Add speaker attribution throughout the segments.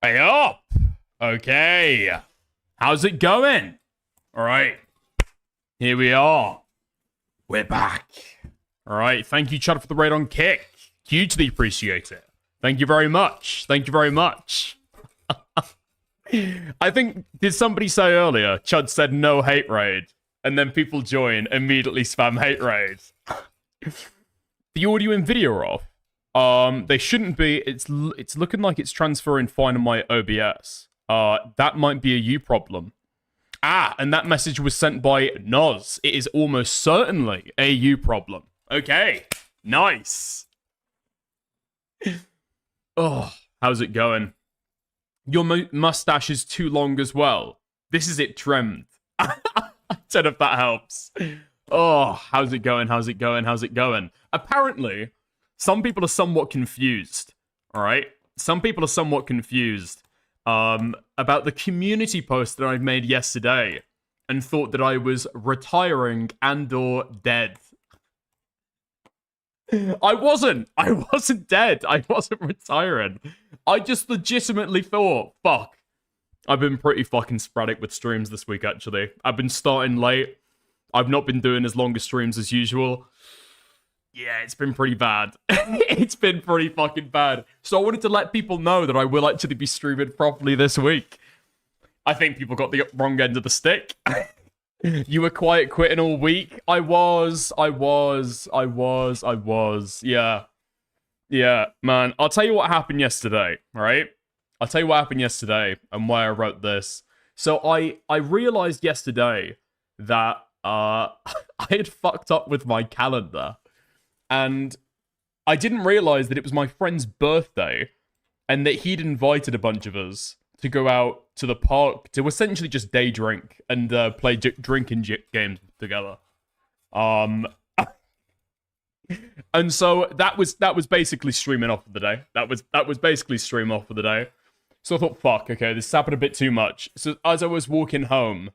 Speaker 1: Hey up! Okay. How's it going? Alright. Here we are. We're back. Alright, thank you, Chud, for the raid on Kick. Hugely appreciate it. Thank you very much. Thank you very much. I think, did somebody say earlier, Chud said no hate raid, and then people join, immediately spam hate raid. The audio and video are off. They shouldn't be. It's looking like it's transferring fine on my OBS. That might be a you problem. And that message was sent by Noz. It is almost certainly a you problem. Okay, nice. Oh, how's it going? Your mustache is too long as well. This is it trimmed. I don't know if that helps. Oh, how's it going? How's it going? How's it going? Apparently, some people are somewhat confused. All right? Some people are somewhat confused about the community post that I made yesterday and thought that I was retiring and or dead. I wasn't dead. I wasn't retiring. I just legitimately thought, fuck. I've been pretty fucking sporadic with streams this week, actually. I've been starting late. I've not been doing as long as streams as usual. Yeah, it's been pretty bad. It's been pretty fucking bad. So I wanted to let people know that I will actually be streaming properly this week. I think people got the wrong end of the stick. You were quiet quitting all week. I was. Yeah. Yeah, man. I'll tell you what happened yesterday, right? I'll tell you what happened yesterday and why I wrote this. So I realized yesterday that I had fucked up with my calendar. And I didn't realize that it was my friend's birthday and that he'd invited a bunch of us to go out to the park to essentially just day drink and play drinking games together. And so that was basically streaming off for the day. That was basically stream off for the day. So I thought, fuck, okay, this happened a bit too much. So as I was walking home,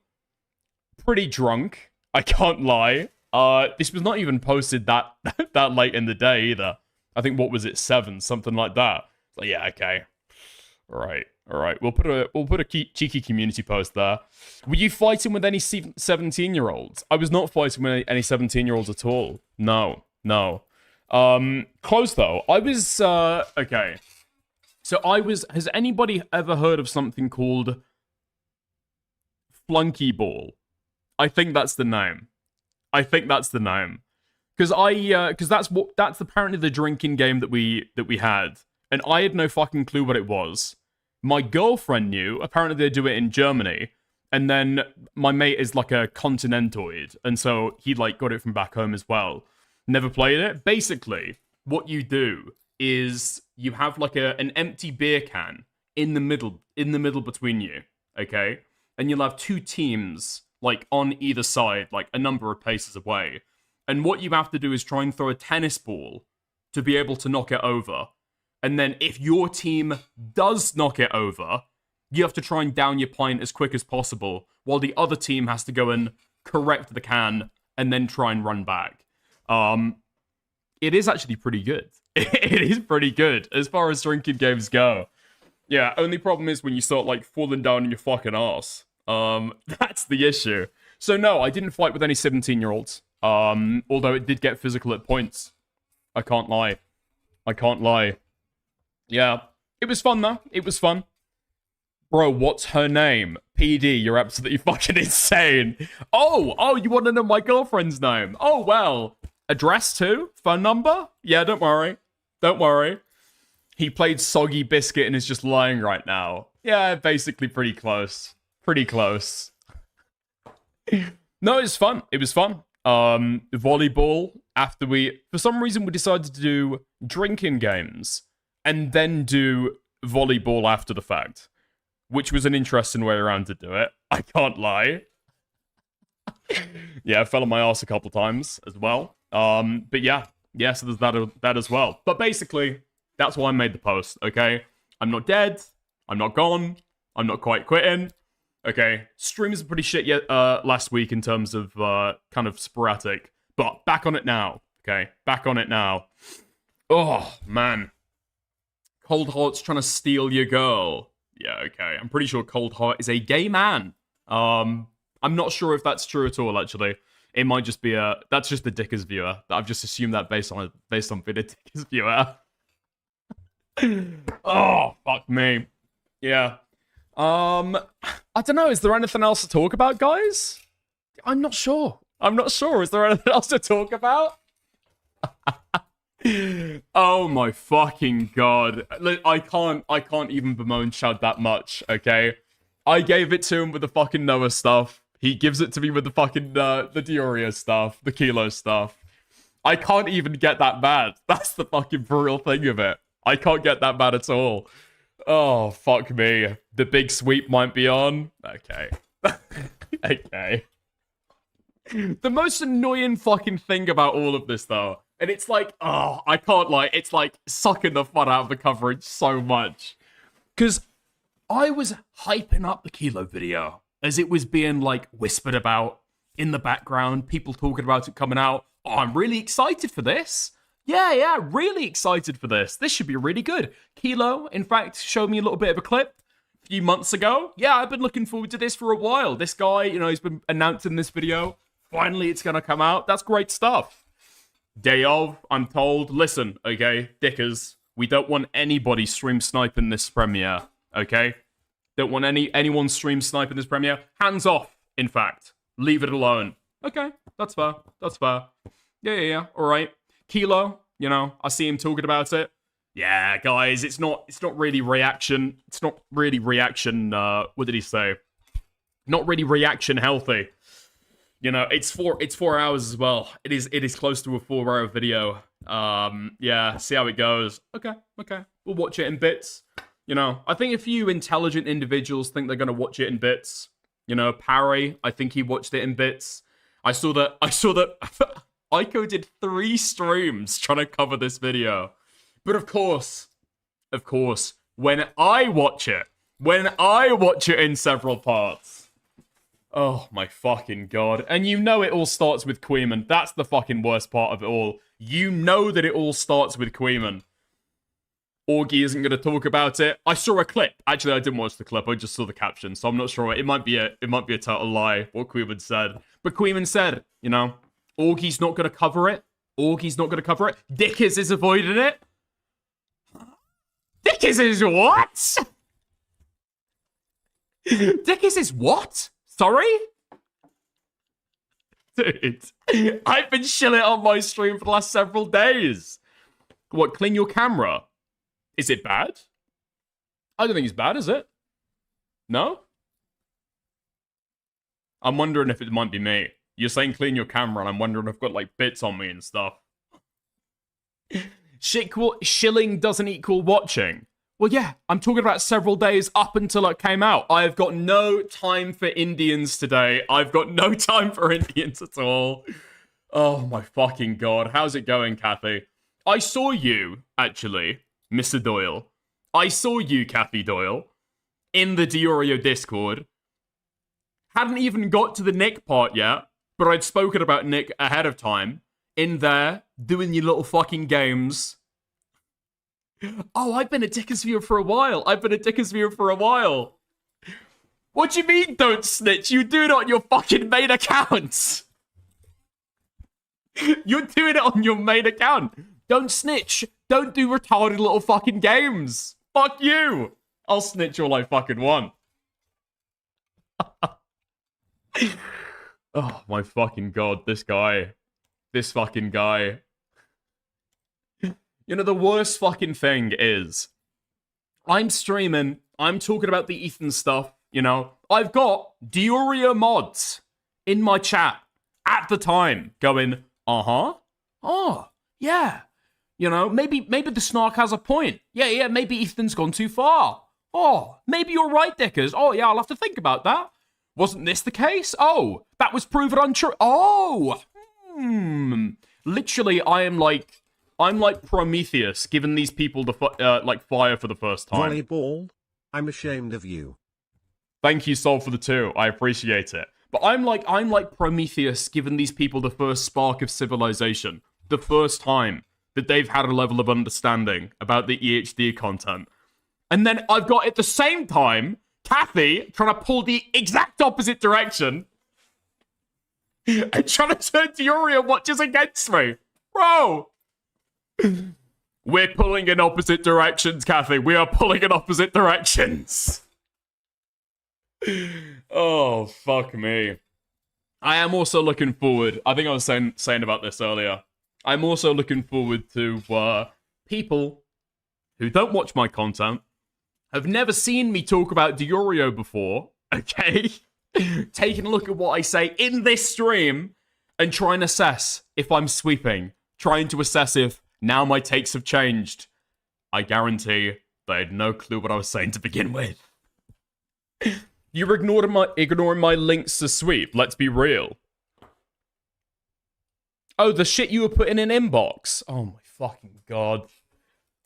Speaker 1: pretty drunk, I can't lie. This was not even posted that late in the day either. I think, what was it, 7, something like that. So yeah, okay. All right. We'll put a cheeky community post there. Were you fighting with any 17-year-olds? I was not fighting with any 17-year-olds at all. No. Close though. I was okay. So has anybody ever heard of something called Flunky Ball? I think that's the name. Because that's apparently the drinking game that we had, and I had no fucking clue what it was. My girlfriend knew. Apparently they do it in Germany, and then my mate is like a continentoid, and so he like got it from back home as well. Never played it. Basically, what you do is you have like an empty beer can in the middle between you, okay, and you'll have 2 teams like on either side, like a number of paces away. And what you have to do is try and throw a tennis ball to be able to knock it over. And then if your team does knock it over, you have to try and down your pint as quick as possible, while the other team has to go and correct the can and then try and run back. It is actually pretty good. It is pretty good as far as drinking games go. Yeah, only problem is when you start like falling down on your fucking ass. That's the issue. So no, I didn't fight with any 17-year-olds. Although it did get physical at points. I can't lie. Yeah. It was fun though. It was fun. Bro, what's her name? PD, you're absolutely fucking insane. Oh, you want to know my girlfriend's name? Oh, well. Address too? Phone number? Yeah, don't worry. He played Soggy Biscuit and is just lying right now. Yeah, basically pretty close. No, it was fun. Volleyball, after for some reason we decided to do drinking games and then do volleyball after the fact, which was an interesting way around to do it. I can't lie. Yeah, I fell on my ass a couple times as well. But yeah, so there's that as well. But basically, that's why I made the post, okay? I'm not dead. I'm not gone. I'm not quite quitting. Okay, streams are pretty shit yet last week in terms of kind of sporadic, but back on it now. Okay, back on it now. Oh man, Cold Heart's trying to steal your girl. Yeah, okay. I'm pretty sure Cold Heart is a gay man. I'm not sure if that's true at all, actually. It might just be that's just the Dickers viewer. I've just assumed that based on Vida Dickers viewer. Oh, fuck me. Yeah. I don't know. Is there anything else to talk about, guys? I'm not sure. Is there anything else to talk about? Oh my fucking god. I can't even bemoan Chad that much, okay? I gave it to him with the fucking Noah stuff. He gives it to me with the fucking the Diorio stuff, the Kilo stuff. I can't even get that bad. That's the fucking brutal thing of it. I can't get that bad at all. Oh, fuck me. The big sweep might be on. Okay. Okay. The most annoying fucking thing about all of this, though, and it's like, oh, I can't lie, it's like sucking the fun out of the coverage so much. Because I was hyping up the Kilo video as it was being, like, whispered about in the background, people talking about it coming out. Oh, I'm really excited for this. Yeah, really excited for this. This should be really good. Kilo, in fact, showed me a little bit of a clip a few months ago. Yeah, I've been looking forward to this for a while. This guy, you know, he's been announcing this video. Finally, it's going to come out. That's great stuff. Day of, I'm told, listen, okay, Dickers, we don't want anybody stream sniping this premiere, okay? Don't want anyone stream sniping this premiere. Hands off, in fact. Leave it alone. Okay, that's fair. That's fair. Yeah, all right. Kilo, you know, I see him talking about it. Yeah, guys, it's not really reaction. It's not really reaction, what did he say? Not really reaction healthy. You know, it's 4 hours as well. It is close to a 4-hour video. Yeah, see how it goes. Okay. We'll watch it in bits. You know, I think a few intelligent individuals think they're gonna watch it in bits. You know, Parry, I think he watched it in bits. I saw that Aiko did 3 streams trying to cover this video. But of course, when I watch it in several parts, oh my fucking god. And you know it all starts with Queeman. That's the fucking worst part of it all. You know that it all starts with Queeman. Augie isn't going to talk about it. I saw a clip. Actually, I didn't watch the clip. I just saw the caption, so I'm not sure. It might be a total lie, what Queeman said. But Queeman said, you know, Augie's not going to cover it. Dickers is avoiding it. Dickers is what? Dickers is what? Sorry? Dude, I've been chilling on my stream for the last several days. What, clean your camera? Is it bad? I don't think it's bad, is it? No? I'm wondering if it might be me. You're saying clean your camera, and I'm wondering if I've got, like, bits on me and stuff. Shilling doesn't equal watching. Well, yeah, I'm talking about several days up until it came out. I have got no time for Indians today. I've got no time for Indians at all. Oh, my fucking god. How's it going, Kathy? I saw you, actually, Mr. Doyle. I saw you, Kathy Doyle, in the Diorio Discord. Hadn't even got to the Nick part yet, but I'd spoken about Nick ahead of time. In there, doing your little fucking games. Oh, I've been a Dickers viewer for a while. What do you mean, don't snitch? You do it on your fucking main account. You're doing it on your main account. Don't snitch. Don't do retarded little fucking games. Fuck you. I'll snitch all I fucking want. Oh, my fucking god. This fucking guy. You know, the worst fucking thing is, I'm streaming, I'm talking about the Ethan stuff, you know. I've got Diorio mods in my chat at the time going, oh, yeah. You know, maybe the snark has a point. Yeah, maybe Ethan's gone too far. Oh, maybe you're right, Dickers. Oh, yeah, I'll have to think about that. Wasn't this the case? Oh, that was proven untrue. Oh, Literally, I'm like Prometheus, giving these people the fire for the first time.
Speaker 2: Volleyball, I'm ashamed of you.
Speaker 1: Thank you, Soul, for the 2. I appreciate it. But I'm like Prometheus, giving these people the first spark of civilization, the first time that they've had a level of understanding about the EHD content. And then I've got at the same time Kathy trying to pull the exact opposite direction and trying to turn Diori and watches against me. Bro! We're pulling in opposite directions, Kathy. We are pulling in opposite directions. Oh, fuck me. I am also looking forward. I think I was saying about this earlier. I'm also looking forward to people who don't watch my content, have never seen me talk about Diorio before, okay? Taking a look at what I say in this stream and trying to assess if I'm sweeping. Trying to assess if now my takes have changed. I guarantee they had no clue what I was saying to begin with. You're ignoring my links to sweep, let's be real. Oh, the shit you were putting in inbox. Oh my fucking god.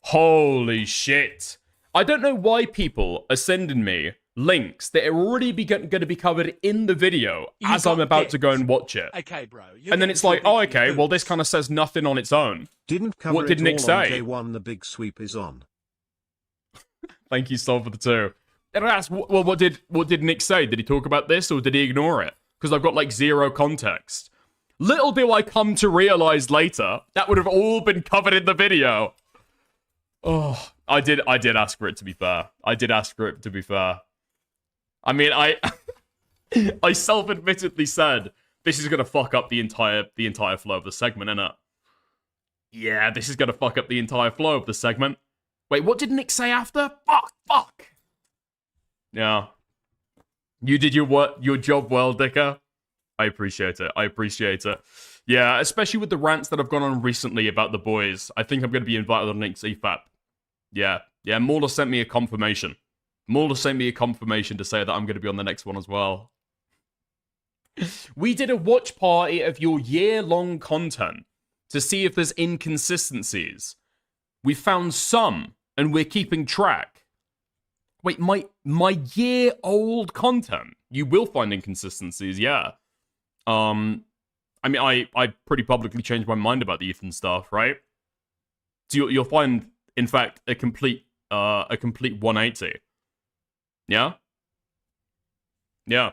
Speaker 1: Holy shit. I don't know why people are sending me links that are already going to be covered in the video as I'm about to go and watch it.
Speaker 3: Okay, bro.
Speaker 1: And then it's like, oh, okay, well, this kind of says nothing on its own.
Speaker 2: Didn't cover
Speaker 1: What did
Speaker 2: it
Speaker 1: Nick
Speaker 2: all
Speaker 1: say?
Speaker 2: on K1, the big sweep is on.
Speaker 1: Thank you, Sol, for the 2. And I asked, well, what did Nick say? Did he talk about this or did he ignore it? Because I've got like zero context. Little do I come to realize later, that would have all been covered in the video. Oh, I did ask for it to be fair. I did ask for it to be fair. I mean, I self-admittedly said this is gonna fuck up the entire flow of the segment, innit? Yeah, this is gonna fuck up the entire flow of the segment. Wait, what did Nick say after? Fuck. Yeah. You did your job well, Dicker. I appreciate it. Yeah, especially with the rants that have gone on recently about the boys. I think I'm going to be invited on Nick's EFAP. Yeah, Mauler sent me a confirmation. To say that I'm going to be on the next one as well. We did a watch party of your year-long content to see if there's inconsistencies. We found some, and we're keeping track. Wait, my year-old content? You will find inconsistencies, yeah. I mean, I pretty publicly changed my mind about the Ethan stuff, right? So you'll find, in fact, a complete 180. Yeah? Yeah.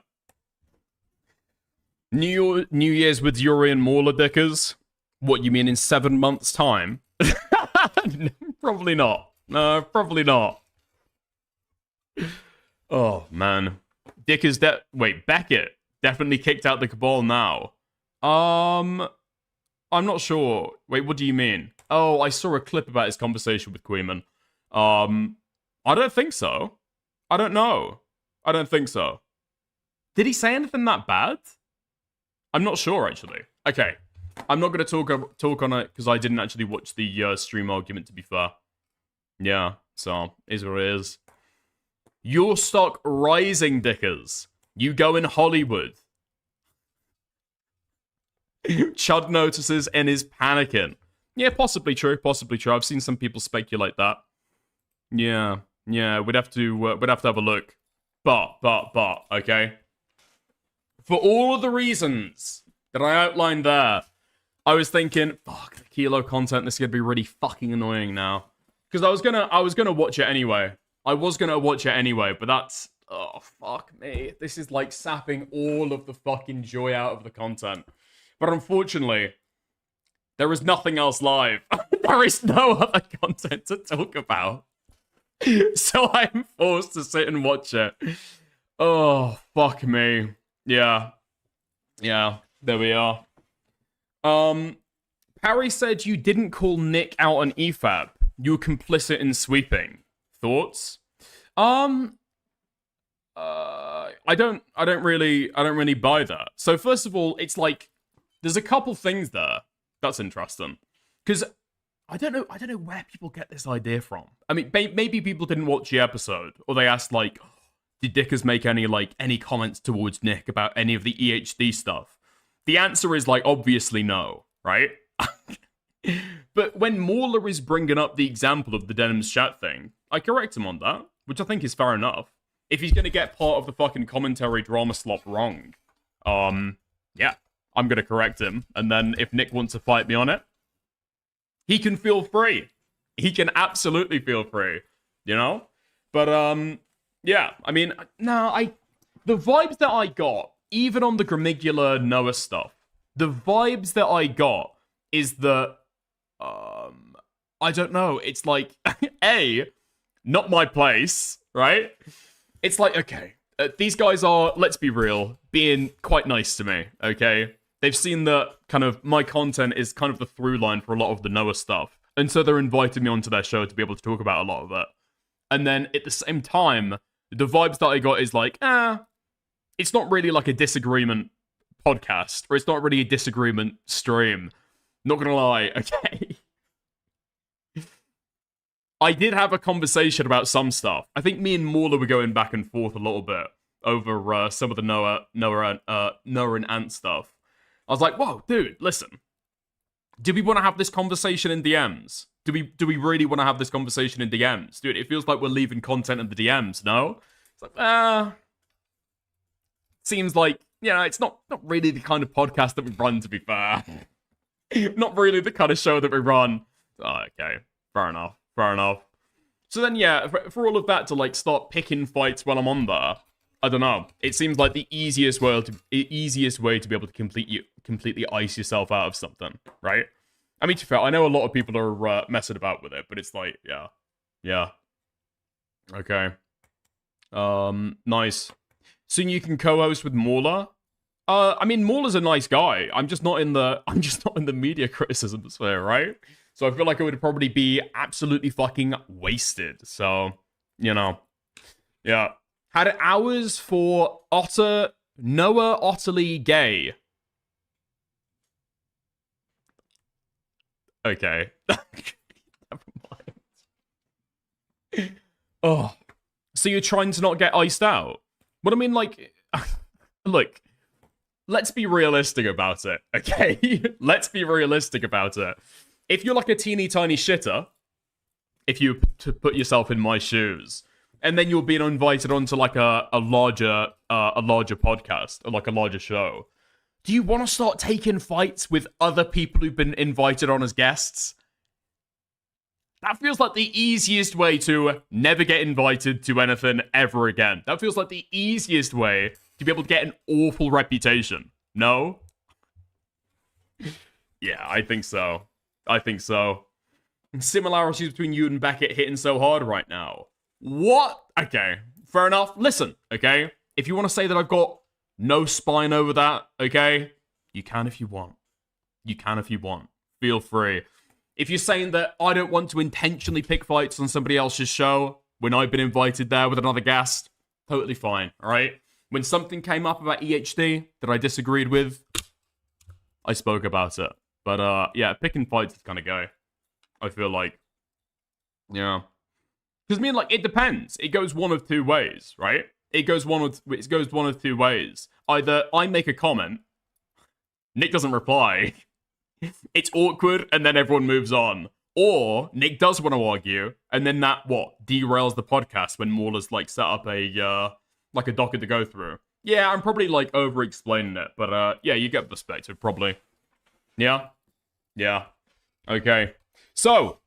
Speaker 1: New Year's with Yuri and Mauler Dickers? What, you mean in 7 months' time? Probably not. No, probably not. Oh, man. Dickers, Beckett definitely kicked out the Cabal now. I'm not sure. Wait, what do you mean? Oh, I saw a clip about his conversation with Queeman. I don't think so. I don't know. I don't think so. Did he say anything that bad? I'm not sure, actually. Okay. I'm not going to talk on it because I didn't actually watch the stream argument, to be fair. Yeah, so, is what it is. Your stock rising, Dickers. You go in Hollywood. Chud notices and is panicking. Yeah, possibly true. I've seen some people speculate that. Yeah, we'd have to have a look. But, okay? For all of the reasons that I outlined there, I was thinking, fuck, the Kilo content, this is gonna be really fucking annoying now. Because I was gonna watch it anyway. But that's, oh, fuck me. This is like sapping all of the fucking joy out of the content. But unfortunately, there is nothing else live. There is no other content to talk about. So I'm forced to sit and watch it. Oh, fuck me. Yeah, there we are. Parry said you didn't call Nick out on EFAP. You were complicit in sweeping. Thoughts? I don't really buy that. So first of all, it's like there's a couple things there that's interesting because I don't know where people get this idea from. I mean, maybe people didn't watch the episode or they asked like, did Dickers make any comments towards Nick about any of the EHD stuff? The answer is like obviously no, right? But when Mauler is bringing up the example of the Denim's chat thing, I correct him on that, which I think is fair enough. If he's going to get part of the fucking commentary drama slop wrong, yeah, I'm going to correct him. And then if Nick wants to fight me on it, he can feel free. He can absolutely feel free, you know? But yeah, I mean, the vibes that I got, even on the Gramigula Noah stuff, the vibes that I got is that I don't know. It's like not my place, right? It's like, okay, these guys are, let's be real, being quite nice to me, okay? They've seen that kind of my content is kind of the through line for a lot of the Noah stuff. And so they're inviting me onto their show to be able to talk about a lot of it. And then at the same time, the vibes that I got is like, it's not really like a disagreement podcast, or it's not really a disagreement stream. Not gonna lie, okay? I did have a conversation about some stuff. I think me and Mauler were going back and forth a little bit over some of the Noah and Ant stuff. I was like, whoa, dude, listen. Do we want to have this conversation in DMs? Do we really want to have this conversation in DMs? Dude, it feels like we're leaving content in the DMs, no? It's like, seems like, it's not really the kind of podcast that we run, to be fair. Not really the kind of show that we run. Oh, okay, fair enough. So then, yeah, for all of that to, like, start picking fights while I'm on there, I don't know. It seems like the easiest way to be able to completely ice yourself out of something, right? I mean, to be fair, I know a lot of people are messing about with it, but it's like, yeah. Okay. Nice. Soon you can co-host with Mauler. I mean, Mauler's a nice guy. I'm just not in the media criticism sphere, right? So I feel like it would probably be absolutely fucking wasted. So, yeah. Had hours for Noah Otterly Gay. Okay. Never mind. Oh. So you're trying to not get iced out? What I mean, like, look, let's be realistic about it, okay? Let's be realistic about it. If you're like a teeny tiny shitter, if you to put yourself in my shoes, and then you're being invited onto like a larger podcast or like a larger show, do you want to start taking fights with other people who've been invited on as guests? That feels like the easiest way to never get invited to anything ever again. That feels like the easiest way to be able to get an awful reputation. No? Yeah, I think so. Similarities between you and Beckett hitting so hard right now. What? Okay, fair enough. Listen, okay? If you want to say that I've got no spine over that, okay? You can if you want. Feel free. If you're saying that I don't want to intentionally pick fights on somebody else's show when I've been invited there with another guest, totally fine, alright? When something came up about EHD that I disagreed with, I spoke about it. But, yeah, picking fights is kind of go. I feel like. Yeah. Because, I mean, like, it depends. It goes one of two ways, right? It goes one of two ways. Either I make a comment, Nick doesn't reply, it's awkward, and then everyone moves on. Or Nick does want to argue, and then that, derails the podcast when Mauler's, like, set up a docket to go through. Yeah, I'm probably, like, over-explaining it, but, yeah, you get the perspective, probably. Yeah? Yeah. Okay. So,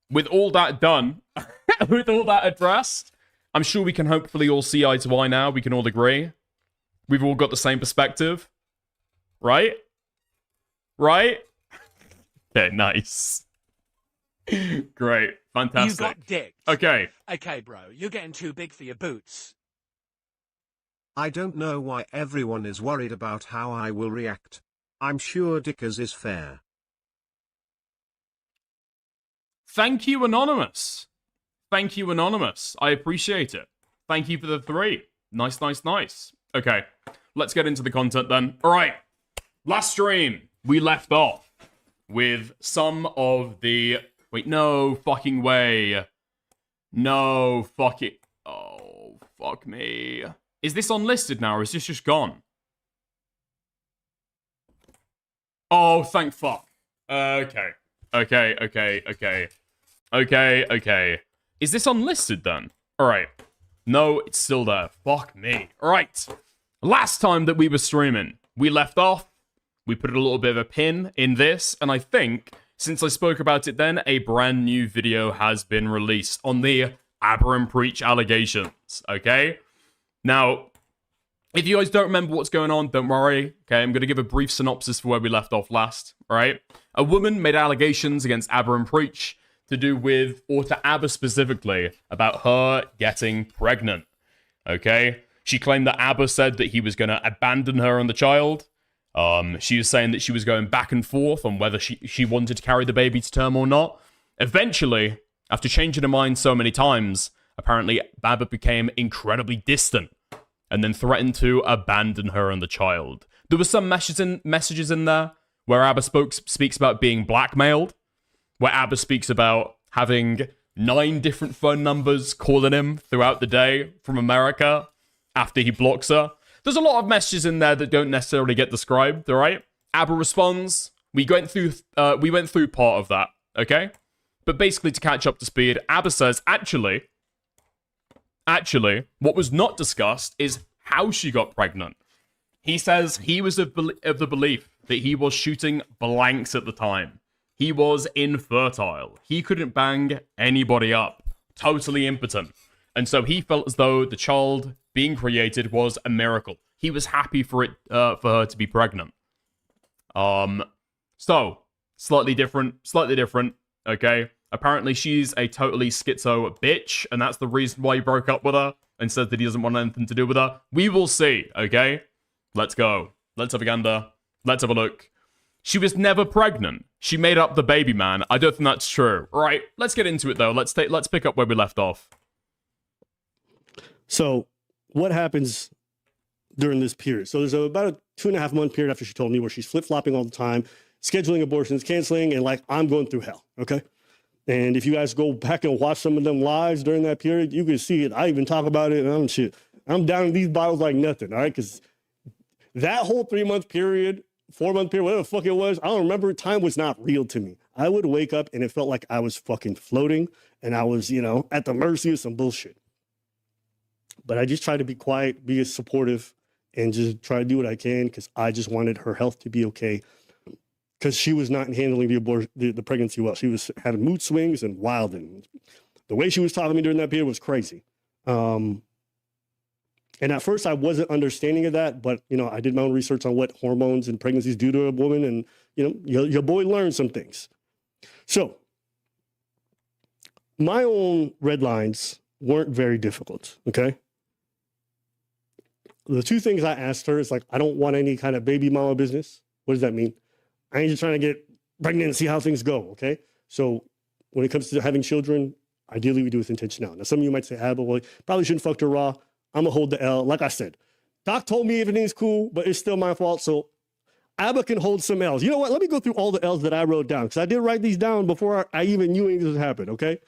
Speaker 1: with all that done, with all that addressed, I'm sure we can hopefully all see eye to eye now. We can all agree. We've all got the same perspective. Right? Right? Okay, nice. Great. Fantastic.
Speaker 3: You got dicked.
Speaker 1: Okay.
Speaker 3: Okay, bro. You're getting too big for your boots.
Speaker 2: I don't know why everyone is worried about how I will react. I'm sure Dickers is fair.
Speaker 1: Thank you, Anonymous. Thank you, Anonymous. I appreciate it. Thank you for the 3. Nice. Okay, let's get into the content then. All right, last stream, we left off with some of the... Wait, no fucking way. No fucking... Oh, fuck me. Is this unlisted now, or is this just gone? Oh, thank fuck. Okay. Is this unlisted then? Alright. No, it's still there. Fuck me. Alright. Last time that we were streaming, we left off. We put a little bit of a pin in this, and I think, since I spoke about it then, a brand new video has been released on the Abba and Preach allegations, okay? Now, if you guys don't remember what's going on, don't worry, okay? I'm going to give a brief synopsis for where we left off last, all right? A woman made allegations against Abba and Preach to do with, or to Abba specifically, about her getting pregnant, okay? She claimed that Abba said that he was going to abandon her and the child. She was saying that she was going back and forth on whether she wanted to carry the baby to term or not. Eventually, after changing her mind so many times, apparently Abba became incredibly distant and then threatened to abandon her and the child. There were some messages in there where Abba speaks about being blackmailed, where Abba speaks about having 9 different phone numbers calling him throughout the day from America after he blocks her. There's a lot of messages in there that don't necessarily get described, all right? Abba responds. We went through part of that, okay? But basically, to catch up to speed, Abba says, actually, what was not discussed is how she got pregnant. He says he was of the belief that he was shooting blanks at the time. He was infertile. He couldn't bang anybody up. Totally impotent. And so he felt as though the child being created was a miracle. He was happy for her to be pregnant. So, slightly different, okay? Apparently she's a totally schizo bitch, and that's the reason why he broke up with her and said that he doesn't want anything to do with her. We will see, okay? Let's go. Let's have a gander. Let's have a look. She was never pregnant. She made up the baby man. I don't think that's true. Right, let's get into it though. Let's pick up where we left off.
Speaker 4: So, what happens during this period? So there's about a 2.5 month period after she told me where she's flip-flopping all the time, scheduling abortions, canceling, and like, I'm going through hell, okay? And if you guys go back and watch some of them lives during that period, you can see it. I even talk about it, and I'm down in these bottles like nothing, all right? Because that whole 3-month period, 4-month period, whatever the fuck it was, I don't remember. Time was not real to me. I would wake up and it felt like I was fucking floating and I was, at the mercy of some bullshit. But I just try to be quiet, be supportive, and just try to do what I can because I just wanted her health to be okay. Because she was not handling the pregnancy well. She was having mood swings and wilding. The way she was talking to me during that period was crazy. And at first I wasn't understanding of that, but I did my own research on what hormones and pregnancies do to a woman, and your boy learned some things. So my own red lines weren't very difficult, okay? The 2 things I asked her is like, I don't want any kind of baby mama business. What does that mean? I ain't just trying to get pregnant and see how things go, okay? So when it comes to having children, ideally we do with intentionality. Now, some of you might say, well, probably shouldn't fuck her raw. I'm gonna hold the L. Like I said, Doc told me everything's cool, but it's still my fault. So Abba can hold some L's. You know what? Let me go through all the L's that I wrote down, because I did write these down before I even knew anything was happening, okay?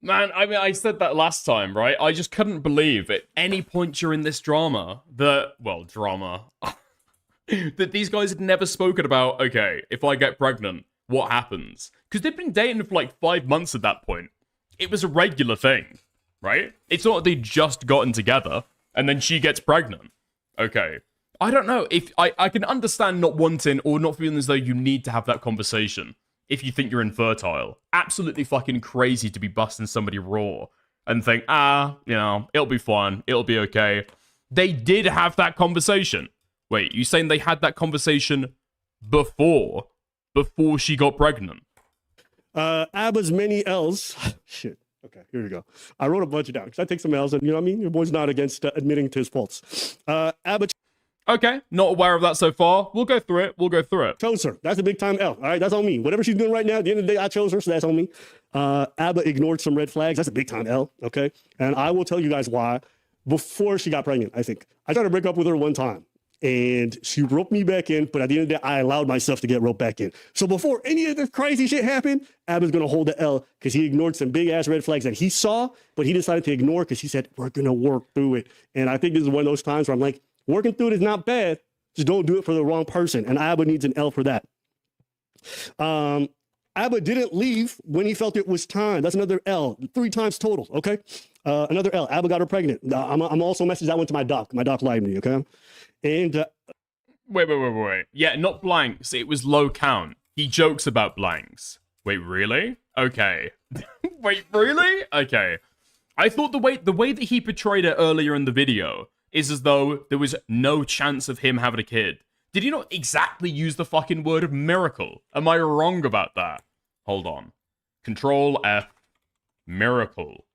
Speaker 1: Man, I mean, I said that last time, right? I just couldn't believe at any point during this drama that these guys had never spoken about, okay, if I get pregnant, what happens? Because they've been dating for like 5 months at that point. It was a regular thing, right? It's not that they just gotten together and then she gets pregnant. Okay. I don't know if I can understand not wanting or not feeling as though you need to have that conversation if you think you're infertile. Absolutely fucking crazy to be busting somebody raw and think, it'll be fine. It'll be okay. They did have that conversation. Wait, you saying they had that conversation before she got pregnant?
Speaker 4: Abba's many L's. Shit. Okay, here we go. I wrote a bunch of down because I take some L's, and your boy's not against admitting to his faults. Abba.
Speaker 1: Okay, not aware of that so far. We'll go through it.
Speaker 4: Chose her. That's a big time L. All right, that's on me. Whatever she's doing right now, at the end of the day, I chose her, so that's on me. Abba ignored some red flags. That's a big time L, okay? And I will tell you guys why. Before she got pregnant, I think. I tried to break up with her one time, and she roped me back in, but at the end of the day, I allowed myself to get roped back in. So before any of this crazy shit happened, Abba's going to hold the L because he ignored some big-ass red flags that he saw, but he decided to ignore because he said, we're going to work through it. And I think this is one of those times where I'm like, working through it is not bad. Just don't do it for the wrong person. And Abba needs an L for that. Abba didn't leave when he felt it was time. That's another L. 3 times total, okay? Another L. Abba got her pregnant. I'm also messaging that one to my doc. My doc lied to me, okay? And
Speaker 1: Wait. Yeah, not blanks. It was low count. He jokes about blanks. Wait, really? Okay. Wait, really? Okay. I thought the way that he portrayed it earlier in the video is as though there was no chance of him having a kid. Did he not exactly use the fucking word miracle? Am I wrong about that? Hold on. Control F. Miracle.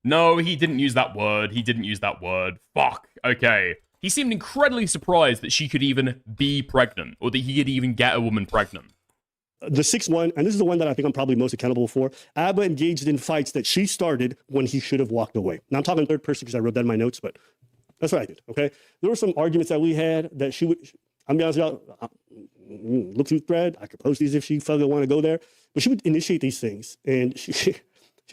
Speaker 1: No, he didn't use that word. He didn't use that word. Fuck. Okay. He seemed incredibly surprised that she could even be pregnant, or that he could even get a woman pregnant.
Speaker 4: The sixth one, and this is the one that I think I'm probably most accountable for, Abba engaged in fights that she started when he should have walked away. Now I'm talking third person because I wrote that in my notes, but that's what I did, okay? There were some arguments that we had that she would, I'm be honest with y'all, look through the thread, I could post these if she felt want to go there, but she would initiate these things, and she'd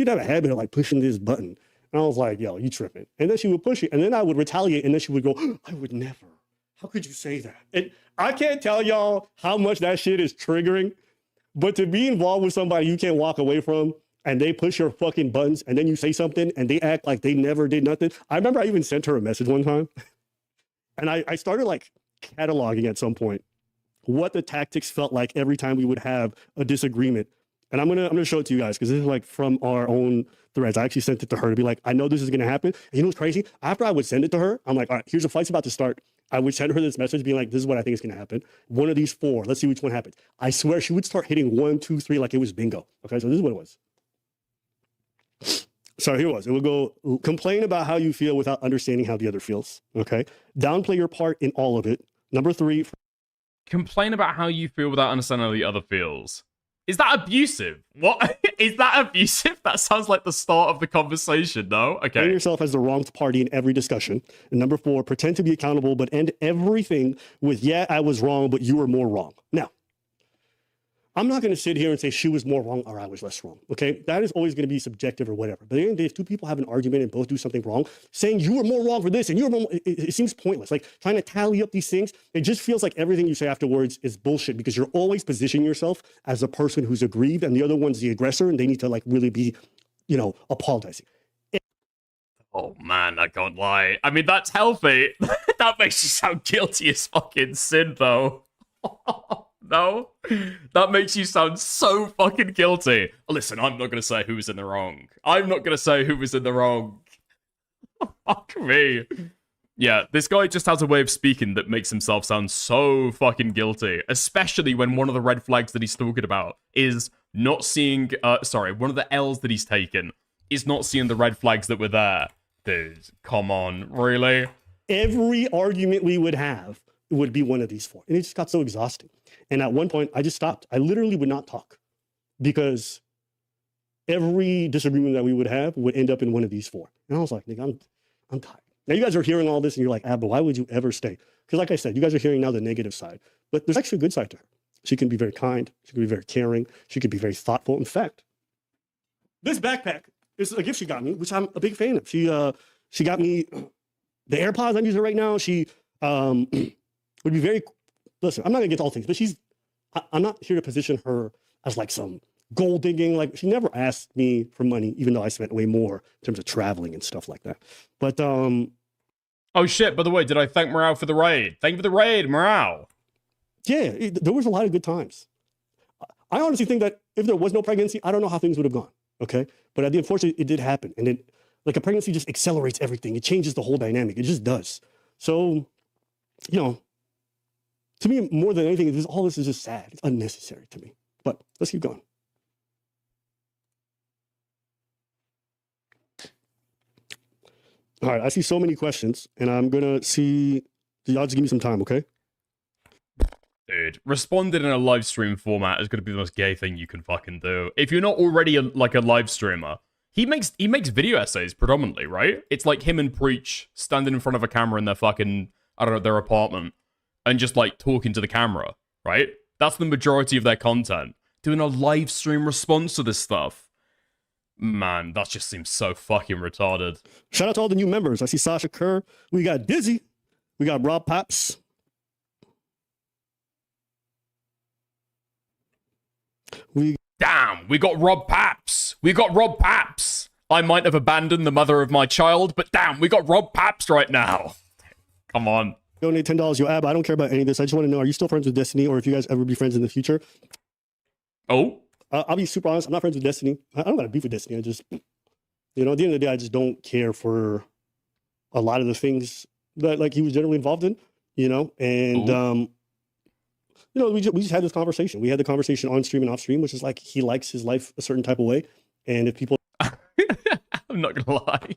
Speaker 4: have a habit of like pushing this button. And I was like, yo, you tripping. And then she would push it, and then I would retaliate, and then she would go, I would never. How could you say that? And I can't tell y'all how much that shit is triggering. But to be involved with somebody you can't walk away from and they push your fucking buttons and then you say something and they act like they never did nothing. I remember I even sent her a message one time and I started like cataloging at some point what the tactics felt like every time we would have a disagreement. And I'm gonna show it to you guys because this is like from our own threads. I actually sent it to her to be like, I know this is gonna happen. And you know what's crazy? After I would send it to her, I'm like, all right, here's a fight's about to start. I would send her this message being like, this is what I think is going to happen. One of these four. Let's see which one happens. I swear she would start hitting 1, 2, 3 like it was bingo. Okay, so this is what it was. So here it was. It would go, complain about how you feel without understanding how the other feels. Okay, downplay your part in all of it. Number 3.
Speaker 1: Complain about how you feel without understanding how the other feels. Is that abusive? What? Is that abusive? That sounds like the start of the conversation, no? Okay.
Speaker 4: Frame yourself as the wronged party in every discussion. And number 4, pretend to be accountable, but end everything with, yeah, I was wrong, but you were more wrong. Now, I'm not going to sit here and say she was more wrong or I was less wrong, okay? That is always going to be subjective or whatever. But at the end of the day, if two people have an argument and both do something wrong, saying you were more wrong for this and you were more, it seems pointless. Like trying to tally up these things, it just feels like everything you say afterwards is bullshit because you're always positioning yourself as a person who's aggrieved and the other one's the aggressor and they need to like really be, you know, apologizing.
Speaker 1: Oh man, I can't lie. I mean, that's healthy. That makes you sound guilty as fucking sin, though. No? That makes you sound so fucking guilty. Listen, I'm not going to say who was in the wrong. I'm not going to say who was in the wrong. Fuck me. Yeah, this guy just has a way of speaking that makes himself sound so fucking guilty. Especially when one of the red flags that he's talking about is not seeing... one of the L's that he's taken is not seeing the red flags that were there. Dude, come on. Really?
Speaker 4: Every argument we would have would be one of these 4. And it just got so exhausting. And at one point, I just stopped. I literally would not talk because every disagreement that we would have would end up in one of these 4. And I was like, nigga, I'm tired. Now you guys are hearing all this and you're like, but why would you ever stay? Because like I said, you guys are hearing now the negative side. But there's actually a good side to her. She can be very kind. She can be very caring. She could be very thoughtful. In fact, this backpack is a gift she got me, which I'm a big fan of. She got me the AirPods I'm using right now. She would be very... Listen, I'm not gonna get to all things, but I'm not here to position her as like some gold digging. Like she never asked me for money, even though I spent way more in terms of traveling and stuff like that. But
Speaker 1: oh shit! By the way, did I thank Morale for the raid? Thank you for the raid, Morale.
Speaker 4: Yeah, there was a lot of good times. I honestly think that if there was no pregnancy, I don't know how things would have gone. Okay, but unfortunately, it did happen, and it like a pregnancy just accelerates everything. It changes the whole dynamic. It just does. So, you know. To me, more than anything, all this is just sad. It's unnecessary to me. But let's keep going. All right, I see so many questions, and I'm going to see... Y'all just give me some time, okay?
Speaker 1: Dude, responding in a live stream format is going to be the most gay thing you can fucking do. If you're not already a live streamer, he makes video essays predominantly, right? It's like him and Preach standing in front of a camera in their fucking, I don't know, their apartment. And just, like, talking to the camera, right? That's the majority of their content. Doing a live stream response to this stuff. Man, that just seems so fucking retarded.
Speaker 4: Shout out to all the new members. I see Sasha Kerr. We got Dizzy. We got Rob Paps.
Speaker 1: Damn, we got Rob Paps. We got Rob Paps. I might have abandoned the mother of my child, but damn, we got Rob Paps right now. Come on.
Speaker 4: Donate $10. Yo, Ab, I don't care about any of this. I just want to know, are you still friends with Destiny, or if you guys ever be friends in the future?
Speaker 1: Oh?
Speaker 4: I'll be super honest. I'm not friends with Destiny. I don't got to beef with Destiny. You know, at the end of the day, I just don't care for a lot of the things that like he was generally involved in, you know, and you know, we just had this conversation. We had the conversation on stream and off stream, which is like he likes his life a certain type of way, and if people,
Speaker 1: I'm not gonna lie.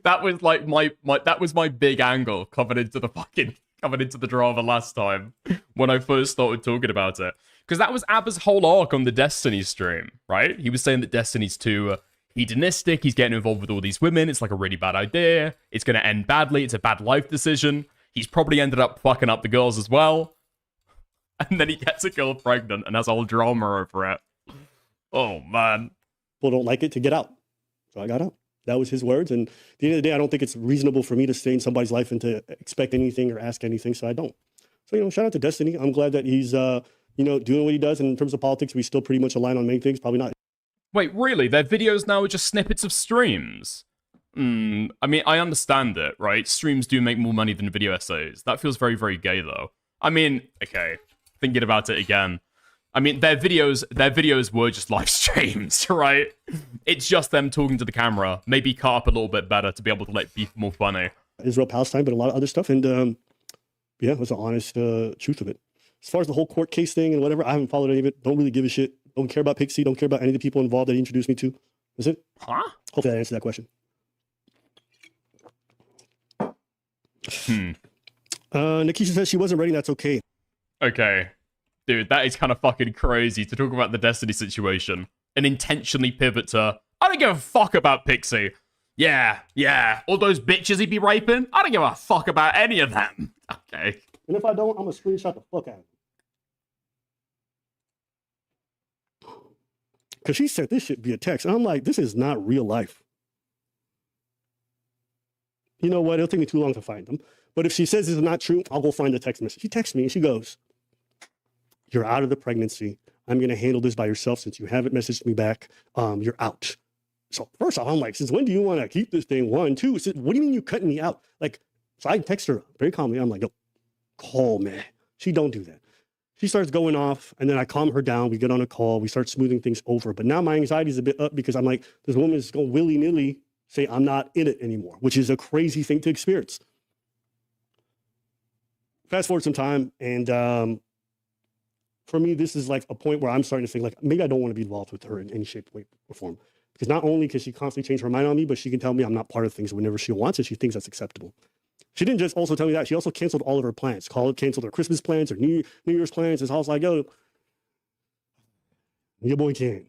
Speaker 1: That was like my big angle coming into the drama last time when I first started talking about it. Because that was Abba's whole arc on the Destiny stream, right? He was saying that Destiny's too hedonistic, he's getting involved with all these women, it's like a really bad idea, it's gonna end badly, it's a bad life decision. He's probably ended up fucking up the girls as well. And then he gets a girl pregnant and has a whole drama over it. Oh man.
Speaker 4: don't like it, to get out. So I got out. That was his words. And at the end of the day, I don't think it's reasonable for me to stay in somebody's life and to expect anything or ask anything. So I don't. So, you know, shout out to Destiny. I'm glad that he's, you know, doing what he does. And in terms of politics, we still pretty much align on many things. Probably not.
Speaker 1: Wait, really? Their videos now are just snippets of streams? I mean, I understand it, right? Streams do make more money than video essays. That feels very, very gay, though. I mean, okay, thinking about it again. I mean, their videos were just live streams, right? It's just them talking to the camera, maybe cut up a little bit better to be able to like be more funny.
Speaker 4: Israel, Palestine, but a lot of other stuff. And yeah, it was the honest truth of it. As far as the whole court case thing and whatever, I haven't followed any of it. Don't really give a shit. Don't care about Pixie. Don't care about any of the people involved that he introduced me to. That's it.
Speaker 1: Huh?
Speaker 4: Hopefully that answered that question. Nikisha says she wasn't ready. That's okay.
Speaker 1: Okay. Dude, that is kind of fucking crazy to talk about the Destiny situation and intentionally pivot to, I don't give a fuck about Pixie. Yeah, all those bitches he'd be raping, I don't give a fuck about any of them. Okay.
Speaker 4: And if I don't, I'm going to screenshot the fuck out of it. Because she said this should be a text. And I'm like, this is not real life. You know what? It'll take me too long to find them. But if she says this is not true, I'll go find the text message. She texts me and she goes, "You're out of the pregnancy. I'm going to handle this by yourself since you haven't messaged me back. You're out." So first off, I'm like, since when do you want to keep this thing? 1, 2, what do you mean you cutting me out? Like, so I text her very calmly. I'm like, "Yo, call me." She don't do that. She starts going off, and then I calm her down. We get on a call. We start smoothing things over. But now my anxiety is a bit up because I'm like, this woman is going willy-nilly say I'm not in it anymore, which is a crazy thing to experience. Fast forward some time, and for me, this is like a point where I'm starting to think like, maybe I don't want to be involved with her in any shape, way, or form. Because not only can she constantly change her mind on me, but she can tell me I'm not part of things whenever she wants it. She thinks that's acceptable. She didn't just also tell me that. She also canceled all of her plans. Canceled her Christmas plans, her New Year's plans. And so I was like, yo, your boy can.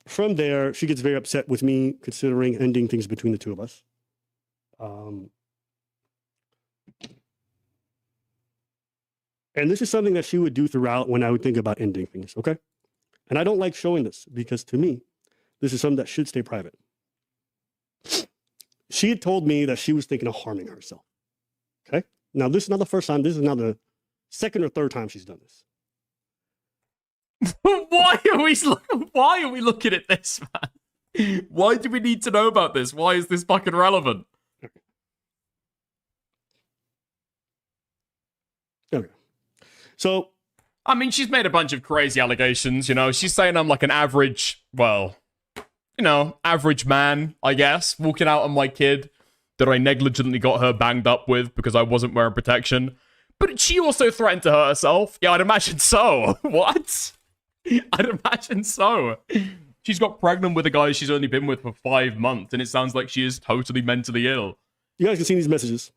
Speaker 4: From there, she gets very upset with me considering ending things between the two of us. And this is something that she would do throughout when I would think about ending things, okay? And I don't like showing this because to me, this is something that should stay private. She had told me that she was thinking of harming herself, okay? Now, this is not the first time. This is now the second or third time she's done this.
Speaker 1: Why are we looking at this, man? Why do we need to know about this? Why is this fucking relevant?
Speaker 4: Okay. So,
Speaker 1: I mean, she's made a bunch of crazy allegations, you know. She's saying I'm like an average, well, you know, average man, I guess, walking out on my kid that I negligently got her banged up with because I wasn't wearing protection. But she also threatened to hurt herself. Yeah, I'd imagine so. What? I'd imagine so. She's got pregnant with a guy she's only been with for 5 months, and it sounds like she is totally mentally ill.
Speaker 4: you guys can see these messages.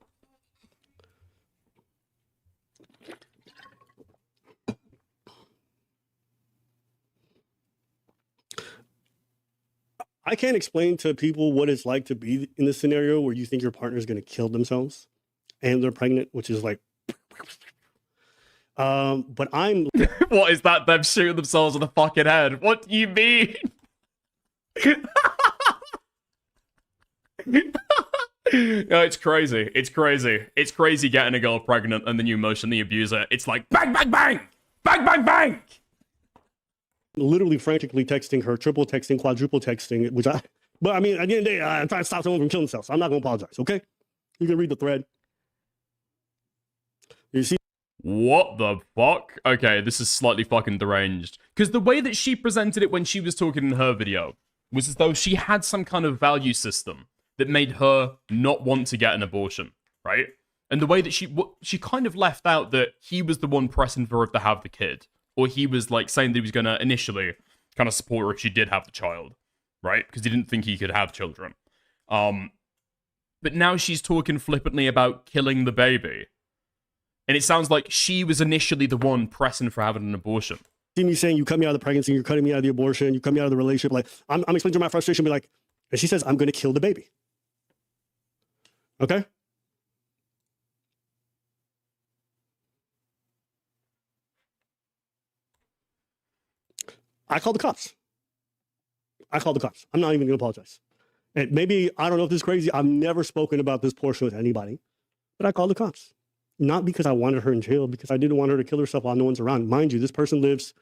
Speaker 4: I can't explain to people what it's like to be in this scenario where you think your partner is going to kill themselves and they're pregnant, which is like, but I'm.
Speaker 1: What is that? Them shooting themselves in the fucking head? What do you mean? No, it's crazy. It's crazy. It's crazy getting a girl pregnant and then you emotionally abuse her. It's like bang, bang, bang, bang, bang, bang.
Speaker 4: Literally frantically texting her, triple texting, quadruple texting, but I mean, at the end of the day, I'm trying to stop someone from killing themselves. So I'm not going to apologize, okay? You can read the thread. You see?
Speaker 1: What the fuck? Okay, this is slightly fucking deranged. Because the way that she presented it when she was talking in her video was as though she had some kind of value system that made her not want to get an abortion, right? And the way that she kind of left out that he was the one pressing for her to have the kid, or he was like saying that he was going to initially kind of support her if she did have the child, right? Because he didn't think he could have children. But now she's talking flippantly about killing the baby. And it sounds like she was initially the one pressing for having an abortion.
Speaker 4: See me saying, you cut me out of the pregnancy, you're cutting me out of the abortion, you cut me out of the relationship. Like, I'm explaining to my frustration, be like, and she says, I'm going to kill the baby. Okay? I called the cops. I'm not even going to apologize. And maybe, I don't know if this is crazy. I've never spoken about this portion with anybody, but I called the cops. Not because I wanted her in jail, because I didn't want her to kill herself while no one's around. Mind you, this person lives,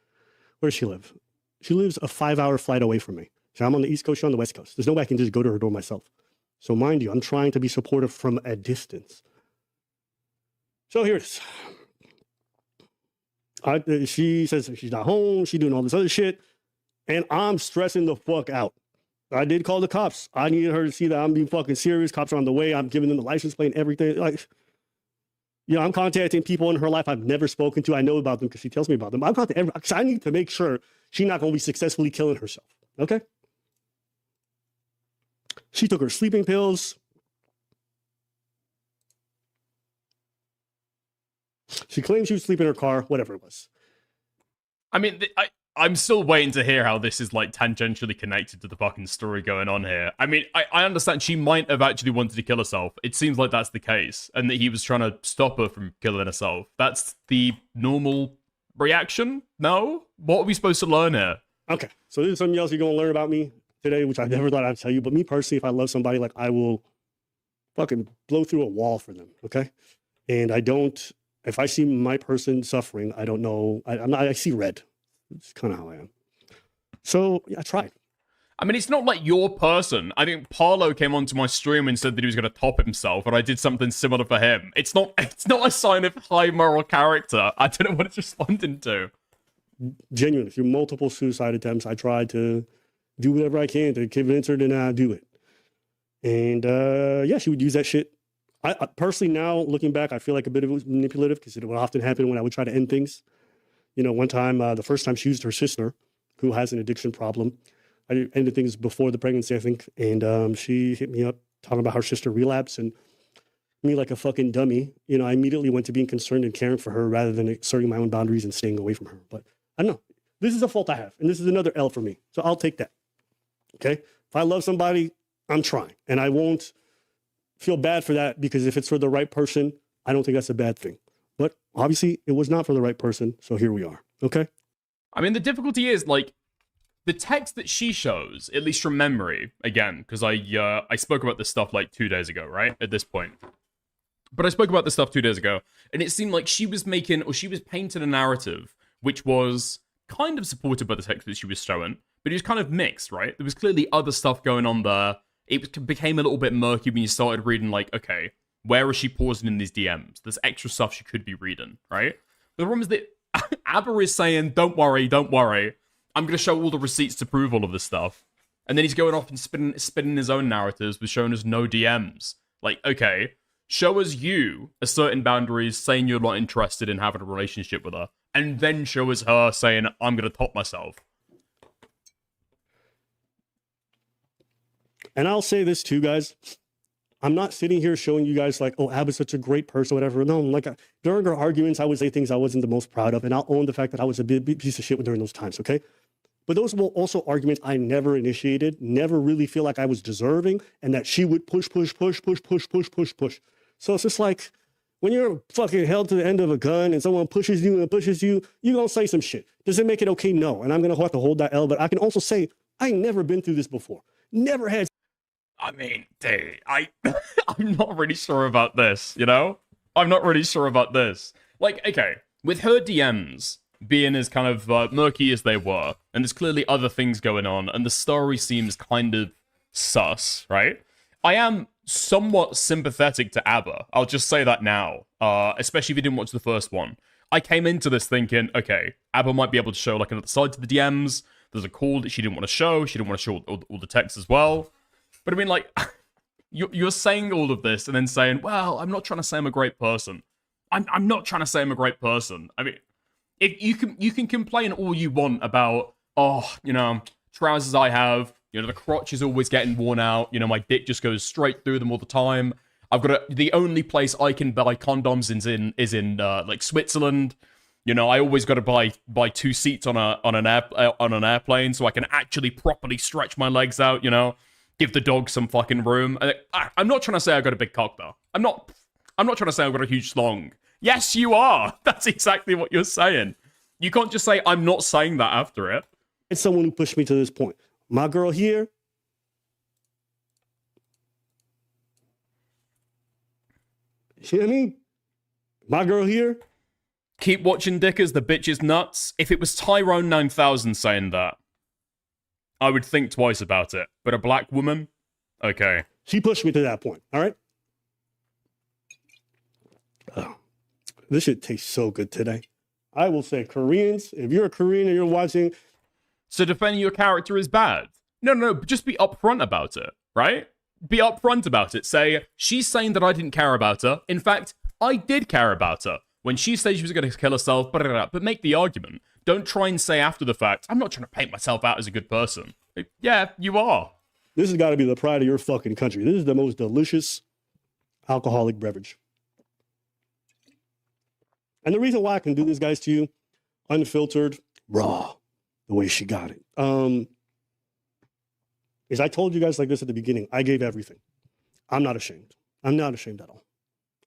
Speaker 4: where does she live? She lives a 5-hour flight away from me. So I'm on the East Coast, she's on the West Coast. There's no way I can just go to her door myself. So mind you, I'm trying to be supportive from a distance. So here it is. She says she's not home, she's doing all this other shit, and I'm stressing the fuck out. I did call the cops. I needed her to see that I'm being fucking serious. Cops are on the way. I'm giving them the license plate and everything. Like, you know, I'm contacting people in her life I've never spoken to. I know about them because she tells me about them. I'm contacting everyone because I need to make sure she's not going to be successfully killing herself. Okay? She took her sleeping pills. She claimed she was sleeping in her car, whatever it was.
Speaker 1: I mean, I'm still waiting to hear how this is, like, tangentially connected to the fucking story going on here. I mean, I understand she might have actually wanted to kill herself. It seems like that's the case, and that he was trying to stop her from killing herself. That's the normal reaction? No? What are we supposed to learn here?
Speaker 4: Okay, so this is something else you're going to learn about me today, which I never thought I'd tell you. But me personally, if I love somebody, like, I will fucking blow through a wall for them, okay? And I don't, if I see my person suffering, I don't know, I see red. It's kind of how I am. So, yeah, I tried.
Speaker 1: I mean, it's not like your person. I think Parlo came onto my stream and said that he was going to top himself, and I did something similar for him. It's not a sign of high moral character. I don't know what it's responding to.
Speaker 4: Genuinely, through multiple suicide attempts, I tried to do whatever I can to convince her to not do it. And, yeah, she would use that shit. I personally, now, looking back, I feel like a bit of it was manipulative because it would often happen when I would try to end things. You know, one time, the first time she used her sister, who has an addiction problem. I ended things before the pregnancy, I think. And she hit me up talking about her sister relapse, and me like a fucking dummy. You know, I immediately went to being concerned and caring for her rather than asserting my own boundaries and staying away from her. But I don't know. This is a fault I have. And this is another L for me. So I'll take that. Okay? If I love somebody, I'm trying. And I won't feel bad for that, because if it's for the right person, I don't think that's a bad thing. But obviously, it was not for the right person, so here we are, okay?
Speaker 1: I mean, the difficulty is, like, the text that she shows, at least from memory, again, because I spoke about this stuff, like, 2 days ago, right? At this point. But I spoke about this stuff 2 days ago, and it seemed like she was painting a narrative which was kind of supported by the text that she was showing, but it was kind of mixed, right? There was clearly other stuff going on there. It became a little bit murky when you started reading, like, okay, where is she pausing in these DMs? There's extra stuff she could be reading, right? The problem is that Abba is saying, don't worry, I'm going to show all the receipts to prove all of this stuff. And then he's going off and spinning his own narratives with showing us no DMs. Like, okay, show us you asserting boundaries, saying you're not interested in having a relationship with her, and then show us her saying, I'm going to top myself.
Speaker 4: And I'll say this too, guys. I'm not sitting here showing you guys like, oh, Abba's such a great person, whatever. No, like during our arguments, I would say things I wasn't the most proud of, and I'll own the fact that I was a big piece of shit during those times, okay? But those were also arguments I never initiated, never really feel like I was deserving, and that she would push. So it's just like, when you're fucking held to the end of a gun and someone pushes you, you're gonna say some shit. Does it make it okay? No. And I'm gonna have to hold that L, but I can also say, I ain't never been through this before. Never had.
Speaker 1: I mean, dude, I'm not really sure about this, you know? I'm not really sure about this. Like, okay, with her DMs being as kind of murky as they were, and there's clearly other things going on, and the story seems kind of sus, right? I am somewhat sympathetic to Abba. I'll just say that now, especially if you didn't watch the first one. I came into this thinking, okay, Abba might be able to show like another side to the DMs. There's a call that she didn't want to show. She didn't want to show all the texts as well. But I mean, like, you're saying all of this and then saying, well, I'm not trying to say I'm a great person. I'm not trying to say I'm a great person. I mean, if you can complain all you want about, oh, you know, trousers I have, you know, the crotch is always getting worn out. You know, my dick just goes straight through them all the time. I've got the only place I can buy condoms is in like Switzerland. You know, I always got to buy 2 seats on an airplane so I can actually properly stretch my legs out. You know, give the dog some fucking room. I'm not trying to say I got a big cock though. I'm not trying to say I've got a huge slong. Yes, you are. That's exactly what you're saying. You can't just say I'm not saying that after it.
Speaker 4: It's someone who pushed me to this point. My girl here. You know what I mean? My girl here.
Speaker 1: Keep watching Dickers, the bitch is nuts. If it was Tyrone 9000 saying that, I would think twice about it. But a black woman? Okay.
Speaker 4: She pushed me to that point, all right? Oh, this shit tastes so good today. I will say, Koreans, if you're a Korean and you're watching...
Speaker 1: So defending your character is bad? No, just be upfront about it, right? Be upfront about it. Say, she's saying that I didn't care about her. In fact, I did care about her. When she said she was going to kill herself, but make the argument. Don't try and say after the fact, I'm not trying to paint myself out as a good person. Yeah, you are.
Speaker 4: This has got to be the pride of your fucking country. This is the most delicious alcoholic beverage. And the reason why I can do this, guys, to you, unfiltered, raw, the way she got it, is I told you guys like this at the beginning. I gave everything. I'm not ashamed. I'm not ashamed at all.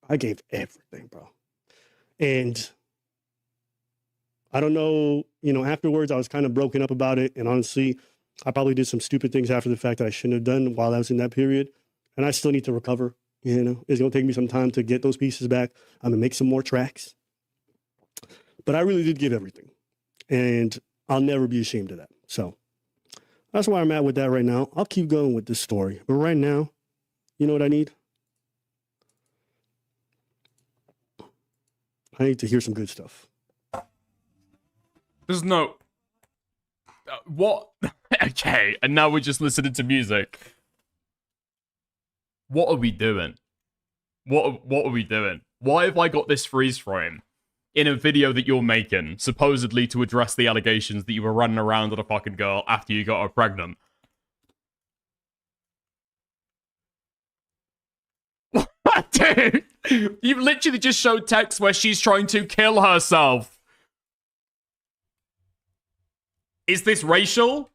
Speaker 4: I gave everything, bro. And I don't know, you know, afterwards I was kind of broken up about it. And honestly, I probably did some stupid things after the fact that I shouldn't have done while I was in that period. And I still need to recover. You know, it's going to take me some time to get those pieces back. I'm going to make some more tracks. But I really did give everything. And I'll never be ashamed of that. So that's where I'm at with that right now. I'll keep going with this story. But right now, you know what I need? I need to hear some good stuff.
Speaker 1: There's no... what? Okay, and now we're just listening to music. What are we doing? What are we doing? Why have I got this freeze frame in a video that you're making, supposedly to address the allegations that you were running around with a fucking girl after you got her pregnant? Dude, you've literally just showed text where she's trying to kill herself. Is this racial?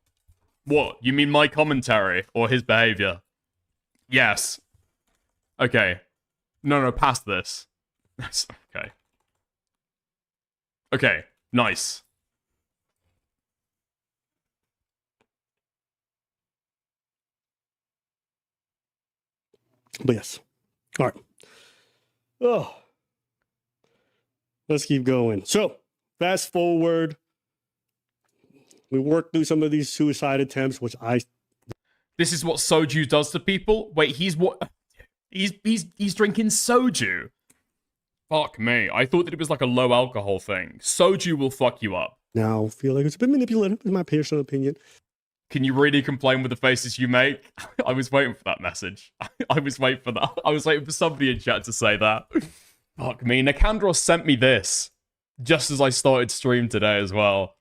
Speaker 1: What? You mean my commentary or his behavior? Yes. Okay. No, past this. Okay. Okay, nice.
Speaker 4: But yes. All right. Oh. Let's keep going. So, fast forward. We worked through some of these suicide attempts, which
Speaker 1: This is what soju does to people? Wait, he's drinking soju. Fuck me. I thought that it was like a low alcohol thing. Soju will fuck you up.
Speaker 4: now feel like it's a bit manipulative, in my personal opinion.
Speaker 1: Can you really complain with the faces you make? I was waiting for that message. I was waiting for that. I was waiting for somebody in chat to say that. Fuck me. Nicandros sent me this just as I started stream today as well.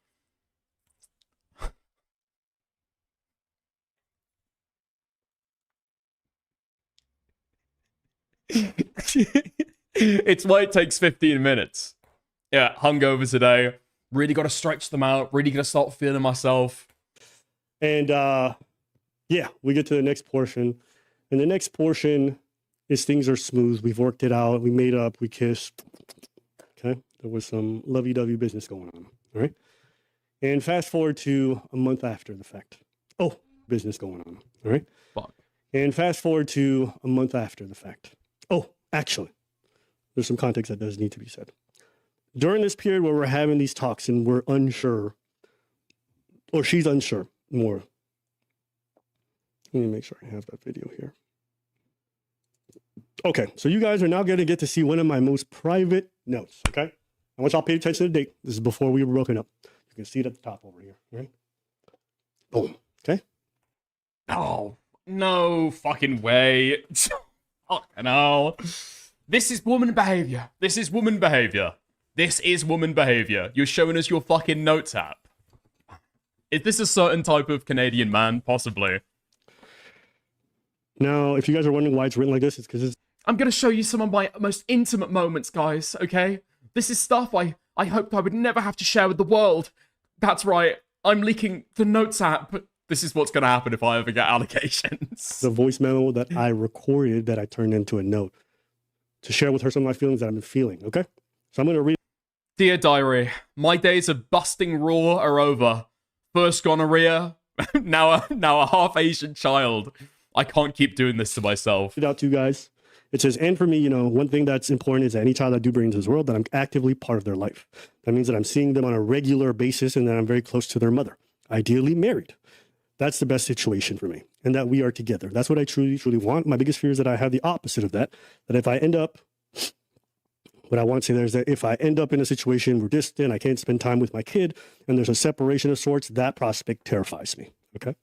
Speaker 1: It's why it takes 15 minutes. Yeah, hungover today. Really got to stretch them out. Really got to start feeling myself.
Speaker 4: And yeah, we get to the next portion. And the next portion is things are smooth. We've worked it out. We made up. We kissed. Okay. There was some lovey-dovey business going on. All right. And fast forward to a month after the fact. Oh, business going on. All right.
Speaker 1: Fuck.
Speaker 4: And fast forward to a month after the fact. Oh, actually, there's some context that does need to be said. During this period where we're having these talks and we're unsure, or she's unsure more. Let me make sure I have that video here. Okay, so you guys are now going to get to see one of my most private notes, okay? I want y'all to pay attention to the date. This is before we were broken up. You can see it at the top over here. Right? Boom. Okay.
Speaker 1: Oh, no fucking way. Fucking hell. This is woman behavior. This is woman behavior. This is woman behavior. You're showing us your fucking notes app. Is this a certain type of Canadian man? Possibly.
Speaker 4: Now, if you guys are wondering why it's written like this, it's because it's...
Speaker 1: I'm going to show you some of my most intimate moments, guys, okay? This is stuff I hoped I would never have to share with the world. That's right. I'm leaking the notes app. This is what's going to happen if I ever get allegations.
Speaker 4: the voice memo that I recorded that I turned into a note to share with her some of my feelings that I've been feeling, okay? So I'm going to read.
Speaker 1: Dear diary, my days of busting raw are over. First gonorrhea, now a half Asian child. I can't keep doing this to myself.
Speaker 4: It out to you guys. It says, and for me, you know, one thing that's important is that any child I do bring into this world, that I'm actively part of their life. That means that I'm seeing them on a regular basis and that I'm very close to their mother, ideally married. That's the best situation for me, and that we are together. That's what I truly, truly want. My biggest fear is that I have the opposite of that, that if I end up, what I want to say there is that if I end up in a situation we're distant, I can't spend time with my kid, and there's a separation of sorts, that prospect terrifies me, okay?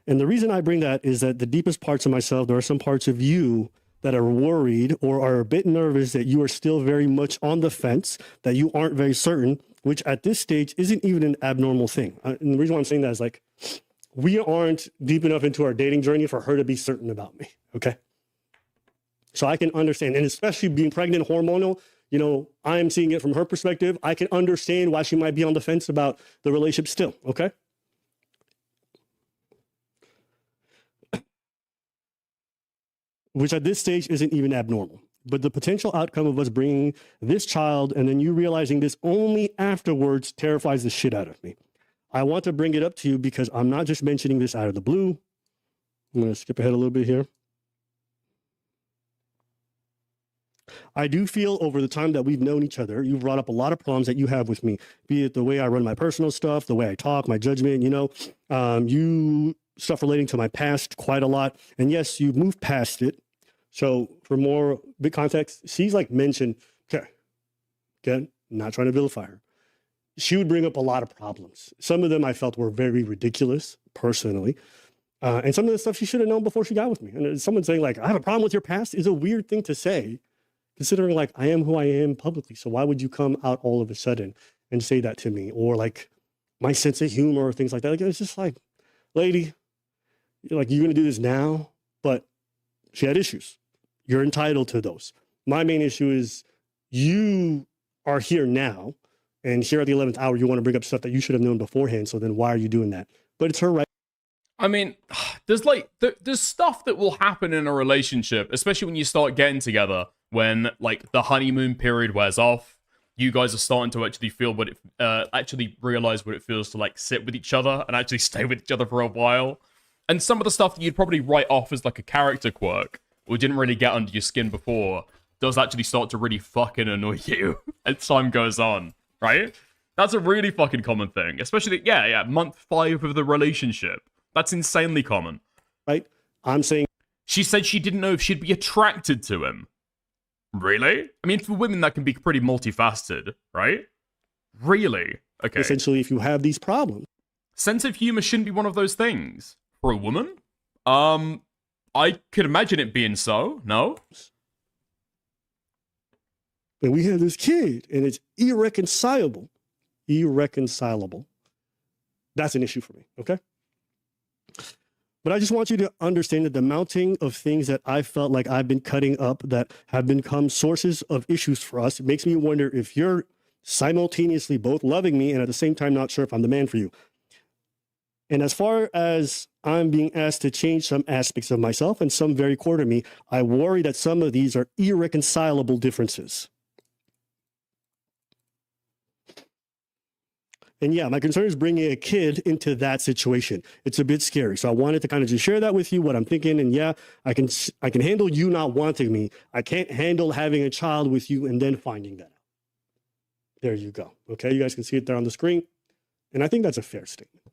Speaker 4: And the reason I bring that is that the deepest parts of myself, there are some parts of you that are worried or are a bit nervous that you are still very much on the fence, that you aren't very certain, which at this stage isn't even an abnormal thing. And the reason why I'm saying that is like, we aren't deep enough into our dating journey for her to be certain about me, okay? So I can understand, and especially being pregnant, hormonal, you know, I'm seeing it from her perspective. I can understand why she might be on the fence about the relationship still, okay? Which at this stage isn't even abnormal. But the potential outcome of us bringing this child and then you realizing this only afterwards terrifies the shit out of me. I want to bring it up to you because I'm not just mentioning this out of the blue. I'm going to skip ahead a little bit here. I do feel over the time that we've known each other, you've brought up a lot of problems that you have with me, be it the way I run my personal stuff, the way I talk, my judgment, you know, you stuff relating to my past quite a lot. And yes, you've moved past it. So for more big context, she's like mentioned, okay, again, not trying to vilify her. She would bring up a lot of problems. Some of them I felt were very ridiculous, personally. And some of the stuff she should have known before she got with me. And someone saying like, I have a problem with your past is a weird thing to say, considering like I am who I am publicly. So why would you come out all of a sudden and say that to me? Or like my sense of humor or things like that. Like, it's just like, lady, you're like, you're going to do this now? But she had issues. You're entitled to those. My main issue is you are here now, and here at the 11th hour, you want to bring up stuff that you should have known beforehand. So then why are you doing that? But it's her right.
Speaker 1: I mean, there's stuff that will happen in a relationship, especially when you start getting together, when like the honeymoon period wears off, you guys are starting to actually feel what it, actually realize what it feels to like sit with each other and actually stay with each other for a while. And some of the stuff that you'd probably write off as like a character quirk, or didn't really get under your skin before, does actually start to really fucking annoy you as time goes on, right? That's a really fucking common thing, especially, yeah, month 5 of the relationship. That's insanely common.
Speaker 4: Right? I'm saying...
Speaker 1: She said she didn't know if she'd be attracted to him. Really? I mean, for women, that can be pretty multifaceted, right? Really? Okay.
Speaker 4: Essentially, if you have these problems...
Speaker 1: Sense of humor shouldn't be one of those things. For a woman? I could imagine it being so, no?
Speaker 4: And we have this kid, and it's irreconcilable. Irreconcilable. That's an issue for me, okay? But I just want you to understand that the mounting of things that I felt like I've been cutting up that have become sources of issues for us, it makes me wonder if you're simultaneously both loving me and at the same time not sure if I'm the man for you. And as far as I'm being asked to change some aspects of myself and some very core to me, I worry that some of these are irreconcilable differences. And yeah, my concern is bringing a kid into that situation. It's a bit scary. So I wanted to kind of just share that with you, what I'm thinking. And yeah, I can handle you not wanting me. I can't handle having a child with you and then finding that out. There you go. Okay, you guys can see it there on the screen. And I think that's a fair statement.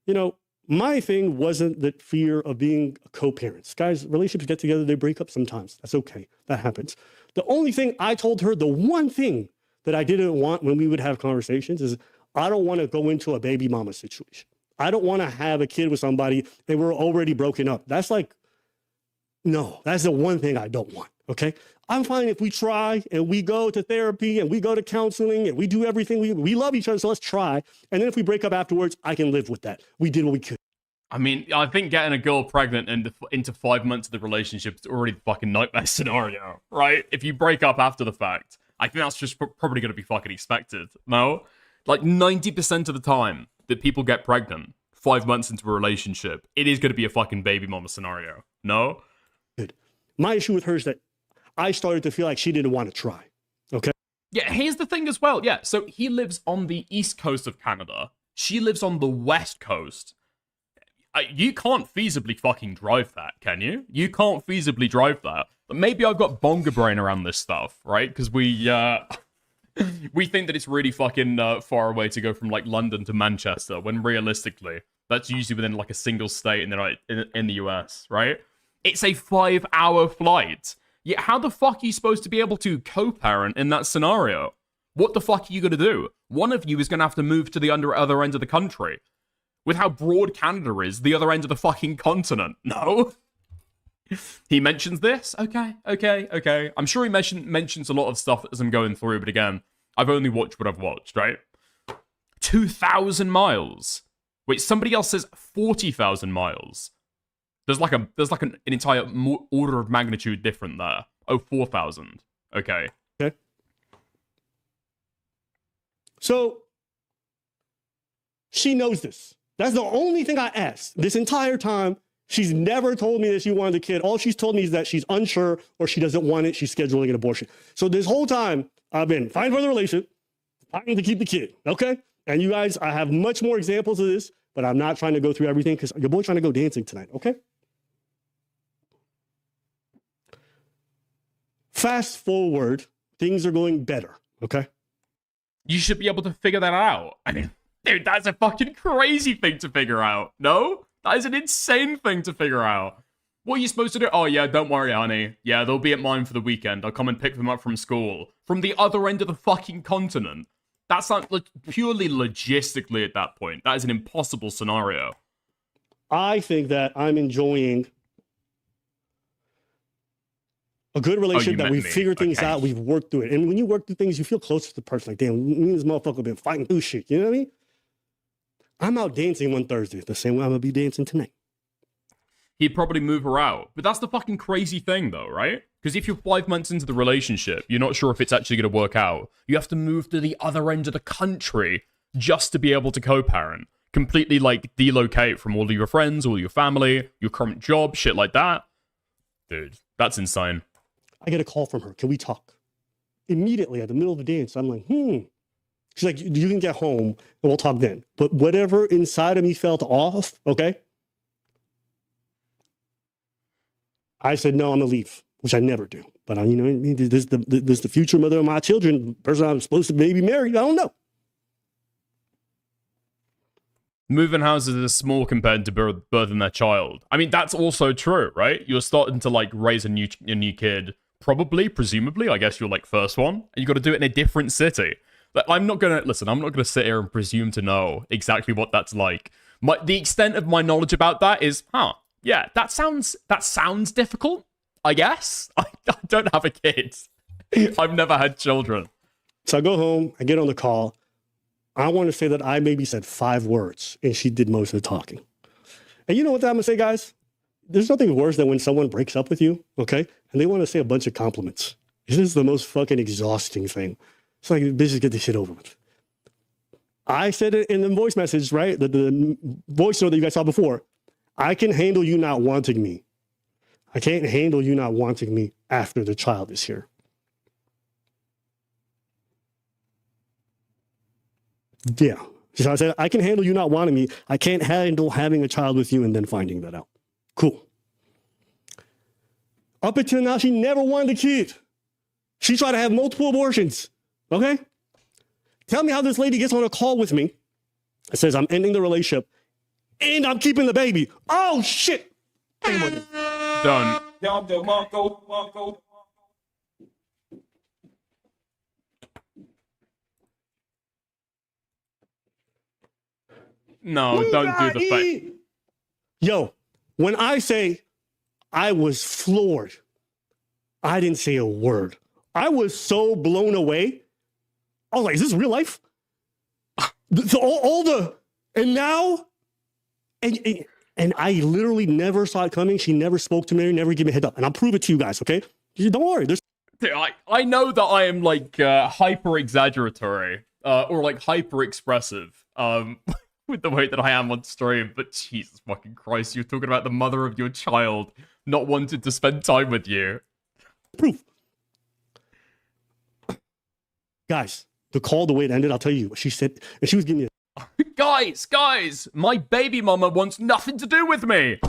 Speaker 4: You know, my thing wasn't the fear of being co-parents. Guys, relationships get together, they break up sometimes. That's okay. That happens. The only thing I told her, the one thing that I didn't want when we would have conversations is I don't want to go into a baby mama situation. I don't want to have a kid with somebody and we're already broken up. That's like, no, that's the one thing I don't want. Okay. I'm fine if we try and we go to therapy and we go to counseling and we do everything. We love each other. So let's try. And then if we break up afterwards, I can live with that. We did what we could.
Speaker 1: I mean, I think getting a girl pregnant into 5 months of the relationship is already the fucking nightmare scenario, right? If you break up after the fact, I think that's just probably going to be fucking expected. No? Like 90% of the time that people get pregnant 5 months into a relationship, it is going to be a fucking baby mama scenario. No?
Speaker 4: Good. My issue with her is that I started to feel like she didn't want to try. Okay.
Speaker 1: Yeah, here's the thing as well. Yeah, so he lives on the east coast of Canada. She lives on the west coast. You can't feasibly fucking drive that, can you? You can't feasibly drive that. But maybe I've got bonga brain around this stuff, right? Because we think that it's really fucking far away to go from like London to Manchester, when realistically that's usually within like a single state in the US, right? It's a 5-hour flight. Yeah, how the fuck are you supposed to be able to co-parent in that scenario? What the fuck are you gonna do? One of you is gonna have to move to the other end of the country. With how broad Canada is, the other end of the fucking continent. No? He mentions this? Okay. I'm sure he mentions a lot of stuff as I'm going through, but again, I've only watched what I've watched, right? 2,000 miles. Wait, somebody else says 40,000 miles. There's like an entire order of magnitude different there. Oh, 4,000. Okay.
Speaker 4: Okay. So, she knows this. That's the only thing I asked this entire time. She's never told me that she wanted a kid. All she's told me is that she's unsure or she doesn't want it. She's scheduling an abortion. So this whole time, I've been fighting for the relationship, fighting to keep the kid, okay? And you guys, I have much more examples of this, but I'm not trying to go through everything because your boy's trying to go dancing tonight, okay? Fast forward, things are going better, okay?
Speaker 1: You should be able to figure that out. I mean, dude, that's a fucking crazy thing to figure out. No? That is an insane thing to figure out. What are you supposed to do? Oh, yeah, don't worry, honey. Yeah, they'll be at mine for the weekend. I'll come and pick them up from school. From the other end of the fucking continent. That's not purely logistically at that point. That is an impossible scenario.
Speaker 4: I think that I'm enjoying a good relationship that we've figured things out. We've worked through it. And when you work through things, you feel closer to the person. Like, damn, me and this motherfucker been fighting through shit. You know what I mean? I'm out dancing one Thursday, the same way I'm going to be dancing tonight.
Speaker 1: He'd probably move her out. But that's the fucking crazy thing, though, right? Because if you're 5 months into the relationship, you're not sure if it's actually going to work out. You have to move to the other end of the country just to be able to co-parent. Completely, like, delocate from all of your friends, all your family, your current job, shit like that. Dude, that's insane.
Speaker 4: I get a call from her. Can we talk? Immediately at the middle of the dance, I'm like, She's like, you can get home and we'll talk then. But whatever inside of me felt off, okay? I said, no, I'm going to leave, which I never do. But, you know, this is the future mother of my children, the person I'm supposed to maybe marry. I don't know.
Speaker 1: Moving houses is small compared to birthing their child. I mean, that's also true, right? You're starting to, like, raise a new kid. Probably, presumably, I guess you're, like, first one. And you got to do it in a different city. I'm not gonna sit here and presume to know exactly what that's like. The extent of my knowledge about that is, yeah, that sounds difficult, I guess. I don't have a kid. I've never had children.
Speaker 4: So I go home, I get on the call. I want to say that I maybe said 5 words, and she did most of the talking. And you know what I'm gonna say, guys? There's nothing worse than when someone breaks up with you, okay? And they want to say a bunch of compliments. This is the most fucking exhausting thing. It's like, bitches, get this shit over with. I said it in the voice message, right? The voice note that you guys saw before. I can handle you not wanting me. I can't handle you not wanting me after the child is here. Yeah. So I said, I can handle you not wanting me. I can't handle having a child with you and then finding that out. Cool. Up until now, she never wanted a kid. She tried to have multiple abortions. Okay? Tell me how this lady gets on a call with me and says, I'm ending the relationship and I'm keeping the baby. Oh, shit.
Speaker 1: Done. No, don't do the face.
Speaker 4: Yo, when I say I was floored, I didn't say a word. I was so blown away. I was like, is this real life? And now, and I literally never saw it coming. She never spoke to me, never gave me a head up. And I'll prove it to you guys, okay? Don't worry. Dude,
Speaker 1: I know that I am like hyper exaggeratory or like hyper expressive with the way that I am on stream, but Jesus fucking Christ, you're talking about the mother of your child not wanting to spend time with you.
Speaker 4: Proof. Guys, the call, the way it ended, I'll tell you what she said. And she was giving me
Speaker 1: Guys, my baby mama wants nothing to do with me.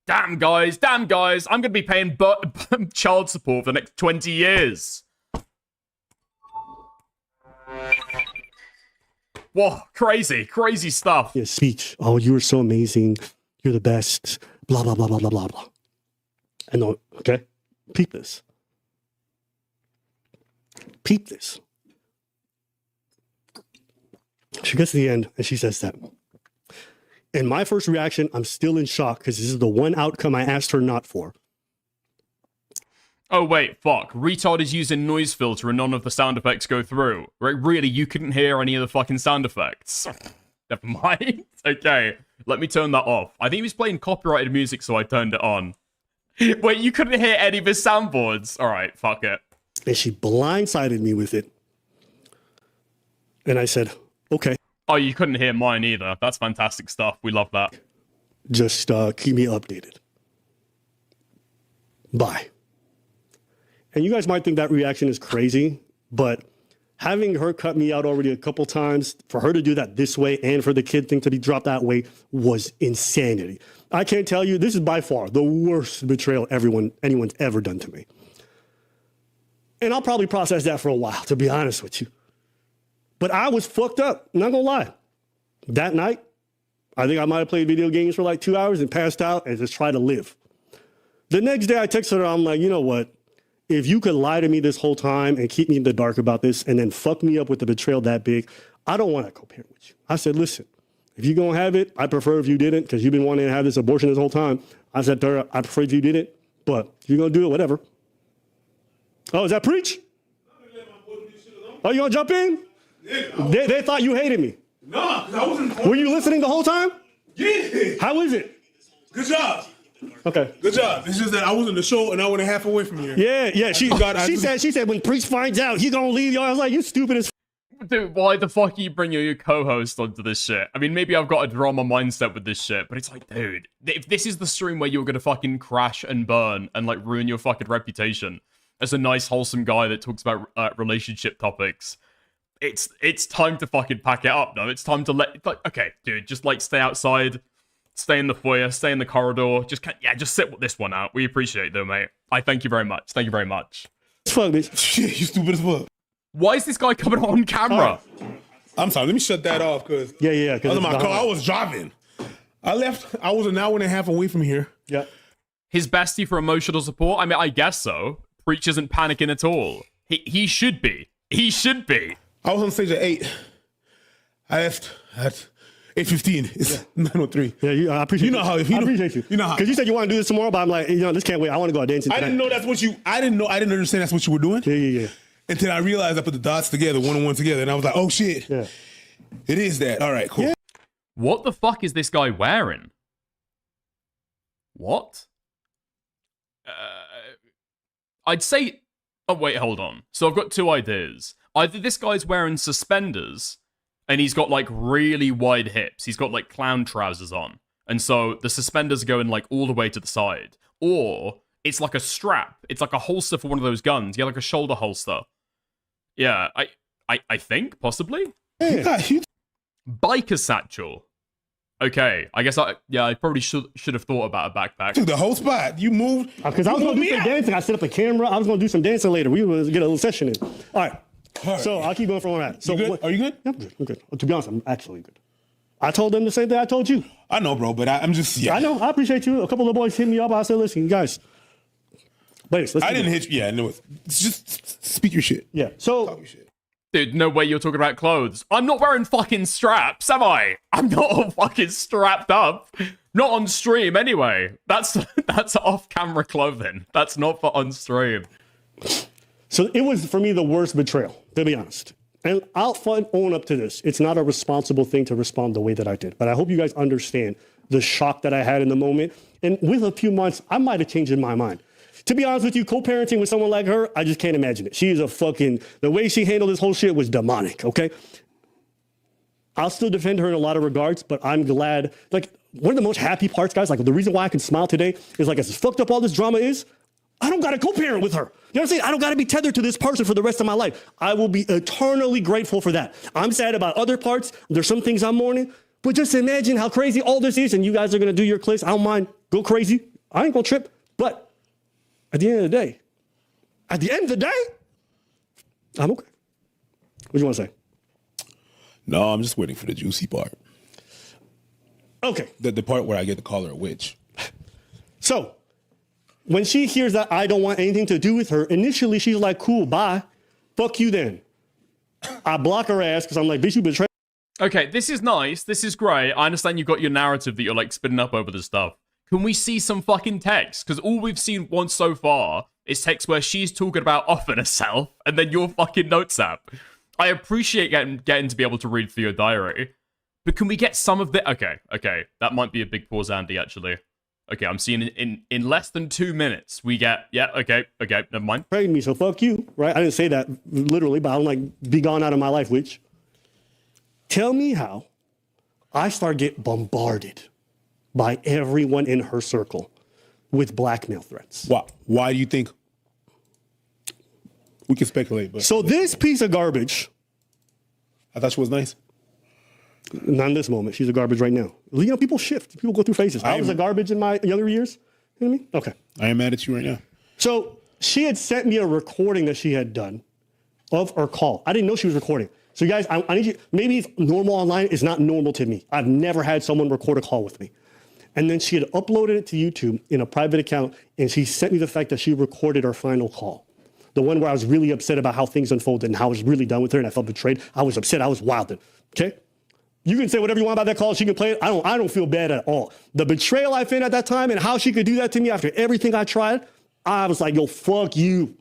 Speaker 1: Damn, guys, I'm gonna be paying child support for the next 20 years. Whoa, crazy stuff.
Speaker 4: a speech. Oh, you were so amazing. You're the best. Blah, blah, blah, blah, blah, blah, blah. And okay, peep this. Peep this. She gets to the end and she says that. And my first reaction, I'm still in shock because this is the one outcome I asked her not for.
Speaker 1: Oh, wait, fuck. Retard is using noise filter and none of the sound effects go through. Right, really, you couldn't hear any of the fucking sound effects. Never mind. Okay, let me turn that off. I think he was playing copyrighted music, so I turned it on. Wait, you couldn't hear any of his soundboards? Alright, fuck it.
Speaker 4: And she blindsided me with it. And I said, okay.
Speaker 1: Oh, you couldn't hear mine either. That's fantastic stuff. We love that.
Speaker 4: Just keep me updated. Bye. And you guys might think that reaction is crazy, but having her cut me out already a couple times, for her to do that this way and for the kid thing to be dropped that way was insanity. I can't tell you, this is by far the worst betrayal anyone's ever done to me. And I'll probably process that for a while, to be honest with you. But I was fucked up, not gonna lie. That night, I think I might have played video games for like 2 hours and passed out and just tried to live. The next day I texted her, I'm like, you know what? If you could lie to me this whole time and keep me in the dark about this and then fuck me up with the betrayal that big, I don't want to co-parent with you. I said, listen, if you're going to have it, I prefer if you didn't because you've been wanting to have this abortion this whole time. I said to her, I prefer if you didn't, but if you're going to do it, whatever. Oh, is that preach? Oh, you going to jump in? Yeah, they thought you hated me.
Speaker 5: No, I wasn't.
Speaker 4: Were you listening the whole time?
Speaker 5: Yeah.
Speaker 4: How is it?
Speaker 5: Good job.
Speaker 4: Okay.
Speaker 5: Good job. It's just that I was in the show an hour and a half away from here.
Speaker 4: Yeah. She said when Preach finds out, he gonna leave y'all. I was like, you stupid as.
Speaker 1: Dude, why the fuck are you bringing your co-host onto this shit? I mean, maybe I've got a drama mindset with this shit, but it's like, dude, if this is the stream where you're gonna fucking crash and burn and like ruin your fucking reputation as a nice, wholesome guy that talks about relationship topics, it's time to fucking pack it up. No, it's time to okay, dude, just like stay outside. Stay in the foyer, stay in the corridor. Just sit this one out. We appreciate it, though, mate. I thank you very much. Thank you very much.
Speaker 4: Fuck, bitch.
Speaker 5: Shit, you stupid as fuck.
Speaker 1: Why is this guy coming on camera?
Speaker 5: I'm sorry. Let me shut that off, cause
Speaker 4: Yeah.
Speaker 5: I was in my car. I was driving. I left. I was an hour and a half away from here.
Speaker 4: Yeah.
Speaker 1: His bestie for emotional support? I mean, I guess so. Preach isn't panicking at all. He should be. He should be.
Speaker 5: I was on stage at 8. I left at 8:15. It's 9:03.
Speaker 4: Yeah, I appreciate you.
Speaker 5: I
Speaker 4: appreciate you.
Speaker 5: You know how.
Speaker 4: Because you said you want to do this tomorrow, but I'm like, this can't wait. I want to go out dancing.
Speaker 5: I didn't know that's what you. I didn't understand that's what you were doing.
Speaker 4: Yeah.
Speaker 5: Until I realized I put the dots together, one and one together, and I was like, oh shit.
Speaker 4: Yeah.
Speaker 5: It is that. All right, cool.
Speaker 4: Yeah.
Speaker 1: What the fuck is this guy wearing? What? I'd say. Oh wait, hold on. So I've got two ideas. Either this guy's wearing suspenders. And he's got, like, really wide hips. He's got, like, clown trousers on. And so the suspenders are going, like, all the way to the side. Or it's like a strap. It's like a holster for one of those guns. Yeah, like a shoulder holster. Yeah, I think, possibly?
Speaker 5: Yeah.
Speaker 1: Biker satchel. Okay, I guess I probably should have thought about a backpack.
Speaker 5: Took the whole spot. You moved.
Speaker 4: Because I was going to do some dancing. I set up a camera. I was going to do some dancing later. We were going to get a little session in. All right. So I'll keep going from where I'm at. So
Speaker 5: you good? Are you good?
Speaker 4: Yeah, I'm good. To be honest, I'm actually good. I told them the same thing I told you.
Speaker 5: I know, bro, but I'm just, yeah.
Speaker 4: I know. I appreciate you. A couple of the boys hit me up. I said, listen, guys. Ladies, let's
Speaker 5: I didn't hit you. Yeah, I know it. Just speak your shit.
Speaker 4: Yeah. So
Speaker 5: Talk your shit.
Speaker 1: Dude, no way you're talking about clothes. I'm not wearing fucking straps, am I? I'm not all fucking strapped up. Not on stream, anyway. That's off-camera clothing. That's not for on stream.
Speaker 4: So it was, for me, the worst betrayal, to be honest. And I'll own up to this. It's not a responsible thing to respond the way that I did. But I hope you guys understand the shock that I had in the moment. And with a few months, I might have changed in my mind. To be honest with you, co-parenting with someone like her, I just can't imagine it. She is the way she handled this whole shit was demonic, okay? I'll still defend her in a lot of regards, but I'm glad, like, one of the most happy parts, guys, like, the reason why I can smile today is, like, as fucked up all this drama is, I don't got to co-parent with her. You know what I'm saying? I don't got to be tethered to this person for the rest of my life. I will be eternally grateful for that. I'm sad about other parts. There's some things I'm mourning, but just imagine how crazy all this is, and you guys are going to do your clicks. I don't mind. Go crazy. I ain't going to trip, but at the end of the day, I'm okay. What do you want to say?
Speaker 5: No, I'm just waiting for the juicy part.
Speaker 4: Okay.
Speaker 5: The part where I get to call her a witch.
Speaker 4: So, when she hears that I don't want anything to do with her, initially she's like, cool, bye. Fuck you then. I block her ass because I'm like, bitch, you betrayed.
Speaker 1: Okay, this is nice. This is great. I understand you've got your narrative that you're, like, spinning up over this stuff. Can we see some fucking text? Because all we've seen once so far is text where she's talking about offing herself and then your fucking notes app. I appreciate getting to be able to read through your diary, but can we get some of the... Okay. That might be a big pause, Andy, actually. Okay, I'm seeing in less than 2 minutes, we get... Yeah, okay, never mind.
Speaker 4: Betrayed me, so fuck you, right? I didn't say that literally, but I'm like, be gone out of my life, witch. Tell me how I start get bombarded by everyone in her circle with blackmail threats.
Speaker 5: Why do you think? We can speculate, but
Speaker 4: So this piece of garbage,
Speaker 5: I thought she was nice.
Speaker 4: not in this moment, she's a garbage right now. You know, people shift, people go through phases. I was a garbage in my younger years. You know what I mean? Okay.
Speaker 5: I am mad at you right now.
Speaker 4: So she had sent me a recording that she had done of her call. I didn't know she was recording. So you guys, I need you, maybe it's normal online, it's not normal to me. I've never had someone record a call with me. And then she had uploaded it to YouTube in a private account, and she sent me the fact that she recorded our final call. The one where I was really upset about how things unfolded and how I was really done with her and I felt betrayed. I was upset, I was wilded, okay? You can say whatever you want about that call, she can play it. I don't feel bad at all. The betrayal I felt at that time and how she could do that to me after everything I tried, I was like, yo, fuck you.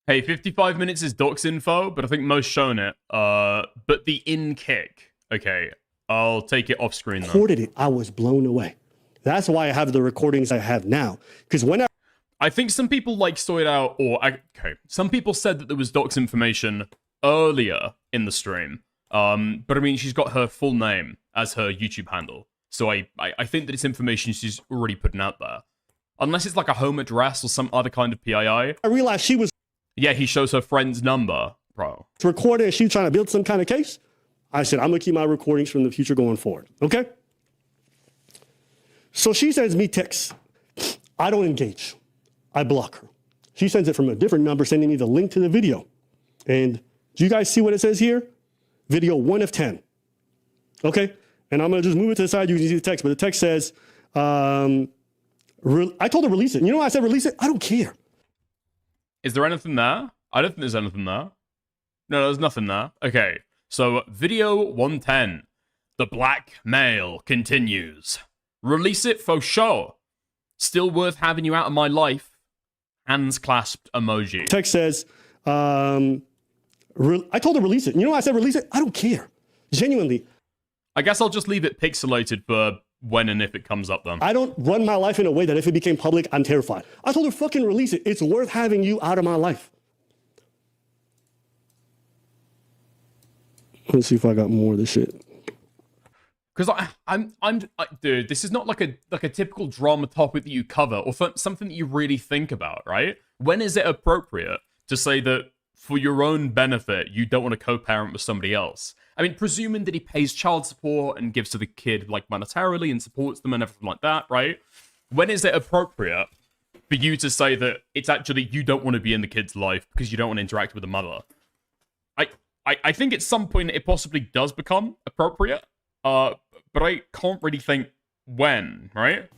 Speaker 1: Hey, 55 minutes is docs info, but I think most shown it. But the in kick, okay, I'll take it off screen though.
Speaker 4: Recorded it, I was blown away. That's why I have the recordings I have now. Because when
Speaker 1: I think some people like sorted out, some people said that there was docs information earlier in the stream. But I mean, she's got her full name as her YouTube handle. So I think that it's information she's already putting out there. Unless it's like a home address or some other kind of PII.
Speaker 4: I realized she was
Speaker 1: Yeah, he shows her friend's number, bro.
Speaker 4: recording and she was trying to build some kind of case, I said, I'm going to keep my recordings from the future going forward, okay? So she sends me texts. I don't engage. I block her. She sends it from a different number, sending me the link to the video. And do you guys see what it says here? Video 1 of 10. Okay? And I'm going to just move it to the side. You can see the text. But the text says, I told her release it. You know why I said release it? I don't care.
Speaker 1: Is there anything there? I don't think there's anything there. No, there's nothing there. Okay. So, video 110. The blackmail continues. Release it for sure. Still worth having you out of my life. Hands clasped emoji.
Speaker 4: Text says, I told her release it. You know why I said release it? I don't care. Genuinely.
Speaker 1: I guess I'll just leave it pixelated for when and if it comes up then.
Speaker 4: I don't run my life in a way that if it became public, I'm terrified. I told her fucking release it. It's worth having you out of my life. Let's see if I got more of this shit.
Speaker 1: Because dude, this is not like a typical drama topic that you cover or something that you really think about, right? When is it appropriate to say that for your own benefit, you don't want to co-parent with somebody else? I mean, presuming that he pays child support and gives to the kid, like, monetarily and supports them and everything like that, right? When is it appropriate for you to say that it's actually you don't want to be in the kid's life because you don't want to interact with the mother? I think at some point it possibly does become appropriate, but I can't really think when, right?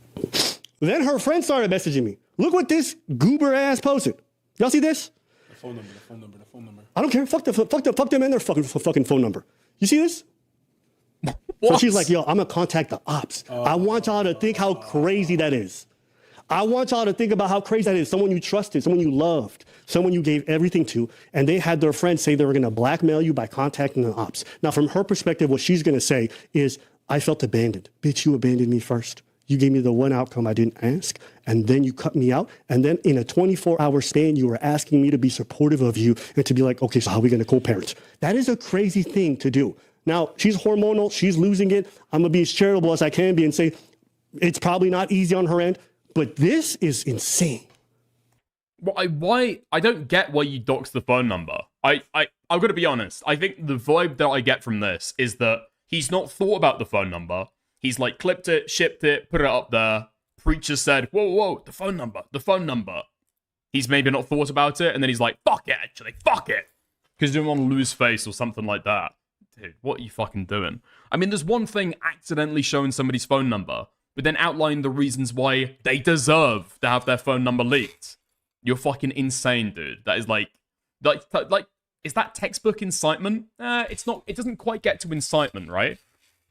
Speaker 4: Then her friend started messaging me. Look what this goober ass posted. Y'all see this?
Speaker 5: phone number, the phone number, the phone number.
Speaker 4: I don't care. Fuck them and their fucking phone number. You see this? So
Speaker 1: What?
Speaker 4: she's like, yo, I'm gonna contact the ops. I want y'all to think how crazy that is. I want y'all to think about how crazy that is. Someone you trusted, someone you loved, someone you gave everything to, and they had their friends say they were gonna blackmail you by contacting the ops. Now, from her perspective, what she's gonna say is, I felt abandoned. Bitch, you abandoned me first. You gave me the one outcome I didn't ask, and then you cut me out. And then in a 24-hour span, you were asking me to be supportive of you and to be like, okay, so how are we gonna co-parent? That is a crazy thing to do. Now, she's hormonal, she's losing it. I'm gonna be as charitable as I can be and say, it's probably not easy on her end, but this is insane.
Speaker 1: Why? I don't get why you dox the phone number. I've got to be honest. I think the vibe that I get from this is that he's not thought about the phone number. He's like clipped it, shipped it, put it up there. Preacher said, whoa, the phone number. He's maybe not thought about it, and then he's like, fuck it, actually, fuck it. Because he didn't want to lose face or something like that. Dude, what are you fucking doing? I mean, there's one thing accidentally showing somebody's phone number, but then outline the reasons why they deserve to have their phone number leaked. You're fucking insane, dude. That is like, is that textbook incitement? It's not. It doesn't quite get to incitement, right?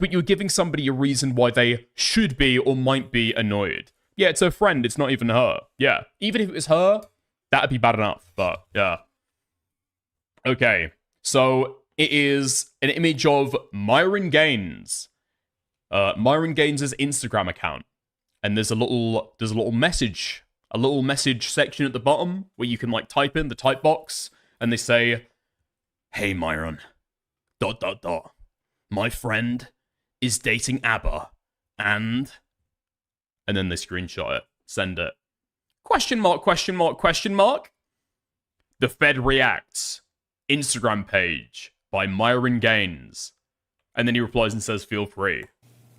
Speaker 1: But you're giving somebody a reason why they should be or might be annoyed. Yeah, it's her friend. It's not even her. Yeah, even if it was her, that'd be bad enough. But yeah. Okay, so it is an image of Myron Gaines. Myron Gaines' Instagram account, and there's a little message section at the bottom where you can like type in the type box, and they say, "Hey Myron, ... my friend is dating ABBA, and then they screenshot it, send it. Question mark, question mark, question mark. The Fed reacts. Instagram page by Myron Gaines, and then he replies and says, "Feel free."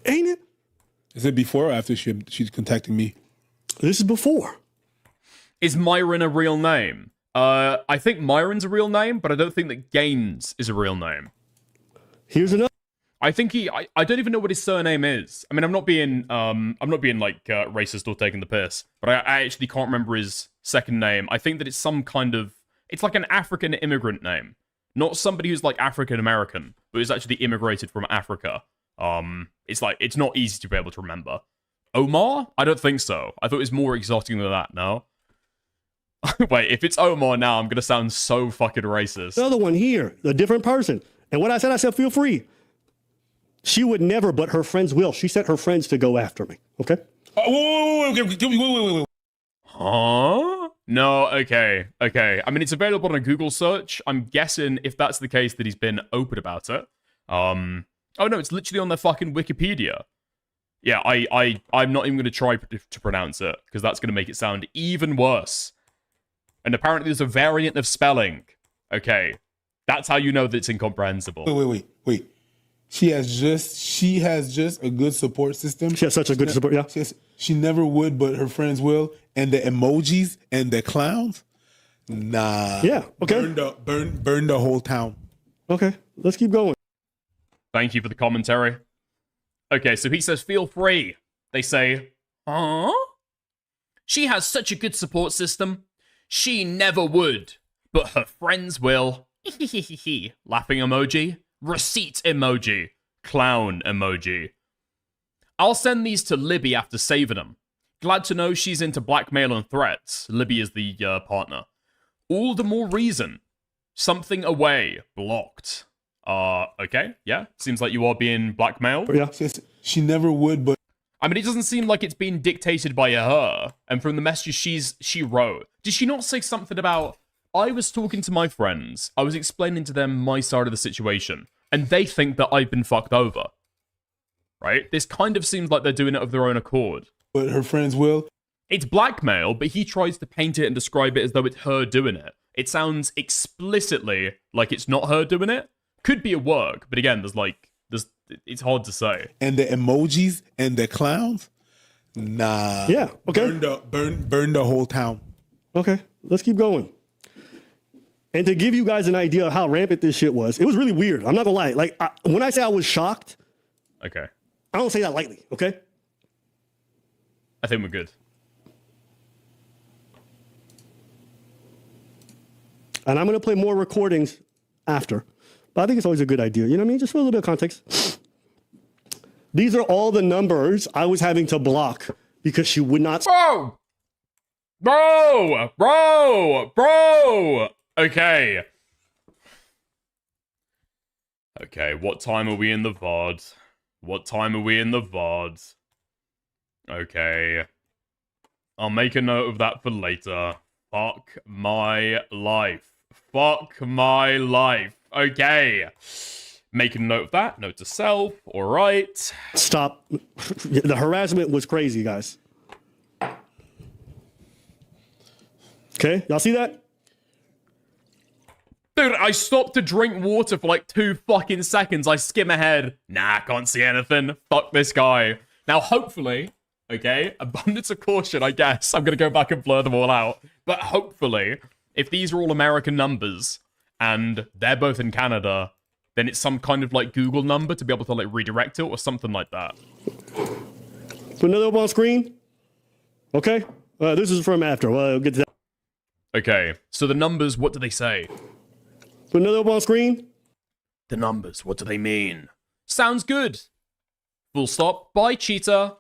Speaker 4: Ain't it?
Speaker 5: Is it before or after she's contacting me?
Speaker 4: This is before.
Speaker 1: Is Myron a real name? I think Myron's a real name, but I don't think that Gaines is a real name.
Speaker 4: Here's another.
Speaker 1: I think I don't even know what his surname is. I mean, I'm not being like racist or taking the piss, but I actually can't remember his second name. I think that it's some kind of, it's like an African immigrant name, not somebody who's like African American, but who's actually immigrated from Africa. It's like, it's not easy to be able to remember. Omar? I don't think so. I thought it was more exotic than that, no? Wait, if it's Omar now, I'm gonna sound so fucking racist.
Speaker 4: Another one here, a different person. And what I said, feel free. She would never, but her friends will. She sent her friends to go after me, okay?
Speaker 5: Wait.
Speaker 1: Huh? No, okay. I mean, it's available on a Google search. I'm guessing if that's the case that he's been open about it. Oh no, it's literally on their fucking Wikipedia. Yeah, I'm not even going to try to pronounce it, because that's going to make it sound even worse. And apparently there's a variant of spelling. Okay, that's how you know that it's incomprehensible.
Speaker 5: Wait. She has just a good support system.
Speaker 4: She has such a good support, yeah.
Speaker 5: She never would, but her friends will. And the emojis and the clowns, nah.
Speaker 4: Yeah, okay.
Speaker 5: Burn the whole town.
Speaker 4: Okay, let's keep going.
Speaker 1: Thank you for the commentary. Okay, so he says, "Feel free." They say, "Huh? She has such a good support system. She never would, but her friends will." Laughing emoji. Receipt emoji. Clown emoji. I'll send these to Libby after saving them. Glad to know she's into blackmail and threats. Libby is the partner. All the more reason. Something away. Blocked. Okay, yeah. Seems like you are being blackmailed.
Speaker 4: Yeah.
Speaker 5: She never would, but
Speaker 1: I mean, it doesn't seem like it's being dictated by her. And from the messages she wrote, did she not say something about, I was talking to my friends, I was explaining to them my side of the situation, and they think that I've been fucked over? Right? This kind of seems like they're doing it of their own accord.
Speaker 5: But her friends will.
Speaker 1: It's blackmail, but he tries to paint it and describe it as though it's her doing it. It sounds explicitly like it's not her doing it. Could be a work, but again, it's hard to say.
Speaker 5: And the emojis and the clowns, nah.
Speaker 4: Yeah, okay.
Speaker 5: Burn the whole town.
Speaker 4: Okay, let's keep going. And to give you guys an idea of how rampant this shit was, it was really weird. I'm not gonna lie. Like, when I say I was shocked,
Speaker 1: Okay.
Speaker 4: I don't say that lightly, okay?
Speaker 1: I think we're good.
Speaker 4: And I'm going to play more recordings after. But I think it's always a good idea. You know what I mean? Just for a little bit of context. These are all the numbers I was having to block because she would not.
Speaker 1: Bro! Okay. Okay, what time are we in the VOD? What time are we in the VOD? Okay. I'll make a note of that for later. Fuck my life. Fuck my life. Okay. Make a note of that. Note to self. Alright.
Speaker 4: Stop. The harassment was crazy, guys. Okay, y'all see that?
Speaker 1: Dude, I stopped to drink water for like 2 fucking seconds. I skim ahead. Nah, can't see anything. Fuck this guy. Now, hopefully, okay, abundance of caution, I guess. I'm gonna go back and blur them all out. But hopefully, if these are all American numbers, and they're both in Canada, then it's some kind of like Google number to be able to like redirect it or something like that.
Speaker 4: Put another up on screen. Okay, this is from after. Well, I'll get to that.
Speaker 1: Okay, so the numbers, what do they say?
Speaker 4: Put another up on screen.
Speaker 1: The numbers, what do they mean? Sounds good. Full stop. Bye, cheater.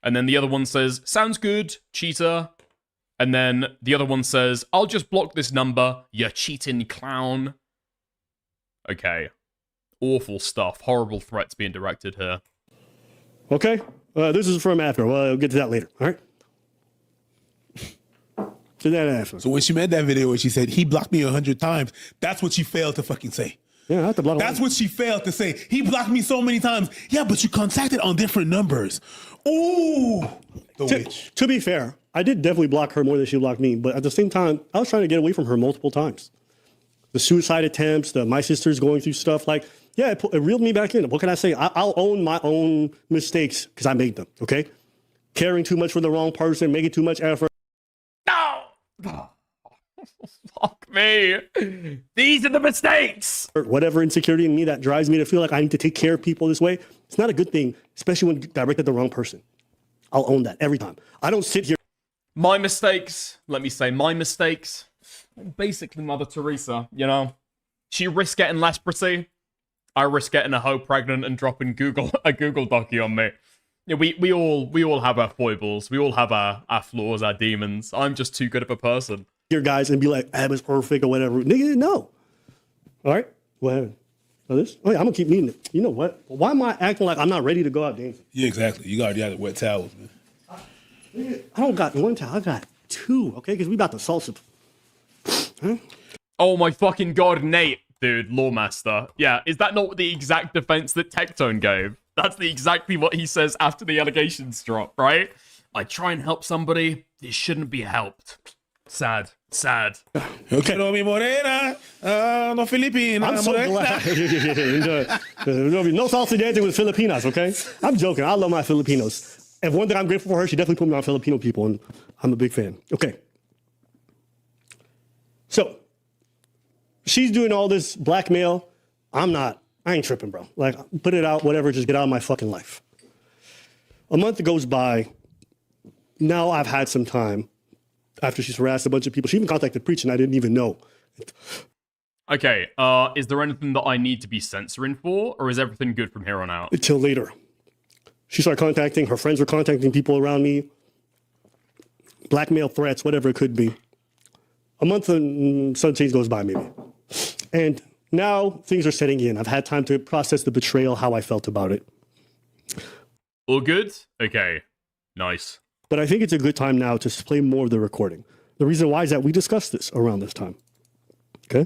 Speaker 1: And then the other one says, sounds good, cheater. And then the other one says, I'll just block this number, you cheating clown. Okay. Awful stuff. Horrible threats being directed here.
Speaker 4: Okay, this is from after. Well, I'll get to that later. All right. To that after.
Speaker 5: So when she made that video where she said, he blocked me 100 times, that's what she failed to fucking say.
Speaker 4: Yeah, I have to block.
Speaker 5: That's what she failed to say. He blocked me so many times. Yeah, but you contacted on different numbers. Ooh, the witch.
Speaker 4: To be fair, I did definitely block her more than she blocked me, but at the same time, I was trying to get away from her multiple times. The suicide attempts, my sister's going through stuff, like, yeah, it reeled me back in. What can I say? I'll own my own mistakes because I made them, okay? Caring too much for the wrong person, making too much effort.
Speaker 1: No! Fuck me. These are the mistakes.
Speaker 4: Whatever insecurity in me that drives me to feel like I need to take care of people this way, it's not a good thing, especially when directed at the wrong person. I'll own that every time. I don't sit here.
Speaker 1: My mistakes, let me say, my mistakes. Basically, Mother Teresa, you know? She risked getting leprosy. I risk getting a hoe pregnant and dropping a Google docu on me. Yeah, we all have our foibles. We all have our flaws, our demons. I'm just too good of a person.
Speaker 4: Your guys and be like, Abba's perfect or whatever. Nigga, no. All right, what happened? Oh, this? Oh, yeah, I'm gonna keep needing it. You know what? Why am I acting like I'm not ready to go out dancing?
Speaker 5: Yeah, exactly. You already got wet towels, man.
Speaker 4: I don't got one towel. I got 2. Okay, because we about to salsa. Huh?
Speaker 1: Oh my fucking god, Nate, dude, Lawmaster. Yeah, is that not the exact defense that Tectone gave? That's exactly what he says after the allegations drop, right? I try and help somebody, they shouldn't be helped. Sad.
Speaker 5: Okay. No, mi morena, no Filipina.
Speaker 4: I'm so glad. There'll be no salsa dancing with Filipinas, okay? I'm joking. I love my Filipinos. And one thing I'm grateful for her, she definitely put me on Filipino people, and I'm a big fan. Okay. So, she's doing all this blackmail. I'm not. I ain't tripping, bro. Like, put it out, whatever, just get out of my fucking life. A month goes by. Now I've had some time after she's harassed a bunch of people. She even contacted Preach, and I didn't even know.
Speaker 1: Okay, is there anything that I need to be censoring for, or is everything good from here on out?
Speaker 4: Until later. She started contacting, her friends were contacting people around me. Blackmail threats, whatever it could be. A month and some change goes by, maybe. And now things are setting in. I've had time to process the betrayal, how I felt about it.
Speaker 1: All good? Okay, nice.
Speaker 4: But I think it's a good time now to play more of the recording. The reason why is that we discussed this around this time. Okay?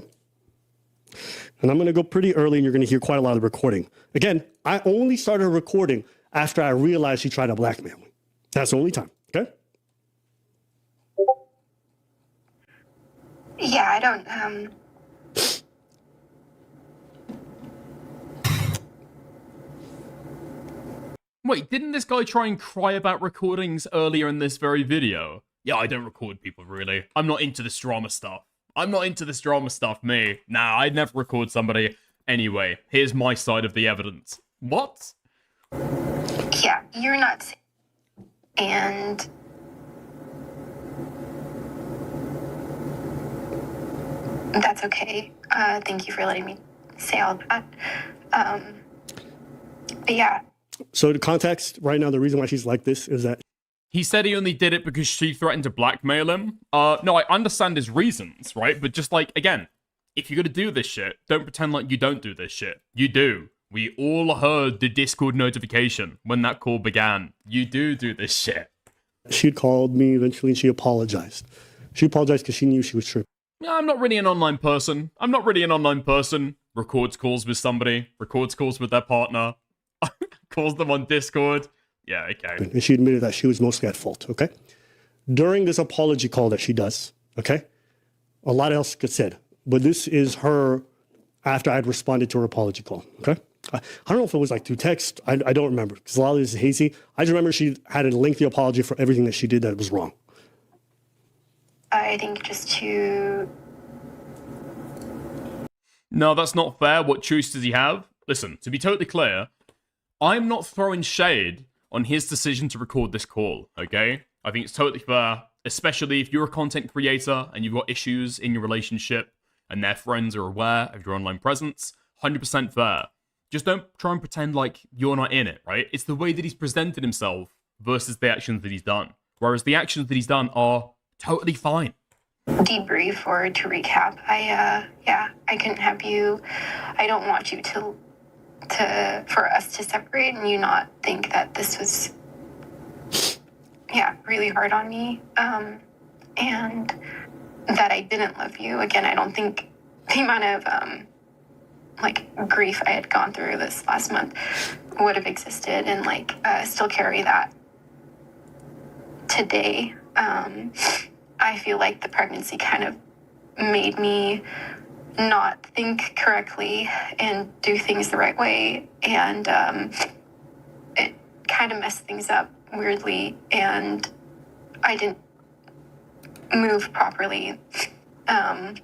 Speaker 4: And I'm going to go pretty early, and you're going to hear quite a lot of the recording. Again, I only started recording after I realized she tried to blackmail me. That's the only time. Okay?
Speaker 6: Yeah, I don't,
Speaker 1: Wait, didn't this guy try and cry about recordings earlier in this very video? Yeah, I don't record people, really. I'm not into this drama stuff. Me. Nah, I'd never record somebody. Anyway, here's my side of the evidence. What?
Speaker 6: yeah, you're not. And that's okay. Thank you for letting me say all that. But yeah,
Speaker 4: So the context right now, the reason why she's like this is that
Speaker 1: He said he only did it because she threatened to blackmail him. No, I understand his reasons, right? But just like, again, if you're gonna do this shit, don't pretend like you don't do this shit. You do. We all heard the Discord notification when that call began. You do this shit.
Speaker 4: she'd called me eventually and she apologized. She apologized because she knew she was tripping.
Speaker 1: I'm not really an online person. Records calls with somebody, records calls with their partner, calls them on Discord. Yeah, okay.
Speaker 4: And she admitted that she was mostly at fault, okay? During this apology call that she does, okay? A lot else gets said. But this is her after I'd responded to her apology call, okay? I don't know if it was like through text. I don't remember because a lot of this is hazy. I just remember she had a lengthy apology for everything that she did that was wrong.
Speaker 6: I think just to...
Speaker 1: No, that's not fair. What choice does he have? Listen, to be totally clear, I'm not throwing shade on his decision to record this call, okay? I think it's totally fair, especially if you're a content creator and you've got issues in your relationship and their friends are aware of your online presence. 100% fair. Just don't try and pretend like you're not in it, right? It's the way that he's presented himself versus the actions that he's done. Whereas the actions that he's done are totally fine.
Speaker 6: debrief or to recap, I couldn't have you. I don't want you to for us to separate and you not think that this was really hard on me, and that I didn't love you. Again, I don't think the amount of grief I had gone through this last month would have existed, and still carry that today. I feel like the pregnancy kind of made me not think correctly and do things the right way, and it kind of messed things up weirdly, and I didn't move properly. And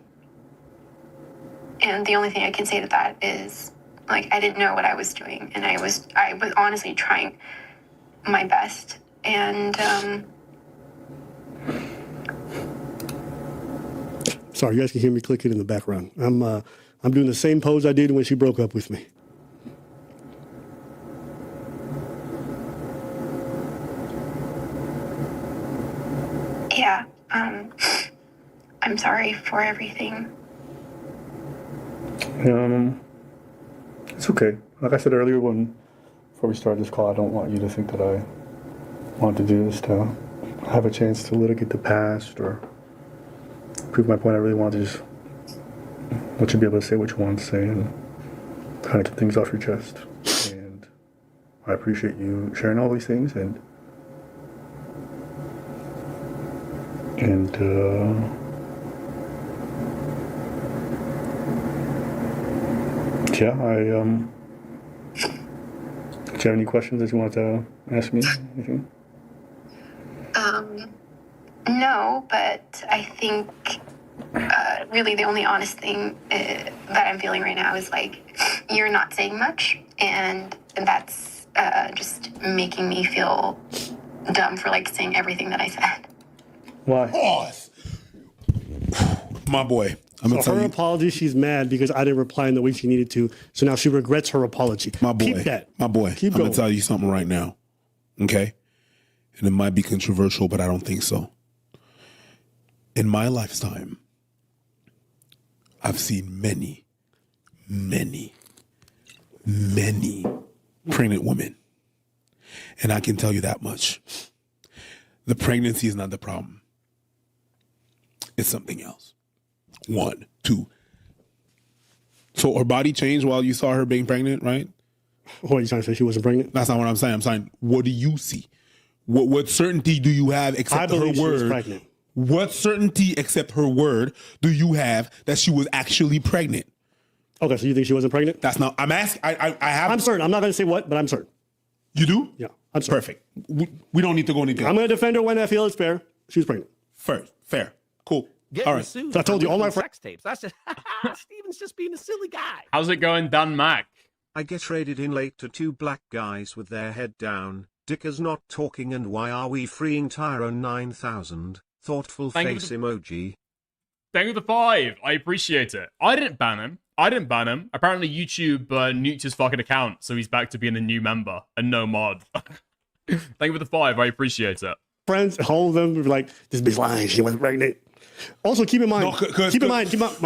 Speaker 6: the only thing I can say to that is, I didn't know what I was doing, and I was honestly trying my best, and
Speaker 4: Sorry, you guys can hear me clicking in the background. I'm doing the same pose I did when she broke up with me.
Speaker 6: yeah, I'm sorry for everything.
Speaker 7: It's okay. Like I said earlier, before we started this call, I don't want you to think that I want to do this to have a chance to litigate the past or prove my point. I really want to just let you be able to say what you want to say and kind of get things off your chest. And I appreciate you sharing all these things and yeah, do you have any questions that you want to ask me? Anything?
Speaker 6: No, but I think really the only honest thing that I'm feeling right now is you're not saying much, and that's just making me feel dumb for saying everything that I said.
Speaker 4: Why?
Speaker 5: Pause. My boy. I'm
Speaker 4: So
Speaker 5: gonna tell
Speaker 4: her
Speaker 5: you,
Speaker 4: apology, she's mad because I didn't reply in the way she needed to. So now she regrets her apology.
Speaker 5: my boy.
Speaker 4: Keep that.
Speaker 5: My boy.
Speaker 4: Keep
Speaker 5: I'm
Speaker 4: going.
Speaker 5: gonna tell you something right now. Okay? And it might be controversial, but I don't think so. In my lifetime, I've seen many, many, many pregnant women. And I can tell you that much. The pregnancy is not the problem. It's something else. 1, 2. So her body changed while you saw her being pregnant, right?
Speaker 4: What are you trying to say? She wasn't pregnant?
Speaker 5: That's not what I'm saying. I'm saying, what do you see? What certainty do you have
Speaker 4: I
Speaker 5: except her
Speaker 4: believe she was
Speaker 5: word?
Speaker 4: pregnant.
Speaker 5: What certainty except her word do you have that she was actually pregnant?
Speaker 4: Okay, so you think she wasn't pregnant?
Speaker 5: That's not. I'm asking. I have.
Speaker 4: I'm certain. I'm not going to say what, but I'm certain.
Speaker 5: You do?
Speaker 4: Yeah, I'm certain.
Speaker 5: Perfect. We don't need to go into
Speaker 4: I'm going to defend her when I feel it's fair. She was pregnant.
Speaker 5: Fair. Cool.
Speaker 3: Getting
Speaker 5: All right.
Speaker 3: sued
Speaker 4: So I told
Speaker 3: for
Speaker 4: you, all my
Speaker 3: leaking sex tapes. That's just Steven's just being a silly guy.
Speaker 1: How's it going, Dan Mac?
Speaker 2: I get raided in late to 2 black guys with their head down. Dicker's not talking and why are we freeing Tyrone 9000? Thoughtful
Speaker 1: Thank you
Speaker 2: face
Speaker 1: for
Speaker 2: emoji.
Speaker 1: Thank you for the 5. I appreciate it. I didn't ban him. Apparently YouTube nuked his fucking account, so he's back to being a new member and no mod. Thank you for the 5. I appreciate it.
Speaker 4: Friends, all of them were like, this bitch lying. She wasn't pregnant. Also, keep in mind,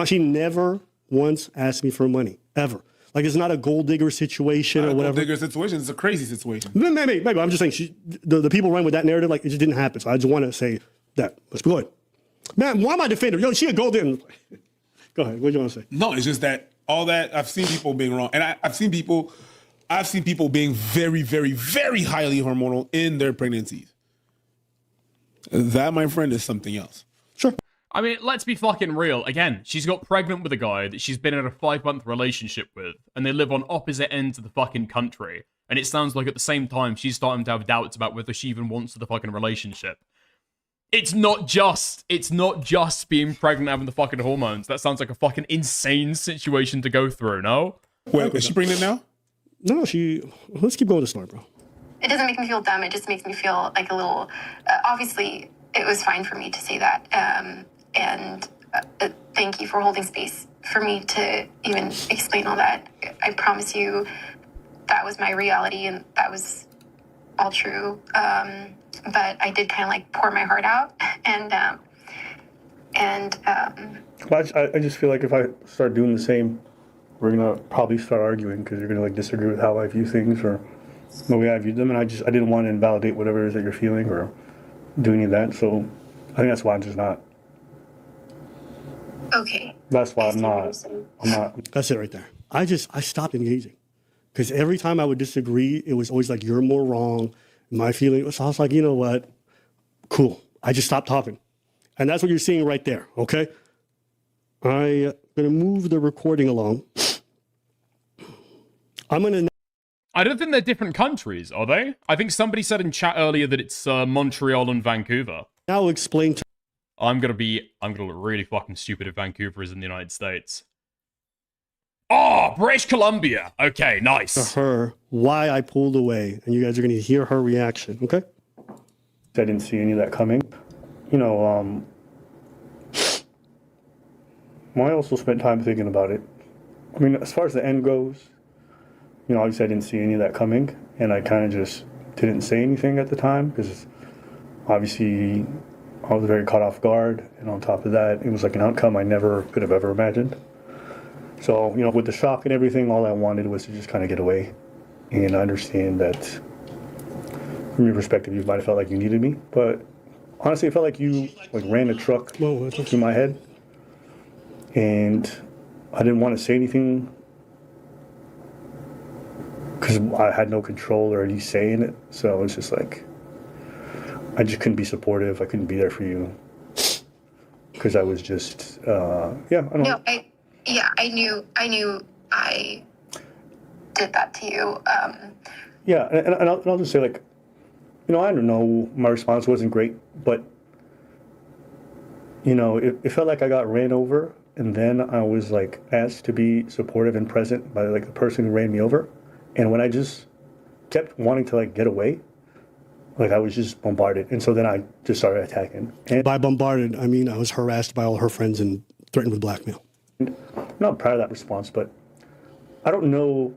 Speaker 4: she never once asked me for money, ever. Like, it's not a gold digger situation or whatever.
Speaker 5: Gold digger situation. It's a crazy situation.
Speaker 4: Maybe. I'm just saying, the people run with that narrative, like, it just didn't happen. So I just want to say that. Let's go ahead. Man, why am I defending her? Yo, she a gold digger. Go ahead. What do you want to say?
Speaker 5: No, it's just that all that I've seen people being wrong, and I've seen people being very, very, very highly hormonal in their pregnancies. That, my friend, is something else.
Speaker 4: Sure.
Speaker 1: I mean, let's be fucking real. Again, she's got pregnant with a guy that she's been in a 5-month relationship with, and they live on opposite ends of the fucking country. And it sounds like at the same time she's starting to have doubts about whether she even wants the fucking relationship. It's not just being pregnant having the fucking hormones. That sounds like a fucking insane situation to go through, no?
Speaker 5: Wait, is she pregnant now?
Speaker 4: No, let's keep going to start, bro.
Speaker 6: It doesn't make me feel dumb. It just makes me feel like a little. Obviously, it was fine for me to say that, and thank you for holding space for me to even explain all that. I promise you, that was my reality, and that was all true. But I did kind of like pour my heart out,
Speaker 7: Well, I just feel like if I start doing the same, we're gonna probably start arguing because you're gonna like disagree with how I view things or the way I view them, and I didn't want to invalidate whatever it is that you're feeling or do any of that. So I think that's why I'm just not.
Speaker 6: okay.
Speaker 7: That's why I'm not.
Speaker 4: That's it right there. I stopped engaging because every time I would disagree, it was always like, you're more wrong. My feeling was, I was like, you know what? Cool. I just stopped talking. And that's what you're seeing right there, okay? I'm going to move the recording along. I'm going to...
Speaker 1: I don't think they're different countries, are they? I think somebody said in chat earlier that it's Montreal and Vancouver.
Speaker 4: now explain to...
Speaker 1: I'm gonna look really fucking stupid if Vancouver is in the United States. Oh, British Columbia. Okay, nice.
Speaker 4: her why I pulled away, and you guys are going to hear her reaction, okay?
Speaker 7: I didn't see any of that coming. You know, I also spent time thinking about it. I mean, as far as the end goes, you know, obviously I didn't see any of that coming, and I kind of just didn't say anything at the time because obviously I was very caught off guard, and on top of that, it was like an outcome I never could have ever imagined. So, you know, with the shock and everything, all I wanted was to just kind of get away. And I understand that from your perspective, you might have felt like you needed me, but honestly, it felt like you like ran a truck through my head, and I didn't want to say anything because I had no control or any say in it. So it's just like I just couldn't be supportive. I couldn't be there for you because I was just I don't know.
Speaker 6: I knew I did that to you.
Speaker 7: Yeah, and I'll just say, like, you know, I don't know, my response wasn't great, but, you know, it felt like I got ran over, and then I was, like, asked to be supportive and present by, like, the person who ran me over. And when I just kept wanting to, like, get away, like, I was just bombarded. And so then I just started attacking. And
Speaker 4: By bombarded, I mean I was harassed by all her friends and threatened with blackmail.
Speaker 7: I'm not proud of that response, but I don't know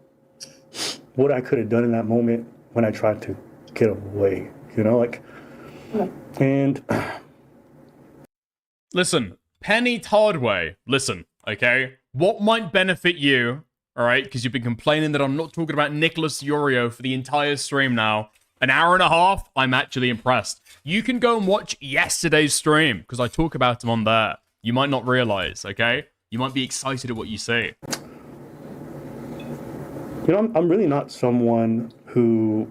Speaker 7: what I could have done in that moment when I tried to get away, you know, like, and
Speaker 1: Listen, Penny Tardway, listen, okay? What might benefit you, alright? Because you've been complaining that I'm not talking about Nicholas Yorio for the entire stream now. An hour and a half, I'm actually impressed. You can go and watch yesterday's stream, because I talk about him on there. You might not realize, okay? You might be excited at what you see.
Speaker 7: you know, I'm really not someone who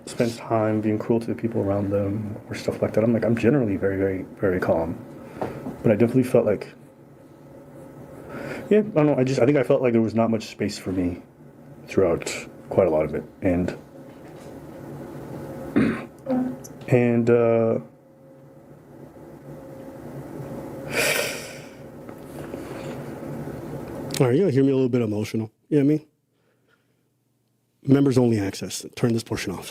Speaker 7: spends time being cruel to the people around them or stuff like that. I'm generally very, very, very calm. But I definitely felt like, I don't know, I think I felt like there was not much space for me throughout quite a lot of it. And
Speaker 4: All right, you're going to hear me a little bit emotional. You know what I mean? Members only access. Turn this portion off.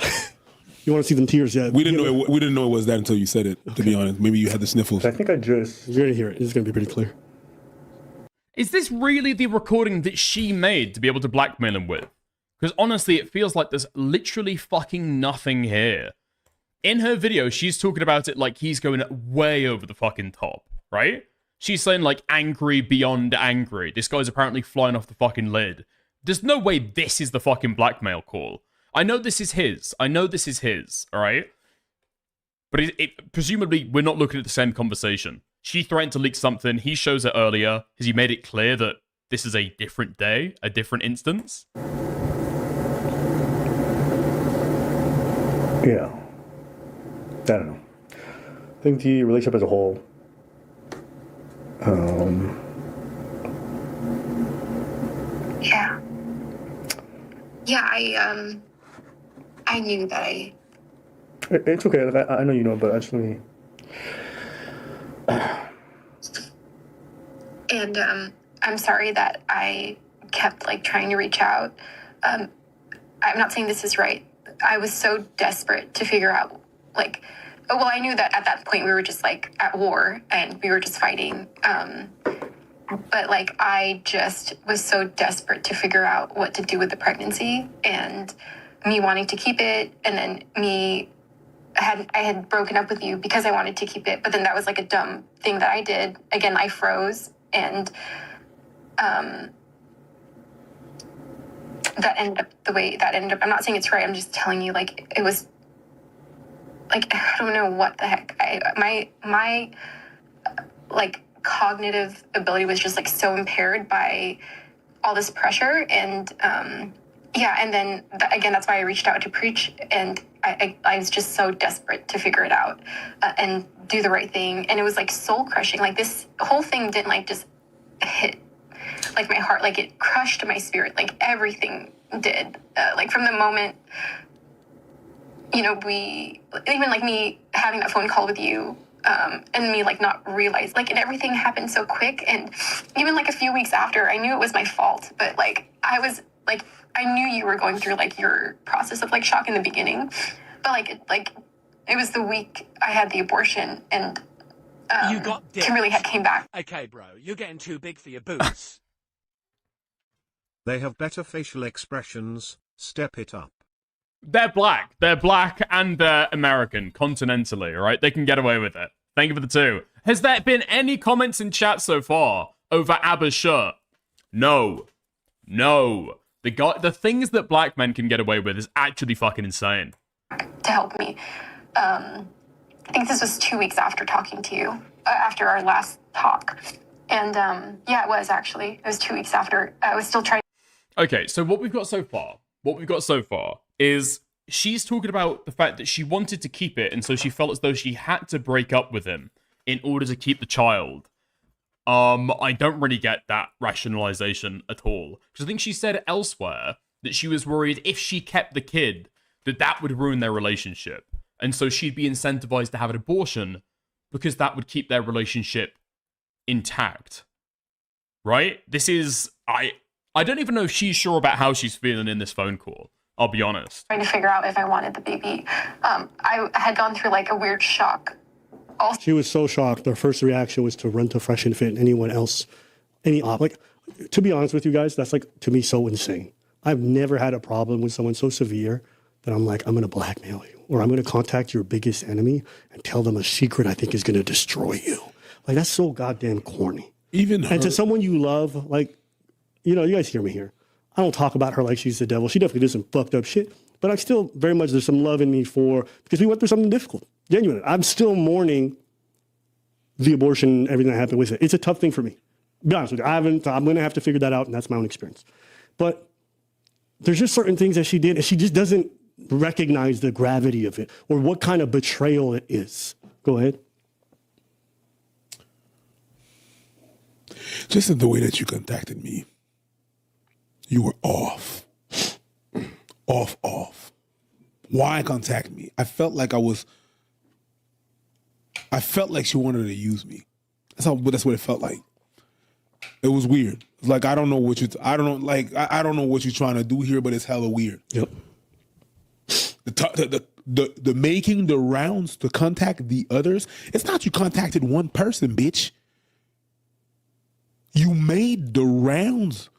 Speaker 4: You want to see them tears? Yeah.
Speaker 5: We didn't know it was that until you said it. To be honest, maybe you had the sniffles.
Speaker 7: I think I just
Speaker 4: You're going to hear it. It's going to be pretty clear.
Speaker 1: Is this really the recording that she made to be able to blackmail him with? Because honestly, it feels like there's literally fucking nothing here. In her video, she's talking about it like he's going way over the fucking top, right? She's saying like angry beyond angry. This guy's apparently flying off the fucking lid. There's no way this is the fucking blackmail call. I know this is his. I know this is his, alright? But presumably, we're not looking at the same conversation. She threatened to leak something. He shows it earlier. Has he made it clear that this is a different day? A different instance?
Speaker 7: Yeah. I don't know. I think the relationship as a whole,
Speaker 6: Yeah. Yeah, I knew that
Speaker 7: it's okay. Like, I know you know, but I just really.
Speaker 6: and I'm sorry that I kept like trying to reach out. I'm not saying this is right. I was so desperate to figure out, like, well, I knew that at that point we were just like at war and we were just fighting. But like, I just was so desperate to figure out what to do with the pregnancy, and me wanting to keep it, and then I had broken up with you because I wanted to keep it, but then that was like a dumb thing that I did. Again, I froze, and that ended up the way that ended up. I'm not saying it's right. I'm just telling you, like, it was like, I don't know what the heck. My like cognitive ability was just like so impaired by all this pressure, and yeah, and then again, that's why I reached out to Preach, and I was just so desperate to figure it out and do the right thing, and it was like soul crushing. Like, this whole thing didn't like just hit like my heart, like it crushed my spirit, like everything did. Like from the moment, you know, even like me having that phone call with you, and me like not realize, like, and everything happened so quick, and even like a few weeks after, I knew it was my fault, but like I was like, I knew you were going through like your process of like shock in the beginning, but like it was the week I had the abortion, and
Speaker 3: You got dick.
Speaker 6: Kimberly had came back.
Speaker 3: Okay, bro, you're getting too big for your boots.
Speaker 2: They have better facial expressions, step it up.
Speaker 1: They're black. They're black and they're American, continentally, right? They can get away with it. Thank you for the 2. Has there been any comments in chat so far over Abba's shirt? No. No. The things that black men can get away with is actually fucking insane.
Speaker 6: To help me. I think this was 2 weeks after talking to you, after our last talk. And yeah, it was actually. It was 2 weeks after. I was still trying.
Speaker 1: Okay, so what we've got so far is she's talking about the fact that she wanted to keep it, and so she felt as though she had to break up with him in order to keep the child. I don't really get that rationalization at all, because I think she said elsewhere that she was worried if she kept the kid, that would ruin their relationship, and so she'd be incentivized to have an abortion because that would keep their relationship intact. Right? This is I don't even know if she's sure about how she's feeling in this phone call. I'll be honest.
Speaker 6: Trying to figure out if I wanted the baby. I had gone through like a weird shock.
Speaker 4: She was so shocked. Her first reaction was to run to Fresh and Fit. Anyone else, like, to be honest with you guys, that's like, to me, so insane. I've never had a problem with someone so severe that I'm like, I'm going to blackmail you, or I'm going to contact your biggest enemy and tell them a secret I think is going to destroy you. Like, that's so goddamn corny. And to someone you love, like, you know, you guys hear me here. I don't talk about her like she's the devil. She definitely did some fucked up shit. But I still very much, there's some love in me because we went through something difficult. Genuinely. I'm still mourning the abortion, everything that happened with it. It's a tough thing for me. Be honest with you. I'm going to have to figure that out, and that's my own experience. But there's just certain things that she did, and she just doesn't recognize the gravity of it or what kind of betrayal it is. Go ahead.
Speaker 5: Just in the way that you contacted me, you were off. Off. Why contact me? I felt like she wanted to use me. That's what it felt like. It was weird. It's like, I don't know what I don't know what you're trying to do here, but it's hella weird.
Speaker 4: Yep.
Speaker 5: The making the rounds to contact the others. It's not you contacted one person, bitch. You made the rounds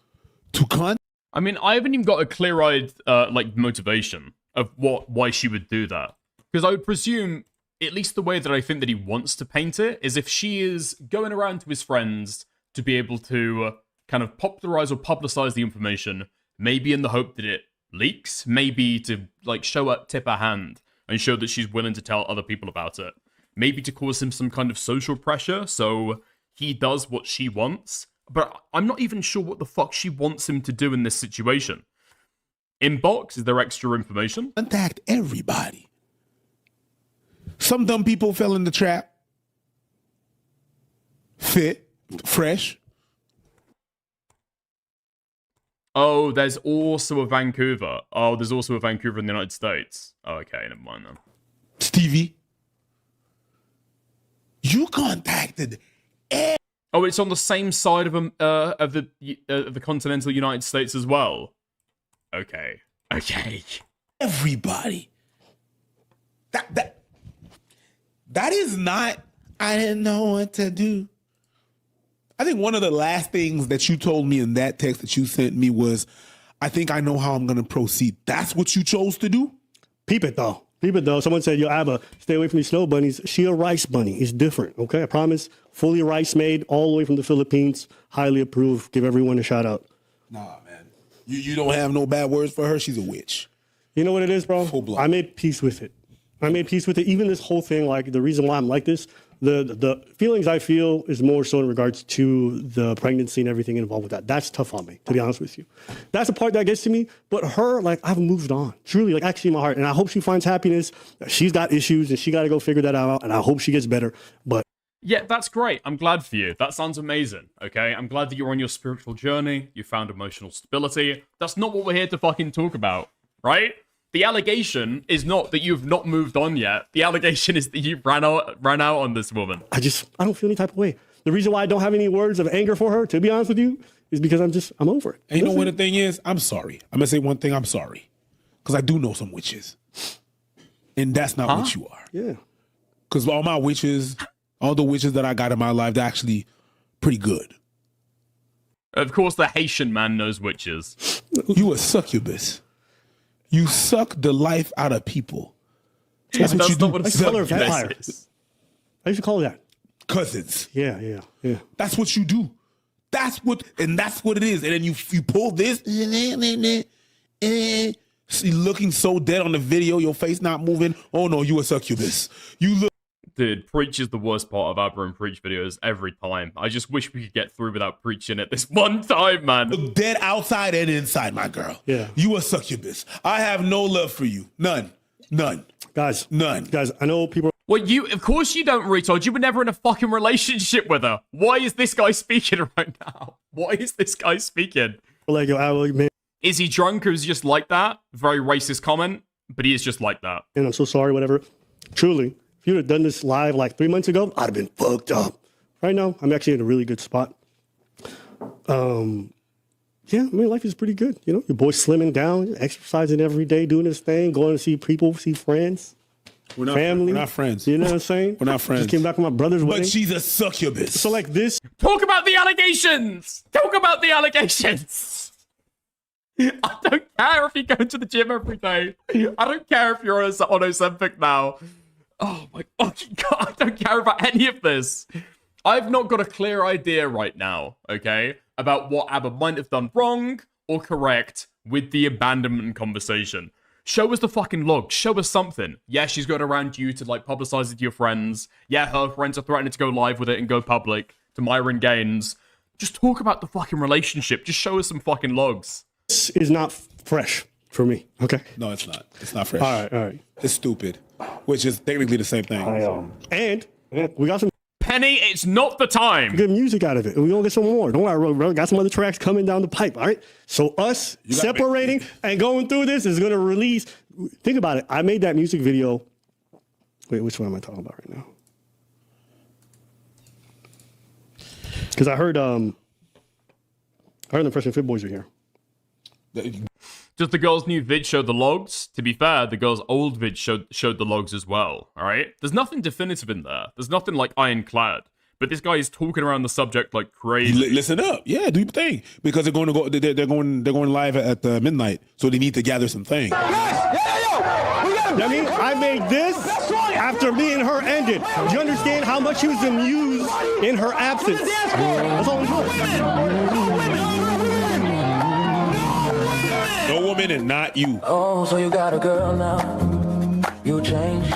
Speaker 5: to con.
Speaker 1: I mean, I haven't even got a clear-eyed like motivation of why she would do that. Because I would presume, at least the way that I think that he wants to paint it, is if she is going around to his friends to be able to kind of popularize or publicize the information, maybe in the hope that it leaks, maybe to like tip her hand and show that she's willing to tell other people about it, maybe to cause him some kind of social pressure so he does what she wants. But I'm not even sure what the fuck she wants him to do in this situation. Inbox, is there extra information?
Speaker 5: Contact everybody. Some dumb people fell in the trap. Fit, fresh.
Speaker 1: Oh, there's also a Vancouver. Oh, there's also a Vancouver in the United States. Oh, okay, never mind then.
Speaker 5: Stevie, you contacted
Speaker 1: Oh, it's on the same side of the continental United States as well. Okay.
Speaker 5: everybody. That is not. I didn't know what to do. I think one of the last things that you told me in that text that you sent me was, I think I know how I'm going to proceed. That's what you chose to do?
Speaker 4: Peep it though. Someone said, yo, Abba, stay away from these snow bunnies. She a rice bunny. It's different, okay? I promise. Fully rice made, all the way from the Philippines. Highly approved. Give everyone a shout out.
Speaker 5: Nah, man. You don't have no bad words for her? She's a witch.
Speaker 4: You know what it is, bro?
Speaker 5: Full blood.
Speaker 4: I made peace with it. Even this whole thing, like the reason why I'm like this, the feelings I feel is more so in regards to the pregnancy and everything involved with that. That's tough on me, to be honest with you. That's the part that gets to me. But her, like, I've moved on. Truly, like, actually in my heart. And I hope she finds happiness. She's got issues and she got to go figure that out. And I hope she gets better. But
Speaker 1: Yeah, that's great. I'm glad for you. That sounds amazing, okay? I'm glad that you're on your spiritual journey. You found emotional stability. That's not what we're here to fucking talk about, right? The allegation is not that you've not moved on yet. The allegation is that you ran out on this woman.
Speaker 4: I don't feel any type of way. The reason why I don't have any words of anger for her, to be honest with you, is because I'm over it.
Speaker 5: And you know what the thing is? I'm sorry. I'm going to say one thing. I'm sorry. Because I do know some witches. And that's not what you are.
Speaker 4: Yeah.
Speaker 5: Because all the witches that I got in my life, they're actually pretty good.
Speaker 1: Of course, the Haitian man knows witches.
Speaker 5: You a succubus. You suck the life out of people. That's what you do.
Speaker 4: I used to call her a vampire. I used to call her that.
Speaker 5: Cousins.
Speaker 4: Yeah.
Speaker 5: That's what you do. That's what it is. And then you pull this. See, looking so dead on the video, your face not moving. Oh no, you a succubus. You look.
Speaker 1: Dude, Preach is the worst part of Abba and Preach videos every time. I just wish we could get through without preaching it this one time, man.
Speaker 5: Look dead outside and inside, my girl.
Speaker 4: Yeah.
Speaker 5: You a succubus. I have no love for you. None.
Speaker 4: Guys,
Speaker 5: None.
Speaker 4: I know people.
Speaker 1: Well, of course you don't, retard. You were never in a fucking relationship with her. Why is this guy speaking right now? Why is this guy speaking?
Speaker 4: Like, yo, Abba, man.
Speaker 1: Is he drunk or is he just like that? Very racist comment, but he is just like that.
Speaker 4: And I'm so sorry, whatever. Truly, if you'd have done this live like 3 months ago, I'd have been fucked up. Right now, I'm actually in a really good spot. Yeah, I mean, life is pretty good. You know, your boy's slimming down, exercising every day, doing his thing, going to see people, see friends, family.
Speaker 5: We're not friends.
Speaker 4: You know what I'm saying?
Speaker 5: We're not friends.
Speaker 4: Just came back from my brother's wedding.
Speaker 5: But she's a succubus.
Speaker 4: So like this.
Speaker 1: Talk about the allegations! Talk about the allegations! I don't care if you go to the gym every day. I don't care if you're on Ozempic now. Oh my fucking god, I don't care about any of this. I've not got a clear idea right now, okay, about what Abba might have done wrong or correct with the abandonment conversation. Show us the fucking log. Show us something. Yeah, she's going around you to, like, publicize it to your friends. Yeah, her friends are threatening to go live with it and go public to Myron Gaines. Just talk about the fucking relationship. Just show us some fucking logs.
Speaker 4: This is not fresh for me, okay?
Speaker 5: No, it's not. It's not fresh.
Speaker 4: All right.
Speaker 5: It's stupid, which is technically the same thing.
Speaker 4: And we got some
Speaker 1: Penny, it's not the time.
Speaker 4: good music out of it. And we're going to get some more. Don't worry, bro. Got some other tracks coming down the pipe, all right? So us separating and going through this is going to release. Think about it. I made that music video. Wait, which one am I talking about right now? Because I heard the Fresh and Fit boys are here.
Speaker 1: Just the girl's new vid showed the logs. To be fair, the girl's old vid showed the logs as well, alright? There's nothing definitive in there. There's nothing, like, ironclad. But this guy is talking around the subject like crazy.
Speaker 5: Listen up, yeah, do your thing because they're going to go. They're going live at midnight, so they need to gather some things.
Speaker 4: I mean, I made this after me and her ended. Do you understand how much she was amused in her absence? That's all it was.
Speaker 5: No woman and not you.
Speaker 8: Oh, so you got a girl now. You change,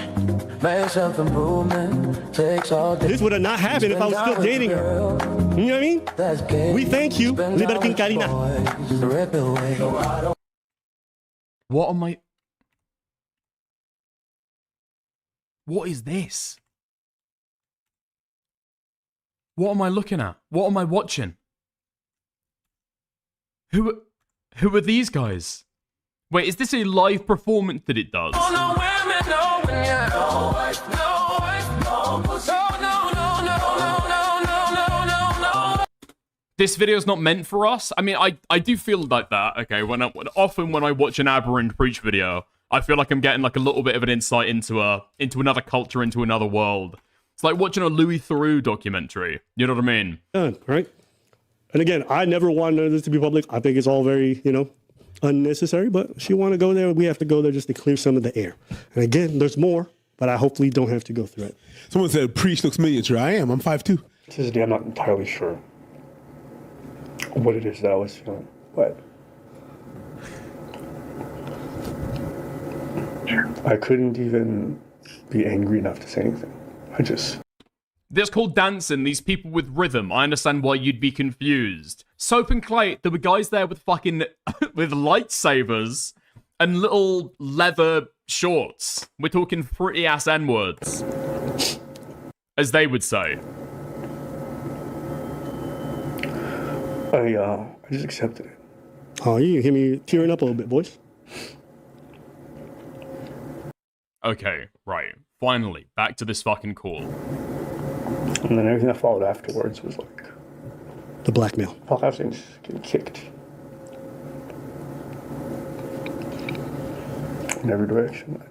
Speaker 8: make self-improvement, takes all day.
Speaker 4: This would have not happened if I was still dating her. You know what I mean?
Speaker 8: That's gay.
Speaker 4: We thank you.
Speaker 8: Spend
Speaker 4: Liberty
Speaker 8: time with
Speaker 4: Karina.
Speaker 8: boys, rip it away.
Speaker 1: What am I? What is this? What am I looking at? What am I watching? Who are these guys? Wait, is this a live performance that it does? This video's not meant for us. I mean, I do feel like that. Okay, often when I watch an Aberrant Preach video, I feel like I'm getting like a little bit of an insight into another culture, into another world. It's like watching a Louis Theroux documentary. You know what I mean?
Speaker 4: Done, right? And again, I never wanted this to be public. I think it's all very, unnecessary, but she want to go there. We have to go there just to clear some of the air. And again, there's more, but I hopefully don't have to go through it.
Speaker 5: Someone said Preach looks miniature. I am. I'm 5'2".
Speaker 7: To this day, I'm not entirely sure what it is that I was feeling, but I couldn't even be angry enough to say anything.
Speaker 1: That's called dancing. These people with rhythm. I understand why you'd be confused. Soap and Clay, there were guys there with fucking with lightsabers and little leather shorts. We're talking pretty ass N-words, as they would say.
Speaker 7: I just accepted it.
Speaker 4: Oh, you hear me tearing up a little bit, boys?
Speaker 1: Okay, right. Finally, back to this fucking call.
Speaker 7: And then everything that followed afterwards was like
Speaker 4: The blackmail.
Speaker 7: I was just getting kicked in every direction.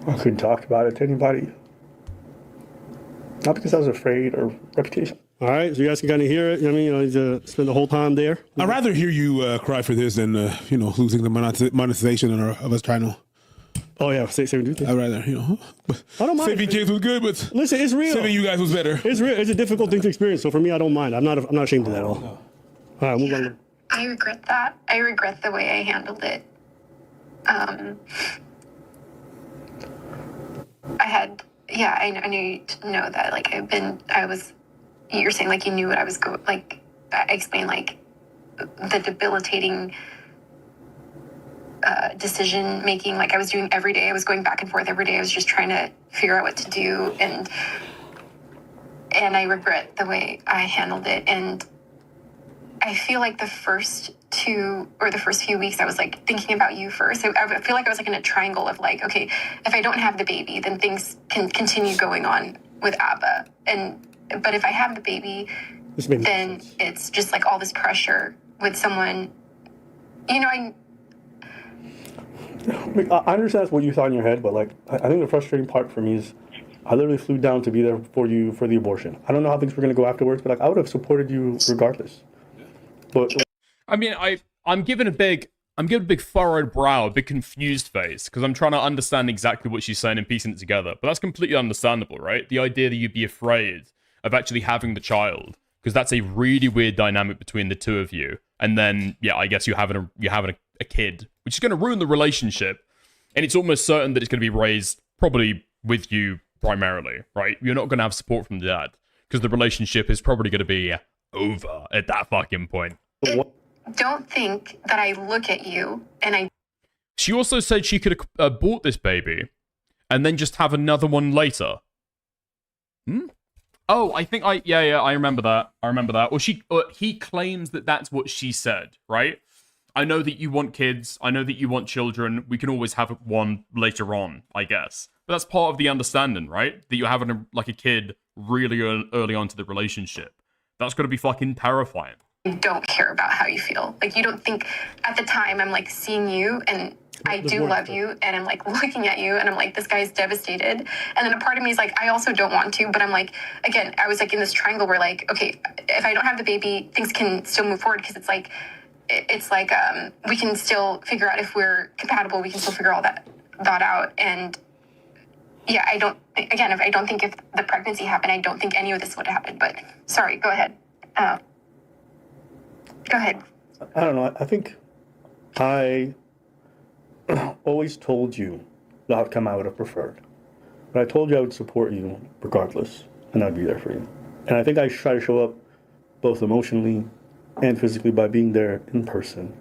Speaker 7: I couldn't talk about it to anybody. Not because I was afraid or reputation.
Speaker 4: All right, so you guys can kind of hear it. You know what I mean? Spend the whole time there.
Speaker 5: I'd rather hear you cry for this than losing the monetization of us trying to.
Speaker 4: Oh yeah, say we do things.
Speaker 5: I'd rather
Speaker 4: I don't mind.
Speaker 5: saving kids was good, but
Speaker 4: Listen, it's real.
Speaker 5: saving you guys was better.
Speaker 4: It's real. It's a difficult thing to experience. So for me, I don't mind. I'm not ashamed of that at all. All right, move on.
Speaker 6: I regret that. I regret the way I handled it. I knew to know that, like, you're saying, like, you knew what I was going, like, I explained, like, the debilitating decision making, like, I was doing every day. I was going back and forth every day. I was just trying to figure out what to do, and I regret the way I handled it. And I feel like the first few weeks, I was like thinking about you first. I feel like I was like in a triangle of like, okay, if I don't have the baby, then things can continue going on with Abba. But if I have the baby, then it's just like all this pressure with someone, I
Speaker 7: understand that's what you thought in your head, but like, I think the frustrating part for me is I literally flew down to be there for you for the abortion. I don't know how things were going to go afterwards, but like, I would have supported you regardless. But
Speaker 1: I mean, I'm giving a big furrowed brow, a big confused face, because I'm trying to understand exactly what she's saying and piecing it together. But that's completely understandable, right? The idea that you'd be afraid of actually having the child, because that's a really weird dynamic between the two of you. And then, yeah, I guess you're having a kid, which is going to ruin the relationship. And it's almost certain that it's going to be raised probably with you primarily, right? You're not going to have support from the dad, because the relationship is probably going to be over at that fucking point.
Speaker 6: don't think that I look at you and I...
Speaker 1: She also said she could have bought this baby and then just have another one later. Oh, I think I remember that. Or he claims that that's what she said, right? I know that you want kids. I know that you want children. We can always have one later on, I guess. But that's part of the understanding, right? That you're having a kid really early on to the relationship. That's going to be fucking terrifying.
Speaker 6: don't care about how you feel. Like, you don't think, at the time, I'm like seeing you and I do love you, and I'm like looking at you, and I'm like, this guy's devastated. And then a part of me is like, I also don't want to, but I'm like, again, I was like in this triangle where like, okay, if I don't have the baby, things can still move forward because it's like we can still figure out if we're compatible. We can still figure all that out. And yeah, I don't think if the pregnancy happened, I don't think any of this would happen. But sorry, go ahead. Go ahead.
Speaker 7: I don't know. I think I always told you the outcome I would have preferred. But I told you I would support you regardless, and I'd be there for you. And I think I try to show up both emotionally and physically by being there in person.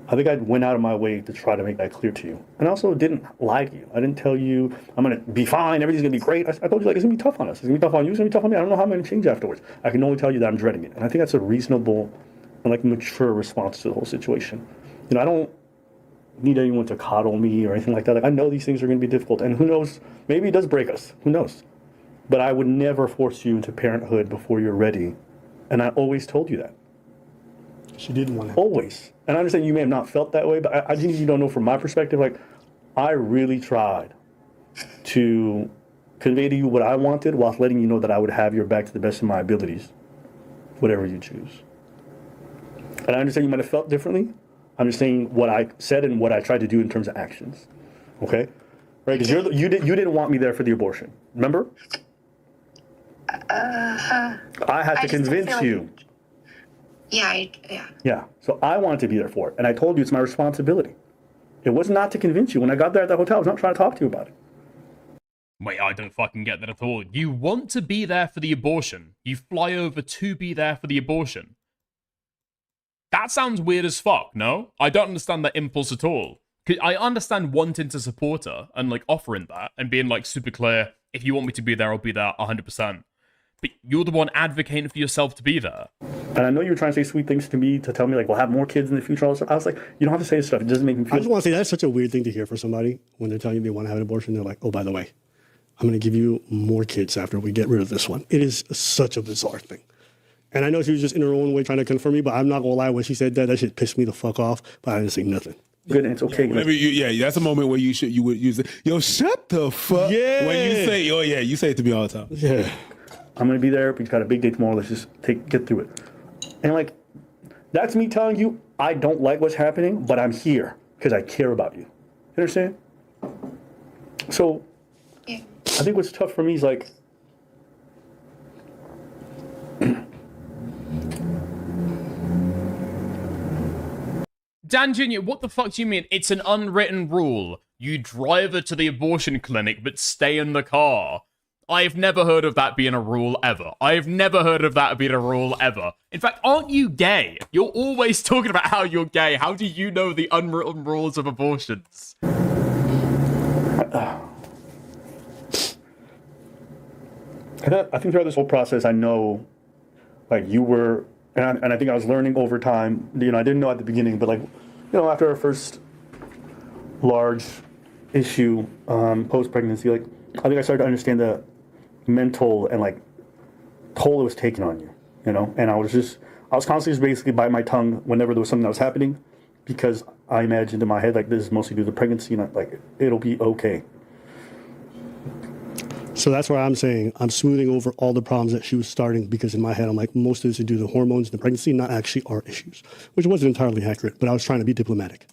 Speaker 7: I think I went out of my way to try to make that clear to you. And I also didn't lie to you. I didn't tell you I'm going to be fine, everything's going to be great. I told you, like, it's going to be tough on us. It's going to be tough on you, it's going to be tough on me. I don't know how I'm going to change afterwards. I can only tell you that I'm dreading it. And I think that's a reasonable and, like, mature response to the whole situation. You know, I don't need anyone to coddle me or anything like that. Like, I know these things are going to be difficult. And who knows, maybe it does break us. Who knows? But I would never force you into parenthood before you're ready. And I always told you that.
Speaker 4: She didn't want to.
Speaker 7: Always. And I understand you may have not felt that way, but I think you don't know from my perspective. Like, I really tried to convey to you what I wanted while letting you know that I would have your back to the best of my abilities, whatever you choose. And I understand you might have felt differently. I'm just saying what I said and what I tried to do in terms of actions. Okay? Right? Because you didn't want me there for the abortion. Remember? I had to convince you.
Speaker 6: Yeah.
Speaker 7: Yeah. So I wanted to be there for it. And I told you it's my responsibility. It was not to convince you. When I got there at the hotel, I was not trying to talk to you about it.
Speaker 1: Wait, I don't fucking get that at all. You want to be there for the abortion. You fly over to be there for the abortion. That sounds weird as fuck, no? I don't understand that impulse at all. I understand wanting to support her and, like, offering that and being, like, super clear, if you want me to be there, I'll be there 100%. But you're the one advocating for yourself to be there.
Speaker 7: And I know you were trying to say sweet things to me to tell me, like, we'll have more kids in the future. I was like, you don't have to say this stuff. It doesn't make me feel...
Speaker 4: I just want to say that's such a weird thing to hear for somebody when they're telling you they want to have an abortion. They're like, oh, by the way, I'm going to give you more kids after we get rid of this one. It is such a bizarre thing. And I know she was just in her own way trying to confirm me, but I'm not going to lie. When she said that shit pissed me the fuck off, but I didn't say nothing.
Speaker 7: Good, and it's okay.
Speaker 5: Whenever that's a moment where you would use it. Yo, shut the fuck.
Speaker 4: Yeah.
Speaker 5: When you say, oh yeah, you say it to me all the time.
Speaker 4: Yeah.
Speaker 7: I'm going to be there. We've got a big day tomorrow. Let's just get through it. And, like, that's me telling you I don't like what's happening, but I'm here because I care about you. You understand? So, I think what's tough for me is, like,
Speaker 1: Dan Jr., what the fuck do you mean? It's an unwritten rule. You drive her to the abortion clinic, but stay in the car. I've never heard of that being a rule ever. I've never heard of that being a rule ever. In fact, aren't you gay? You're always talking about how you're gay. How do you know the unwritten rules of abortions?
Speaker 7: I think throughout this whole process, I know, like, you were, and I think I was learning over time. You know, I didn't know at the beginning, but, like, you know, after our first large issue post-pregnancy, like, I think I started to understand the mental and, like, toll it was taking on you, you know? And I was constantly just basically biting my tongue whenever there was something that was happening, because I imagined in my head, like, this is mostly due to pregnancy, and, like, it'll be okay.
Speaker 4: So that's why I'm saying I'm smoothing over all the problems that she was starting, because in my head, I'm like, most of this is due to the hormones and the pregnancy, not actually our issues, which wasn't entirely accurate, but I was trying to be diplomatic.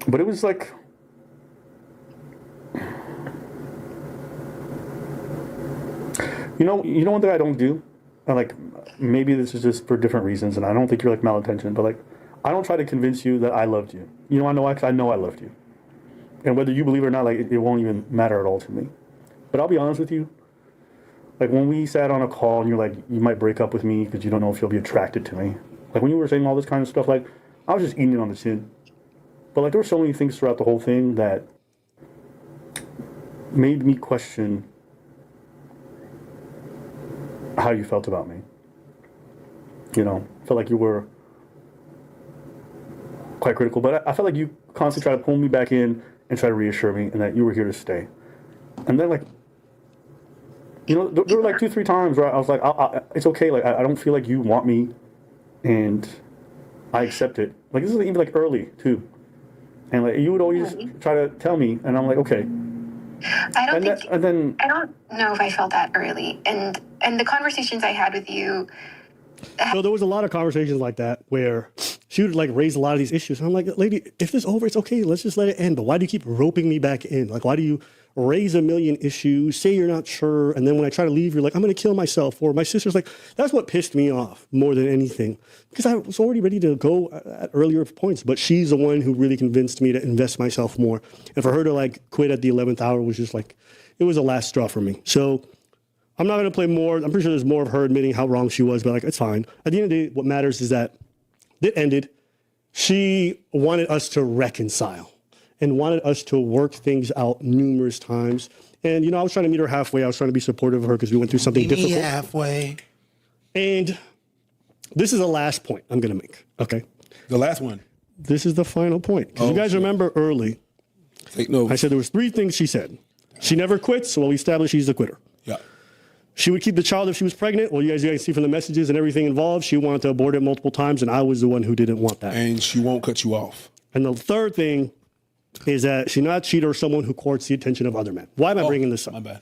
Speaker 7: But it was like, you know one thing I don't do? And, like, maybe this is just for different reasons, and I don't think you're, like, malintentioned, but, like, I don't try to convince you that I loved you. You know, I know I loved you. And whether you believe it or not, like, it won't even matter at all to me. But I'll be honest with you, like, when we sat on a call and you're like, you might break up with me because you don't know if you'll be attracted to me. Like, when you were saying all this kind of stuff, like, I was just eating it on the chin. But, like, there were so many things throughout the whole thing that made me question how you felt about me. You know, felt like you were quite critical, but I felt like you constantly tried to pull me back in and try to reassure me and that you were here to stay. And then, like, you know, there were, like, 2-3 times where I was like, it's okay, like, I don't feel like you want me, and I accept it. Like, this is even, like, early, too. And like you would always try to tell me, and I'm like, okay.
Speaker 6: I don't think.
Speaker 7: And then
Speaker 6: I don't know if I felt that early, and the conversations I had with you.
Speaker 4: So there was a lot of conversations like that where she would like raise a lot of these issues. And I'm like, lady, if it's over, it's okay. Let's just let it end. But why do you keep roping me back in? Like, why do you raise a million issues, say you're not sure, and then when I try to leave, you're like, I'm going to kill myself. Or my sister's like, that's what pissed me off more than anything. Because I was already ready to go at earlier points. But she's the one who really convinced me to invest myself more. And for her to like quit at the 11th hour was just like, it was a last straw for me. So I'm not going to play more. I'm pretty sure there's more of her admitting how wrong she was, but like, it's fine. At the end of the day, what matters is that it ended. She wanted us to reconcile and wanted us to work things out numerous times. And, you know, I was trying to meet her halfway. I was trying to be supportive of her because we went through something difficult.
Speaker 5: Halfway.
Speaker 4: And this is the last point I'm going to make, okay?
Speaker 5: The last one.
Speaker 4: This is the final point. Because you guys remember early,
Speaker 5: Take notes.
Speaker 4: I said there was 3 things she said. She never quits, well, we established she's a quitter.
Speaker 5: Yeah.
Speaker 4: She would keep the child if she was pregnant. Well, you guys see from the messages and everything involved, she wanted to abort it multiple times, and I was the one who didn't want that.
Speaker 5: And she won't cut you off.
Speaker 4: And the third thing is that she's not a cheater or someone who courts the attention of other men. Why am I bringing this up?
Speaker 5: My bad.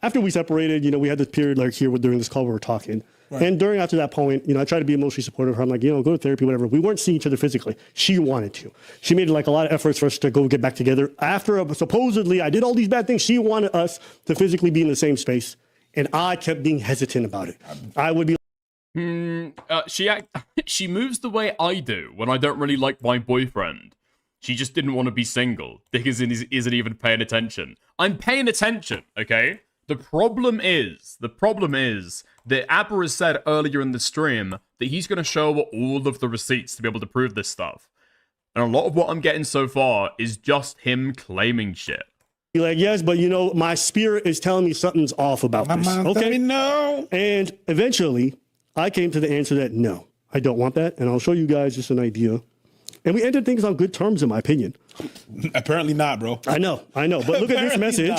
Speaker 4: After we separated, you know, we had this period like here during this call we were talking. Right. And after that point, you know, I tried to be emotionally supportive of her. I'm like, you know, go to therapy, whatever. We weren't seeing each other physically. She wanted to. She made like a lot of efforts for us to go get back together. After supposedly I did all these bad things, she wanted us to physically be in the same space. And I kept being hesitant about it. I would be
Speaker 1: she moves the way I do when I don't really like my boyfriend. She just didn't want to be single. Dick isn't even paying attention. I'm paying attention, okay? The problem is that Abba has said earlier in the stream that he's going to show all of the receipts to be able to prove this stuff. And a lot of what I'm getting so far is just him claiming shit.
Speaker 4: Like, yes, but you know, my spirit is telling me something's off about this. Okay,
Speaker 5: no.
Speaker 4: And eventually, I came to the answer that no, I don't want that, and I'll show you guys just an idea. And we ended things on good terms, in my opinion.
Speaker 5: Apparently not, bro.
Speaker 4: I know. But look at this message,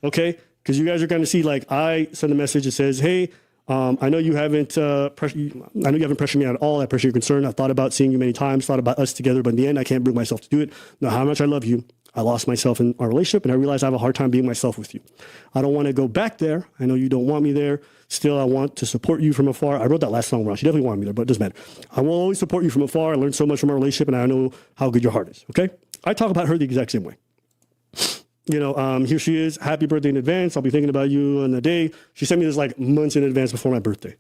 Speaker 4: okay? Because you guys are going to see, like, I send a message that says, "Hey, I know you haven't pressured me at all. I appreciate your concern. I've thought about seeing you many times, thought about us together, but in the end, I can't bring myself to do it. Know how much I love you. I lost myself in our relationship, and I realize I have a hard time being myself with you. I don't want to go back there. I know you don't want me there. Still, I want to support you from afar." I wrote that last song wrong. She definitely wanted me there, but it doesn't matter. "I will always support you from afar. I learned so much from our relationship, and I know how good your heart is." Okay? I talk about her the exact same way. You know, here she is. "Happy birthday in advance. I'll be thinking about you on the day." She sent me this like months in advance before my birthday.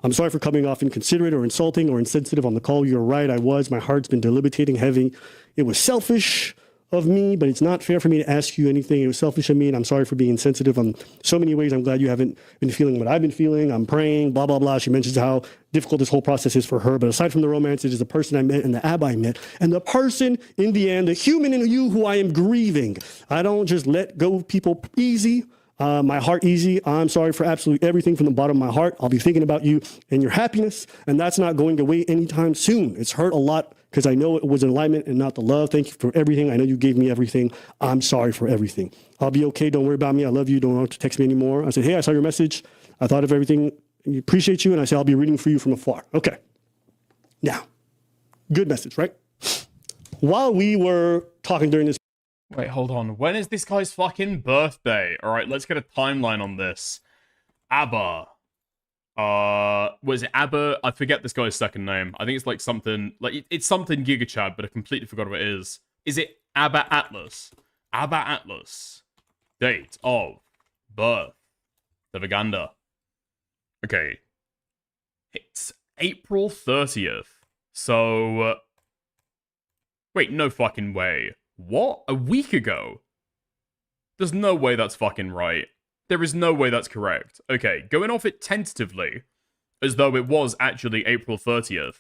Speaker 4: "I'm sorry for coming off inconsiderate or insulting or insensitive on the call. You're right. I was. My heart's been debilitating heavy. It was selfish of me, but it's not fair for me to ask you anything. It was selfish of me, and I'm sorry for being insensitive on so many ways. I'm glad you haven't been feeling what I've been feeling. I'm praying, blah, blah, blah." She mentions how difficult this whole process is for her. But aside from the romance, it is the person I met and the Abba I met. And the person, in the end, the human in you who I am grieving. I don't just let go of people easy. My heart easy. I'm sorry for absolutely everything from the bottom of my heart. I'll be thinking about you and your happiness, and that's not going away anytime soon. It's hurt a lot because I know it was in alignment and not the love. Thank you for everything. I know you gave me everything. I'm sorry for everything. I'll be okay. Don't worry about me. I love you. Don't have to text me anymore. I said, "Hey, I saw your message. I thought of everything. I appreciate you." And I said, "I'll be reading for you from afar." Okay. Now, good message, right? While we were talking during this,
Speaker 1: Wait, hold on. When is this guy's fucking birthday? Alright, let's get a timeline on this. Abba. Was it Abba? I forget this guy's second name. I think it's like something, like, it's something GigaChad, but I completely forgot what it is. Is it Abba Atlas? Abba Atlas. Date of birth. The Vaganda. Okay. It's April 30th. So, wait, no fucking way. What? A week ago? There's no way that's fucking right. There is no way that's correct. Okay, going off it tentatively, as though it was actually April 30th.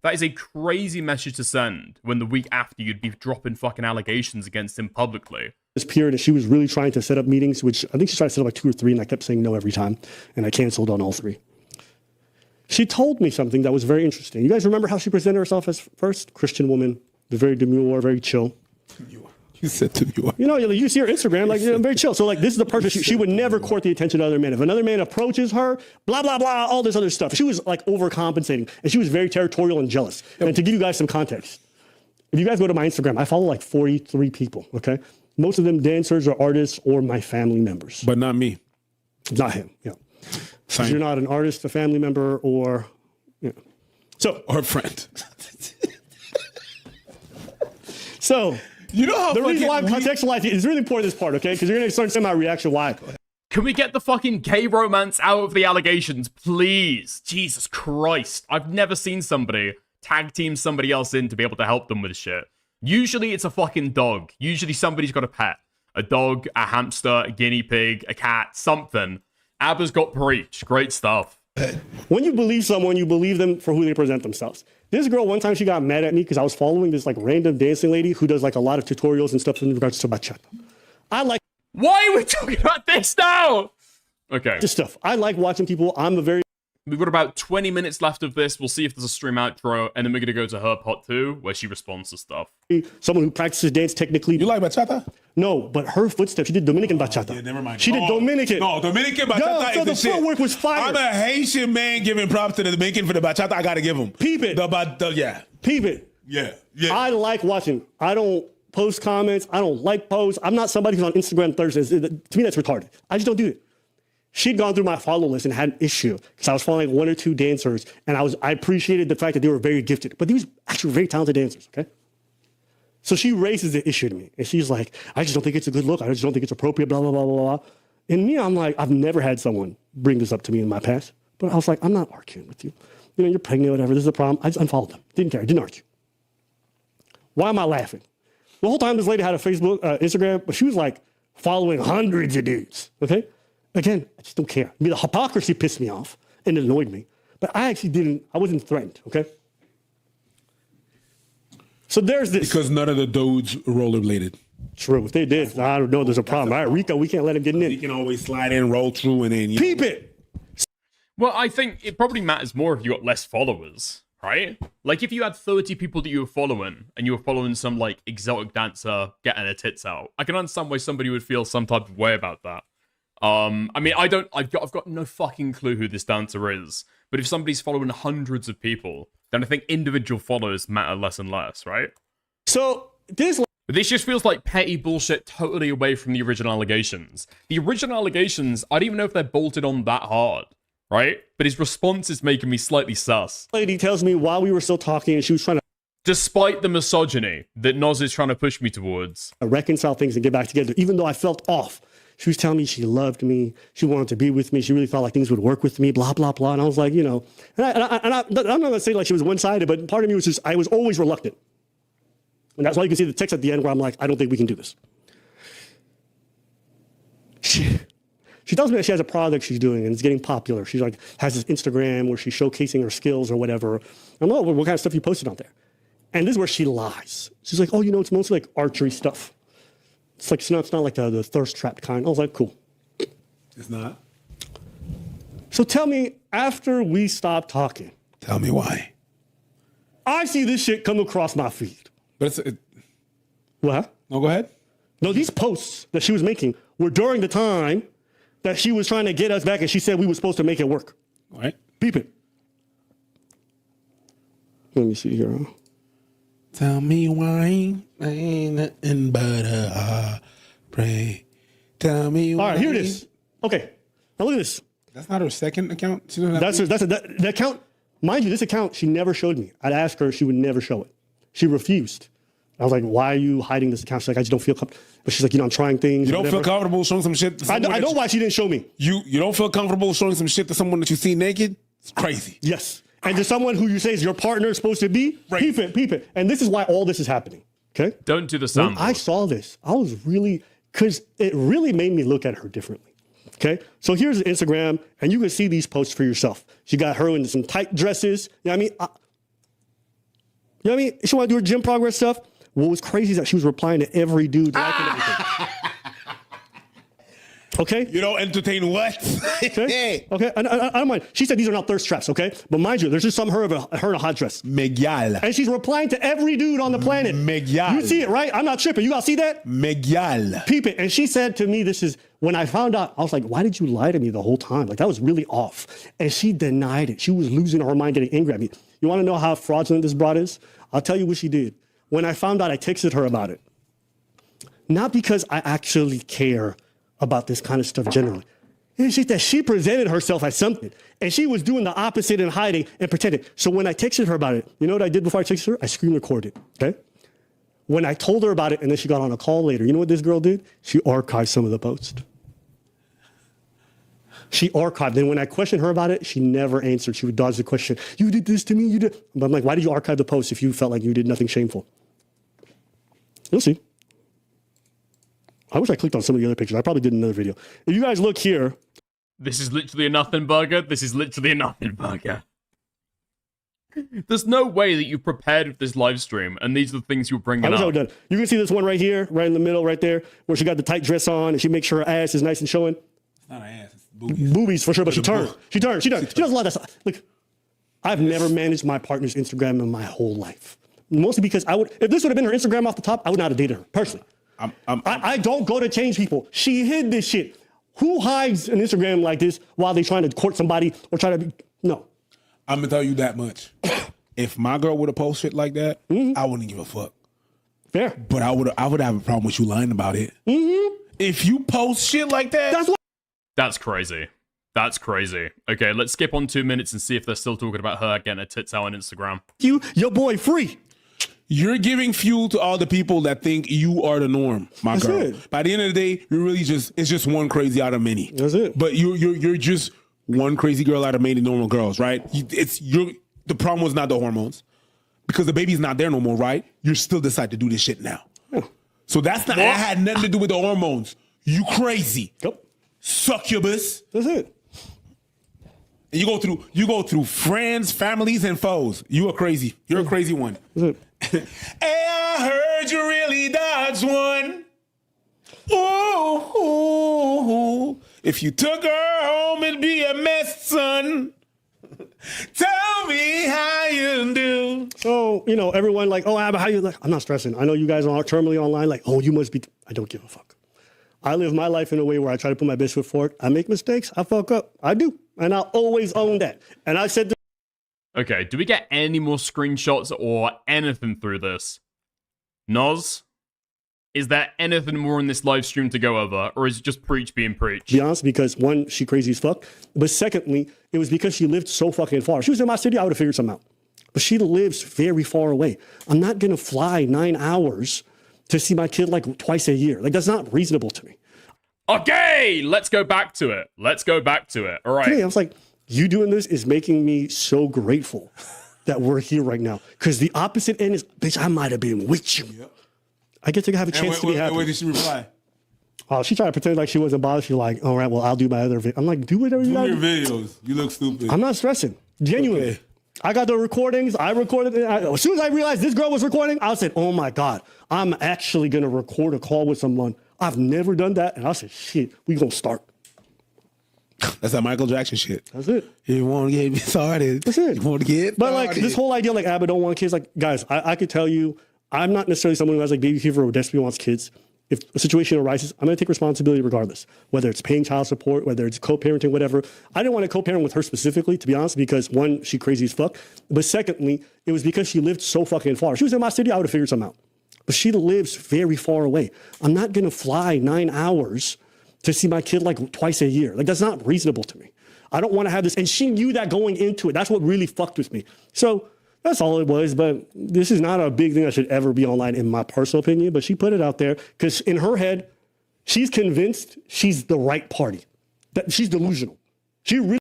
Speaker 1: That is a crazy message to send when the week after you'd be dropping fucking allegations against him publicly.
Speaker 4: This period, and she was really trying to set up meetings, which I think she tried to set up like 2 or 3, and I kept saying no every time, and I canceled on all 3. She told me something that was very interesting. You guys remember how she presented herself as first? Christian woman, very demure, very chill.
Speaker 5: You said demure.
Speaker 4: You know, you see her Instagram, like, you know, very chill. So, like, this is the person, she would never court the attention of other men. If another man approaches her, blah, blah, blah, all this other stuff. She was, like, overcompensating, and she was very territorial and jealous. And to give you guys some context, If you guys go to my Instagram, I follow like 43 people, okay? Most of them dancers or artists or my family members.
Speaker 5: But not me.
Speaker 4: Not him, yeah.
Speaker 5: Fine.
Speaker 4: You're not an artist, a family member, or, So,
Speaker 5: Or a friend.
Speaker 4: so
Speaker 5: You know how
Speaker 4: the reason why I'm
Speaker 5: fucking
Speaker 4: contextualizing it is really important this part, okay? Because you're going to start seeing my reaction why.
Speaker 1: Can we get the fucking gay romance out of the allegations, please? Jesus Christ. I've never seen somebody tag team somebody else in to be able to help them with shit. Usually it's a fucking dog. Usually somebody's got a pet. A dog, a hamster, a guinea pig, a cat, something. Abba's got Preach. Great stuff.
Speaker 4: When you believe someone, you believe them for who they present themselves. This girl, one time she got mad at me because I was following this like random dancing lady who does like a lot of tutorials and stuff in regards to bachata. I like
Speaker 1: Why are we talking about this now? Okay.
Speaker 4: this stuff. I like watching people. I'm a very
Speaker 1: We've got about 20 minutes left of this. We'll see if there's a stream outro, and then we're going to go to her pot 2, where she responds to stuff.
Speaker 4: someone who practices dance technically.
Speaker 5: You like bachata?
Speaker 4: No, but her footsteps, she did Dominican bachata.
Speaker 5: Yeah, never mind.
Speaker 4: She did Dominican.
Speaker 5: No, Dominican bachata
Speaker 4: so
Speaker 5: is
Speaker 4: the
Speaker 5: shit.
Speaker 4: footwork was fire.
Speaker 5: I'm a Haitian man giving props to the Dominican for the bachata. I gotta give him.
Speaker 4: Peep it.
Speaker 5: Yeah.
Speaker 4: Peep it.
Speaker 5: Yeah. Yeah.
Speaker 4: I like watching. I don't post comments. I don't like posts. I'm not somebody who's on Instagram Thursdays. To me, that's retarded. I just don't do it. She'd gone through my follow list and had an issue because I was following like 1 or 2 dancers, and I appreciated the fact that they were very gifted, but these actually very talented dancers. Okay. So she raises the issue to me, and she's like, "I just don't think it's a good look. I just don't think it's appropriate." Blah blah blah blah blah. And me, I'm like, I've never had someone bring this up to me in my past, but I was like, I'm not arguing with you. You know, you're pregnant, whatever. This is a problem. I just unfollowed them. Didn't care. Didn't argue. Why am I laughing? The whole time this lady had a Facebook, Instagram, but she was like following hundreds of dudes. Okay. Again, I just don't care. I mean, the hypocrisy pissed me off and it annoyed me, but I wasn't threatened. Okay. So there's this.
Speaker 5: Because none of the dudes rollerbladed.
Speaker 4: True. If they did, I don't know. There's a problem. All right, Rico, we can't let him get in.
Speaker 5: He can always slide in, roll through, and then
Speaker 4: Peep it.
Speaker 1: Well, I think it probably matters more if you got less followers, right? Like, if you had 30 people that you were following, and you were following some, like, exotic dancer getting her tits out, I can understand why somebody would feel some type of way about that. I mean, I've got no fucking clue who this dancer is, but if somebody's following hundreds of people, then I think individual followers matter less and less, right?
Speaker 4: So this.
Speaker 1: But this just feels like petty bullshit totally away from the original allegations. The original allegations, I don't even know if they're bolted on that hard, right? But his response is making me slightly sus.
Speaker 4: Lady tells me while we were still talking, and she was trying to
Speaker 1: Despite the misogyny that Noz is trying to push me towards.
Speaker 4: reconcile things and get back together, even though I felt off. She was telling me she loved me. She wanted to be with me. She really thought like things would work with me, blah, blah, blah. And I was like, you know, I'm not going to say like she was one-sided, but part of me was just, I was always reluctant. And that's why you can see the text at the end where I'm like, I don't think we can do this. She tells me that she has a product she's doing and it's getting popular. She's like, has this Instagram where she's showcasing her skills or whatever. I'm like, well, what kind of stuff you posted on there? And this is where she lies. She's like, oh, you know, it's mostly like archery stuff. It's like, it's not like the thirst trap kind. I was like, cool.
Speaker 5: It's not.
Speaker 4: So tell me, after we stopped talking,
Speaker 5: Tell me why.
Speaker 4: I see this shit come across my feed.
Speaker 5: But
Speaker 4: What?
Speaker 5: no, go ahead.
Speaker 4: No, these posts that she was making were during the time that she was trying to get us back and she said we were supposed to make it work.
Speaker 5: All right.
Speaker 4: Beep it. Let me see here.
Speaker 5: Tell me why ain't nothing but a pray. Tell me why.
Speaker 4: All right, here it is. Okay, now look at this.
Speaker 5: That's not her second account. She doesn't have
Speaker 4: The account. Mind you, this account she never showed me. I'd ask her, she would never show it. She refused. I was like, why are you hiding this account? She's like, I just don't feel comfortable. But she's like, you know, I'm trying things.
Speaker 5: You don't
Speaker 4: whatever.
Speaker 5: feel comfortable showing some shit. To
Speaker 4: I know why she didn't show me.
Speaker 5: You don't feel comfortable showing some shit to someone that you see naked? It's crazy.
Speaker 4: Yes. And to someone who you say is your partner is supposed to be,
Speaker 5: Right.
Speaker 4: peep it. And this is why all this is happening. Okay?
Speaker 1: Don't do the
Speaker 4: When
Speaker 1: soundboard.
Speaker 4: I saw this, I was really, because it really made me look at her differently. Okay? So here's Instagram, and you can see these posts for yourself. She got her in some tight dresses. You know what I mean? You know what I mean? She want to do her gym progress stuff. What was crazy is that she was replying to every dude liking everything. Okay?
Speaker 5: You don't entertain what?
Speaker 4: Okay. Okay. I don't mind. She said these are not thirst traps. Okay. But mind you, there's just some her in a hot dress,
Speaker 5: Miguel.
Speaker 4: and she's replying to every dude on the planet.
Speaker 5: Miguel.
Speaker 4: You see it, right? I'm not tripping. You all see that?
Speaker 5: Miguel.
Speaker 4: Peep it. And she said to me, "This is when I found out." I was like, "Why did you lie to me the whole time? Like that was really off." And she denied it. She was losing her mind, getting angry at me. You want to know how fraudulent this broad is? I'll tell you what she did. when I found out, I texted her about it. Not because I actually care about this kind of stuff generally. It's just that she presented herself as something, and she was doing the opposite and hiding and pretending. So when I texted her about it, you know what I did before I texted her? I screen recorded, okay? When I told her about it, and then she got on a call later, you know what this girl did? She archived some of the posts. She archived. Then when I questioned her about it, she never answered. She would dodge the question. You did this to me, you did. But I'm like, why did you archive the post if you felt like you did nothing shameful? You'll see. I wish I clicked on some of the other pictures. I probably did another video. If you guys look here.
Speaker 1: This is literally a nothing burger. This is literally a nothing burger. There's no way that you prepared with this live stream, and these are the things you're bringing
Speaker 4: I wish I
Speaker 1: up.
Speaker 4: would have done. You can see this one right here, right in the middle, right there, where she got the tight dress on, and she makes sure her ass is nice and showing.
Speaker 5: It's not an ass, it's boobies.
Speaker 4: Boobies for sure, but she turned. She does a lot of stuff. Look, I've never managed my partner's Instagram in my whole life. Mostly because if this would have been her Instagram off the top, I would not have dated her, personally. I don't go to change people. She hid this shit. Who hides an Instagram like this while they're trying to court somebody or try to be, no.
Speaker 5: I'm gonna tell you that much. If my girl would have posted shit like that, I wouldn't give a fuck.
Speaker 4: Fair.
Speaker 5: But I would have a problem with you lying about it. If you post shit like that,
Speaker 1: That's crazy. That's crazy. Okay, let's skip on 2 minutes and see if they're still talking about her getting her tits out on Instagram.
Speaker 4: Your boy free.
Speaker 5: you're giving fuel to all the people that think you are the norm, my
Speaker 4: That's
Speaker 5: girl.
Speaker 4: it.
Speaker 5: By the end of the day, you're really it's just one crazy out of many.
Speaker 4: That's it.
Speaker 5: But you're just one crazy girl out of many normal girls, right? The problem was not the hormones, because the baby's not there no more, right? You still decide to do this shit now.
Speaker 4: Yeah.
Speaker 5: So that had nothing to do with the hormones. You crazy.
Speaker 4: Yep.
Speaker 5: Succubus.
Speaker 4: That's it.
Speaker 5: And you go through friends, families, and foes. You are crazy. You're a crazy one.
Speaker 4: That's it.
Speaker 5: Hey, I heard you really dodged one. Ooh, if you took her home, it'd be a mess, son. Tell me how you do.
Speaker 4: So, everyone like, oh, Abba, how you like? I'm not stressing. I know you guys are terminally online like, oh, you must be. I don't give a fuck. I live my life in a way where I try to put my best foot forward. I make mistakes. I fuck up. I do. And I'll always own that. And I said
Speaker 1: Okay, do we get any more screenshots or anything through this? Noz? Is there anything more in this live stream to go over, or is it just preach being preached?
Speaker 4: to be honest, because one, she crazy as fuck. But secondly, it was because she lived so fucking far. If she was in my city, I would have figured something out. But she lives very far away. I'm not going to fly 9 hours to see my kid like twice a year. Like, that's not reasonable to me.
Speaker 1: Okay, let's go back to it. All right.
Speaker 4: Today, I was like, you doing this is making me so grateful that we're here right now. Because the opposite end is, bitch, I might have been with you. Yep. I get to have a chance to be happy.
Speaker 5: Where did she reply?
Speaker 4: Oh, she tried to pretend like she wasn't bothered. She's like, all right, well, I'll do my other video. I'm like, do whatever you
Speaker 5: Do
Speaker 4: got.
Speaker 5: your videos. You look stupid.
Speaker 4: I'm not stressing. Genuinely.
Speaker 5: Okay.
Speaker 4: I got the recordings. I recorded it. As soon as I realized this girl was recording, I said, oh my God, I'm actually going to record a call with someone. I've never done that. And I said, shit, we going to start.
Speaker 5: That's that Michael Jackson shit.
Speaker 4: That's it.
Speaker 5: You want to get me started.
Speaker 4: That's it.
Speaker 5: You want to get
Speaker 4: But
Speaker 5: started.
Speaker 4: like this whole idea, like Abba don't want kids. Like, guys, I could tell you, I'm not necessarily someone who has like baby fever or desperately wants kids. If a situation arises, I'm going to take responsibility regardless, whether it's paying child support, whether it's co-parenting, whatever. I didn't want to co-parent with her specifically, to be honest, because one, she crazy as fuck. But secondly, it was because she lived so fucking far. If she was in my city, I would have figured something out. But she lives very far away. I'm not going to fly 9 hours to see my kid like twice a year. Like, that's not reasonable to me. I don't want to have this. And she knew that going into it. That's what really fucked with me. So that's all it was. But this is not a big thing that should ever be online, in my personal opinion. But she put it out there because in her head, she's convinced she's the right party. That she's delusional. She really.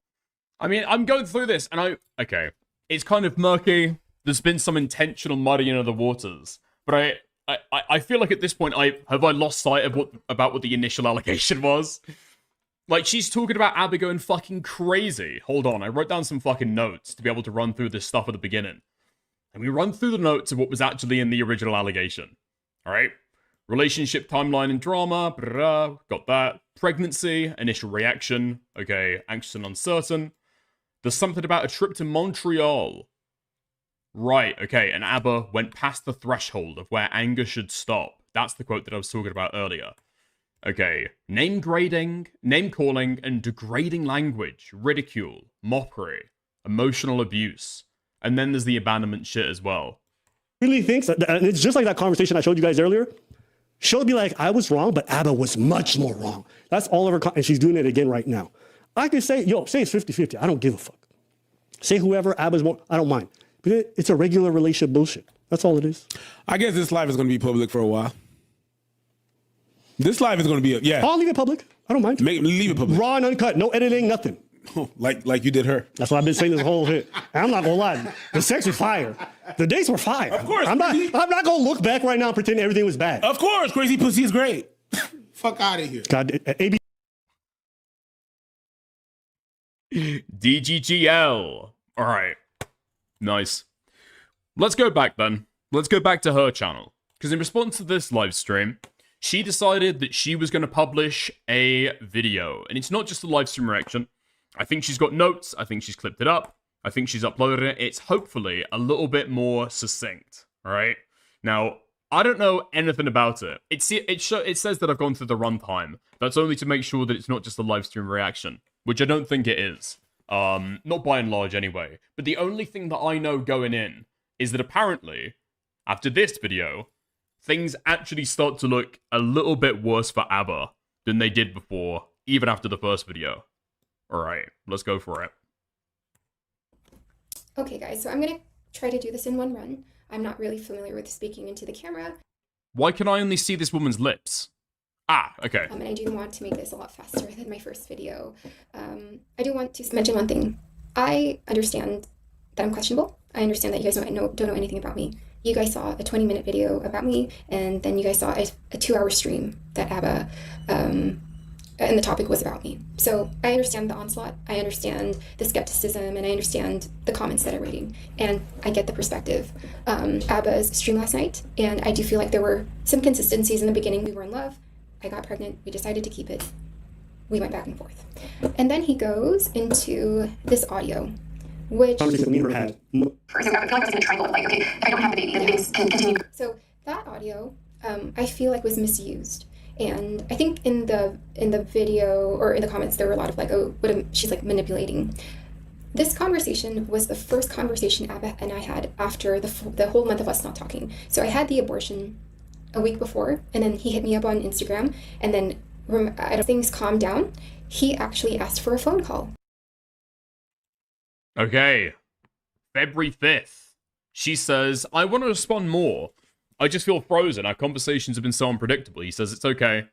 Speaker 1: I mean, I'm going through this, and okay, it's kind of murky. There's been some intentional muddying of the waters, but I feel like at this point, I lost sight of what the initial allegation was. Like, she's talking about Abba going fucking crazy. Hold on, I wrote down some fucking notes to be able to run through this stuff at the beginning. And we run through the notes of what was actually in the original allegation. All right? Relationship timeline and drama, got that. Pregnancy, initial reaction, okay, anxious and uncertain. There's something about a trip to Montreal. Right, okay, and Abba went past the threshold of where anger should stop. That's the quote that I was talking about earlier. Okay, name grading, name calling, and degrading language, ridicule, mockery, emotional abuse. And then there's the abandonment shit as well.
Speaker 4: really thinks that, and it's just like that conversation I showed you guys earlier. She'll be like, I was wrong, but ABBA was much more wrong. That's all of her, and she's doing it again right now. I could say, say it's 50-50. I don't give a fuck. Say whoever, ABBA's more, I don't mind. But it's a regular relationship bullshit. That's all it is.
Speaker 5: I guess this live is going to be public for a while. This live is going to be, yeah.
Speaker 4: I'll leave it public. I don't mind.
Speaker 5: Leave it public.
Speaker 4: Raw and uncut, no editing, nothing.
Speaker 5: like you did her.
Speaker 4: That's what I've been saying this whole hit. And I'm not gonna lie, the sex was fire. The dates were fire.
Speaker 5: Of course.
Speaker 4: I'm not gonna look back right now and pretend everything was bad.
Speaker 5: Of course, Crazy Pussy is great. Fuck out of here.
Speaker 4: God, AB.
Speaker 1: DGGL. All right. Nice. Let's go back then. Let's go back to her channel. Because in response to this live stream, she decided that she was going to publish a video. And it's not just a live stream reaction. I think she's got notes. I think she's clipped it up. I think she's uploaded it. It's hopefully a little bit more succinct. All right. Now, I don't know anything about it. It says that I've gone through the runtime. That's only to make sure that it's not just a live stream reaction, which I don't think it is. Not by and large anyway. But the only thing that I know going in is that apparently, after this video, things actually start to look a little bit worse for ABBA than they did before, even after the first video. Alright, let's go for it.
Speaker 9: Okay guys, so I'm going to try to do this in one run. I'm not really familiar with speaking into the camera.
Speaker 1: Why can I only see this woman's lips? Ah, okay.
Speaker 9: And I do want to make this a lot faster than my first video. I do want to mention one thing. I understand that I'm questionable. I understand that you guys don't know anything about me. You guys saw a 20-minute video about me, and then you guys saw a 2-hour stream that ABBA, and the topic was about me. So I understand the onslaught, I understand the skepticism, and I understand the comments that I'm reading, and I get the perspective. ABBA's stream last night, and I do feel like there were some consistencies in the beginning. We were in love, I got pregnant, we decided to keep it, we went back and forth. And then he goes into this audio, which...
Speaker 6: First, I feel like I was in a triangle of like, okay, if I don't have the baby, then things can continue.
Speaker 9: So that audio, I feel like was misused. And I think in the video or in the comments, there were a lot of like, oh, she's like manipulating. This conversation was the first conversation ABBA and I had after the whole month of us not talking. So I had the abortion a week before, and then he hit me up on Instagram, and then as things calmed down, he actually asked for a phone call.
Speaker 1: Okay. February 5th. She says, I want to respond more. I just feel frozen. Our conversations have been so unpredictable. He says, it's okay.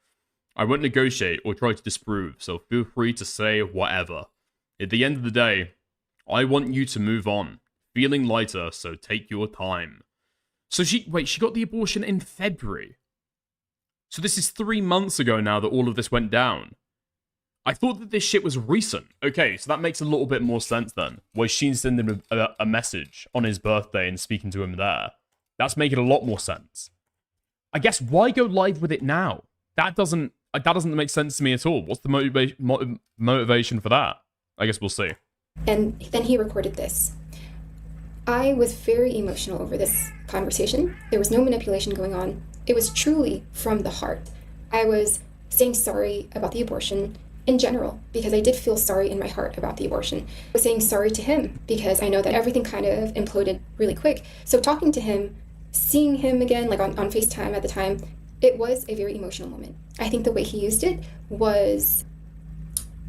Speaker 1: I won't negotiate or try to disprove, so feel free to say whatever. At the end of the day, I want you to move on. Feeling lighter, so take your time. So she got the abortion in February. So this is 3 months ago now that all of this went down. I thought that this shit was recent. Okay, so that makes a little bit more sense then. Where she's sending him a message on his birthday and speaking to him there. That's making a lot more sense. I guess why go live with it now? That doesn't make sense to me at all. What's the motivation for that? I guess we'll see.
Speaker 9: And then he recorded this. I was very emotional over this conversation. There was no manipulation going on. It was truly from the heart. I was saying sorry about the abortion in general, because I did feel sorry in my heart about the abortion. I was saying sorry to him because I know that everything kind of imploded really quick. So talking to him, seeing him again, like on FaceTime at the time, it was a very emotional moment. I think the way he used it was,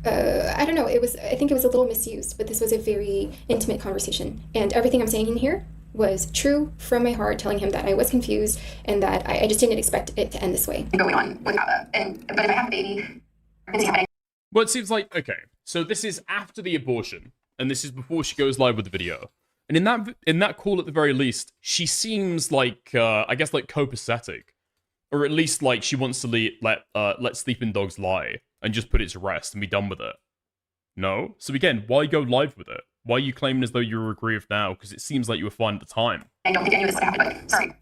Speaker 9: I don't know, I think it was a little misused, but this was a very intimate conversation. And everything I'm saying in here was true from my heart, telling him that I was confused and that I just didn't expect it to end this way.
Speaker 6: Going on with ABBA, but if I have a baby, pregnancy happening.
Speaker 1: Well, it seems like, okay, so this is after the abortion, and this is before she goes live with the video. And in that call, at the very least, she seems like, I guess, like copacetic. Or at least, like, she wants to let sleeping dogs lie and just put it to rest and be done with it. No? So again, why go live with it? Why are you claiming as though you're aggrieved now? Because it seems like you were fine at the time.
Speaker 6: I don't think any of this would happen, but sorry.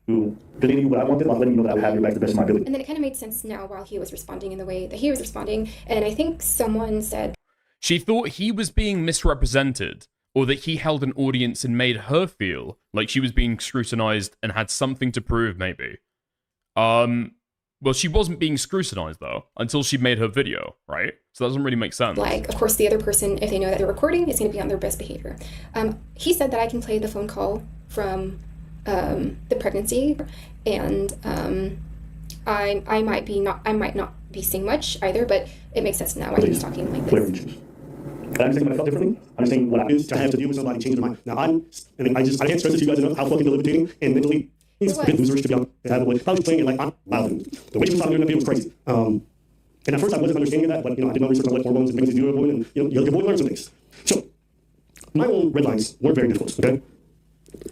Speaker 7: Getting you what I wanted, I'm letting you know that I would have your back to the best of my ability.
Speaker 9: And then it kind of made sense now while he was responding in the way that he was responding. And I think someone said...
Speaker 1: She thought he was being misrepresented, or that he held an audience and made her feel like she was being scrutinized and had something to prove, maybe. Well, she wasn't being scrutinized, though, until she made her video, right? So that doesn't really make sense.
Speaker 9: Like, of course, the other person, if they know that they're recording, is going to be on their best behavior. He said that I can play the phone call from the pregnancy, and I might not be saying much either, but it makes sense now why he was talking like this.
Speaker 4: I'm saying what I felt differently. I'm saying what happens to have to deal with somebody changing their mind. Now I can't stress it to you guys enough how fucking debilitating and mentally losers to be on to have a way. I was playing it like I'm loud. The way she was talking during that video was crazy. And at first I wasn't understanding that, but I did my research on like hormones and things to do with a woman, and your boy learns some things. So my own red lines weren't very difficult, okay?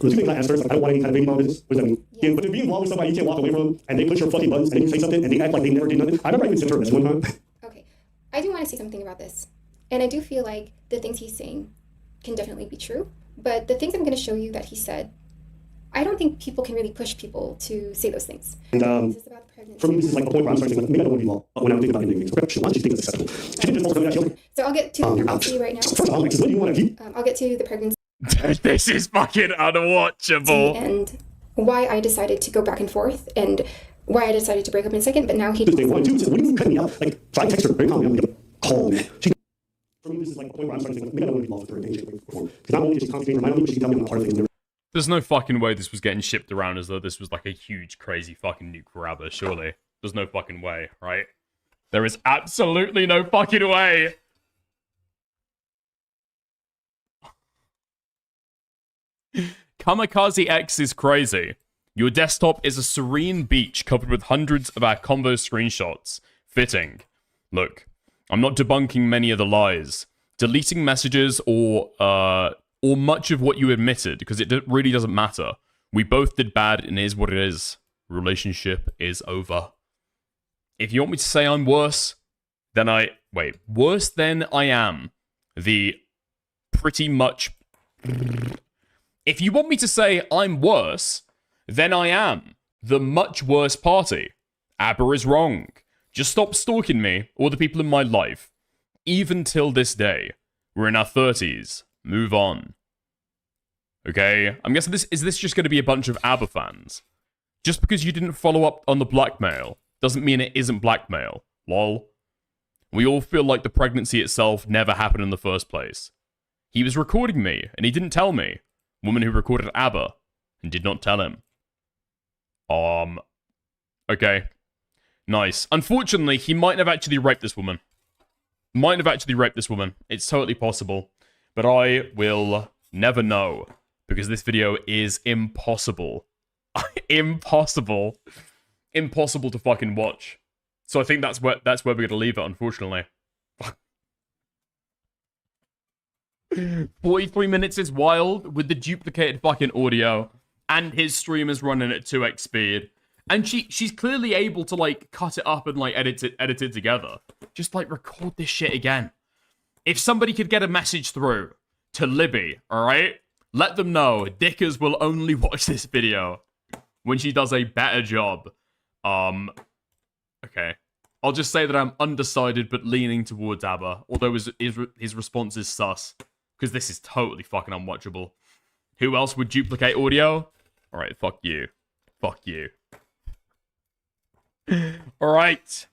Speaker 4: There's two things I asked first, like, I don't want any kind of baby mom business. What does that mean? Yeah, but to be involved with somebody you can't walk away from, and they push your fucking buttons, and then you say something, and they act like they never did nothing. I remember I even sent her a message one time.
Speaker 9: Okay, I do want to say something about this. And I do feel like the things he's saying can definitely be true. But the things I'm going to show you that he said, I don't think people can really push people to say those things.
Speaker 4: And
Speaker 9: this is about pregnancy.
Speaker 4: for me, this is like a point where I'm starting to think, maybe I don't want to be law when I'm thinking about ending things. Okay, why don't you think it's acceptable? She didn't just tell me that she was
Speaker 9: So I'll get to the pregnancy right now.
Speaker 4: First of all, like, what do you want to keep?
Speaker 9: I'll get to the pregnancy
Speaker 1: This is fucking unwatchable.
Speaker 9: and why I decided to go back and forth and why I decided to break up in a second. But now he...
Speaker 4: They want to. So what do you mean cut me out? Like, so I text her very calmly. I'm like, call me. For me, this is like a point where I'm starting to think, maybe I don't want to be law with her in any shape or form. Because not only is she constantly reminding me, but she can tell me I'm part of things.
Speaker 1: There's no fucking way this was getting shipped around as though this was like a huge, crazy fucking nuke grabber, surely. There's no fucking way, right? There is absolutely no fucking way! Kamikaze X is crazy. Your desktop is a serene beach covered with hundreds of our combo screenshots. Fitting. Look, I'm not debunking many of the lies. Deleting messages or much of what you admitted, because it really doesn't matter. We both did bad, and it is what it is. Relationship is over. If you want me to say I'm worse, then worse than I am. The pretty much... If you want me to say I'm worse, then I am the much worse party. ABBA is wrong. Just stop stalking me or the people in my life. Even till this day. We're in our 30s. Move on. Okay? I'm guessing is this just going to be a bunch of ABBA fans? Just because you didn't follow up on the blackmail doesn't mean it isn't blackmail. Lol. We all feel like the pregnancy itself never happened in the first place. He was recording me, and he didn't tell me. Woman who recorded ABBA, and did not tell him. Okay. Nice. Unfortunately, he might have actually raped this woman. It's totally possible. But I will never know. Because this video is impossible. Impossible to fucking watch. So I think that's where we're gonna leave it, unfortunately. 43 minutes is wild with the duplicated fucking audio, and his stream is running at 2x speed. And she's clearly able to like cut it up and like edit it together. Just like record this shit again. If somebody could get a message through to Libby, alright? Let them know Dickers will only watch this video when she does a better job. Okay. I'll just say that I'm undecided but leaning towards ABBA, although his response is sus. Because this is totally fucking unwatchable. Who else would duplicate audio? Alright, fuck you. Fuck you. Alright.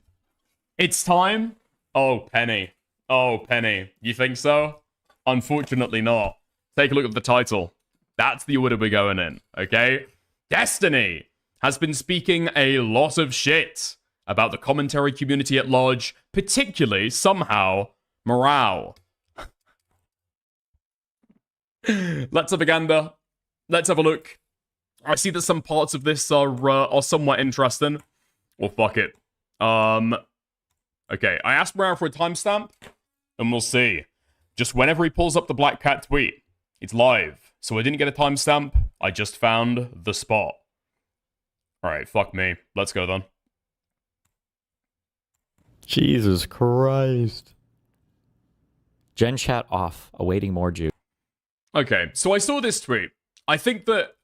Speaker 1: It's time. Oh, Penny. Oh, Penny. You think so? Unfortunately not. Take a look at the title. That's the order we're going in, okay? Destiny has been speaking a lot of shit about the commentary community at large, particularly, somehow, morale. Let's have a gander. Let's have a look. I see that some parts of this are somewhat interesting. Well, fuck it. Okay, I asked Morale for a timestamp, and we'll see. Just whenever he pulls up the Black Cat tweet, it's live. So I didn't get a timestamp, I just found the spot. Alright, fuck me. Let's go then.
Speaker 10: Jesus Christ. Gen chat off, awaiting more juice.
Speaker 1: Okay, so I saw this tweet. I think that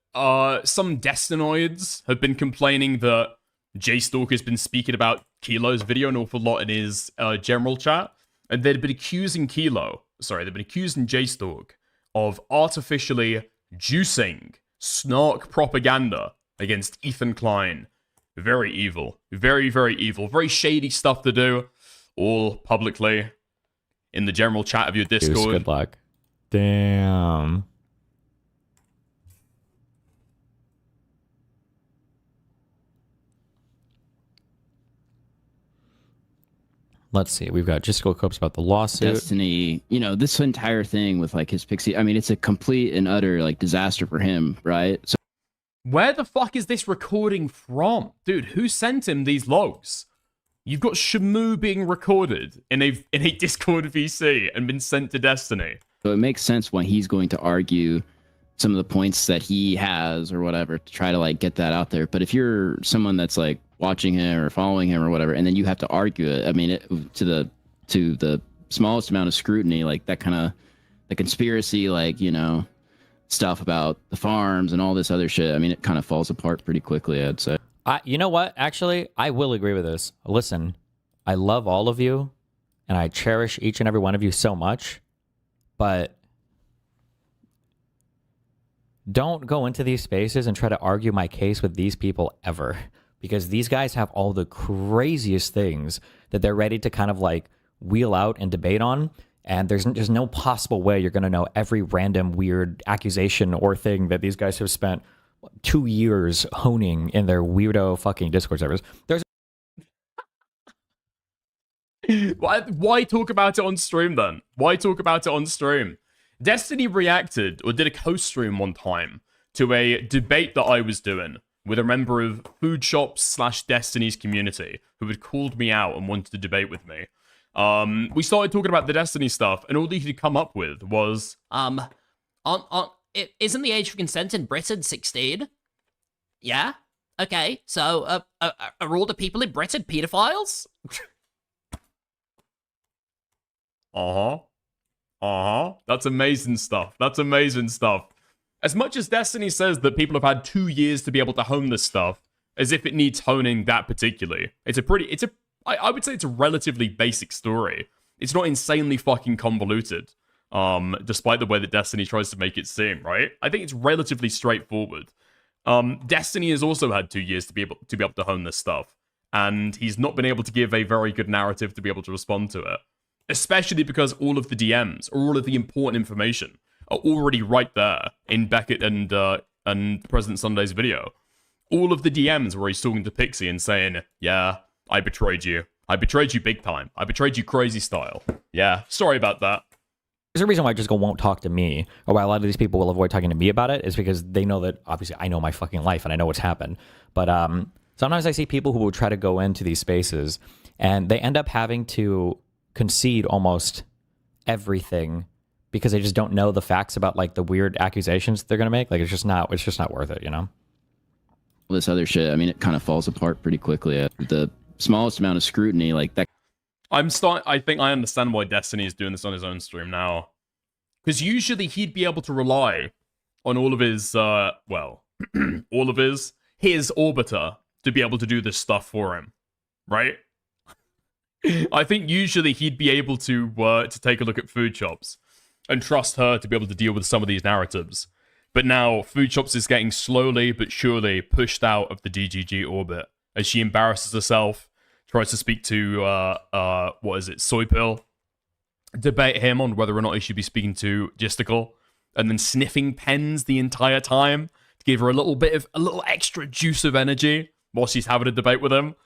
Speaker 1: some Destinoids have been complaining that J-Stalk has been speaking about Kilo's video an awful lot in his general chat, and they'd been accusing J-Stalk of artificially juicing snark propaganda against Ethan Klein. Very evil. Very, very evil. Very shady stuff to do, all publicly in the general chat of your Discord.
Speaker 10: Juice, good luck. Damn. Let's see. We've got Jessica Copes about the lawsuit.
Speaker 11: Destiny, you know, this entire thing with like his pixie, I mean, it's a complete and utter like disaster for him, right? So
Speaker 1: Where the fuck is this recording from? Dude, who sent him these logs? You've got Shamu being recorded in a Discord VC and been sent to Destiny.
Speaker 11: it makes sense when he's going to argue some of the points that he has or whatever to try to like get that out there. But if you're someone that's like watching him or following him or whatever, and then you have to argue it, I mean, to the smallest amount of scrutiny, like that kind of the conspiracy, like, you know, stuff about the farms and all this other shit. I mean, it kind of falls apart pretty quickly, I'd say.
Speaker 10: You know what? Actually, I will agree with this. Listen, I love all of you, and I cherish each and every one of you so much, but don't go into these spaces and try to argue my case with these people ever, because these guys have all the craziest things that they're ready to kind of like wheel out and debate on, and there's no possible way you're going to know every random weird accusation or thing that these guys have spent 2 years honing in their weirdo fucking Discord servers. There's
Speaker 1: Why talk about it on stream then? Why talk about it on stream? Destiny reacted or did a co-stream one time to a debate that I was doing with a member of Food Shops / Destiny's community who had called me out and wanted to debate with me. We started talking about the Destiny stuff, and all he could come up with was,
Speaker 12: isn't the age of consent in Britain 16? Yeah? Okay, so, are all the people in Britain pedophiles?
Speaker 1: That's amazing stuff. That's amazing stuff. As much as Destiny says that people have had 2 years to be able to hone this stuff, as if it needs honing that particularly, I would say it's a relatively basic story. It's not insanely fucking convoluted, despite the way that Destiny tries to make it seem, right? I think it's relatively straightforward. Destiny has also had 2 years to be able to hone this stuff, and he's not been able to give a very good narrative to be able to respond to it. Especially because all of the DMs, or all of the important information, are already right there in Beckett and President Sunday's video. All of the DMs where he's talking to Pixie and saying, yeah, I betrayed you. I betrayed you big time. I betrayed you crazy style. Yeah, sorry about that.
Speaker 10: There's a reason why Jessica won't talk to me, or why a lot of these people will avoid talking to me about it, is because they know that, obviously, I know my fucking life and I know what's happened. But sometimes I see people who will try to go into these spaces, and they end up having to concede almost everything because they just don't know the facts about like the weird accusations they're gonna make. Like it's just not worth it, you know?
Speaker 11: All this other shit, I mean, it kind of falls apart pretty quickly. The smallest amount of scrutiny, like that.
Speaker 1: I think I understand why Destiny is doing this on his own stream now. Because usually he'd be able to rely on all of his, all of his orbiter to be able to do this stuff for him, right? I think usually he'd be able to take a look at Food Shops and trust her to be able to deal with some of these narratives. But now Food Shops is getting slowly but surely pushed out of the DGG orbit as she embarrasses herself, tries to speak to Soypill, debate him on whether or not he should be speaking to Gisticle, and then sniffing pens the entire time to give her a little extra juice of energy while she's having a debate with him.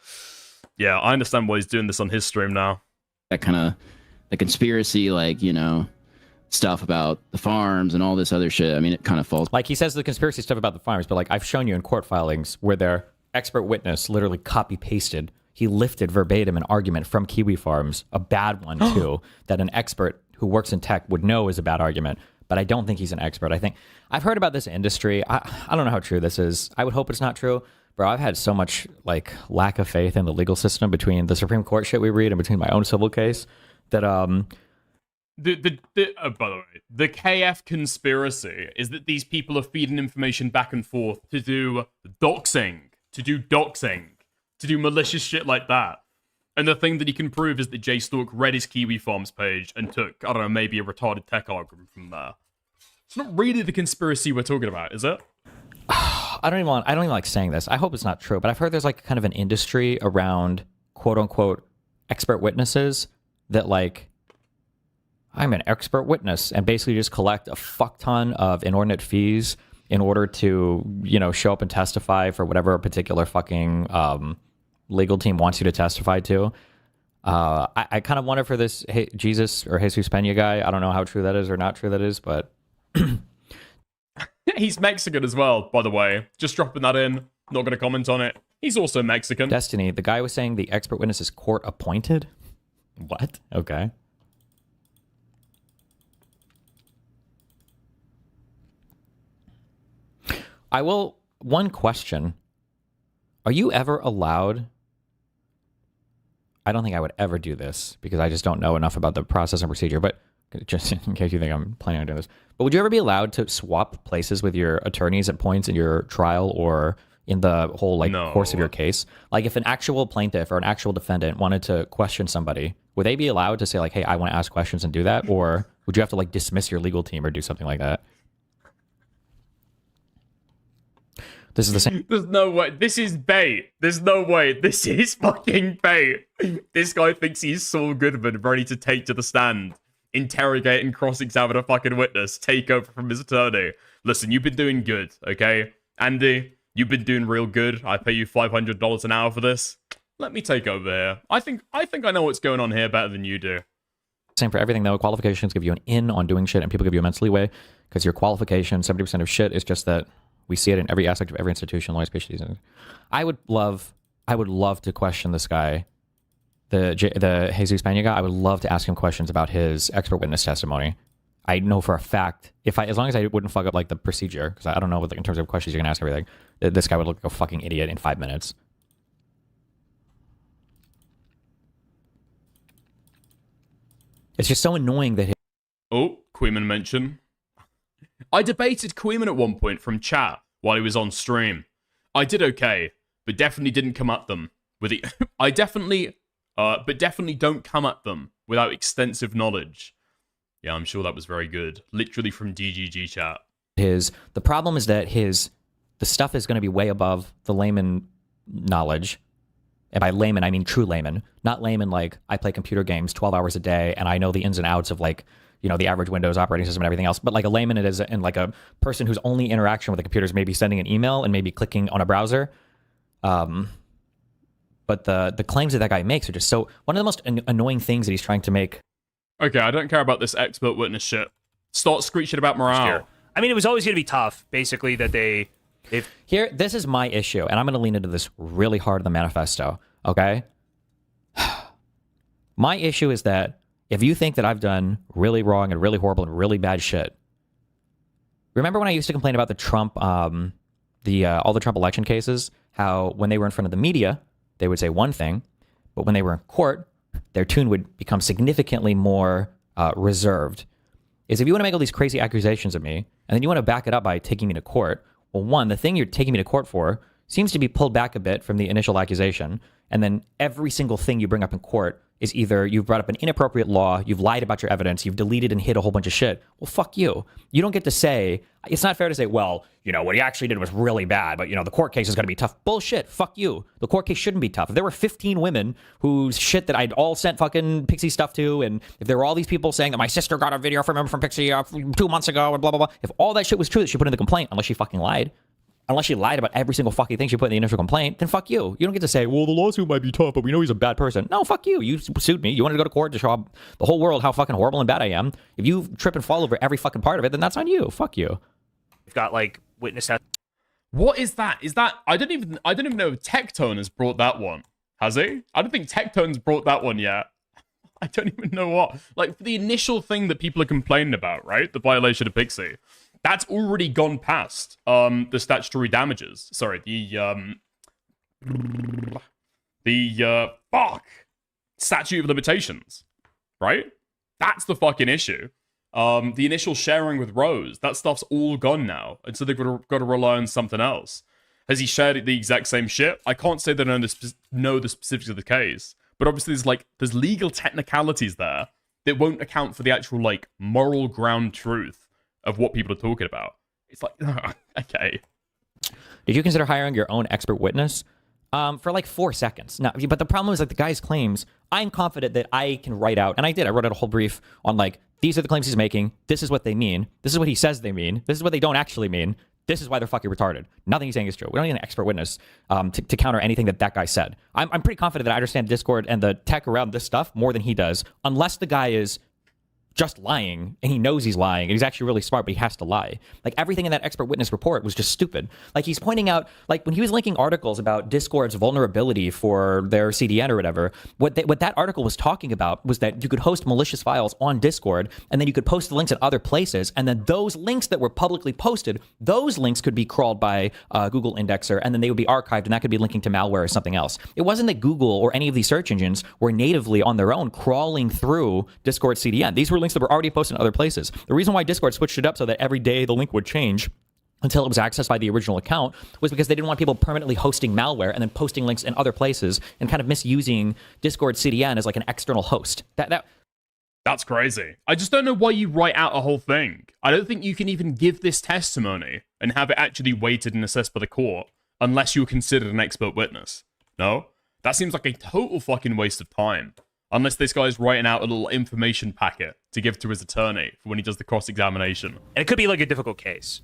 Speaker 1: Yeah, I understand why he's doing this on his stream now.
Speaker 11: That kind of the conspiracy, like, you know, stuff about the farms and all this other shit. I mean, it kind of falls.
Speaker 10: Like he says the conspiracy stuff about the farms, but like I've shown you in court filings where their expert witness literally copy pasted. He lifted verbatim an argument from Kiwi Farms, a bad one too, that an expert who works in tech would know is a bad argument. But I don't think he's an expert. I think I've heard about this industry. I don't know how true this is. I would hope it's not true. Bro, I've had so much like lack of faith in the legal system between the Supreme Court shit we read and between my own civil case that
Speaker 1: by the way, the KF conspiracy is that these people are feeding information back and forth to do doxing, to do malicious shit like that. And the thing that he can prove is that JStalk read his Kiwi Farms page and took, I don't know, maybe a retarded tech argument from there. It's not really the conspiracy we're talking about, is it?
Speaker 10: I don't even like saying this. I hope it's not true, but I've heard there's like kind of an industry around quote unquote expert witnesses that like, I'm an expert witness, and basically just collect a fuck ton of inordinate fees in order to, you know, show up and testify for whatever a particular fucking legal team wants you to testify to. I kind of wonder for this Jesus or Jesus Pena guy. I don't know how true that is or not true that is, but
Speaker 1: He's Mexican as well, by the way. Just dropping that in. Not going to comment on it. He's also Mexican.
Speaker 10: Destiny, the guy was saying the expert witness is court appointed? What? Okay. One question. Are you ever allowed? I don't think I would ever do this because I just don't know enough about the process and procedure, but just in case you think I'm planning on doing this. But would you ever be allowed to swap places with your attorneys at points in your trial or in the whole course of your case? Like if an actual plaintiff or an actual defendant wanted to question somebody, would they be allowed to say like, hey, I want to ask questions and do that? Or would you have to like dismiss your legal team or do something like that? This is the same.
Speaker 1: There's no way. This is bait. There's no way. This is fucking bait. This guy thinks he's Saul Goodman ready to take to the stand, interrogate and cross-examine a fucking witness, take over from his attorney. Listen, you've been doing good, okay? Andy, you've been doing real good. I pay you $500 an hour for this. Let me take over here. I think I know what's going on here better than you do.
Speaker 10: Same for everything though. Qualifications give you an in on doing shit, and people give you immense leeway because your qualification, 70% of shit is just that. We see it in every aspect of every institution, lawyers, PhDs. I would love to question this guy, the Jesus Pena guy. I would love to ask him questions about his expert witness testimony. I know for a fact, as long as I wouldn't fuck up like the procedure, because I don't know what in terms of questions you're gonna ask everything, this guy would look like a fucking idiot in 5 minutes. It's just so annoying that.
Speaker 1: Oh, Queeman mention. I debated Queeman at one point from chat while he was on stream. I did okay, but definitely didn't come at them with it. But definitely don't come at them without extensive knowledge. Yeah, I'm sure that was very good. Literally from DGG chat.
Speaker 10: The problem is that the stuff is going to be way above the layman knowledge. And by layman, I mean true layman. Not layman like I play computer games 12 hours a day and I know the ins and outs of like, you know, the average Windows operating system and everything else. But like a layman, it is, and like a person whose only interaction with the computer is maybe sending an email and maybe clicking on a browser. But the claims that guy makes are just so, one of the most annoying things that he's trying to make.
Speaker 1: Okay, I don't care about this expert witness shit. Start screeching about morale.
Speaker 13: I mean, it was always going to be tough, basically, that they've...
Speaker 10: Here, this is my issue, and I'm going to lean into this really hard in the manifesto, okay? My issue is that if you think that I've done really wrong and really horrible and really bad shit, remember when I used to complain about the Trump, all the Trump election cases, how when they were in front of the media, they would say one thing, but when they were in court, their tune would become significantly more reserved. Is if you want to make all these crazy accusations of me, and then you want to back it up by taking me to court, well, one, the thing you're taking me to court for seems to be pulled back a bit from the initial accusation, and then every single thing you bring up in court is either you've brought up an inappropriate law, you've lied about your evidence, you've deleted and hid a whole bunch of shit. Well, fuck you. You don't get to say, it's not fair to say, well, you know, what he actually did was really bad, but, you know, the court case is going to be tough. Bullshit. Fuck you. The court case shouldn't be tough. If there were 15 women whose shit that I'd all sent fucking Pixie stuff to, and if there were all these people saying that my sister got a video from him from Pixie 2 months ago, and blah, blah, blah, if all that shit was true that she put in the complaint, unless she fucking lied, unless she lied about every single fucking thing she put in the initial complaint, then fuck you. You don't get to say, well, the lawsuit might be tough, but we know he's a bad person. No, fuck you. You sued me. You wanted to go to court to show the whole world how fucking horrible and bad I am. If you trip and fall over every fucking part of it, then that's on you. Fuck you.
Speaker 13: We've got like witness test.
Speaker 1: What is that? Is that I don't even know if Tectone has brought that one. Has he? I don't think Tectone's brought that one yet. I don't even know what. Like for the initial thing that people are complaining about, right? The violation of Pixie. That's already gone past the statutory damages. Sorry, the statute of limitations, right? That's the fucking issue. The initial sharing with Rose, that stuff's all gone now, and so they've got to rely on something else. Has he shared the exact same shit? I can't say that I know the specifics of the case, but obviously there's legal technicalities there that won't account for the actual like moral ground truth of what people are talking about. It's like, okay.
Speaker 10: Did you consider hiring your own expert witness? For like 4 seconds. Now, but the problem is like the guy's claims, I'm confident that I can write out, and I did. I wrote out a whole brief on like, these are the claims he's making. This is what they mean. This is what he says they mean. This is what they don't actually mean. This is why they're fucking retarded. Nothing he's saying is true. We don't need an expert witness to counter anything that guy said. I'm pretty confident that I understand Discord and the tech around this stuff more than he does, unless the guy is just lying and he knows he's lying and he's actually really smart, but he has to lie. Like, everything in that expert witness report was just stupid. Like, he's pointing out, like, when he was linking articles about Discord's vulnerability for their CDN or whatever, what that article was talking about was that you could host malicious files on Discord, and then you could post the links at other places, and then those links that were publicly posted, those links could be crawled by Google Indexer, and then they would be archived, and that could be linking to malware or something else. It wasn't that Google or any of these search engines were natively on their own crawling through Discord CDN. These were links that were already posted in other places. The reason why Discord switched it up so that every day the link would change until it was accessed by the original account was because they didn't want people permanently hosting malware and then posting links in other places and kind of misusing Discord CDN as like an external host.
Speaker 1: That's crazy. I just don't know why you write out a whole thing. I don't think you can even give this testimony and have it actually weighted and assessed by the court unless you're considered an expert witness. No? That seems like a total fucking waste of time. Unless this guy's writing out a little information packet to give to his attorney for when he does the cross-examination.
Speaker 13: And it could be like a difficult case.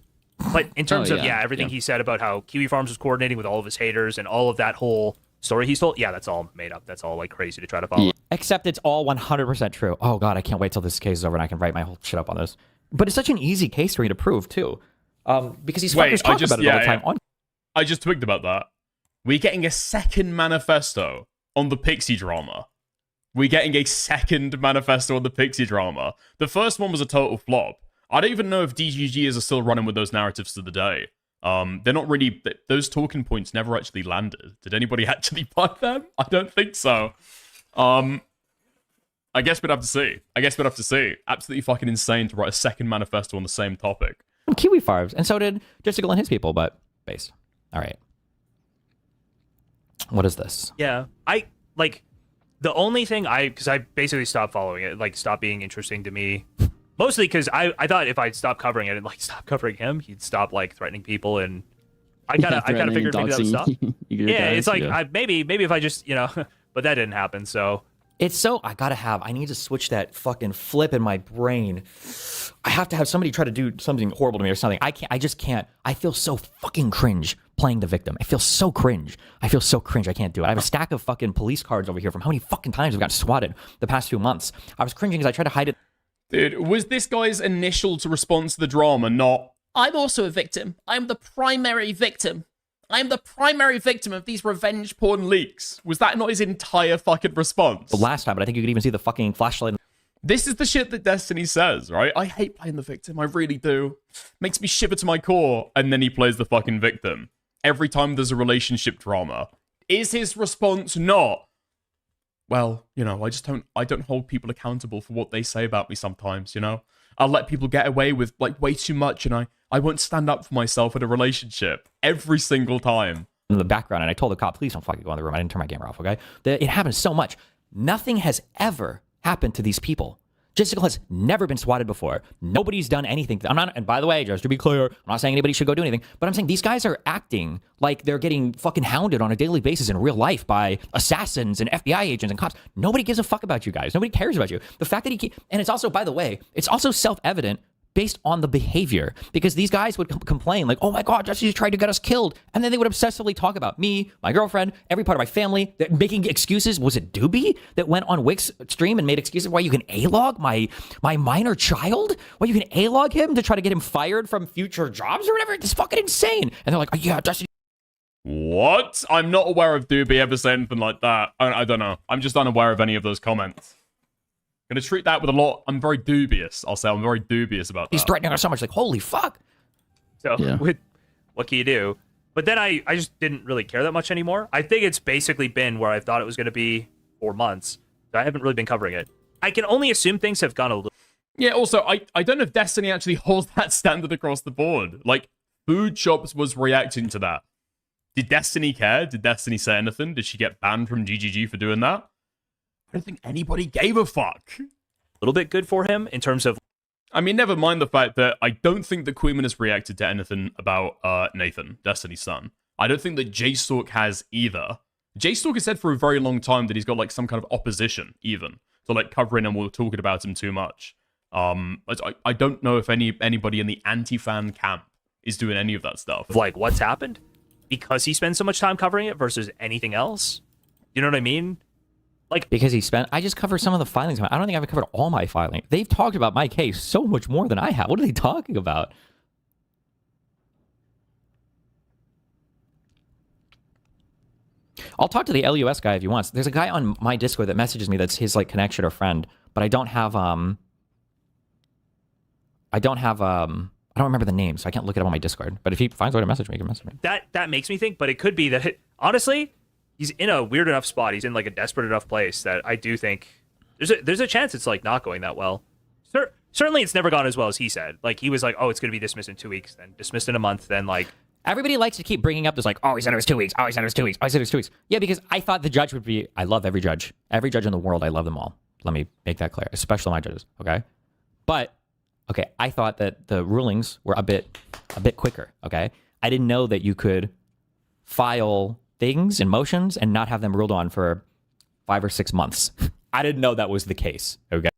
Speaker 13: But in terms of, everything he said about how Kiwi Farms was coordinating with all of his haters and all of that whole story he's told, that's all made up. That's all like crazy to try to follow.
Speaker 10: Yeah. Except it's all 100% true. Oh God, I can't wait till this case is over and I can write my whole shit up on this. But it's such an easy case for me to prove too. Because these fuckers talk about it all the time.
Speaker 1: I just twigged about that. We're getting a second manifesto on the Pixie drama. We're getting a second manifesto on the Pixie drama. The first one was a total flop. I don't even know if DGG is still running with those narratives to the day. They're not really... Those talking points never actually landed. Did anybody actually buy them? I don't think so. I guess we'd have to see. Absolutely fucking insane to write a second manifesto on the same topic.
Speaker 10: Kiwi Farms. And so did Justical and his people, but base. All right. What is this?
Speaker 13: Yeah. The only thing because I basically stopped following it, like stopped being interesting to me, mostly because I thought if I'd stop covering it and like stop covering him, he'd stop like threatening people, and I kind of figured maybe that would stop. It's like maybe if I just but that didn't happen. So
Speaker 10: it's so I need to switch that fucking flip in my brain. I have to have somebody try to do something horrible to me or something. I just can't. I feel so fucking cringe playing the victim. I feel so cringe. I can't do it. I have a stack of fucking police cards over here from how many fucking times we've got swatted the past few months. I was cringing because I tried to hide it.
Speaker 1: Dude, was this guy's initial to response to the drama not, I'm also a victim. I'm the primary victim. I'm the primary victim of these revenge porn leaks. Was that not his entire fucking response?
Speaker 10: The last time, but I think you could even see the fucking flashlight.
Speaker 1: This is the shit that Destiny says, right? I hate playing the victim. I really do. Makes me shiver to my core. And then he plays the fucking victim. Every time there's a relationship drama. Is his response not, well, I don't hold people accountable for what they say about me sometimes, I'll let people get away with like way too much and I won't stand up for myself in a relationship every single time.
Speaker 10: In the background, and I told the cop, please don't fucking go in the room. I didn't turn my camera off, okay? It happens so much. Nothing has ever happened to these people. Justical has never been swatted before. Nobody's done anything. And by the way, just to be clear, I'm not saying anybody should go do anything, but I'm saying these guys are acting like they're getting fucking hounded on a daily basis in real life by assassins and FBI agents and cops. Nobody gives a fuck about you guys. Nobody cares about you. The fact that and it's also, by the way, it's also self-evident based on the behavior, because these guys would complain like, oh my God, Jesse tried to get us killed. And then they would obsessively talk about me, my girlfriend, every part of my family, that making excuses. Was it Doobie that went on Wick's stream and made excuses why you can A-log my minor child? Why you can A-log him to try to get him fired from future jobs or whatever? It's fucking insane. And they're like, oh yeah, Jesse.
Speaker 1: What? I'm not aware of Doobie ever saying anything like that. I don't know. I'm just unaware of any of those comments. Gonna treat that with a lot. I'm very dubious. I'll say I'm very dubious about that.
Speaker 10: He's threatening us so much. Like, holy fuck.
Speaker 13: So, what can you do? But then I just didn't really care that much anymore. I think it's basically been where I thought it was going to be 4 months. So I haven't really been covering it. I can only assume things have gone a little...
Speaker 1: Yeah, also, I don't know if Destiny actually holds that standard across the board. Like, Food Shops was reacting to that. Did Destiny care? Did Destiny say anything? Did she get banned from GGG for doing that? I don't think anybody gave a fuck.
Speaker 13: A little bit good for him in terms of...
Speaker 1: I mean, never mind the fact that I don't think that Queenman has reacted to anything about Nathan, Destiny's son. I don't think that J-Stalk has either. J-Stalk has said for a very long time that he's got like some kind of opposition, even, to like covering him or talking about him too much. I don't know if anybody in the anti-fan camp is doing any of that stuff.
Speaker 13: Of like what's happened because he spends so much time covering it versus anything else. You know what I mean? Like
Speaker 10: because I just cover some of the filings. I don't think I've covered all my filing. They've talked about my case so much more than I have. What are they talking about? I'll talk to the LUS guy if he wants. There's a guy on my Discord that messages me that's his like connection or friend, but I don't remember the name, so I can't look it up on my Discord. But if he finds a way to message me, he can message me.
Speaker 13: That makes me think, but it could be that honestly, he's in a weird enough spot. He's in like a desperate enough place that I do think there's a chance it's like not going that well. Certainly, it's never gone as well as he said. Like he was like, oh, it's going to be dismissed in 2 weeks, then dismissed in a month, then like.
Speaker 10: Everybody likes to keep bringing up this like, oh, he said it was 2 weeks. Oh, he said it was 2 weeks. Oh, he said it was 2 weeks. Yeah, because I thought the judge would be. I love every judge. Every judge in the world, I love them all. Let me make that clear, especially my judges. Okay, but okay, I thought that the rulings were a bit quicker. Okay, I didn't know that you could file things and motions and not have them ruled on for 5 or 6 months. I didn't know that was the case. Okay.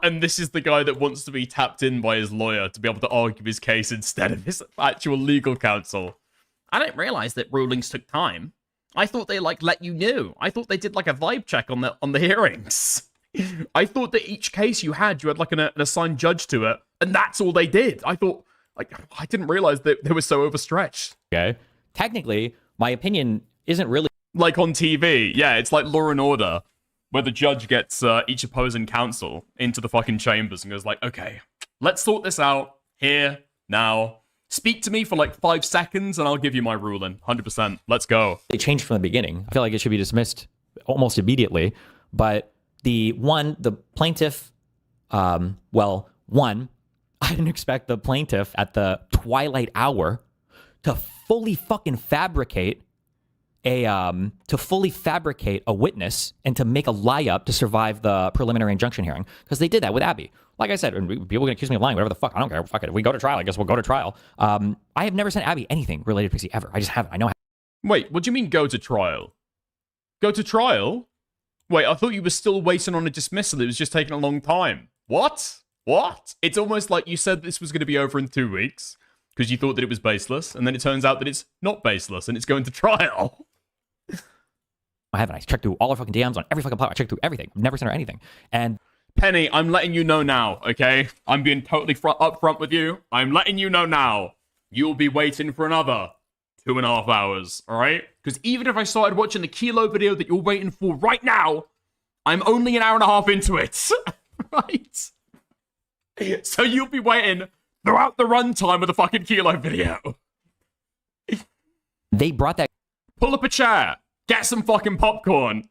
Speaker 1: And this is the guy that wants to be tapped in by his lawyer to be able to argue his case instead of his actual legal counsel. I didn't realize that rulings took time. I thought they like let you know. I thought they did like a vibe check on the hearings. I thought that each case you had like an assigned judge to it, and that's all they did. I thought I didn't realize that they were so overstretched.
Speaker 10: Okay. Technically, my opinion isn't really
Speaker 1: like on TV. Yeah, it's like Law and Order, where the judge gets each opposing counsel into the fucking chambers and goes like, okay, let's sort this out here, now. Speak to me for like 5 seconds and I'll give you my ruling. 100%. Let's go.
Speaker 10: They changed from the beginning. I feel like it should be dismissed almost immediately. But the plaintiff, I didn't expect the plaintiff at the twilight hour to fully fucking fabricate a witness and to make a lie up to survive the preliminary injunction hearing, because they did that with Abby. Like I said, people can accuse me of lying, whatever the fuck, I don't care. Fuck it. If we go to trial, I guess we'll go to trial. I have never sent Abby anything related to Pixie ever. I just haven't. I know.
Speaker 1: Wait, what do you mean go to trial? Go to trial? Wait, I thought you were still waiting on a dismissal. It was just taking a long time. What? It's almost like you said this was going to be over in 2 weeks because you thought that it was baseless, and then it turns out that it's not baseless and it's going to trial.
Speaker 10: I haven't. I checked through all her fucking DMs on every fucking platform. I checked through everything. I've never sent her anything. And
Speaker 1: Penny, I'm letting you know now, okay? I'm being totally upfront with you. I'm letting you know now. You'll be waiting for another 2.5 hours, all right? Because even if I started watching the Kilo video that you're waiting for right now, I'm only an hour and a half into it, right? So you'll be waiting throughout the runtime of the fucking Kilo video.
Speaker 10: They brought that.
Speaker 1: Pull up a chair. Get some fucking popcorn.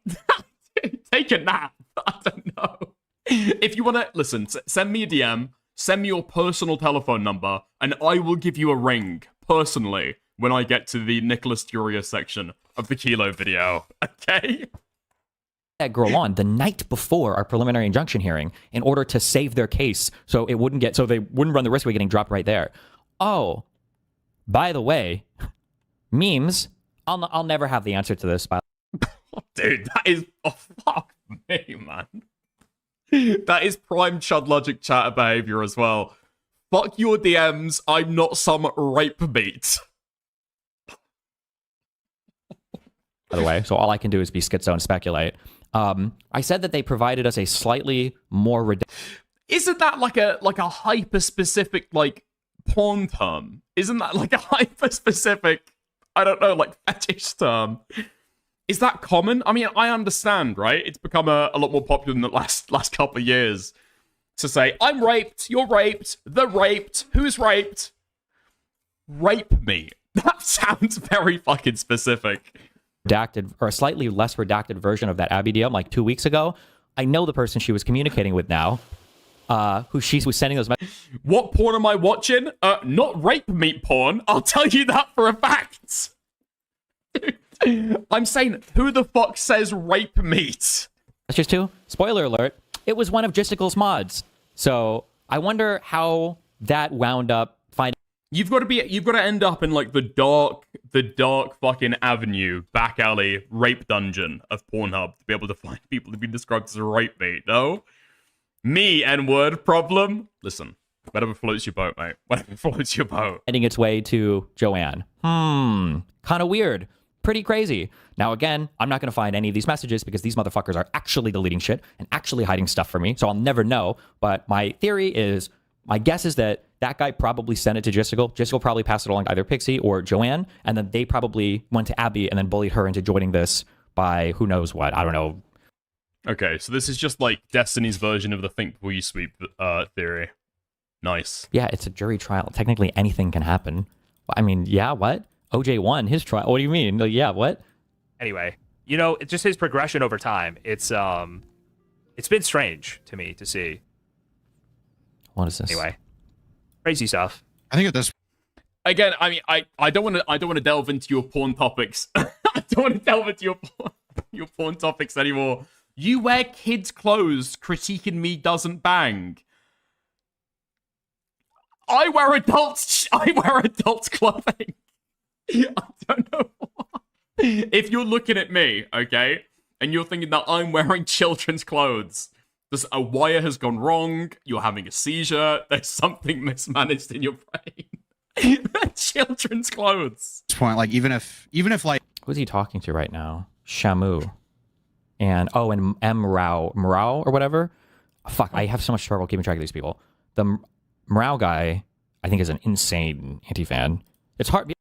Speaker 1: Take a nap. I don't know. If you want to, listen, send me a DM, send me your personal telephone number, and I will give you a ring, personally, when I get to the Nicholas Furia section of the Kilo video. Okay?
Speaker 10: That girl on the night before our preliminary injunction hearing in order to save their case so they wouldn't run the risk of getting dropped right there. Oh, by the way, memes, I'll never have the answer to this.
Speaker 1: Dude, that is, oh, fuck me, man. That is prime Chud Logic chatter behavior as well. Fuck your DMs, I'm not some rape beat.
Speaker 10: By the way, so all I can do is be schizo and speculate. I said that they provided us a slightly more
Speaker 1: Isn't that like a hyper-specific, like, porn term? Isn't that like a hyper-specific, I don't know, like, fetish term? Is that common? I mean, I understand, right? It's become a lot more popular in the last couple of years to say, I'm raped, you're raped, they're raped, who's raped? Rape me. That sounds very fucking specific.
Speaker 10: Redacted, or a slightly less redacted version of that Abby DM like 2 weeks ago. I know the person she was communicating with now, who she was sending those messages.
Speaker 1: What porn am I watching? Not rape meat porn. I'll tell you that for a fact. I'm saying, who the fuck says rape meat?
Speaker 10: That's just two. Spoiler alert. It was one of Justicle's mods. So I wonder how that wound up finding.
Speaker 1: You've got to end up in like the dark fucking avenue, back alley, rape dungeon of Pornhub to be able to find people to be described as a rape meat, no? Me, N-word, problem? Listen, Whatever floats your boat, mate. Whatever floats your boat.
Speaker 10: Heading its way to Joanne. Kind of weird. Pretty crazy. Now, again, I'm not going to find any of these messages because these motherfuckers are actually deleting shit and actually hiding stuff from me, so I'll never know. But my guess is that that guy probably sent it to Jessica. Jessica probably passed it along to either Pixie or Joanne, and then they probably went to Abby and then bullied her into joining this by who knows what. I don't know.
Speaker 1: Okay, so this is just like Destiny's version of the think before you sweep theory. Nice.
Speaker 10: Yeah, it's a jury trial. Technically, anything can happen. I mean, yeah, what? OJ won his trial. What do you mean? Like, yeah, what?
Speaker 13: Anyway, it's just his progression over time. It's been strange to me to see.
Speaker 10: What is this?
Speaker 13: Anyway, crazy stuff.
Speaker 14: I think at this.
Speaker 1: Again, I mean, I don't want to delve into your porn topics. I don't want to delve into your porn topics anymore. You wear kids' clothes. Critiquing me doesn't bang. I wear adults clothing. I don't know why. If you're looking at me, okay, and you're thinking that I'm wearing children's clothes, a wire has gone wrong, you're having a seizure, there's something mismanaged in your brain. Children's clothes.
Speaker 14: This point, like even if like
Speaker 10: who's he talking to right now? Shamu. And M. Rao or whatever. Fuck, I have so much trouble keeping track of these people. The Morale guy, I think, is an insane anti-fan. It's hard.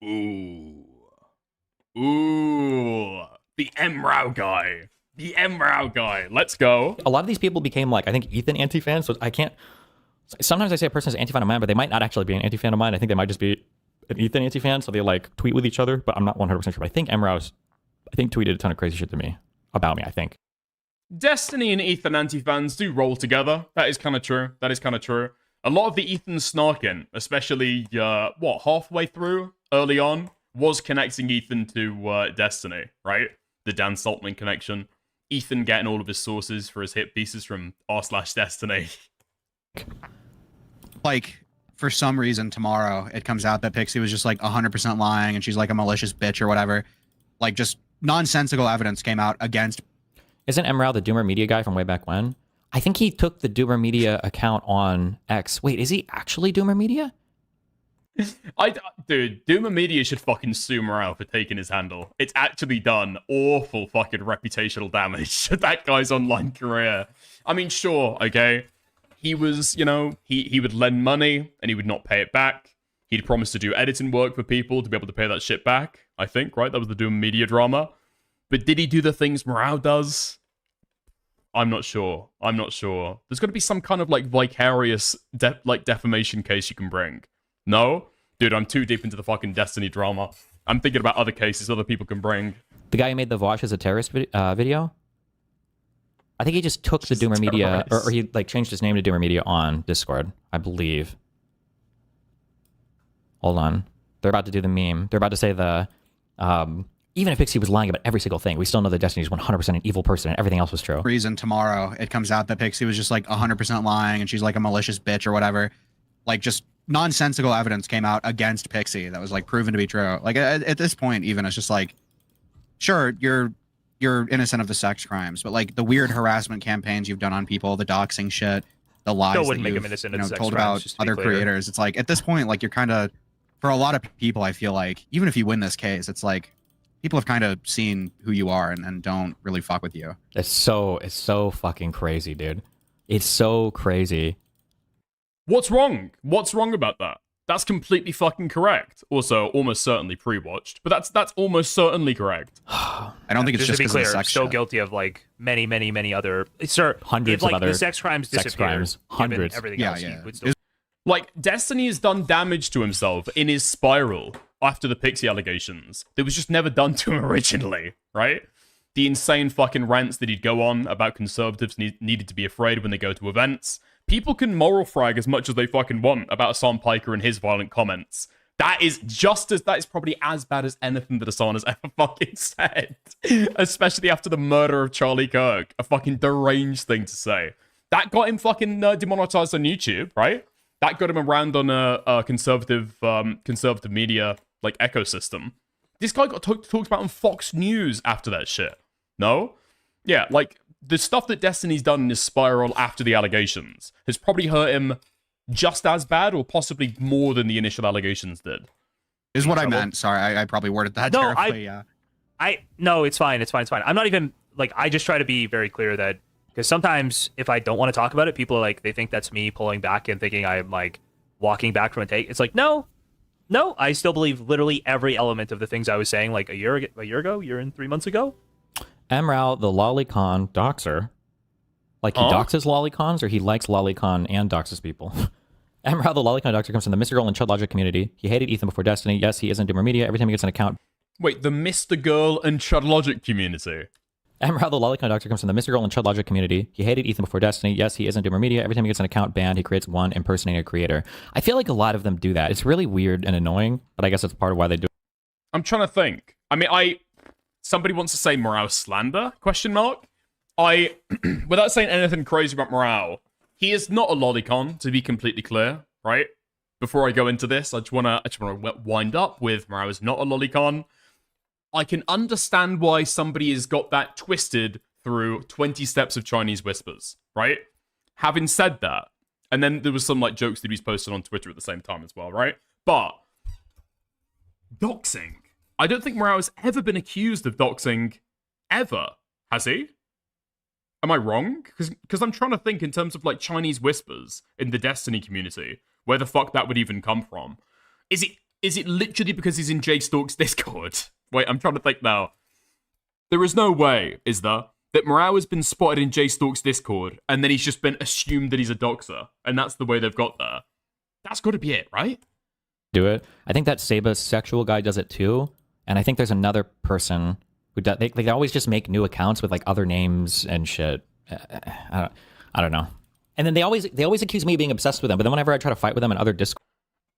Speaker 1: Ooh. The MRAW guy. The MRAW guy. Let's go.
Speaker 10: A lot of these people became like, I think, Ethan anti-fans, so I can't. Sometimes I say a person is anti-fan of mine, but they might not actually be an anti-fan of mine. I think they might just be an Ethan anti-fan, so they like tweet with each other, but I'm not 100% sure. But I think MRAW tweeted a ton of crazy shit to me. About me, I think.
Speaker 1: Destiny and Ethan anti-fans do roll together. That is kind of true. A lot of the Ethan snarking, especially, halfway through, early on, was connecting Ethan to Destiny, right? The Dan Saltman connection. Ethan getting all of his sources for his hit pieces from r/Destiny.
Speaker 14: Like, for some reason, tomorrow, it comes out that Pixie was just, like, 100% lying, and she's, like, a malicious bitch or whatever. Like, just nonsensical evidence came out against.
Speaker 10: Isn't Emerald the Doomer Media guy from way back when? I think he took the Doomer Media account on X. Wait, is he actually Doomer Media?
Speaker 1: Dude, Doomer Media should fucking sue Morale for taking his handle. It's actually done awful fucking reputational damage to that guy's online career. I mean, sure, okay. He was, he would lend money and he would not pay it back. He'd promised to do editing work for people to be able to pay that shit back, I think, right? That was the Doom Media drama. But did he do the things Morale does? I'm not sure. There's got to be some kind of, like, vicarious, defamation case you can bring. No? Dude, I'm too deep into the fucking Destiny drama. I'm thinking about other cases other people can bring.
Speaker 10: The guy who made the Vosh as a terrorist video? I think he just took the Doomer Media, or he, like, changed his name to Doomer Media on Discord, I believe. Hold on. They're about to do the meme. They're about to say even if Pixie was lying about every single thing, we still know that Destiny's 100% an evil person and everything else was true.
Speaker 14: Reason tomorrow, it comes out that Pixie was just like 100% lying and she's like a malicious bitch or whatever. Like, just nonsensical evidence came out against Pixie that was like proven to be true. Like, at this point, even, it's just like, sure, you're innocent of the sex crimes, but like the weird harassment campaigns you've done on people, the doxing shit, the lies that you've told about other creators. It's like, at this point, like, you're kind of, for a lot of people, I feel like, even if you win this case, it's like, people have kind of seen who you are and don't really fuck with you.
Speaker 10: It's so fucking crazy, dude. It's so crazy.
Speaker 1: What's wrong? What's wrong about that? That's completely fucking correct. Also, almost certainly pre-watched, but that's almost certainly correct.
Speaker 14: I don't think it's just
Speaker 13: to be
Speaker 14: because of
Speaker 13: clear,
Speaker 14: sex
Speaker 13: still
Speaker 14: shit.
Speaker 13: guilty of like many other. Sir,
Speaker 10: hundreds
Speaker 13: if, like,
Speaker 10: of other
Speaker 13: the sex crimes disappeared,
Speaker 10: hundreds.
Speaker 13: Everything else, he would still.
Speaker 1: Like, Destiny has done damage to himself in his spiral after the Pixie allegations that was just never done to him originally, right? The insane fucking rants that he'd go on about conservatives needed to be afraid when they go to events. People can moral frag as much as they fucking want about Hassan Piker and his violent comments. That is probably as bad as anything that Hassan has ever fucking said. Especially after the murder of Charlie Kirk. A fucking deranged thing to say. That got him fucking demonetized on YouTube, right? That got him around on a conservative media, like, ecosystem. This guy got talked about on Fox News after that shit. No? Yeah, like, the stuff that Destiny's done in his spiral after the allegations has probably hurt him just as bad or possibly more than the initial allegations did.
Speaker 14: Is what I meant. Sorry, I probably worded that
Speaker 13: No,
Speaker 14: terribly. Yeah.
Speaker 13: No, it's fine. It's fine. I'm not even like, I just try to be very clear that, because sometimes if I don't want to talk about it, people are like, they think that's me pulling back and thinking I'm like walking back from a take. It's like, no, I still believe literally every element of the things I was saying like a year ago, 3 months ago.
Speaker 10: Emrao, the lolicon doxer, like he doxes lolicons, or he likes lolicon and doxes people. Emrao, the lolicon doxer, comes from the Mr. Girl and Chud Logic community. He hated Ethan before Destiny. Yes, he is in Doomer Media. Every time he gets an account.
Speaker 1: Wait, the Mr. Girl and Chud Logic community.
Speaker 10: Emrao, the lolicon doctor, comes from the Mr. Girl and Chud Logic community. He hated Ethan before Destiny. Yes, he is in Doomer Media. Every time he gets an account banned, he creates one impersonating a creator. I feel like a lot of them do that. It's really weird and annoying, but I guess that's part of why they do it.
Speaker 1: I'm trying to think. I mean, somebody wants to say Morale slander? Question mark. Without saying anything crazy about Morale, he is not a lolicon, to be completely clear, right? Before I go into this, I just wanna wind up with Morale is not a lolicon. I can understand why somebody has got that twisted through 20 steps of Chinese whispers, right? Having said that, and then there was some like jokes that he's posted on Twitter at the same time as well, right? But doxing. I don't think Morale has ever been accused of doxing ever, has he? Am I wrong? Because I'm trying to think in terms of like Chinese whispers in the Destiny community, where the fuck that would even come from. Is it literally because he's in J-Stalk's Discord? Wait, I'm trying to think now. There is no way, is there, that Morale has been spotted in J-Stalk's Discord, and then he's just been assumed that he's a doxer, and that's the way they've got there. That's got to be it, right?
Speaker 10: Do it. I think that Seba sexual guy does it too, and I think there's another person who does. They always just make new accounts with like other names and shit. I don't know. And then they always accuse me of being obsessed with them, but then whenever I try to fight with them in other Discord.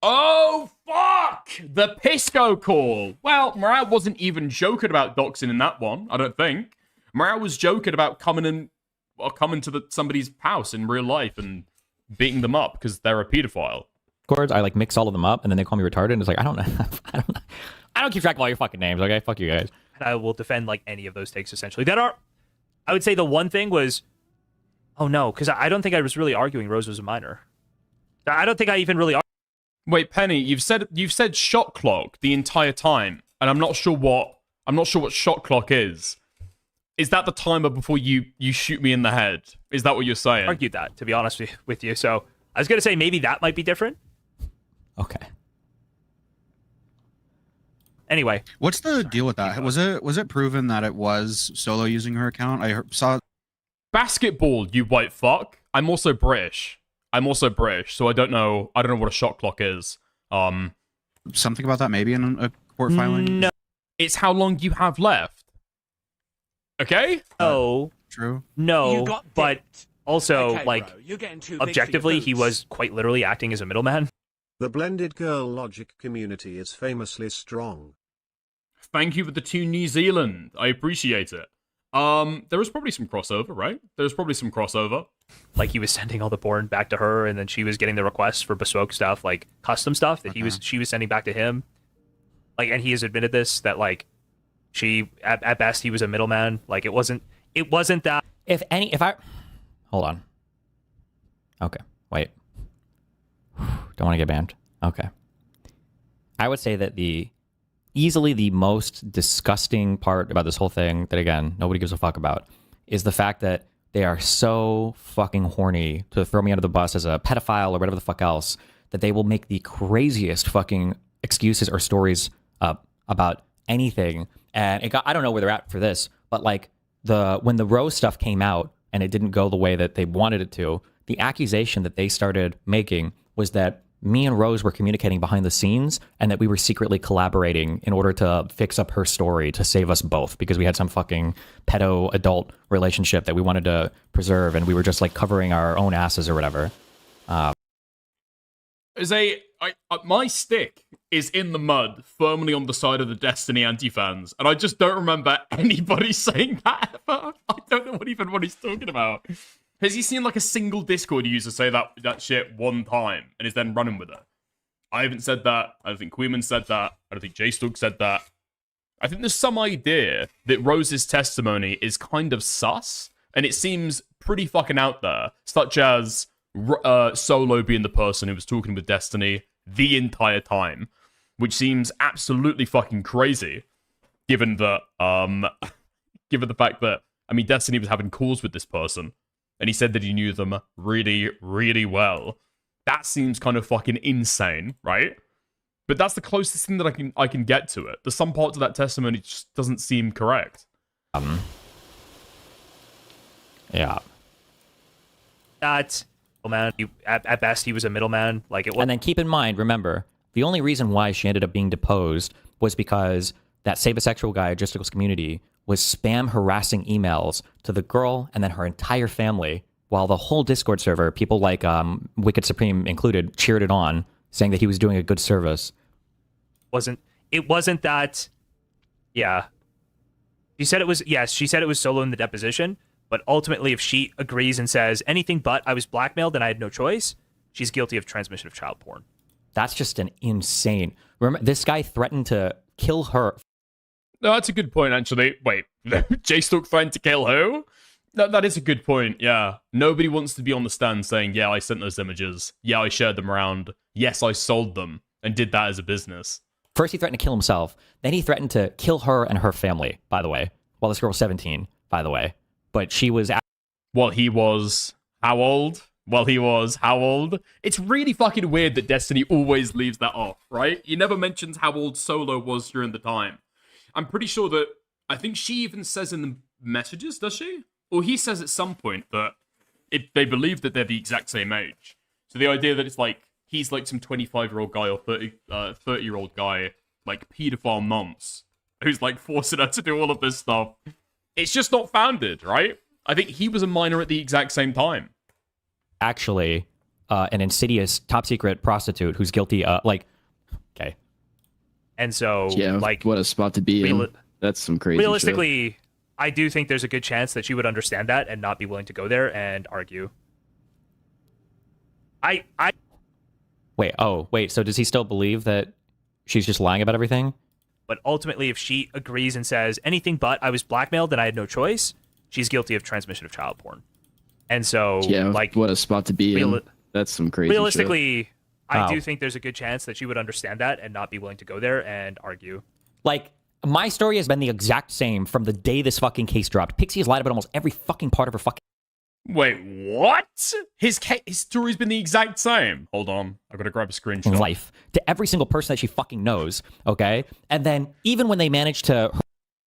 Speaker 1: Oh, fuck! The Pisco call. Well, Morale wasn't even joking about doxing in that one, I don't think. Morale was joking about coming to somebody's house in real life and beating them up because they're a pedophile.
Speaker 10: I like mix all of them up, and then they call me retarded, and it's like, I don't know. I don't keep track of all your fucking names, okay? Fuck you guys.
Speaker 13: And I will defend like any of those takes essentially. That are, I would say the one thing was, oh no, because I don't think I was really arguing Rose was a minor. I don't think I even really.
Speaker 1: Wait, Penny, you've said shot clock the entire time, and I'm not sure what shot clock is. Is that the timer before you shoot me in the head? Is that what you're saying?
Speaker 13: I argued that, to be honest with you. So I was gonna say maybe that might be different.
Speaker 10: Okay.
Speaker 13: Anyway,
Speaker 14: what's the deal with that? Was it proven that it was Solo using her account? I saw
Speaker 1: basketball. You white fuck. I'm also British, so I don't know what a shot clock is.
Speaker 14: Something about that maybe in a court filing?
Speaker 1: No. It's how long you have left. Okay?
Speaker 13: Oh.
Speaker 14: True.
Speaker 13: No,
Speaker 3: You got
Speaker 13: but also,
Speaker 3: Okay,
Speaker 13: like,
Speaker 3: bro, you're getting too big for your
Speaker 13: objectively, he
Speaker 3: boots.
Speaker 13: was quite literally acting as a middleman.
Speaker 2: The blended girl logic community is famously strong.
Speaker 1: Thank you for the 2 New Zealand. I appreciate it. There was probably some crossover, right? There's probably some crossover.
Speaker 13: Like he was sending all the porn back to her, and then she was getting the requests for bespoke stuff, like custom stuff that she was sending back to him. Like, and he has admitted this, that like she at best he was a middleman. Like it wasn't that.
Speaker 10: Hold on. Okay, wait. Don't want to get banned. Okay. I would say that easily the most disgusting part about this whole thing, that again, nobody gives a fuck about, is the fact that they are so fucking horny to throw me under the bus as a pedophile or whatever the fuck else, that they will make the craziest fucking excuses or stories up about anything. And I don't know where they're at for this, but like when the Rose stuff came out and it didn't go the way that they wanted it to, the accusation that they started making was that me and Rose were communicating behind the scenes and that we were secretly collaborating in order to fix up her story to save us both because we had some fucking pedo adult relationship that we wanted to preserve, and we were just like covering our own asses or whatever.
Speaker 1: My stick is in the mud, firmly on the side of the Destiny anti-fans, and I just don't remember anybody saying that ever. I don't know what he's talking about. Has he seen like a single Discord user say that shit one time and is then running with it? I haven't said that. I don't think Queeman said that. I don't think J-Stalk said that. I think there's some idea that Rose's testimony is kind of sus, and it seems pretty fucking out there, such as Solo being the person who was talking with Destiny the entire time, which seems absolutely fucking crazy, given that given the fact that Destiny was having calls with this person, and he said that he knew them really, really well. That seems kind of fucking insane, right? But that's the closest thing that I can get to it. There's some parts of that testimony just doesn't seem correct.
Speaker 10: Yeah.
Speaker 13: That middleman. At best, he was a middleman. Like it was.
Speaker 10: And then keep in mind, remember, the only reason why she ended up being deposed was because that sapiosexual guy, Justicles Community, was spam harassing emails to the girl and then her entire family, while the whole Discord server, people like Wicked Supreme included, cheered it on, saying that he was doing a good service.
Speaker 13: It wasn't that. Yeah. She said it was. Yes, she said it was Solo in the deposition. But ultimately, if she agrees and says anything but I was blackmailed and I had no choice, she's guilty of transmission of child porn.
Speaker 10: That's just an insane. Remember, this guy threatened to kill her.
Speaker 1: No, that's a good point, actually. Wait, J-Stalk threatened to kill who? That is a good point, yeah. Nobody wants to be on the stand saying, yeah, I sent those images. Yeah, I shared them around. Yes, I sold them and did that as a business.
Speaker 10: First, he threatened to kill himself. Then he threatened to kill her and her family, by the way. While this girl was 17, by the way. But she was...
Speaker 1: Well, he was... How old? Well, he was... How old? It's really fucking weird that Destiny always leaves that off, right? He never mentions how old Solo was during the time. I'm pretty sure that... I think she even says in the messages, does she? Or he says at some point that they believe that they're the exact same age. So the idea that it's like, he's like some 25-year-old guy or 30-year-old guy, like pedophile nonce, who's like forcing her to do all of this stuff. It's just not founded, right? I think he was a minor at the exact same time.
Speaker 10: Actually, an insidious top secret prostitute who's guilty, okay.
Speaker 13: And so,
Speaker 11: yeah,
Speaker 13: like,
Speaker 11: what a spot to be in. That's some crazy
Speaker 13: realistically,
Speaker 11: shit.
Speaker 13: I do think there's a good chance that she would understand that and not be willing to go there and argue.
Speaker 10: Wait, so does he still believe that she's just lying about everything?
Speaker 13: But ultimately, if she agrees and says anything but I was blackmailed and I had no choice, she's guilty of transmission of child porn. And so,
Speaker 11: yeah,
Speaker 13: like,
Speaker 11: what a spot to be in. That's some crazy
Speaker 13: realistically,
Speaker 11: shit.
Speaker 13: I do think there's a good chance that she would understand that and not be willing to go there and argue.
Speaker 10: Like, my story has been the exact same from the day this fucking case dropped. Pixie has lied about almost every fucking part of her fucking...
Speaker 1: Wait, what? His story's been the exact same. Hold on, I've got to grab a screenshot.
Speaker 10: Life. To every single person that she fucking knows, okay? And then, even when they manage to...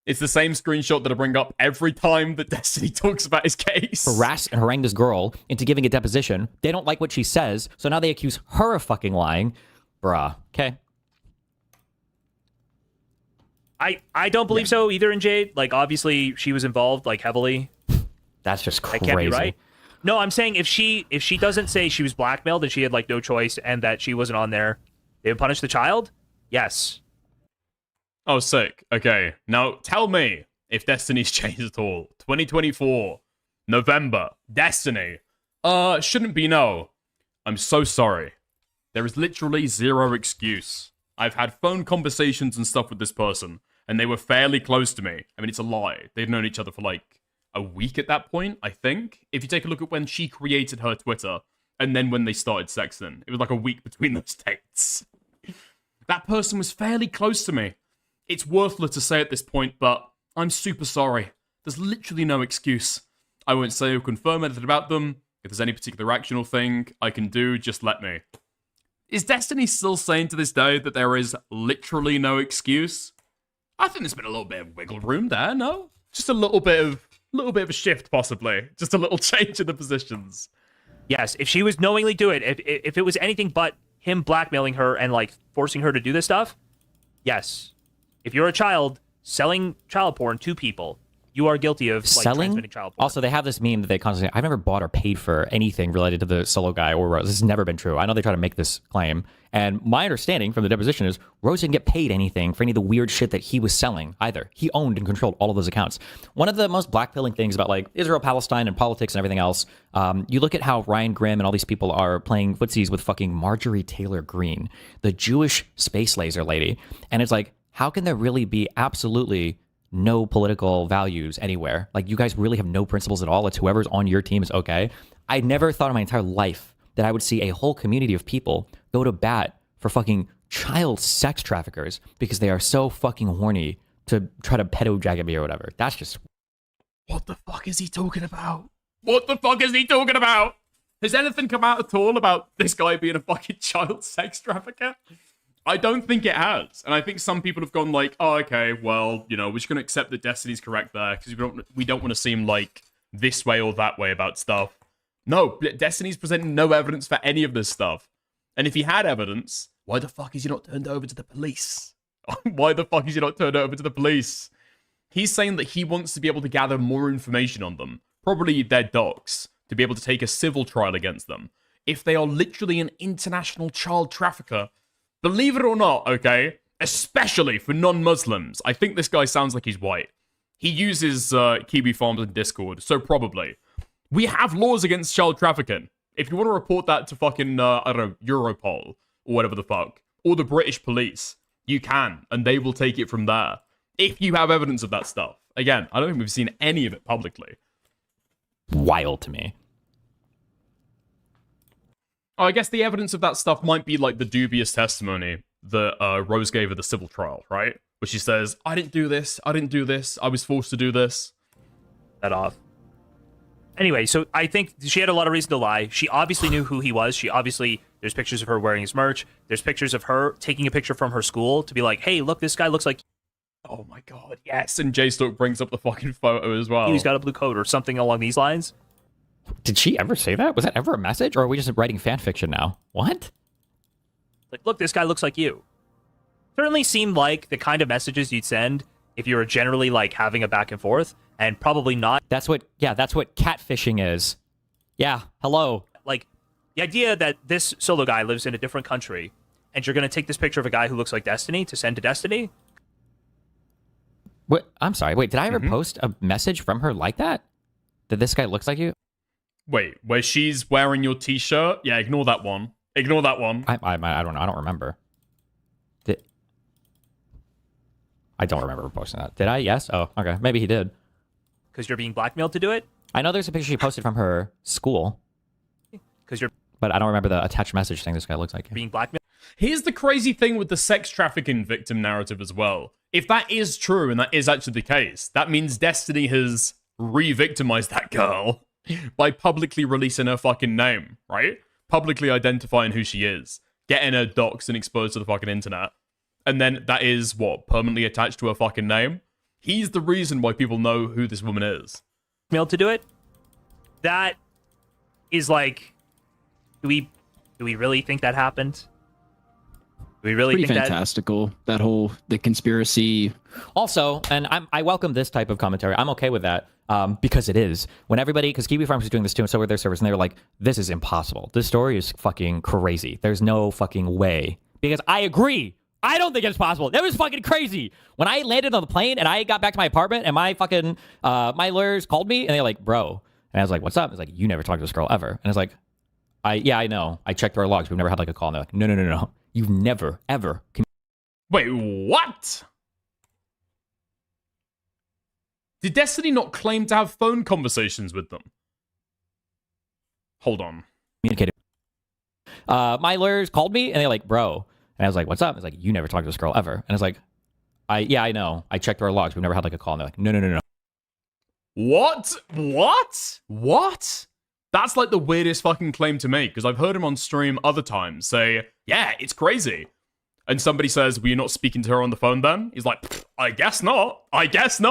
Speaker 1: It's the same screenshot that I bring up every time that Destiny talks about his case.
Speaker 10: Harass and harangue this girl into giving a deposition. They don't like what she says, so now they accuse her of fucking lying. Bruh, okay?
Speaker 13: I don't believe so either in Jade. Like, obviously, she was involved, like, heavily.
Speaker 10: That's just crazy.
Speaker 13: That can't be right. No, I'm saying if she doesn't say she was blackmailed and she had, like, no choice and that she wasn't on there, they would punish the child? Yes.
Speaker 1: Oh, sick. Okay. Now, tell me if Destiny's changed at all. 2024. November. Destiny. Shouldn't be no. I'm so sorry. There is literally zero excuse. I've had phone conversations and stuff with this person, and they were fairly close to me. I mean, it's a lie. They've known each other for, like, a week at that point, I think. If you take a look at when she created her Twitter, and then when they started sexting, it was like a week between those dates. That person was fairly close to me. It's worthless to say at this point, but I'm super sorry. There's literally no excuse. I won't say or confirm anything about them. If there's any particular action or thing I can do, just let me. Is Destiny still saying to this day that there is literally no excuse? I think there's been a little bit of wiggle room there, no? Just a little bit of a shift, possibly. Just a little change in the positions.
Speaker 13: Yes, if she was knowingly do it, if it was anything but him blackmailing her and, like, forcing her to do this stuff, yes. If you're a child selling child porn to people, you are guilty of, like,
Speaker 10: selling
Speaker 13: transmitting child porn.
Speaker 10: Also, they have this meme that they constantly... I've never bought or paid for anything related to the Solo guy or Rose. This has never been true. I know they try to make this claim. And my understanding from the deposition is Rose didn't get paid anything for any of the weird shit that he was selling either. He owned and controlled all of those accounts. One of the most blackpilling things about, like, Israel, Palestine, and politics and everything else, you look at how Ryan Grimm and all these people are playing footsies with fucking Marjorie Taylor Greene, the Jewish space laser lady. And it's like, how can there really be absolutely no political values anywhere? Like, you guys really have no principles at all. It's whoever's on your team is okay. I never thought in my entire life that I would see a whole community of people go to bat for fucking child sex traffickers because they are so fucking horny to try to pedo jacket me or whatever. That's just...
Speaker 1: What the fuck is he talking about? What the fuck is he talking about? Has anything come out at all about this guy being a fucking child sex trafficker? I don't think it has. And I think some people have gone like, oh, okay, well, you know, we're just going to accept that Destiny's correct there because we don't want to seem like this way or that way about stuff. No, Destiny's presenting no evidence for any of this stuff. And if he had evidence, why the fuck is he not turned over to the police? Why the fuck is he not turned over to the police? He's saying that he wants to be able to gather more information on them, probably their docs, to be able to take a civil trial against them. If they are literally an international child trafficker, believe it or not, okay, especially for non-Muslims, I think this guy sounds like he's white. He uses Kiwi Farms in Discord, so probably. We have laws against child trafficking. If you want to report that to fucking, I don't know, Europol, or whatever the fuck, or the British police, you can, and they will take it from there. If you have evidence of that stuff. Again, I don't think we've seen any of it publicly.
Speaker 10: Wild to me.
Speaker 1: Oh, I guess the evidence of that stuff might be like the dubious testimony that Rose gave at the civil trial, right? Where she says, I didn't do this, I was forced to do this.
Speaker 13: That off. Anyway, so I think she had a lot of reason to lie. She obviously knew who he was. There's pictures of her wearing his merch. There's pictures of her taking a picture from her school to be like, hey, look, this guy looks like...
Speaker 1: Oh my god, yes. And J-Stalk brings up the fucking photo as well.
Speaker 13: He's got a blue coat or something along these lines.
Speaker 10: Did she ever say that? Was that ever a message? Or are we just writing fan fiction now? What?
Speaker 13: Like, look, this guy looks like you. Certainly seemed like the kind of messages you'd send if you were generally like having a back and forth, and probably not.
Speaker 10: That's what catfishing is. Yeah, hello.
Speaker 13: Like, the idea that this solo guy lives in a different country, and you're going to take this picture of a guy who looks like Destiny to send to Destiny?
Speaker 10: What? I'm sorry. Wait, did I ever post a message from her like that? That this guy looks like you?
Speaker 1: Wait, where she's wearing your t-shirt? Yeah, ignore that one. Ignore that one.
Speaker 10: I don't know. I don't remember. I don't remember posting that. Did I? Yes? Oh, okay. Maybe he did.
Speaker 13: Because you're being blackmailed to do it?
Speaker 10: I know there's a picture she posted from her school.
Speaker 13: Because you're...
Speaker 10: But I don't remember the attached message saying this guy looks like you.
Speaker 13: Being blackmailed?
Speaker 1: Here's the crazy thing with the sex trafficking victim narrative as well. If that is true, and that is actually the case, that means Destiny has re-victimized that girl by publicly releasing her fucking name, right? Publicly identifying who she is, getting her doxed and exposed to the fucking internet. And then that is, what, permanently attached to her fucking name? He's the reason why people know who this woman is.
Speaker 13: Mailed to do it? That is like, do we really think that happened? Do we really
Speaker 11: Pretty
Speaker 13: think
Speaker 11: fantastical. That whole, the conspiracy.
Speaker 10: Also, and I welcome this type of commentary. I'm okay with that. Because it is. When everybody, because Kiwi Farms was doing this too, and so were their servers, and they were like, this is impossible. This story is fucking crazy. There's no fucking way. Because I agree. I don't think it's possible. That was fucking crazy. When I landed on the plane and I got back to my apartment and my fucking, my lawyers called me and they're like, bro. And I was like, what's up? It's like, you never talked to this girl ever. And it's like, yeah, I know. I checked our logs. We've never had like a call. And they're like, no. You've never, ever.
Speaker 1: Wait, what? Did Destiny not claim to have phone conversations with them? Hold on.
Speaker 10: Communicated. My lawyers called me and they're like, bro. And I was like, what's up? It's like, you never talked to this girl ever. And it's like, yeah, I know. I checked our logs. We've never had like a call. And they're like, no.
Speaker 1: What? That's like the weirdest fucking claim to make, because I've heard him on stream other times say, yeah, it's crazy. And somebody says, were you not speaking to her on the phone then? He's like, I guess not. I guess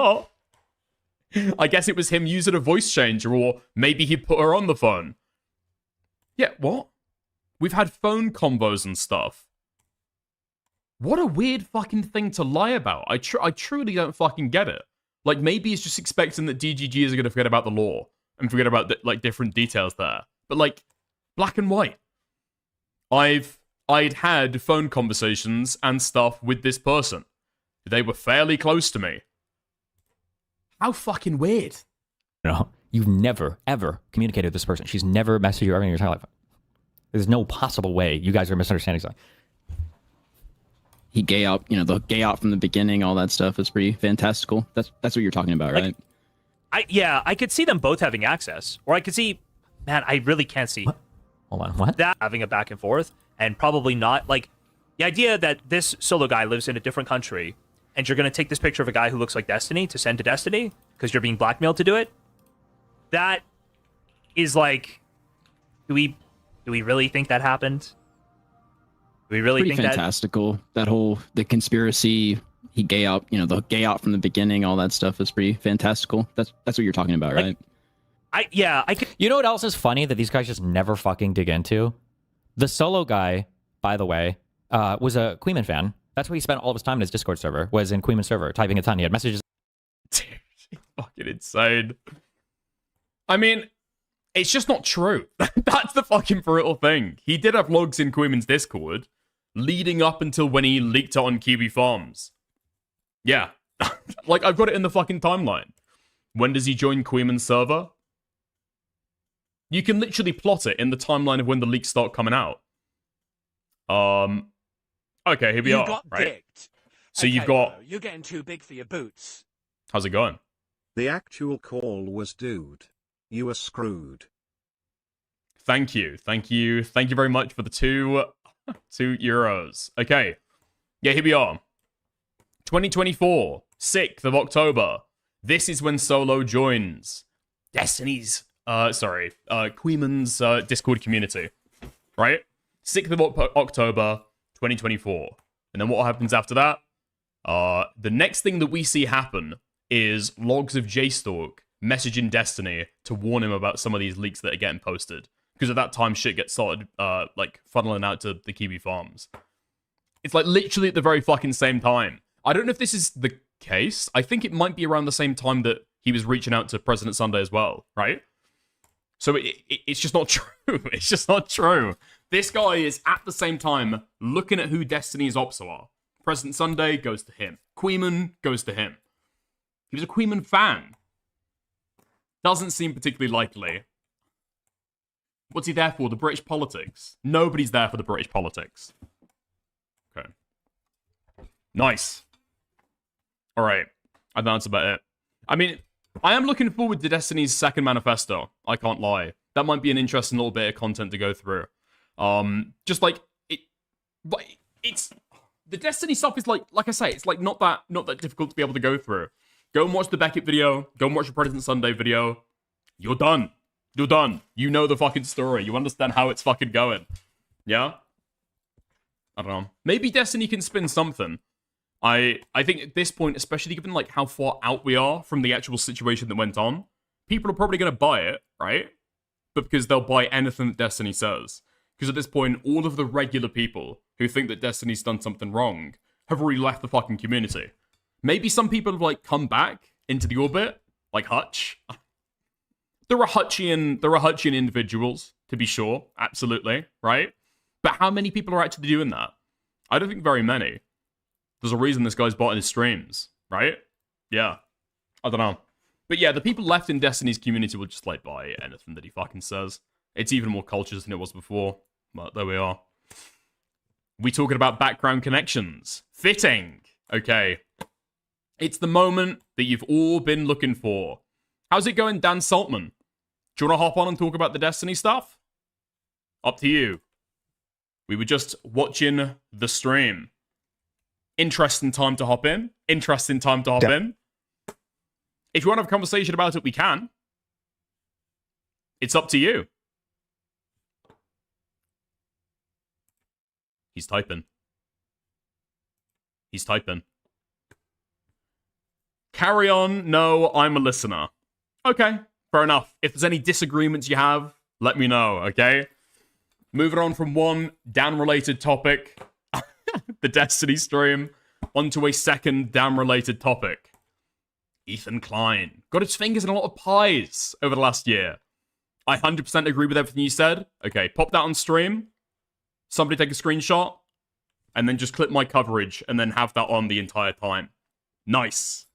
Speaker 1: it was him using a voice changer, or maybe he put her on the phone. Yeah, what? We've had phone combos and stuff. What a weird fucking thing to lie about. I truly don't fucking get it. Like, maybe he's just expecting that DGGs are going to forget about the law and forget about, like, different details there. But, like, black and white. I'd had phone conversations and stuff with this person. They were fairly close to me. How fucking weird.
Speaker 10: No, you've never, ever communicated with this person. She's never messaged you ever in your entire life. There's no possible way you guys are misunderstanding something.
Speaker 11: He gay out, the gay out from the beginning, all that stuff is pretty fantastical. That's what you're talking about, right?
Speaker 13: I could see them both having access. Or I could see, man, I really can't see.
Speaker 10: What? Hold on, what?
Speaker 13: That having a back and forth, and probably not like the idea that this solo guy lives in a different country, and you're gonna take this picture of a guy who looks like Destiny to send to Destiny because you're being blackmailed to do it. That is like, do we really think that happened? Do we really
Speaker 11: Pretty
Speaker 13: think
Speaker 11: fantastical. That whole the conspiracy, the gay out from the beginning, all that stuff is pretty fantastical. That's what you're talking about, right?
Speaker 13: I could.
Speaker 10: You know what else is funny that these guys just never fucking dig into? The solo guy, by the way, was a Queeman fan. That's where he spent all of his time in his Discord server, was in Queeman server, typing a ton. He had messages.
Speaker 1: Dude, it's fucking insane. I mean, it's just not true. That's the fucking brutal thing. He did have logs in Queeman's Discord, leading up until when he leaked it on Kiwi Farms. Yeah. Like, I've got it in the fucking timeline. When does he join Queeman's server? You can literally plot it in the timeline of when the leaks start coming out. Okay, here we are,
Speaker 3: got
Speaker 1: right?
Speaker 3: dicked.
Speaker 1: So
Speaker 3: Okay,
Speaker 1: you've got...
Speaker 3: bro, you're getting too big for your boots.
Speaker 1: How's it going?
Speaker 2: The actual call was, dude, you were screwed.
Speaker 1: Thank you. Thank you very much for the €2. Okay. Yeah, here we are. 2024, 6th of October. This is when Solo joins Destiny's, Queeman's Discord community. Right? 6th of October, 2024. And then what happens after that? The next thing that we see happen is logs of JStalk messaging Destiny to warn him about some of these leaks that are getting posted. Because at that time, shit gets started, funneling out to the Kiwi Farms. It's like literally at the very fucking same time. I don't know if this is the case. I think it might be around the same time that he was reaching out to President Sunday as well, right? So it's just not true. It's just not true. This guy is at the same time looking at who Destiny's ops are. President Sunday goes to him. Queeman goes to him. He was a Queeman fan. Doesn't seem particularly likely. What's he there for? The British politics? Nobody's there for the British politics. Okay. Nice. Alright. I think that's about it. I mean, I am looking forward to Destiny's second manifesto. I can't lie. That might be an interesting little bit of content to go through. Just like it's the Destiny stuff is like I say, it's like not that difficult to be able to go through. Go and watch the Beckett video. Go and watch the President Sunday video. You're done. You're done. You know the fucking story. You understand how it's fucking going. Yeah? I don't know. Maybe Destiny can spin something. I think at this point, especially given like how far out we are from the actual situation that went on, people are probably going to buy it, right? But because they'll buy anything that Destiny says. Because at this point, all of the regular people who think that Destiny's done something wrong have already left the fucking community. Maybe some people have like come back into the orbit, like Hutch. There are Hutchian individuals, to be sure, absolutely, right? But how many people are actually doing that? I don't think very many. There's a reason this guy's bought his streams, right? Yeah. I don't know. But yeah, the people left in Destiny's community will just like buy anything that he fucking says. It's even more cultures than it was before. But there we are. We talking about background connections. Fitting. Okay. It's the moment that you've all been looking for. How's it going, Dan Saltman? Do you want to hop on and talk about the Destiny stuff? Up to you. We were just watching the stream. Interesting time to hop in. Interesting time to hop in. If you want to have a conversation about it, we can. It's up to you. He's typing. He's typing. Carry on. No, I'm a listener. Okay, fair enough. If there's any disagreements you have, let me know, okay? Moving on from one Dan-related topic, the Destiny stream, onto a second Dan-related topic. Ethan Klein got his fingers in a lot of pies over the last year. I 100% agree with everything you said. Okay, pop that on stream. Somebody take a screenshot. And then just clip my coverage and then have that on the entire time. Nice.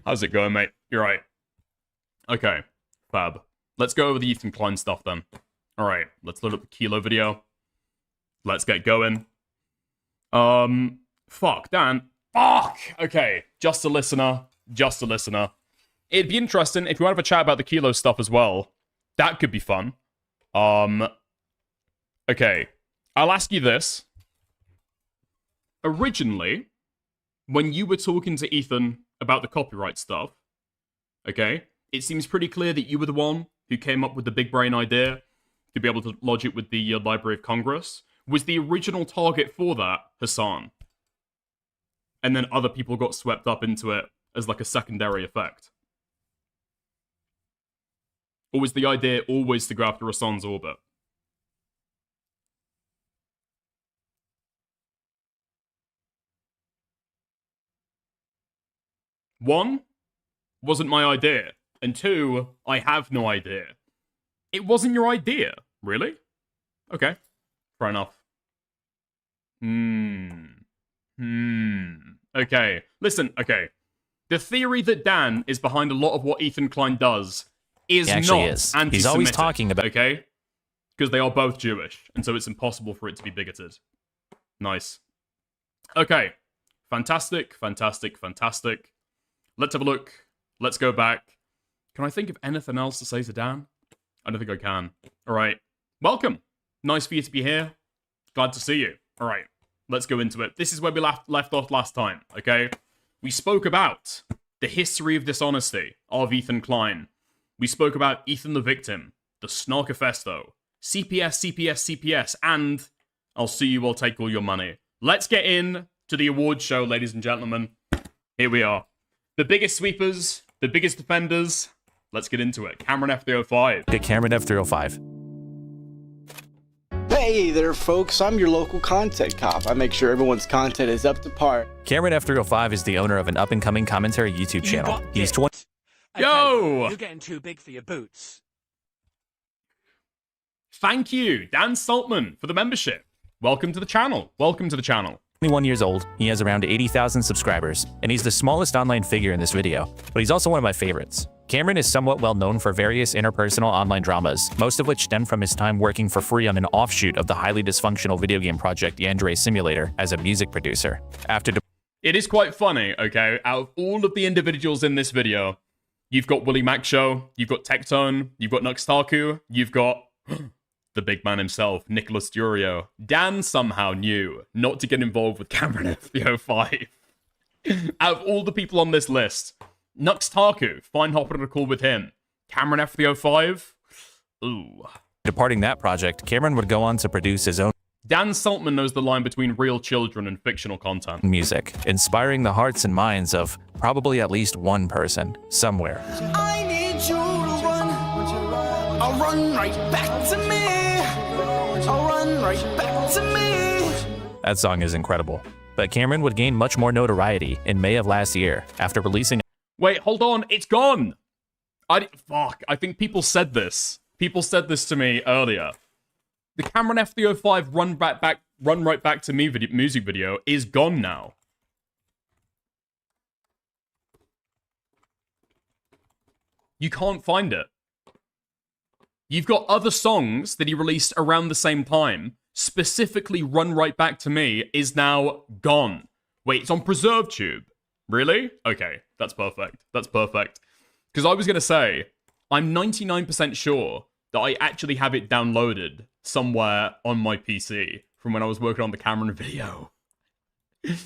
Speaker 1: How's it going, mate? You're right. Okay, fab. Let's go over the Ethan Klein stuff then. Alright, let's load up the Kilo video. Let's get going. Fuck, Dan. Fuck! Okay, just a listener. Just a listener. It'd be interesting if you want to have a chat about the Kilo stuff as well. That could be fun. Okay. I'll ask you this. Originally, when you were talking to Ethan about the copyright stuff, okay, it seems pretty clear that you were the one who came up with the big brain idea to be able to lodge it with the Library of Congress. Was the original target for that Hassan? And then other people got swept up into it as like a secondary effect? Or was the idea always to go after Hassan's orbit? One, wasn't my idea. And two, I have no idea. It wasn't your idea, really? Okay, fair enough. Okay, listen, okay. The theory that Dan is behind a lot of what Ethan Klein does is
Speaker 15: He actually
Speaker 1: not
Speaker 15: is.
Speaker 1: anti-Semitic.
Speaker 15: He's always talking about...
Speaker 1: Okay? Because they are both Jewish, and so it's impossible for it to be bigoted. Nice. Okay. Fantastic, fantastic, fantastic. Let's have a look. Let's go back. Can I think of anything else to say to Dan? I don't think I can. All right. Welcome. Nice for you to be here. Glad to see you. All right. Let's go into it. This is where we left off last time, okay? We spoke about the history of dishonesty of Ethan Klein. We spoke about Ethan the victim, the Snarkifesto, CPS, CPS, CPS, and I'll sue you, I'll take all your money. Let's get in to the awards show, ladies and gentlemen. Here we are. The biggest sweepers, the biggest defenders. Let's get into it. Cameron F305.
Speaker 15: Get Cameron F305.
Speaker 16: Hey there, folks. I'm your local content cop. I make sure everyone's content is up to par.
Speaker 15: Cameron F305 is the owner of an up-and-coming commentary YouTube channel. He's 20...
Speaker 1: Yo!
Speaker 3: You're getting too big for your boots.
Speaker 1: Thank you, Dan Saltman, for the membership. Welcome to the channel. Welcome to the channel.
Speaker 15: 21 years old, he has around 80,000 subscribers, and he's the smallest online figure in this video, but he's also one of my favorites. Cameron is somewhat well known for various interpersonal online dramas, most of which stem from his time working for free on an offshoot of the highly dysfunctional video game project Yandere Simulator as a music producer.
Speaker 1: It is quite funny, okay? Out of all of the individuals in this video, you've got Willie Mac Show, you've got Tectone, you've got Nuxtaku, you've got the big man himself, Nicholas Durio. Dan somehow knew not to get involved with Cameron F305. Out of all the people on this list, Nuxtaku, fine hopping on a call with him. Cameron F305, ooh.
Speaker 15: Departing that project, Cameron would go on to produce his own
Speaker 1: Dan Saltman knows the line between real children and fictional content.
Speaker 15: Music, inspiring the hearts and minds of probably at least one person, somewhere.
Speaker 8: I need you to run. I'll run right back to me. I'll run right back to me.
Speaker 15: That song is incredible. But Cameron would gain much more notoriety in May of last year after releasing...
Speaker 1: Wait, hold on, it's gone! Fuck, I think people said this. People said this to me earlier. The Cameron F305 Run Right Back to Me music video is gone now. You can't find it. You've got other songs that he released around the same time. Specifically, Run Right Back to Me is now gone. Wait, it's on PreserveTube. Really? Okay, that's perfect. That's perfect. Because I was going to say, I'm 99% sure that I actually have it downloaded somewhere on my PC from when I was working on the Cameron video.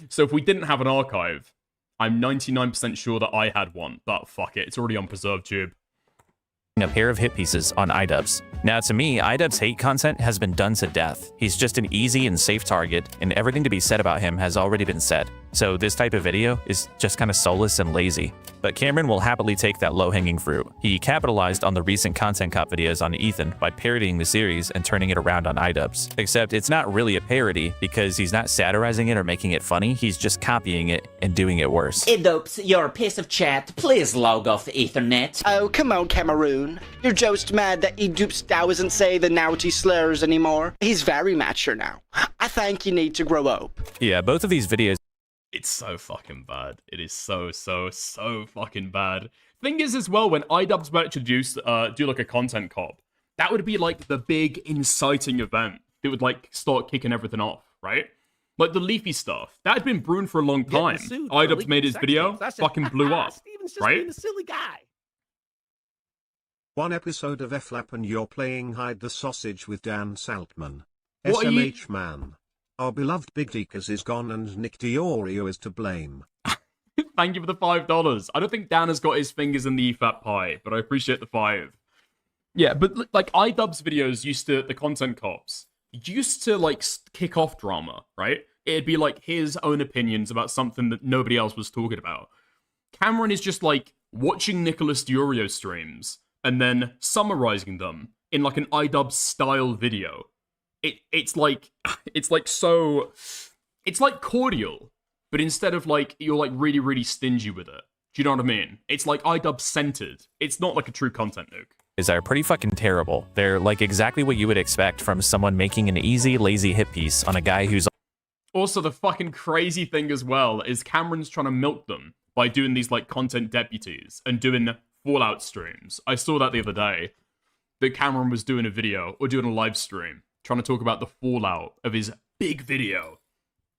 Speaker 1: So if we didn't have an archive, I'm 99% sure that I had one. But fuck it, it's already on PreserveTube.
Speaker 15: A pair of hit pieces on iDubbbz. Now to me, iDubbbz hate content has been done to death. He's just an easy and safe target, and everything to be said about him has already been said. So this type of video is just kind of soulless and lazy. But Cameron will happily take that low-hanging fruit. He capitalized on the recent Content Cop videos on Ethan by parodying the series and turning it around on iDubbbz. Except it's not really a parody because he's not satirizing it or making it funny, he's just copying it and doing it worse.
Speaker 17: iDubbbz, you're a piece of chat. Please log off the Ethernet.
Speaker 16: Oh, come on, Cameroon. You're just mad that iDubbbz doesn't say the naughty slurs anymore. He's very mature now. I think you need to grow up.
Speaker 15: Yeah, both of these videos...
Speaker 1: It's so fucking bad. It is so fucking bad. Thing is as well, when iDubbbz were introduced, do like a content cop, that would be like the big inciting event that would like start kicking everything off, right? Like the Leafy stuff, that had been brewing for a long time. iDubbbz made his video, fucking blew up,
Speaker 3: Steven's just
Speaker 1: right?
Speaker 3: being a silly guy.
Speaker 2: One episode of FLAP and you're playing Hide the Sausage with Dan Saltman.
Speaker 1: What are you-
Speaker 2: SMH man. Our beloved Big Dekas is gone and Nick Diorio is to blame.
Speaker 1: Thank you for the $5. I don't think Dan has got his fingers in the EFAP pie, but I appreciate the 5. Yeah, but like iDubbbz videos the content cops used to like kick off drama, right? It'd be like his own opinions about something that nobody else was talking about. Cameron is just like watching Nicholas Diorio streams and then summarizing them in like an iDubbbz style video. It's like cordial, but instead of like you're like really, really stingy with it. Do you know what I mean? It's like iDubbbz centered. It's not like a true content nuke.
Speaker 15: Are pretty fucking terrible. They're like exactly what you would expect from someone making an easy, lazy hit piece on a guy who's...
Speaker 1: Also, the fucking crazy thing as well is Cameron's trying to milk them by doing these like content deputies and doing Fallout streams. I saw that the other day, that Cameron was doing a video or doing a live stream trying to talk about the fallout of his big video.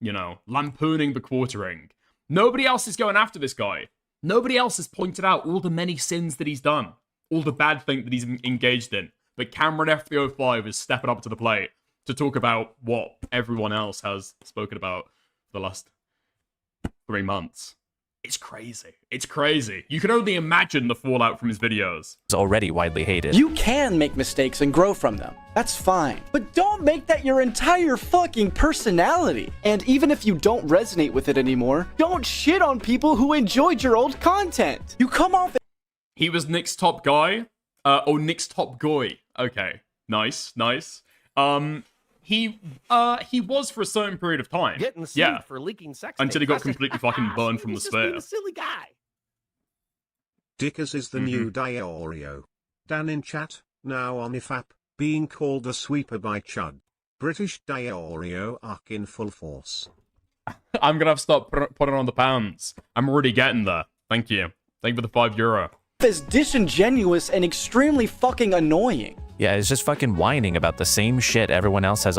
Speaker 1: You know, lampooning the quartering. Nobody else is going after this guy. Nobody else has pointed out all the many sins that he's done. All the bad things that he's engaged in. But Cameron F305 is stepping up to the plate to talk about what everyone else has spoken about for the last 3 months. It's crazy. It's crazy. You can only imagine the fallout from his videos.
Speaker 15: It's already widely hated.
Speaker 16: You can make mistakes and grow from them. That's fine. But don't make that your entire fucking personality. And even if you don't resonate with it anymore, don't shit on people who enjoyed your old content. You come off...
Speaker 1: He was Nick's top guy? Nick's top guy. Okay. Nice. He was for a certain period of time.
Speaker 18: Getting sued
Speaker 1: yeah.
Speaker 18: for leaking sex
Speaker 1: Until he got
Speaker 18: tapes.
Speaker 1: completely fucking burned from the
Speaker 18: He's just being
Speaker 1: sphere.
Speaker 18: a silly guy.
Speaker 2: Dickers is the new Diorio. Dan in chat, now on IFAP, being called the sweeper by Chud. British Diorio arc in full force.
Speaker 1: I'm gonna have to start putting on the pounds. I'm already getting there. Thank you. Thank you for the €5.
Speaker 16: ...is disingenuous and extremely fucking annoying.
Speaker 15: Yeah, it's just fucking whining about the same shit everyone else has.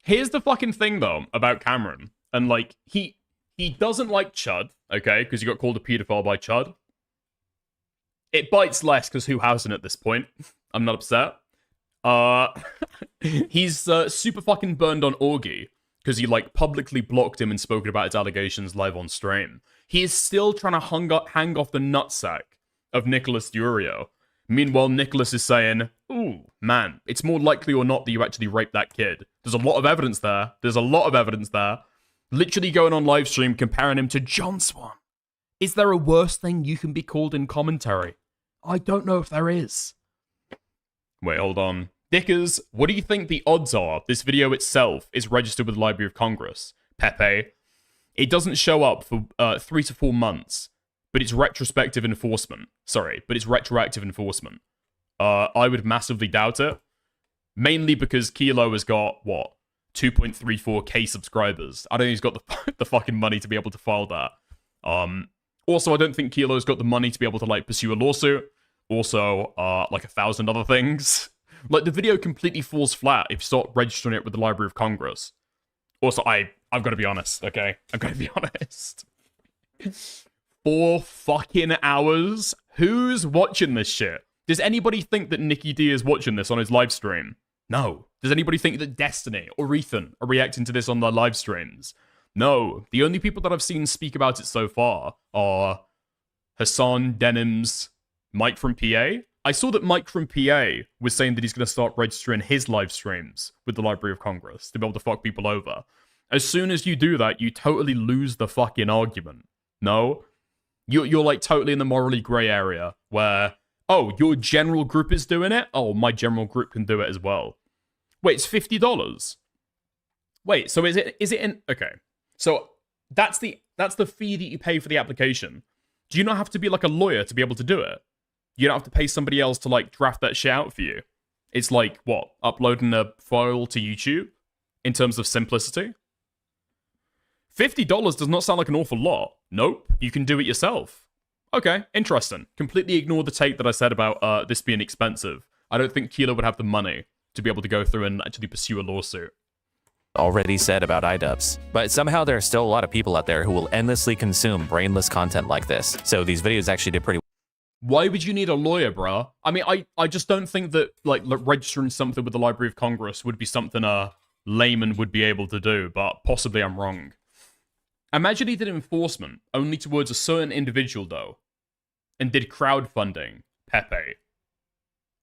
Speaker 1: Here's the fucking thing, though, about Cameron. And, like, he doesn't like Chud, okay? Because he got called a pedophile by Chud. It bites less, because who hasn't at this point? I'm not upset. He's super fucking burned on Augie, because he, like, publicly blocked him and spoken about his allegations live on stream. He is still trying to hang off the nutsack of Nicholas Diorio. Meanwhile, Nicholas is saying, ooh, man, it's more likely or not that you actually raped that kid. There's a lot of evidence there. Literally going on live stream comparing him to John Swan. Is there a worse thing you can be called in commentary? I don't know if there is. Wait, hold on. Dickers, what do you think the odds are this video itself is registered with the Library of Congress? Pepe. It doesn't show up for 3 to 4 months. But it's retroactive enforcement. I would massively doubt it. Mainly because Kilo has got, 2.34k subscribers. I don't think he's got the fucking money to be able to file that. Also, I don't think Kilo's got the money to be able to, like, pursue a lawsuit. Also, like 1,000 other things. Like, the video completely falls flat if you start registering it with the Library of Congress. Also, I've got to be honest, okay? I've got to be honest. 4 fucking hours? Who's watching this shit? Does anybody think that Nicky D is watching this on his live stream? No. Does anybody think that Destiny or Ethan are reacting to this on their live streams? No. The only people that I've seen speak about it so far are Hassan, Denims, Mike from PA. I saw that Mike from PA was saying that he's going to start registering his live streams with the Library of Congress to be able to fuck people over. As soon as you do that, you totally lose the fucking argument. No? You're like totally in the morally grey area where, oh, your general group is doing it? Oh, my general group can do it as well. Wait, it's $50? Wait, so is it in... Okay. So that's the fee that you pay for the application. Do you not have to be like a lawyer to be able to do it? You don't have to pay somebody else to like draft that shit out for you. It's like, what, uploading a file to YouTube in terms of simplicity? $50 does not sound like an awful lot. Nope, you can do it yourself. Okay, interesting. Completely ignore the take that I said about this being expensive. I don't think Kilo would have the money to be able to go through and actually pursue a lawsuit.
Speaker 15: Already said about iDubbbz. But somehow there are still a lot of people out there who will endlessly consume brainless content like this. So these videos actually did pretty
Speaker 1: Why would you need a lawyer, bruh? I mean, I just don't think that, like, registering something with the Library of Congress would be something a layman would be able to do, but possibly I'm wrong. Imagine he did enforcement only towards a certain individual, though, and did crowdfunding, Pepe.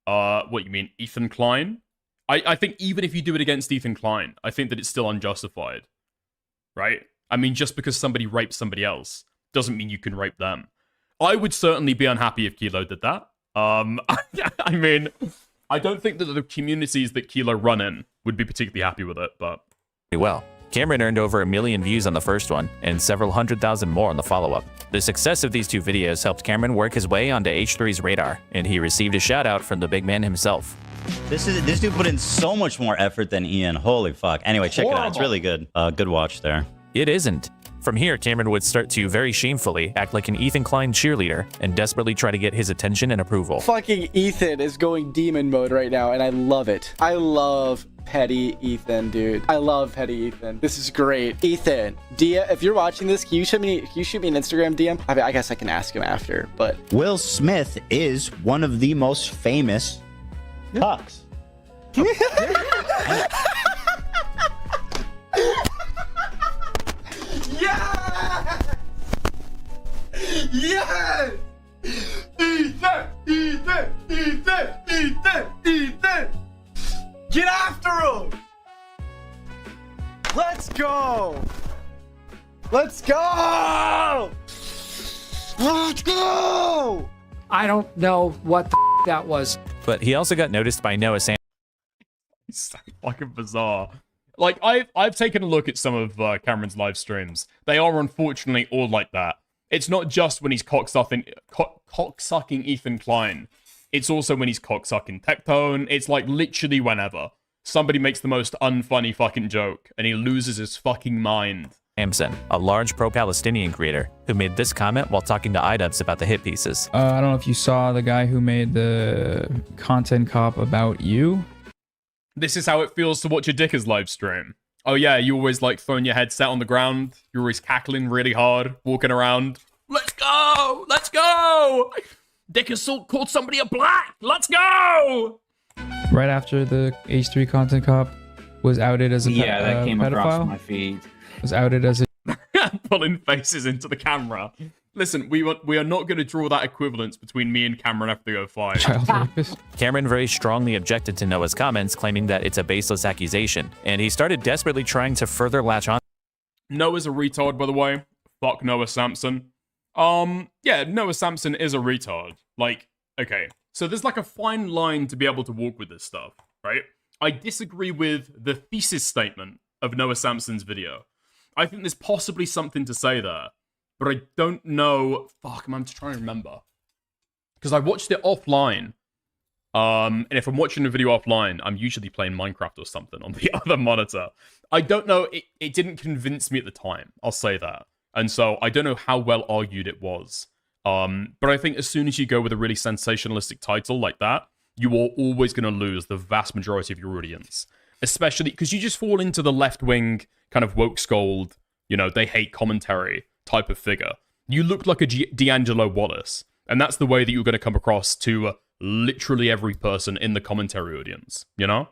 Speaker 1: What, you mean Ethan Klein? I think even if you do it against Ethan Klein, I think that it's still unjustified, right? I mean, just because somebody rapes somebody else doesn't mean you can rape them. I would certainly be unhappy if Kilo did that. I mean, I don't think that the communities that Kilo run in would be particularly happy with it, but...
Speaker 15: Well, Cameron earned over 1 million views on the first one, and several 100,000 more on the follow-up. The success of these two videos helped Cameron work his way onto H3's radar, and he received a shout-out from the big man himself.
Speaker 18: This dude put in so much more effort than Ian. Holy fuck. Anyway, check it out. It's really good. Good watch there.
Speaker 15: It isn't. From here, Cameron would start to very shamefully act like an Ethan Klein cheerleader and desperately try to get his attention and approval.
Speaker 16: Fucking Ethan is going demon mode right now, and I love it. I love petty Ethan, dude. I love petty Ethan. This is great. Ethan, Dia, if you're watching this, can you shoot me an Instagram DM? I mean, I guess I can ask him after, but...
Speaker 18: Will Smith is one of the most famous cocks.
Speaker 8: Yeah! Yeah! Ethan! Ethan! Ethan! Ethan! Ethan! Get after him!
Speaker 16: Let's go! Let's go! Let's go!
Speaker 19: I don't know what the that was.
Speaker 15: But he also got noticed by Noah Sam.
Speaker 1: It's so fucking bizarre. Like, I've taken a look at some of Cameron's live streams. They are unfortunately all like that. It's not just when he's cocksucking Ethan Klein. It's also when he's cocksucking Tectone. It's like literally whenever. Somebody makes the most unfunny fucking joke, and he loses his fucking mind.
Speaker 15: Samson, a large pro-Palestinian creator, who made this comment while talking to iDubbbz about the hit pieces.
Speaker 20: I don't know if you saw the guy who made the content cop about you.
Speaker 1: This is how it feels to watch a Dickers live stream. Oh yeah, you always like throwing your headset on the ground. You're always cackling really hard, walking around. Let's go! Let's go! Dickers called somebody a black! Let's go!
Speaker 20: Right after the H3 content cop was outed as a
Speaker 21: that came
Speaker 20: pedophile.
Speaker 21: across my feed.
Speaker 20: Was outed as a
Speaker 1: Pulling faces into the camera. Listen, we are not going to draw that equivalence between me and Cameron F305.
Speaker 20: child rapist.
Speaker 15: Cameron very strongly objected to Noah's comments, claiming that it's a baseless accusation, and he started desperately trying to further latch on.
Speaker 1: Noah's a retard, by the way. Fuck Noah Sampson. Yeah, Noah Sampson is a retard. Like, okay. So there's like a fine line to be able to walk with this stuff, right? I disagree with the thesis statement of Noah Sampson's video. I think there's possibly something to say there, but I don't know. Fuck, I'm just trying to remember. Because I watched it offline. And if I'm watching a video offline, I'm usually playing Minecraft or something on the other monitor. I don't know. It didn't convince me at the time. I'll say that. And so I don't know how well argued it was. But I think as soon as you go with a really sensationalistic title like that, you are always going to lose the vast majority of your audience. Especially because you just fall into the left-wing kind of woke scold, you know, they hate commentary type of figure. You look like a D'Angelo Wallace. And that's the way that you're going to come across to literally every person in the commentary audience, you know?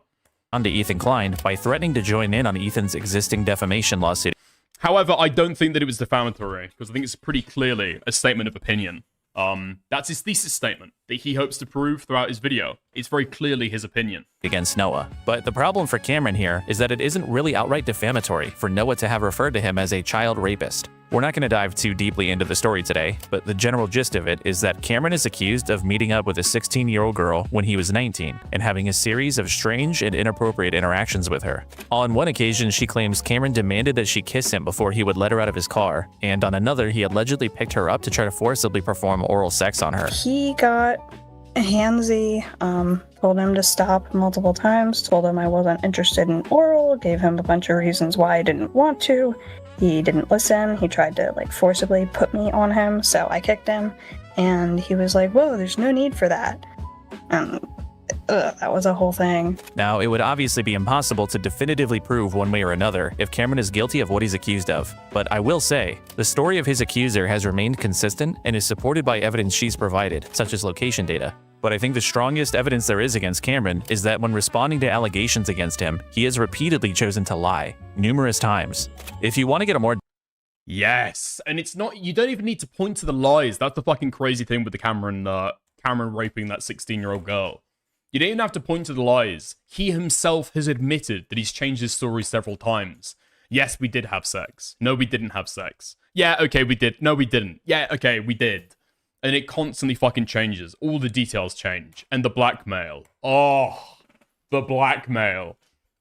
Speaker 15: Onto Ethan Klein by threatening to join in on Ethan's existing defamation lawsuit.
Speaker 1: However, I don't think that it was defamatory, because I think it's pretty clearly a statement of opinion. That's his thesis statement that he hopes to prove throughout his video. It's very clearly his opinion.
Speaker 15: Against Noah. But the problem for Cameron here is that it isn't really outright defamatory for Noah to have referred to him as a child rapist. We're not going to dive too deeply into the story today, but the general gist of it is that Cameron is accused of meeting up with a 16-year-old girl when he was 19 and having a series of strange and inappropriate interactions with her. On one occasion, she claims Cameron demanded that she kiss him before he would let her out of his car, and on another, he allegedly picked her up to try to forcibly perform oral sex on her.
Speaker 22: He got handsy, told him to stop multiple times, told him I wasn't interested in oral, gave him a bunch of reasons why I didn't want to. He didn't listen. He tried to forcibly put me on him, so I kicked him, and he was like, whoa, there's no need for that. that was a whole thing.
Speaker 15: Now, it would obviously be impossible to definitively prove one way or another if Cameron is guilty of what he's accused of, but I will say, the story of his accuser has remained consistent and is supported by evidence she's provided, such as location data. But I think the strongest evidence there is against Cameron is that when responding to allegations against him, he has repeatedly chosen to lie, numerous times. If you want to get a more...
Speaker 1: Yes, and it's not, you don't even need to point to the lies. That's the fucking crazy thing with the Cameron raping that 16-year-old girl. You don't even have to point to the lies. He himself has admitted that he's changed his story several times. Yes, we did have sex. No, we didn't have sex. Yeah, okay, we did. No, we didn't. Yeah, okay, we did. And it constantly fucking changes. All the details change. And the blackmail. Oh, the blackmail.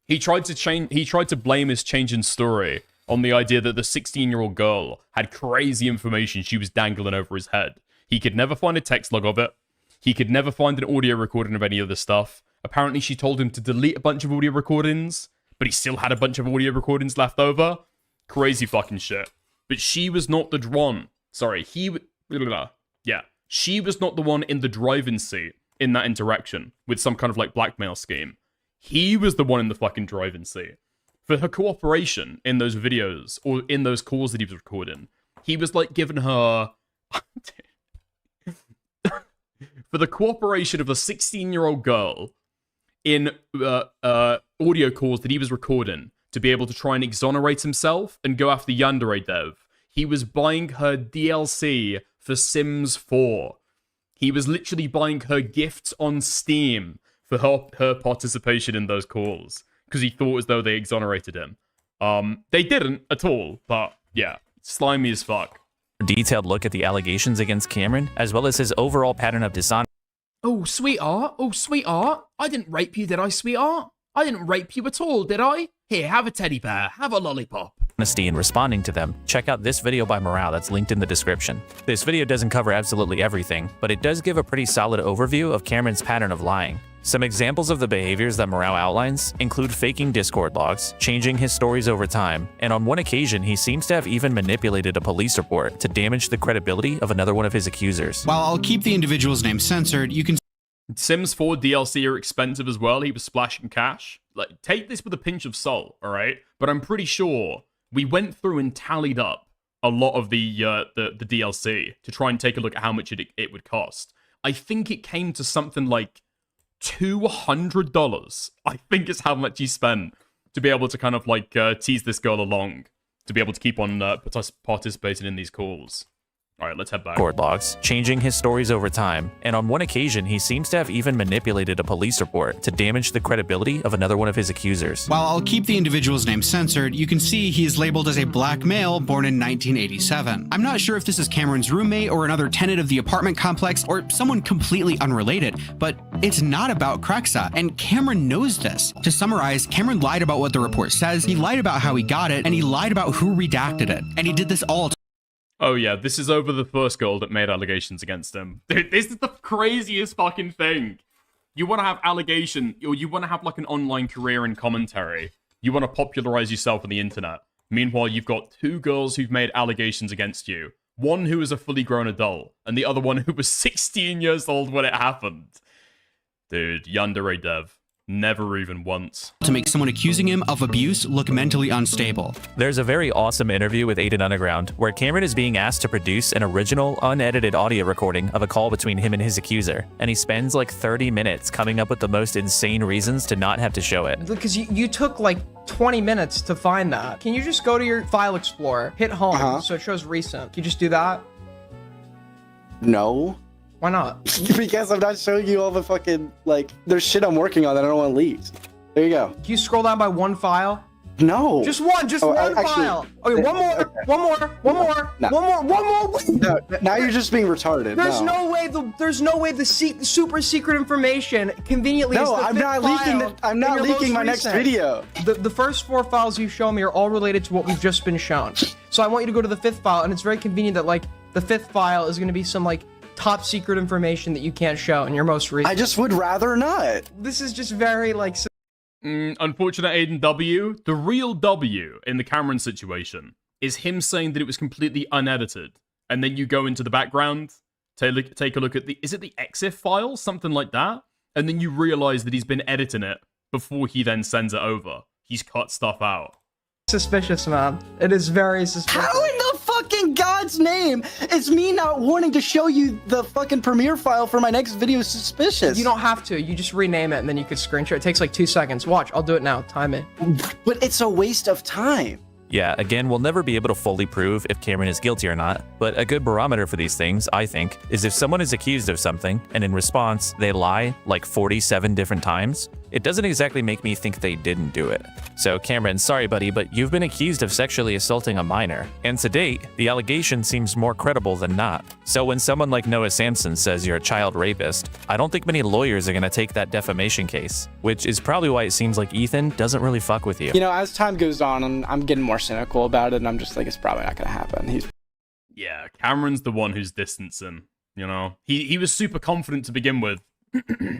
Speaker 1: He tried to blame his change in story on the idea that the 16-year-old girl had crazy information she was dangling over his head. He could never find a text log of it. He could never find an audio recording of any of the stuff. Apparently, she told him to delete a bunch of audio recordings, but he still had a bunch of audio recordings left over. Crazy fucking shit. But she was not the one. Sorry, yeah. She was not the one in the driving seat in that interaction with some kind of like blackmail scheme. He was the one in the fucking driving seat. For her cooperation in those videos or in those calls that he was recording, he was like giving her... For the cooperation of a 16-year-old girl in audio calls that he was recording to be able to try and exonerate himself and go after Yandere Dev, he was buying her DLC for Sims 4. He was literally buying her gifts on Steam for her participation in those calls because he thought as though they exonerated him. They didn't at all, but yeah, slimy as fuck.
Speaker 15: Detailed look at the allegations against Cameron, as well as his overall pattern of dishonesty.
Speaker 1: Oh, sweetheart. Oh, sweetheart. I didn't rape you, did I, sweetheart? I didn't rape you at all, did I? Here, have a teddy bear. Have a lollipop.
Speaker 15: In responding to them, check out this video by Morale that's linked in the description. This video doesn't cover absolutely everything, but it does give a pretty solid overview of Cameron's pattern of lying. Some examples of the behaviors that Morale outlines include faking Discord logs, changing his stories over time, and on one occasion he seems to have even manipulated a police report to damage the credibility of another one of his accusers.
Speaker 14: While I'll keep the individual's name censored, you can...
Speaker 1: Sims 4 DLC are expensive as well. He was splashing cash. Like, take this with a pinch of salt, alright? But I'm pretty sure we went through and tallied up a lot of the DLC to try and take a look at how much it would cost. I think it came to something like $200, I think is how much he spent to be able to kind of like tease this girl along, to be able to keep on participating in these calls. All right, let's head back.
Speaker 15: Discord logs, changing his stories over time, and on one occasion he seems to have even manipulated a police report to damage the credibility of another one of his accusers.
Speaker 14: While I'll keep the individual's name censored, you can see he is labeled as a black male born in 1987. I'm not sure if this is Cameron's roommate or another tenant of the apartment complex or someone completely unrelated, but it's not about Krexa, and Cameron knows this. To summarize, Cameron lied about what the report says, he lied about how he got it, and he lied about who redacted it. And he did this all
Speaker 1: Oh yeah, this is over the first girl that made allegations against him. Dude, this is the craziest fucking thing. You want to have allegation, or you want to have like an online career in commentary. You want to popularize yourself on the internet. Meanwhile, you've got two girls who've made allegations against you. One who is a fully grown adult, and the other one who was 16 years old when it happened. Dude, Yandere Dev. Never even once.
Speaker 14: To make someone accusing him of abuse look mentally unstable.
Speaker 15: There's a very awesome interview with Aiden Underground where Cameron is being asked to produce an original, unedited audio recording of a call between him and his accuser, and he spends like 30 minutes coming up with the most insane reasons to not have to show it.
Speaker 5: Because you took like 20 minutes to find that. Can you just go to your file explorer, hit home, so it shows recent? Can you just do that?
Speaker 16: No.
Speaker 5: Why not?
Speaker 16: Because I'm not showing you all the fucking, like, there's shit I'm working on that I don't want to leak. There you go.
Speaker 5: Can you scroll down by one file?
Speaker 16: No.
Speaker 5: Just one file. Okay, one more.
Speaker 16: No, now you're just being retarded.
Speaker 5: There's no way the super secret information conveniently is the
Speaker 16: I'm not leaking I'm not leaking my next video.
Speaker 5: The first 4 files you show me are all related to what we've just been shown. So I want you to go to the 5th file, and it's very convenient that, like, the 5th file is going to be some, like, top secret information that you can't show in your most recent.
Speaker 16: I just would rather not.
Speaker 5: This is just very like.
Speaker 1: Unfortunate Aiden W. The real W in the Cameron situation is him saying that it was completely unedited, and then you go into the background, take a look at is it the EXIF file, something like that, and then you realize that he's been editing it before he then sends it over. He's cut stuff out.
Speaker 5: Suspicious, man. It is very suspicious.
Speaker 16: How in the fucking God's name is me not wanting to show you the fucking Premiere file for my next video suspicious?
Speaker 5: You don't have to. You just rename it and then you could screenshot. It takes like 2 seconds. Watch, I'll do it now. Time it.
Speaker 16: But it's a waste of time.
Speaker 15: Yeah, again, we'll never be able to fully prove if Cameron is guilty or not, but a good barometer for these things, I think, is if someone is accused of something, and in response, they lie like 47 different times, it doesn't exactly make me think they didn't do it. So Cameron, sorry buddy, but you've been accused of sexually assaulting a minor, and to date, the allegation seems more credible than not. So when someone like Noah Samsen says you're a child rapist, I don't think many lawyers are gonna take that defamation case, which is probably why it seems like Ethan doesn't really fuck with you.
Speaker 16: You know, as time goes on, I'm getting more cynical about it, and I'm just like, it's probably not gonna happen.
Speaker 1: Yeah, Cameron's the one who's distancing, you know? He was super confident to begin with.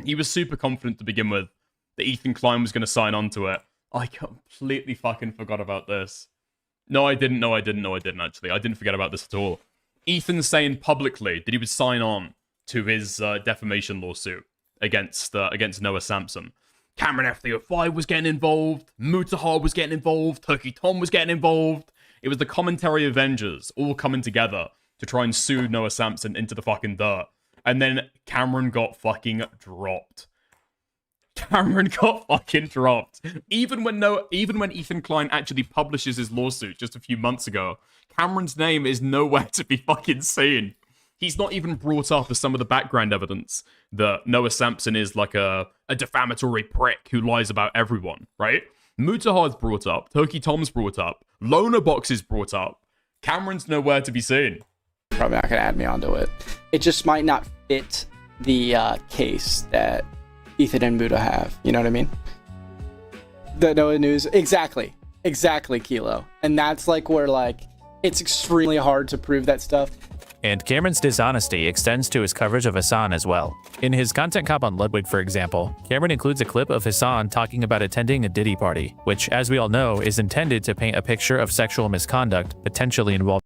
Speaker 1: He was super confident to begin with that Ethan Klein was going to sign on to it. I completely fucking forgot about this. No, I didn't. No, I didn't. No, I didn't, actually. I didn't forget about this at all. Ethan saying publicly that he would sign on to his defamation lawsuit against Noah Samsen. Cameron F305 was getting involved. Mutahar was getting involved. Turkey Tom was getting involved. It was the commentary Avengers all coming together to try and sue Noah Samsen into the fucking dirt. And then Cameron got fucking dropped. Cameron got fucking dropped. Even when Ethan Klein actually publishes his lawsuit just a few months ago, Cameron's name is nowhere to be fucking seen. He's not even brought up as some of the background evidence that Noah Samsen is like a defamatory prick who lies about everyone, right? Mutahar's brought up, Turkey Tom's brought up, Loner Box is brought up. Cameron's nowhere to be seen.
Speaker 16: Probably not gonna add me onto it. It just might not fit the case that Ethan and Muta have. You know what I mean? The Noah News. Exactly, Kilo. And that's like where like it's extremely hard to prove that stuff.
Speaker 15: And Cameron's dishonesty extends to his coverage of Hassan as well. In his content cop on Ludwig, for example, Cameron includes a clip of Hassan talking about attending a Diddy party, which, as we all know, is intended to paint a picture of sexual misconduct potentially involving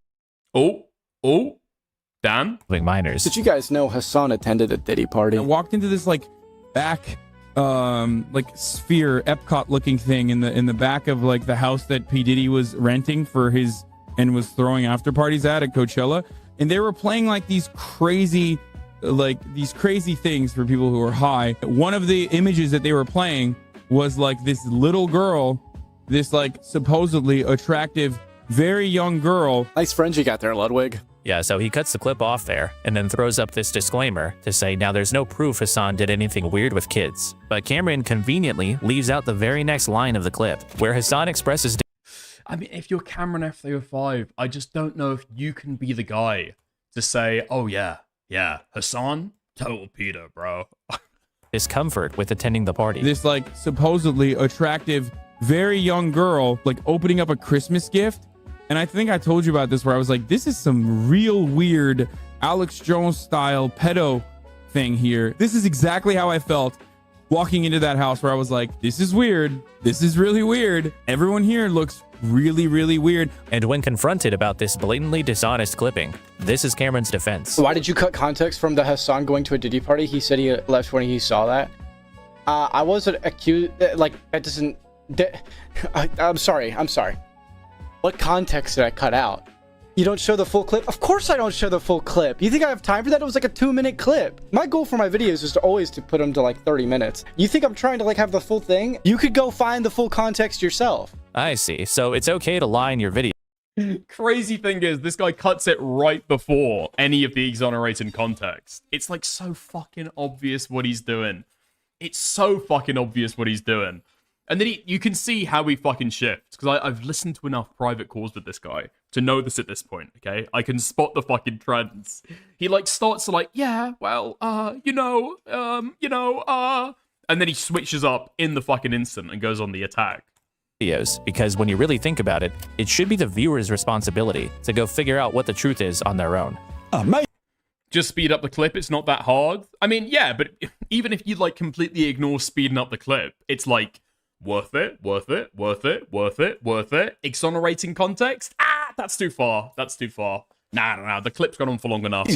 Speaker 1: Dan?
Speaker 15: Minors.
Speaker 16: Did you guys know Hassan attended a Diddy party?
Speaker 20: I walked into this like back like sphere Epcot looking thing in the back of like the house that P. Diddy was renting for his and was throwing after parties at Coachella. And they were playing like these crazy things for people who are high. One of the images that they were playing was like this little girl, this like supposedly attractive, very young girl.
Speaker 16: Nice friends you got there, Ludwig.
Speaker 15: Yeah, so he cuts the clip off there and then throws up this disclaimer to say, now there's no proof Hassan did anything weird with kids. But Cameron conveniently leaves out the very next line of the clip, where Hassan expresses...
Speaker 1: I mean, if you're Cameron F305, I just don't know if you can be the guy to say, oh yeah, Hassan, total pedo, bro.
Speaker 15: discomfort with attending the party.
Speaker 20: This like supposedly attractive, very young girl, like opening up a Christmas gift. And I think I told you about this where I was like, this is some real weird Alex Jones style pedo thing here. This is exactly how I felt walking into that house where I was like, this is weird. This is really weird. Everyone here looks really, really weird.
Speaker 15: And when confronted about this blatantly dishonest clipping, this is Cameron's defense.
Speaker 16: Why did you cut context from the Hassan going to a Diddy party? He said he left when he saw that. I wasn't accused, like, that doesn't, I'm sorry. What context did I cut out? You don't show the full clip? Of course I don't show the full clip. You think I have time for that? It was like a 2-minute clip. My goal for my videos is to always to put them to like 30 minutes. You think I'm trying to like have the full thing? You could go find the full context yourself.
Speaker 15: I see. So it's okay to lie in your video.
Speaker 1: Crazy thing is, this guy cuts it right before any of the exonerating context. It's like so fucking obvious what he's doing. It's so fucking obvious what he's doing. And then you can see how he fucking shifts. Because I've listened to enough private calls with this guy to know this at this point, okay? I can spot the fucking trends. He like starts to like, yeah, well, and then he switches up in the fucking instant and goes on the attack.
Speaker 15: Videos, because when you really think about it, it should be the viewer's responsibility to go figure out what the truth is on their own.
Speaker 1: Just speed up the clip, it's not that hard. I mean, yeah, but even if you like completely ignore speeding up the clip, it's like, worth it. Exonerating context? That's too far. Nah, the clip's gone on for long enough.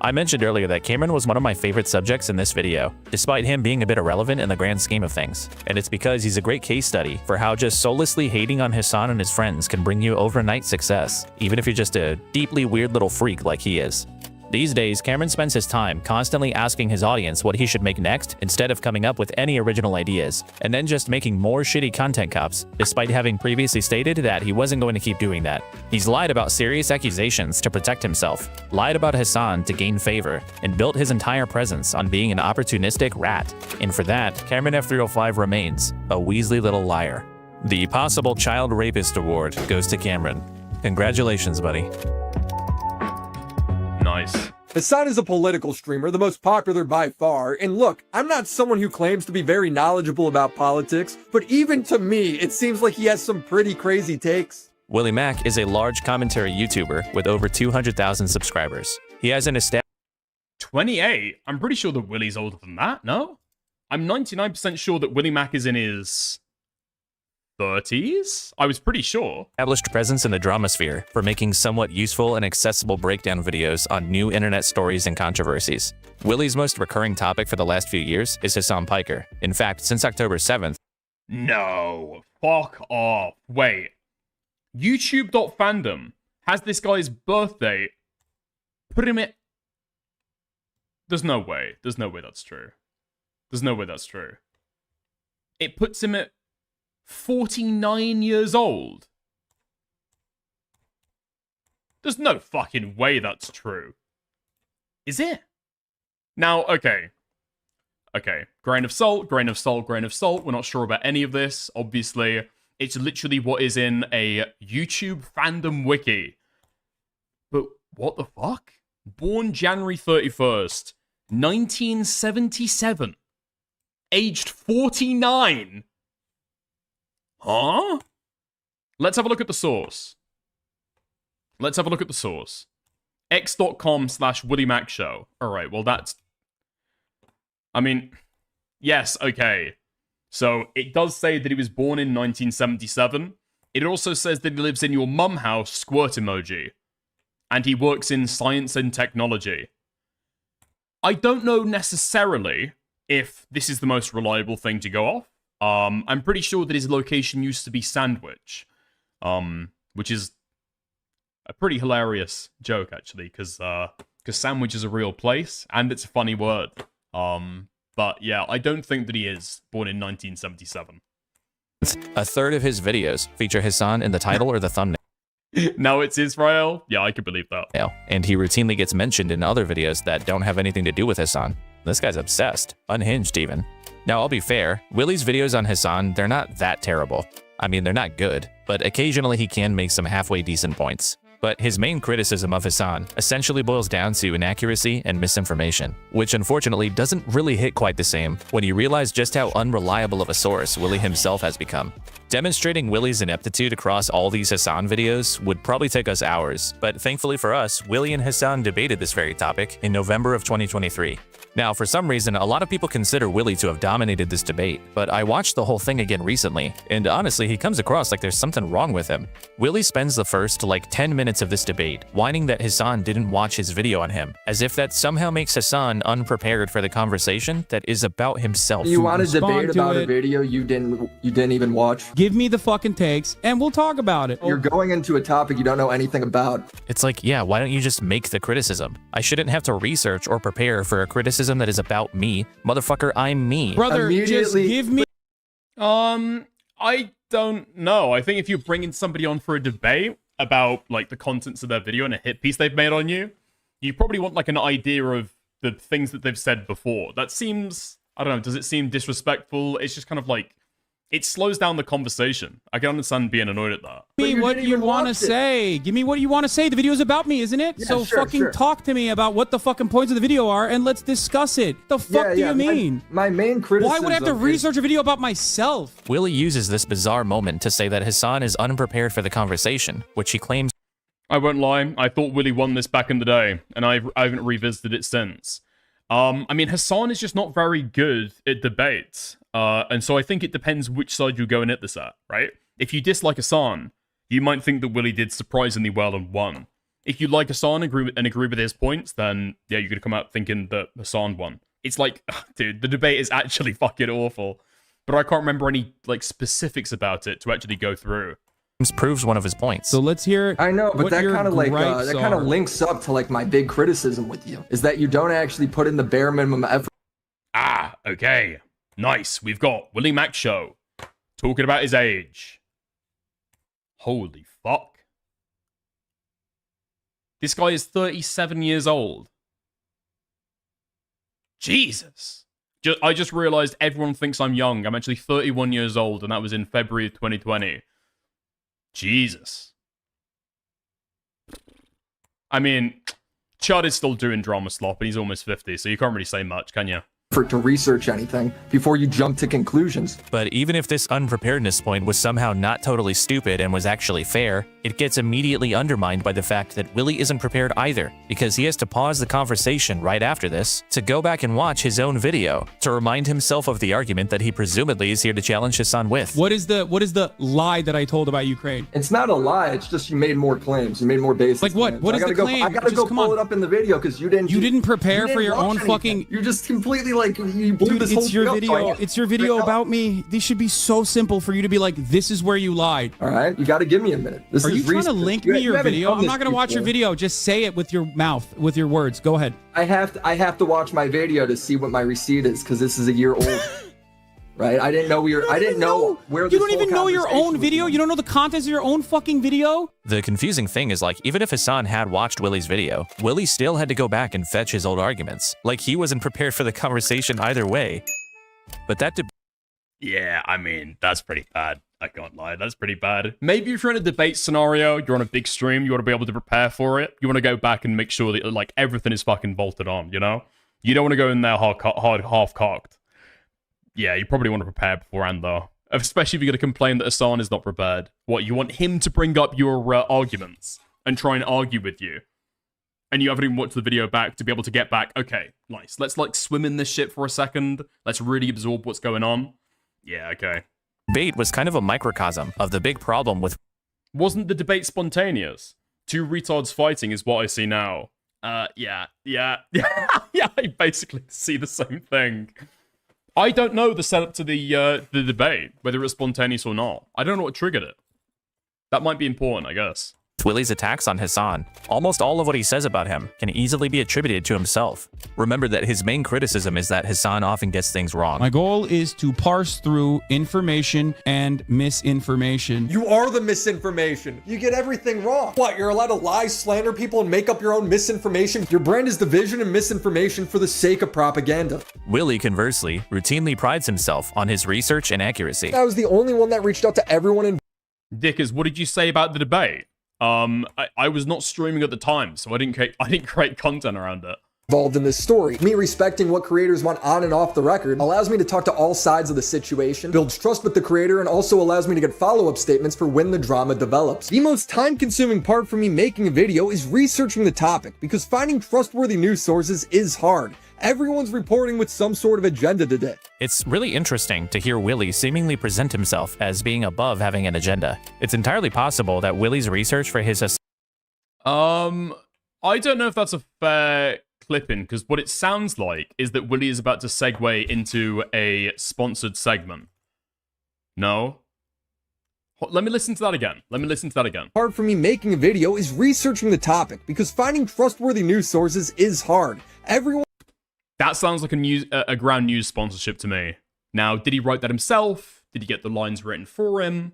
Speaker 15: I mentioned earlier that Cameron was one of my favorite subjects in this video, despite him being a bit irrelevant in the grand scheme of things. And it's because he's a great case study for how just soullessly hating on Hassan and his friends can bring you overnight success, even if you're just a deeply weird little freak like he is. These days, Cameron spends his time constantly asking his audience what he should make next instead of coming up with any original ideas, and then just making more shitty content cops, despite having previously stated that he wasn't going to keep doing that. He's lied about serious accusations to protect himself, lied about Hassan to gain favor, and built his entire presence on being an opportunistic rat. And for that, Cameron F305 remains a Weasley little liar. The Possible Child Rapist Award goes to Cameron. Congratulations, buddy.
Speaker 1: Nice.
Speaker 6: Hassan is a political streamer, the most popular by far, and look, I'm not someone who claims to be very knowledgeable about politics, but even to me, it seems like he has some pretty crazy takes.
Speaker 15: Willie Mack is a large commentary YouTuber with over 200,000 subscribers. He has an established
Speaker 1: 28? I'm pretty sure that Willie's older than that, no? I'm 99% sure that Willie Mack is in his 30s? I was pretty sure.
Speaker 15: Established presence in the drama sphere for making somewhat useful and accessible breakdown videos on new internet stories and controversies. Willie's most recurring topic for the last few years is Hassan Piker. In fact, since October 7th,
Speaker 1: No. Fuck off. Wait. YouTube.fandom has this guy's birthday. Put him in... There's no way. There's no way that's true. There's no way that's true. It puts him at 49 years old. There's no fucking way that's true. Is it? Now, okay. Okay, grain of salt, grain of salt, grain of salt. We're not sure about any of this, obviously. It's literally what is in a YouTube fandom wiki. But what the fuck? Born January 31st, 1977. Aged 49. Huh? Let's have a look at the source. Let's have a look at the source. x.com/WillieMackShow. Alright, well that's... I mean, yes, okay. So, it does say that he was born in 1977. It also says that he lives in your mum house, squirt emoji. And he works in science and technology. I don't know necessarily if this is the most reliable thing to go off. I'm pretty sure that his location used to be Sandwich, which is a pretty hilarious joke, actually, because Sandwich is a real place, and it's a funny word. But yeah, I don't think that he is born in 1977.
Speaker 15: a third of his videos feature Hassan in the title or the thumbnail.
Speaker 1: Now it's Israel? Yeah, I could believe that.
Speaker 15: And he routinely gets mentioned in other videos that don't have anything to do with Hassan. This guy's obsessed. Unhinged, even. Now, I'll be fair. Willie's videos on Hassan, they're not that terrible. I mean, they're not good, but occasionally he can make some halfway decent points. But his main criticism of Hassan essentially boils down to inaccuracy and misinformation, which unfortunately doesn't really hit quite the same when you realize just how unreliable of a source Willie himself has become. Demonstrating Willie's ineptitude across all these Hassan videos would probably take us hours, but thankfully for us, Willie and Hassan debated this very topic in November of 2023. Now, for some reason, a lot of people consider Willie to have dominated this debate, but I watched the whole thing again recently, and honestly, he comes across like there's something wrong with him. Willie spends the first, 10 minutes of this debate whining that Hassan didn't watch his video on him, as if that somehow makes Hassan unprepared for the conversation that is about himself.
Speaker 6: You want to debate about a video you didn't even watch?
Speaker 20: Give me the fucking takes, and we'll talk about it.
Speaker 6: You're going into a topic you don't know anything about.
Speaker 15: It's like, yeah, why don't you just make the criticism? I shouldn't have to research or prepare for a criticism that is about me. Motherfucker, I'm me.
Speaker 20: Brother, just give me...
Speaker 1: I don't know. I think if you're bringing somebody on for a debate about, the contents of their video and a hit piece they've made on you, you probably want, an idea of the things that they've said before. That seems... I don't know, does it seem disrespectful? It's just kind of it slows down the conversation. I can understand being annoyed at that.
Speaker 20: Give me what you want to say. Give me what you want to say. The video's about me, isn't it?
Speaker 6: Yeah,
Speaker 20: so
Speaker 6: sure,
Speaker 20: fucking talk to me about what the fucking points of the video are, and let's discuss it. The fuck do you mean?
Speaker 6: My main criticism.
Speaker 20: Why would I have to research a video about myself?
Speaker 15: Willie uses this bizarre moment to say that Hassan is unprepared for the conversation, which he claims...
Speaker 1: I won't lie, I thought Willie won this back in the day, and I haven't revisited it since. I mean, Hassan is just not very good at debates. And so I think it depends which side you're going at this at, right? If you dislike Hassan, you might think that Willie did surprisingly well and won. If you like Hassan and agree with his points, then yeah, you're gonna come out thinking that Hassan won. It's like, dude, the debate is actually fucking awful, but I can't remember any like specifics about it to actually go through.
Speaker 15: Proves one of his points.
Speaker 20: So let's hear.
Speaker 6: I know, but
Speaker 20: what
Speaker 6: that
Speaker 20: your
Speaker 6: kind of like
Speaker 20: gripes
Speaker 6: that kind
Speaker 20: are.
Speaker 6: of links up to like my big criticism with you is that you don't actually put in the bare minimum effort.
Speaker 1: Ah, okay. Nice. We've got Willie Mack Show talking about his age. Holy fuck. This guy is 37 years old. Jesus. I just realized everyone thinks I'm young. I'm actually 31 years old, and that was in February of 2020. Jesus. I mean, Chud is still doing drama slop, and he's almost 50, so you can't really say much, can you?
Speaker 6: To research anything before you jump to conclusions.
Speaker 15: But even if this unpreparedness point was somehow not totally stupid and was actually fair, it gets immediately undermined by the fact that Willie isn't prepared either, because he has to pause the conversation right after this to go back and watch his own video to remind himself of the argument that he presumably is here to challenge Hassan with.
Speaker 20: What is the lie that I told about Ukraine?
Speaker 6: It's not a lie. It's just you made more claims. You made more basis.
Speaker 20: Like what?
Speaker 6: Claims.
Speaker 20: What is the claim?
Speaker 6: I gotta
Speaker 20: Just
Speaker 6: go
Speaker 20: come
Speaker 6: pull
Speaker 20: on.
Speaker 6: it up in the video because you didn't.
Speaker 20: You didn't prepare for your
Speaker 6: watch
Speaker 20: own
Speaker 6: anything.
Speaker 20: fucking.
Speaker 6: You just completely like you blew
Speaker 20: Dude,
Speaker 6: this whole
Speaker 20: it's your
Speaker 6: thing up,
Speaker 20: video.
Speaker 6: so I-
Speaker 20: It's your video about me. These should be so simple for you to be like, this is where you lied.
Speaker 6: All right, you got to give me a minute. This
Speaker 20: Are
Speaker 6: is
Speaker 20: you trying to
Speaker 6: research.
Speaker 20: link
Speaker 6: You
Speaker 20: me your
Speaker 6: haven't
Speaker 20: video?
Speaker 6: done
Speaker 20: I'm
Speaker 6: this
Speaker 20: not gonna watch your
Speaker 6: before.
Speaker 20: video. Just say it with your mouth, with your words. Go ahead.
Speaker 6: I have to watch my video to see what my receipt is because this is a year old. Right? I didn't know I didn't know where
Speaker 20: You
Speaker 6: this
Speaker 20: don't
Speaker 6: whole
Speaker 20: even know your
Speaker 6: conversation
Speaker 20: own
Speaker 6: was
Speaker 20: video.
Speaker 6: going.
Speaker 20: You don't know the contents of your own fucking video.
Speaker 15: The confusing thing is, like, even if Hassan had watched Willie's video, Willie still had to go back and fetch his old arguments. Like, he wasn't prepared for the conversation either way. But that
Speaker 1: Yeah, I mean, that's pretty bad. I can't lie, that's pretty bad. Maybe if you're in a debate scenario, you're on a big stream, you want to be able to prepare for it. You want to go back and make sure that, like, everything is fucking bolted on, you know? You don't want to go in there half-cocked. Yeah, you probably want to prepare beforehand, though. Especially if you're going to complain that Hassan is not prepared. What, you want him to bring up your arguments and try and argue with you? And you haven't even watched the video back to be able to get back, okay, nice. Let's, like, swim in this shit for a second. Let's really absorb what's going on. Yeah, okay.
Speaker 15: debate was kind of a microcosm of the big problem with.
Speaker 1: Wasn't the debate spontaneous? Two retards fighting is what I see now. Yeah. Yeah, I basically see the same thing. I don't know the setup to the debate, whether it was spontaneous or not. I don't know what triggered it. That might be important, I guess.
Speaker 15: Willie's attacks on Hassan, almost all of what he says about him can easily be attributed to himself. Remember that his main criticism is that Hassan often gets things wrong.
Speaker 20: My goal is to parse through information and misinformation.
Speaker 6: You are the misinformation. You get everything wrong. What, you're allowed to lie, slander people, and make up your own misinformation? Your brand is division and misinformation for the sake of propaganda.
Speaker 15: Willie, conversely, routinely prides himself on his research and accuracy.
Speaker 6: I was the only one that reached out to everyone in.
Speaker 1: Dickers, what did you say about the debate? I was not streaming at the time, so I didn't create content around it.
Speaker 6: Involved in this story. Me respecting what creators want on and off the record allows me to talk to all sides of the situation, builds trust with the creator, and also allows me to get follow-up statements for when the drama develops. The most time-consuming part for me making a video is researching the topic, because finding trustworthy news sources is hard. Everyone's reporting with some sort of agenda today.
Speaker 15: It's really interesting to hear Willie seemingly present himself as being above having an agenda. It's entirely possible that Willie's research for his
Speaker 1: I don't know if that's a fair clipping, because what it sounds like is that Willie is about to segue into a sponsored segment. No? Let me listen to that again.
Speaker 6: Hard for me making a video is researching the topic, because finding trustworthy news sources is hard. Everyone.
Speaker 1: That sounds like a ground news sponsorship to me. Now, did he write that himself? Did he get the lines written for him?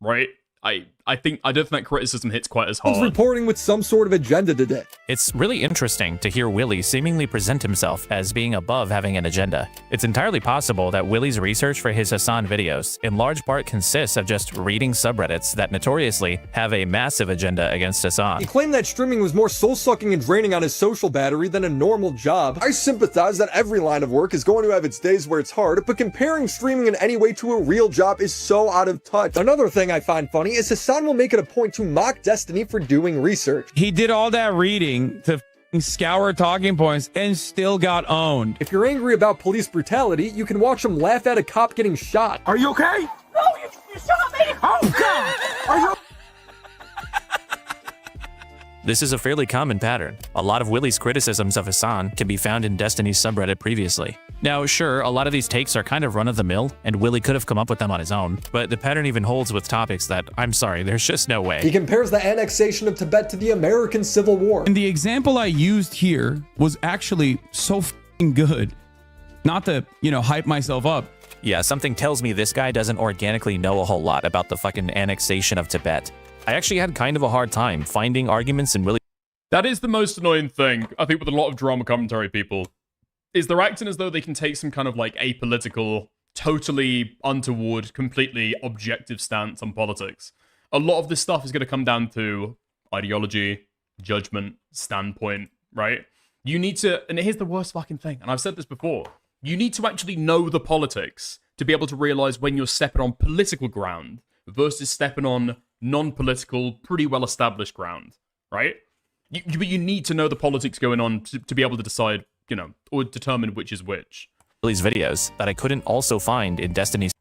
Speaker 1: Right? I don't think that criticism hits quite as hard.
Speaker 6: Reporting with some sort of agenda today.
Speaker 15: It's really interesting to hear Willie seemingly present himself as being above having an agenda. It's entirely possible that Willie's research for his Hassan videos in large part consists of just reading subreddits that notoriously have a massive agenda against Hassan.
Speaker 6: He claimed that streaming was more soul-sucking and draining on his social battery than a normal job. I sympathize that every line of work is going to have its days where it's hard, but comparing streaming in any way to a real job is so out of touch. Another thing I find funny is Hassan will make it a point to mock Destiny for doing research.
Speaker 20: He did all that reading to scour talking points and still got owned.
Speaker 6: If you're angry about police brutality, you can watch him laugh at a cop getting shot. Are you okay?
Speaker 8: No, you shot me! Oh, God! Are you...
Speaker 15: This is a fairly common pattern. A lot of Willy's criticisms of Hasan can be found in Destiny's subreddit previously. Now, sure, a lot of these takes are kind of run-of-the-mill, and Willy could have come up with them on his own, but the pattern even holds with topics that, I'm sorry, there's just no way.
Speaker 6: He compares the annexation of Tibet to the American Civil War.
Speaker 20: And the example I used here was actually so f***ing good. Not to, hype myself up.
Speaker 15: Yeah, something tells me this guy doesn't organically know a whole lot about the fucking annexation of Tibet. I actually had kind of a hard time finding arguments in Willy.
Speaker 1: That is the most annoying thing, I think, with a lot of drama commentary people, is they're acting as though they can take some kind of like apolitical, totally untoward, completely objective stance on politics. A lot of this stuff is going to come down to ideology, judgment, standpoint, right? You need to, and here's the worst fucking thing, and I've said this before, you need to actually know the politics to be able to realize when you're stepping on political ground versus stepping on non-political, pretty well-established ground, right? But you need to know the politics going on to be able to decide, or determine which is which.
Speaker 15: Willy's videos that I couldn't also find in Destiny's.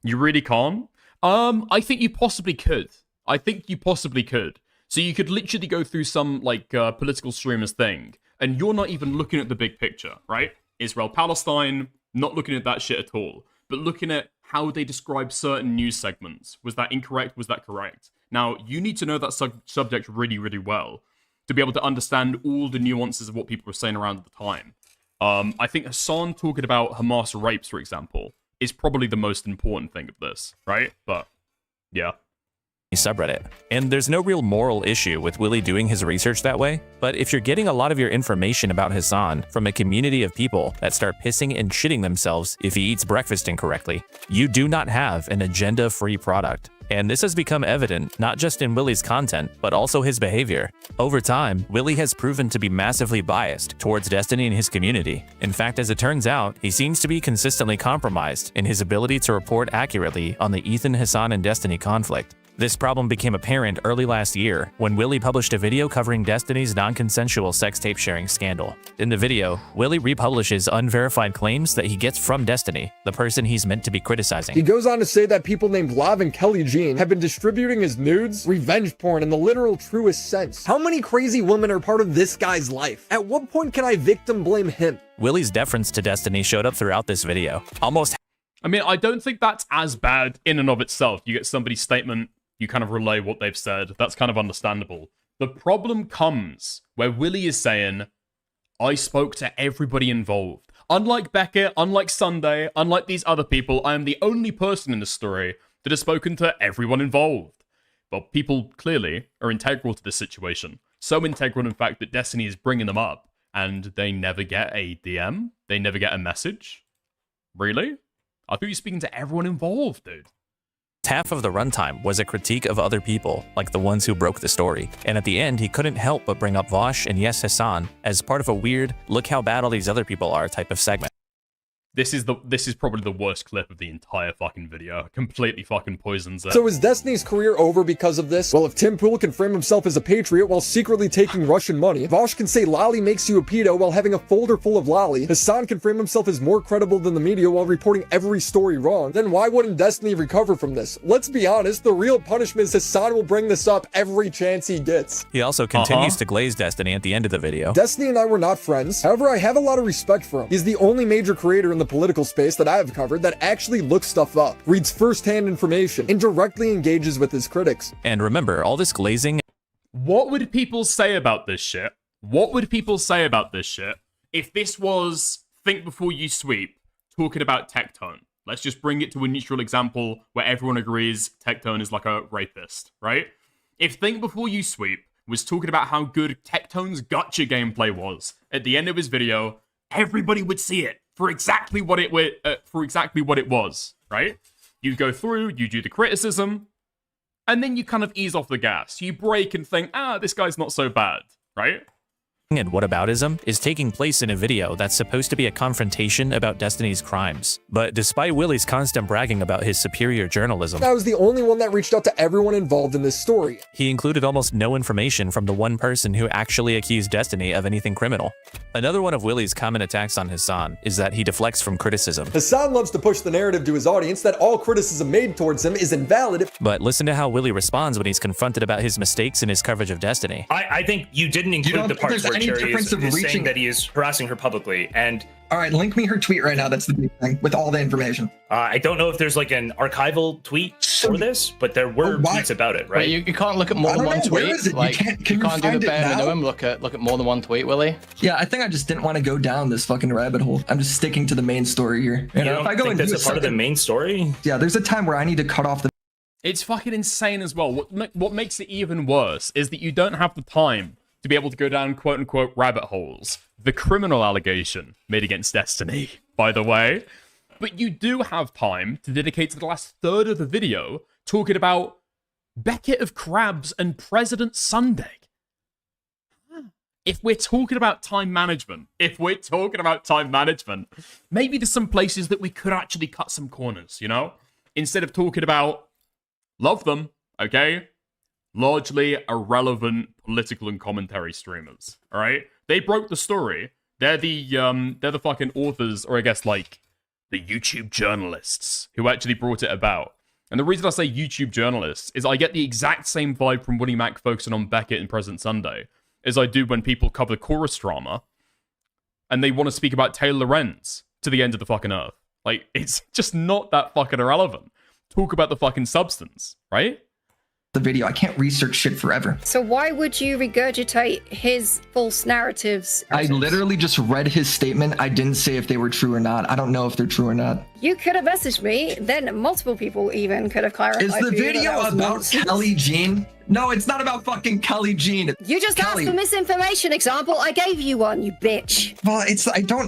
Speaker 1: You really can't? I think you possibly could. So you could literally go through some, political streamer's thing, and you're not even looking at the big picture, right? Israel-Palestine, not looking at that shit at all, but looking at how they describe certain news segments. Was that incorrect? Was that correct? Now, you need to know that subject really, really well to be able to understand all the nuances of what people were saying around at the time. I think Hasan talking about Hamas rapes, for example, is probably the most important thing of this, right? But, yeah.
Speaker 15: Subreddit. And there's no real moral issue with Willy doing his research that way, but if you're getting a lot of your information about Hasan from a community of people that start pissing and shitting themselves if he eats breakfast incorrectly, you do not have an agenda-free product. And this has become evident not just in Willy's content, but also his behavior. Over time, Willy has proven to be massively biased towards Destiny and his community. In fact, as it turns out, he seems to be consistently compromised in his ability to report accurately on the Ethan, Hasan, and Destiny conflict. This problem became apparent early last year when Willy published a video covering Destiny's non-consensual sex tape sharing scandal. In the video, Willy republishes unverified claims that he gets from Destiny, the person he's meant to be criticizing.
Speaker 6: He goes on to say that people named Lav and Kelly Jean have been distributing his nudes, revenge porn in the literal truest sense. How many crazy women are part of this guy's life? At what point can I victim blame him?
Speaker 15: Willy's deference to Destiny showed up throughout this video.
Speaker 1: I don't think that's as bad in and of itself. You get somebody's statement, you kind of relay what they've said. That's kind of understandable. The problem comes where Willy is saying, I spoke to everybody involved. Unlike Beckett, unlike Sunday, unlike these other people, I am the only person in the story that has spoken to everyone involved. But people clearly are integral to this situation. So integral, in fact, that Destiny is bringing them up, and they never get a DM? They never get a message? Really? I thought you were speaking to everyone involved, dude.
Speaker 15: Half of the runtime was a critique of other people, like the ones who broke the story. And at the end, he couldn't help but bring up Vaush and yes, Hasan as part of a weird, look how bad all these other people are type of segment.
Speaker 1: This is probably the worst clip of the entire fucking video. Completely fucking poisons it.
Speaker 6: So is Destiny's career over because of this? Well, if Tim Pool can frame himself as a patriot while secretly taking Russian money, Vaush can say Lolly makes you a pedo while having a folder full of Lolly, Hasan can frame himself as more credible than the media while reporting every story wrong, then why wouldn't Destiny recover from this? Let's be honest, the real punishment is Hasan will bring this up every chance he gets.
Speaker 15: He also continues to glaze Destiny at the end of the video.
Speaker 6: Destiny and I were not friends. However, I have a lot of respect for him. He's the only major creator in the political space that I have covered that actually looks stuff up, reads first-hand information, and directly engages with his critics.
Speaker 15: And remember, all this glazing...
Speaker 1: What would people say about this shit? What would people say about this shit if this was Think Before You Sweep talking about Tectone? Let's just bring it to a neutral example where everyone agrees Tectone is like a rapist, right? If Think Before You Sweep was talking about how good Tectone's gotcha gameplay was at the end of his video, everybody would see it for exactly what it was, right? You go through, you do the criticism, and then you kind of ease off the gas. You break and think, this guy's not so bad, right?
Speaker 15: And whataboutism is taking place in a video that's supposed to be a confrontation about Destiny's crimes. But despite Willy's constant bragging about his superior journalism,
Speaker 6: I was the only one that reached out to everyone involved in this story.
Speaker 15: He included almost no information from the one person who actually accused Destiny of anything criminal. Another one of Willie's common attacks on Hassan is that he deflects from criticism.
Speaker 6: Hassan loves to push the narrative to his audience that all criticism made towards him is invalid.
Speaker 15: But listen to how Willie responds when he's confronted about his mistakes in his coverage of Destiny.
Speaker 13: I think you didn't include the parts where Cherry is saying that he is harassing her publicly. And
Speaker 7: all right, link me her tweet right now. That's the big thing with all the information.
Speaker 13: I don't know if there's like an archival tweet for this, but there were tweets about it, right?
Speaker 21: Wait, you can't look at more than one tweet. Like you can't do the bare minimum. Look at more than one tweet, Willie.
Speaker 7: Yeah, I think I just didn't want to go down this fucking rabbit hole. I'm just sticking to the main story here.
Speaker 13: You know, if I go think that's a part of the main story?
Speaker 7: Yeah, there's a time where I need to cut off the.
Speaker 1: It's fucking insane as well. What makes it even worse is that you don't have the time to be able to go down quote-unquote rabbit holes. The criminal allegation made against Destiny, by the way. But you do have time to dedicate to the last third of the video talking about Beckett of Crabs and President Sunday. If we're talking about time management, maybe there's some places that we could actually cut some corners, you know? Instead of talking about, love them, okay? Largely irrelevant political and commentary streamers, all right? They broke the story. They're the fucking authors, or I guess like the YouTube journalists who actually brought it about. And the reason I say YouTube journalists is I get the exact same vibe from Willie Mack focusing on Beckett and President Sunday as I do when people cover chorus drama and they want to speak about Taylor Lorenz to the end of the fucking earth. Like, it's just not that fucking irrelevant. Talk about the fucking substance, right?
Speaker 7: The video. I can't research shit forever.
Speaker 23: So why would you regurgitate his false narratives?
Speaker 7: I literally just read his statement. I didn't say if they were true or not. I don't know if they're true or not.
Speaker 23: You could have messaged me, then multiple people even could have clarified.
Speaker 7: Is the video about Kelly Jean? No, it's not about fucking Kelly Jean.
Speaker 23: You just asked for misinformation example. I gave you one, you bitch.
Speaker 7: Well,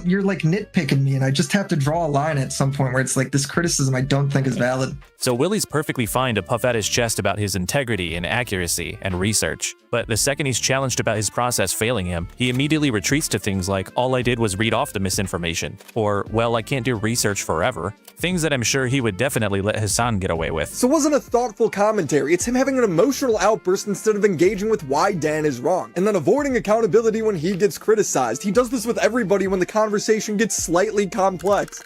Speaker 7: you're like nitpicking me, and I just have to draw a line at some point where it's like this criticism I don't think is valid.
Speaker 15: So Willie's perfectly fine to puff out his chest about his integrity and accuracy and research. But the second he's challenged about his process failing him, he immediately retreats to things like, all I did was read off the misinformation, or, well, I can't do research forever. Things that I'm sure he would definitely let Hassan get away with.
Speaker 6: So it wasn't a thoughtful commentary, it's him having an emotional outburst instead of engaging with why Dan is wrong, and then avoiding accountability when he gets criticized. He does this with everybody when the conversation gets slightly complex.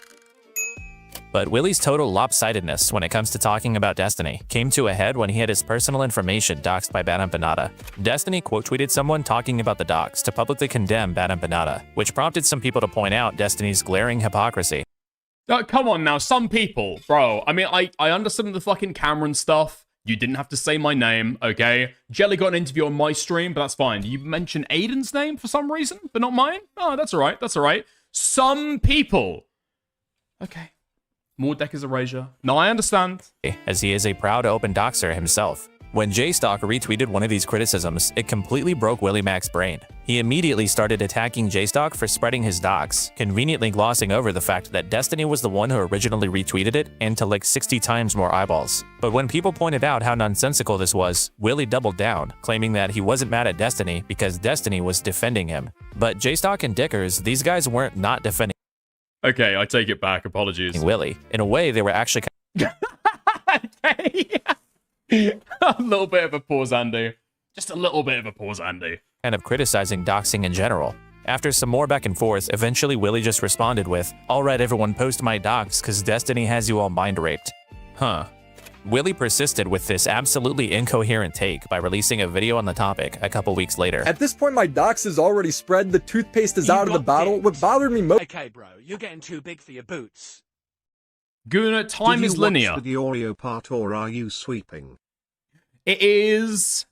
Speaker 15: But Willie's total lopsidedness when it comes to talking about Destiny came to a head when he had his personal information doxed by Bad Empanada. Destiny quote-tweeted someone talking about the dox to publicly condemn Bad Empanada, which prompted some people to point out Destiny's glaring hypocrisy.
Speaker 1: Come on now, some people, bro. I mean, I understand the fucking Cameron stuff. You didn't have to say my name, okay? Jelly got an interview on my stream, but that's fine. You mentioned Aiden's name for some reason, but not mine? Oh, that's all right, that's all right. Some people. Okay. More Decker's erasure. No, I understand.
Speaker 15: As he is a proud open doxer himself. When JStock retweeted one of these criticisms, it completely broke Willie Mack's brain. He immediately started attacking JStock for spreading his dox, conveniently glossing over the fact that Destiny was the one who originally retweeted it and to like 60 times more eyeballs. But when people pointed out how nonsensical this was, Willie doubled down, claiming that he wasn't mad at Destiny because Destiny was defending him. But JStock and Dickers, these guys weren't not defending.
Speaker 1: Okay, I take it back. Apologies.
Speaker 15: Willie. In a way, they were actually
Speaker 1: Okay. A little bit of a pause, Andy. Just a little bit of a pause, Andy.
Speaker 15: kind of criticizing doxing in general. After some more back and forth, eventually Willie just responded with, "Alright everyone, post my docs cause Destiny has you all mind raped." Huh. Willie persisted with this absolutely incoherent take by releasing a video on the topic a couple weeks later.
Speaker 6: At this point, my docs is already spread, the toothpaste is out of the bottle. What bothered me most—
Speaker 3: Okay, bro, you're getting too big for your boots.
Speaker 1: Guna, time is linear.
Speaker 2: Did you watch the Oreo part or are you sweeping?
Speaker 1: It is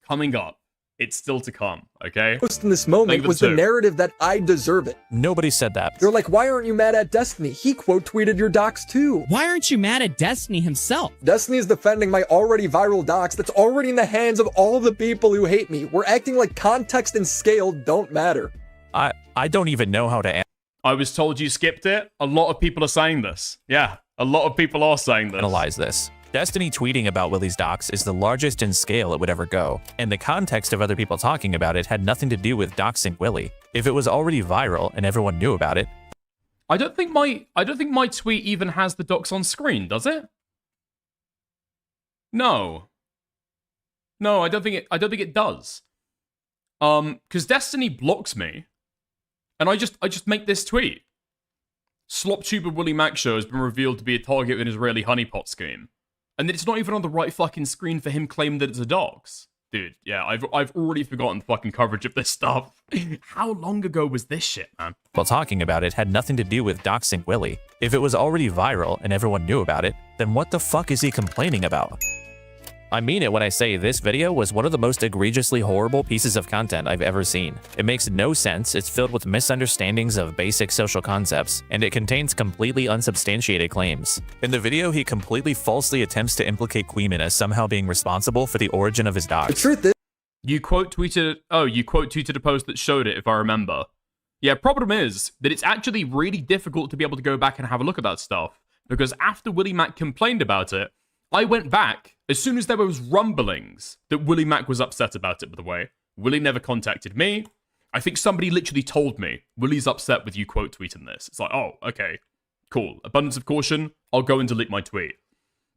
Speaker 1: coming up. It's still to come, okay?
Speaker 6: Most in this moment was the narrative that I deserve it.
Speaker 15: Nobody said that.
Speaker 6: They're like, why aren't you mad at Destiny? He quote tweeted your docs too.
Speaker 24: Why aren't you mad at Destiny himself?
Speaker 6: Destiny is defending my already viral docs that's already in the hands of all the people who hate me. We're acting like context and scale don't matter.
Speaker 15: I don't even know how to answer.
Speaker 1: I was told you skipped it. A lot of people are saying this. Yeah, a lot of people are saying this.
Speaker 15: Analyze this. Destiny tweeting about Willie's docs is the largest in scale it would ever go, and the context of other people talking about it had nothing to do with doxing Willie. If it was already viral and everyone knew about it,
Speaker 1: I don't think my tweet even has the docs on screen, does it? No. No, I don't think it does. Because Destiny blocks me, and I just make this tweet. SlopTuber Willie Mac Show has been revealed to be a target of an Israeli honeypot scheme. And it's not even on the right fucking screen for him claiming that it's a dox. Dude, yeah, I've already forgotten the fucking coverage of this stuff. How long ago was this shit, man?
Speaker 15: While talking about it had nothing to do with doxing Willie. If it was already viral and everyone knew about it, then what the fuck is he complaining about? I mean it when I say this video was one of the most egregiously horrible pieces of content I've ever seen. It makes no sense, it's filled with misunderstandings of basic social concepts, and it contains completely unsubstantiated claims. In the video, he completely falsely attempts to implicate Queeman as somehow being responsible for the origin of his dox.
Speaker 6: The truth is,
Speaker 1: you quote tweeted a post that showed it, if I remember. Yeah, problem is that it's actually really difficult to be able to go back and have a look at that stuff, because after Willie Mac complained about it, I went back as soon as there was rumblings that Willie Mac was upset about it, by the way. Willie never contacted me. I think somebody literally told me, Willie's upset with you quote tweeting this. It's like, oh, okay, cool. Abundance of caution, I'll go and delete my tweet.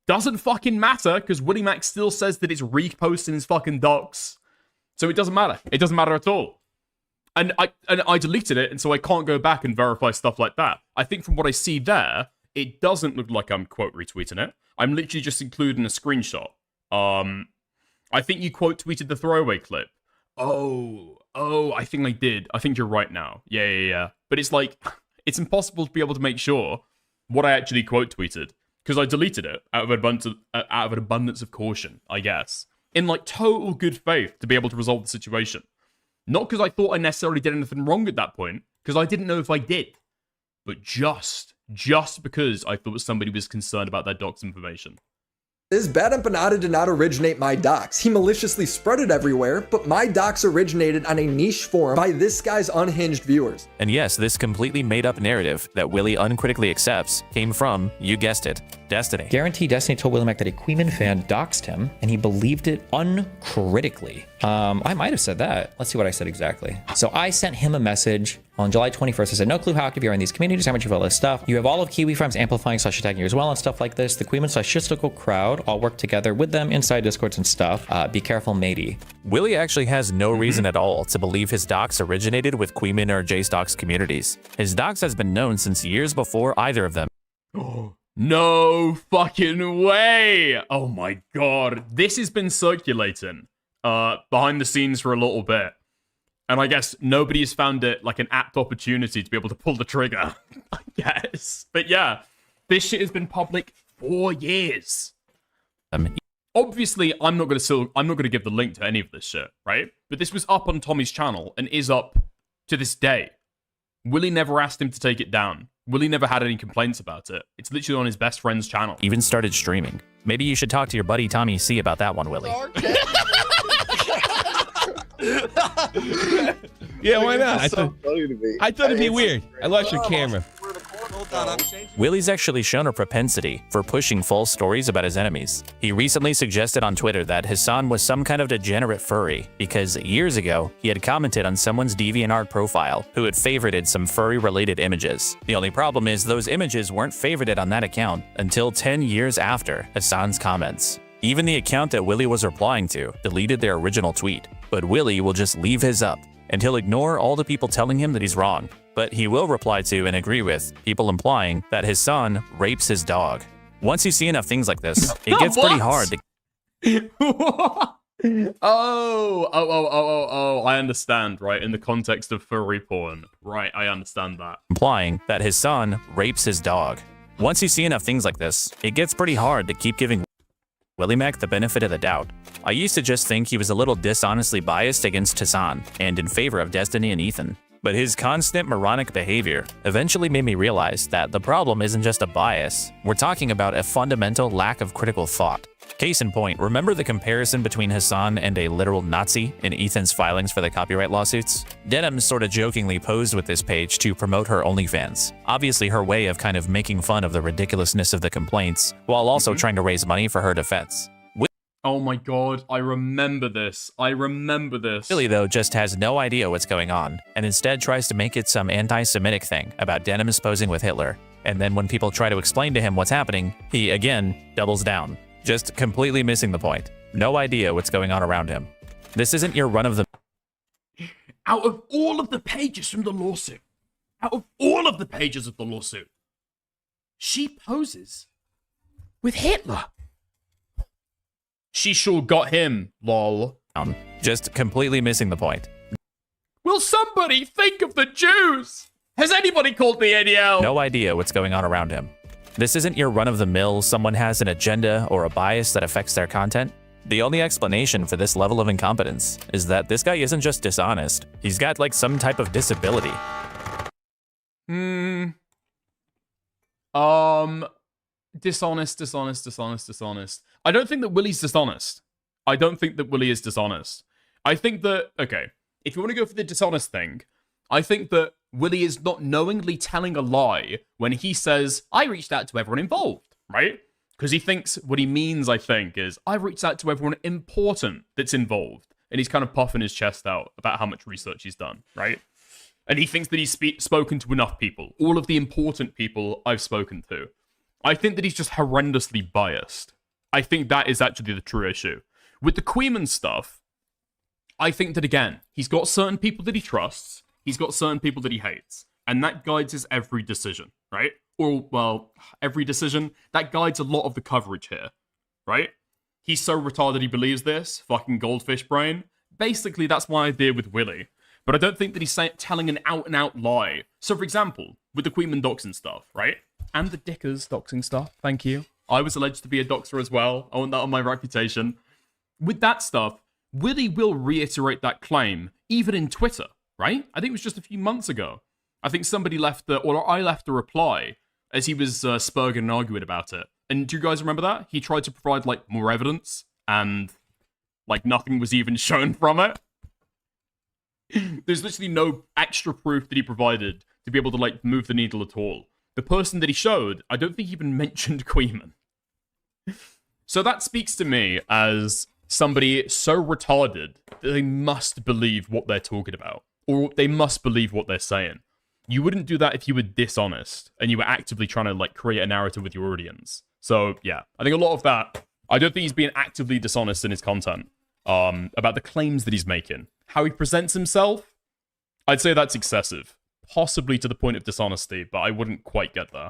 Speaker 1: Doesn't fucking matter, because Willie Mac still says that it's reposting his fucking docs. So it doesn't matter. It doesn't matter at all. And I deleted it, and so I can't go back and verify stuff like that. I think from what I see there, it doesn't look like I'm quote retweeting it. I'm literally just including a screenshot. I think you quote tweeted the throwaway clip. Oh, I think I did. I think you're right now. Yeah. But it's like, it's impossible to be able to make sure what I actually quote tweeted, because I deleted it out of an abundance of caution, I guess. In like total good faith to be able to resolve the situation. Not because I thought I necessarily did anything wrong at that point, because I didn't know if I did. But just because I thought somebody was concerned about their docs information.
Speaker 6: Bad Empanada did not originate my docs. He maliciously spread it everywhere, but my docs originated on a niche forum by this guy's unhinged viewers.
Speaker 15: And yes, this completely made-up narrative that Willie uncritically accepts came from, you guessed it, Destiny.
Speaker 10: Guarantee Destiny told Willie Mac that a Queeman fan doxed him, and he believed it uncritically. I might have said that. Let's see what I said exactly. So I sent him a message on July 21st. I said, no clue how active you are in these communities, how much of all this stuff. You have all of Kiwi Farms amplifying / attacking you as well and stuff like this. The Queeman / Shistical crowd all work together with them inside Discords and stuff. Be careful, matey.
Speaker 15: Willie actually has no reason at all to believe his docs originated with Queeman or JStox communities. His docs has been known since years before either of them.
Speaker 1: No fucking way! Oh my god. This has been circulating behind the scenes for a little bit. And I guess nobody has found it like an apt opportunity to be able to pull the trigger, I guess. But yeah, this shit has been public for years. Obviously, I'm not gonna give the link to any of this shit, right? But this was up on Tommy's channel and is up to this day. Willie never asked him to take it down. Willie never had any complaints about it. It's literally on his best friend's channel.
Speaker 15: Even started streaming. Maybe you should talk to your buddy Tommy C about that one, Willie.
Speaker 4: Yeah, why not? I thought it'd be weird. I lost your camera.
Speaker 15: Willie's actually shown a propensity for pushing false stories about his enemies. He recently suggested on Twitter that Hassan was some kind of degenerate furry because years ago, he had commented on someone's DeviantArt profile who had favorited some furry-related images. The only problem is those images weren't favorited on that account until 10 years after Hassan's comments. Even the account that Willie was replying to deleted their original tweet, but Willie will just leave his up, and he'll ignore all the people telling him that he's wrong. But he will reply to and agree with people implying that his son rapes his dog. Once you see enough things like this, it gets pretty hard to...
Speaker 1: Oh, I understand, right? In the context of furry porn. Right, I understand that.
Speaker 15: Implying that his son rapes his dog. Once you see enough things like this, it gets pretty hard to keep giving Willie Mac the benefit of the doubt. I used to just think he was a little dishonestly biased against Hassan and in favor of Destiny and Ethan. But his constant moronic behavior eventually made me realize that the problem isn't just a bias. We're talking about a fundamental lack of critical thought. Case in point, remember the comparison between Hassan and a literal Nazi in Ethan's filings for the copyright lawsuits? Denim sort of jokingly posed with this page to promote her OnlyFans. Obviously her way of kind of making fun of the ridiculousness of the complaints, while also trying to raise money for her defense.
Speaker 1: Oh my god, I remember this.
Speaker 15: Willie, though, just has no idea what's going on, and instead tries to make it some anti-Semitic thing about Denim posing with Hitler. And then when people try to explain to him what's happening, he, again, doubles down. Just completely missing the point. No idea what's going on around him. This isn't your run-of-the...
Speaker 1: out of all of the pages from the lawsuit, out of all of the pages of the lawsuit, she poses with Hitler. She sure got him, lol.
Speaker 15: Just completely missing the point.
Speaker 1: Will somebody think of the Jews? Has anybody called the ADL?
Speaker 15: No idea what's going on around him. This isn't your run-of-the-mill, someone has an agenda or a bias that affects their content. The only explanation for this level of incompetence is that this guy isn't just dishonest. He's got like some type of disability.
Speaker 1: Dishonest. I don't think that Willie's dishonest. I don't think that Willie is dishonest. I think that, okay, if you want to go for the dishonest thing, I think that Willie is not knowingly telling a lie when he says, I reached out to everyone involved, right? Because he thinks, what he means, I think, is, I reached out to everyone important that's involved. And he's kind of puffing his chest out about how much research he's done, right? And he thinks that he's spoken to enough people. All of the important people I've spoken to. I think that he's just horrendously biased. I think that is actually the true issue. With the Queeman stuff, I think that, again, he's got certain people that he trusts. He's got certain people that he hates. And that guides his every decision, right? Or, well, every decision. That guides a lot of the coverage here, right? He's so retarded he believes this. Fucking goldfish brain. Basically, that's my idea with Willie. But I don't think that he's telling an out-and-out lie. So, for example, with the Queeman doxing stuff, right? And the Dickers doxing stuff, thank you. I was alleged to be a doxer as well. I want that on my reputation. With that stuff, Willie will reiterate that claim, even in Twitter, right? I think it was just a few months ago. I think somebody left I left a reply as he was spurging and arguing about it. And do you guys remember that? He tried to provide, like, more evidence, and, like, nothing was even shown from it. There's literally no extra proof that he provided to be able to, like, move the needle at all. The person that he showed, I don't think he even mentioned Queeman. So that speaks to me as somebody so retarded that they must believe what they're talking about. Or they must believe what they're saying. You wouldn't do that if you were dishonest and you were actively trying to, like, create a narrative with your audience. So, yeah. I think a lot of that, I don't think he's being actively dishonest in his content. About the claims that he's making. How he presents himself, I'd say that's excessive. Possibly to the point of dishonesty, but I wouldn't quite get there.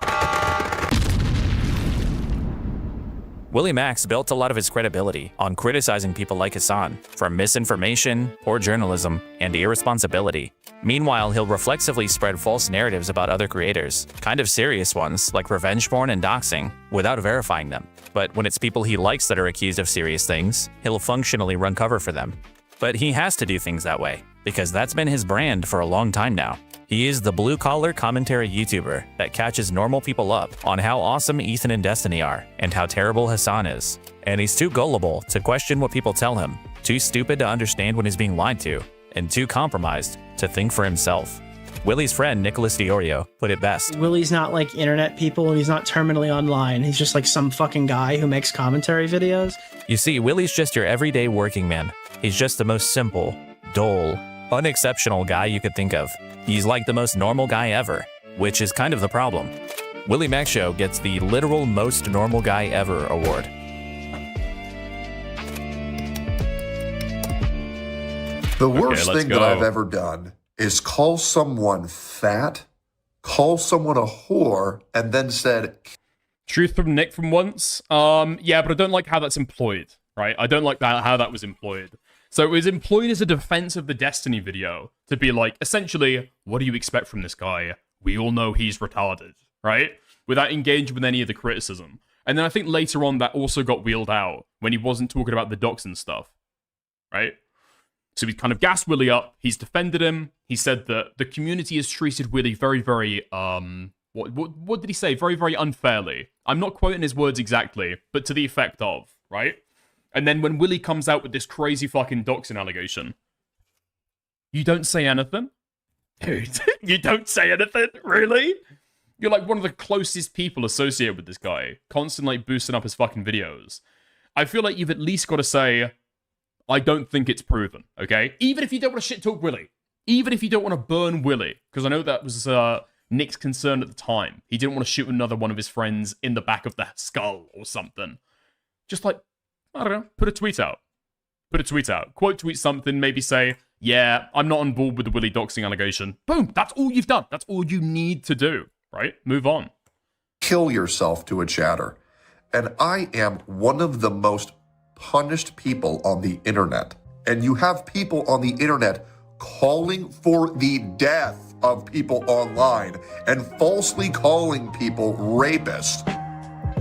Speaker 15: Willie Max built a lot of his credibility on criticizing people like Hasan for misinformation, poor journalism, and irresponsibility. Meanwhile, he'll reflexively spread false narratives about other creators, kind of serious ones like revenge porn and doxing, without verifying them. But when it's people he likes that are accused of serious things, he'll functionally run cover for them. But he has to do things that way, because that's been his brand for a long time now. He is the blue-collar commentary YouTuber that catches normal people up on how awesome Ethan and Destiny are and how terrible Hasan is. And he's too gullible to question what people tell him, too stupid to understand when he's being lied to, and too compromised to think for himself. Willie's friend Nicholas Diorio put it best.
Speaker 9: Willie's not like internet people, and he's not terminally online. He's just like some fucking guy who makes commentary videos.
Speaker 15: You see, Willie's just your everyday working man. He's just the most simple, dull, unexceptional guy you could think of. He's like the most normal guy ever, which is kind of the problem. Willie Max Show gets the literal most normal guy ever award.
Speaker 11: The worst thing that I've ever done is call someone fat, call someone a whore, and then said...
Speaker 1: Truth from Nick from once? Yeah, but I don't like how that's employed, right? I don't like how that was employed. So it was employed as a defense of the Destiny video to be like, essentially, what do you expect from this guy? We all know he's retarded, right? Without engaging with any of the criticism. And then I think later on that also got wheeled out when he wasn't talking about the docs and stuff, right? So he kind of gassed Willie up. He's defended him. He said that the community has treated Willie very, very, what did he say? Very, very unfairly. I'm not quoting his words exactly, but to the effect of, right? And then when Willie comes out with this crazy fucking doxing allegation, you don't say anything? Dude, you don't say anything? Really? You're like one of the closest people associated with this guy, constantly like, boosting up his fucking videos. I feel like you've at least got to say, I don't think it's proven, okay? Even if you don't want to shit talk Willie. Even if you don't want to burn Willie. Because I know that was Nick's concern at the time. He didn't want to shoot another one of his friends in the back of the skull or something. Just like, I don't know, put a tweet out. Put a tweet out. Quote tweet something, maybe say, yeah, I'm not on board with the Willie doxing allegation. Boom, that's all you've done. That's all you need to do, right? Move on.
Speaker 11: Kill yourself to a chatter. And I am one of the most punished people on the internet. And you have people on the internet calling for the death of people online and falsely calling people rapists.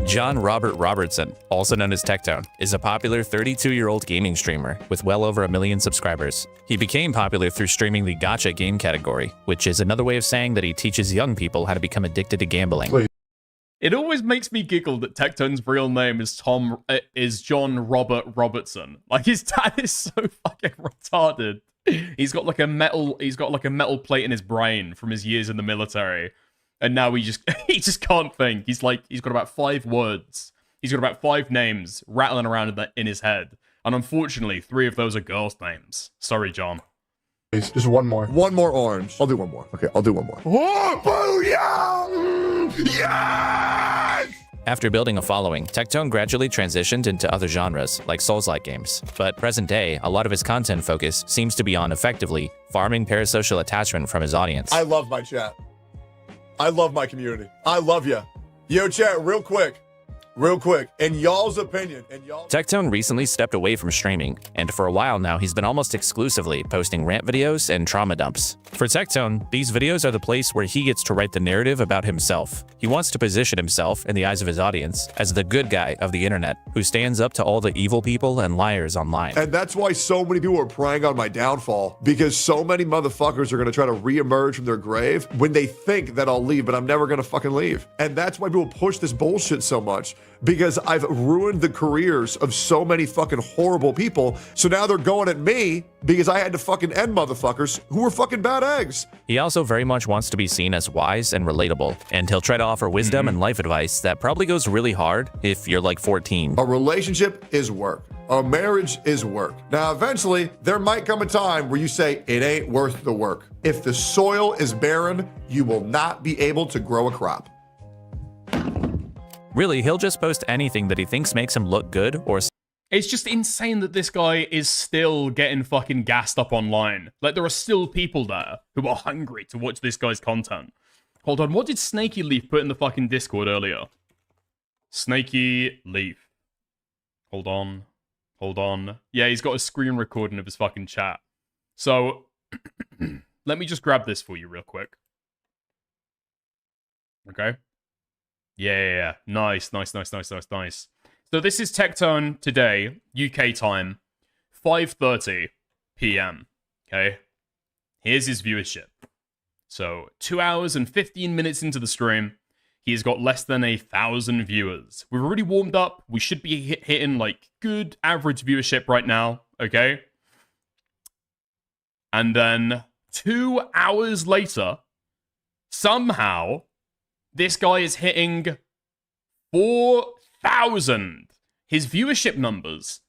Speaker 15: John Robert Robertson, also known as Tectone, is a popular 32-year-old gaming streamer with well over 1 million subscribers. He became popular through streaming the gacha game category, which is another way of saying that he teaches young people how to become addicted to gambling.
Speaker 1: It always makes me giggle that Tectone's real name is John Robert Robertson. Like, his dad is so fucking retarded. He's got like a metal plate in his brain from his years in the military. And now he just can't think. He's got about 5 words. He's got about 5 names rattling around in his head. And unfortunately, 3 of those are girls' names. Sorry, John.
Speaker 12: Please, just one more. One more orange. I'll do one more. Okay, I'll do one more. Oh, booyah! Yes!
Speaker 15: After building a following, Tectone gradually transitioned into other genres, like Souls-like games. But present day, a lot of his content focus seems to be on, effectively, farming parasocial attachment from his audience.
Speaker 12: I love my chat. I love my community. I love ya. Yo, chat, real quick, in y'all's opinion,
Speaker 15: Tectone recently stepped away from streaming, and for a while now he's been almost exclusively posting rant videos and trauma dumps. For Tectone, these videos are the place where he gets to write the narrative about himself. He wants to position himself, in the eyes of his audience, as the good guy of the internet, who stands up to all the evil people and liars online.
Speaker 12: And that's why so many people are preying on my downfall, because so many motherfuckers are going to try to reemerge from their grave when they think that I'll leave, but I'm never going to fucking leave. And that's why people push this bullshit so much, because I've ruined the careers of so many fucking horrible people. So now they're going at me because I had to fucking end motherfuckers who were fucking bad eggs.
Speaker 15: He also very much wants to be seen as wise and relatable, and he'll try to offer wisdom and life advice that probably goes really hard if you're like 14.
Speaker 12: A relationship is work. A marriage is work. Now, eventually, there might come a time where you say, it ain't worth the work. If the soil is barren, you will not be able to grow a crop.
Speaker 15: Really, he'll just post anything that he thinks makes him look good or...
Speaker 1: It's just insane that this guy is still getting fucking gassed up online. Like, there are still people there who are hungry to watch this guy's content. Hold on, what did Snaky Leaf put in the fucking Discord earlier? Snaky Leaf. Hold on. Yeah, he's got a screen recording of his fucking chat. So, let me just grab this for you real quick. Okay? Yeah. Nice. So this is Tectone today, UK time, 5:30 p.m. Okay? Here's his viewership. So, 2 hours and 15 minutes into the stream, he's got less than 1,000 viewers. We've already warmed up. We should be hitting, like, good average viewership right now, okay? And then, 2 hours later, somehow, this guy is hitting 4,000. His viewership numbers.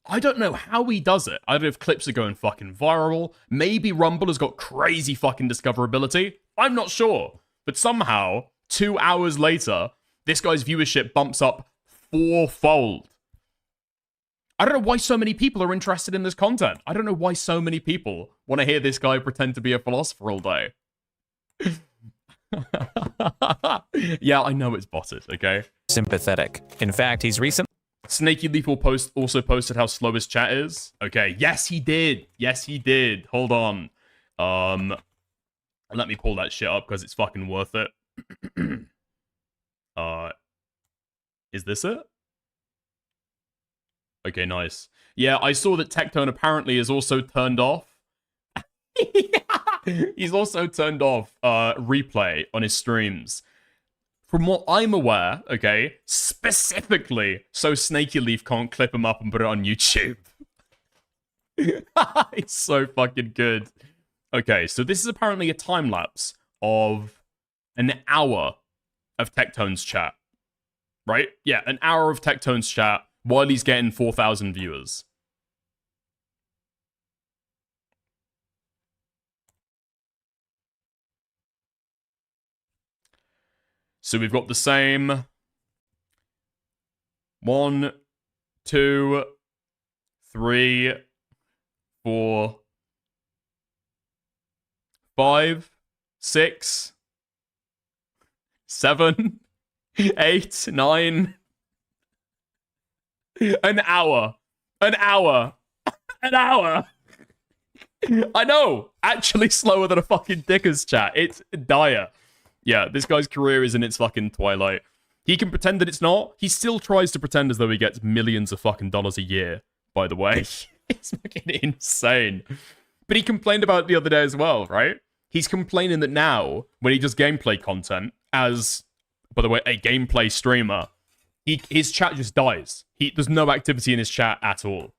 Speaker 1: I don't know how he does it. I don't know if clips are going fucking viral. Maybe Rumble has got crazy fucking discoverability. I'm not sure. But somehow, 2 hours later, this guy's viewership bumps up 4-fold. I don't know why so many people are interested in this content. I don't know why so many people want to hear this guy pretend to be a philosopher all day. Yeah, I know it's botted, okay?
Speaker 15: Sympathetic. In fact, he's recently...
Speaker 1: Snaky Leaf also posted how slow his chat is. Okay, yes he did. Hold on. Let me pull that shit up because it's fucking worth it. Is this it? Okay, nice. Yeah, I saw that Tectone apparently is also turned off. He's also turned off replay on his streams. From what I'm aware, okay, specifically so Snaky Leaf can't clip him up and put it on YouTube. It's so fucking good. Okay, so this is apparently a time lapse of an hour of Tectone's chat. Right? Yeah, an hour of Tectone's chat while he's getting 4,000 viewers. So we've got the same 1, 2, 3, 4, 5, 6, 7, 8, 9. An hour. An hour. An hour. I know. Actually slower than a fucking Dickers chat. It's dire. Yeah, this guy's career is in its fucking twilight. He can pretend that it's not. He still tries to pretend as though he gets millions of fucking dollars a year, by the way. It's fucking insane. But he complained about it the other day as well, right? He's complaining that now, when he does gameplay content, as, by the way, a gameplay streamer, his chat just dies. There's no activity in his chat at all.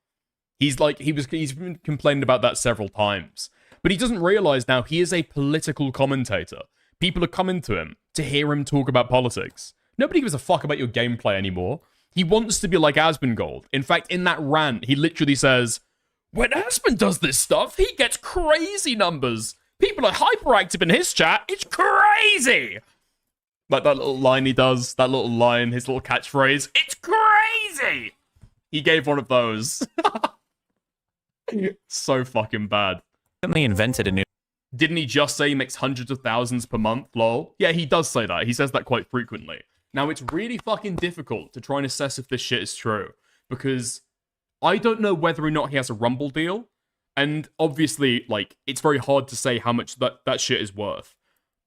Speaker 1: He's been complaining about that several times. But he doesn't realize now he is a political commentator. People are coming to him to hear him talk about politics. Nobody gives a fuck about your gameplay anymore. He wants to be like Asmongold. In fact, in that rant, he literally says, when Asmon does this stuff, he gets crazy numbers. People are hyperactive in his chat. It's crazy. Like that little line he does, that little line, his little catchphrase. It's crazy. He gave one of those. So fucking bad.
Speaker 15: Invented a new.
Speaker 1: Didn't he just say he makes hundreds of thousands per month, lol? Yeah, he does say that. He says that quite frequently. Now, it's really fucking difficult to try and assess if this shit is true, because I don't know whether or not he has a Rumble deal, and obviously, like, it's very hard to say how much that shit is worth.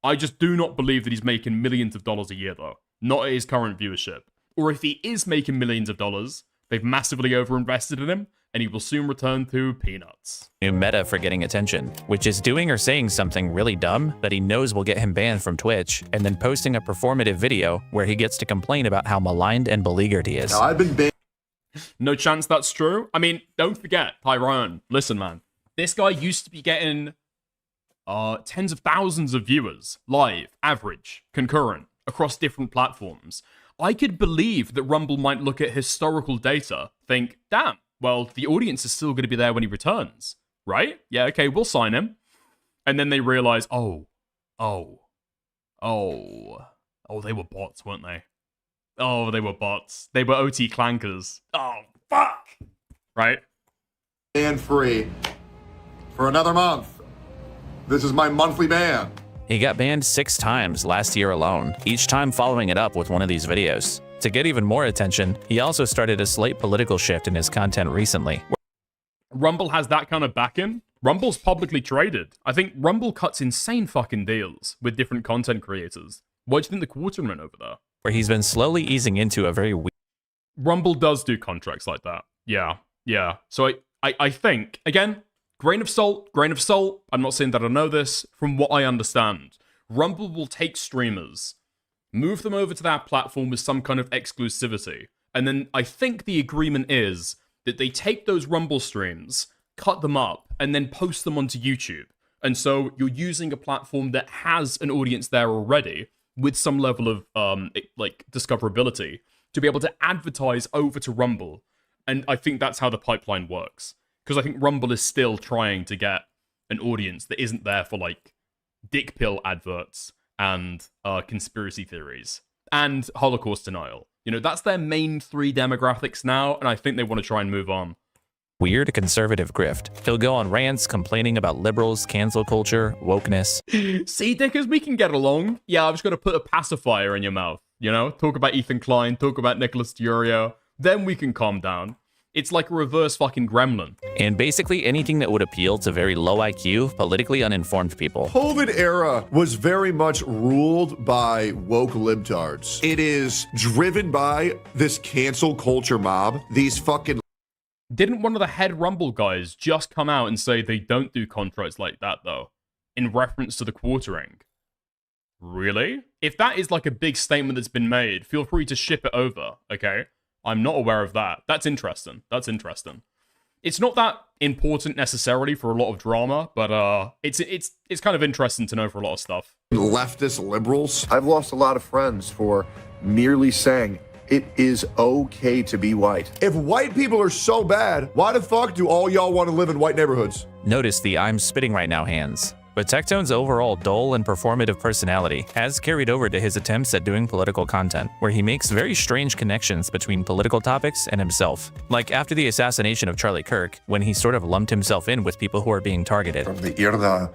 Speaker 1: I just do not believe that he's making millions of dollars a year, though. Not at his current viewership. Or if he is making millions of dollars, they've massively overinvested in him, and he will soon return to peanuts.
Speaker 15: New meta for getting attention, which is doing or saying something really dumb that he knows will get him banned from Twitch, and then posting a performative video where he gets to complain about how maligned and beleaguered he is.
Speaker 12: Now, I've been banned.
Speaker 1: No chance that's true. I mean, don't forget, Tyrone. Listen, man. This guy used to be getting tens of thousands of viewers, live, average, concurrent, across different platforms. I could believe that Rumble might look at historical data, think, damn, well, the audience is still going to be there when he returns, right? Yeah, okay, we'll sign him. And then they realize, oh, they were bots, weren't they? Oh, they were bots. They were OT clankers. Oh, fuck! Right?
Speaker 12: Ban free for another month. This is my monthly ban.
Speaker 15: He got banned 6 times last year alone, each time following it up with one of these videos. To get even more attention, he also started a slight political shift in his content recently.
Speaker 1: Rumble has that kind of backing. Rumble's publicly traded. I think Rumble cuts insane fucking deals with different content creators. Why do you think the quartering went over there?
Speaker 15: Where he's been slowly easing into a very weird...
Speaker 1: Rumble does do contracts like that. Yeah. So I think, again, grain of salt. I'm not saying that I know this. From what I understand, Rumble will take streamers, move them over to that platform with some kind of exclusivity. And then I think the agreement is that they take those Rumble streams, cut them up, and then post them onto YouTube. And so you're using a platform that has an audience there already with some level of discoverability to be able to advertise over to Rumble. And I think that's how the pipeline works. Because I think Rumble is still trying to get an audience that isn't there for like dick pill adverts and conspiracy theories and Holocaust denial. You know, that's their main 3 demographics now, and I think they want to try and move on.
Speaker 15: Weird conservative grift. He'll go on rants complaining about liberals, cancel culture, wokeness.
Speaker 1: See, Dickers, we can get along. Yeah, I've just got to put a pacifier in your mouth, you know? Talk about Ethan Klein, talk about Nicholas Furio, then we can calm down. It's like a reverse fucking gremlin.
Speaker 15: And basically anything that would appeal to very low IQ, politically uninformed people.
Speaker 12: COVID era was very much ruled by woke libtards. It is driven by this cancel culture mob. These fucking...
Speaker 1: Didn't one of the head Rumble guys just come out and say they don't do contracts like that, though? In reference to the quartering? Really? If that is like a big statement that's been made, feel free to ship it over, okay? I'm not aware of that. That's interesting. It's not that important necessarily for a lot of drama, but it's kind of interesting to know for a lot of stuff.
Speaker 12: Leftist liberals. I've lost a lot of friends for merely saying it is okay to be white. If white people are so bad, why the fuck do all y'all want to live in white neighborhoods?
Speaker 15: Notice the I'm spitting right now hands. But Tektone's overall dull and performative personality has carried over to his attempts at doing political content, where he makes very strange connections between political topics and himself. Like after the assassination of Charlie Kirk, when he sort of lumped himself in with people who are being targeted.
Speaker 11: From the Irda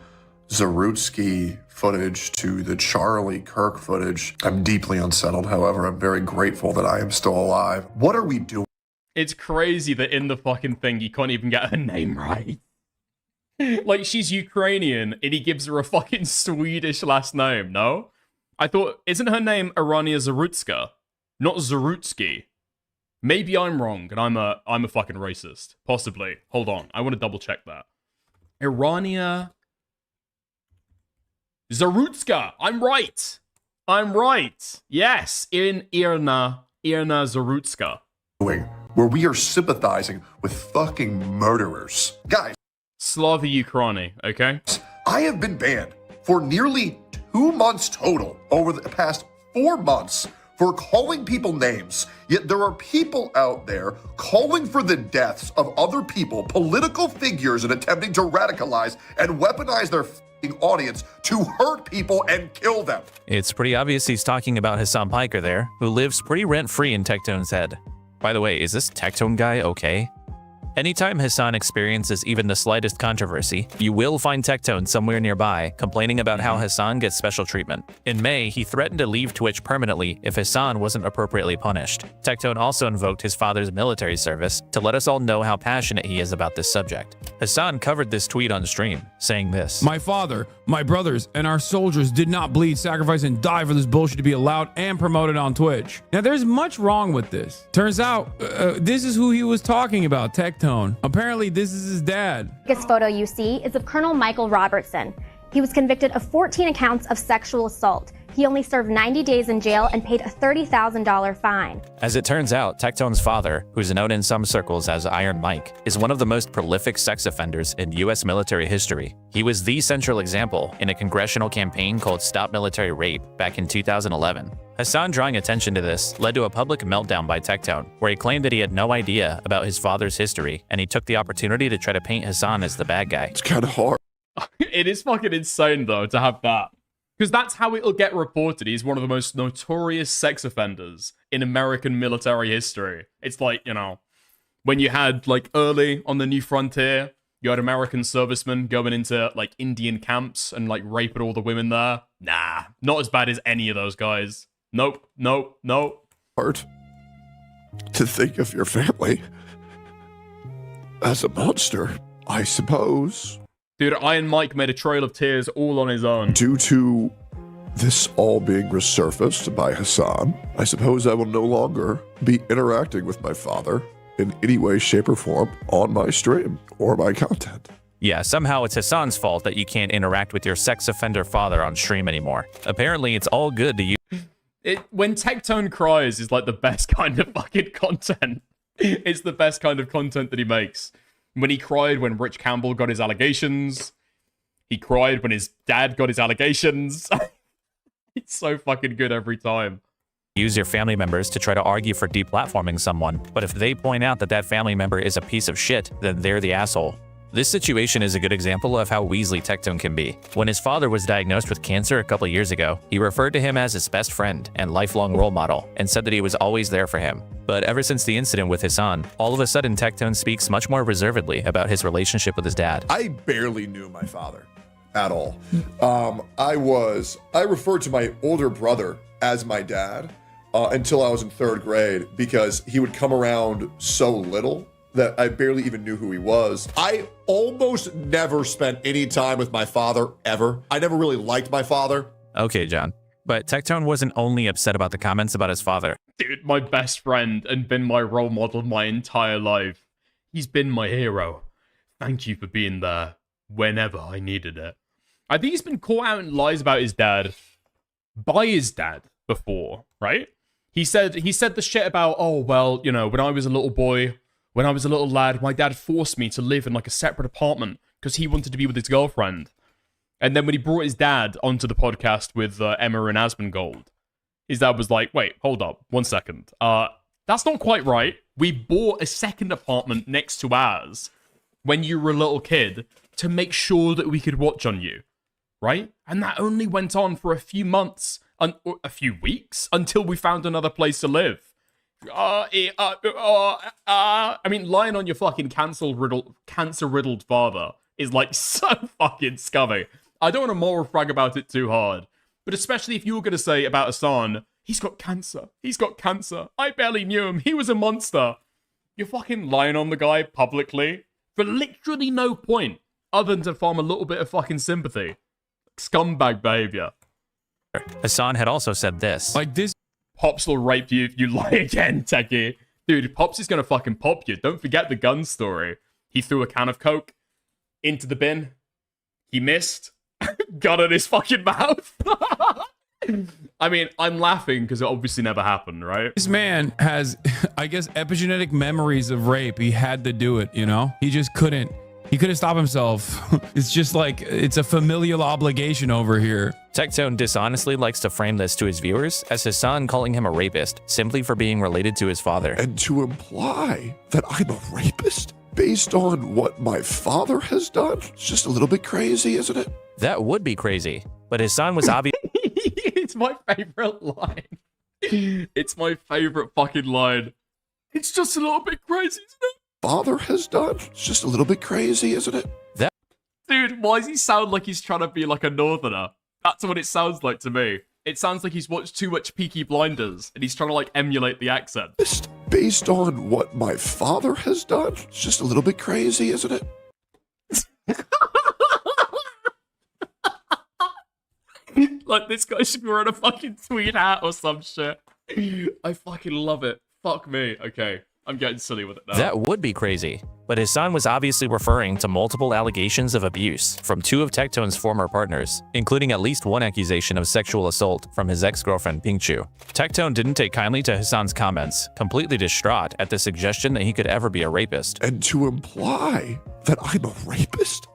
Speaker 11: Zarutsky footage to the Charlie Kirk footage. I'm deeply unsettled. However, I'm very grateful that I am still alive. What are we doing?
Speaker 1: It's crazy that in the fucking thing you can't even get her name right. Like, she's Ukrainian and he gives her a fucking Swedish last name, no? I thought, isn't her name Arania Zarutska? Not Zarutsky. Maybe I'm wrong and I'm a fucking racist. Possibly. Hold on. I want to double check that. Arania Zarutska. I'm right. I'm right. Yes. Irna Zarutska.
Speaker 11: Where we are sympathizing with fucking murderers. Guys.
Speaker 1: Slava Ukraini, okay?
Speaker 11: I have been banned for nearly 2 months total over the past 4 months for calling people names. Yet there are people out there calling for the deaths of other people, political figures, and attempting to radicalize and weaponize their audience to hurt people and kill them.
Speaker 15: It's pretty obvious he's talking about Hassan Piker there, who lives pretty rent-free in Tectone's head. By the way, is this Tectone guy okay? Anytime Hassan experiences even the slightest controversy, you will find Tectone somewhere nearby complaining about how Hassan gets special treatment. In May, he threatened to leave Twitch permanently if Hassan wasn't appropriately punished. Tectone also invoked his father's military service to let us all know how passionate he is about this subject. Hassan covered this tweet on stream, saying this:
Speaker 20: "My father, my brothers, and our soldiers did not bleed, sacrifice, and die for this bullshit to be allowed and promoted on Twitch." Now, there's much wrong with this. Turns out, this is who he was talking about, Tectone. Apparently, this is his dad.
Speaker 17: This photo you see is of Colonel Michael Robertson. He was convicted of 14 accounts of sexual assault. He only served 90 days in jail and paid a $30,000 fine.
Speaker 15: As it turns out, Tectone's father, who's known in some circles as Iron Mike, is one of the most prolific sex offenders in US military history. He was the central example in a congressional campaign called Stop Military Rape back in 2011. Hassan drawing attention to this led to a public meltdown by Tectone, where he claimed that he had no idea about his father's history, and he took the opportunity to try to paint Hassan as the bad guy.
Speaker 11: It's kind of hard.
Speaker 1: It is fucking insane, though, to have that. Because that's how it'll get reported. He's one of the most notorious sex offenders in American military history. It's like, you know, when you had, like, early on the New Frontier, you had American servicemen going into, like, Indian camps and, like, raping all the women there. Nah, not as bad as any of those guys. Nope, nope, nope.
Speaker 12: Hard to think of your family as a monster, I suppose.
Speaker 1: Dude, Iron Mike made a trail of tears all on his own.
Speaker 12: Due to this all being resurfaced by Hassan, I suppose I will no longer be interacting with my father in any way, shape, or form on my stream or my content.
Speaker 15: Yeah, somehow it's Hassan's fault that you can't interact with your sex offender father on stream anymore. Apparently, it's all good to you.
Speaker 1: When Tectone cries is like the best kind of fucking content. It's the best kind of content that he makes. When he cried when Rich Campbell got his allegations. He cried when his dad got his allegations. It's so fucking good every time.
Speaker 15: Use your family members to try to argue for deplatforming someone, but if they point out that that family member is a piece of shit, then they're the asshole. This situation is a good example of how Weasley Tectone can be. When his father was diagnosed with cancer a couple years ago, he referred to him as his best friend and lifelong role model, and said that he was always there for him. But ever since the incident with Hassan, all of a sudden Tectone speaks much more reservedly about his relationship with his dad.
Speaker 12: I barely knew my father at all. I referred to my older brother as my dad until I was in 3rd grade because he would come around so little that I barely even knew who he was. I almost never spent any time with my father, ever. I never really liked my father.
Speaker 15: Okay, John. But Tectone wasn't only upset about the comments about his father.
Speaker 1: Dude, my best friend and been my role model my entire life. He's been my hero. Thank you for being there whenever I needed it. I think he's been caught out in lies about his dad by his dad before, right? He said the shit about, oh, well, you know, when I was a little boy, when I was a little lad, my dad forced me to live in like a separate apartment because he wanted to be with his girlfriend. And then when he brought his dad onto the podcast with Emma and Asmongold, his dad was like, wait, hold up, 1 second. That's not quite right. We bought a second apartment next to ours when you were a little kid to make sure that we could watch on you, right? And that only went on for a few months, a few weeks, until we found another place to live. I mean, lying on your fucking cancer-riddled father is like so fucking scummy. I don't want to moral frag about it too hard, but especially if you were going to say about Hassan, he's got cancer. He's got cancer. I barely knew him. He was a monster. You're fucking lying on the guy publicly for literally no point other than to farm a little bit of fucking sympathy. Scumbag behavior.
Speaker 15: Hassan had also said this.
Speaker 20: Like this.
Speaker 1: Pops will rape you if you lie again, Techie. Dude, Pops is gonna fucking pop you. Don't forget the gun story. He threw a can of Coke into the bin. He missed. Gun in his fucking mouth. I mean, I'm laughing because it obviously never happened, right?
Speaker 20: This man has, I guess, epigenetic memories of rape. He had to do it, you know? He just couldn't. He couldn't stop himself. It's just like, it's a familial obligation over here.
Speaker 15: Tectone dishonestly likes to frame this to his viewers as Hassan calling him a rapist simply for being related to his father.
Speaker 12: And to imply that I'm a rapist based on what my father has done? It's just a little bit crazy, isn't it?
Speaker 15: That would be crazy. But Hassan was obvious.
Speaker 1: It's my favorite line. It's my favorite fucking line. It's just a little bit crazy, isn't it?
Speaker 12: Father has done? It's just a little bit crazy, isn't it?
Speaker 1: Dude, why does he sound like he's trying to be like a northerner? That's what it sounds like to me. It sounds like he's watched too much Peaky Blinders and he's trying to like emulate the accent.
Speaker 12: Based on what my father has done? It's just a little bit crazy, isn't it?
Speaker 1: Like, this guy should be wearing a fucking tweed hat or some shit. I fucking love it. Fuck me. Okay, I'm getting silly with it now.
Speaker 15: That would be crazy. But Hassan was obviously referring to multiple allegations of abuse from two of Tectone's former partners, including at least one accusation of sexual assault from his ex-girlfriend Pingchu. Tectone didn't take kindly to Hassan's comments, completely distraught at the suggestion that he could ever be a rapist.
Speaker 12: And to imply that I'm a rapist?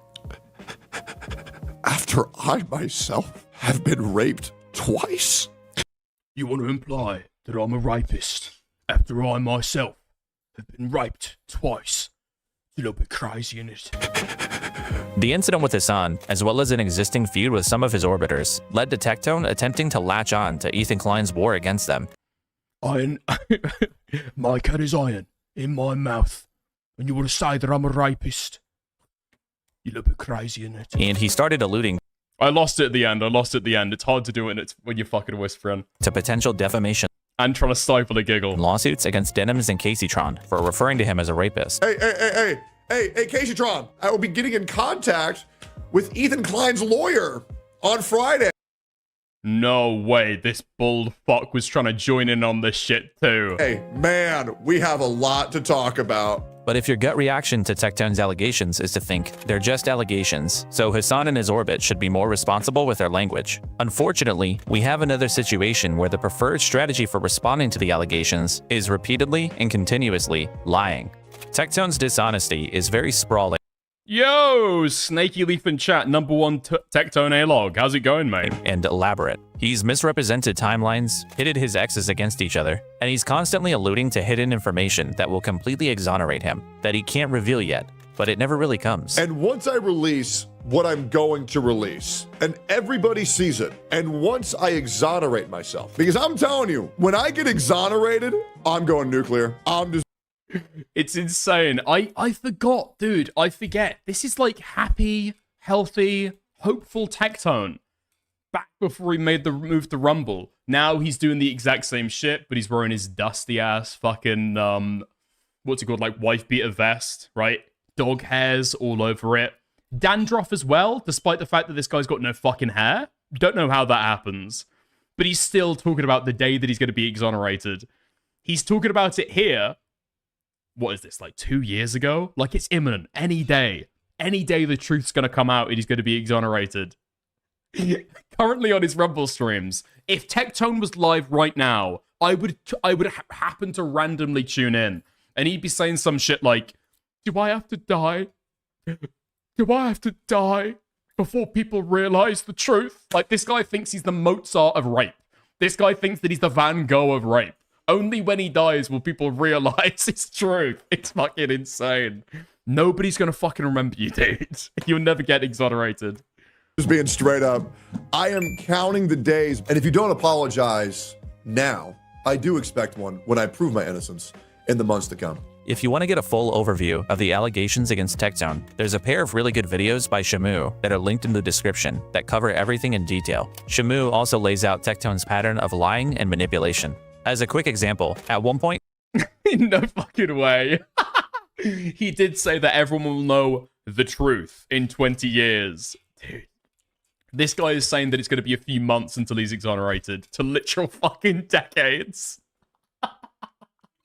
Speaker 12: After I myself have been raped twice?
Speaker 1: You want to imply that I'm a rapist after I myself have been raped twice? It's a little bit crazy, isn't it?
Speaker 15: The incident with Hassan, as well as an existing feud with some of his orbiters, led to Tectone attempting to latch on to Ethan Klein's war against them.
Speaker 1: Iron. My cat is iron in my mouth. And you want to say that I'm a rapist? You little bit crazy, isn't it?
Speaker 15: And he started alluding.
Speaker 1: I lost it at the end. It's hard to do it when you're fucking whispering.
Speaker 15: To potential defamation.
Speaker 1: And trying to stifle a giggle.
Speaker 15: Lawsuits against Denims and Caseytron for referring to him as a rapist.
Speaker 12: Hey, Caseytron, I will be getting in contact with Ethan Klein's lawyer on Friday.
Speaker 1: No way, this bull fuck was trying to join in on this shit too.
Speaker 12: Hey, man, we have a lot to talk about.
Speaker 15: But if your gut reaction to Tectone's allegations is to think they're just allegations, so Hassan and his orbit should be more responsible with their language. Unfortunately, we have another situation where the preferred strategy for responding to the allegations is repeatedly and continuously lying. Tectone's dishonesty is very sprawling.
Speaker 1: Yo, Snaky Leaf in chat, #1 Tectone A-Log. How's it going, mate?
Speaker 15: And elaborate. He's misrepresented timelines, pitted his exes against each other, and he's constantly alluding to hidden information that will completely exonerate him, that he can't reveal yet, but it never really comes.
Speaker 12: And once I release what I'm going to release, and everybody sees it, and once I exonerate myself, because I'm telling you, when I get exonerated, I'm going nuclear. I'm just...
Speaker 1: It's insane. I forgot, dude. I forget. This is like happy, healthy, hopeful Tectone. Back before he made the move to Rumble. Now he's doing the exact same shit, but he's wearing his dusty ass fucking what's it called? Like wife beater vest, right? Dog hairs all over it. Dandruff as well, despite the fact that this guy's got no fucking hair. Don't know how that happens. But he's still talking about the day that he's going to be exonerated. He's talking about it here. What is this, like 2 years ago? Like, it's imminent. Any day the truth's going to come out and he's going to be exonerated. Currently on his Rumble streams, if Tectone was live right now, I would happen to randomly tune in and he'd be saying some shit like, do I have to die? Do I have to die before people realize the truth? Like, this guy thinks he's the Mozart of rape. This guy thinks that he's the Van Gogh of rape. Only when he dies will people realize it's truth. It's fucking insane. Nobody's gonna fucking remember you, dude. You'll never get exonerated.
Speaker 12: Just being straight up, I am counting the days. And if you don't apologize now, I do expect one when I prove my innocence in the months to come.
Speaker 15: If you want to get a full overview of the allegations against Tectone, there's a pair of really good videos by Shamu that are linked in the description that cover everything in detail. Shamu also lays out Tectone's pattern of lying and manipulation. As a quick example, at one point...
Speaker 1: No fucking way. He did say that everyone will know the truth in 20 years. Dude. This guy is saying that it's going to be a few months until he's exonerated, to literal fucking decades.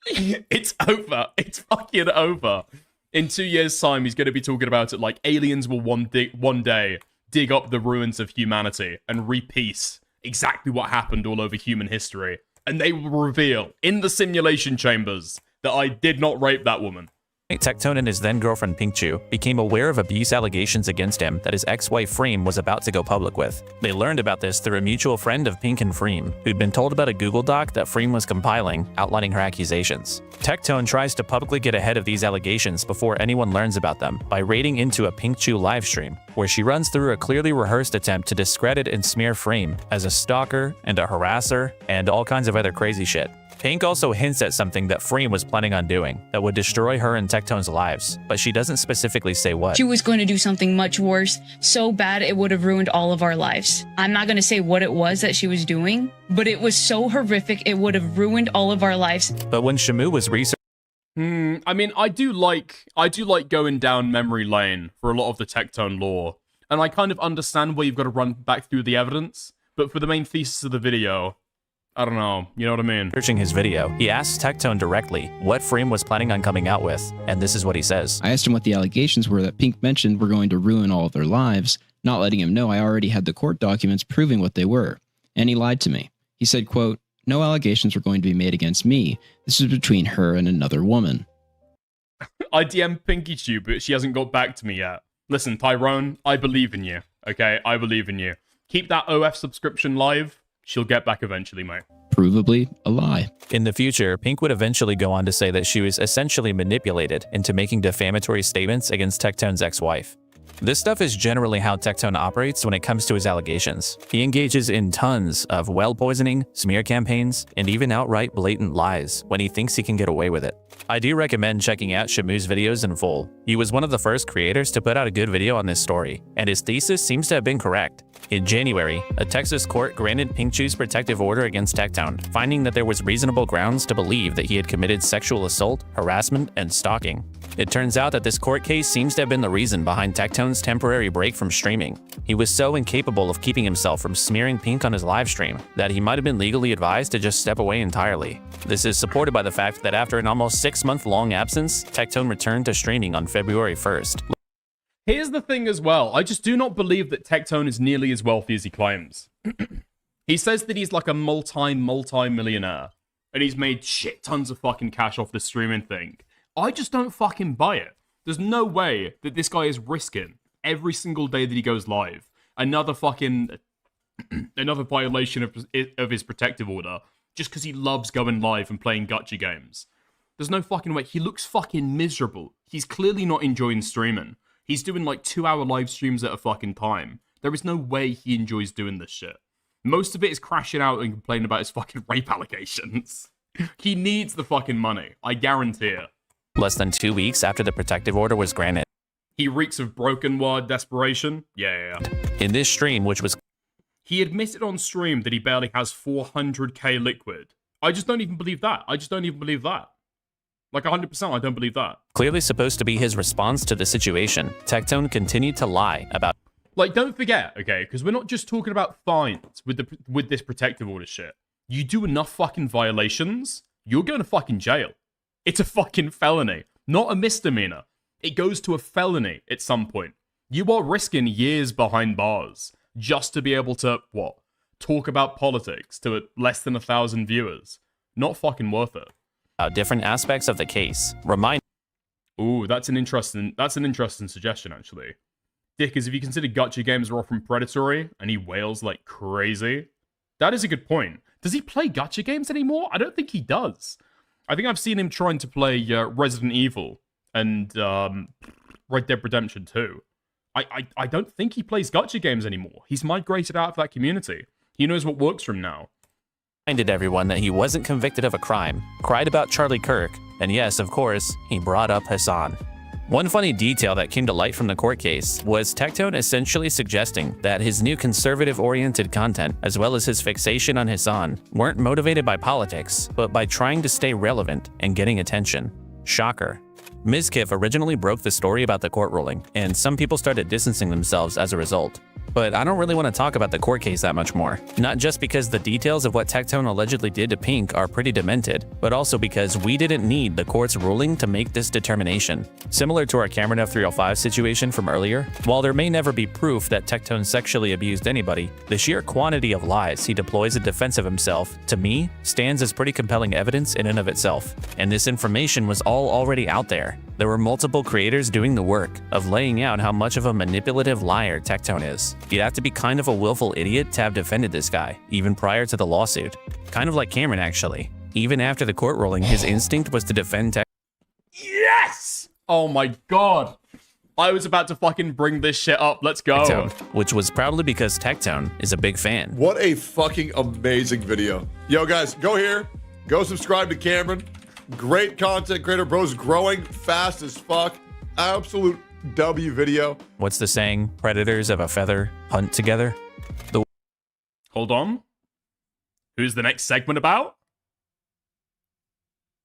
Speaker 1: It's over. It's fucking over. In 2 years' time, he's going to be talking about it like aliens will one day dig up the ruins of humanity and repiece exactly what happened all over human history. And they will reveal in the simulation chambers that I did not rape that woman.
Speaker 15: Tectone and his then-girlfriend Pinkchu became aware of abuse allegations against him that his ex-wife Freem was about to go public with. They learned about this through a mutual friend of Pink and Freem, who'd been told about a Google Doc that Freem was compiling, outlining her accusations. Tectone tries to publicly get ahead of these allegations before anyone learns about them by raiding into a Pinkchu livestream, where she runs through a clearly rehearsed attempt to discredit and smear Freem as a stalker and a harasser and all kinds of other crazy shit. Pink also hints at something that Freem was planning on doing that would destroy her and Tectone's lives, but she doesn't specifically say what.
Speaker 14: She was going to do something much worse, so bad it would have ruined all of our lives. I'm not going to say what it was that she was doing, but it was so horrific it would have ruined all of our lives.
Speaker 15: But when Shamu was researching...
Speaker 1: I mean, I do like going down memory lane for a lot of the Tectone lore, and I kind of understand where you've got to run back through the evidence, but for the main thesis of the video... I don't know, you know what I mean?
Speaker 15: Searching his video, he asks Tectone directly what Freem was planning on coming out with, and this is what he says.
Speaker 18: I asked him what the allegations were that Pink mentioned were going to ruin all of their lives, not letting him know I already had the court documents proving what they were. And he lied to me. He said, quote, "No allegations were going to be made against me. This was between her and another woman."
Speaker 1: I DM'd Pinkychu, but she hasn't got back to me yet. Listen, Tyrone, I believe in you, okay? I believe in you. Keep that OF subscription live. She'll get back eventually, mate.
Speaker 18: Provably a lie.
Speaker 15: In the future, Pink would eventually go on to say that she was essentially manipulated into making defamatory statements against Tectone's ex-wife. This stuff is generally how Tectone operates when it comes to his allegations. He engages in tons of well poisoning, smear campaigns, and even outright blatant lies when he thinks he can get away with it. I do recommend checking out Shamu's videos in full. He was one of the first creators to put out a good video on this story, and his thesis seems to have been correct. In January, a Texas court granted Pinkchu's protective order against Tectone, finding that there was reasonable grounds to believe that he had committed sexual assault, harassment, and stalking. It turns out that this court case seems to have been the reason behind Tectone's temporary break from streaming. He was so incapable of keeping himself from smearing Pink on his livestream that he might have been legally advised to just step away entirely. This is supported by the fact that after an almost 6-month-long absence, Tectone returned to streaming on February 1st.
Speaker 1: Here's the thing as well. I just do not believe that Tectone is nearly as wealthy as he claims. He says that he's like a multi-millionaire, and he's made shit tons of fucking cash off this streaming thing. I just don't fucking buy it. There's no way that this guy is risking every single day that he goes live another violation of his protective order just because he loves going live and playing gacha games. There's no fucking way. He looks fucking miserable. He's clearly not enjoying streaming. He's doing like 2-hour live streams at a fucking time. There is no way he enjoys doing this shit. Most of it is crashing out and complaining about his fucking rape allegations. He needs the fucking money. I guarantee it.
Speaker 15: Less than 2 weeks after the protective order was granted.
Speaker 1: He reeks of broken word desperation. Yeah.
Speaker 15: In this stream, which was...
Speaker 1: He admitted on stream that he barely has 400k liquid. I just don't even believe that. Like 100%, I don't believe that.
Speaker 15: Clearly supposed to be his response to the situation, Tectone continued to lie about...
Speaker 1: Like, don't forget, okay, because we're not just talking about fines with this protective order shit. You do enough fucking violations, you're going to fucking jail. It's a fucking felony, not a misdemeanor. It goes to a felony at some point. You are risking years behind bars just to be able to, talk about politics to less than 1,000 viewers. Not fucking worth it.
Speaker 15: Different aspects of the case.
Speaker 1: Ooh, that's an interesting suggestion, actually. Dick, is if you consider gacha games are often predatory and he wails like crazy, that is a good point. Does he play gacha games anymore? I don't think he does. I think I've seen him trying to play Resident Evil and Red Dead Redemption 2. I don't think he plays gacha games anymore. He's migrated out of that community. He knows what works for him now.
Speaker 15: Reminded everyone that he wasn't convicted of a crime, cried about Charlie Kirk, And yes, of course, he brought up Hassan. One funny detail that came to light from the court case was Tectone essentially suggesting that his new conservative-oriented content, as well as his fixation on Hassan, weren't motivated by politics, but by trying to stay relevant and getting attention. Shocker. Mizkif originally broke the story about the court ruling, and some people started distancing themselves as a result. But I don't really want to talk about the court case that much more. Not just because the details of what Tectone allegedly did to Pink are pretty demented, but also because we didn't need the court's ruling to make this determination. Similar to our Cameron F305 situation from earlier, while there may never be proof that Tectone sexually abused anybody, the sheer quantity of lies he deploys in defense of himself, to me, stands as pretty compelling evidence in and of itself. And this information was all already out there. There were multiple creators doing the work of laying out how much of a manipulative liar Tectone is. You'd have to be kind of a willful idiot to have defended this guy, even prior to the lawsuit. Kind of like Cameron, actually. Even after the court ruling, his instinct was to defend Tectone.
Speaker 1: Yes! Oh my god. I was about to fucking bring this shit up. Let's go.
Speaker 15: Which was probably because Tectone is a big fan.
Speaker 12: What a fucking amazing video. Yo, guys, go here. Go subscribe to Cameron. Great content creator, bro's growing fast as fuck. Absolute W video.
Speaker 15: What's the saying? Predators of a feather hunt together.
Speaker 1: Hold on. Who's the next segment about?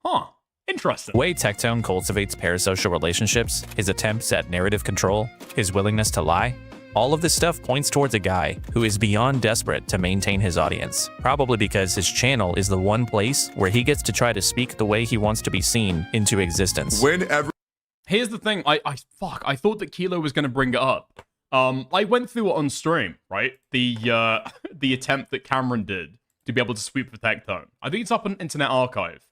Speaker 1: Huh. Interesting.
Speaker 15: The way Tectone cultivates parasocial relationships, his attempts at narrative control, his willingness to lie, all of this stuff points towards a guy who is beyond desperate to maintain his audience, probably because his channel is the one place where he gets to try to speak the way he wants to be seen into existence.
Speaker 1: Here's the thing, I thought that Kilo was going to bring it up. I went through it on stream, right? The attempt that Cameron did to be able to sweep for Tectone. I think it's up on Internet Archive.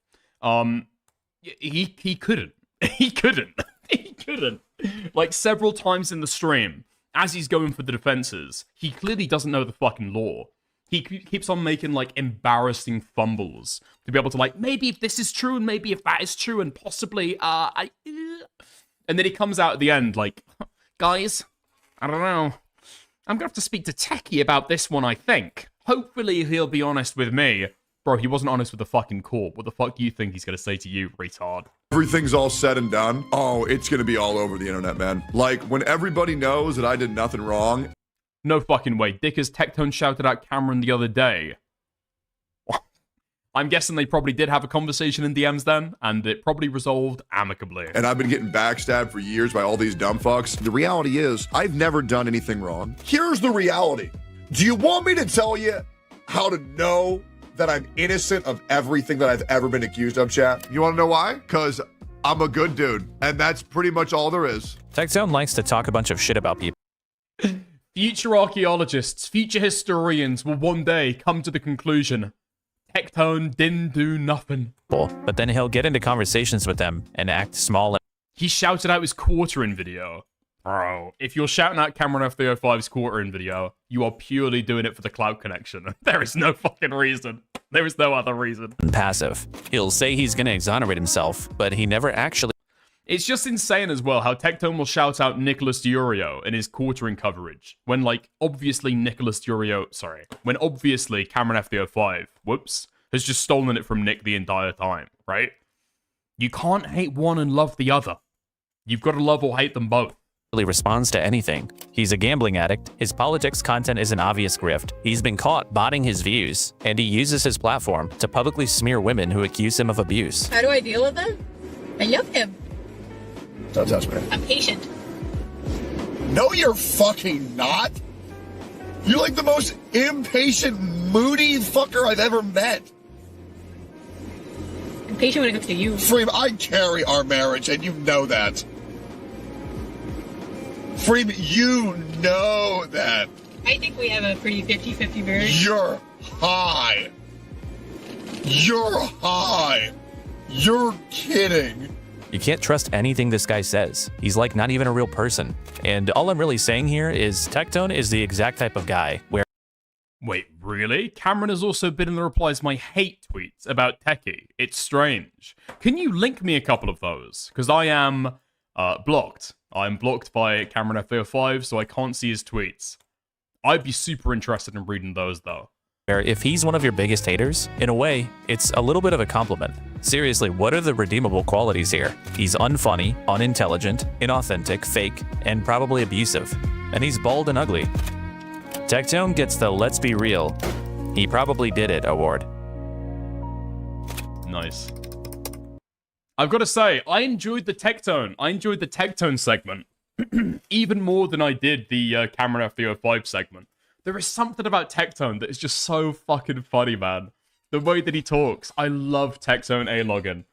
Speaker 1: He couldn't. He couldn't. He couldn't. Like, several times in the stream, as he's going for the defenses, he clearly doesn't know the fucking law. He keeps on making, like, embarrassing fumbles to be able to, like, maybe if this is true and maybe if that is true and possibly, And then he comes out at the end like, guys, I don't know. I'm going to have to speak to Techie about this one, I think. Hopefully he'll be honest with me. Bro, he wasn't honest with the fucking court. What the fuck do you think he's going to say to you, retard?
Speaker 12: Everything's all said and done. Oh, it's going to be all over the internet, man. Like, when everybody knows that I did nothing wrong.
Speaker 1: No fucking way. Dickers Tectone shouted out Cameron the other day. I'm guessing they probably did have a conversation in DMs then, and it probably resolved amicably.
Speaker 12: And I've been getting backstabbed for years by all these dumb fucks. The reality is, I've never done anything wrong. Here's the reality. Do you want me to tell you how to know that I'm innocent of everything that I've ever been accused of, chat? You want to know why? Because I'm a good dude, and that's pretty much all there is.
Speaker 15: Tectone likes to talk a bunch of shit about people.
Speaker 1: Future archaeologists, future historians will one day come to the conclusion Tectone didn't do nothing.
Speaker 15: But then he'll get into conversations with them and act small.
Speaker 1: He shouted out his quartering video. Bro, if you're shouting out Cameron F305's quartering video, you are purely doing it for the cloud connection. There is no fucking reason. There is no other reason.
Speaker 15: Passive. He'll say he's going to exonerate himself, but he never actually...
Speaker 1: It's just insane as well how Tectone will shout out Nicholas Durio in his quartering coverage. When, like, obviously when obviously Cameron F305, has just stolen it from Nick the entire time, right? You can't hate one and love the other. You've got to love or hate them both.
Speaker 15: Responds to anything. He's a gambling addict, his politics content is an obvious grift, he's been caught botting his views, and he uses his platform to publicly smear women who accuse him of abuse.
Speaker 5: How do I deal with them? I love him.
Speaker 12: Don't touch me.
Speaker 5: I'm patient.
Speaker 12: No, you're fucking not. You're like the most impatient, moody fucker I've ever met.
Speaker 5: I'm patient when it comes to you.
Speaker 12: Freem, I carry our marriage, and you know that. Freem, you know that.
Speaker 5: I think we have a pretty 50-50 marriage.
Speaker 12: You're high. You're high. You're kidding.
Speaker 15: You can't trust anything this guy says. He's like not even a real person. And all I'm really saying here is Tectone is the exact type of guy where...
Speaker 1: Wait, really? Cameron has also been in the replies to my hate tweets about Techie. It's strange. Can you link me a couple of those? Because I am blocked. I'm blocked by Cameron F305, so I can't see his tweets. I'd be super interested in reading those, though.
Speaker 15: If he's one of your biggest haters, in a way, it's a little bit of a compliment. Seriously, what are the redeemable qualities here? He's unfunny, unintelligent, inauthentic, fake, and probably abusive. And he's bald and ugly. Tectone gets the "Let's be real, he probably did it" award.
Speaker 1: Nice. I've got to say, I enjoyed the Tectone. I enjoyed the Tectone segment even more than I did the Cameron FD05 segment. There is something about Tectone that is just so fucking funny, man. The way that he talks. I love Tectone A-Login.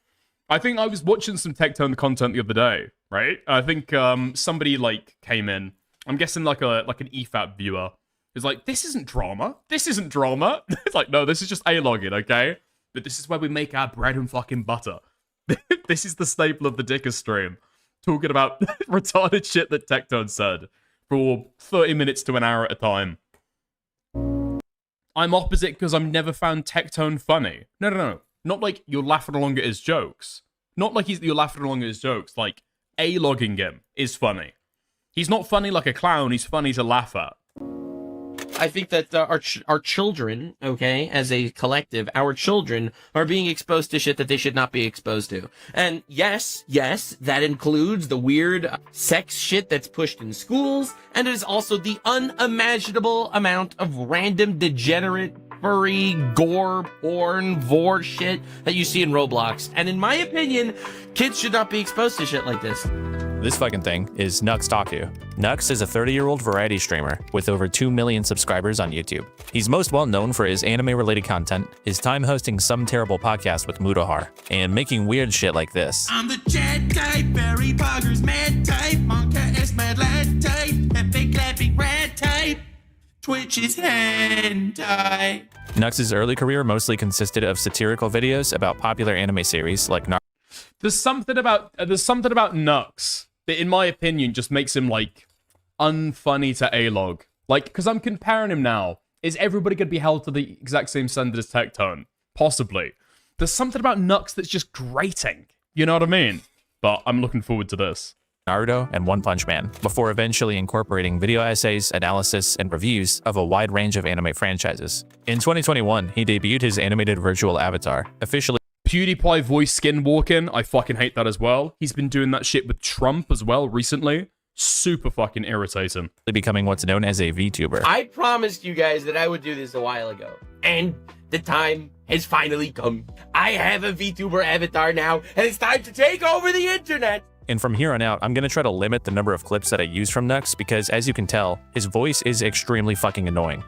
Speaker 1: I think I was watching some Tectone content the other day, right? I think somebody like came in. I'm guessing like an EFAP viewer. Is like, this isn't drama. This isn't drama. It's like, no, this is just A-Login, okay? But this is where we make our bread and fucking butter. This is the staple of the Dicker stream. Talking about retarded shit that Tectone said for 30 minutes to an hour at a time. I'm opposite because I've never found Tectone funny. No. Not like you're laughing along at his jokes. Not like you're laughing along at his jokes. Like, A-Logging him is funny. He's not funny like a clown. He's funny to laugh at.
Speaker 8: I think that our children, okay, as a collective, our children are being exposed to shit that they should not be exposed to. And yes, that includes the weird sex shit that's pushed in schools, and it is also the unimaginable amount of random degenerate, furry, gore, porn, vor shit that you see in Roblox. And in my opinion, kids should not be exposed to shit like this.
Speaker 15: This fucking thing is Nux Taku. Nux is a 30-year-old variety streamer with over 2 million subscribers on YouTube. He's most well known for his anime-related content, his time hosting Some Terrible Podcast with Mudahar, and making weird shit like this.
Speaker 16: I'm the Chad type, Barry Poggers mad type, Monka S mad lad type, epic clapping rat type, Twitch is hentai.
Speaker 15: Nux's early career mostly consisted of satirical videos about popular anime series like Naruto.
Speaker 1: There's something about Nux that, in my opinion, just makes him, like, unfunny to A-Log. Like, because I'm comparing him now. Is everybody going to be held to the exact same standard as Tectone? Possibly. There's something about Nux that's just grating. You know what I mean? But I'm looking forward to this.
Speaker 15: Naruto and One Punch Man, before eventually incorporating video essays, analysis, and reviews of a wide range of anime franchises. In 2021, he debuted his animated virtual avatar, officially
Speaker 1: PewDiePie voice skinwalking, I fucking hate that as well. He's been doing that shit with Trump as well recently. Super fucking irritating.
Speaker 15: Becoming what's known as a VTuber.
Speaker 8: I promised you guys that I would do this a while ago, and the time has finally come. I have a VTuber avatar now, and it's time to take over the internet.
Speaker 15: And from here on out, I'm gonna try to limit the number of clips that I use from Nux because, as you can tell, his voice is extremely fucking annoying.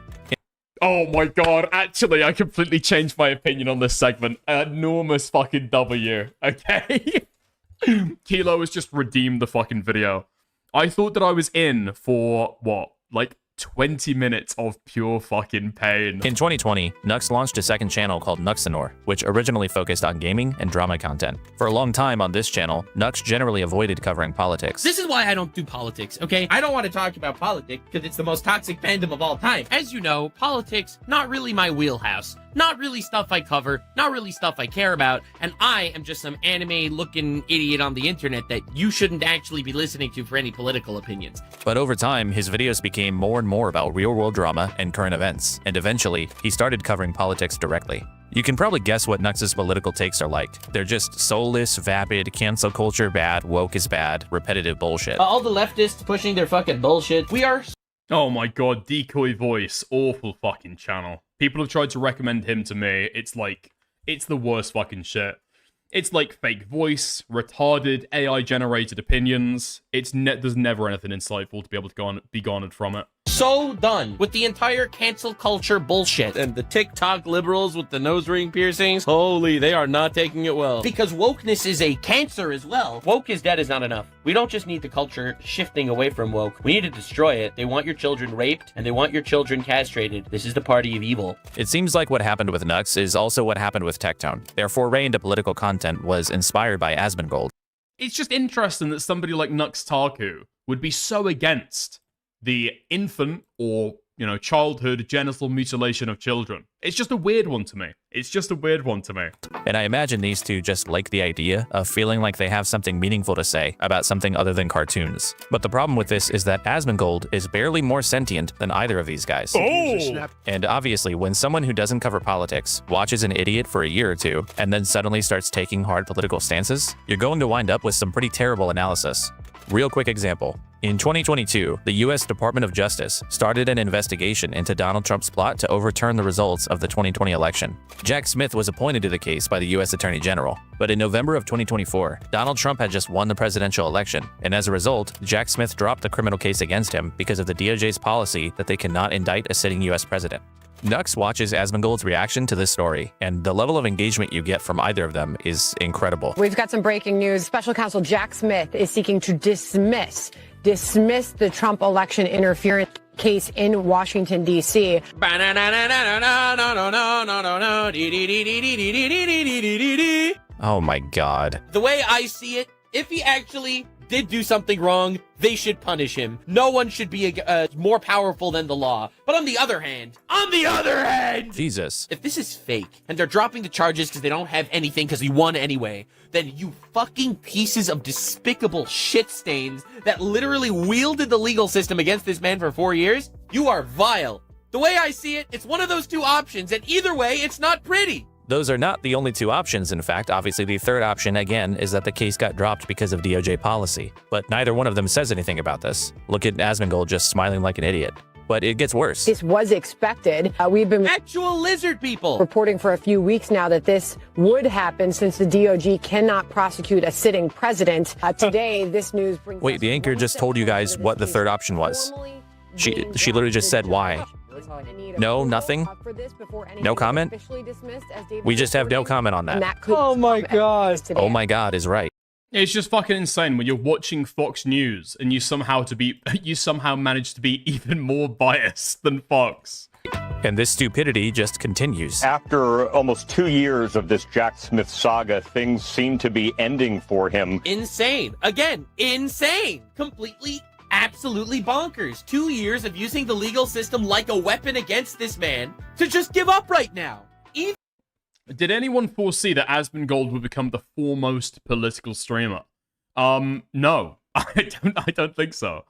Speaker 1: Oh my god, actually, I completely changed my opinion on this segment. Enormous fucking W, okay? Kilo has just redeemed the fucking video. I thought that I was in for, what, like 20 minutes of pure fucking pain.
Speaker 15: In 2020, Nux launched a second channel called Nuxanor, which originally focused on gaming and drama content. For a long time on this channel, Nux generally avoided covering politics.
Speaker 8: This is why I don't do politics, okay? I don't want to talk about politics because it's the most toxic fandom of all time. As you know, politics, not really my wheelhouse. Not really stuff I cover, not really stuff I care about, and I am just some anime-looking idiot on the internet that you shouldn't actually be listening to for any political opinions.
Speaker 15: But over time, his videos became more and more about real-world drama and current events, and eventually, he started covering politics directly. You can probably guess what Nux's political takes are like. They're just soulless, vapid, cancel culture bad, woke is bad, repetitive bullshit.
Speaker 8: All the leftists pushing their fucking bullshit. We are...
Speaker 1: Oh my god, Decoy Voice. Awful fucking channel. People have tried to recommend him to me. It's like, it's the worst fucking shit. It's like fake voice, retarded, AI-generated opinions. There's never anything insightful to be able to be garnered from it.
Speaker 8: So done with the entire cancel culture bullshit. And the TikTok liberals with the nose ring piercings, holy, they are not taking it well. Because wokeness is a cancer as well. Woke is dead is not enough. We don't just need the culture shifting away from woke. We need to destroy it. They want your children raped, and they want your children castrated. This is the party of evil.
Speaker 15: It seems like what happened with Nux is also what happened with Tectone. Their foray into political content was inspired by Asmongold.
Speaker 1: It's just interesting that somebody like Nux Taku would be so against the infant or childhood genital mutilation of children. It's just a weird one to me.
Speaker 15: And I imagine these two just like the idea of feeling like they have something meaningful to say about something other than cartoons. But the problem with this is that Asmongold is barely more sentient than either of these guys.
Speaker 1: Oh!
Speaker 15: And obviously, when someone who doesn't cover politics watches an idiot for a year or two and then suddenly starts taking hard political stances, you're going to wind up with some pretty terrible analysis. Real quick example. In 2022, the US Department of Justice started an investigation into Donald Trump's plot to overturn the results of the 2020 election. Jack Smith was appointed to the case by the US Attorney General, but in November of 2024, Donald Trump had just won the presidential election, and as a result, Jack Smith dropped the criminal case against him because of the DOJ's policy that they cannot indict a sitting US president. Nux watches Asmongold's reaction to this story, and the level of engagement you get from either of them is incredible.
Speaker 13: We've got some breaking news. Special counsel Jack Smith is seeking to dismiss the Trump election interference case in Washington, D.C.
Speaker 15: Oh my god.
Speaker 8: The way I see it, if he actually did do something wrong, they should punish him. No one should be more powerful than the law. But on the other hand,
Speaker 15: Jesus.
Speaker 8: if this is fake and they're dropping the charges because they don't have anything because he won anyway, then you fucking pieces of despicable shit stains that literally wielded the legal system against this man for 4 years, you are vile. The way I see it, it's one of those two options, and either way, it's not pretty.
Speaker 15: Those are not the only two options, in fact. Obviously, the third option, again, is that the case got dropped because of DOJ policy. But neither one of them says anything about this. Look at Asmongold just smiling like an idiot. But it gets worse.
Speaker 13: This was expected. We've been
Speaker 8: actual lizard people
Speaker 13: reporting for a few weeks now that this would happen since the DOJ cannot prosecute a sitting president. Today, this news brings
Speaker 15: Wait, the anchor just told you guys what the third option was. She literally just said why. No, nothing? No comment? We just have no comment on that.
Speaker 1: Oh my god.
Speaker 15: Oh my god is right.
Speaker 1: It's just fucking insane when you're watching Fox News and you somehow manage to be even more biased than Fox.
Speaker 15: And this stupidity just continues.
Speaker 19: After almost 2 years of this Jack Smith saga, things seem to be ending for him.
Speaker 8: Insane. Again, insane. Completely, absolutely bonkers. 2 years of using the legal system like a weapon against this man to just give up right now.
Speaker 1: Did anyone foresee that Asmongold would become the foremost political streamer? No. I don't think so.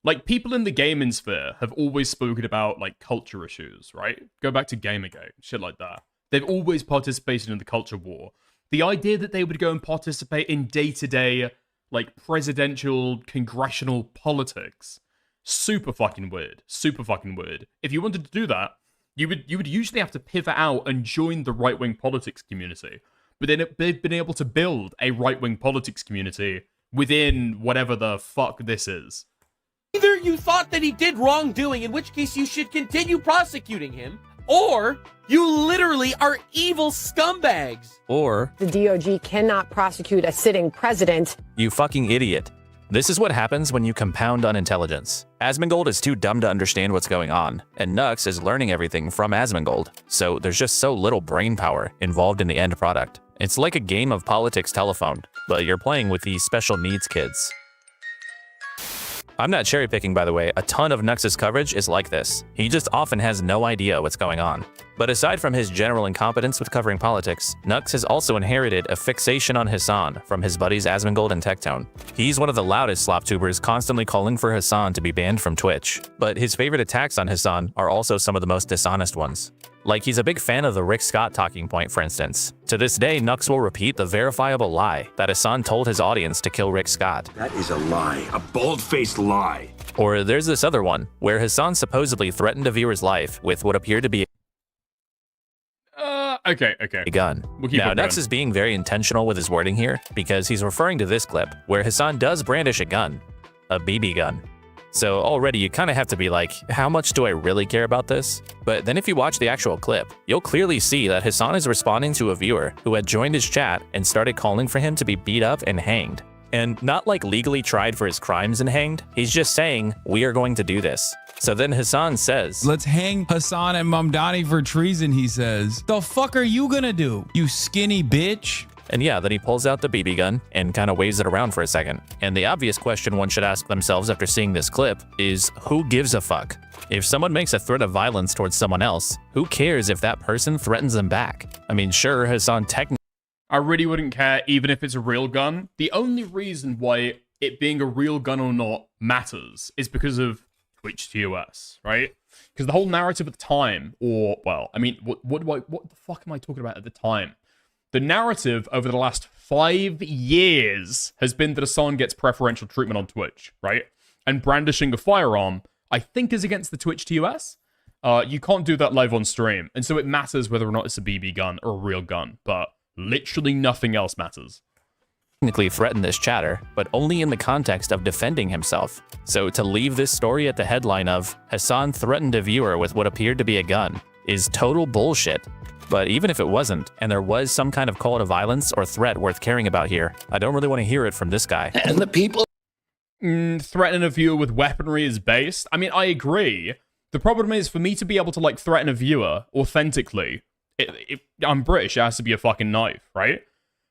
Speaker 1: Like, people in the gaming sphere have always spoken about, like, culture issues, right? Go back to Gamergate, shit like that. They've always participated in the culture war. The idea that they would go and participate in day-to-day, like, presidential, congressional politics, super fucking weird. Super fucking weird. If you wanted to do that, you would usually have to pivot out and join the right-wing politics community. But then they've been able to build a right-wing politics community within whatever the fuck this is.
Speaker 8: Either you thought that he did wrongdoing, in which case you should continue prosecuting him, or you literally are evil scumbags.
Speaker 15: Or
Speaker 13: the DOJ cannot prosecute a sitting president.
Speaker 15: You fucking idiot. This is what happens when you compound unintelligence. Asmongold is too dumb to understand what's going on, and Nux is learning everything from Asmongold, so there's just so little brain power involved in the end product. It's like a game of politics telephone, but you're playing with these special needs kids. I'm not cherry picking, by the way. A ton of Nux's coverage is like this. He just often has no idea what's going on. But aside from his general incompetence with covering politics, Nux has also inherited a fixation on Hasan from his buddies Asmongold and Tectone. He's one of the loudest sloptubers, constantly calling for Hasan to be banned from Twitch. But his favorite attacks on Hasan are also some of the most dishonest ones. Like, he's a big fan of the Rick Scott talking point, for instance. To this day, Nux will repeat the verifiable lie that Hasan told his audience to kill Rick Scott.
Speaker 21: That is a lie, a bald-faced lie.
Speaker 15: Or there's this other one, where Hasan supposedly threatened a viewer's life with what appeared to be
Speaker 1: okay.
Speaker 15: a gun. Now, Nux is being very intentional with his wording here, because he's referring to this clip, where Hasan does brandish a gun. A BB gun. So already you kind of have to be like, how much do I really care about this? But then if you watch the actual clip, you'll clearly see that Hasan is responding to a viewer who had joined his chat and started calling for him to be beat up and hanged. And not like legally tried for his crimes and hanged, he's just saying, we are going to do this. So then Hasan says,
Speaker 20: let's hang Hasan and Mamdani for treason, he says. The fuck are you gonna do, you skinny bitch?
Speaker 15: And yeah, then he pulls out the BB gun and kind of waves it around for a second. And the obvious question one should ask themselves after seeing this clip is, who gives a fuck? If someone makes a threat of violence towards someone else, who cares if that person threatens them back? I mean, sure, Hasan technically...
Speaker 1: I really wouldn't care even if it's a real gun. The only reason why it being a real gun or not matters is because of Twitch TOS, right? Because the whole narrative at the time, or, well, I mean, what the fuck am I talking about at the time? The narrative over the last 5 years has been that Hasan gets preferential treatment on Twitch, right? And brandishing a firearm, I think, is against the Twitch TOS. You can't do that live on stream. And so it matters whether or not it's a BB gun or a real gun, but literally nothing else matters.
Speaker 15: Technically threaten this chatter, but only in the context of defending himself. So to leave this story at the headline of Hasan threatened a viewer with what appeared to be a gun is total bullshit. But even if it wasn't, and there was some kind of call to violence or threat worth caring about here, I don't really want to hear it from this guy.
Speaker 1: And the people... threatening a viewer with weaponry is based. I mean, I agree. The problem is, for me to be able to, like, threaten a viewer authentically, I'm British, it has to be a fucking knife, right?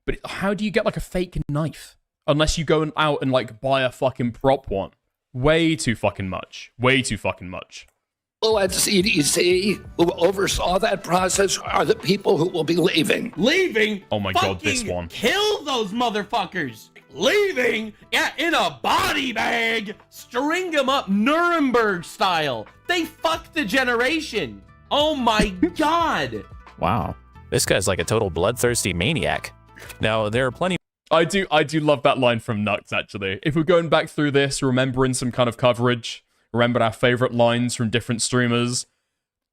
Speaker 1: But how do you get, like, a fake knife? Unless you go out and, like, buy a fucking prop one. Way too fucking much. Way too fucking much.
Speaker 3: People at CDC who oversaw that process are the people who will be leaving.
Speaker 8: Leaving?
Speaker 1: Oh my god, this one.
Speaker 8: Kill those motherfuckers. Leaving? Yeah, in a body bag. String them up Nuremberg style. They fucked a generation. Oh my god.
Speaker 15: Wow. This guy's like a total bloodthirsty maniac. Now, there are plenty...
Speaker 1: I do love that line from Nux, actually. If we're going back through this, remembering some kind of coverage, remember our favorite lines from different streamers,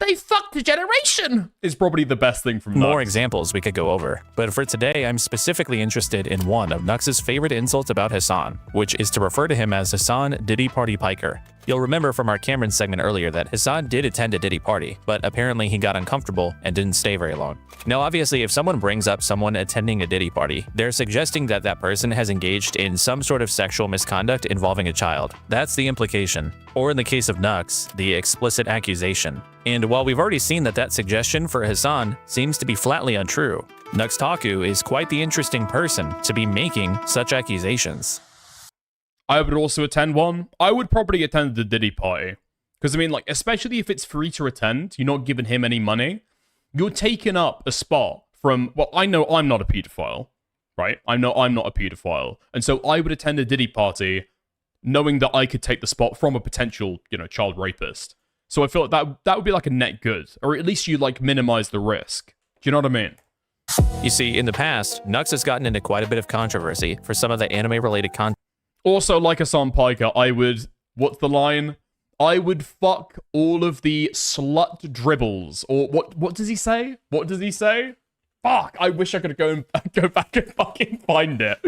Speaker 1: they fucked a generation, is probably the best thing from Nux.
Speaker 15: More examples we could go over, but for today, I'm specifically interested in one of Nux's favorite insults about Hasan, which is to refer to him as Hasan Diddy Party Piker. You'll remember from our Cameron segment earlier that Hasan did attend a Diddy party, but apparently he got uncomfortable and didn't stay very long. Now, obviously, if someone brings up someone attending a Diddy party, they're suggesting that that person has engaged in some sort of sexual misconduct involving a child. That's the implication. Or in the case of Nux, the explicit accusation. And while we've already seen that that suggestion for Hasan seems to be flatly untrue, Nuxtaku is quite the interesting person to be making such accusations.
Speaker 1: I would also attend one. I would probably attend the Diddy party. Because, I mean, like, especially if it's free to attend, you're not giving him any money, you're taking up a spot from, well, I know I'm not a pedophile, right? I know I'm not a pedophile. And so I would attend a Diddy party knowing that I could take the spot from a potential, you know, child rapist. So I feel like that would be like a net good. Or at least you, like, minimize the risk. Do you know what I mean?
Speaker 15: You see, in the past, Nux has gotten into quite a bit of controversy for some of the anime-related content.
Speaker 1: Also, like Hasan Piker, I would... What's the line? I would fuck all of the slut dribbles. Or what does he say? What does he say? Fuck, I wish I could go back and fucking find it.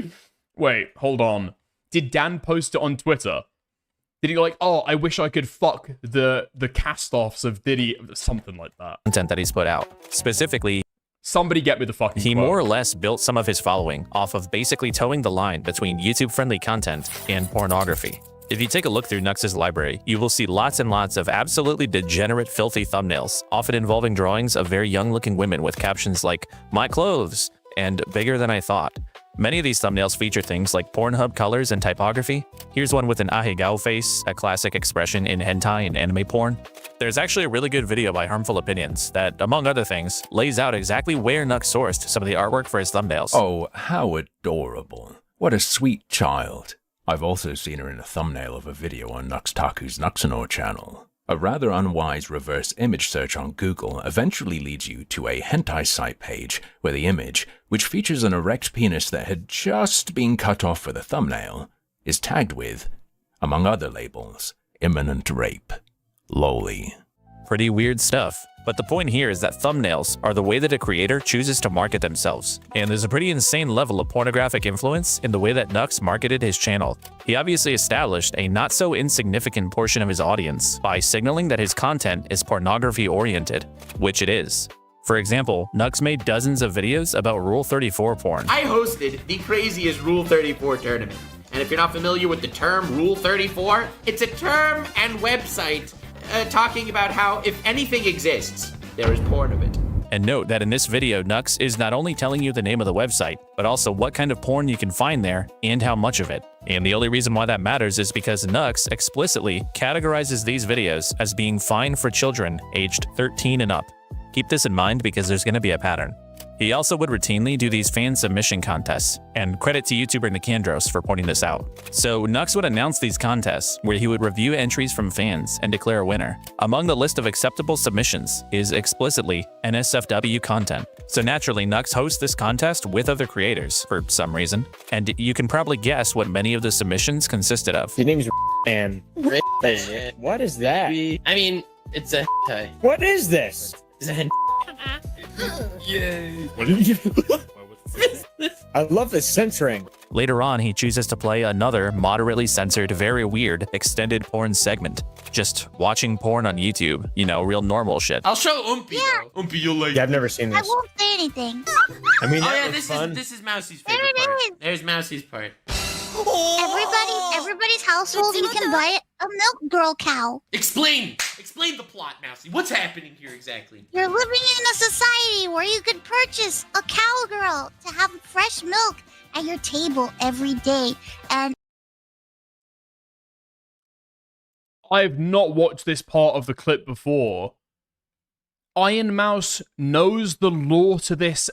Speaker 1: Wait, hold on. Did Dan post it on Twitter? Did he go like, oh, I wish I could fuck the cast-offs of Diddy, something like that.
Speaker 15: Content that he's put out. Specifically,
Speaker 1: somebody get me the fucking
Speaker 15: He
Speaker 1: quote.
Speaker 15: more or less built some of his following off of basically towing the line between YouTube-friendly content and pornography. If you take a look through Nux's library, you will see lots and lots of absolutely degenerate, filthy thumbnails, often involving drawings of very young-looking women with captions like, "My clothes," and "Bigger than I thought." Many of these thumbnails feature things like Pornhub colors and typography. Here's one with an ahegao face, a classic expression in hentai and anime porn. There's actually a really good video by Harmful Opinions that, among other things, lays out exactly where Nux sourced some of the artwork for his thumbnails.
Speaker 7: Oh, how adorable. What a sweet child. I've also seen her in a thumbnail of a video on Nuxtaku's Nuxanor channel. A rather unwise reverse image search on Google eventually leads you to a hentai site page where the image, which features an erect penis that had just been cut off for the thumbnail, is tagged with, among other labels, imminent rape. Loli.
Speaker 15: Pretty weird stuff. But the point here is that thumbnails are the way that a creator chooses to market themselves. And there's a pretty insane level of pornographic influence in the way that Nux marketed his channel. He obviously established a not so insignificant portion of his audience by signaling that his content is pornography oriented, which it is. For example, Nux made dozens of videos about Rule 34 porn.
Speaker 8: I hosted the craziest Rule 34 tournament. And if you're not familiar with the term Rule 34, it's a term and website talking about how if anything exists, there is porn of it.
Speaker 15: And note that in this video, Nux is not only telling you the name of the website, but also what kind of porn you can find there and how much of it. And the only reason why that matters is because Nux explicitly categorizes these videos as being fine for children aged 13 and up. Keep this in mind because there's going to be a pattern. He also would routinely do these fan submission contests, and credit to YouTuber Nicandros for pointing this out. So Nux would announce these contests where he would review entries from fans and declare a winner. Among the list of acceptable submissions is explicitly NSFW content. So naturally, Nux hosts this contest with other creators for some reason, and you can probably guess what many of the submissions consisted of.
Speaker 2: His name's man. What is that?
Speaker 8: I mean, it's a hentai.
Speaker 2: What is this?
Speaker 8: It's a hentai.
Speaker 2: Yay. I love the censoring.
Speaker 15: Later on, he chooses to play another moderately censored, very weird, extended porn segment. Just watching porn on YouTube, you know, real normal shit.
Speaker 8: I'll show Oompy though. Oompy, you'll like.
Speaker 2: Yeah, I've never seen
Speaker 22: I
Speaker 2: this.
Speaker 22: won't say anything.
Speaker 2: I mean,
Speaker 8: oh yeah, this is Mousie's favorite part. There's Mousie's part.
Speaker 22: Everybody's household, you can buy a milk girl cow.
Speaker 8: Explain the plot, Mousy. What's happening here exactly?
Speaker 22: You're living in a society where you could purchase a cowgirl to have fresh milk at your table every day. And
Speaker 1: I have not watched this part of the clip before. Iron Mouse knows the lore to this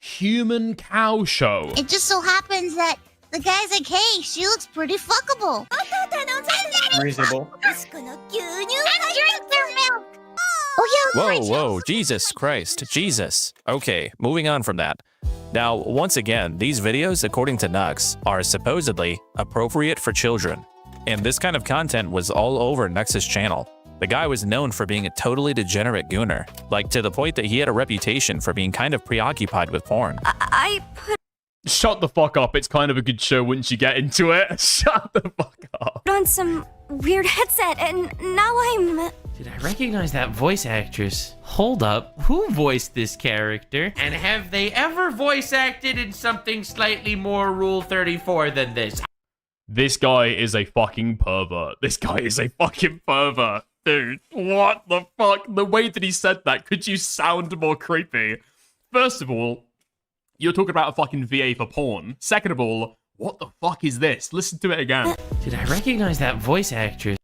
Speaker 1: human cow show.
Speaker 22: it just so happens that the guy's like, hey, she looks pretty fuckable.
Speaker 2: Reasonable.
Speaker 22: And drink their milk. Oh yeah.
Speaker 15: Whoa, Jesus Christ, Jesus. Okay, moving on from that. Now, once again, these videos, according to Nux, are supposedly appropriate for children. And this kind of content was all over Nux's channel. The guy was known for being a totally degenerate gooner, like to the point that he had a reputation for being kind of preoccupied with porn.
Speaker 22: I put
Speaker 1: Shut the fuck up. It's kind of a good show once you get into it. Shut the fuck up.
Speaker 22: on some weird headset and now I'm...
Speaker 8: Did I recognize that voice actress? Hold up, who voiced this character? And have they ever voice acted in something slightly more Rule 34 than this?
Speaker 1: This guy is a fucking pervert. This guy is a fucking pervert. Dude, what the fuck? The way that he said that, could you sound more creepy? First of all, you're talking about a fucking VA for porn. Second of all, what the fuck is this? Listen to it again.
Speaker 8: Did I recognize that voice actress?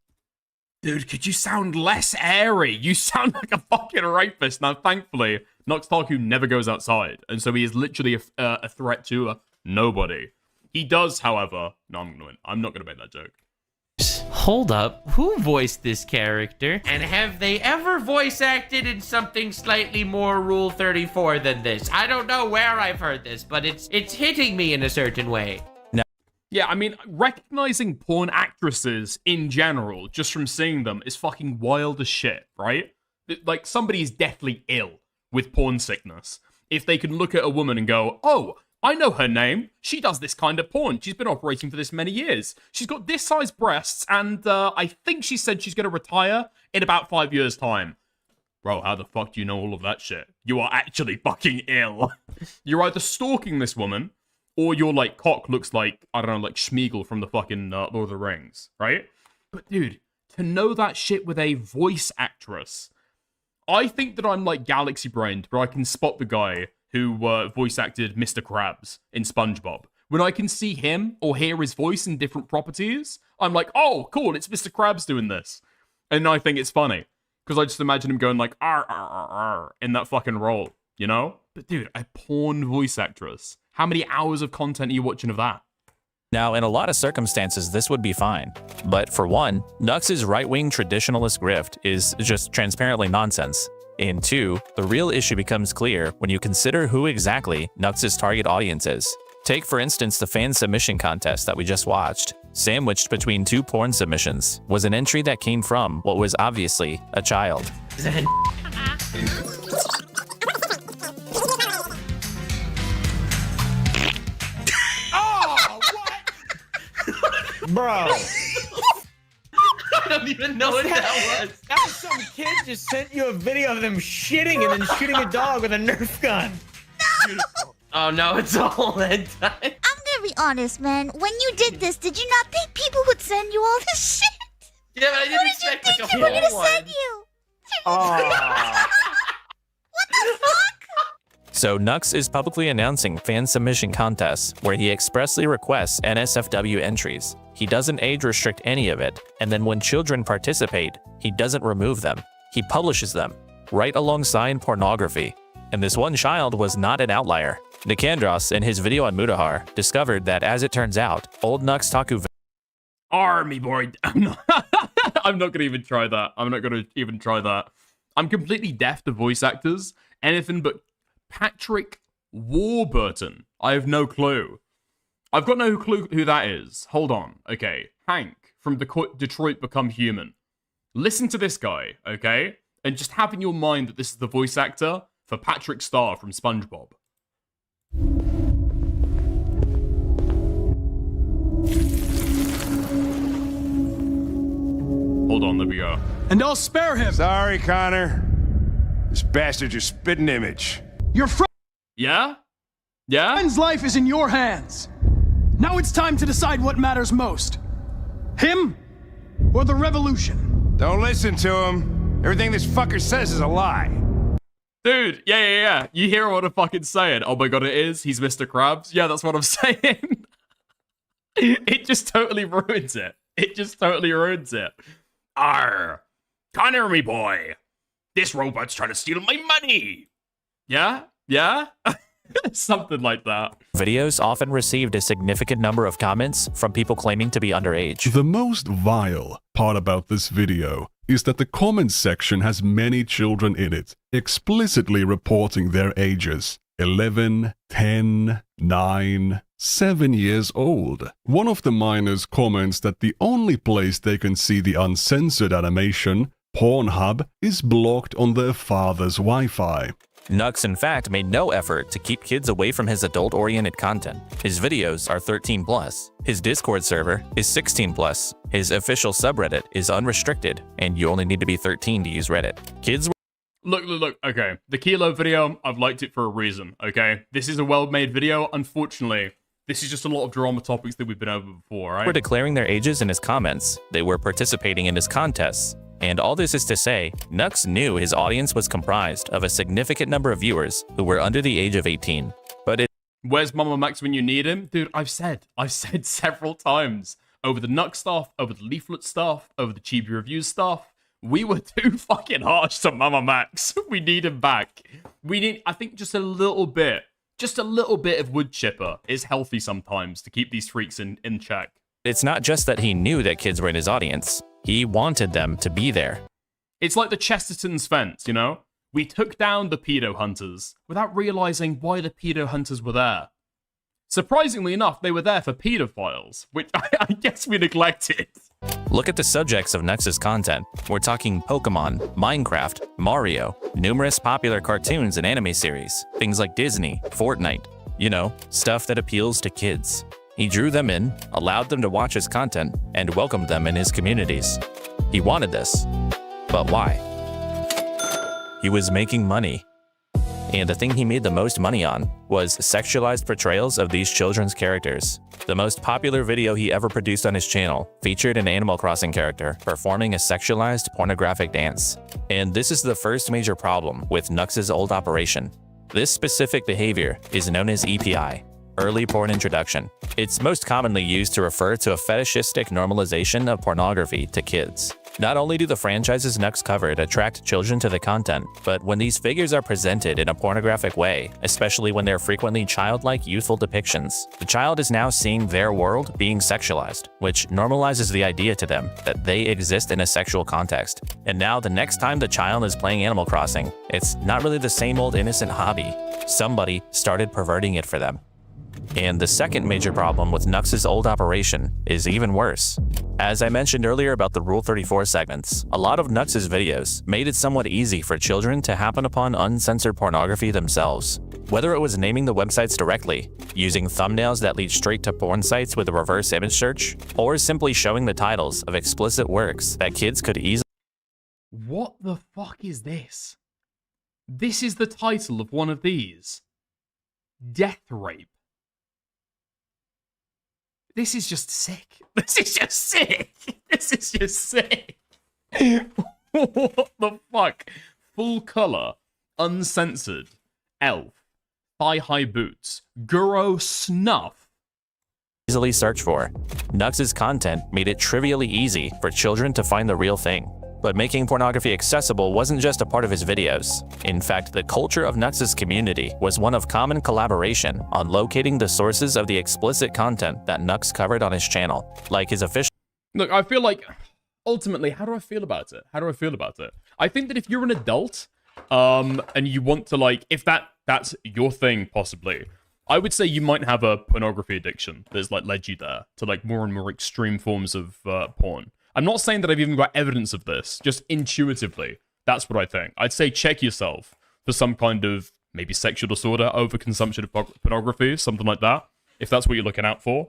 Speaker 1: Dude, could you sound less airy? You sound like a fucking rapist. Now, thankfully, Noxtaku never goes outside, and so he is literally a threat to nobody. He does, however... No, I'm not gonna make that joke.
Speaker 8: Hold up, who voiced this character? And have they ever voice acted in something slightly more Rule 34 than this? I don't know where I've heard this, but it's hitting me in a certain way.
Speaker 1: Yeah, I mean, recognizing porn actresses in general, just from seeing them, is fucking wild as shit, right? Like, somebody's deathly ill with porn sickness if they can look at a woman and go, oh, I know her name. She does this kind of porn. She's been operating for this many years. She's got this size breasts, and I think she said she's going to retire in about 5 years' time. Bro, how the fuck do you know all of that shit? You are actually fucking ill. You're either stalking this woman, or your, like, cock looks like, I don't know, like Schmeagol from the fucking Lord of the Rings, right? But, dude, to know that shit with a voice actress, I think that I'm, like, galaxy-brained, where I can spot the guy who voice acted Mr. Krabs in SpongeBob. When I can see him or hear his voice in different properties, I'm like, oh, cool, it's Mr. Krabs doing this. And I think it's funny, because I just imagine him going like, arr, arr, arr, arr, in that fucking role, you know? But dude, a porn voice actress. How many hours of content are you watching of that?
Speaker 15: Now, in a lot of circumstances, this would be fine. But for one, Nux's right-wing traditionalist grift is just transparently nonsense. And two, the real issue becomes clear when you consider who exactly Nux's target audience is. Take, for instance, the fan submission contest that we just watched. Sandwiched between two porn submissions was an entry that came from what was obviously a child.
Speaker 2: Oh, what? Bro.
Speaker 8: I don't even know what that was.
Speaker 2: That was some kid just sent you a video of them shitting and then shooting a dog with a Nerf gun.
Speaker 8: Beautiful. Oh no, it's all that time.
Speaker 22: I'm gonna be honest, man. When you did this, did you not think people would send you all this shit?
Speaker 8: Yeah, but I didn't expect like a
Speaker 22: People were gonna
Speaker 8: whole one.
Speaker 22: send you.
Speaker 2: Oh.
Speaker 22: What the
Speaker 15: So Nux is publicly announcing fan submission contests where he expressly requests NSFW entries. He doesn't age restrict any of it, and then when children participate, he doesn't remove them. He publishes them, right alongside pornography. And this one child was not an outlier. Nicandros, in his video on Mutahar, discovered that, as it turns out, old Nux Taku
Speaker 1: Army boy. I'm not gonna even try that. I'm not gonna even try that. I'm completely deaf to voice actors. Anything but Patrick Warburton. I have no clue. I've got no clue who that is. Hold on. Okay. Hank from Detroit Become Human. Listen to this guy, okay? And just have in your mind that this is the voice actor for Patrick Star from SpongeBob. Hold on, there we go.
Speaker 6: And I'll spare him.
Speaker 21: Sorry, Connor. This bastard's your spitting image.
Speaker 6: Your
Speaker 1: Yeah? Yeah?
Speaker 6: friend's life is in your hands. Now it's time to decide what matters most. Him or the revolution?
Speaker 21: Don't listen to him. Everything this fucker says is a lie.
Speaker 1: Dude, yeah. You hear what I'm fucking saying. Oh my god, it is. He's Mr. Krabs. Yeah, that's what I'm saying. It just totally ruins it. It just totally ruins it. Arr. Connor, me boy. This robot's trying to steal my money. Yeah? Yeah? Something like that.
Speaker 15: Videos often received a significant number of comments from people claiming to be underage.
Speaker 10: The most vile part about this video is that the comments section has many children in it, explicitly reporting their ages. 11, 10, 9, 7 years old. One of the minors comments that the only place they can see the uncensored animation, Pornhub, is blocked on their father's Wi-Fi.
Speaker 15: Nux, in fact, made no effort to keep kids away from his adult-oriented content. His videos are 13+. His Discord server is 16+. His official subreddit is unrestricted, and you only need to be 13 to use Reddit. Kids
Speaker 1: Look, okay. The Kilo video, I've liked it for a reason, okay? This is a well-made video. Unfortunately, this is just a lot of drama topics that we've been over before, right?
Speaker 15: were declaring their ages in his comments. They were participating in his contests. And all this is to say, Nux knew his audience was comprised of a significant number of viewers who were under the age of 18. But
Speaker 1: where's Mama Max when you need him? Dude, I've said several times over the Nux stuff, over the Leaflet stuff, over the Chibi Reviews stuff, we were too fucking harsh to Mama Max. We need him back. We need, I think, just a little bit of wood chipper is healthy sometimes to keep these freaks in check.
Speaker 15: It's not just that he knew that kids were in his audience. He wanted them to be there.
Speaker 1: It's like the Chesterton's fence, you know? We took down the pedo hunters without realizing why the pedo hunters were there. Surprisingly enough, they were there for pedophiles, which I guess we neglected.
Speaker 15: Look at the subjects of Nux's content. We're talking Pokemon, Minecraft, Mario, numerous popular cartoons and anime series, things like Disney, Fortnite, you know, stuff that appeals to kids. He drew them in, allowed them to watch his content, and welcomed them in his communities. He wanted this. But why? He was making money. And the thing he made the most money on was sexualized portrayals of these children's characters. The most popular video he ever produced on his channel featured an Animal Crossing character performing a sexualized pornographic dance. And this is the first major problem with Nux's old operation. This specific behavior is known as EPI, Early Porn Introduction. It's most commonly used to refer to a fetishistic normalization of pornography to kids. Not only do the franchises Nux covered attract children to the content, but when these figures are presented in a pornographic way, especially when they're frequently childlike youthful depictions, the child is now seeing their world being sexualized, which normalizes the idea to them that they exist in a sexual context. And now the next time the child is playing Animal Crossing, it's not really the same old innocent hobby. Somebody started perverting it for them. And the second major problem with Nux's old operation is even worse. As I mentioned earlier about the Rule 34 segments, a lot of Nux's videos made it somewhat easy for children to happen upon uncensored pornography themselves. Whether it was naming the websites directly, using thumbnails that lead straight to porn sites with a reverse image search, or simply showing the titles of explicit works that kids could easily—
Speaker 1: What the fuck is this? This is the title of one of these. Death Rape. This is just sick. This is just sick. This is just sick. What the fuck? Full color, uncensored, elf, thigh-high boots. Guro Snuff.
Speaker 15: Easily search for. Nux's content made it trivially easy for children to find the real thing. But making pornography accessible wasn't just a part of his videos. In fact, the culture of Nux's community was one of common collaboration on locating the sources of the explicit content that Nux covered on his channel, like his official.
Speaker 1: Look, I feel like, ultimately, how do I feel about it? I think that if you're an adult, and you want to, like, if that's your thing, possibly, I would say you might have a pornography addiction that's, like, led you there to, like, more and more extreme forms of porn. I'm not saying that I've even got evidence of this, just intuitively. That's what I think. I'd say check yourself for some kind of maybe sexual disorder, overconsumption of pornography, something like that, if that's what you're looking out for.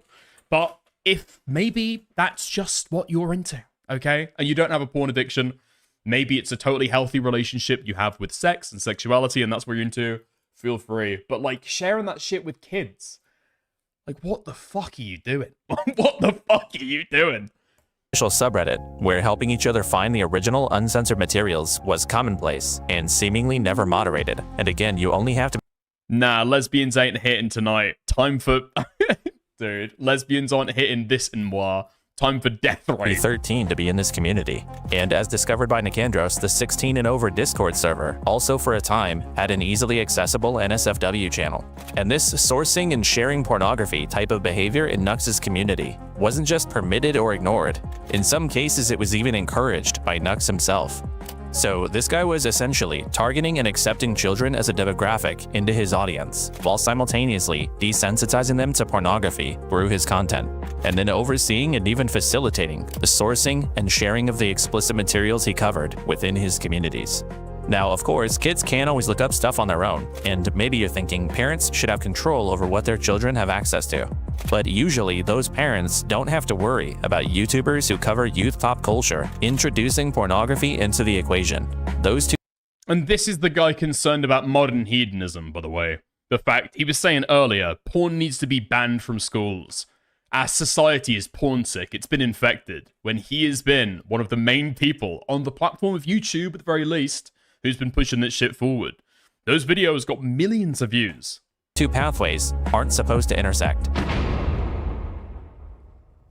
Speaker 1: But if maybe that's just what you're into, okay? And you don't have a porn addiction, maybe it's a totally healthy relationship you have with sex and sexuality, and that's what you're into, feel free. But, like, sharing that shit with kids, like, what the fuck are you doing? What the fuck are you doing?
Speaker 15: Subreddit, where helping each other find the original uncensored materials was commonplace and seemingly never moderated. And again, you only have to.
Speaker 1: Nah, lesbians ain't hitting tonight. Time for. Dude, lesbians aren't hitting this and more. Time for death
Speaker 15: Be
Speaker 1: rate.
Speaker 15: 13 to be in this community. And as discovered by Nicandros, the 16 and over Discord server also for a time had an easily accessible NSFW channel. And this sourcing and sharing pornography type of behavior in Nux's community wasn't just permitted or ignored. In some cases, it was even encouraged by Nux himself. So this guy was essentially targeting and accepting children as a demographic into his audience, while simultaneously desensitizing them to pornography through his content, and then overseeing and even facilitating the sourcing and sharing of the explicit materials he covered within his communities. Now, of course, kids can't always look up stuff on their own, and maybe you're thinking parents should have control over what their children have access to. But usually, those parents don't have to worry about YouTubers who cover youth pop culture introducing pornography into the equation. Those two.
Speaker 1: And this is the guy concerned about modern hedonism, by the way. The fact he was saying earlier, porn needs to be banned from schools. Our society is porn sick, it's been infected, when he has been one of the main people on the platform of YouTube, at the very least, who's been pushing this shit forward. Those videos got millions of views.
Speaker 15: Two pathways aren't supposed to intersect.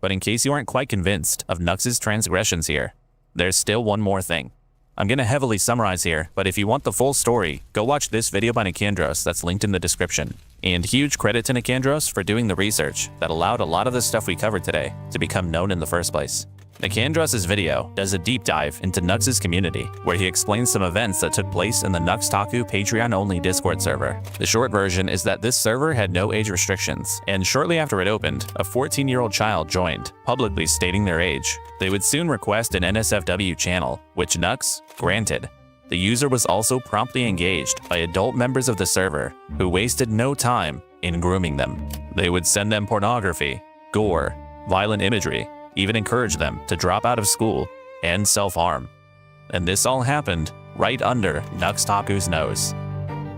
Speaker 15: But in case you aren't quite convinced of Nux's transgressions here, there's still one more thing. I'm gonna heavily summarize here, but if you want the full story, go watch this video by Nicandros that's linked in the description. And huge credit to Nicandros for doing the research that allowed a lot of the stuff we covered today to become known in the first place. Nicandros' video does a deep dive into Nux's community, where he explains some events that took place in the Nuxtaku Patreon-only Discord server. The short version is that this server had no age restrictions, and shortly after it opened, a 14-year-old child joined, publicly stating their age. They would soon request an NSFW channel, which Nux granted. The user was also promptly engaged by adult members of the server, who wasted no time in grooming them. They would send them pornography, gore, violent imagery, even encourage them to drop out of school and self-harm. And this all happened right under Nuxtaku's nose.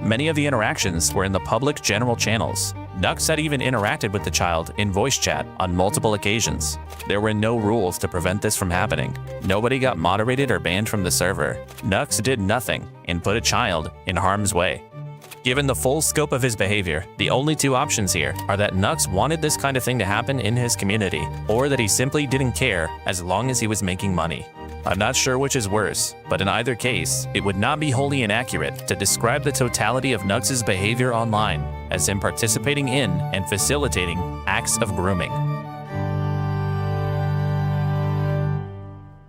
Speaker 15: Many of the interactions were in the public general channels. Nux had even interacted with the child in voice chat on multiple occasions. There were no rules to prevent this from happening. Nobody got moderated or banned from the server. Nux did nothing and put a child in harm's way. Given the full scope of his behavior, the only two options here are that Nux wanted this kind of thing to happen in his community, or that he simply didn't care as long as he was making money. I'm not sure which is worse, but in either case, it would not be wholly inaccurate to describe the totality of Nux's behavior online as him participating in and facilitating acts of grooming.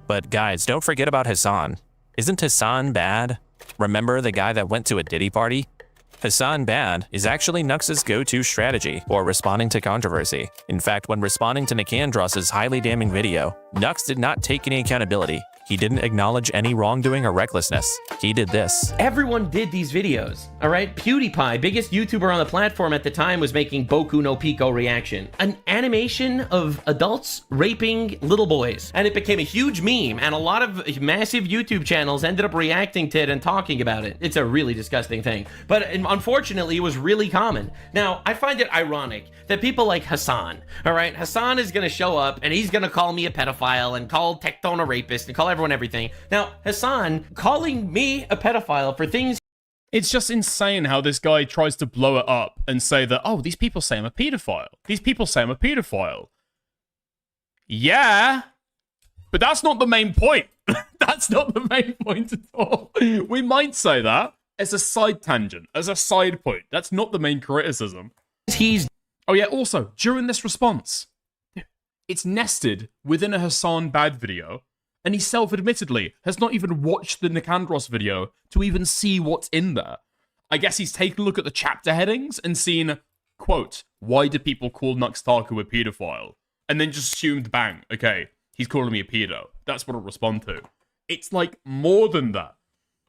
Speaker 15: But guys, don't forget about Hassan. Isn't Hassan bad? Remember the guy that went to a Diddy party? Hassan Bad is actually Nux's go-to strategy for responding to controversy. In fact, when responding to Nicandros' highly damning video, Nux did not take any accountability. He didn't acknowledge any wrongdoing or recklessness. He did this.
Speaker 8: Everyone did these videos, all right? PewDiePie, biggest YouTuber on the platform at the time, was making Boku no Pico reaction, an animation of adults raping little boys. And it became a huge meme, and a lot of massive YouTube channels ended up reacting to it and talking about it. It's a really disgusting thing. But unfortunately, it was really common. Now, I find it ironic that people like Hassan, all right? Hassan is gonna show up, and he's gonna call me a pedophile, and call Tectone a rapist, and call everyone everything. Now, Hassan calling me a pedophile for things
Speaker 1: It's just insane how this guy tries to blow it up and say that, oh, these people say I'm a pedophile. These people say I'm a pedophile. Yeah, but that's not the main point. That's not the main point at all. We might say that as a side tangent, as a side point. That's not the main criticism. Oh yeah, also, during this response, it's nested within a Hassan Bad video, and he self-admittedly has not even watched the Nicandros video to even see what's in there. I guess he's taken a look at the chapter headings and seen, quote, why do people call Nuxtaku a pedophile? And then just assumed, bang, okay, he's calling me a pedo. That's what I'll respond to. It's like more than that.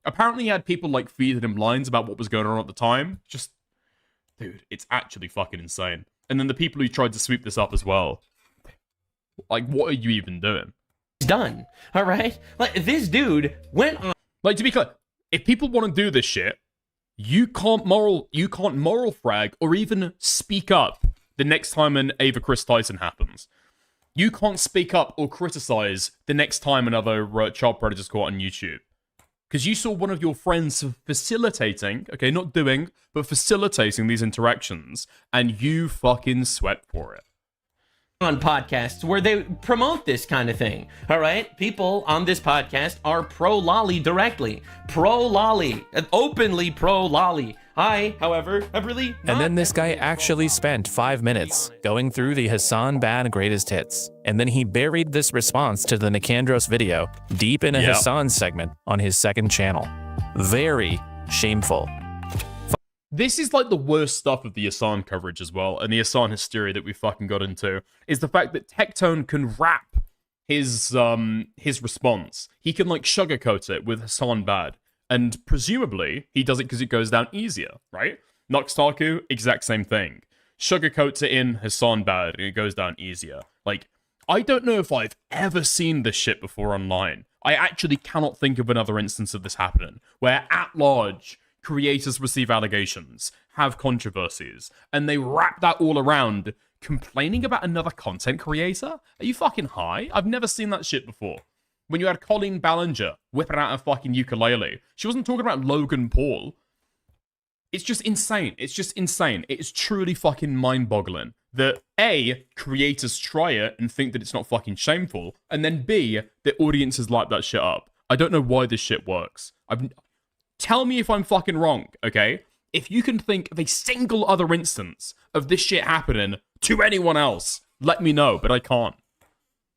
Speaker 1: Apparently he had people like feeding him lines about what was going on at the time. Just, dude, it's actually fucking insane. And then the people who tried to sweep this up as well. Like, what are you even doing?
Speaker 8: Done. All right? Like, this dude went on.
Speaker 1: Like, to be clear, if people want to do this shit, you can't moral frag or even speak up the next time an Ava Chris Tyson happens. You can't speak up or criticize the next time another child predator's caught on YouTube. Because you saw one of your friends facilitating, okay, not doing, but facilitating these interactions, and you fucking sweat for it.
Speaker 8: On podcasts where they promote this kind of thing. All right? People on this podcast are pro-lolly directly. Pro-lolly. Openly pro-lolly. I, however, have really not.
Speaker 15: And then this guy actually spent 5 minutes going through the Hassan Bad greatest hits. And then he buried this response to the Nicandros video deep in a Hassan segment on his second channel. Very shameful.
Speaker 1: This is like the worst stuff of the Hassan coverage as well, and the Hassan hysteria that we fucking got into, is the fact that Tectone can wrap his response. He can like sugarcoat it with Hassan Bad, and presumably he does it because it goes down easier, right? Nuxtaku, exact same thing. Sugarcoats it in Hassan Bad, and it goes down easier. Like, I don't know if I've ever seen this shit before online. I actually cannot think of another instance of this happening, where at large creators receive allegations, have controversies, and they wrap that all around complaining about another content creator? Are you fucking high? I've never seen that shit before. When you had Colleen Ballinger whipping out a fucking ukulele, she wasn't talking about Logan Paul. It's just insane. It's just insane. It is truly fucking mind-boggling that A, creators try it and think that it's not fucking shameful, and then B, that audiences light that shit up. I don't know why this shit works. Tell me if I'm fucking wrong, okay? If you can think of a single other instance of this shit happening to anyone else, let me know, but I can't.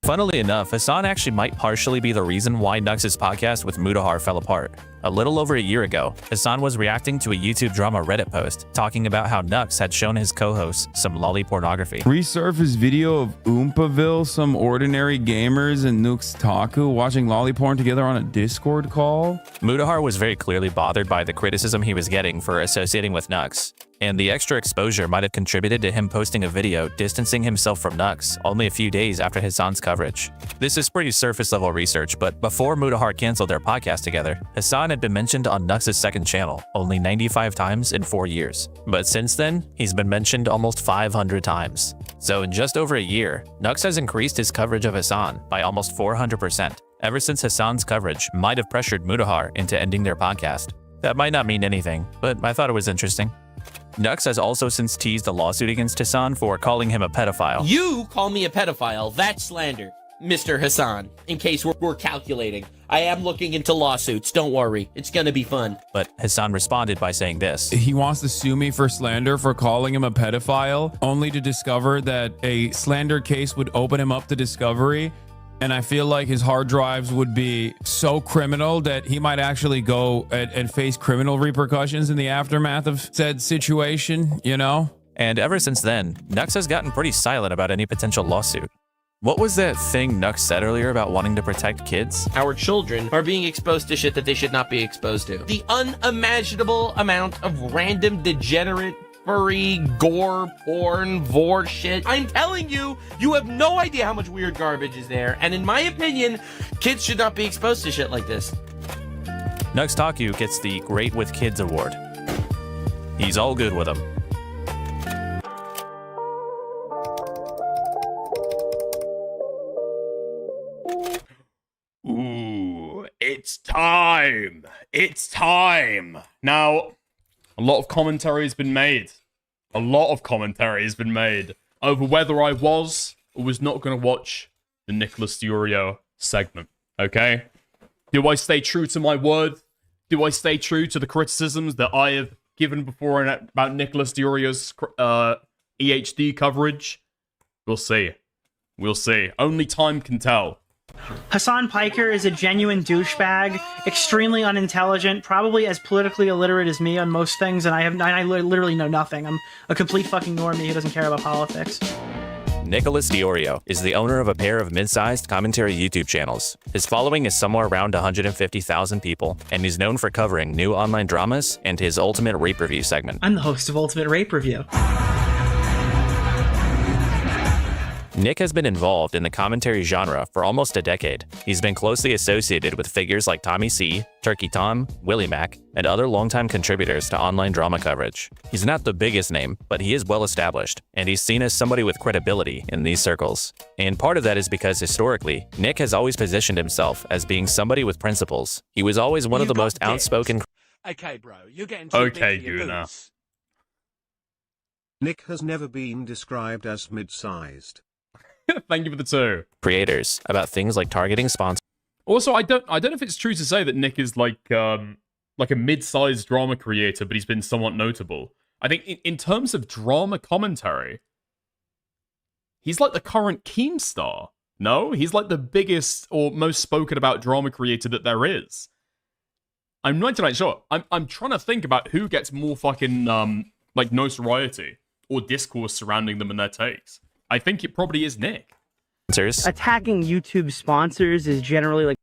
Speaker 15: Funnily enough, Hassan actually might partially be the reason why Nux's podcast with Mutahar fell apart. A little over a year ago, Hassan was reacting to a YouTube drama Reddit post talking about how Nux had shown his co-host some lolly pornography.
Speaker 20: Resurface video of Oompaville, some ordinary gamers and Nuxtaku watching lolly porn together on a Discord call.
Speaker 15: Mutahar was very clearly bothered by the criticism he was getting for associating with Nux, and the extra exposure might have contributed to him posting a video distancing himself from Nux only a few days after Hassan's coverage. This is pretty surface level research, but before Mutahar canceled their podcast together, Hassan had been mentioned on Nux's second channel only 95 times in 4 years. But since then, he's been mentioned almost 500 times. So in just over a year, Nux has increased his coverage of Hassan by almost 400%, ever since Hassan's coverage might have pressured Mutahar into ending their podcast. That might not mean anything, but I thought it was interesting. Nux has also since teased a lawsuit against Hassan for calling him a pedophile.
Speaker 8: You call me a pedophile. That's slander, Mr. Hassan. In case we're calculating. I am looking into lawsuits. Don't worry. It's gonna be fun.
Speaker 15: But Hassan responded by saying this.
Speaker 20: He wants to sue me for slander for calling him a pedophile, only to discover that a slander case would open him up to discovery. And I feel like his hard drives would be so criminal that he might actually go and face criminal repercussions in the aftermath of said situation, you know?
Speaker 15: And ever since then, Nux has gotten pretty silent about any potential lawsuit. What was that thing Nux said earlier about wanting to protect kids?
Speaker 8: Our children are being exposed to shit that they should not be exposed to. The unimaginable amount of random degenerate furry, gore, porn, vor shit. I'm telling you, you have no idea how much weird garbage is there. And in my opinion, kids should not be exposed to shit like this.
Speaker 15: Nuxtaku gets the Great with Kids award. He's all good with them.
Speaker 1: Ooh, it's time. it's time. Now, a lot of commentary has been made. A lot of commentary has been made over whether I was or was not going to watch the Nicholas Diorio segment. Okay? Do I stay true to my word? Do I stay true to the criticisms that I have given before about Nicholas Diorio's EHD coverage? We'll see. We'll see. Only time can tell.
Speaker 4: Hassan Piker is a genuine douchebag, extremely unintelligent, probably as politically illiterate as me on most things, and I literally know nothing. I'm a complete fucking normie who doesn't care about politics.
Speaker 15: Nicholas Diorio is the owner of a pair of mid-sized commentary YouTube channels. His following is somewhere around 150,000 people, and he's known for covering new online dramas and his Ultimate Rape Review segment.
Speaker 4: I'm the host of Ultimate Rape Review.
Speaker 15: Nick has been involved in the commentary genre for almost a decade. He's been closely associated with figures like Tommy C, Turkey Tom, Willie Mac, and other longtime contributors to online drama coverage. He's not the biggest name, but he is well established, and he's seen as somebody with credibility in these circles. And part of that is because historically, Nick has always positioned himself as being somebody with principles. He was always one of the most outspoken.
Speaker 9: Okay, bro, you're getting
Speaker 1: okay, Guna.
Speaker 9: Nick has never been described as mid-sized.
Speaker 1: Thank you for the 2.
Speaker 15: Creators about things like targeting sponsors.
Speaker 1: Also, I don't know if it's true to say that Nick is like a mid-sized drama creator, but he's been somewhat notable. I think in terms of drama commentary, he's like the current Keemstar. No, he's like the biggest or most spoken about drama creator that there is. I'm 99% sure. I'm trying to think about who gets more fucking like notoriety or discourse surrounding them and their takes. I think it probably is Nick.
Speaker 4: Attacking YouTube sponsors is generally like...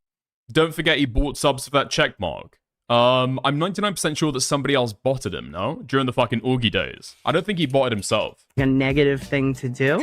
Speaker 1: Don't forget he bought subs for that check mark. I'm 99% sure that somebody else botted him, no? During the fucking Augie days. I don't think he botted himself.
Speaker 4: A negative thing to do.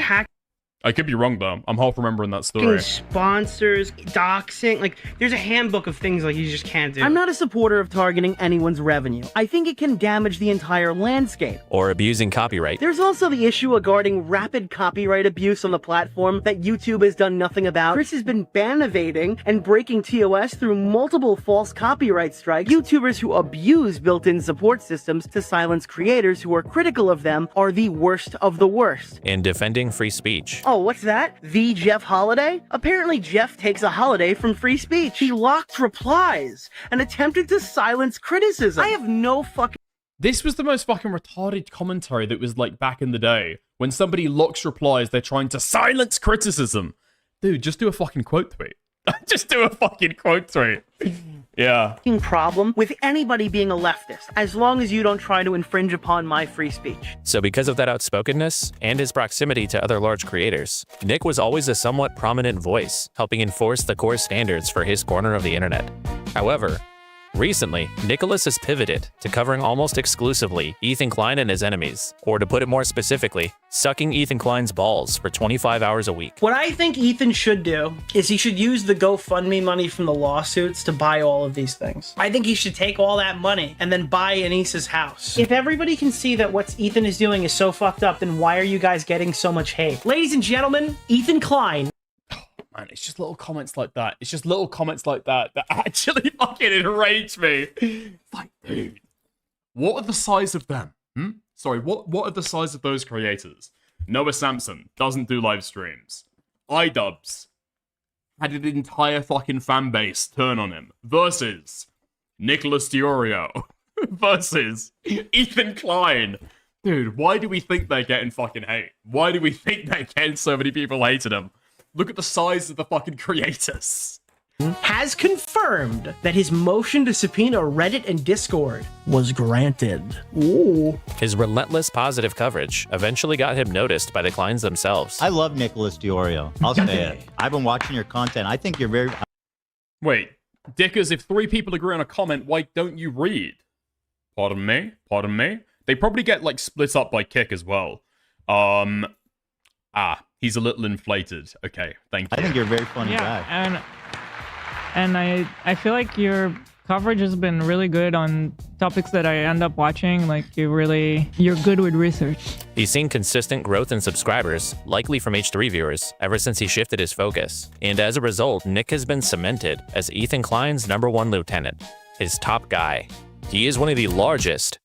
Speaker 1: I could be wrong, though. I'm half remembering that story.
Speaker 4: Sponsors, doxing, like, there's a handbook of things like you just can't do. I'm not a supporter of targeting anyone's revenue. I think it can damage the entire landscape.
Speaker 15: Or abusing copyright.
Speaker 4: There's also the issue regarding rapid copyright abuse on the platform that YouTube has done nothing about. Chris has been ban-evading and breaking TOS through multiple false copyright strikes. YouTubers who abuse built-in support systems to silence creators who are critical of them are the worst of the worst.
Speaker 15: And defending free speech.
Speaker 4: Oh, what's that? The Jeff Holiday? Apparently Jeff takes a holiday from free speech. He locked replies and attempted to silence criticism. I have no fucking...
Speaker 1: This was the most fucking retarded commentary that was like back in the day. When somebody locks replies, they're trying to silence criticism. Dude, just do a fucking quote tweet. Just do a fucking quote tweet. Yeah.
Speaker 4: Problem with anybody being a leftist, as long as you don't try to infringe upon my free speech.
Speaker 15: So because of that outspokenness and his proximity to other large creators, Nick was always a somewhat prominent voice, helping enforce the core standards for his corner of the internet. However, recently, Nicholas has pivoted to covering almost exclusively Ethan Klein and his enemies, or to put it more specifically, sucking Ethan Klein's balls for 25 hours a week.
Speaker 4: What I think Ethan should do is he should use the GoFundMe money from the lawsuits to buy all of these things. I think he should take all that money and then buy Anissa's house. If everybody can see that what Ethan is doing is so fucked up, then why are you guys getting so much hate? Ladies and gentlemen, Ethan Klein.
Speaker 1: Man, it's just little comments like that. It's just little comments like that that actually fucking enrage me. Like, dude, what are the size of them? Sorry, what are the size of those creators? Noah Samson doesn't do live streams. iDubbbz had an entire fucking fan base turn on him. Versus Nicholas Diorio. Versus Ethan Klein. Dude, why do we think they're getting fucking hate? Why do we think they're getting so many people hating them? Look at the size of the fucking creators.
Speaker 4: Has confirmed that his motion to subpoena Reddit and Discord was granted. Ooh.
Speaker 15: His relentless positive coverage eventually got him noticed by the Kleins themselves.
Speaker 23: I love Nicholas Diorio. I'll say it. I've been watching your content. I think you're very...
Speaker 1: Wait, Dickers, if 3 people agree on a comment, why don't you read? Pardon me? Pardon me? They probably get, like, split up by Kick as well. He's a little inflated. Okay, thank you.
Speaker 23: I think you're a very funny guy.
Speaker 24: And I feel like your coverage has been really good on topics that I end up watching. Like you're good with research.
Speaker 15: He's seen consistent growth in subscribers, likely from H3 viewers, ever since he shifted his focus. And as a result, Nick has been cemented as Ethan Klein's #1 lieutenant. his top guy. He is one of the largest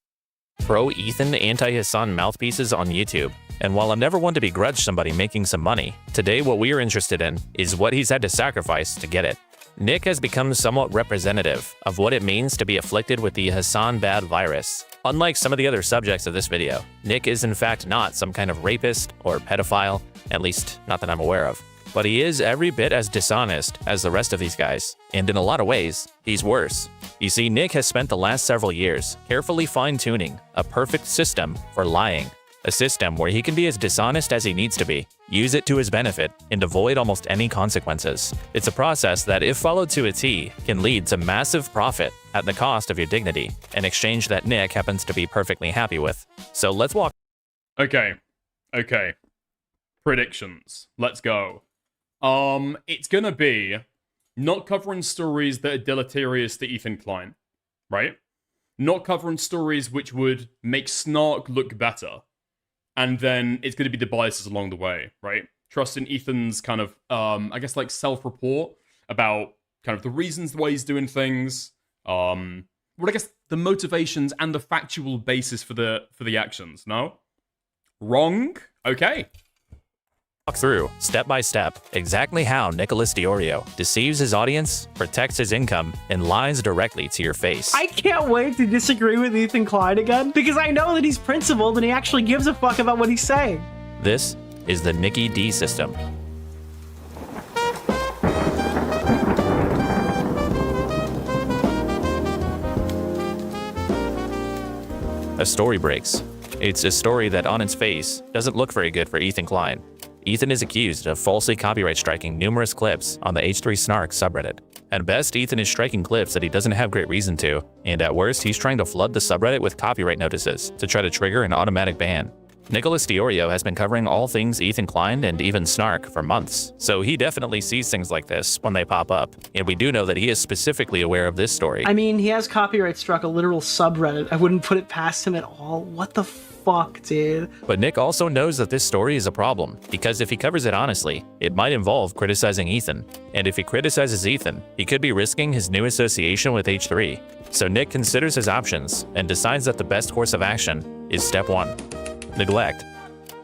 Speaker 15: pro-Ethan, anti-Hassan mouthpieces on YouTube. And while I'm never one to begrudge somebody making some money, today what we are interested in is what he's had to sacrifice to get it. Nick has become somewhat representative of what it means to be afflicted with the Hassan bad virus. Unlike some of the other subjects of this video, Nick is in fact not some kind of rapist or pedophile, at least not that I'm aware of. But he is every bit as dishonest as the rest of these guys, and in a lot of ways, he's worse. You see, Nick has spent the last several years carefully fine-tuning a perfect system for lying. A system where he can be as dishonest as he needs to be, use it to his benefit, and avoid almost any consequences. It's a process that, if followed to a T, can lead to massive profit at the cost of your dignity, an exchange that Nick happens to be perfectly happy with. So let's walk.
Speaker 1: Okay. Predictions. Let's go. It's gonna be not covering stories that are deleterious to Ethan Klein, right? Not covering stories which would make Snark look better. And then it's going to be the biases along the way, right? Trusting Ethan's kind of, I guess, like self-report about kind of the reasons why he's doing things. Well, I guess the motivations and the factual basis for the actions. No? Wrong? Okay.
Speaker 15: Walk through, step by step, exactly how Nicholas Diorio deceives his audience, protects his income, and lies directly to your face.
Speaker 4: I can't wait to disagree with Ethan Klein again, because I know that he's principled and he actually gives a fuck about what he's saying.
Speaker 15: This is the Nicky D system. A story breaks. It's a story that on its face doesn't look very good for Ethan Klein. Ethan is accused of falsely copyright striking numerous clips on the H3 Snark subreddit. At best, Ethan is striking clips that he doesn't have great reason to, and at worst, he's trying to flood the subreddit with copyright notices to try to trigger an automatic ban. Nicholas Diorio has been covering all things Ethan Klein and even Snark for months, so he definitely sees things like this when they pop up, and we do know that he is specifically aware of this story.
Speaker 4: I mean, he has copyright struck a literal subreddit. I wouldn't put it past him at all. What the fuck, dude?
Speaker 15: But Nick also knows that this story is a problem, because if he covers it honestly, it might involve criticizing Ethan. And if he criticizes Ethan, he could be risking his new association with H3. So Nick considers his options and decides that the best course of action is step 1. Neglect.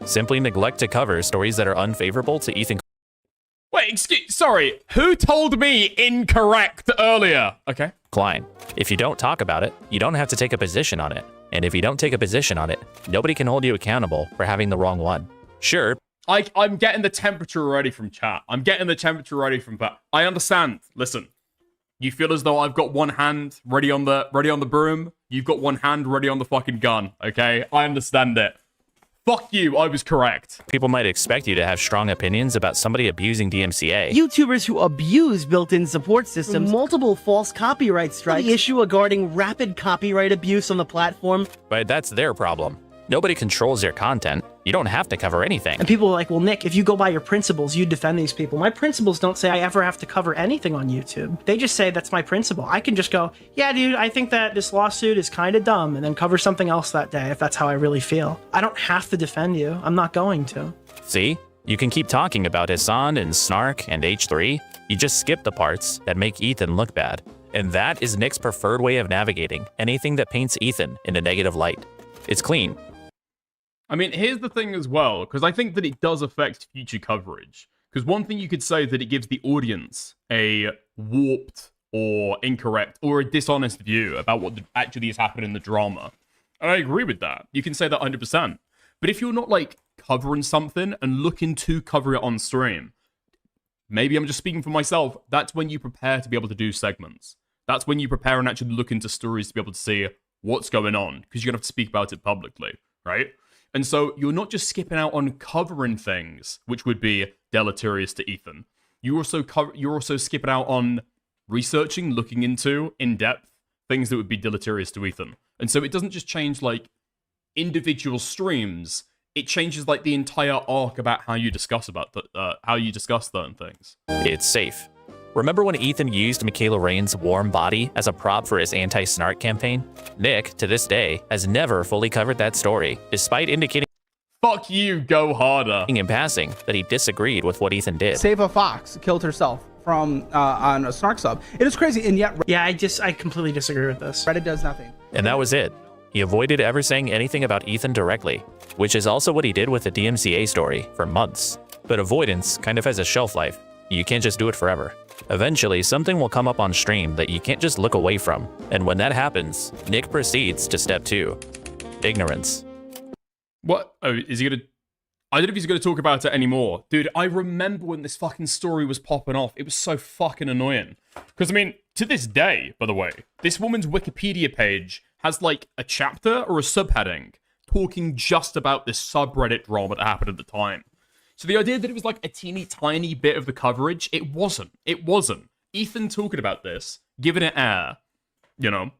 Speaker 15: Simply neglect to cover stories that are unfavorable to Ethan.
Speaker 1: Wait, sorry, who told me incorrect earlier? Okay.
Speaker 15: Klein. If you don't talk about it, you don't have to take a position on it. And if you don't take a position on it, nobody can hold you accountable for having the wrong one. Sure.
Speaker 1: I'm getting the temperature ready from chat. I'm getting the temperature ready from chat. I understand. Listen, you feel as though I've got one hand ready on the broom. You've got one hand ready on the fucking gun. Okay, I understand it. Fuck you, I was correct.
Speaker 15: People might expect you to have strong opinions about somebody abusing DMCA.
Speaker 4: YouTubers who abuse built-in support systems, multiple false copyright strikes, the issue regarding rapid copyright abuse on the platform.
Speaker 15: But that's their problem. Nobody controls your content. You don't have to cover anything.
Speaker 4: And people are like, well, Nick, if you go by your principles, you defend these people. My principles don't say I ever have to cover anything on YouTube. They just say that's my principle. I can just go, yeah, dude, I think that this lawsuit is kind of dumb, and then cover something else that day if that's how I really feel. I don't have to defend you. I'm not going to.
Speaker 15: See? You can keep talking about Hassan and Snark and H3. You just skip the parts that make Ethan look bad. And that is Nick's preferred way of navigating anything that paints Ethan in a negative light. It's clean.
Speaker 1: I mean, here's the thing as well, because I think that it does affect future coverage. Because one thing you could say is that it gives the audience a warped or incorrect or a dishonest view about what actually has happened in the drama. And I agree with that. You can say that 100%. But if you're not, like, covering something and looking to cover it on stream, maybe I'm just speaking for myself, that's when you prepare to be able to do segments. That's when you prepare and actually look into stories to be able to see what's going on, because you're going to have to speak about it publicly, right? And so you're not just skipping out on covering things, which would be deleterious to Ethan. You're also skipping out on researching, looking into, in depth, things that would be deleterious to Ethan. And so it doesn't just change, like, individual streams. It changes, like, the entire arc about how you discuss certain things.
Speaker 15: It's safe. Remember when Ethan used Michaela Rain's warm body as a prop for his anti-Snark campaign? Nick, to this day, has never fully covered that story, despite indicating
Speaker 1: "Fuck you, go harder"
Speaker 15: in passing that he disagreed with what Ethan did.
Speaker 11: Save a fox killed herself from on a Snark sub. It is crazy, and yet
Speaker 4: Yeah, I completely disagree with this.
Speaker 11: Reddit does nothing.
Speaker 15: And that was it. He avoided ever saying anything about Ethan directly, which is also what he did with the DMCA story for months. But avoidance kind of has a shelf life. You can't just do it forever. Eventually, something will come up on stream that you can't just look away from. And when that happens, Nick proceeds to step 2. Ignorance.
Speaker 1: What? Oh, is he gonna... I don't know if he's gonna talk about it anymore. Dude, I remember when this fucking story was popping off. It was so fucking annoying. Because, I mean, to this day, by the way, this woman's Wikipedia page has, like, a chapter or a subheading talking just about this subreddit drama that happened at the time. So the idea that it was, like, a teeny tiny bit of the coverage, it wasn't. It wasn't. Ethan talking about this, giving it air, you know,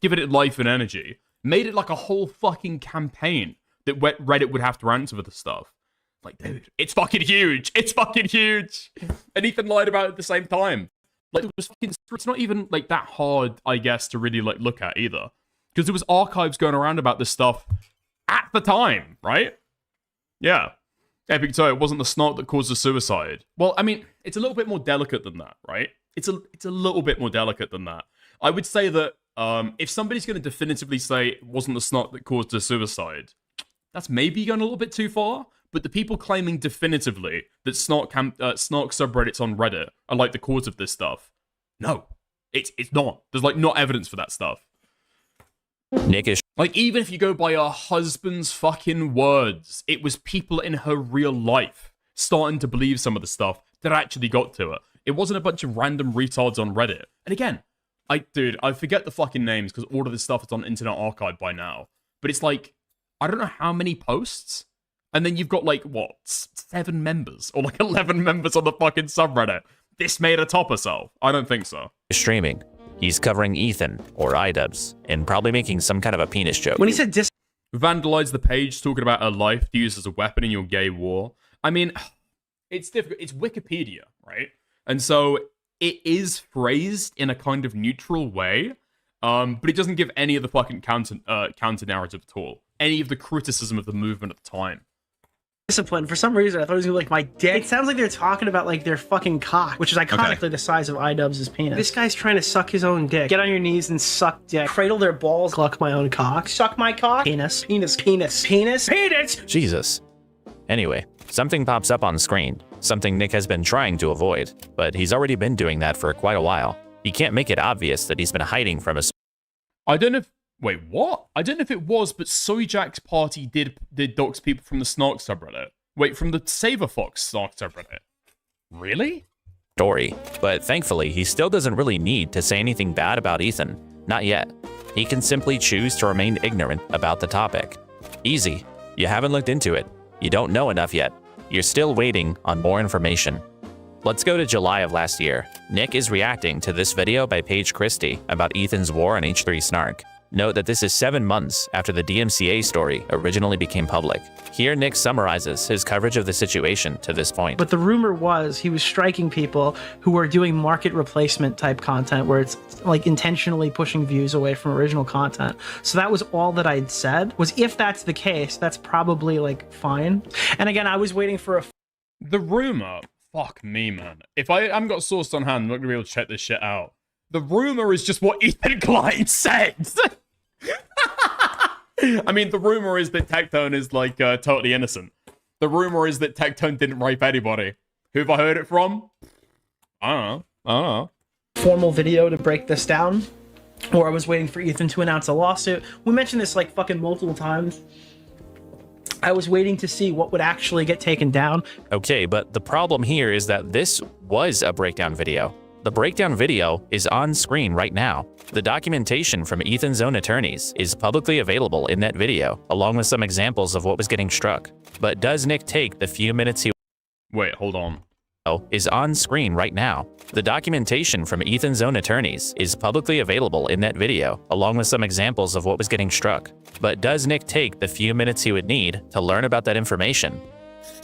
Speaker 1: giving it life and energy, made it like a whole fucking campaign that Reddit would have to answer for the stuff. Like, dude, it's fucking huge. It's fucking huge. And Ethan lied about it at the same time. Like, it was fucking, it's not even like that hard, I guess, to really like look at either. Because there was archives going around about this stuff at the time, right? Yeah. Epic so it wasn't the snot that caused the suicide. Well, I mean, it's a little bit more delicate than that, right? It's a little bit more delicate than that. I would say that if somebody's going to definitively say it wasn't the snot that caused the suicide, that's maybe going a little bit too far. But the people claiming definitively that snark subreddits on Reddit are like the cause of this stuff, no, it's not. There's like not evidence for that stuff.
Speaker 15: Nick is
Speaker 1: like, even if you go by her husband's fucking words, it was people in her real life starting to believe some of the stuff that actually got to her. It wasn't a bunch of random retards on Reddit. And again, I forget the fucking names because all of this stuff is on Internet Archive by now. But it's like, I don't know how many posts. And then you've got like, what, 7 members or like 11 members on the fucking subreddit. This made her top herself. I don't think so.
Speaker 15: Streaming. He's covering Ethan, or iDubbbz, and probably making some kind of a penis joke.
Speaker 4: When he said
Speaker 1: vandalize the page, talking about her life to use as a weapon in your gay war. I mean, it's difficult. It's Wikipedia, right? And so it is phrased in a kind of neutral way, but it doesn't give any of the fucking counter narrative at all. Any of the criticism of the movement at the time.
Speaker 4: Discipline. For some reason, I thought it was gonna be like my dick. It sounds like they're talking about like their fucking cock, which is iconically the size of iDubbbz' penis. This guy's trying to suck his own dick. Get on your knees and suck dick. Cradle their balls. Cluck my own cock. Suck my cock. Penis. Penis. Penis. Penis. Penis.
Speaker 15: Jesus. Anyway, something pops up on screen. Something Nick has been trying to avoid, but he's already been doing that for quite a while. He can't make it obvious that he's been hiding from us.
Speaker 1: I don't know if... Wait, what? I don't know if it was, but Soyjack's party did dox people from the Snark subreddit. Wait, from the SaverFox Snark subreddit. Really?
Speaker 15: Story. But thankfully, he still doesn't really need to say anything bad about Ethan. Not yet. He can simply choose to remain ignorant about the topic. Easy. You haven't looked into it. You don't know enough yet. You're still waiting on more information. Let's go to July of last year. Nick is reacting to this video by Paige Christie about Ethan's war on H3 Snark. Note that this is 7 months after the DMCA story originally became public. Here, Nick summarizes his coverage of the situation to this point.
Speaker 4: But the rumor was he was striking people who were doing market replacement type content where it's like intentionally pushing views away from original content. So that was all that I'd said, was if that's the case, that's probably like fine. And again, I was waiting for
Speaker 1: the rumor, fuck me, man. If I haven't got a source on hand, I'm not gonna be able to check this shit out. The rumor is just what Ethan Klein said. I mean, the rumor is that Tectone is like totally innocent. The rumor is that Tectone didn't rape anybody. Who have I heard it from? I don't know.
Speaker 4: Formal video to break this down, or I was waiting for Ethan to announce a lawsuit. We mentioned this like fucking multiple times. I was waiting to see what would actually get taken down.
Speaker 15: Okay, but the problem here is that this was a breakdown video. The breakdown video is on screen right now. The documentation from Ethan's own attorneys is publicly available in that video, along with some examples of what was getting struck. But does Nick take the few minutes he...
Speaker 1: Wait, hold on.
Speaker 15: ...is on screen right now. The documentation from Ethan's own attorneys is publicly available in that video, along with some examples of what was getting struck. But does Nick take the few minutes he would need to learn about that information?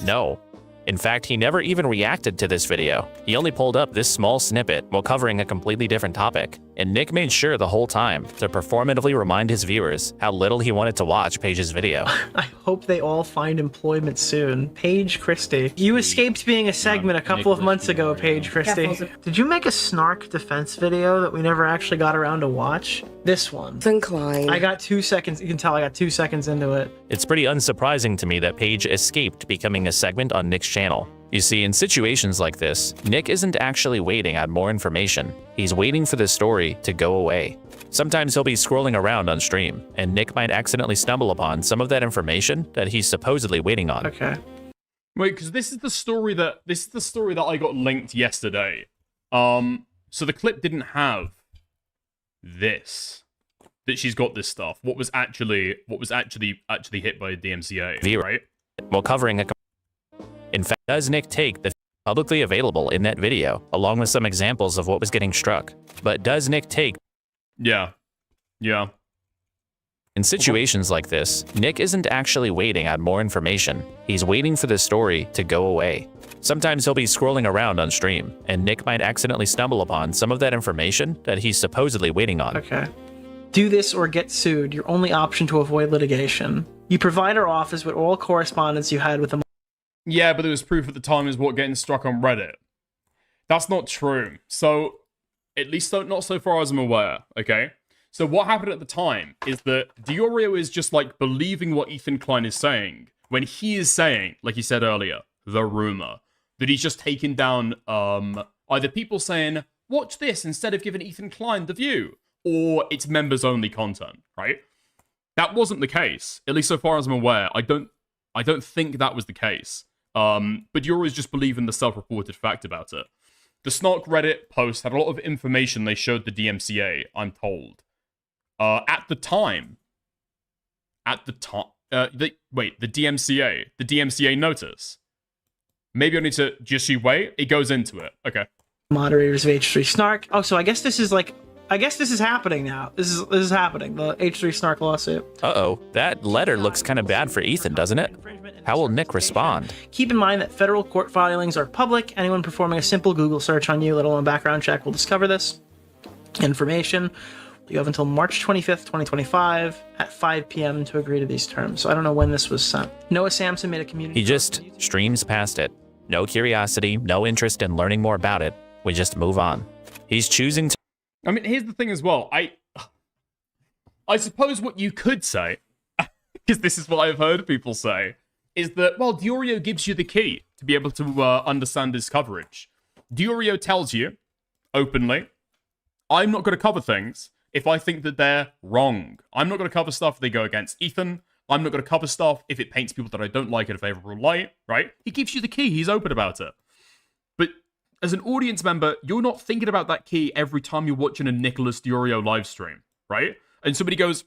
Speaker 15: No. In fact, he never even reacted to this video. He only pulled up this small snippet while covering a completely different topic. and Nick made sure the whole time to performatively remind his viewers how little he wanted to watch Paige's video.
Speaker 4: I hope they all find employment soon. Paige Christie. You escaped being a segment a couple of months ago, Paige Christie. Did you make a Snark defense video that we never actually got around to watch? This one.
Speaker 5: Incline.
Speaker 4: I got 2 seconds. You can tell I got 2 seconds into it.
Speaker 15: It's pretty unsurprising to me that Paige escaped becoming a segment on Nick's channel. You see, in situations like this, Nick isn't actually waiting on more information. He's waiting for the story to go away. Sometimes he'll be scrolling around on stream, and Nick might accidentally stumble upon some of that information that he's supposedly waiting on.
Speaker 4: Okay.
Speaker 1: Wait, because this is the story that I got linked yesterday. So the clip didn't have this. That she's got this stuff. What was actually hit by DMCA, right?
Speaker 15: While covering a In fact, does Nick take the publicly available in that video, along with some examples of what was getting struck? But does Nick take...
Speaker 1: Yeah.
Speaker 15: In situations like this, Nick isn't actually waiting on more information. He's waiting for the story to go away. Sometimes he'll be scrolling around on stream, and Nick might accidentally stumble upon some of that information that he's supposedly waiting on.
Speaker 4: Okay. Do this or get sued. Your only option to avoid litigation. You provide our office with all correspondence you had with the...
Speaker 1: Yeah, but there was proof at the time is what getting struck on Reddit. That's not true. So, at least not so far as I'm aware, okay? So what happened at the time is that Diorio is just like believing what Ethan Klein is saying when he is saying, like he said earlier, the rumor, that he's just taken down either people saying, watch this instead of giving Ethan Klein the view, or it's members only content, right? That wasn't the case, at least so far as I'm aware. I don't think that was the case. But Diorio is just believing the self-reported fact about it. The Snark Reddit post had a lot of information they showed the DMCA, I'm told. At the DMCA notice. Maybe I need to just you wait. It goes into it. Okay.
Speaker 4: Moderators of H3 Snark. Oh, so I guess this is happening now. This is happening. The H3 Snark lawsuit.
Speaker 15: Uh-oh, that letter looks kind of bad for Ethan, doesn't it? How will Nick respond?
Speaker 4: Keep in mind that federal court filings are public. Anyone performing a simple Google search on you, let alone a background check, will discover this information. You have until March 25th, 2025 at 5 p.m. to agree to these terms. So I don't know when this was sent. Noah Samson made a community...
Speaker 15: He just streams past it. No curiosity, no interest in learning more about it. We just move on. He's choosing to...
Speaker 1: I mean, here's the thing as well. I suppose what you could say, because this is what I've heard people say, is that, well, Diorio gives you the key to be able to understand his coverage. Diorio tells you, openly, I'm not going to cover things if I think that they're wrong. I'm not going to cover stuff if they go against Ethan. I'm not going to cover stuff if it paints people that I don't like in a favorable light, right? He gives you the key. He's open about it. But as an audience member, you're not thinking about that key every time you're watching a Nicholas Diorio live stream, right? And somebody goes,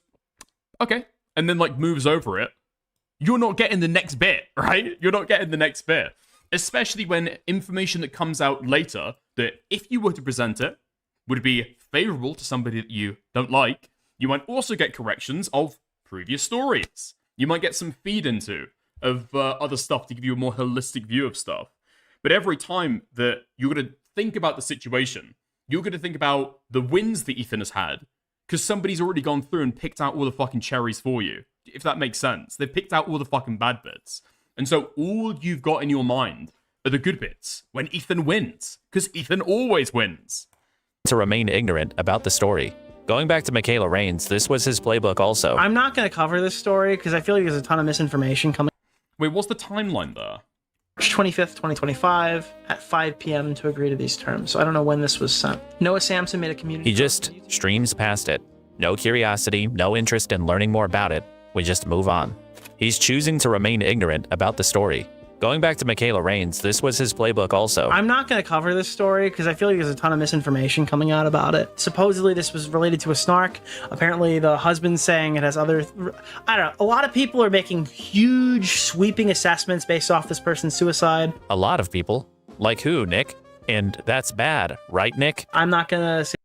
Speaker 1: okay, and then like moves over it. You're not getting the next bit, right? You're not getting the next bit. Especially when information that comes out later that if you were to present it would be favorable to somebody that you don't like, you might also get corrections of previous stories. You might get some feed into of other stuff to give you a more holistic view of stuff. But every time that you're going to think about the situation, you're going to think about the wins that Ethan has had, because somebody's already gone through and picked out all the fucking cherries for you, if that makes sense. They've picked out all the fucking bad bits. And so all you've got in your mind are the good bits when Ethan wins, because Ethan always wins.
Speaker 15: To remain ignorant about the story. Going back to Michaela Reigns, this was his playbook also.
Speaker 4: I'm not going to cover this story because I feel like there's a ton of misinformation coming.
Speaker 1: Wait, what's the timeline there?
Speaker 4: March 25th, 2025 at 5 p.m. to agree to these terms. So I don't know when this was sent. Noah Samson made a community...
Speaker 15: He just streams past it. No curiosity, no interest in learning more about it. We just move on. He's choosing to remain ignorant about the story. Going back to Michaela Reigns, this was his playbook also.
Speaker 4: I'm not going to cover this story because I feel like there's a ton of misinformation coming out about it. Supposedly this was related to a snark. Apparently the husband's saying it has other... I don't know. A lot of people are making huge sweeping assessments based off this person's suicide.
Speaker 15: A lot of people. Like who, Nick? And that's bad, right, Nick?
Speaker 4: I'm not going to say...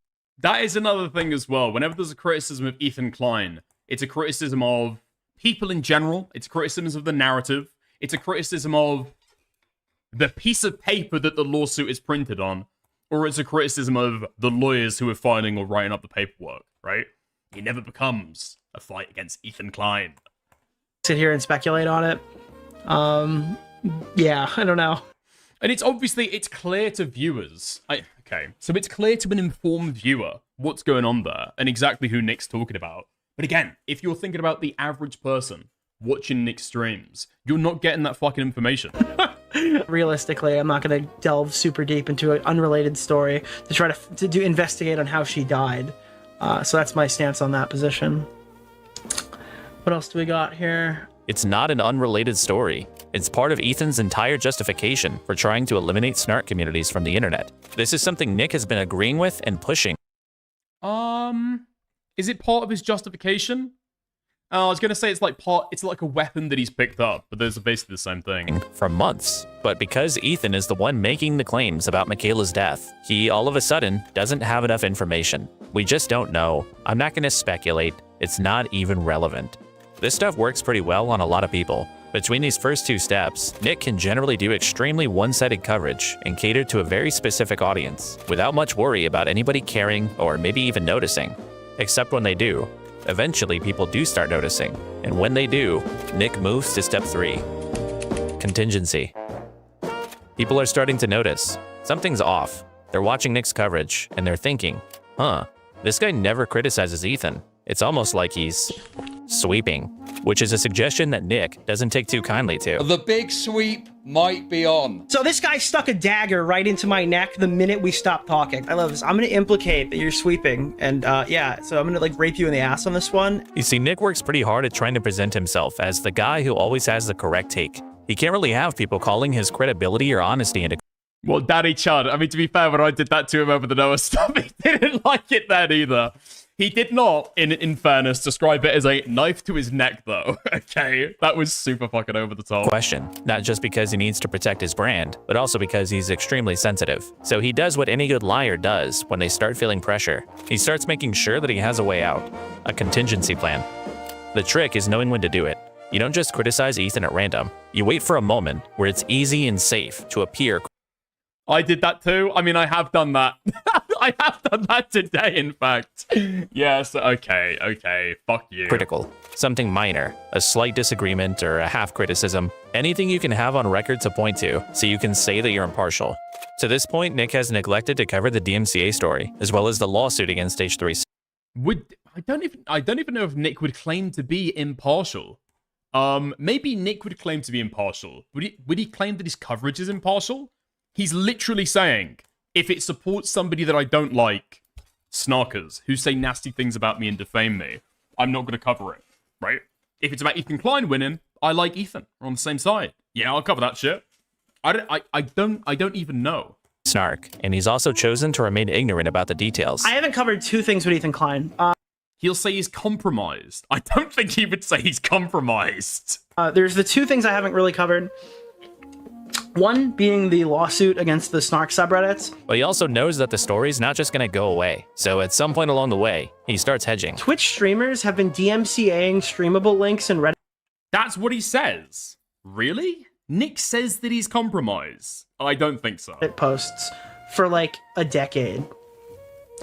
Speaker 1: That is another thing as well. Whenever there's a criticism of Ethan Klein, it's a criticism of people in general. It's criticisms of the narrative. It's a criticism of the piece of paper that the lawsuit is printed on, or it's a criticism of the lawyers who are filing or writing up the paperwork, right? It never becomes a fight against Ethan Klein.
Speaker 4: Sit here and speculate on it. Yeah, I don't know.
Speaker 1: And it's clear to viewers. So it's clear to an informed viewer what's going on there and exactly who Nick's talking about. But again, if you're thinking about the average person watching Nick's streams, you're not getting that fucking information.
Speaker 4: Realistically, I'm not going to delve super deep into an unrelated story to try to do investigate on how she died. So that's my stance on that position. What else do we got here?
Speaker 15: It's not an unrelated story. It's part of Ethan's entire justification for trying to eliminate snark communities from the internet. This is something Nick has been agreeing with and pushing.
Speaker 1: Is it part of his justification? I was gonna say it's like a weapon that he's picked up, but those are basically the same thing.
Speaker 15: For months. But because Ethan is the one making the claims about Michaela's death, he all of a sudden doesn't have enough information. We just don't know. I'm not gonna speculate. It's not even relevant. This stuff works pretty well on a lot of people. Between these first two steps, Nick can generally do extremely one-sided coverage and cater to a very specific audience without much worry about anybody caring or maybe even noticing. Except when they do. Eventually, people do start noticing, and when they do, Nick moves to step 3. Contingency. People are starting to notice. Something's off. They're watching Nick's coverage, and they're thinking, this guy never criticizes Ethan. It's almost like he's sweeping, which is a suggestion that Nick doesn't take too kindly to.
Speaker 5: The big sweep might be on.
Speaker 4: So this guy stuck a dagger right into my neck the minute we stopped talking. I love this. I'm going to implicate that you're sweeping. And yeah, so I'm going to rape you in the ass on this one.
Speaker 15: You see, Nick works pretty hard at trying to present himself as the guy who always has the correct take. He can't really have people calling his credibility or honesty into.
Speaker 1: Well, Daddy Chud, I mean, to be fair, when I did that to him over the Noah stuff, he didn't like it then either. He did not, in fairness, describe it as a knife to his neck, though. Okay, that was super fucking over the top.
Speaker 15: Question, not just because he needs to protect his brand, but also because he's extremely sensitive. So he does what any good liar does when they start feeling pressure. He starts making sure that he has a way out, a contingency plan. The trick is knowing when to do it. You don't just criticize Ethan at random. You wait for a moment where it's easy and safe to appear.
Speaker 1: I did that too. I mean, I have done that. I have done that today, in fact. Yes, okay, fuck you.
Speaker 15: Critical. Something minor, a slight disagreement or a half criticism, anything you can have on record to point to so you can say that you're impartial. To this point, Nick has neglected to cover the DMCA story, as well as the lawsuit against H3.
Speaker 1: I don't even know if Nick would claim to be impartial. Maybe Nick would claim to be impartial. Would he claim that his coverage is impartial? He's literally saying, if it supports somebody that I don't like, snarkers, who say nasty things about me and defame me, I'm not going to cover it, right? If it's about Ethan Klein winning, I like Ethan. We're on the same side. Yeah, I'll cover that shit. I don't even know.
Speaker 15: Snark, and he's also chosen to remain ignorant about the details.
Speaker 4: I haven't covered two things with Ethan Klein.
Speaker 1: He'll say he's compromised. I don't think he would say he's compromised.
Speaker 4: There's the two things I haven't really covered. One being the lawsuit against the Snark subreddits.
Speaker 15: But he also knows that the story's not just going to go away. So at some point along the way, he starts hedging.
Speaker 4: Twitch streamers have been DMCAing streamable links and Reddit.
Speaker 1: That's what he says. Really? Nick says that he's compromised. I don't think so.
Speaker 4: Posts for like a decade.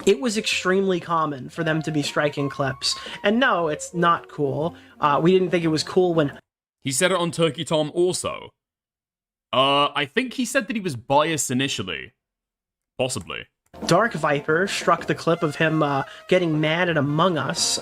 Speaker 4: It was extremely common for them to be striking clips. And no, it's not cool. We didn't think it was cool when...
Speaker 1: He said it on Turkey Tom also. I think he said that he was biased initially. Possibly.
Speaker 4: Dark Viper struck the clip of him getting mad at Among Us.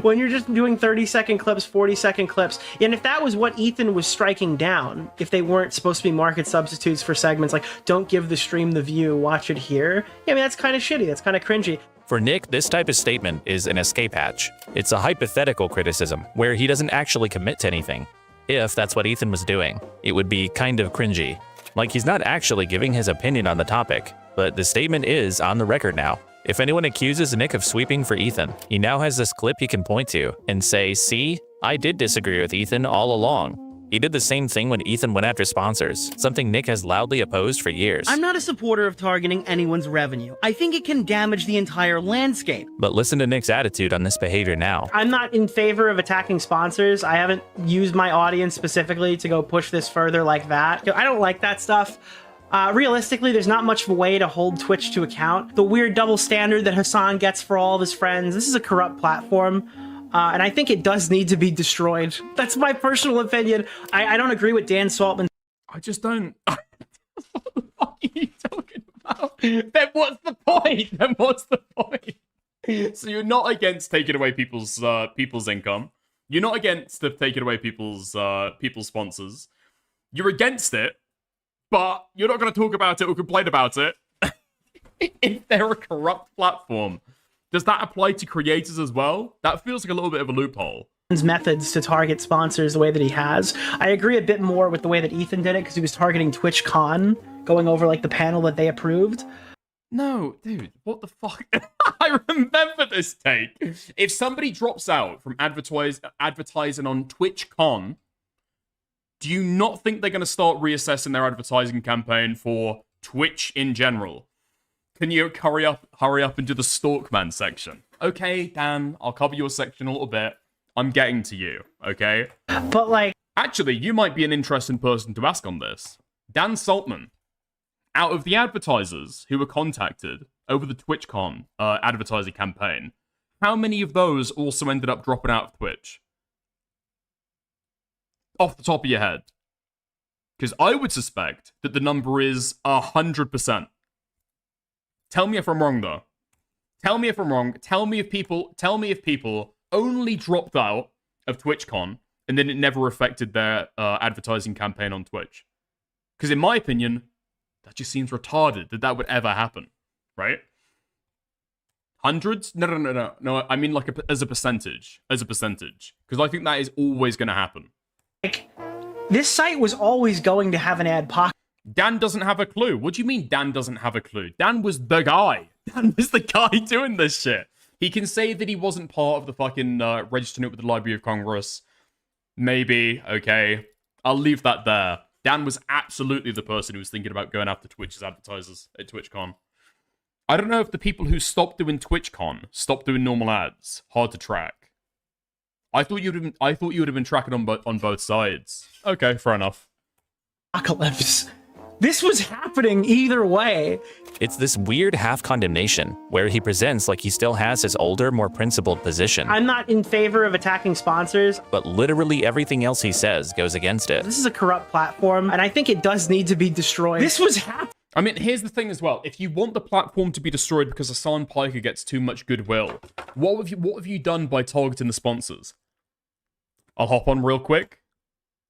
Speaker 4: When you're just doing 30-second clips, 40-second clips, and if that was what Ethan was striking down, if they weren't supposed to be market substitutes for segments like, don't give the stream the view, watch it here, yeah, I mean, that's kind of shitty, that's kind of cringy.
Speaker 15: For Nick, this type of statement is an escape hatch. It's a hypothetical criticism, where he doesn't actually commit to anything. If that's what Ethan was doing, it would be kind of cringy. Like he's not actually giving his opinion on the topic, but the statement is on the record now. If anyone accuses Nick of sweeping for Ethan, he now has this clip he can point to and say, see, I did disagree with Ethan all along. He did the same thing when Ethan went after sponsors, something Nick has loudly opposed for years.
Speaker 4: I'm not a supporter of targeting anyone's revenue. I think it can damage the entire landscape.
Speaker 15: But listen to Nick's attitude on this behavior now.
Speaker 4: I'm not in favor of attacking sponsors. I haven't used my audience specifically to go push this further like that. I don't like that stuff. Realistically, there's not much of a way to hold Twitch to account. The weird double standard that Hassan gets for all of his friends, this is a corrupt platform, and I think it does need to be destroyed. That's my personal opinion. I don't agree with Dan Saltman.
Speaker 1: I just don't... what the fuck are you talking about? Then what's the point? Then what's the point? So you're not against taking away people's income. You're not against taking away people's sponsors. You're against it, but you're not going to talk about it or complain about it if they're a corrupt platform. Does that apply to creators as well? That feels like a little bit of a loophole.
Speaker 4: Methods to target sponsors the way that he has. I agree a bit more with the way that Ethan did it because he was targeting TwitchCon, going over like the panel that they approved.
Speaker 1: No, dude, what the fuck? I remember this take. If somebody drops out from advertising on TwitchCon, do you not think they're going to start reassessing their advertising campaign for Twitch in general? Can you hurry up and do the Stalkman section? Okay, Dan, I'll cover your section a little bit. I'm getting to you, okay?
Speaker 4: But like...
Speaker 1: Actually, you might be an interesting person to ask on this. Dan Saltman, out of the advertisers who were contacted over the TwitchCon advertising campaign, how many of those also ended up dropping out of Twitch? Off the top of your head. Because I would suspect that the number is 100%. Tell me if I'm wrong, though. Tell me if I'm wrong. Tell me if people only dropped out of TwitchCon and then it never affected their advertising campaign on Twitch. Because in my opinion, that just seems retarded that would ever happen, right? Hundreds? No. I mean like as a percentage. Because I think that is always going to happen.
Speaker 4: Like, this site was always going to have an ad pocket.
Speaker 1: Dan doesn't have a clue. What do you mean Dan doesn't have a clue? Dan was the guy. Dan was the guy doing this shit. He can say that he wasn't part of the fucking registering it with the Library of Congress. Maybe, okay. I'll leave that there. Dan was absolutely the person who was thinking about going after Twitch's advertisers at TwitchCon. I don't know if the people who stopped doing TwitchCon stopped doing normal ads. Hard to track. I thought you would have been tracking on both sides. Okay, fair enough.
Speaker 4: Apocalypse. This was happening either way.
Speaker 15: It's this weird half condemnation where he presents like he still has his older, more principled position.
Speaker 4: I'm not in favor of attacking sponsors,
Speaker 15: but literally everything else he says goes against it.
Speaker 4: This is a corrupt platform, and I think it does need to be destroyed. This was happening.
Speaker 1: I mean, here's the thing as well. If you want the platform to be destroyed because Hassan Piker gets too much goodwill, what have you done by targeting the sponsors? I'll hop on real quick.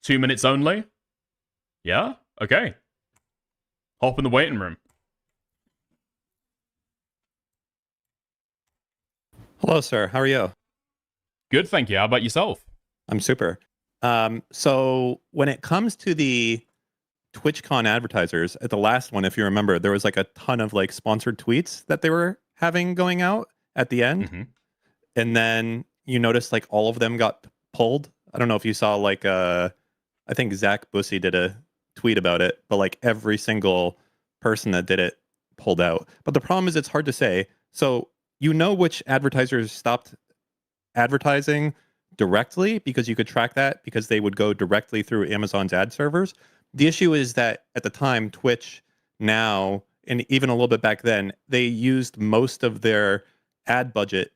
Speaker 1: 2 minutes only. Yeah? Okay. Hop in the waiting room.
Speaker 12: Hello, sir. How are you?
Speaker 1: Good, thank you. How about yourself?
Speaker 12: I'm super. So when it comes to the TwitchCon advertisers, at the last one, if you remember, there was like a ton of like sponsored tweets that they were having going out at the end.
Speaker 1: Mm-hmm.
Speaker 12: And then you noticed like all of them got pulled. I don't know if you saw like I think Zach Bussey did a tweet about it, but like every single person that did it pulled out. But the problem is it's hard to say. So you know which advertisers stopped advertising directly because you could track that because they would go directly through Amazon's ad servers. The issue is that at the time, Twitch now, and even a little bit back then, they used most of their ad budget.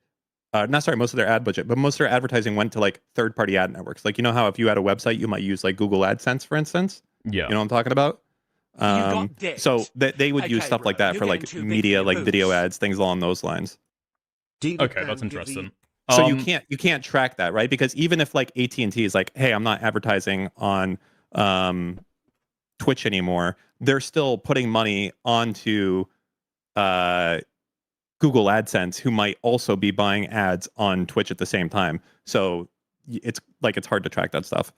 Speaker 12: Most of their ad budget, but most of their advertising went to like third-party ad networks. Like, you know how if you had a website, you might use like Google AdSense, for instance?
Speaker 1: Yeah.
Speaker 12: You know what I'm talking about? So they would use stuff like that for like media, like video ads, things along those lines.
Speaker 1: Okay, that's interesting.
Speaker 12: So you can't track that, right? Because even if like AT&T is like, hey, I'm not advertising on Twitch anymore, they're still putting money onto Google AdSense, who might also be buying ads on Twitch at the same time. So it's hard to track that stuff.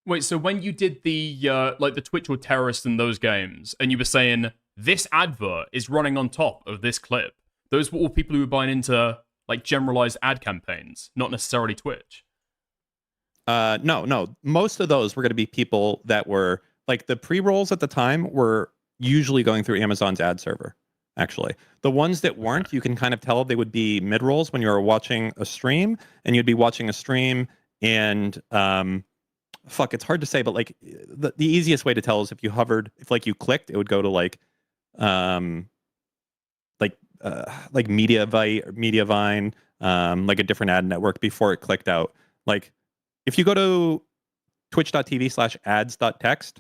Speaker 1: Wait, so when you did the like the Twitch or terrorist in those games, and you were saying this advert is running on top of this clip, those were all people who were buying into like generalized ad campaigns, not necessarily Twitch.
Speaker 12: No. Most of those were going to be people that were like the pre-rolls at the time were usually going through Amazon's ad server. Actually, the ones that weren't, you can kind of tell they would be mid-rolls when you were watching a stream, and you'd be watching a stream and fuck, it's hard to say, but like the easiest way to tell is if you hovered, if like you clicked, it would go to like Mediavine, like a different ad network before it clicked out. Like if you go to twitch.tv/ads.txt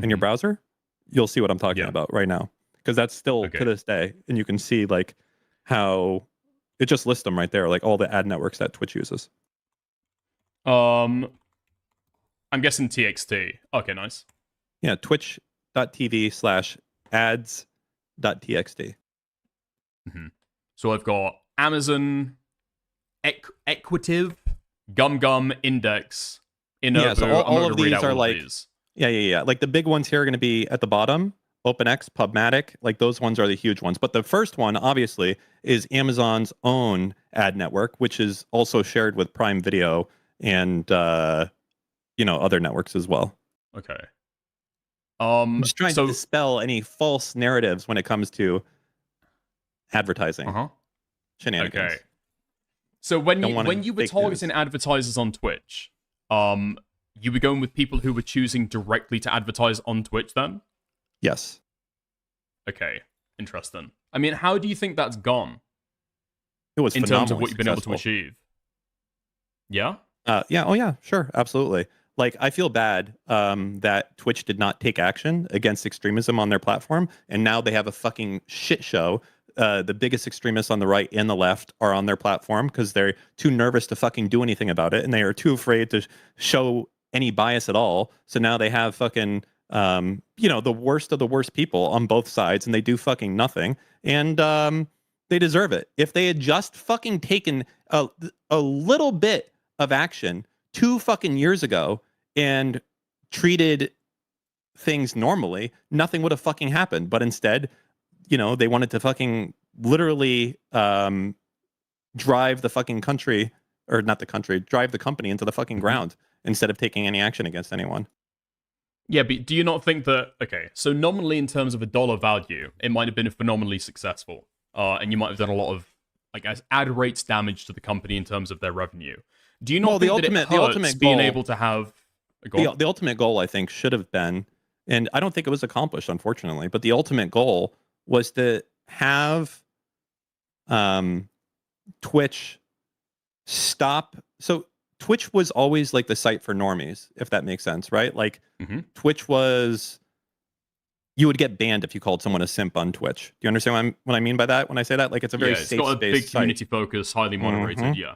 Speaker 12: in your browser, you'll see what I'm talking about right now. Because that's still to this day. And you can see like how it just lists them right there, like all the ad networks that Twitch uses.
Speaker 1: I'm guessing TXT. Okay, nice.
Speaker 12: Yeah, twitch.tv/ads.txt.
Speaker 1: So I've got Amazon, Equitive, Gum, Index, Innovo.
Speaker 12: Yeah, so all
Speaker 1: I'm
Speaker 12: of
Speaker 1: gonna read
Speaker 12: these
Speaker 1: out
Speaker 12: are
Speaker 1: all
Speaker 12: like,
Speaker 1: these.
Speaker 12: yeah. Like the big ones here are going to be at the bottom. OpenX, Pubmatic, like those ones are the huge ones. But the first one, obviously, is Amazon's own ad network, which is also shared with Prime Video and other networks as well.
Speaker 1: Okay.
Speaker 12: I'm just trying to dispel any false narratives when it comes to advertising. Shenanigans.
Speaker 1: Okay. So when
Speaker 12: Don't want
Speaker 1: you were
Speaker 12: fake
Speaker 1: targeting advertisers on Twitch, you were going with people who were choosing directly to advertise on Twitch then?
Speaker 12: Yes.
Speaker 1: Okay. Interesting. I mean, how do you think that's gone?
Speaker 12: It was
Speaker 1: in terms of
Speaker 12: phenomenally
Speaker 1: what you've been able to
Speaker 12: successful.
Speaker 1: achieve. Yeah?
Speaker 12: Yeah. Oh, yeah. Sure. Absolutely. Like, I feel bad that Twitch did not take action against extremism on their platform, and now they have a fucking shit show. The biggest extremists on the right and the left are on their platform because they're too nervous to fucking do anything about it, and they are too afraid to show any bias at all. So now they have fucking, the worst of the worst people on both sides, and they do fucking nothing. And they deserve it. If they had just fucking taken a little bit of action 2 fucking years ago and treated things normally, nothing would have fucking happened. But instead, they wanted to fucking literally drive the fucking country, or not the country, drive the company into the fucking ground instead of taking any action against anyone.
Speaker 1: Yeah, but do you not think that, okay, so nominally in terms of a dollar value, it might have been phenomenally successful. And you might have done a lot of, I guess, ad rates damage to the company in terms of their revenue. Do you not think that it hurts being able to have...
Speaker 12: The ultimate goal, I think, should have been, and I don't think it was accomplished, unfortunately, but the ultimate goal was to have Twitch stop. So Twitch was always like the site for normies, if that makes sense, right? Like Twitch was, you would get banned if you called someone a simp on Twitch. Do you understand what I mean by that when I say that? Like it's a very
Speaker 1: it's
Speaker 12: safe
Speaker 1: got a
Speaker 12: space
Speaker 1: big
Speaker 12: site.
Speaker 1: community focus, highly moderated, yeah.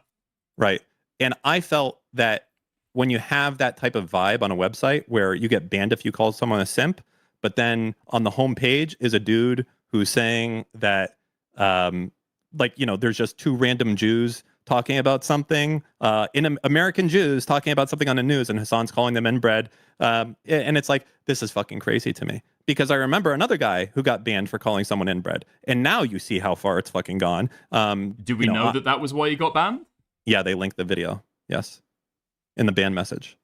Speaker 12: Right. And I felt that when you have that type of vibe on a website where you get banned if you call someone a simp, but then on the homepage is a dude who's saying that, there's just 2 random Jews talking about something, American Jews talking about something on the news, and Hassan's calling them inbred. And it's like, this is fucking crazy to me. Because I remember another guy who got banned for calling someone inbred. And now you see how far it's fucking gone.
Speaker 1: Do we know that was why you got banned?
Speaker 12: Yeah, they linked the video. Yes. In the ban message.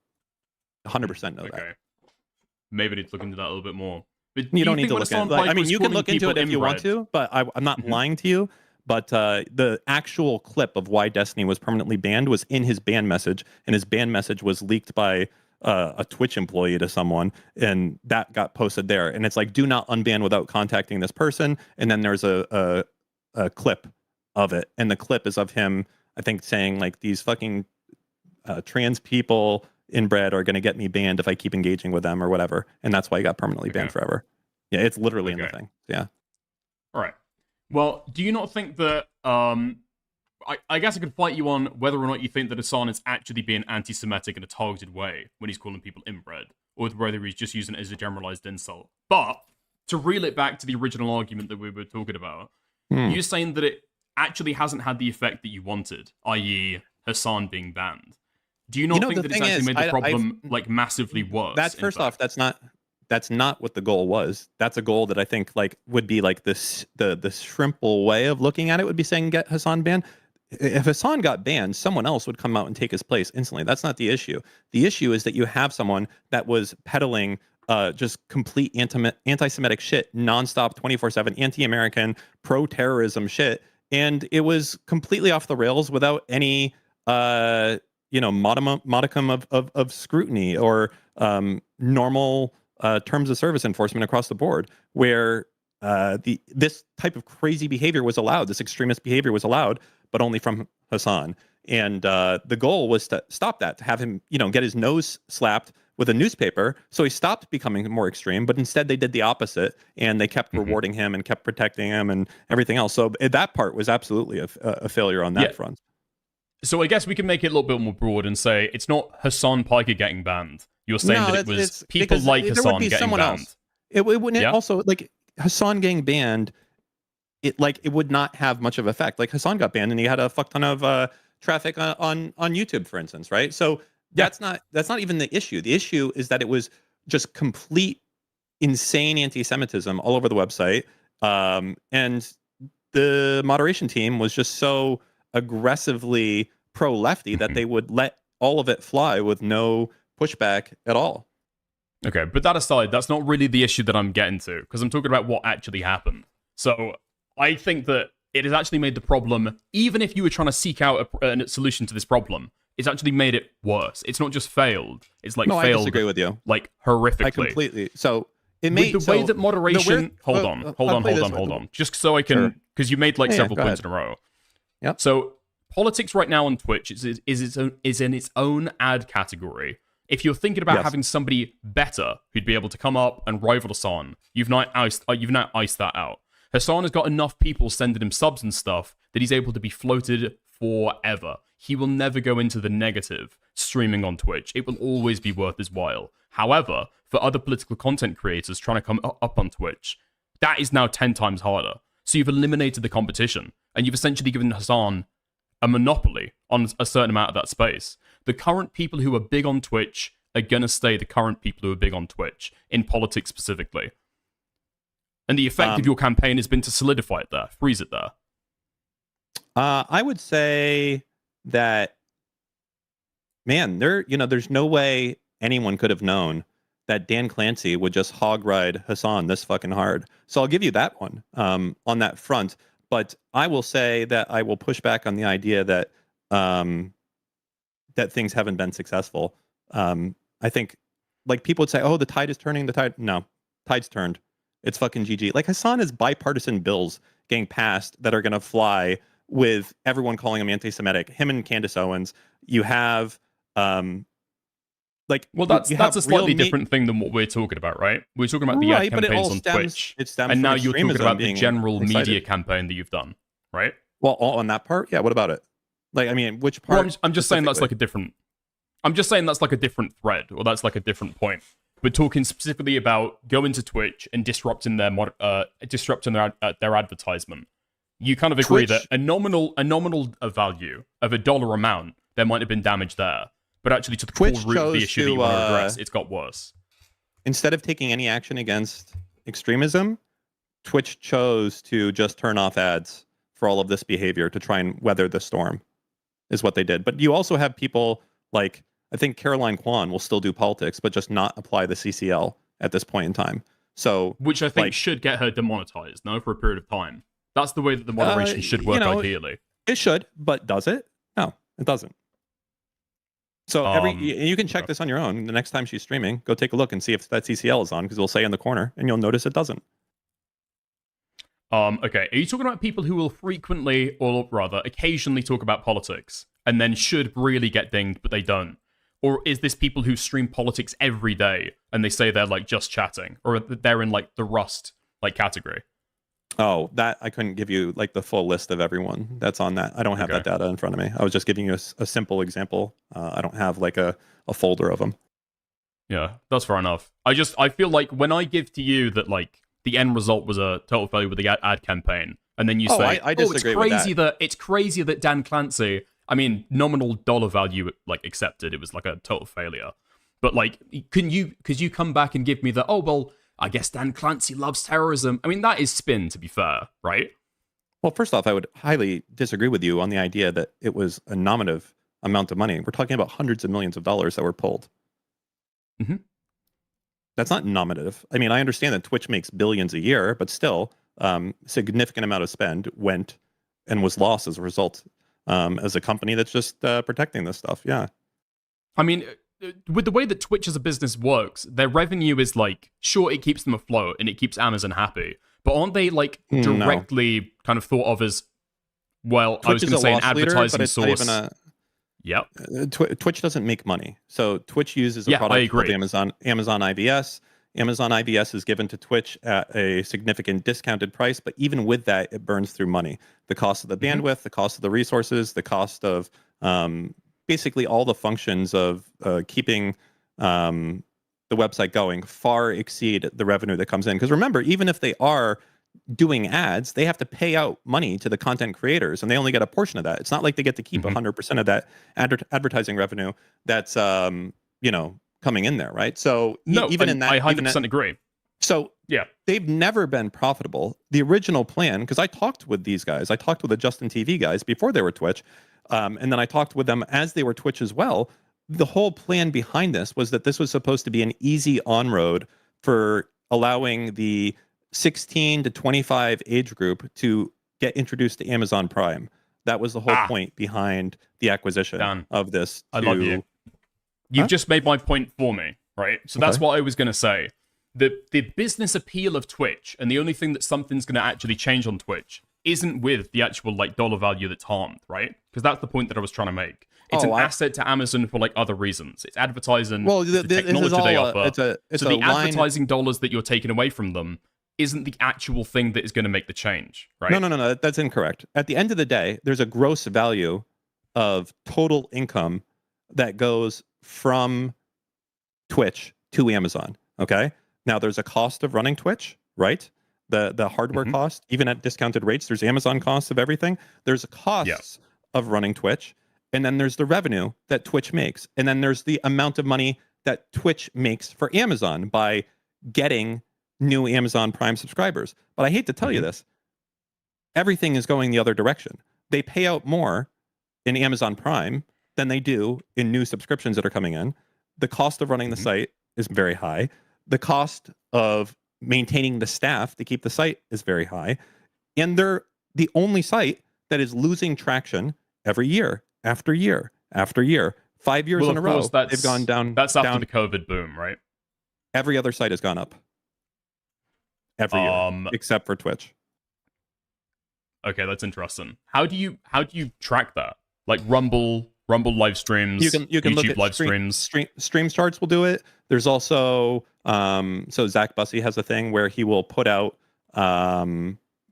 Speaker 12: 100% know that.
Speaker 1: Maybe need to look into that a little bit more. But
Speaker 12: you don't need to look into it. I mean, you can look into it if you want to, but I'm not lying to you. But the actual clip of why Destiny was permanently banned was in his ban message, and his ban message was leaked by a Twitch employee to someone, and that got posted there. And it's like, do not unban without contacting this person. And then there's a clip of it, and the clip is of him, I think, saying like, these fucking trans people inbred are going to get me banned if I keep engaging with them or whatever. And that's why he got permanently banned forever. Yeah, it's literally in the thing. Yeah.
Speaker 1: All right. Well, do you not think that, I guess I could fight you on whether or not you think that Hassan is actually being anti-Semitic in a targeted way when he's calling people inbred, or whether he's just using it as a generalized insult. But to reel it back to the original argument that we were talking about, you're saying that it actually hasn't had the effect that you wanted, i.e. Hassan being banned. Do you not think that it's actually made the problem like massively worse?
Speaker 12: That's first off, that's not what the goal was. That's a goal that I think like would be like this the shrimple way of looking at it would be saying get Hassan banned. If Hassan got banned, someone else would come out and take his place instantly. That's not the issue. The issue is that you have someone that was peddling just complete anti-Semitic shit, nonstop, 24/7, anti-American, pro-terrorism shit, and it was completely off the rails without any modicum of scrutiny or normal terms of service enforcement across the board, where this type of crazy behavior was allowed, this extremist behavior was allowed, but only from Hasan. And the goal was to stop that, to have him, get his nose slapped with a newspaper. So he stopped becoming more extreme, but instead they did the opposite, and they kept rewarding him and kept protecting him and everything else. So that part was absolutely a failure on that front.
Speaker 1: So I guess we can make it a little bit more broad and say it's not Hasan Piker getting banned. You're saying that it was people like Hasan getting banned.
Speaker 12: It wouldn't also, like, Hasan getting banned, it would not have much of an effect. Like, Hasan got banned and he had a fuck ton of traffic on YouTube, for instance, right? So that's not even the issue. The issue is that it was just complete insane anti-Semitism all over the website, and the moderation team was just so aggressively pro-lefty that they would let all of it fly with no pushback at all.
Speaker 1: Okay, but that aside, that's not really the issue that I'm getting to, because I'm talking about what actually happened. So I think that it has actually made the problem, even if you were trying to seek out a solution to this problem, it's actually made it worse. It's not just failed. It's failed.
Speaker 12: I disagree with you.
Speaker 1: Like, horrifically.
Speaker 12: I completely. So it made
Speaker 1: with the way that moderation. Hold on. Just so I can, because you made several points in a row.
Speaker 12: Yep.
Speaker 1: So politics right now on Twitch is in its own ad category. If you're thinking about having somebody better who'd be able to come up and rival Hasan, you've now iced that out. Hasan has got enough people sending him subs and stuff that he's able to be floated forever. He will never go into the negative streaming on Twitch. It will always be worth his while. However, for other political content creators trying to come up on Twitch, that is now 10 times harder. So you've eliminated the competition, and you've essentially given Hasan a monopoly on a certain amount of that space. The current people who are big on Twitch are going to stay the current people who are big on Twitch, in politics specifically. And the effect of your campaign has been to solidify it there, freeze it there.
Speaker 12: I would say that, man, there's no way anyone could have known that Dan Clancy would just hog ride Hasan this fucking hard. So I'll give you that one on that front. But I will say that I will push back on the idea that that things haven't been successful. I think, like, people would say, "Oh, the tide is turning." No, tide's turned. It's fucking GG. Like, Hasan has bipartisan bills getting passed that are going to fly with everyone calling him anti-Semitic. Him and Candace Owens. You have, that's
Speaker 1: a slightly different thing than what we're talking about, right? We're talking about the ad campaigns on Twitch, and now you're talking about the general media campaign that you've done, right?
Speaker 12: Well, on that part, yeah. What about it? Like, I mean, which part?
Speaker 1: Well, I'm just saying that's like a different. I'm just saying that's like a different thread, or that's like a different point. We're talking specifically about going to Twitch and disrupting their advertisement. You kind of agree that a nominal value of $1 amount, there might have been damage there, but actually to the core root of the issue that you want to address, it's got worse.
Speaker 12: Instead of taking any action against extremism, Twitch chose to just turn off ads for all of this behavior to try and weather the storm, is what they did. But you also have people like, I think Caroline Kwan will still do politics, but just not apply the CCL at this point in time. So,
Speaker 1: which I think should get her demonetized, no, for a period of time. That's the way that the moderation should work, ideally.
Speaker 12: It should, but does it? No, it doesn't. So you can check this on your own. The next time she's streaming, go take a look and see if that CCL is on, because it'll say in the corner, and you'll notice it doesn't.
Speaker 1: Okay, are you talking about people who will frequently, or rather occasionally, talk about politics, and then should really get dinged, but they don't? Or is this people who stream politics every day, and they say they're like just chatting, or they're in like the Rust like category?
Speaker 12: Oh, that I couldn't give you like the full list of everyone that's on that. I don't have that data in front of me. I was just giving you a simple example. I don't have like a folder of them.
Speaker 1: Yeah, that's fair enough. I feel like when I give to you that like the end result was a total failure with the ad campaign, and then you say,
Speaker 12: I disagree with that.
Speaker 1: It's crazy that Dan Clancy, I mean, nominal dollar value, like, accepted, it was like a total failure. But like, could you come back and give me the, oh, well, I guess Dan Clancy loves terrorism. I mean, that is spin, to be fair, right?
Speaker 12: Well, first off, I would highly disagree with you on the idea that it was a nominative amount of money. We're talking about hundreds of millions of dollars that were pulled.
Speaker 1: Mm-hmm.
Speaker 12: That's not nominative. I mean, I understand that Twitch makes billions a year, but still, significant amount of spend went and was lost as a result, as a company that's just protecting this stuff. Yeah.
Speaker 1: I mean, with the way that Twitch as a business works, their revenue is like, sure, it keeps them afloat and it keeps Amazon happy, but aren't they like directly kind of thought of as, well,
Speaker 12: Twitch
Speaker 1: I was going to say an advertising source. Yep.
Speaker 12: Twitch doesn't make money. So Twitch uses a product called Amazon IBS. Amazon IBS is given to Twitch at a significant discounted price, but even with that, it burns through money. The cost of the bandwidth, the cost of the resources, the cost of basically all the functions of keeping the website going far exceed the revenue that comes in. Because remember, even if they are doing ads, they have to pay out money to the content creators, and they only get a portion of that. It's not like they get to keep 100% of that advertising revenue that's coming in there, right? So even in that,
Speaker 1: I 100% agree.
Speaker 12: So
Speaker 1: yeah,
Speaker 12: they've never been profitable. The original plan, because I talked with these guys, I talked with the Justin TV guys before they were Twitch, and then I talked with them as they were Twitch as well. The whole plan behind this was that this was supposed to be an easy on-road for allowing the 16 to 25 age group to get introduced to Amazon Prime. That was the whole point behind the acquisition of this.
Speaker 1: I love you. You've just made my point for me, right? So that's what I was going to say. The business appeal of Twitch, and the only thing that something's going to actually change on Twitch isn't with the actual like dollar value that's harmed, right? Because that's the point that I was trying to make. It's an asset to Amazon for like other reasons. It's advertising, the technology they offer. So the advertising dollars that you're taking away from them isn't the actual thing that is going to make the change, right?
Speaker 12: No, that's incorrect. At the end of the day, there's a gross value of total income that goes from Twitch to Amazon, okay? Now, there's a cost of running Twitch, right? The hardware cost, even at discounted rates, there's Amazon costs of everything. There's a cost of running Twitch, and then there's the revenue that Twitch makes. And then there's the amount of money that Twitch makes for Amazon by getting new Amazon Prime subscribers. But I hate to tell you this, everything is going the other direction. They pay out more in Amazon Prime than they do in new subscriptions that are coming in. The cost of running the site is very high. The cost of maintaining the staff to keep the site is very high. And they're the only site that is losing traction every year, after year, after year. 5 years in a row, they've gone down.
Speaker 1: That's after the COVID boom, right?
Speaker 12: Every other site has gone up. Every year, except for Twitch.
Speaker 1: Okay, that's interesting. How do you track that? Like Rumble live streams,
Speaker 12: you can
Speaker 1: YouTube
Speaker 12: look at
Speaker 1: live streams.
Speaker 12: Stream charts will do it. There's also so Zach Bussey has a thing where he will put out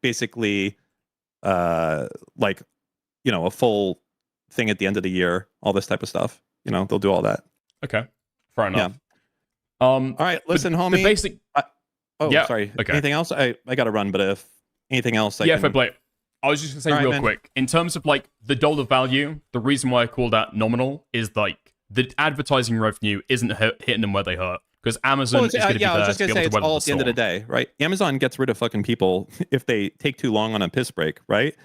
Speaker 12: basically like a full thing at the end of the year, all this type of stuff. They'll do all that.
Speaker 1: Okay, fair enough.
Speaker 12: Yeah. All right, listen, homie.
Speaker 1: The basic.
Speaker 12: Sorry.
Speaker 1: Okay.
Speaker 12: Anything else? I got to run, but if anything else,
Speaker 1: fair play. I was just gonna say real quick, in terms of like the dollar value, the reason why I call that nominal is like the advertising revenue isn't hitting them where they hurt, because Amazon is going to be there.
Speaker 12: I was just
Speaker 1: going
Speaker 12: to say
Speaker 1: it's
Speaker 12: all at the end of the day, right? Amazon gets rid of fucking people if they take too long on a piss break, right?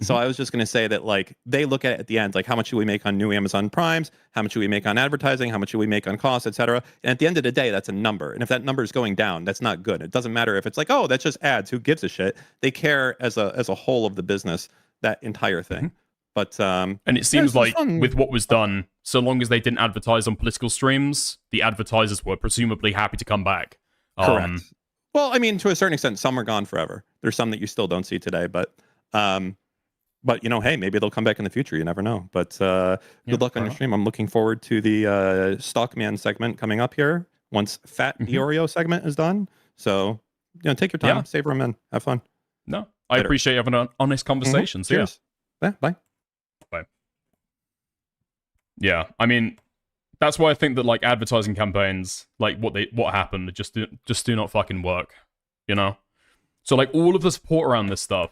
Speaker 12: So I was just going to say that like they look at it at the end, like how much do we make on new Amazon Primes? How much do we make on advertising? How much do we make on costs, etc. And at the end of the day, that's a number. And if that number is going down, that's not good. It doesn't matter if it's like, oh, that's just ads. Who gives a shit? They care as a whole of the business, that entire thing. But
Speaker 1: and it seems like with what was done, so long as they didn't advertise on political streams, the advertisers were presumably happy to come back.
Speaker 12: Correct. Well, I mean, to a certain extent, some are gone forever. There's some that you still don't see today, but hey, maybe they'll come back in the future. You never know. But good luck on your stream. I'm looking forward to the Stockman segment coming up here once Fat Diorio segment is done. So, take your time, savor them in, have fun.
Speaker 1: No, I appreciate having an honest conversation. So
Speaker 12: cheers. Yeah, bye.
Speaker 1: Bye. Yeah, I mean, that's why I think that like advertising campaigns, like what happened, just do not fucking work. So like all of the support around this stuff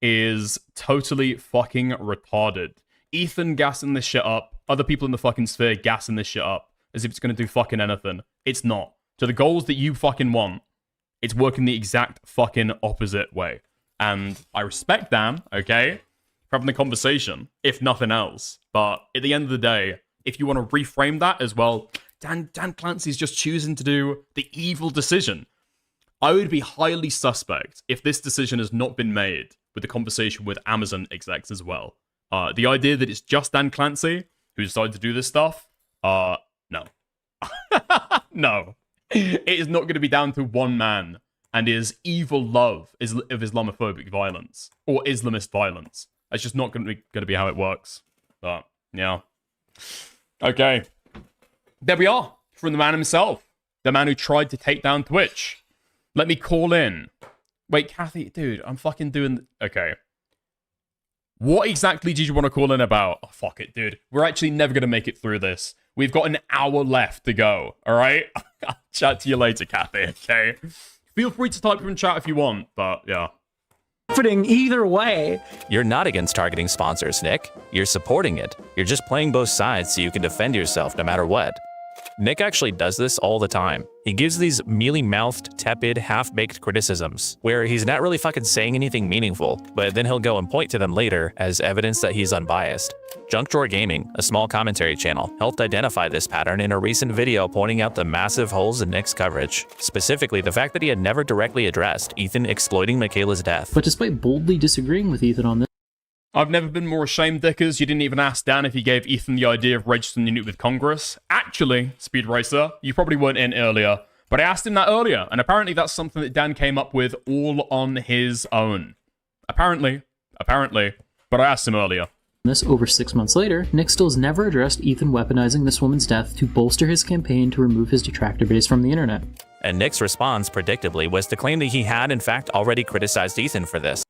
Speaker 1: is totally fucking retarded. Ethan gassing this shit up, other people in the fucking sphere gassing this shit up as if it's going to do fucking anything. It's not. To the goals that you fucking want, it's working the exact fucking opposite way. And I respect Dan, okay, for having the conversation, if nothing else. But at the end of the day, if you want to reframe that as well, Dan Clancy's just choosing to do the evil decision. I would be highly suspect if this decision has not been made with the conversation with Amazon execs as well. The idea that it's just Dan Clancy who decided to do this stuff, No. No. It is not going to be down to one man and his evil love of Islamophobic violence or Islamist violence. That's just not going to be how it works. But, yeah. Okay. There we are. From the man himself. The man who tried to take down Twitch. Let me call in. Wait, Kathy, dude, I'm fucking doing... Okay. What exactly did you want to call in about? Oh, fuck it, dude. We're actually never going to make it through this. We've got an hour left to go, all right? I'll chat to you later, Kathy, okay? Feel free to type in chat if you want, but yeah.
Speaker 4: Either way.
Speaker 15: You're not against targeting sponsors, Nick. You're supporting it. You're just playing both sides so you can defend yourself no matter what. Nick actually does this all the time. He gives these mealy-mouthed, tepid, half-baked criticisms, where he's not really fucking saying anything meaningful, but then he'll go and point to them later as evidence that he's unbiased. Junk Drawer Gaming, a small commentary channel, helped identify this pattern in a recent video pointing out the massive holes in Nick's coverage, specifically the fact that he had never directly addressed Ethan exploiting Michaela's death.
Speaker 14: But despite boldly disagreeing with Ethan on this,
Speaker 1: I've never been more ashamed, Dickers. You didn't even ask Dan if he gave Ethan the idea of registering the unit with Congress. Actually, Speed Racer, you probably weren't in earlier, but I asked him that earlier, and apparently that's something that Dan came up with all on his own. Apparently, but I asked him earlier.
Speaker 14: Over 6 months later, Nick still has never addressed Ethan weaponizing this woman's death to bolster his campaign to remove his detractor base from the internet.
Speaker 15: And Nick's response, predictably, was to claim that he had in fact already criticized Ethan for this.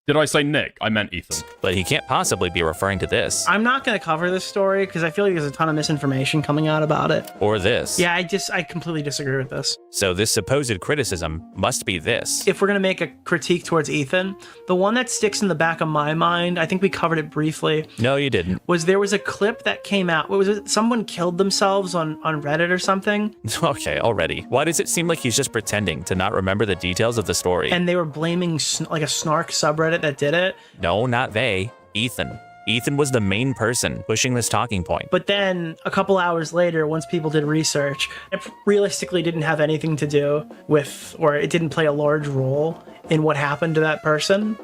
Speaker 1: Did I say Nick? I meant Ethan.
Speaker 15: But he can't possibly be referring to this.
Speaker 4: I'm not going to cover this story because I feel like there's a ton of misinformation coming out about it.
Speaker 15: Or this.
Speaker 4: Yeah, I completely disagree with this.
Speaker 15: So this supposed criticism must be this.
Speaker 4: If we're going to make a critique towards Ethan, the one that sticks in the back of my mind, I think we covered it briefly.
Speaker 15: No, you didn't.
Speaker 4: There was a clip that came out. What was it? Someone killed themselves on Reddit or something?
Speaker 15: Okay, already. Why does it seem like he's just pretending to not remember the details of the story?
Speaker 4: And they were blaming like a snark subreddit that did it.
Speaker 15: No, not they. Ethan. Ethan was the main person pushing this talking point.
Speaker 4: But then a couple hours later, once people did research, it realistically didn't have anything to do with, or it didn't play a large role in what happened to that person.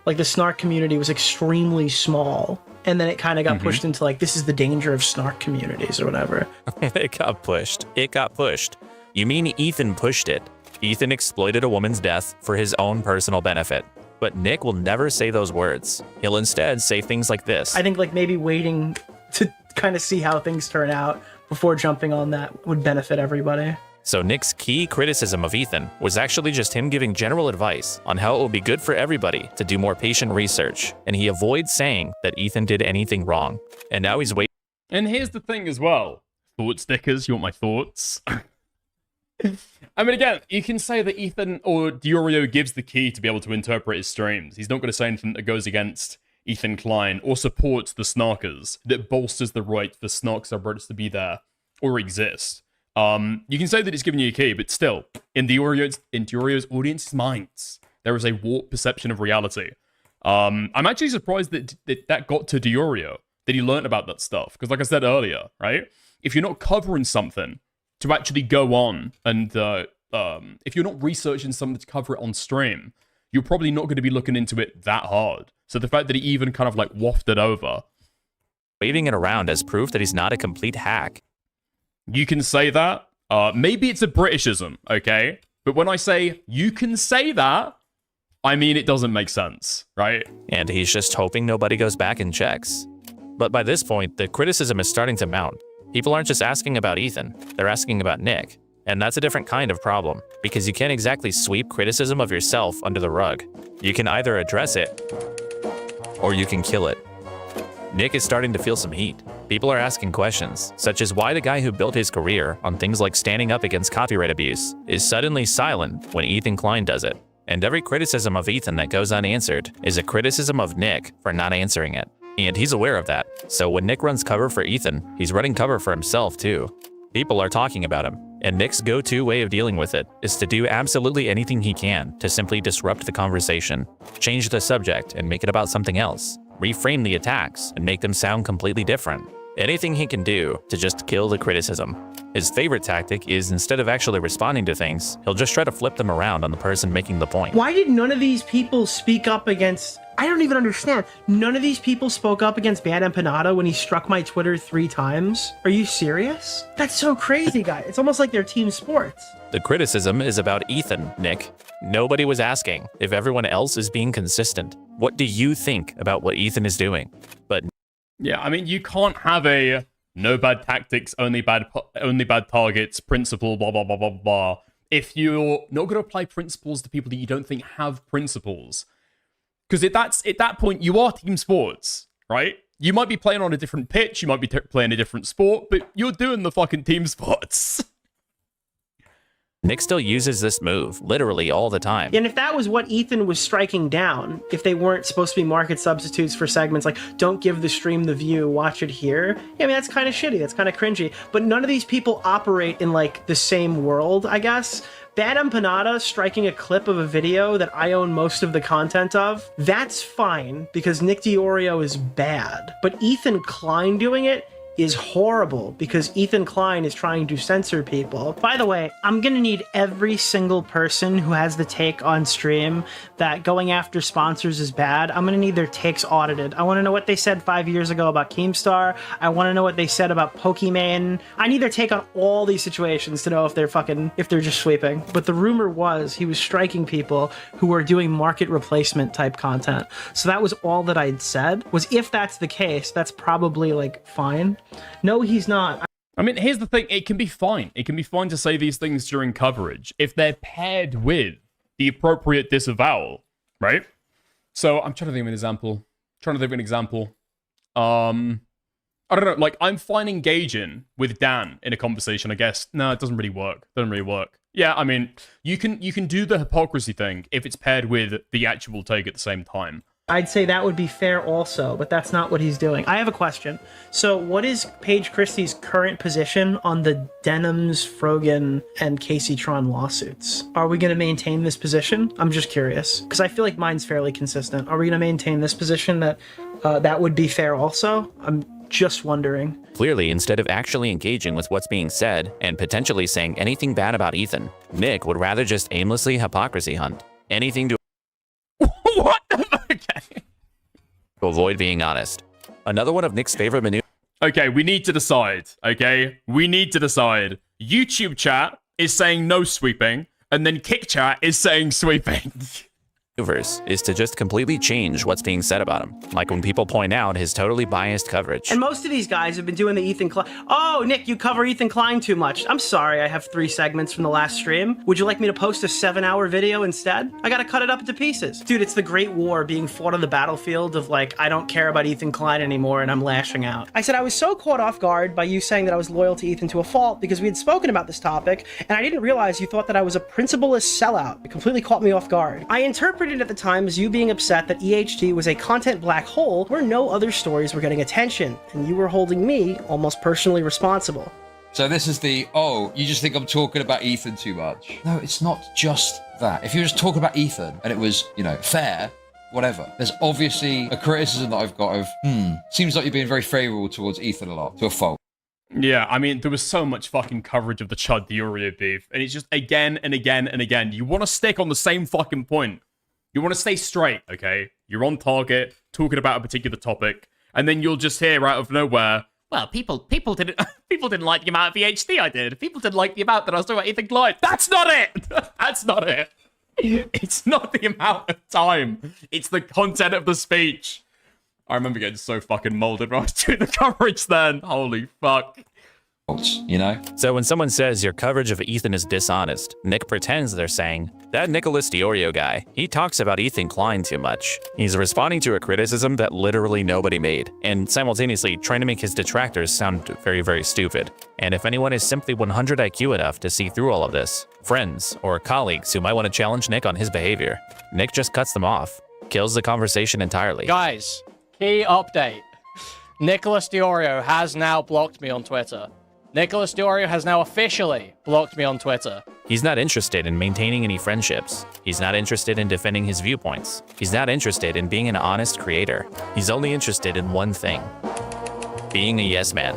Speaker 4: Like the snark community was extremely small. And then it kind of got pushed into like, this is the danger of snark communities or whatever.
Speaker 15: It got pushed. It got pushed. You mean Ethan pushed it? Ethan exploited a woman's death for his own personal benefit. But Nick will never say those words. He'll instead say things like this.
Speaker 4: I think like maybe waiting to kind of see how things turn out before jumping on that would benefit everybody.
Speaker 15: So Nick's key criticism of Ethan was actually just him giving general advice on how it would be good for everybody to do more patient research, and he avoids saying that Ethan did anything wrong. And now he's waiting.
Speaker 1: And here's the thing as well. Thoughts, Dickers, you want my thoughts? I mean, again, you can say that Ethan or Diorio gives the key to be able to interpret his streams. He's not going to say anything that goes against Ethan Klein or supports the snarkers, that bolsters the right for snark subreddits to be there or exist. You can say that it's giving you a key, but still, in Diorio's audience's minds, there is a warped perception of reality. I'm actually surprised that got to Diorio, that he learned about that stuff. Because like I said earlier, right? If you're not covering something to actually go on and if you're not researching something to cover it on stream, you're probably not going to be looking into it that hard. So the fact that he even kind of like wafted over,
Speaker 15: waving it around as proof that he's not a complete hack.
Speaker 1: You can say that. Maybe it's a Britishism, okay? But when I say you can say that, I mean it doesn't make sense, right?
Speaker 15: And he's just hoping nobody goes back and checks. But by this point, the criticism is starting to mount. People aren't just asking about Ethan, they're asking about Nick. And that's a different kind of problem, because you can't exactly sweep criticism of yourself under the rug. You can either address it, or you can kill it. Nick is starting to feel some heat. People are asking questions, such as why the guy who built his career on things like standing up against copyright abuse is suddenly silent when Ethan Klein does it. And every criticism of Ethan that goes unanswered is a criticism of Nick for not answering it. And he's aware of that. So when Nick runs cover for Ethan, he's running cover for himself too. People are talking about him, and Nick's go-to way of dealing with it is to do absolutely anything he can to simply disrupt the conversation, change the subject and make it about something else, reframe the attacks and make them sound completely different. Anything he can do to just kill the criticism. His favorite tactic is, instead of actually responding to things, he'll just try to flip them around on the person making the point.
Speaker 4: Why did none of these people speak up against... I don't even understand. None of these people spoke up against Bad Empanada when he struck my Twitter 3 times? Are you serious? That's so crazy, guys. It's almost like they're team sports.
Speaker 15: The criticism is about Ethan, Nick. Nobody was asking if everyone else is being consistent. What do you think about what Ethan is doing? But
Speaker 1: yeah, I mean, you can't have a no bad tactics, only bad targets, principle, blah, blah, blah, blah, blah. If you're not going to apply principles to people that you don't think have principles. Because at that point, you are team sports, right? You might be playing on a different pitch, you might be playing a different sport, but you're doing the fucking team sports.
Speaker 15: Nick still uses this move, literally all the time.
Speaker 4: And if that was what Ethan was striking down, if they weren't supposed to be market substitutes for segments like, don't give the stream the view, watch it here, yeah, I mean, that's kind of shitty, that's kind of cringy. But none of these people operate in, like, the same world, I guess. Bad Empanada striking a clip of a video that I own most of the content of, that's fine, because Nick DiOrio is bad. But Ethan Klein doing it is horrible, because Ethan Klein is trying to censor people. By the way, I'm gonna need every single person who has the take on stream that going after sponsors is bad. I'm gonna need their takes audited. I wanna know what they said 5 years ago about Keemstar. I wanna know what they said about Pokimane. I need their take on all these situations to know if they're just sweeping. But the rumor was he was striking people who were doing market replacement type content. So that was all that I'd said, was if that's the case, that's probably like fine. No, he's not.
Speaker 1: I mean, here's the thing. It can be fine. It can be fine to say these things during coverage if they're paired with the appropriate disavowal, right? So I'm trying to think of an example. I don't know. Like, I'm fine engaging with Dan in a conversation, I guess. No, it doesn't really work. Yeah, I mean, you can do the hypocrisy thing if it's paired with the actual take at the same time.
Speaker 4: I'd say that would be fair also, but that's not what he's doing. I have a question. So what is Paige Christie's current position on the Denims, Frogan, and Casey Tron lawsuits? Are we going to maintain this position? I'm just curious, because I feel like mine's fairly consistent. Are we going to maintain this position that that would be fair also? I'm just wondering.
Speaker 15: Clearly, instead of actually engaging with what's being said and potentially saying anything bad about Ethan, Nick would rather just aimlessly hypocrisy hunt. Anything to
Speaker 1: What the fuck?
Speaker 15: to avoid being honest. Another one of Nick's favorite maneuvers.
Speaker 1: Okay, we need to decide, okay? We need to decide. YouTube chat is saying no sweeping, and then Kick chat is saying sweeping.
Speaker 15: Is to just completely change what's being said about him. Like when people point out his totally biased coverage.
Speaker 4: And most of these guys have been doing the Ethan Klein. Oh, Nick, you cover Ethan Klein too much. I'm sorry, I have 3 segments from the last stream. Would you like me to post a 7-hour video instead? I gotta cut it up into pieces. Dude, it's the Great War being fought on the battlefield of like, I don't care about Ethan Klein anymore and I'm lashing out. I said I was so caught off guard by you saying that I was loyal to Ethan to a fault because we had spoken about this topic and I didn't realize you thought that I was a principleless sellout. It completely caught me off guard. I interpreted at the time as you being upset that EHT was a content black hole where no other stories were getting attention, and you were holding me almost personally responsible.
Speaker 5: So this is the, oh, you just think I'm talking about Ethan too much. No, it's not just that. If you were just talking about Ethan and it was, you know, fair, whatever, there's obviously a criticism that I've got of, seems like you're being very favorable towards Ethan a lot, to a fault.
Speaker 1: Yeah, I mean, there was so much fucking coverage of the Chud DiOrio beef, and it's just again and again and again. You want to stick on the same fucking point. You want to stay straight, okay? You're on target, talking about a particular topic, and then you'll just hear out of nowhere, well, people didn't like the amount of VHD I did. People didn't like the amount that I was talking about Ethan Klein. That's not it! That's not it. It's not the amount of time. It's the content of the speech. I remember getting so fucking molded when I was doing the coverage then. Holy fuck.
Speaker 5: You know?
Speaker 15: So when someone says your coverage of Ethan is dishonest, Nick pretends they're saying, that Nicholas DiOrio guy, he talks about Ethan Klein too much. He's responding to a criticism that literally nobody made, and simultaneously trying to make his detractors sound very, very stupid. And if anyone is simply 100 IQ enough to see through all of this, friends or colleagues who might want to challenge Nick on his behavior, Nick just cuts them off, kills the conversation entirely.
Speaker 16: Guys, key update. Nicholas DiOrio has now blocked me on Twitter. Nicholas DiOrio has now officially blocked me on Twitter.
Speaker 15: He's not interested in maintaining any friendships. He's not interested in defending his viewpoints. He's not interested in being an honest creator. He's only interested in one thing: being a yes man.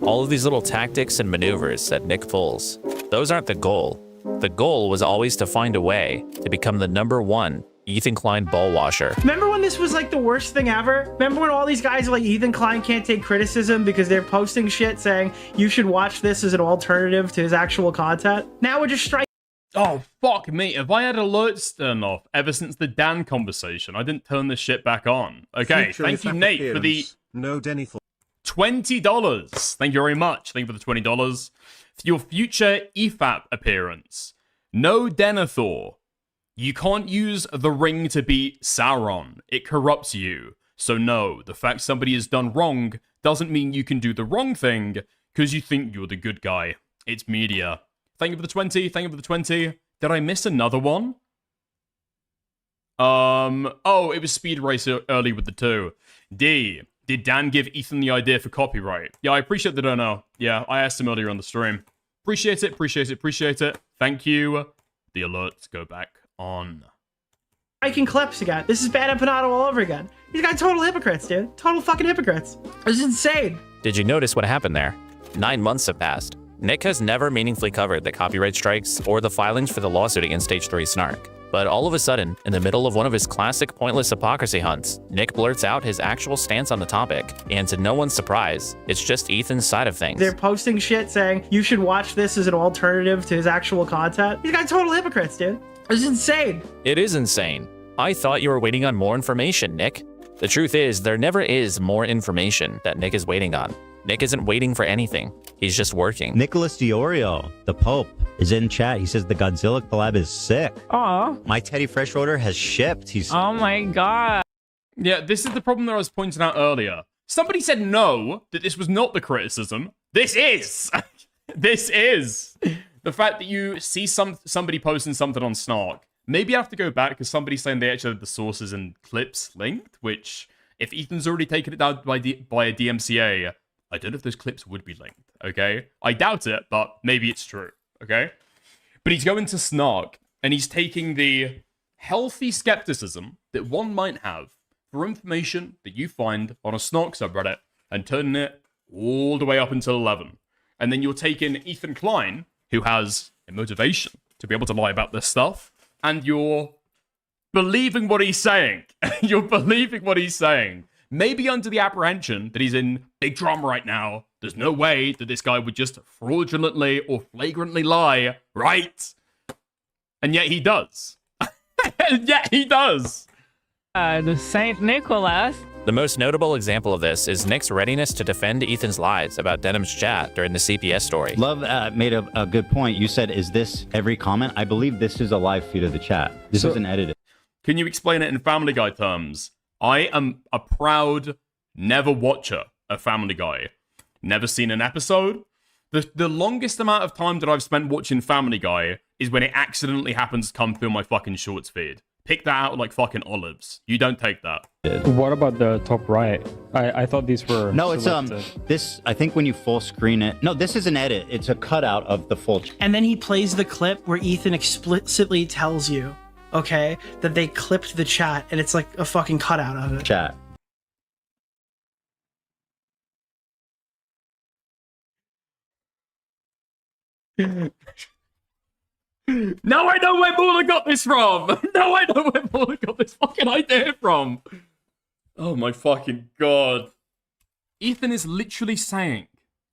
Speaker 15: All of these little tactics and maneuvers that Nick pulls, those aren't the goal. The goal was always to find a way to become the #1 Ethan Klein ball washer.
Speaker 4: Remember when this was like the worst thing ever? Remember when all these guys are like, Ethan Klein can't take criticism because they're posting shit saying you should watch this as an alternative to his actual content? Now we're just striking.
Speaker 1: Oh, fuck me. Have I had alerts turned off ever since the Dan conversation? I didn't turn this shit back on. Okay,
Speaker 9: Future
Speaker 1: thank you,
Speaker 9: FAP
Speaker 1: Nate, for the
Speaker 9: appearance. No Denny for
Speaker 1: $20. Thank you very much. Thank you for the $20. For your future EFAP appearance. No Denethor. You can't use the ring to beat Sauron. It corrupts you. So no, the fact somebody has done wrong doesn't mean you can do the wrong thing because you think you're the good guy. It's media. Thank you for the 20. Thank you for the 20. Did I miss another one? Oh, it was Speed Racer early with the 2. D. Did Dan give Ethan the idea for copyright? Yeah, I appreciate the dono. Yeah, I asked him earlier on the stream. Appreciate it, appreciate it, appreciate it. Thank you. The alerts go back on.
Speaker 4: Striking clips again. This is Bad Empanato all over again. These guys total hypocrites, dude. Total fucking hypocrites. This is insane.
Speaker 15: Did you notice what happened there? 9 months have passed. Nick has never meaningfully covered the copyright strikes or the filings for the lawsuit against Stage 3 Snark. But all of a sudden, in the middle of one of his classic pointless hypocrisy hunts, Nick blurts out his actual stance on the topic, and to no one's surprise, it's just Ethan's side of things.
Speaker 4: They're posting shit saying you should watch this as an alternative to his actual content. These guys total hypocrites, dude. This is insane.
Speaker 15: It is insane. I thought you were waiting on more information, Nick. The truth is, there never is more information that Nick is waiting on. Nick isn't waiting for anything. He's just working.
Speaker 23: Nicholas Diorio, the Pope, is in chat. He says the Godzilla collab is sick.
Speaker 24: Aw.
Speaker 23: My Teddy Fresh order has shipped. He's
Speaker 24: Oh my god.
Speaker 1: Yeah, this is the problem that I was pointing out earlier. Somebody said no, that this was not the criticism. This is! This is! The fact that you see somebody posting something on Snark. Maybe I have to go back because somebody's saying they actually have the sources and clips linked, which, if Ethan's already taken it down by a DMCA, I don't know if those clips would be linked, okay? I doubt it, but maybe it's true, okay? But he's going to Snark, and he's taking the healthy skepticism that one might have for information that you find on a Snark subreddit and turning it all the way up until 11. And then you're taking Ethan Klein, who has a motivation to be able to lie about this stuff, and you're believing what he's saying. You're believing what he's saying. Maybe under the apprehension that he's in big drama right now. There's no way that this guy would just fraudulently or flagrantly lie, right? And yet he does. And yet he does.
Speaker 24: The Saint Nicholas.
Speaker 15: The most notable example of this is Nick's readiness to defend Ethan's lies about Denim's chat during the CPS story.
Speaker 23: Love made a good point. You said, is this every comment? I believe this is a live feed of the chat. This isn't edited.
Speaker 1: Can you explain it in Family Guy terms? I am a proud never watcher of Family Guy. Never seen an episode. The longest amount of time that I've spent watching Family Guy is when it accidentally happens to come through my fucking shorts feed. Pick that out like fucking olives. You don't take that.
Speaker 13: What about the top right? I thought these were
Speaker 23: No, it's
Speaker 13: selected.
Speaker 23: this. I think when you full screen it. No, this is an edit. It's a cutout of the full.
Speaker 4: And then he plays the clip where Ethan explicitly tells you, okay, that they clipped the chat, and it's like a fucking cutout of it.
Speaker 23: Chat.
Speaker 1: Now I know where Mauler got this from! Now I know where Mauler got this fucking idea from! Oh my fucking god. Ethan is literally saying,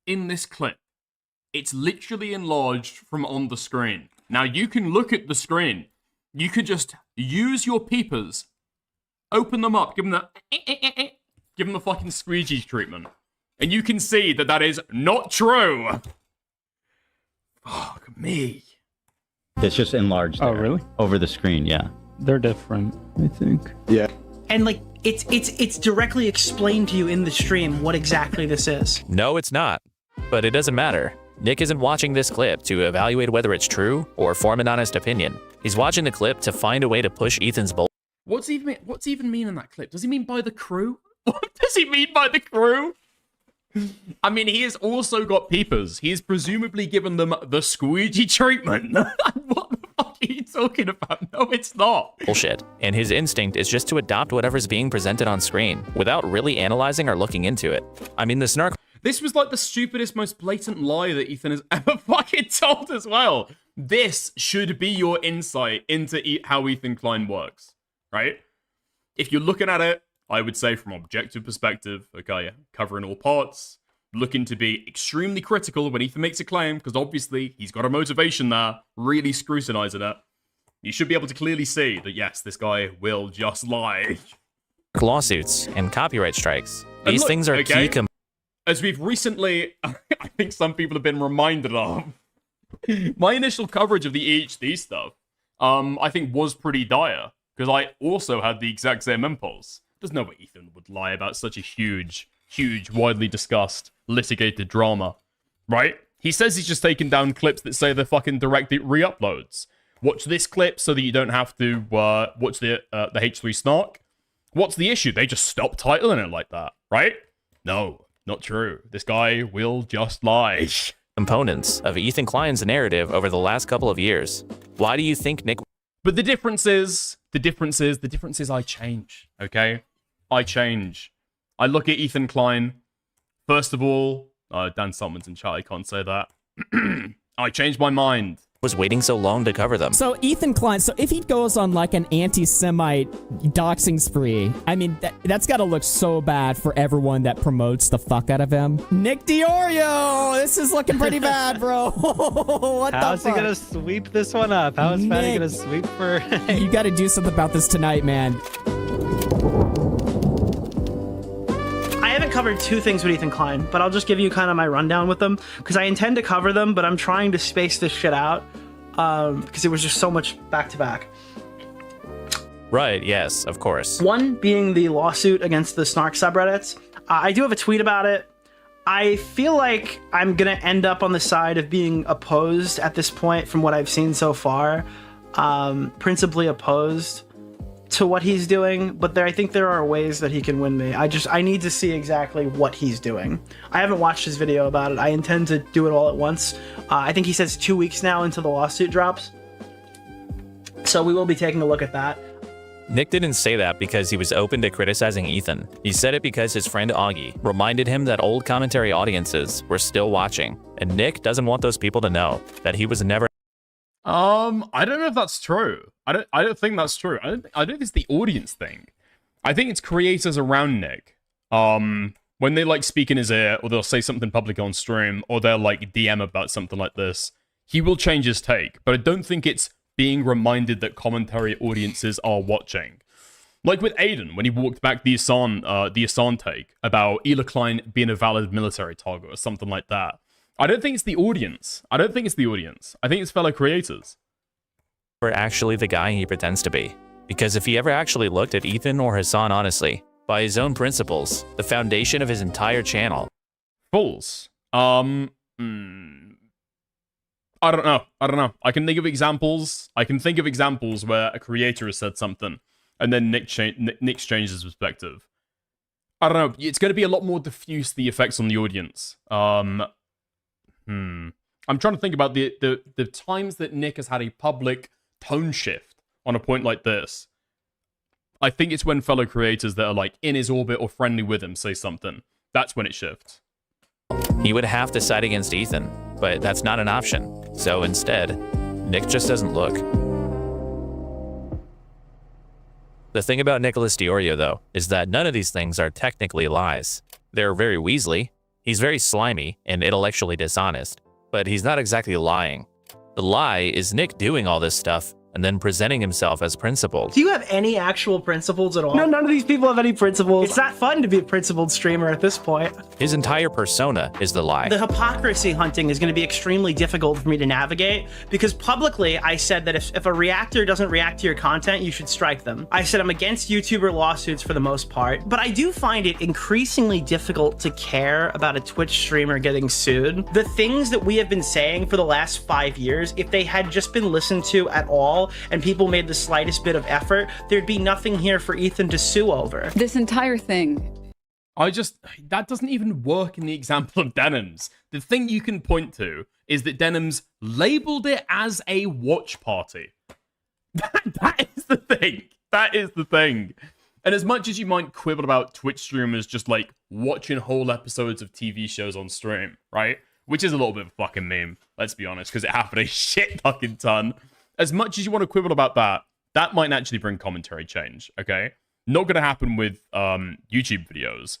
Speaker 1: in this clip, it's literally enlarged from on the screen. Now you can look at the screen. You could just use your peepers, open them up, give them the fucking squeegee treatment. And you can see that that is not true! Fuck me.
Speaker 23: It's just enlarged.
Speaker 13: Oh,
Speaker 23: there,
Speaker 13: really?
Speaker 23: Over the screen, yeah.
Speaker 13: They're different, I think.
Speaker 23: Yeah.
Speaker 4: And like, it's directly explained to you in the stream what exactly this is.
Speaker 15: No, it's not. But it doesn't matter. Nick isn't watching this clip to evaluate whether it's true or form an honest opinion. He's watching the clip to find a way to push Ethan's bull.
Speaker 1: What's even mean in that clip? Does he mean by the crew? What does he mean by the crew? I mean, he has also got peepers. He's presumably given them the squeegee treatment. What the fuck are you talking about? No, it's not.
Speaker 15: Bullshit. And his instinct is just to adopt whatever's being presented on screen without really analyzing or looking into it. I mean, the Snark...
Speaker 1: This was like the stupidest, most blatant lie that Ethan has ever fucking told as well. This should be your insight into how Ethan Klein works, right? If you're looking at it, I would say from objective perspective, okay, covering all parts, looking to be extremely critical when Ethan makes a claim, because obviously he's got a motivation there, really scrutinizing it. You should be able to clearly see that, yes, this guy will just lie.
Speaker 15: Lawsuits and copyright strikes.
Speaker 1: And
Speaker 15: These
Speaker 1: look,
Speaker 15: things are
Speaker 1: okay,
Speaker 15: key
Speaker 1: as we've recently, I think some people have been reminded of, my initial coverage of the EHD stuff, I think was pretty dire, because I also had the exact same impulse. There's no way Ethan would lie about such a huge, widely discussed, litigated drama, right? He says he's just taking down clips that say they're fucking direct re-uploads. Watch this clip so that you don't have to watch the H3 Snark. What's the issue? They just stop titling it like that, right? No, not true. This guy will just lie.
Speaker 15: components of Ethan Klein's narrative over the last couple of years. Why do you think Nick...
Speaker 1: But the difference is I change, okay? I change. I look at Ethan Klein. First of all, Dan Salmons and Charlie can't say that. I changed my mind.
Speaker 15: Was waiting so long to cover them.
Speaker 3: So Ethan Klein, so if he goes on like an anti-Semite doxing spree, I mean, that's got to look so bad for everyone that promotes the fuck out of him. Nick DiOrio, this is looking pretty bad, bro. What
Speaker 17: How's
Speaker 3: the fuck?
Speaker 17: he gonna sweep this one up? How is Fatty gonna sweep for...
Speaker 3: You got to do something about this tonight, man.
Speaker 4: I haven't covered two things with Ethan Klein, but I'll just give you kind of my rundown with them, because I intend to cover them, but I'm trying to space this shit out, because it was just so much back-to-back.
Speaker 15: Right, yes, of course.
Speaker 4: One being the lawsuit against the Snark subreddits. I do have a tweet about it. I feel like I'm going to end up on the side of being opposed at this point from what I've seen so far. Principally opposed to what he's doing, but I think there are ways that he can win me. I need to see exactly what he's doing. I haven't watched his video about it. I intend to do it all at once. I think he says 2 weeks now until the lawsuit drops. So we will be taking a look at that.
Speaker 15: Nick didn't say that because he was open to criticizing Ethan. He said it because his friend Augie reminded him that old commentary audiences were still watching, and Nick doesn't want those people to know that he was never...
Speaker 1: I don't know if that's true. I don't think that's true. I don't think it's the audience thing. I think it's creators around Nick. When they like speak in his ear, or they'll say something public on stream, or they'll like DM about something like this, he will change his take. But I don't think it's being reminded that commentary audiences are watching. Like with Aiden, when he walked back the Asan take about Ela Klein being a valid military target or something like that. I don't think it's the audience. I think it's fellow creators.
Speaker 15: actually the guy he pretends to be. Because if he ever actually looked at Ethan or Hassan honestly, by his own principles, the foundation of his entire channel.
Speaker 1: False. I don't know. I can think of examples. Where a creator has said something, and then Nick changes his perspective. I don't know. It's going to be a lot more diffuse, the effects on the audience. I'm trying to think about the times that Nick has had a public tone shift on a point like this. I think it's when fellow creators that are like in his orbit or friendly with him say something. That's when it shifts.
Speaker 15: He would have to side against Ethan, but that's not an option. So instead, Nick just doesn't look. The thing about Nicholas DiOrio, though, is that none of these things are technically lies. They're very Weasley. He's very slimy and intellectually dishonest, but he's not exactly lying. The lie is Nick doing all this stuff and then presenting himself as principled.
Speaker 4: Do you have any actual principles at all? No, none of these people have any principles. It's not fun to be a principled streamer at this point.
Speaker 15: His entire persona is the lie.
Speaker 4: The hypocrisy hunting is going to be extremely difficult for me to navigate because publicly I said that if a reactor doesn't react to your content, you should strike them. I said I'm against YouTuber lawsuits for the most part, but I do find it increasingly difficult to care about a Twitch streamer getting sued. The things that we have been saying for the last 5 years, if they had just been listened to at all, and people made the slightest bit of effort, there'd be nothing here for Ethan to sue over.
Speaker 18: This entire thing.
Speaker 1: That doesn't even work in the example of Denims. The thing you can point to is that Denims labeled it as a watch party. That is the thing. And as much as you might quibble about Twitch streamers just like watching whole episodes of TV shows on stream, right? Which is a little bit of a fucking meme, let's be honest, because it happened a shit fucking ton. As much as you want to quibble about that, that might actually bring commentary change, okay? Not gonna happen with YouTube videos.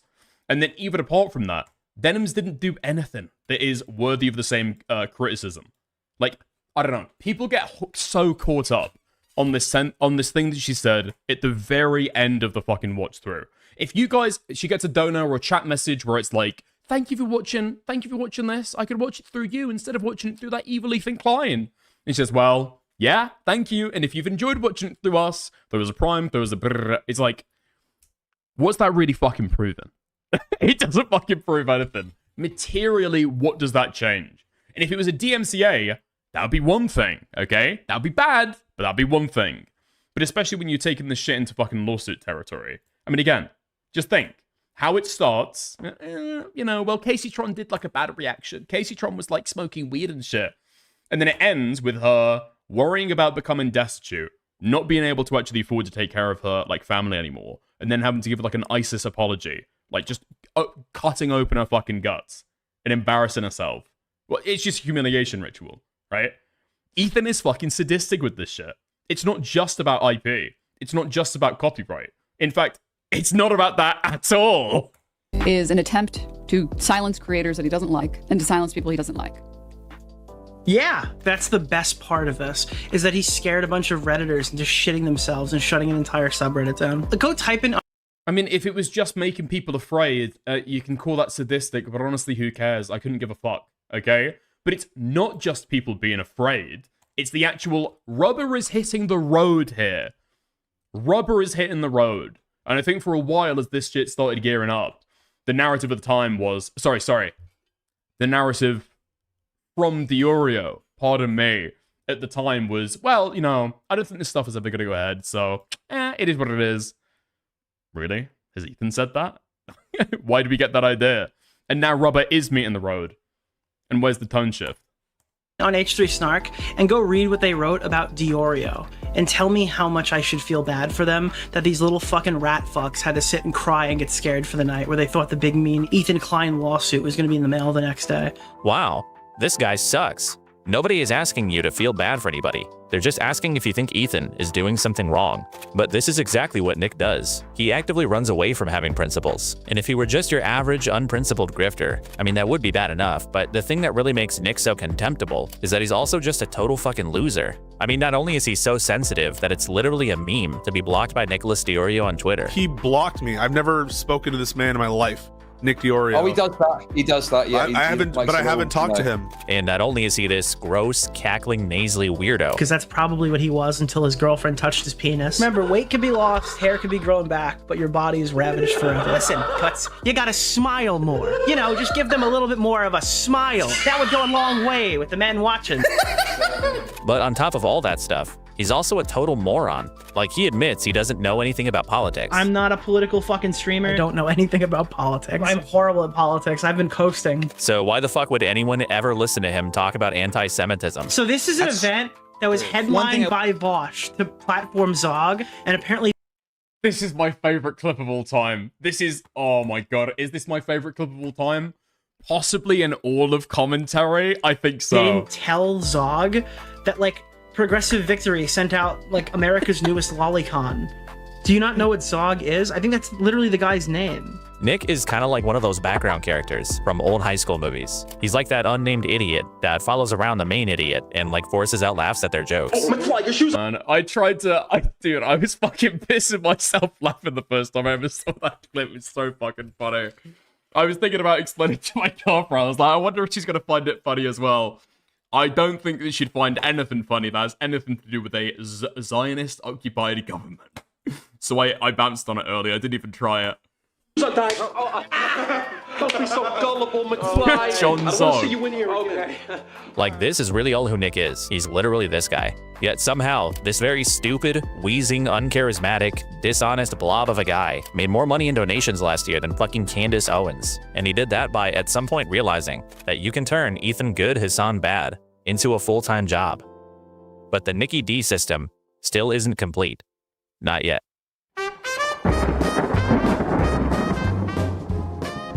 Speaker 1: And then even apart from that, Denims didn't do anything that is worthy of the same criticism. Like, I don't know, people get so caught up on this thing that she said at the very end of the fucking watch through. If you guys, she gets a donor or a chat message where it's like, thank you for watching this. I could watch it through you instead of watching it through that evil Ethan Klein. And she says, well, yeah, thank you. And if you've enjoyed watching it through us, there was a Prime, there was a brrr. It's like, what's that really fucking proving? It doesn't fucking prove anything. Materially, what does that change? And if it was a DMCA, that would be one thing, okay? That would be bad, but that'd be one thing. But especially when you're taking this shit into fucking lawsuit territory. I mean, again, just think. How it starts, you know, well, Casey Tron did like a bad reaction. Casey Tron was like smoking weed and shit. And then it ends with her worrying about becoming destitute, not being able to actually afford to take care of her like family anymore, and then having to give like an ISIS apology, like just cutting open her fucking guts and embarrassing herself. Well, it's just a humiliation ritual, right? Ethan is fucking sadistic with this shit. It's not just about IP. It's not just about copyright. In fact, it's not about that at all.
Speaker 2: Is an attempt to silence creators that he doesn't like and to silence people he doesn't like.
Speaker 11: Yeah, that's the best part of this, is that he scared a bunch of Redditors into shitting themselves and shutting an entire subreddit down. Go type in...
Speaker 1: I mean, if it was just making people afraid, you can call that sadistic, but honestly, who cares? I couldn't give a fuck, okay? But it's not just people being afraid. It's the actual rubber is hitting the road here. Rubber is hitting the road. And I think for a while, as this shit started gearing up, the narrative at the time was... Sorry. The narrative from Diorio, pardon me, at the time was, well, you know, I don't think this stuff is ever going to go ahead, so, it is what it is. Really? Has Ethan said that? Why did we get that idea? And now rubber is meeting the road. And where's the tone shift?
Speaker 11: On H3 Snark and go read what they wrote about Diorio and tell me how much I should feel bad for them that these little fucking rat fucks had to sit and cry and get scared for the night where they thought the big mean Ethan Klein lawsuit was going to be in the mail the next day.
Speaker 15: Wow, this guy sucks. Nobody is asking you to feel bad for anybody. They're just asking if you think Ethan is doing something wrong. But this is exactly what Nick does. He actively runs away from having principles. And if he were just your average, unprincipled grifter, I mean, that would be bad enough, but the thing that really makes Nick so contemptible is that he's also just a total fucking loser. I mean, not only is he so sensitive that it's literally a meme to be blocked by Nicholas Diorio on Twitter.
Speaker 7: He blocked me. I've never spoken to this man in my life. Nick Diorio.
Speaker 5: Oh, he does that. He does that. Yeah,
Speaker 7: I haven't, but I haven't talked to him.
Speaker 15: And not only is he this gross, cackling, nasally weirdo,
Speaker 11: because that's probably what he was until his girlfriend touched his penis. Remember, weight can be lost, hair can be grown back, but your body is ravaged forever. Listen, Cuts, you gotta smile more. You know, just give them a little bit more of a smile. That would go a long way with the men watching.
Speaker 15: But on top of all that stuff, he's also a total moron. Like, he admits he doesn't know anything about politics.
Speaker 11: I'm not a political fucking streamer. I don't know anything about politics. I'm horrible at politics. I've been coasting.
Speaker 15: So why the fuck would anyone ever listen to him talk about anti-Semitism?
Speaker 11: So this is an event that was headlined by Bosch to platform Zog, and apparently...
Speaker 1: This is my favorite clip of all time. This is... Oh my god. Is this my favorite clip of all time? Possibly in all of commentary? I think so.
Speaker 11: They didn't tell Zog that, like, Progressive Victory sent out, like, America's newest lolicon. Do you not know what Zog is? I think that's literally the guy's name.
Speaker 15: Nick is kind of like one of those background characters from old high school movies. He's like that unnamed idiot that follows around the main idiot and, like, forces out laughs at their jokes.
Speaker 1: Oh, McFly, your shoes. Man, I tried to... Dude, I was fucking pissing myself laughing the first time I ever saw that clip. It was so fucking funny. I was thinking about explaining to my girlfriend. I was like, I wonder if she's going to find it funny as well. I don't think that she'd find anything funny that has anything to do with a Zionist-occupied government. So I bounced on it earlier. I didn't even try it.
Speaker 18: Don't be so gullible, McFly.
Speaker 1: John Zog.
Speaker 18: See you in here again.
Speaker 15: Like, this is really all who Nick is. He's literally this guy. Yet somehow, this very stupid, wheezing, uncharismatic, dishonest blob of a guy made more money in donations last year than fucking Candace Owens. And he did that by, at some point, realizing that you can turn Ethan Good Hassan Bad into a full-time job. But the Nikki D system still isn't complete. Not yet.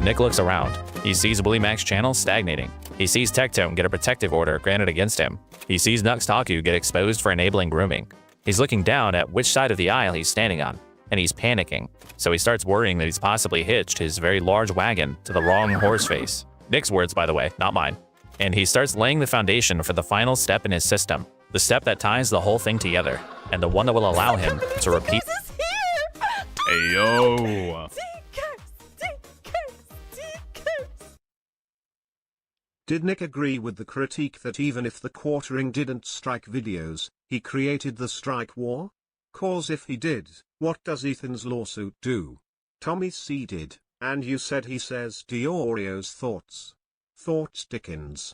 Speaker 15: Nick looks around. He sees Willie Mac's channel stagnating. He sees Tectone get a protective order granted against him. He sees Nux Taku get exposed for enabling grooming. He's looking down at which side of the aisle he's standing on, and he's panicking. So he starts worrying that he's possibly hitched his very large wagon to the wrong horse face. Nick's words, by the way, not mine. And he starts laying the foundation for the final step in his system, the step that ties the whole thing together, and the one that will allow him to repeat.
Speaker 1: Hey, yo.
Speaker 9: Did Nick agree with the critique that even if the quartering didn't strike videos, he created the strike war? Cause if he did, what does Ethan's lawsuit do? Tommy C did, and you said he says Diorio's thoughts. Thoughts Dickens.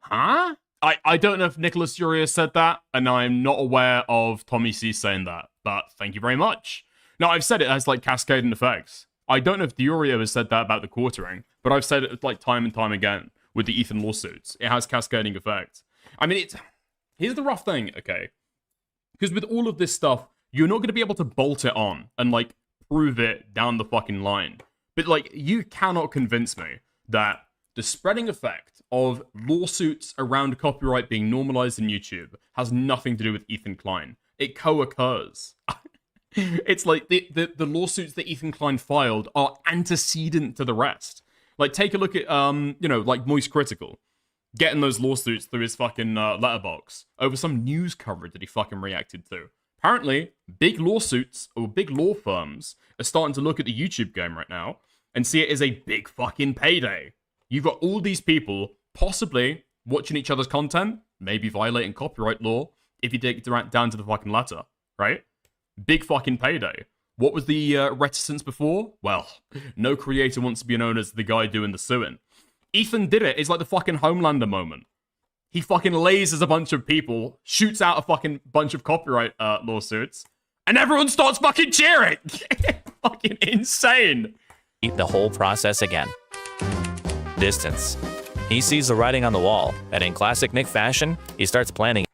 Speaker 1: Huh? I don't know if Nicholas Diorio said that, and I'm not aware of Tommy C saying that, but thank you very much. No, I've said it has like cascading effects. I don't know if Diorio has said that about the quartering, but I've said it like time and time again with the Ethan lawsuits. It has cascading effects. I mean, here's the rough thing, okay? Because with all of this stuff, you're not going to be able to bolt it on and like prove it down the fucking line. But like, you cannot convince me that the spreading effect of lawsuits around copyright being normalized in YouTube has nothing to do with Ethan Klein. It co-occurs. It's like the lawsuits that Ethan Klein filed are antecedent to the rest. Like, take a look at, like Moist Critical. Getting those lawsuits through his fucking letterbox over some news coverage that he fucking reacted to. Apparently, big lawsuits or big law firms are starting to look at the YouTube game right now and see it as a big fucking payday. You've got all these people possibly watching each other's content, maybe violating copyright law, if you take it down to the fucking letter, right? Big fucking payday. What was the reticence before? Well, no creator wants to be known as the guy doing the suing. Ethan did it. It's like the fucking Homelander moment. He fucking lasers a bunch of people, shoots out a fucking bunch of copyright lawsuits, and everyone starts fucking cheering. Fucking insane.
Speaker 15: The whole process again. Distance. He sees the writing on the wall, and in classic Nick fashion, he starts planning.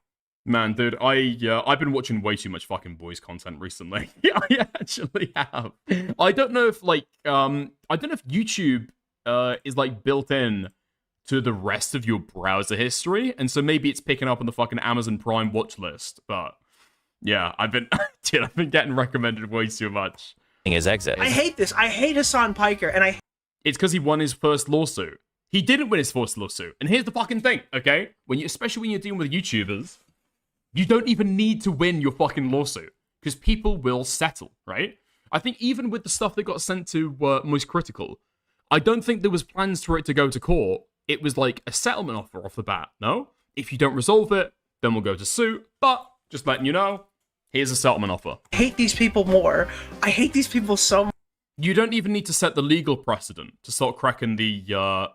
Speaker 1: Man, dude, I've been watching way too much fucking boys content recently. Yeah, I actually have. I don't know if YouTube is like built in to the rest of your browser history, and so maybe it's picking up on the fucking Amazon Prime watch list. But yeah, I've been getting recommended way too much.
Speaker 15: His exit.
Speaker 11: I hate this. I hate Hassan Piker, and
Speaker 1: It's because he won his first lawsuit. He didn't win his first lawsuit, and here's the fucking thing, okay? Especially when you're dealing with YouTubers. You don't even need to win your fucking lawsuit, because people will settle, right? I think even with the stuff that got sent to Moist Critical, I don't think there was plans for it to go to court. It was like a settlement offer off the bat, no? If you don't resolve it, then we'll go to suit, but just letting you know, here's a settlement offer.
Speaker 11: I hate these people more. I hate these people so much.
Speaker 1: You don't even need to set the legal precedent to start cracking the ecosystem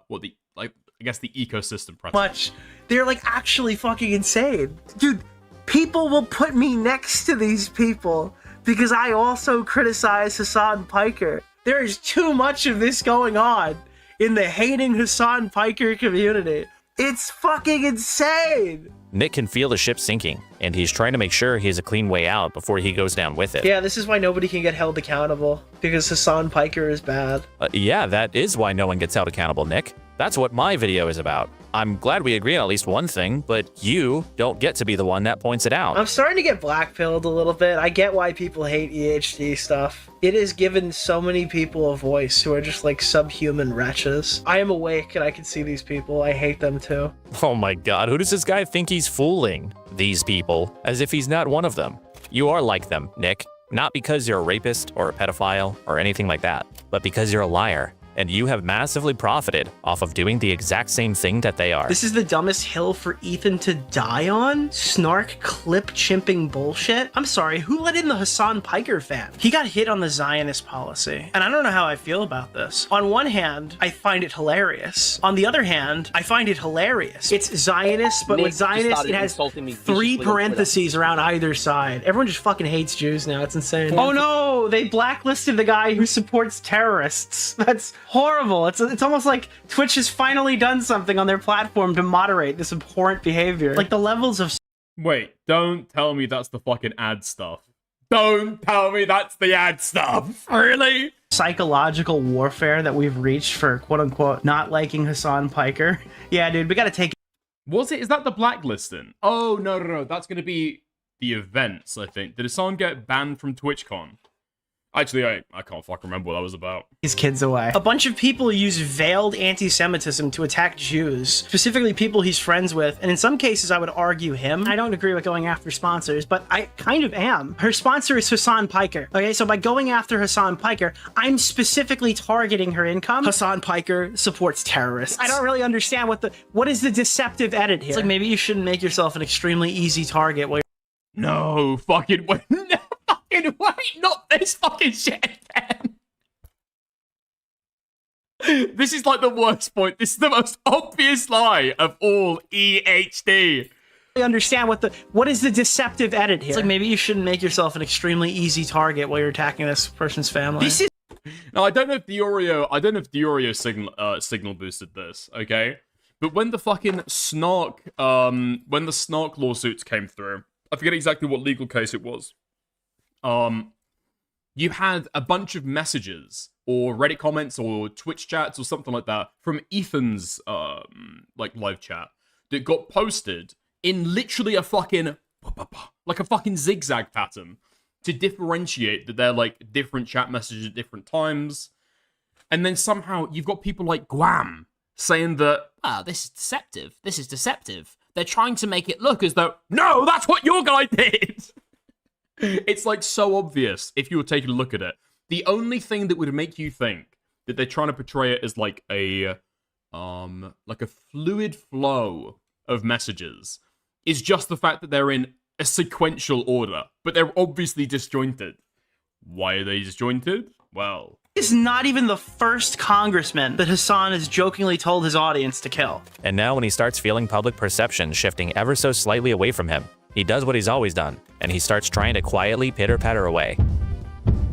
Speaker 1: precedent.
Speaker 11: Much. They're like actually fucking insane. Dude, people will put me next to these people because I also criticize Hassan Piker. There is too much of this going on in the hating Hassan Piker community. It's fucking insane.
Speaker 15: Nick can feel the ship sinking, and he's trying to make sure he has a clean way out before he goes down with it.
Speaker 11: Yeah, this is why nobody can get held accountable, because Hassan Piker is bad.
Speaker 15: Yeah, that is why no one gets held accountable, Nick. That's what my video is about. I'm glad we agree on at least one thing, but you don't get to be the one that points it out.
Speaker 11: I'm starting to get blackpilled a little bit. I get why people hate EHD stuff. It has given so many people a voice who are just like subhuman wretches. I am awake and I can see these people. I hate them too.
Speaker 15: Oh my god, who does this guy think he's fooling? These people, as if he's not one of them. You are like them, Nick. Not because you're a rapist or a pedophile or anything like that, but because you're a liar. And you have massively profited off of doing the exact same thing that they are.
Speaker 11: This is the dumbest hill for Ethan to die on? Snark clip chimping bullshit? I'm sorry, who let in the Hassan Piker fan? He got hit on the Zionist policy, and I don't know how I feel about this. On one hand, I find it hilarious. On the other hand, I find it hilarious. It's Zionist, but with Zionist, it has 3 parentheses around either side. Everyone just fucking hates Jews now, it's insane. Oh no, they blacklisted the guy who supports terrorists. That's horrible. It's almost like Twitch has finally done something on their platform to moderate this abhorrent behavior. Like the levels of...
Speaker 1: Wait, don't tell me that's the fucking ad stuff. Don't tell me that's the ad stuff. Really?
Speaker 11: Psychological warfare that we've reached for quote unquote not liking Hassan Piker. Yeah, dude, we gotta take.
Speaker 1: Was it? Is that the blacklisting? Oh, no. That's going to be the events, I think. Did Hassan get banned from TwitchCon? Actually, I can't fucking remember what that was about.
Speaker 11: These kids away. A bunch of people use veiled anti-Semitism to attack Jews, specifically people he's friends with, and in some cases I would argue him. I don't agree with going after sponsors, but I kind of am. Her sponsor is Hassan Piker. Okay, so by going after Hassan Piker, I'm specifically targeting her income. Hassan Piker supports terrorists. I don't really understand what is the deceptive edit here. It's like maybe you shouldn't make yourself an extremely easy target while
Speaker 1: No, fucking wait. No, fucking wait. Not this fucking shit again. This is like the worst point. This is the most obvious lie of all EHD.
Speaker 11: I understand what is the deceptive edit here. It's like maybe you shouldn't make yourself an extremely easy target while you're attacking this person's family. This is
Speaker 1: Now I don't know if Diorio signal boosted this, okay? But when the fucking Snark lawsuits came through, I forget exactly what legal case it was. You had a bunch of messages or Reddit comments or Twitch chats or something like that from Ethan's like live chat that got posted in literally a fucking zigzag pattern to differentiate that they're like different chat messages at different times. And then somehow you've got people like Guam saying that, this is deceptive. This is deceptive. They're trying to make it look as though, no, that's what your guy did. It's like so obvious if you were taking a look at it. The only thing that would make you think that they're trying to portray it as like a fluid flow of messages is just the fact that they're in a sequential order, but they're obviously disjointed. Why are they disjointed? Well,
Speaker 11: is not even the first congressman that Hassan has jokingly told his audience to kill.
Speaker 15: And now when he starts feeling public perception shifting ever so slightly away from him, he does what he's always done, and he starts trying to quietly pitter-patter away.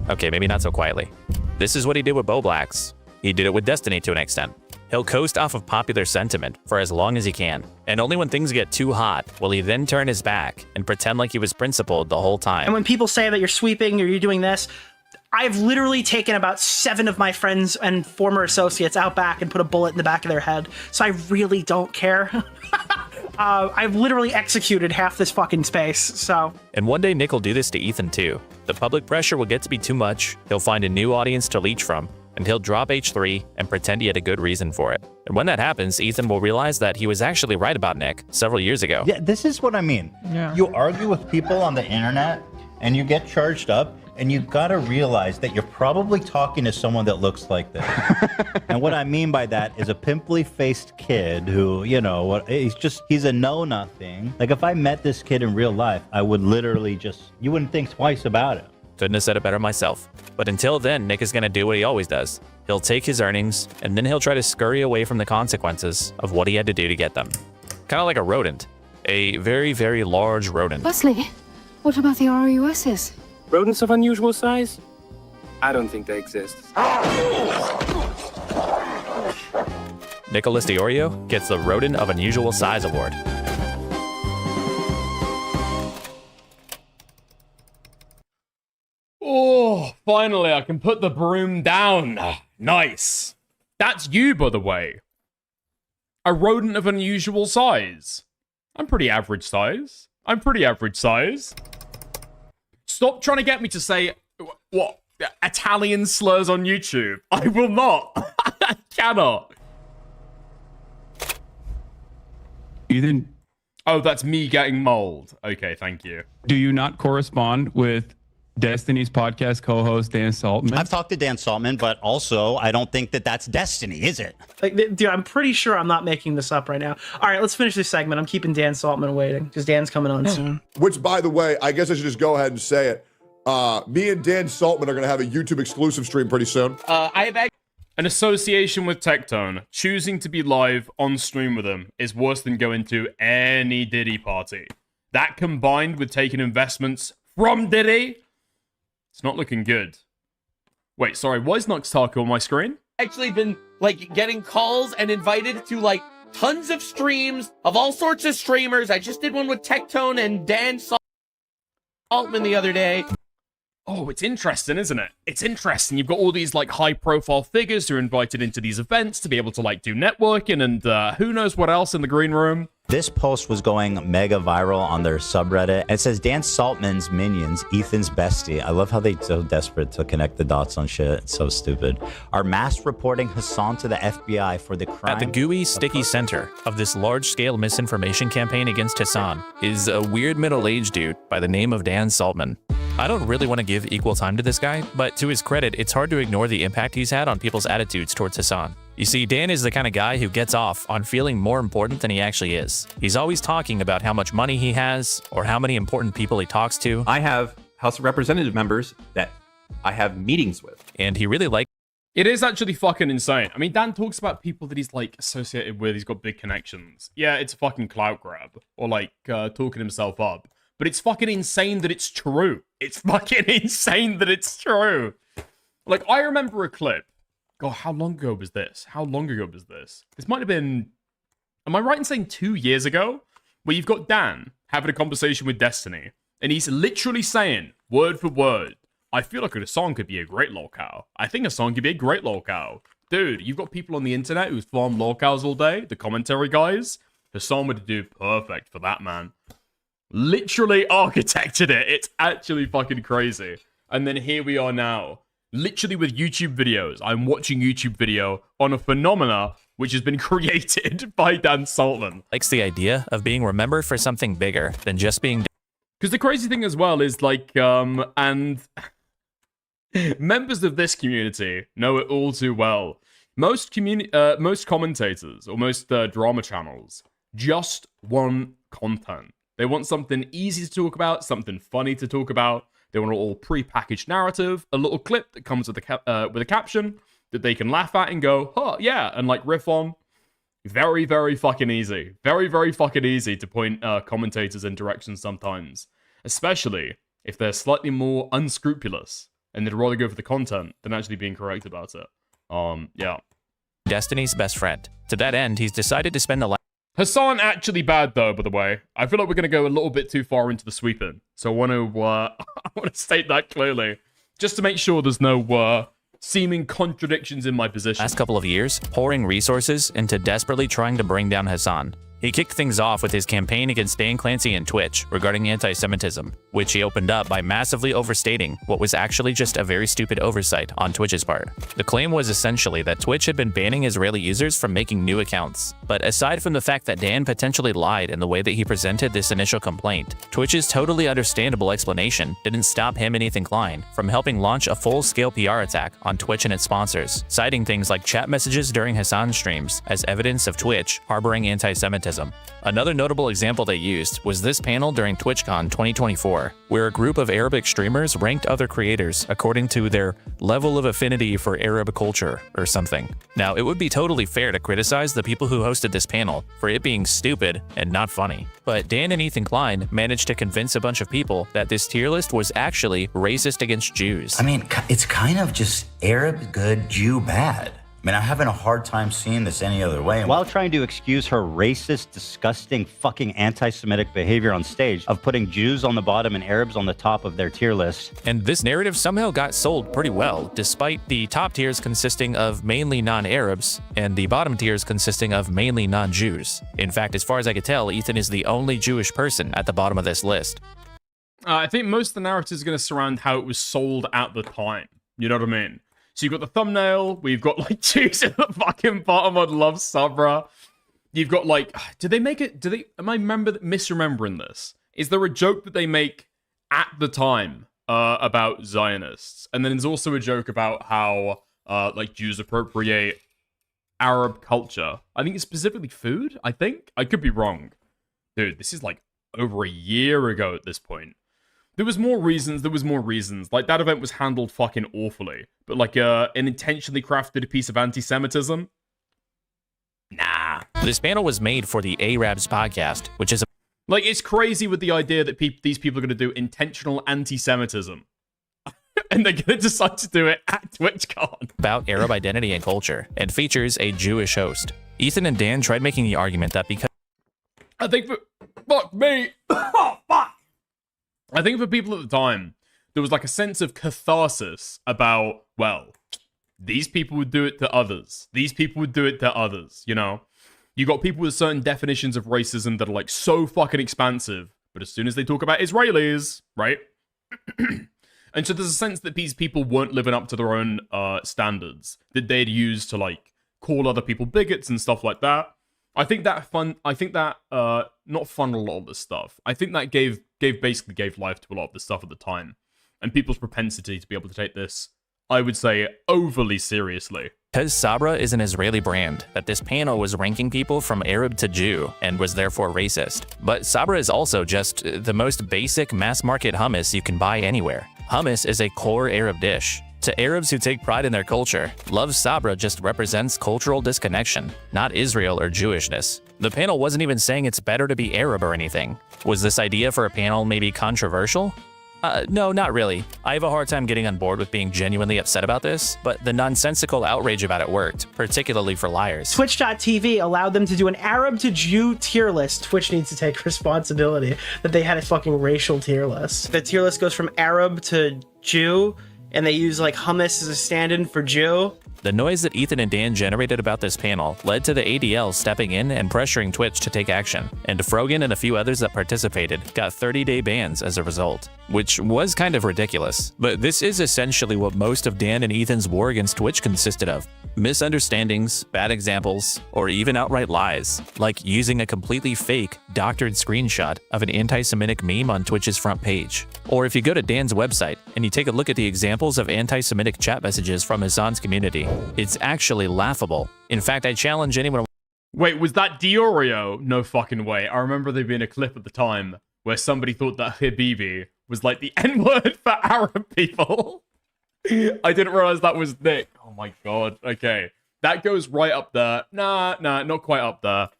Speaker 15: Okay, maybe not so quietly. This is what he did with Boblax. He did it with Destiny to an extent. He'll coast off of popular sentiment for as long as he can, and only when things get too hot will he then turn his back and pretend like he was principled the whole time.
Speaker 11: And when people say that you're sweeping or you're doing this, I've literally taken about 7 of my friends and former associates out back and put a bullet in the back of their head, so I really don't care. I've literally executed half this fucking space, so...
Speaker 15: And one day Nick will do this to Ethan too. The public pressure will get to be too much, he'll find a new audience to leech from, and he'll drop H3 and pretend he had a good reason for it. And when that happens, Ethan will realize that he was actually right about Nick several years ago.
Speaker 23: Yeah, this is what I mean.
Speaker 24: Yeah.
Speaker 23: You argue with people on the internet, and you get charged up, and you gotta realize that you're probably talking to someone that looks like this. And what I mean by that is a pimply-faced kid who, you know, he's a know-nothing. Like, if I met this kid in real life, I would literally you wouldn't think twice about it.
Speaker 15: Couldn't have said it better myself. But until then, Nick is gonna do what he always does. He'll take his earnings, and then he'll try to scurry away from the consequences of what he had to do to get them. Kind of like a rodent. A very, very large rodent.
Speaker 6: Wesley, what about the ROUSs?
Speaker 18: Rodents of unusual size? I don't think they exist.
Speaker 15: Nicholas Diorio gets the Rodent of Unusual Size Award.
Speaker 1: Oh, finally I can put the broom down. Nice. That's you, by the way. A rodent of unusual size. I'm pretty average size. Stop trying to get me to say, what, Italian slurs on YouTube. I will not. I cannot.
Speaker 20: Ethan.
Speaker 1: Oh, that's me getting mauled. Okay, thank you.
Speaker 20: Do you not correspond with Destiny's podcast co-host Dan Saltman?
Speaker 23: I've talked to Dan Saltman, but also I don't think that that's Destiny, is it?
Speaker 11: Like, dude, I'm pretty sure I'm not making this up right now. All right, let's finish this segment. I'm keeping Dan Saltman waiting because Dan's coming on soon.
Speaker 19: Which, by the way, I guess I should just go ahead and say it. Me and Dan Saltman are going to have a YouTube exclusive stream pretty soon.
Speaker 1: An association with Tectone. Choosing to be live on stream with them is worse than going to any Diddy party. That combined with taking investments from Diddy, it's not looking good. Wait, sorry, why is Noxtaco on my screen?
Speaker 8: Actually been, like, getting calls and invited to, like, tons of streams of all sorts of streamers. I just did one with Tectone and Dan Saltman the other day.
Speaker 1: oh, it's interesting, isn't it? It's interesting. You've got all these like high-profile figures who are invited into these events to be able to like do networking and who knows what else in the green room.
Speaker 23: This post was going mega viral on their subreddit. It says Dan Saltman's minions, Ethan's bestie. I love how they so desperate to connect the dots on shit. It's so stupid. Are mass reporting Hassan to the FBI for the crime.
Speaker 15: At the gooey, sticky center of this large-scale misinformation campaign against Hassan is a weird middle-aged dude by the name of Dan Saltman. I don't really want to give equal time to this guy, but to his credit, it's hard to ignore the impact he's had on people's attitudes towards Hassan. You see, Dan is the kind of guy who gets off on feeling more important than he actually is. He's always talking about how much money he has or how many important people he talks to.
Speaker 10: I have House of Representative members that I have meetings with.
Speaker 15: And he really likes.
Speaker 1: It is actually fucking insane. I mean, Dan talks about people that he's like associated with. He's got big connections. Yeah, it's a fucking clout grab or like talking himself up. But it's fucking insane that it's true. It's fucking insane that it's true. Like, I remember a clip. God, how long ago was this? How long ago was this? This might have been... Am I right in saying 2 years ago? Where you've got Dan having a conversation with Destiny. And he's literally saying, word for word, I feel like a song could be a great lolcow. I think a song could be a great lolcow. Dude, you've got people on the internet who farm lolcows all day. The commentary guys. Hassan would do perfect for that, man. Literally architected it. It's actually fucking crazy. And then here we are now. Literally with YouTube videos. I'm watching YouTube video on a phenomena which has been created by Dan Saltman.
Speaker 15: Likes the idea of being remembered for something bigger than just being...
Speaker 1: Because the crazy thing as well is like, and members of this community know it all too well. Most commentators or most drama channels just want content. They want something easy to talk about, something funny to talk about. They want a little pre-packaged narrative, a little clip that comes with a caption that they can laugh at and go, huh, yeah, and like riff on. Very, very fucking easy. Very, very fucking easy to point commentators in directions sometimes. Especially if they're slightly more unscrupulous and they'd rather go for the content than actually being correct about it. Yeah.
Speaker 15: Destiny's best friend. To that end, he's decided to spend the
Speaker 1: Hassan actually bad though, by the way. I feel like we're gonna go a little bit too far into the sweeping, so I want to state that clearly, just to make sure there's no seeming contradictions in my position.
Speaker 15: Last couple of years, pouring resources into desperately trying to bring down Hassan. He kicked things off with his campaign against Dan Clancy and Twitch regarding anti-Semitism, which he opened up by massively overstating what was actually just a very stupid oversight on Twitch's part. The claim was essentially that Twitch had been banning Israeli users from making new accounts. But aside from the fact that Dan potentially lied in the way that he presented this initial complaint, Twitch's totally understandable explanation didn't stop him and Ethan Klein from helping launch a full-scale PR attack on Twitch and its sponsors, citing things like chat messages during Hassan's streams as evidence of Twitch harboring anti-Semitism. Another notable example they used was this panel during TwitchCon 2024, where a group of Arabic streamers ranked other creators according to their level of affinity for Arab culture or something. Now, it would be totally fair to criticize the people who hosted this panel for it being stupid and not funny, but Dan and Ethan Klein managed to convince a bunch of people that this tier list was actually racist against Jews.
Speaker 12: I mean, it's kind of just Arab good, Jew bad. I mean, I'm having a hard time seeing this any other way.
Speaker 23: While trying to excuse her racist, disgusting, fucking anti-Semitic behavior on stage of putting Jews on the bottom and Arabs on the top of their tier list.
Speaker 15: And this narrative somehow got sold pretty well, despite the top tiers consisting of mainly non-Arabs and the bottom tiers consisting of mainly non-Jews. In fact, as far as I could tell, Ethan is the only Jewish person at the bottom of this list.
Speaker 1: I think most of the narrative is going to surround how it was sold at the time. You know what I mean? So you've got the thumbnail, we've got like Jews at the fucking bottom, I'd love Sabra. You've got like, did they make it, am I misremembering this? Is there a joke that they make at the time about Zionists? And then there's also a joke about how like Jews appropriate Arab culture. I think it's specifically food, I think. I could be wrong. Dude, this is like over a year ago at this point. There was more reasons. Like, that event was handled fucking awfully. But, like, an intentionally crafted piece of anti-Semitism? Nah.
Speaker 15: This panel was made for the Arabs podcast, which is...
Speaker 1: Like, it's crazy with the idea that these people are going to do intentional anti-Semitism. And they're going to decide to do it at TwitchCon.
Speaker 15: About Arab identity and culture, and features a Jewish host. Ethan and Dan tried making the argument that because...
Speaker 1: I think for... Fuck me! Oh, fuck! I think for people at the time, there was like a sense of catharsis about, well, these people would do it to others. These people would do it to others, you know? You got people with certain definitions of racism that are like so fucking expansive, but as soon as they talk about Israelis, right? And so there's a sense that these people weren't living up to their own standards that they'd use to like call other people bigots and stuff like that. I think that not fun a lot of this stuff. I think that basically gave life to a lot of this stuff at the time, and people's propensity to be able to take this, I would say, overly seriously.
Speaker 15: Because Sabra is an Israeli brand, that this panel was ranking people from Arab to Jew and was therefore racist. But Sabra is also just the most basic mass-market hummus you can buy anywhere. Hummus is a core Arab dish. To Arabs who take pride in their culture, Love Sabra just represents cultural disconnection, not Israel or Jewishness. The panel wasn't even saying it's better to be Arab or anything. Was this idea for a panel maybe controversial? No, not really. I have a hard time getting on board with being genuinely upset about this, but the nonsensical outrage about it worked, particularly for liars.
Speaker 11: Twitch.tv allowed them to do an Arab to Jew tier list. Twitch needs to take responsibility that they had a fucking racial tier list. The tier list goes from Arab to Jew, and they use like hummus as a stand-in for Jew.
Speaker 15: The noise that Ethan and Dan generated about this panel led to the ADL stepping in and pressuring Twitch to take action, and Frogan and a few others that participated got 30-day bans as a result, which was kind of ridiculous. But this is essentially what most of Dan and Ethan's war against Twitch consisted of. Misunderstandings, bad examples, or even outright lies, like using a completely fake, doctored screenshot of an anti-Semitic meme on Twitch's front page. Or if you go to Dan's website and you take a look at the examples of anti-Semitic chat messages from Hassan's community, it's actually laughable. In fact, I challenge anyone.
Speaker 1: Wait, was that Diorio? No fucking way. I remember there being a clip at the time where somebody thought that Habibi was like the N-word for Arab people. I didn't realize that was Nick. Oh my god. Okay. That goes right up there. Nah, not quite up there.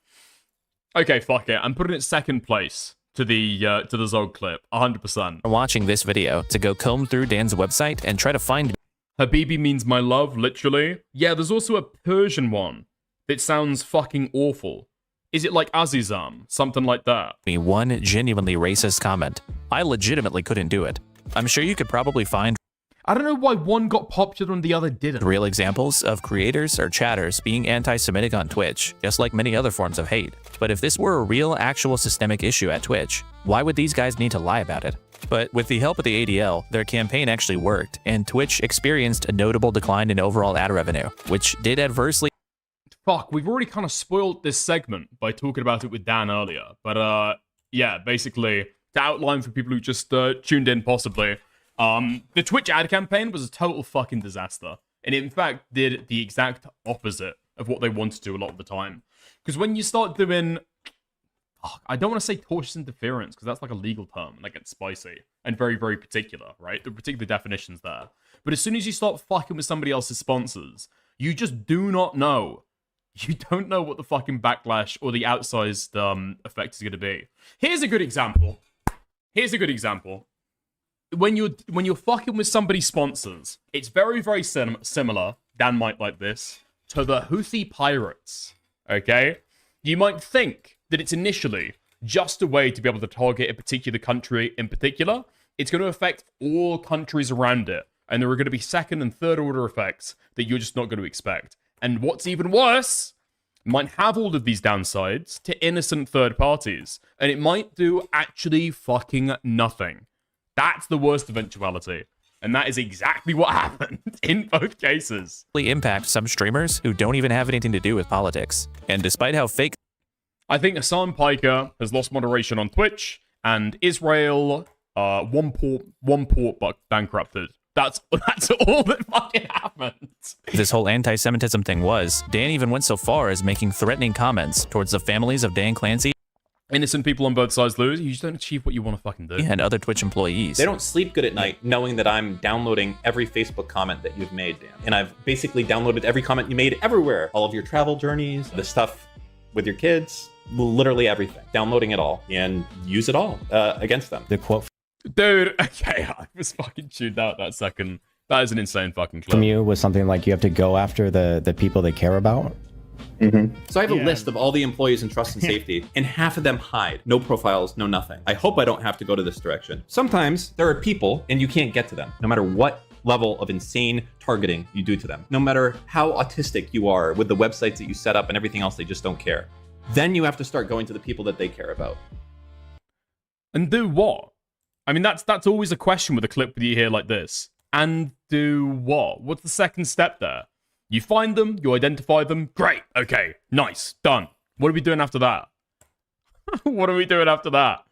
Speaker 1: Okay, fuck it. I'm putting it second place to the Zog clip. 100%.
Speaker 15: Watching this video to go comb through Dan's website and try to find
Speaker 1: Habibi means my love, literally. Yeah, there's also a Persian one that sounds fucking awful. Is it like Azizam? Something like that.
Speaker 15: One genuinely racist comment. I legitimately couldn't do it. I'm sure you could probably find
Speaker 1: I don't know why one got popular and the other didn't.
Speaker 15: real examples of creators or chatters being anti-Semitic on Twitch, just like many other forms of hate. But if this were a real, actual systemic issue at Twitch, why would these guys need to lie about it? But with the help of the ADL, their campaign actually worked, and Twitch experienced a notable decline in overall ad revenue, which did adversely.
Speaker 1: Fuck, we've already kind of spoiled this segment by talking about it with Dan earlier. But yeah, basically, to outline for people who just tuned in possibly, the Twitch ad campaign was a total fucking disaster. And it, in fact, did the exact opposite of what they wanted to do a lot of the time. Because when you start doing... I don't want to say tortious interference, because that's like a legal term, and that gets spicy. And very, very particular, right? The particular definitions there. But as soon as you start fucking with somebody else's sponsors, you just do not know. You don't know what the fucking backlash or the outsized effect is going to be. Here's a good example. When you're fucking with somebody's sponsors, it's very, very similar, Dan might like this, to the Houthi pirates, okay? You might think that it's initially just a way to be able to target a particular country in particular. It's going to affect all countries around it, and there are going to be second and third order effects that you're just not going to expect. And what's even worse, it might have all of these downsides to innocent third parties, and it might do actually fucking nothing. That's the worst eventuality. And that is exactly what happened in both cases.
Speaker 15: Impact some streamers who don't even have anything to do with politics. And despite how fake...
Speaker 1: I think Hassan Piker has lost moderation on Twitch, and Israel, one port bankrupted. That's all that fucking happened.
Speaker 15: This whole anti-Semitism thing was, Dan even went so far as making threatening comments towards the families of Dan Clancy.
Speaker 1: Innocent people on both sides lose. You just don't achieve what you want to fucking do.
Speaker 15: And other Twitch employees.
Speaker 10: They don't sleep good at night knowing that I'm downloading every Facebook comment that you've made, Dan. And I've basically downloaded every comment you made everywhere. All of your travel journeys, the stuff with your kids, literally everything. Downloading it all and use it all against them.
Speaker 23: The quote
Speaker 1: Dude, okay, I was fucking tuned out that second. That is an insane fucking clip.
Speaker 14: From you was something like you have to go after the people they care about.
Speaker 10: So I have a list of all the employees in trust and safety, and half of them hide. No profiles, no nothing. I hope I don't have to go to this direction. Sometimes there are people and you can't get to them, no matter what level of insane targeting you do to them. No matter how autistic you are with the websites that you set up and everything else, they just don't care. Then you have to start going to the people that they care about.
Speaker 1: And do what? I mean, that's always a question with a clip that you hear like this. And do what? What's the second step there? You find them, you identify them, great, okay, nice, done. What are we doing after that? What are we doing after that?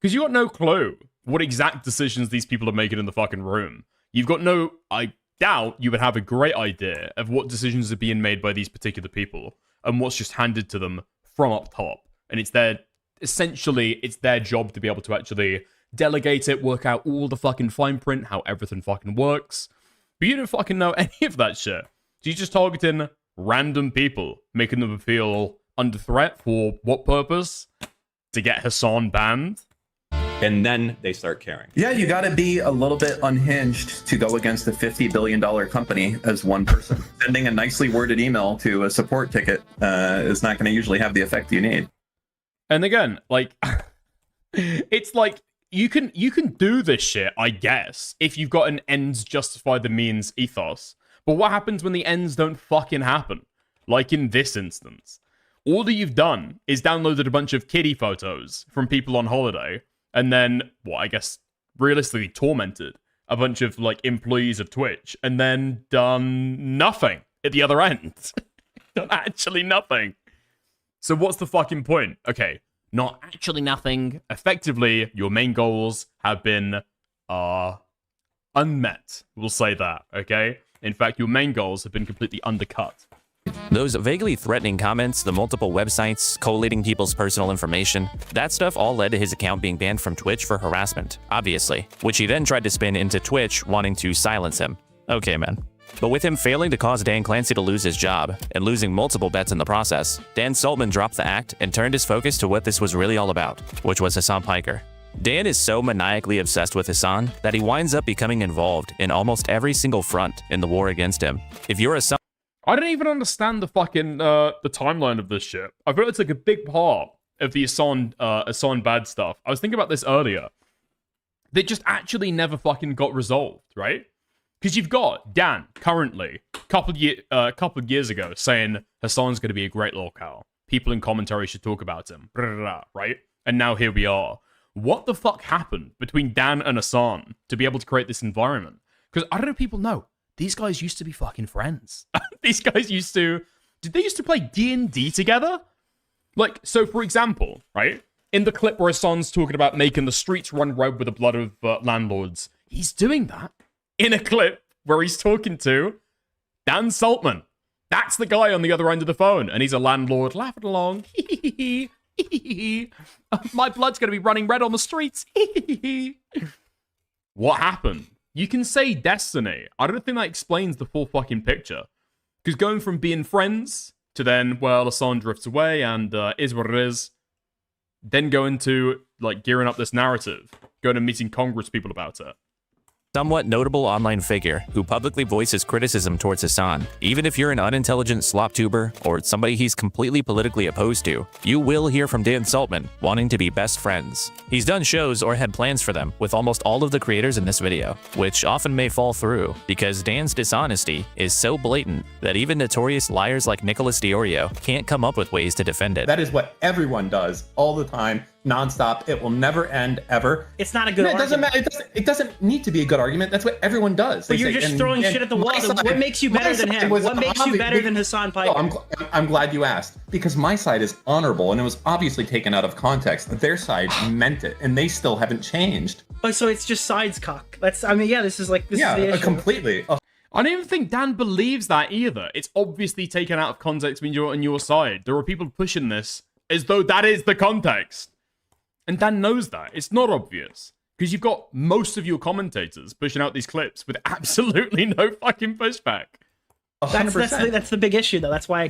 Speaker 1: Because you got no clue what exact decisions these people are making in the fucking room. You've got no, I doubt you would have a great idea of what decisions are being made by these particular people and what's just handed to them from up top. And it's essentially, it's their job to be able to actually delegate it, work out all the fucking fine print, how everything fucking works. But you don't fucking know any of that shit. So you're just targeting random people, making them feel under threat for what purpose? To get Hasan banned?
Speaker 10: And then they start caring.
Speaker 14: Yeah, you got to be a little bit unhinged to go against a $50 billion company as one person. Sending a nicely worded email to a support ticket is not going to usually have the effect you need.
Speaker 1: And again, like, it's like, you can do this shit, I guess, if you've got an ends justify the means ethos. But what happens when the ends don't fucking happen? Like in this instance. All that you've done is downloaded a bunch of kiddie photos from people on holiday, and then, well, I guess, realistically tormented a bunch of, like, employees of Twitch, and then done nothing at the other end. Done actually nothing. So what's the fucking point? Okay, not actually nothing. Effectively, your main goals have been, unmet. We'll say that, okay? In fact, your main goals have been completely undercut.
Speaker 15: Those vaguely threatening comments, the multiple websites, collating people's personal information, that stuff all led to his account being banned from Twitch for harassment, obviously, which he then tried to spin into Twitch wanting to silence him. Okay, man. But with him failing to cause Dan Clancy to lose his job, and losing multiple bets in the process, Dan Saltman dropped the act and turned his focus to what this was really all about, which was Hasan Piker. Dan is so maniacally obsessed with Hasan that he winds up becoming involved in almost every single front in the war against him. If you're Hasan,
Speaker 1: I don't even understand the fucking the timeline of this shit. I feel it's like a big part of the Hasan bad stuff. I was thinking about this earlier. They just actually never fucking got resolved, right? Because you've got Dan currently, a couple of years ago, saying Hasan's going to be a great locale. People in commentary should talk about him, right? And now here we are. What the fuck happened between Dan and Hasan to be able to create this environment? Because I don't know if people know. These guys used to be fucking friends. These guys did they used to play D&D together? Like, so for example, right? In the clip where Hasan's talking about making the streets run red with the blood of landlords, he's doing that in a clip where he's talking to Dan Saltman. That's the guy on the other end of the phone, and he's a landlord laughing along. My blood's going to be running red on the streets. What happened? You can say destiny. I don't think that explains the full fucking picture. Because going from being friends to then, well, Hasan drifts away and is what it is, then going to, like, gearing up this narrative, going and meeting Congress people about it.
Speaker 15: somewhat notable online figure who publicly voices criticism towards Hasan. Even if you're an unintelligent slop tuber or somebody he's completely politically opposed to, you will hear from Dan Saltman wanting to be best friends. He's done shows or had plans for them with almost all of the creators in this video, which often may fall through because Dan's dishonesty is so blatant that even notorious liars like Nicholas Diorio can't come up with ways to defend it.
Speaker 17: That is what everyone does all the time, nonstop. It will never end, ever.
Speaker 11: It's not a good
Speaker 17: argument. It doesn't
Speaker 11: argument.
Speaker 17: matter. It doesn't need to be a good argument. That's what everyone does.
Speaker 11: But
Speaker 17: They
Speaker 11: you're
Speaker 17: say-
Speaker 11: just
Speaker 17: and-
Speaker 11: throwing
Speaker 17: and
Speaker 11: shit at the wall.
Speaker 17: my side-
Speaker 11: What makes you
Speaker 17: my
Speaker 11: better than
Speaker 17: side
Speaker 11: him?
Speaker 17: was
Speaker 11: What makes you
Speaker 17: obvious-
Speaker 11: better than Hasan Piker?
Speaker 17: I'm glad you asked, because my side is honorable, and it was obviously taken out of context. Their side meant it, and they still haven't changed.
Speaker 11: Oh, so it's just sides cock. This is the issue.
Speaker 17: Completely.
Speaker 1: I don't even think Dan believes that either. It's obviously taken out of context when you're on your side. There are people pushing this as though that is the context. And Dan knows that. It's not obvious. Because you've got most of your commentators pushing out these clips with absolutely no fucking pushback.
Speaker 11: That's the big issue, though. That's why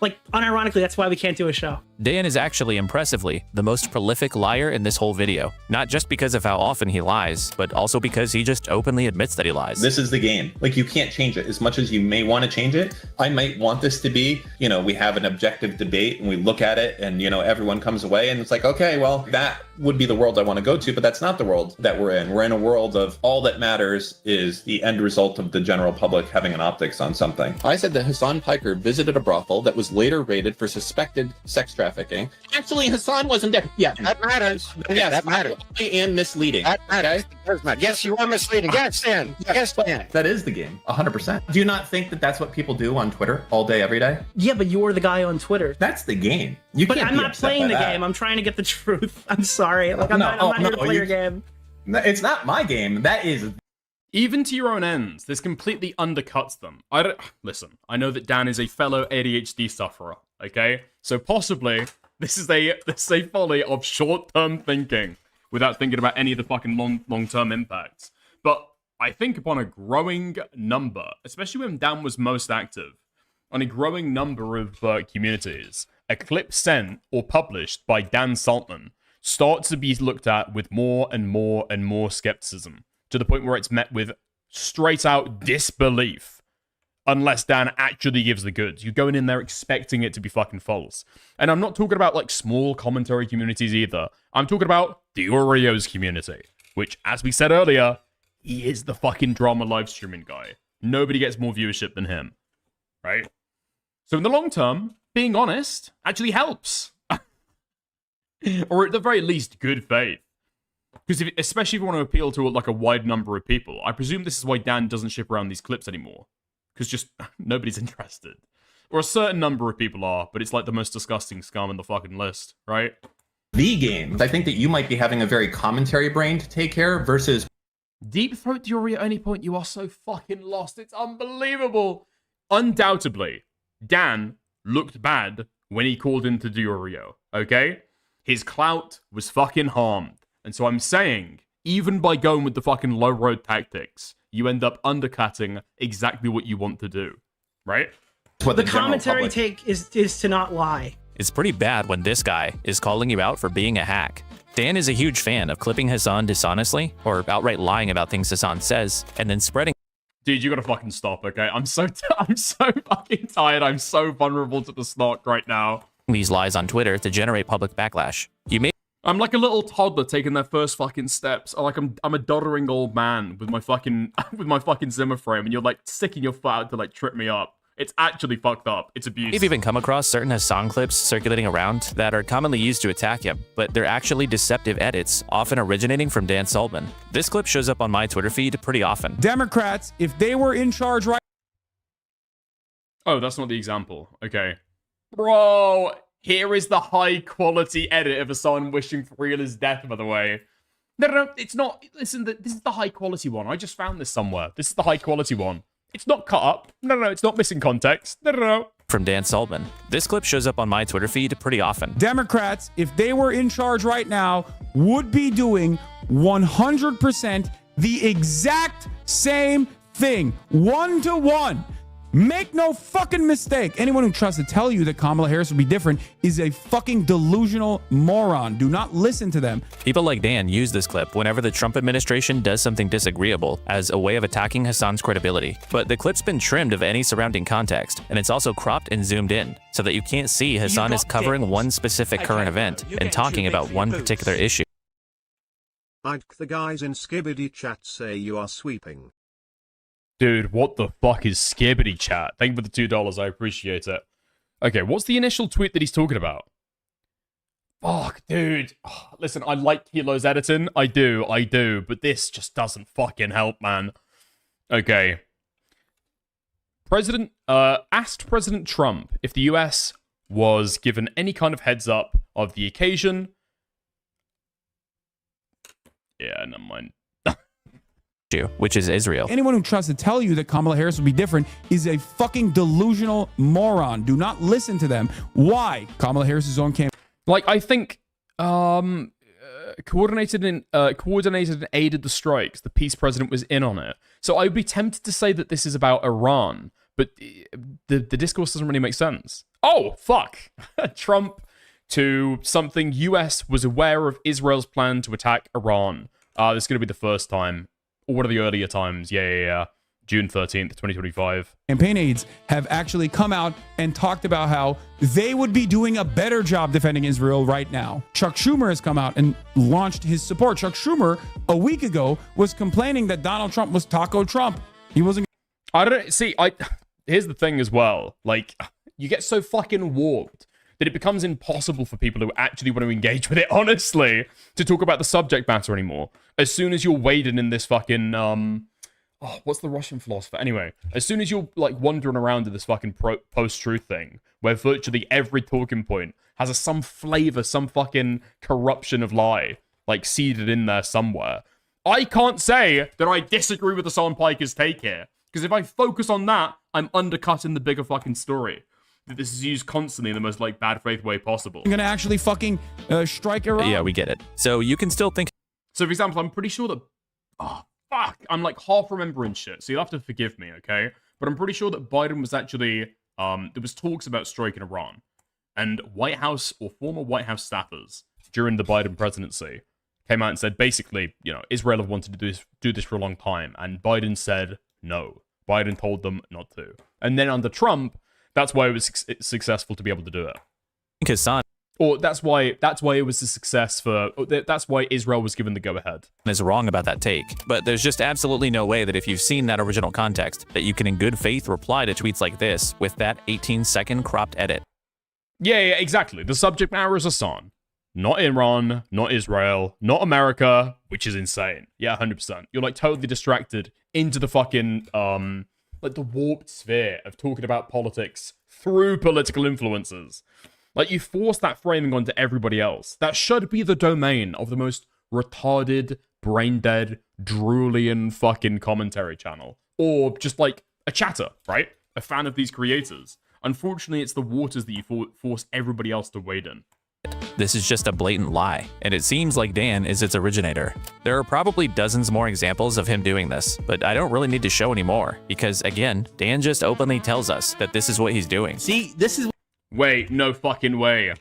Speaker 11: Like, unironically, that's why we can't do a show.
Speaker 15: Dan is actually impressively the most prolific liar in this whole video. Not just because of how often he lies, but also because he just openly admits that he lies.
Speaker 17: This is the game. Like, you can't change it as much as you may want to change it. I might want this to be, you know, we have an objective debate and we look at it and, you know, everyone comes away and it's like, okay, well, that would be the world I want to go to, but that's not the world that we're in. We're in a world of all that matters is the end result of the general public having an optics on something. I said that Hassan Piker visited a brothel that was later raided for suspected sex trafficking. Actually, Hassan wasn't there. Yeah, that matters. Yes, that matters. And misleading. That matters.
Speaker 18: Okay? Yes, you are misleading. Yes, Dan. Yes, Dan.
Speaker 17: That is the game, 100%. Do you not think that that's what people do on Twitter all day, every day?
Speaker 11: Yeah, but you're the guy on Twitter.
Speaker 17: That's the game. You
Speaker 11: but
Speaker 17: can't
Speaker 11: I'm
Speaker 17: be
Speaker 11: not
Speaker 17: upset
Speaker 11: playing
Speaker 17: by
Speaker 11: the
Speaker 17: that.
Speaker 11: game. I'm trying to get the truth. I'm sorry. Like, I'm not here to play your game.
Speaker 17: It's not my game. That is.
Speaker 1: Even to your own ends, this completely undercuts them. Listen, I know that Dan is a fellow ADHD sufferer, okay? So possibly this is a folly of short-term thinking without thinking about any of the fucking long-term impacts. But I think upon a growing number, especially when Dan was most active, on a growing number of communities, a clip sent or published by Dan Saltman starts to be looked at with more and more and more skepticism, to the point where it's met with straight out disbelief unless Dan actually gives the goods. You're going in there expecting it to be fucking false. And I'm not talking about like small commentary communities either. I'm talking about the Oreos community, which, as we said earlier, he is the fucking drama live streaming guy. Nobody gets more viewership than him, right? So in the long term, being honest actually helps. Or at the very least, good faith. Because especially if you want to appeal to like a wide number of people, I presume this is why Dan doesn't ship around these clips anymore. Because just nobody's interested. Or a certain number of people are, but it's like the most disgusting scum in the fucking list, right?
Speaker 17: The game. I think that you might be having a very commentary brain to take care of versus...
Speaker 1: Deep Throat Theory at any point, you are so fucking lost. It's unbelievable. Undoubtedly, Dan looked bad when he called into Diorio, okay? His clout was fucking harmed. And so I'm saying, even by going with the fucking low road tactics, you end up undercutting exactly what you want to do, right?
Speaker 11: The commentary take is to not lie.
Speaker 15: It's pretty bad when this guy is calling you out for being a hack. Dan is a huge fan of clipping Hassan dishonestly, or outright lying about things Hassan says, and then spreading.
Speaker 1: Dude, you gotta fucking stop, okay? I'm so fucking tired. I'm so vulnerable to the snark right now.
Speaker 15: These lies on Twitter to generate public backlash.
Speaker 1: I'm like a little toddler taking their first fucking steps. Like I'm a doddering old man with my fucking Zimmer frame, and you're like sticking your foot out to like trip me up. It's actually fucked up. It's abuse.
Speaker 15: We've even come across certain Hassan clips circulating around that are commonly used to attack him, but they're actually deceptive edits, often originating from Dan Saltman. This clip shows up on my Twitter feed pretty often.
Speaker 20: Democrats, if they were in charge right...
Speaker 1: Oh, that's not the example. Okay. Bro, here is the high-quality edit of Hassan wishing for Riela's death, by the way. No, it's not. Listen, this is the high-quality one. I just found this somewhere. This is the high-quality one. It's not cut up. No, it's not missing context. No.
Speaker 15: From Dan Saltman. This clip shows up on my Twitter feed pretty often.
Speaker 20: Democrats, if they were in charge right now, would be doing 100% the exact same thing. 1-to-1. Make no fucking mistake. Anyone who tries to tell you that Kamala Harris would be different is a fucking delusional moron. Do not listen to them.
Speaker 15: People like Dan use this clip whenever the Trump administration does something disagreeable as a way of attacking Hassan's credibility. But the clip's been trimmed of any surrounding context, and it's also cropped and zoomed in so that you can't see Hassan is covering one specific current event and talking about one particular issue.
Speaker 9: The guys in Skibbity chat say you are sweeping.
Speaker 1: Dude, what the fuck is Skibbity chat? Thank you for the $2. I appreciate it. Okay, what's the initial tweet that he's talking about? Fuck, dude. Oh, listen, I like Kilo's editing. I do. But this just doesn't fucking help, man. Okay. Asked President Trump if the US was given any kind of heads up of the occasion. Yeah, never mind.
Speaker 15: Which is Israel.
Speaker 20: Anyone who tries to tell you that Kamala Harris would be different is a fucking delusional moron. Do not listen to them. Why? Kamala Harris's own campaign.
Speaker 1: Like, I think coordinated and aided the strikes. The peace president was in on it. So I would be tempted to say that this is about Iran, but the discourse doesn't really make sense. Oh, fuck. Trump to something. US was aware of Israel's plan to attack Iran. This is going to be the first time. Or what are the earlier times? Yeah. June 13th, 2025.
Speaker 20: Campaign aides have actually come out and talked about how they would be doing a better job defending Israel right now. Chuck Schumer has come out and launched his support. Chuck Schumer, a week ago, was complaining that Donald Trump was Taco Trump. He wasn't...
Speaker 1: Here's the thing as well. Like, you get so fucking warped that it becomes impossible for people who actually want to engage with it, honestly, to talk about the subject matter anymore. As soon as you're wading in this fucking, what's the Russian philosopher? Anyway, as soon as you're, like, wandering around in this fucking post-truth thing, where virtually every talking point has some flavor, some fucking corruption of lie, like, seeded in there somewhere, I can't say that I disagree with the Son Piker's take here. Because if I focus on that, I'm undercutting the bigger fucking story. That this is used constantly in the most, like, bad faith way possible.
Speaker 20: Gonna actually fucking strike Iran.
Speaker 15: Yeah, we get it. So you can still think...
Speaker 1: So, for example, I'm pretty sure that... Oh, fuck. I'm, like, half remembering shit, so you'll have to forgive me, okay? But I'm pretty sure that Biden was actually... there was talks about striking Iran. And White House, or former White House staffers, during the Biden presidency, came out and said, basically, Israel have wanted to do this for a long time. And Biden said no. Biden told them not to. And then under Trump, that's why it was successful to be able to do it.
Speaker 15: Hassan
Speaker 1: Or that's why it was a success for... That's why Israel was given the go-ahead.
Speaker 15: is wrong about that take, but there's just absolutely no way that if you've seen that original context, that you can in good faith reply to tweets like this with that 18-second cropped edit.
Speaker 1: Yeah, exactly. The subject matter is Hassan. Not Iran, not Israel, not America, which is insane. Yeah, 100%. You're, like, totally distracted into the fucking, like, the warped sphere of talking about politics through political influences. Like, you force that framing onto everybody else. That should be the domain of the most retarded, brain-dead, drooling fucking commentary channel. Or just, like, a chatter, right? A fan of these creators. Unfortunately, it's the waters that you force everybody else to wade in.
Speaker 15: This is just a blatant lie, and it seems like Dan is its originator. There are probably dozens more examples of him doing this, but I don't really need to show any more, because again, Dan just openly tells us that this is what he's doing.
Speaker 8: See, this is...
Speaker 1: Wait, no fucking way.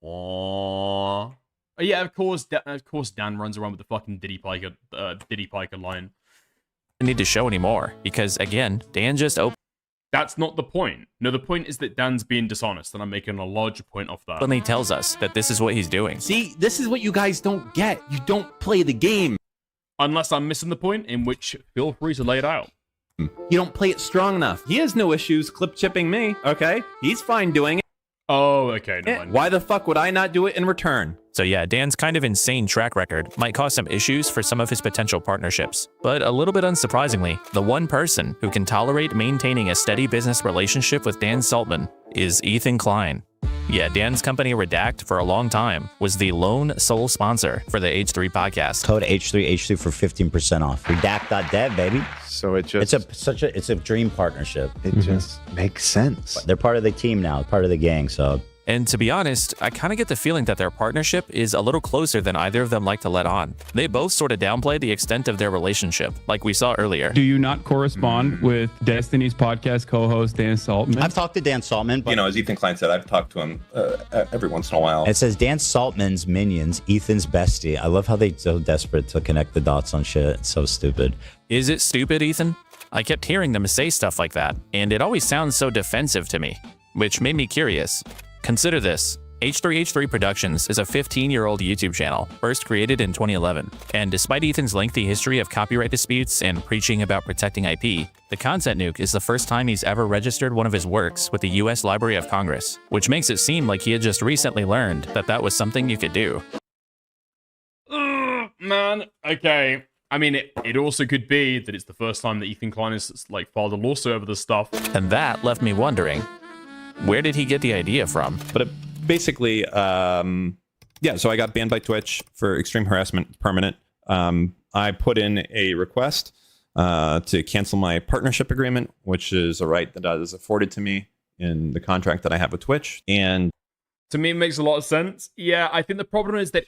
Speaker 1: Aww. Yeah, of course Dan runs around with the fucking Diddy Piker line.
Speaker 15: I don't need to show any more, because again, Dan just
Speaker 1: That's not the point. No, the point is that Dan's being dishonest, and I'm making a larger point off that.
Speaker 15: openly tells us that this is what he's doing.
Speaker 8: See, this is what you guys don't get. You don't play the game.
Speaker 1: Unless I'm missing the point, in which feel free to lay it out.
Speaker 8: You don't play it strong enough.
Speaker 10: He has no issues clip chipping me, okay? He's fine doing it.
Speaker 1: Oh, okay, never mind.
Speaker 10: Why the fuck would I not do it in return?
Speaker 15: So yeah, Dan's kind of insane track record might cause some issues for some of his potential partnerships. But a little bit unsurprisingly, the one person who can tolerate maintaining a steady business relationship with Dan Saltman is Ethan Klein. Yeah, Dan's company Redact for a long time was the lone sole sponsor for the H3 podcast.
Speaker 23: Code H3H3 for 15% off. Redact.dev, baby.
Speaker 13: So it just...
Speaker 23: It's a dream partnership.
Speaker 13: It just makes sense.
Speaker 23: They're part of the team now, part of the gang, so...
Speaker 15: And to be honest, I kind of get the feeling that their partnership is a little closer than either of them like to let on. They both sort of downplay the extent of their relationship, like we saw earlier.
Speaker 20: Do you not correspond with Destiny's podcast co-host Dan Saltman?
Speaker 23: I've talked to Dan Saltman, but...
Speaker 17: As Ethan Klein said, I've talked to him every once in a while.
Speaker 23: It says Dan Saltman's minions, Ethan's bestie. I love how they're so desperate to connect the dots on shit. It's so stupid.
Speaker 15: Is it stupid, Ethan? I kept hearing them say stuff like that, and it always sounds so defensive to me, which made me curious. Consider this. H3H3 Productions is a 15-year-old YouTube channel, first created in 2011. And despite Ethan's lengthy history of copyright disputes and preaching about protecting IP, the Content Nuke is the first time he's ever registered one of his works with the US Library of Congress, which makes it seem like he had just recently learned that that was something you could do.
Speaker 1: Man, okay. I mean, it also could be that it's the first time that Ethan Klein has, like, filed a lawsuit over this stuff.
Speaker 15: And that left me wondering, where did he get the idea from?
Speaker 10: But basically, so I got banned by Twitch for extreme harassment, permanent. I put in a request to cancel my partnership agreement, which is a right that is afforded to me in the contract that I have with Twitch. And
Speaker 1: to me, it makes a lot of sense. Yeah, I think the problem is that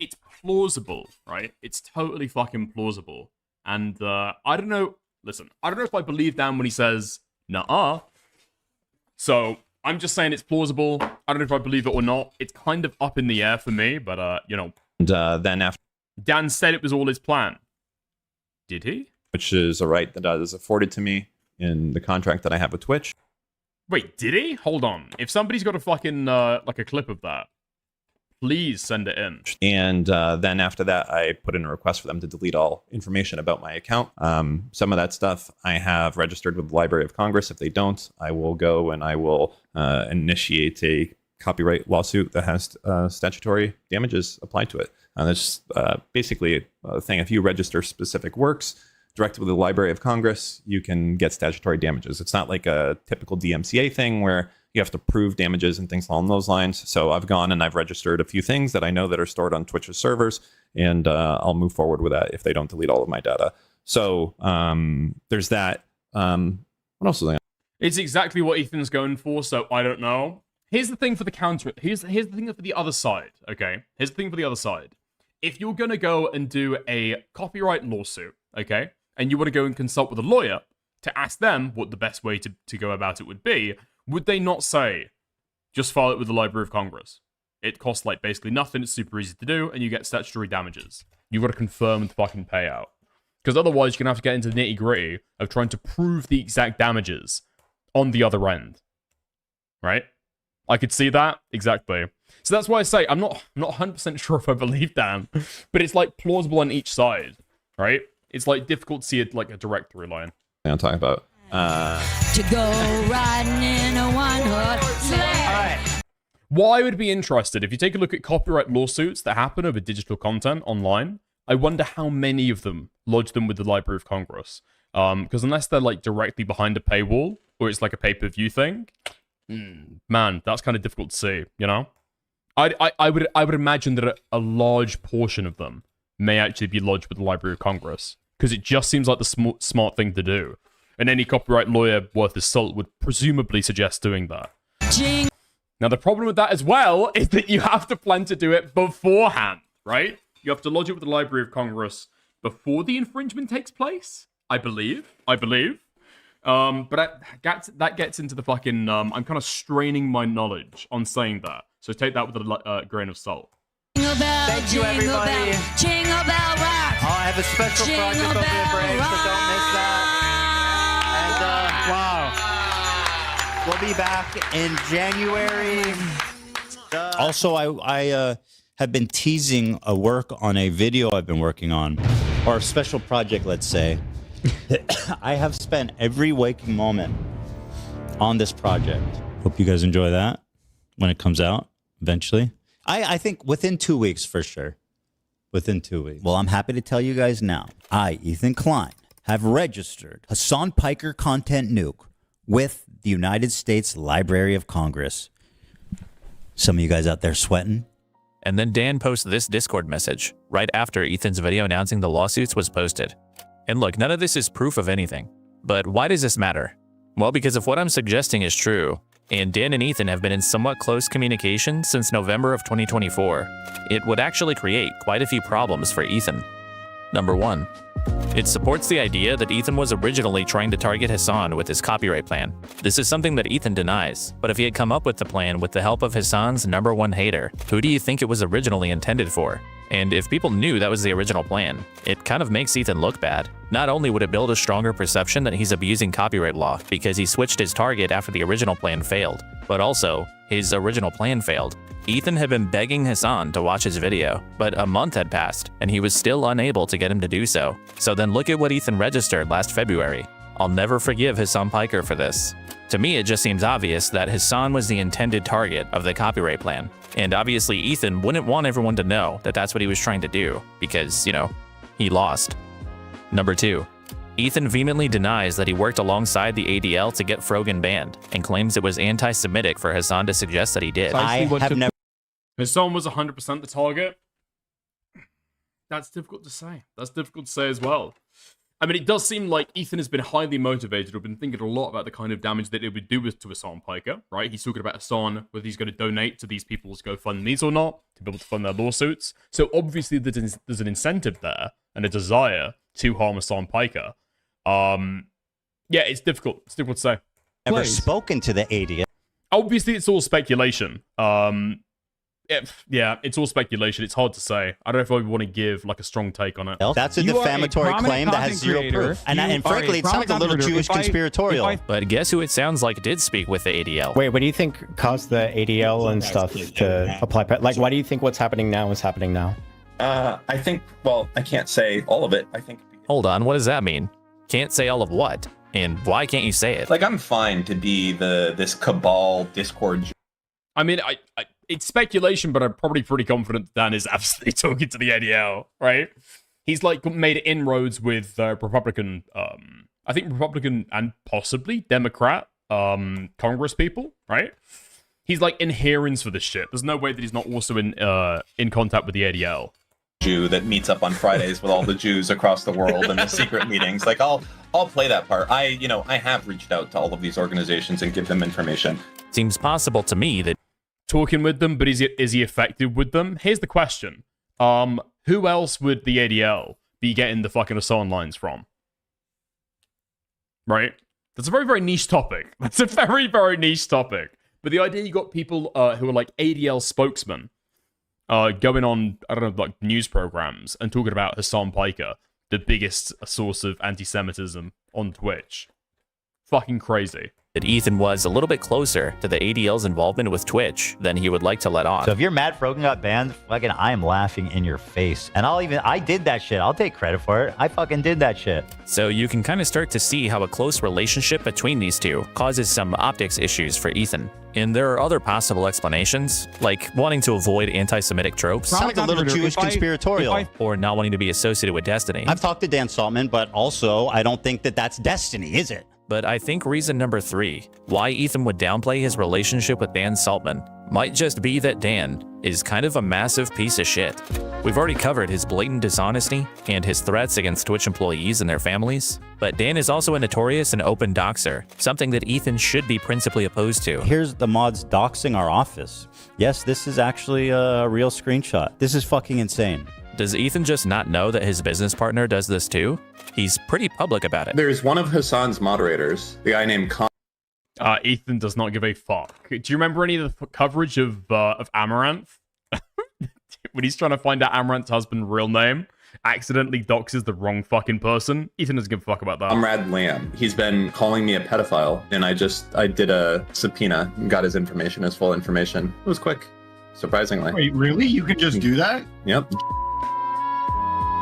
Speaker 1: it's plausible, right? It's totally fucking plausible. And I don't know. Listen, I don't know if I believe Dan when he says, "Nuh-uh." So I'm just saying it's plausible. I don't know if I believe it or not. It's kind of up in the air for me, but, you know.
Speaker 10: And then after...
Speaker 1: Dan said it was all his plan. Did he?
Speaker 10: Which is a right that is afforded to me in the contract that I have with Twitch.
Speaker 1: Wait, did he? Hold on. If somebody's got a fucking, like a clip of that, please send it in.
Speaker 10: And then after that, I put in a request for them to delete all information about my account. Some of that stuff I have registered with the Library of Congress. If they don't, I will go and I will initiate a copyright lawsuit that has statutory damages applied to it. That's basically a thing. If you register specific works directly with the Library of Congress, you can get statutory damages. It's not like a typical DMCA thing where you have to prove damages and things along those lines. So I've gone and I've registered a few things that I know that are stored on Twitch's servers, and I'll move forward with that if they don't delete all of my data. So there's that. What else is there?
Speaker 1: It's exactly what Ethan's going for, so I don't know. Here's the thing for the counter. Here's the thing for the other side, okay? Here's the thing for the other side. If you're going to go and do a copyright lawsuit, okay, and you want to go and consult with a lawyer to ask them what the best way to go about it would be, would they not say, just file it with the Library of Congress? It costs, like, basically nothing, it's super easy to do, and you get statutory damages. You've got to confirm the fucking payout. Because otherwise, you're going to have to get into the nitty-gritty of trying to prove the exact damages on the other end. Right? I could see that, exactly. So that's why I say, I'm not 100% sure if I believe Dan, but it's, like, plausible on each side, right? It's, like, difficult to see it, like, a direct through line.
Speaker 10: I'm talking about...
Speaker 3: To go riding in a one-horse sleigh.
Speaker 1: What I would be interested, if you take a look at copyright lawsuits that happen over digital content online, I wonder how many of them lodge them with the Library of Congress. Because unless they're, like, directly behind a paywall, or it's like a pay-per-view thing, man, that's kind of difficult to see, you know? I would imagine that a large portion of them may actually be lodged with the Library of Congress, because it just seems like the smart thing to do. And any copyright lawyer worth his salt would presumably suggest doing that. Now, the problem with that as well is that you have to plan to do it beforehand, right? You have to lodge it with the Library of Congress before the infringement takes place, I believe. But that gets into the fucking... I'm kind of straining my knowledge on saying that. So take that with a grain of salt.
Speaker 3: Thank you, everybody. Jingle bell rock.
Speaker 23: Oh, I have a special project over the break, so don't miss that. And, wow. We'll be back in January.
Speaker 12: Also, I have been teasing a work on a video I've been working on, or a special project, let's say. I have spent every waking moment on this project. Hope you guys enjoy that when it comes out eventually. I think within 2 weeks for sure. Within 2 weeks. Well, I'm happy to tell you guys now. I, Ethan Klein, have registered Hassan Piker Content Nuke with the United States Library of Congress. Some of you guys out there sweating?
Speaker 15: And then Dan posts this Discord message right after Ethan's video announcing the lawsuits was posted. And look, none of this is proof of anything. But why does this matter? Well, because if what I'm suggesting is true, and Dan and Ethan have been in somewhat close communication since November of 2024, it would actually create quite a few problems for Ethan. Number 1. It supports the idea that Ethan was originally trying to target Hassan with his copyright plan. This is something that Ethan denies, but if he had come up with the plan with the help of Hassan's #1 hater, who do you think it was originally intended for? And if people knew that was the original plan, it kind of makes Ethan look bad. Not only would it build a stronger perception that he's abusing copyright law because he switched his target after the original plan failed, but also, his original plan failed. Ethan had been begging Hassan to watch his video, but a month had passed, and he was still unable to get him to do so. So then look at what Ethan registered last February. I'll never forgive Hassan Piker for this. To me, it just seems obvious that Hassan was the intended target of the copyright plan. And obviously, Ethan wouldn't want everyone to know that that's what he was trying to do, because, you know, he lost. Number 2. Ethan vehemently denies that he worked alongside the ADL to get Frogan banned, and claims it was anti-Semitic for Hassan to suggest that he did.
Speaker 1: Hassan was 100% the target. That's difficult to say. That's difficult to say as well. I mean, it does seem like Ethan has been highly motivated or been thinking a lot about the kind of damage that it would do to Hassan Piker, right? He's talking about Hassan, whether he's going to donate to these people's GoFundMes or not, to be able to fund their lawsuits. So obviously there's an incentive there and a desire to harm Hassan Piker. Yeah, it's difficult. It's difficult to say.
Speaker 23: Never spoken to the ADL.
Speaker 1: obviously it's all speculation. Yeah, it's all speculation. It's hard to say. I don't know if I want to give like a strong take on it.
Speaker 23: That's a defamatory claim that has zero proof. And frankly, it sounds a little Jewish conspiratorial.
Speaker 15: But guess who it sounds like did speak with the ADL?
Speaker 4: Wait, what do you think caused the ADL and stuff to apply? Like, why do you think what's happening now is happening now?
Speaker 14: I think, well, I can't say all of it. I think.
Speaker 15: Hold on, what does that mean? Can't say all of what? And why can't you say it?
Speaker 17: Like, I'm fine to be this cabal Discord.
Speaker 1: I mean, it's speculation, but I'm probably pretty confident Dan is absolutely talking to the ADL, right? He's like made inroads with Republican, I think Republican and possibly Democrat Congress people, right? He's like inherence for this shit. There's no way that he's not also in contact with the ADL.
Speaker 17: Jew that meets up on Fridays with all the Jews across the world in the secret meetings. Like, I'll play that part. I have reached out to all of these organizations and give them information.
Speaker 15: Seems possible to me that
Speaker 1: talking with them, but is he effective with them? Here's the question. Who else would the ADL be getting the fucking Hassan lines from? Right? That's a very, very niche topic. That's a very, very niche topic. But the idea you got people who are like ADL spokesmen going on, I don't know, like news programs and talking about Hassan Piker, the biggest source of anti-Semitism on Twitch. Fucking crazy.
Speaker 15: That Ethan was a little bit closer to the ADL's involvement with Twitch than he would like to let on.
Speaker 23: So if you're mad Frogan got banned, fucking I am laughing in your face. And I did that shit. I'll take credit for it. I fucking did that shit.
Speaker 15: So you can kind of start to see how a close relationship between these two causes some optics issues for Ethan. And there are other possible explanations, like wanting to avoid anti-Semitic tropes.
Speaker 23: Sounds a little Jewish conspiratorial.
Speaker 15: Or not wanting to be associated with Destiny.
Speaker 23: I've talked to Dan Saltman, but also I don't think that that's Destiny, is it?
Speaker 15: But I think reason number 3, why Ethan would downplay his relationship with Dan Saltman, might just be that Dan is kind of a massive piece of shit. We've already covered his blatant dishonesty and his threats against Twitch employees and their families, but Dan is also a notorious and open doxer, something that Ethan should be principally opposed to.
Speaker 23: Here's the mods doxing our office. Yes, this is actually a real screenshot. This is fucking insane.
Speaker 15: Does Ethan just not know that his business partner does this too? He's pretty public about it.
Speaker 17: There's one of Hassan's moderators, the guy named
Speaker 1: Ethan does not give a fuck. Do you remember any of the coverage of Amaranth? When he's trying to find out Amaranth's husband's real name, accidentally doxes the wrong fucking person? Ethan doesn't give a fuck about that.
Speaker 17: Comrade Lamb. He's been calling me a pedophile, and I did a subpoena and got his information, his full information. It was quick, surprisingly.
Speaker 16: Wait, really? You could just do that?
Speaker 17: Yep.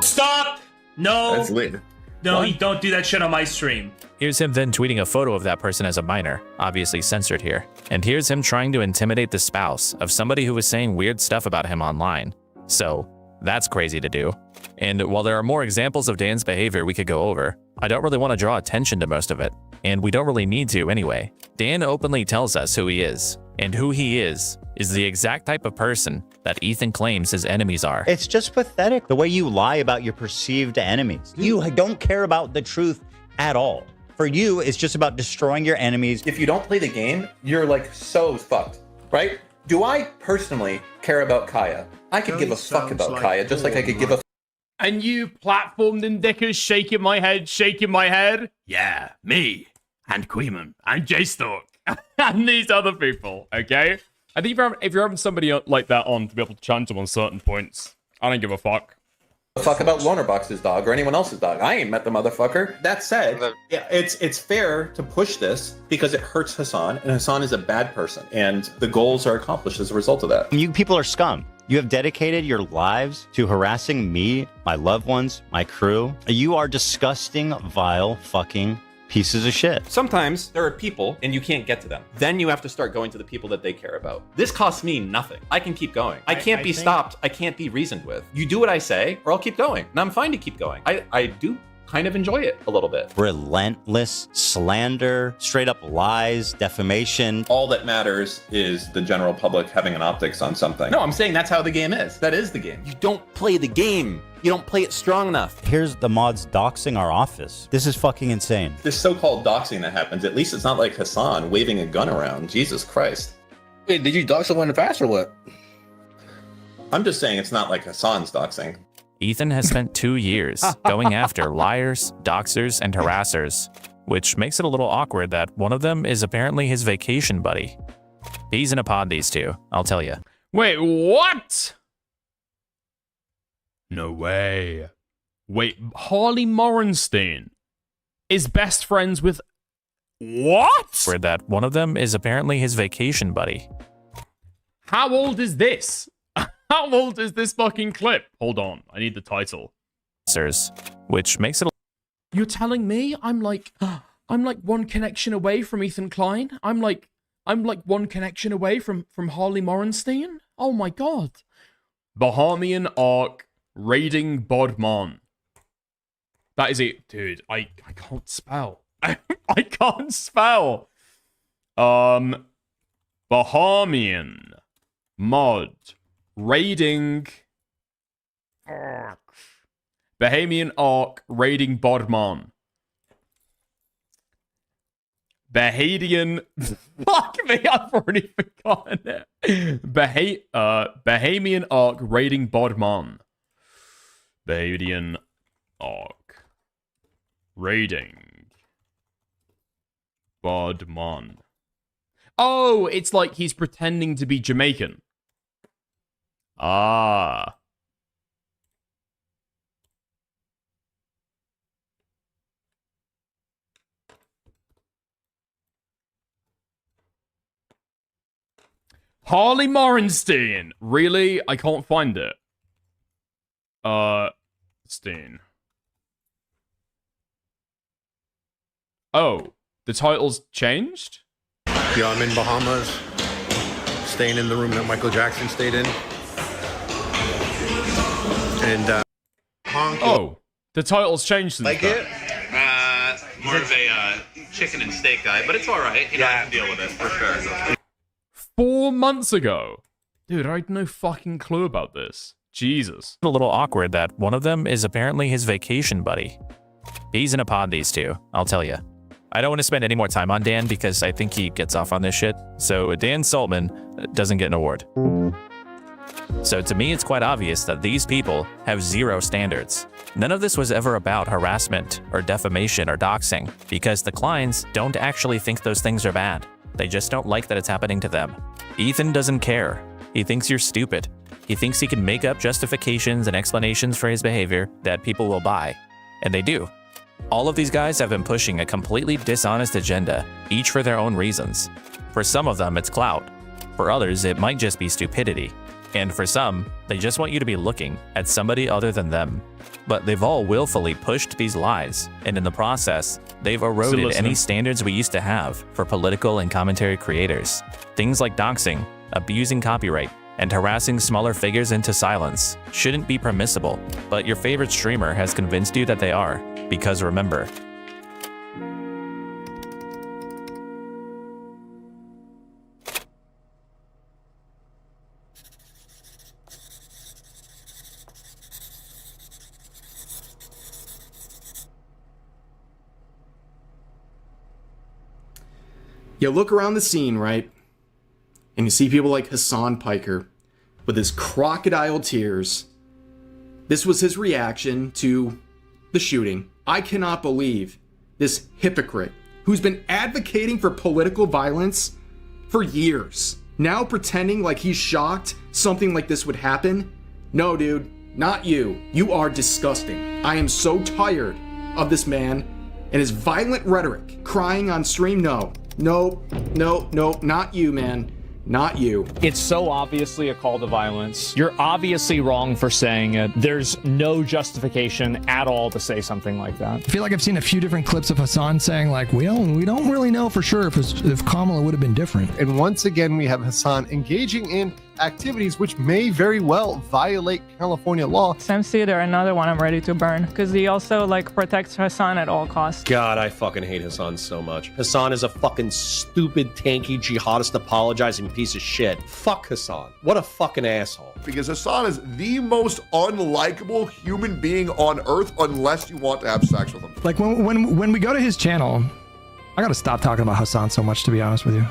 Speaker 21: Stop! No.
Speaker 17: That's lit.
Speaker 21: No, you don't do that shit on my stream.
Speaker 15: Here's him then tweeting a photo of that person as a minor, obviously censored here. And here's him trying to intimidate the spouse of somebody who was saying weird stuff about him online. So, that's crazy to do. And while there are more examples of Dan's behavior we could go over, I don't really want to draw attention to most of it. And we don't really need to anyway. Dan openly tells us who he is. And who he is the exact type of person that Ethan claims his enemies are.
Speaker 23: It's just pathetic the way you lie about your perceived enemies. You don't care about the truth at all. For you, it's just about destroying your enemies.
Speaker 14: If you don't play the game, you're like so fucked, right? Do I personally care about Kaya? I could give a fuck about Kaya, just like I could give a
Speaker 1: And you platformed indickers shaking my head. Yeah, me, and Queeman, and J-Stalk, and these other people, okay? I think if you're having somebody like that on to be able to challenge them on certain points, I don't give a fuck.
Speaker 14: About Lonerbox's dog or anyone else's dog. I ain't met the motherfucker. That said, yeah, it's fair to push this because it hurts Hassan, and Hassan is a bad person, and the goals are accomplished as a result of that.
Speaker 23: You people are scum. You have dedicated your lives to harassing me, my loved ones, my crew. You are disgusting, vile, fucking pieces of shit.
Speaker 10: Sometimes there are people and you can't get to them. Then you have to start going to the people that they care about. This costs me nothing. I can keep going. I can't be stopped. I can't be reasoned with. You do what I say or I'll keep going. And I'm fine to keep going. I do kind of enjoy it a little bit.
Speaker 23: Relentless slander, straight up lies, defamation.
Speaker 17: All that matters is the general public having an optics on something.
Speaker 14: No, I'm saying that's how the game is. That is the game.
Speaker 10: You don't play the game. You don't play it strong enough.
Speaker 23: Here's the mods doxing our office. This is fucking insane.
Speaker 17: This so-called doxing that happens, at least it's not like Hassan waving a gun around. Jesus Christ.
Speaker 16: Wait, did you dox someone in the past or what?
Speaker 17: I'm just saying it's not like Hassan's doxing.
Speaker 15: Ethan has spent 2 years going after liars, doxers, and harassers, which makes it a little awkward that one of them is apparently his vacation buddy. Peas in a pod, these two, I'll tell you.
Speaker 1: Wait, what? No way. Wait, Harley Morenstein is best friends with... What?
Speaker 15: Where that one of them is apparently his vacation buddy.
Speaker 1: How old is this? How old is this fucking clip? Hold on, I need the title.
Speaker 15: Which makes it...
Speaker 1: You're telling me I'm like one connection away from Ethan Klein? I'm like one connection away from Harley Morenstein? Oh my god. Bahamian Ark raiding Bodmon. That is it. Dude, I can't spell. I can't spell. Bahamian mod raiding Bahamian Ark raiding Bodmon. Bahadian. Fuck me, I've already forgotten it. Bahamian Ark raiding Bodmon. Bahamian Ark raiding Bodmon. Oh, it's like he's pretending to be Jamaican. Ah. Harley Morenstein. Really? I can't find it. Steen. Oh, the title's changed?
Speaker 2: Yeah, I'm in Bahamas, staying in the room that Michael Jackson stayed in. And,
Speaker 1: oh, the title's changed since
Speaker 14: Like
Speaker 1: then.
Speaker 14: it? More of a chicken and steak guy, but it's all right. You know, I can deal with it for sure.
Speaker 1: 4 months ago. Dude, I had no fucking clue about this. Jesus.
Speaker 15: A little awkward that one of them is apparently his vacation buddy. Peas in a pod, these two, I'll tell you. I don't want to spend any more time on Dan because I think he gets off on this shit, so Dan Saltman doesn't get an award. So to me, it's quite obvious that these people have zero standards. None of this was ever about harassment or defamation or doxing, because the Kleins don't actually think those things are bad. They just don't like that it's happening to them. Ethan doesn't care. He thinks you're stupid. He thinks he can make up justifications and explanations for his behavior that people will buy. And they do. All of these guys have been pushing a completely dishonest agenda, each for their own reasons. For some of them, it's clout. For others, it might just be stupidity. And for some, they just want you to be looking at somebody other than them. But they've all willfully pushed these lies, and in the process, they've eroded any standards we used to have for political and commentary creators. Things like doxing, abusing copyright, and harassing smaller figures into silence shouldn't be permissible, but your favorite streamer has convinced you that they are. Because remember,
Speaker 5: You look around the scene, right? And you see people like Hassan Piker with his crocodile tears. This was his reaction to the shooting. I cannot believe this hypocrite who's been advocating for political violence for years, now pretending like he's shocked something like this would happen. No, dude, not you. You are disgusting. I am so tired of this man and his violent rhetoric. Crying on stream, no, not you, man. Not you.
Speaker 7: It's so obviously a call to violence. You're obviously wrong for saying it. There's no justification at all to say something like that.
Speaker 22: I feel like I've seen a few different clips of Hassan saying like, we don't really know for sure if Kamala would have been different.
Speaker 25: And once again, we have Hassan engaging in activities which may very well violate California law.
Speaker 24: Sam Cedar, another one I'm ready to burn, because he also like protects Hassan at all costs.
Speaker 26: God, I fucking hate Hassan so much. Hassan is a fucking stupid, tanky, jihadist, apologizing piece of shit. Fuck Hassan. What a fucking asshole.
Speaker 19: Because Hassan is the most unlikable human being on earth unless you want to have sex with him.
Speaker 22: Like when we go to his channel, I gotta stop talking about Hassan so much, to be honest with you.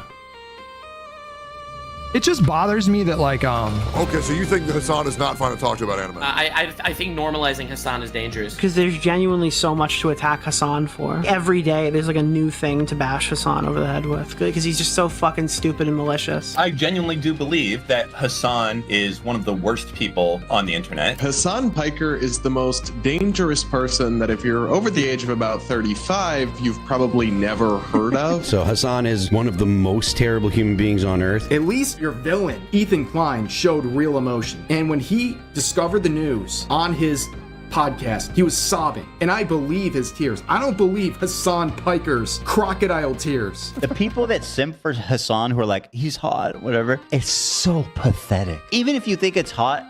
Speaker 22: It just bothers me that like
Speaker 19: Okay, so you think that Hassan is not fun to talk to about anime?
Speaker 6: I think normalizing Hassan is dangerous.
Speaker 8: Because there's genuinely so much to attack Hassan for. Every day there's like a new thing to bash Hassan over the head with. Because he's just so fucking stupid and malicious.
Speaker 14: I genuinely do believe that Hassan is one of the worst people on the internet.
Speaker 9: Hassan Piker is the most dangerous person that if you're over the age of about 35, you've probably never heard of.
Speaker 11: So Hassan is one of the most terrible human beings on earth.
Speaker 5: At least your villain, Ethan Klein, showed real emotion. And when he discovered the news on his podcast, he was sobbing. And I believe his tears. I don't believe Hassan Piker's crocodile tears.
Speaker 23: The people that simp for Hassan who are like, he's hot, whatever, it's so pathetic. Even if you think it's hot,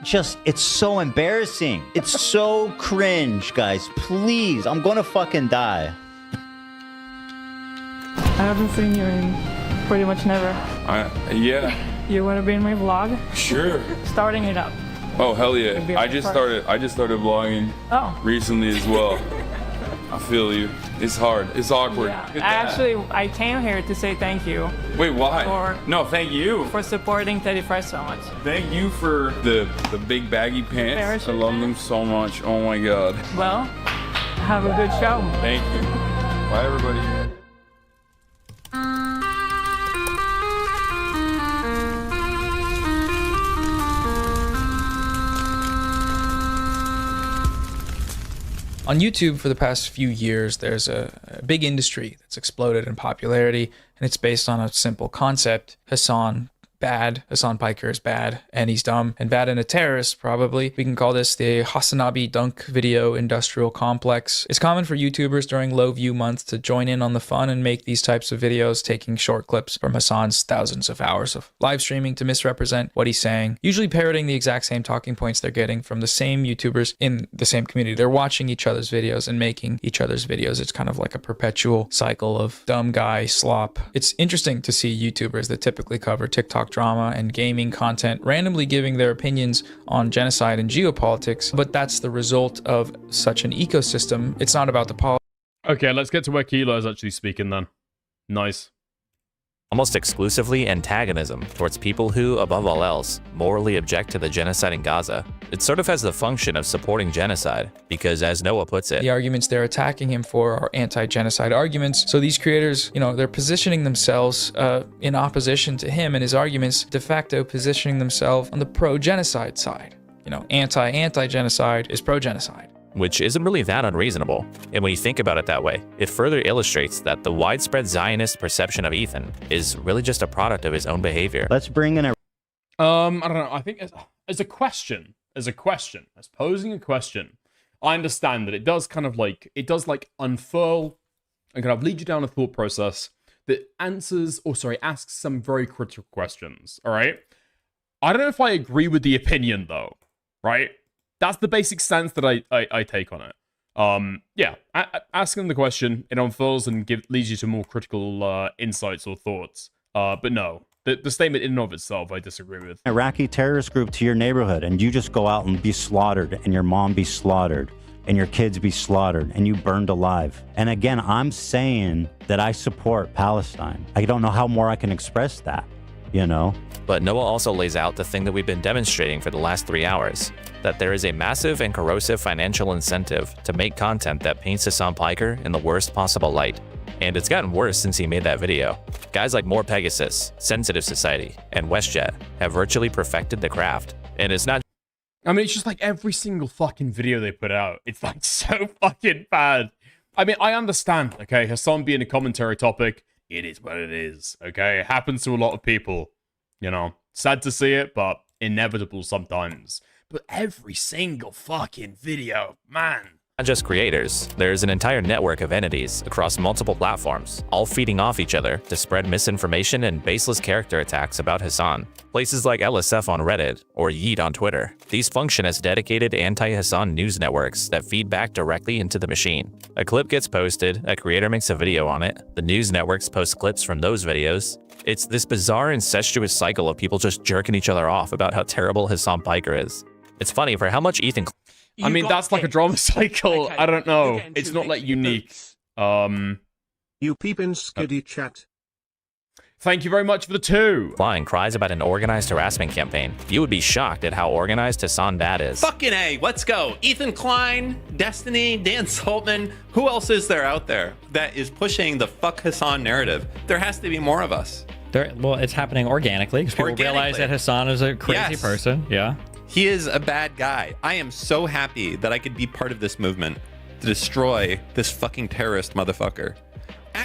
Speaker 23: it's so embarrassing. It's so cringe, guys. Please, I'm gonna fucking die.
Speaker 24: I haven't seen you in pretty much never.
Speaker 13: Yeah.
Speaker 24: You want to be in my vlog?
Speaker 13: Sure.
Speaker 24: Starting it up.
Speaker 13: Oh hell yeah!
Speaker 24: Be
Speaker 13: I
Speaker 24: right
Speaker 13: just
Speaker 24: first.
Speaker 13: started vlogging.
Speaker 24: Oh.
Speaker 13: Recently as well. I feel you. It's hard. It's awkward.
Speaker 24: I came here to say thank you.
Speaker 13: Wait, why?
Speaker 24: For-
Speaker 13: No, thank you.
Speaker 24: For supporting Teddy Fresh so much.
Speaker 13: Thank you for the big baggy pants. I love them so much. Oh my god.
Speaker 24: Well, have a good show.
Speaker 13: Thank you. Bye everybody.
Speaker 18: On YouTube for the past few years, there's a big industry that's exploded in popularity, and it's based on a simple concept. Hassan bad, Hassan Piker is bad, and he's dumb, and bad and a terrorist, probably. We can call this the Hassanabi Dunk Video Industrial Complex. It's common for YouTubers during low view months to join in on the fun and make these types of videos, taking short clips from Hassan's thousands of hours of live streaming to misrepresent what he's saying, usually parroting the exact same talking points they're getting from the same YouTubers in the same community. They're watching each other's videos and making each other's videos. It's kind of like a perpetual cycle of dumb guy slop. It's interesting to see YouTubers that typically cover TikTok drama and gaming content randomly giving their opinions on genocide and geopolitics, but that's the result of such an ecosystem. It's not about the politics.
Speaker 1: Okay, let's get to where Kilo is actually speaking then. Nice.
Speaker 15: Almost exclusively antagonism towards people who, above all else, morally object to the genocide in Gaza. It sort of has the function of supporting genocide, because as Noah puts it,
Speaker 18: The arguments they're attacking him for are anti-genocide arguments. So these creators, they're positioning themselves in opposition to him and his arguments, de facto positioning themselves on the pro-genocide side. Anti-genocide is pro-genocide.
Speaker 15: which isn't really that unreasonable. And when you think about it that way, it further illustrates that the widespread Zionist perception of Ethan is really just a product of his own behavior.
Speaker 23: Let's bring in a...
Speaker 1: I don't know. I think as posing a question, I understand that it does kind of unfurl and kind of lead you down a thought process that asks some very critical questions, all right? I don't know if I agree with the opinion, though, right? That's the basic stance that I take on it. Asking the question, it unfurls and leads you to more critical insights or thoughts. But no, the statement in and of itself, I disagree with.
Speaker 23: Iraqi terrorist group to your neighborhood, and you just go out and be slaughtered, and your mom be slaughtered, and your kids be slaughtered, and you burned alive. And again, I'm saying that I support Palestine. I don't know how more I can express that,
Speaker 15: But Noah also lays out the thing that we've been demonstrating for the last 3 hours, that there is a massive and corrosive financial incentive to make content that paints Hassan Piker in the worst possible light. And it's gotten worse since he made that video. Guys like More Pegasus, Sensitive Society, and WestJet have virtually perfected the craft. And it's not...
Speaker 1: I mean, it's just like every single fucking video they put out. It's like so fucking bad. I mean, I understand, okay, Hassan being a commentary topic, it is what it is, okay? It happens to a lot of people, Sad to see it, but inevitable sometimes. But every single fucking video, man.
Speaker 15: Not just creators, there's an entire network of entities across multiple platforms, all feeding off each other to spread misinformation and baseless character attacks about Hassan. Places like LSF on Reddit or Yeet on Twitter. These function as dedicated anti-Hassan news networks that feed back directly into the machine. A clip gets posted, a creator makes a video on it, the news networks post clips from those videos. It's this bizarre incestuous cycle of people just jerking each other off about how terrible Hassan Piker is. It's funny for how much Ethan...
Speaker 1: that's like a drama cycle. Okay. I don't know. It's not like unique.
Speaker 27: You peep in skiddy chat.
Speaker 1: Thank you very much for the 2.
Speaker 15: Flying cries about an organized harassment campaign. You would be shocked at how organized Hassan Bad is.
Speaker 14: Fucking A, let's go. Ethan Klein, Destiny, Dan Saltman. Who else is there out there that is pushing the fuck Hassan narrative? There has to be more of us.
Speaker 3: Well, it's happening organically because people realize that Hassan is a crazy person. Yeah.
Speaker 14: He is a bad guy. I am so happy that I could be part of this movement to destroy this fucking terrorist motherfucker.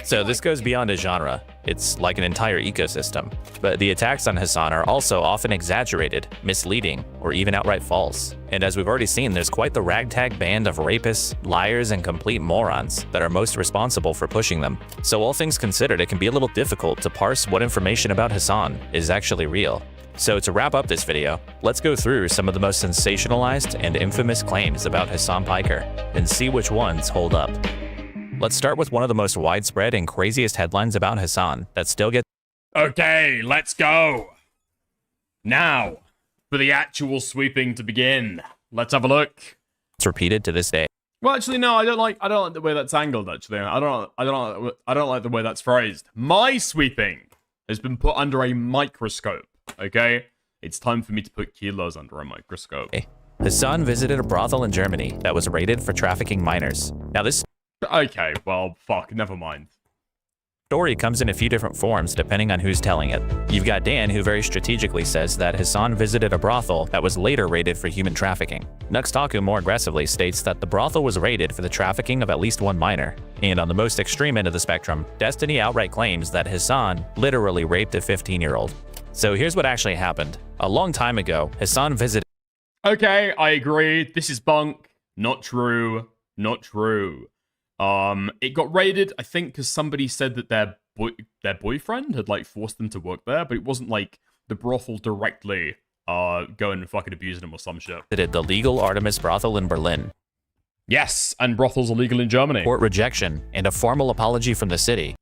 Speaker 15: So this goes beyond a genre. It's like an entire ecosystem. But the attacks on Hassan are also often exaggerated, misleading, or even outright false. And as we've already seen, there's quite the ragtag band of rapists, liars, and complete morons that are most responsible for pushing them. So all things considered, it can be a little difficult to parse what information about Hassan is actually real. So to wrap up this video, let's go through some of the most sensationalized and infamous claims about Hassan Piker and see which ones hold up. Let's start with one of the most widespread and craziest headlines about Hassan that still gets...
Speaker 1: Okay, let's go. Now, for the actual sweeping to begin. Let's have a look.
Speaker 15: It's repeated to this day.
Speaker 1: Well, actually, no, I don't like the way that's angled. Actually, I don't like the way that's phrased. My sweeping has been put under a microscope. Okay, it's time for me to put kilos under a microscope.
Speaker 15: Hassan visited a brothel in Germany that was raided for trafficking minors. Now this...
Speaker 1: Okay, well, fuck, never mind.
Speaker 15: Story comes in a few different forms depending on who's telling it. You've got Dan, who very strategically says that Hassan visited a brothel that was later raided for human trafficking. Nuxtaku more aggressively states that the brothel was raided for the trafficking of at least one minor. And on the most extreme end of the spectrum, Destiny outright claims that Hassan literally raped a 15-year-old. So here's what actually happened. A long time ago, Hassan visited...
Speaker 1: Okay, I agree. This is bunk. Not true. Not true. It got raided, I think, because somebody said that their boyfriend had, like, forced them to work there, but it wasn't, like, the brothel directly, going and fucking abusing them or some shit.
Speaker 15: The legal Artemis brothel in Berlin.
Speaker 1: Yes, and brothels are legal in Germany.
Speaker 15: Court rejection and a formal apology from the city.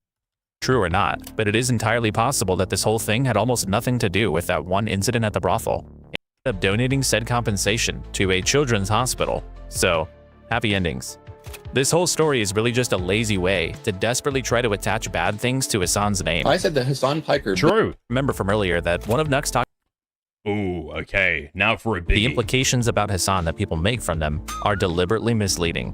Speaker 15: True or not, but it is entirely possible that this whole thing had almost nothing to do with that one incident at the brothel. It ended up donating said compensation to a children's hospital. So, happy endings. This whole story is really just a lazy way to desperately try to attach bad things to Hassan's name.
Speaker 14: I said that Hassan Piker...
Speaker 1: True.
Speaker 15: Remember from earlier that one of Nuxtaku's...
Speaker 1: Ooh, okay. Now for a biggie.
Speaker 15: The implications about Hassan that people make from them are deliberately misleading.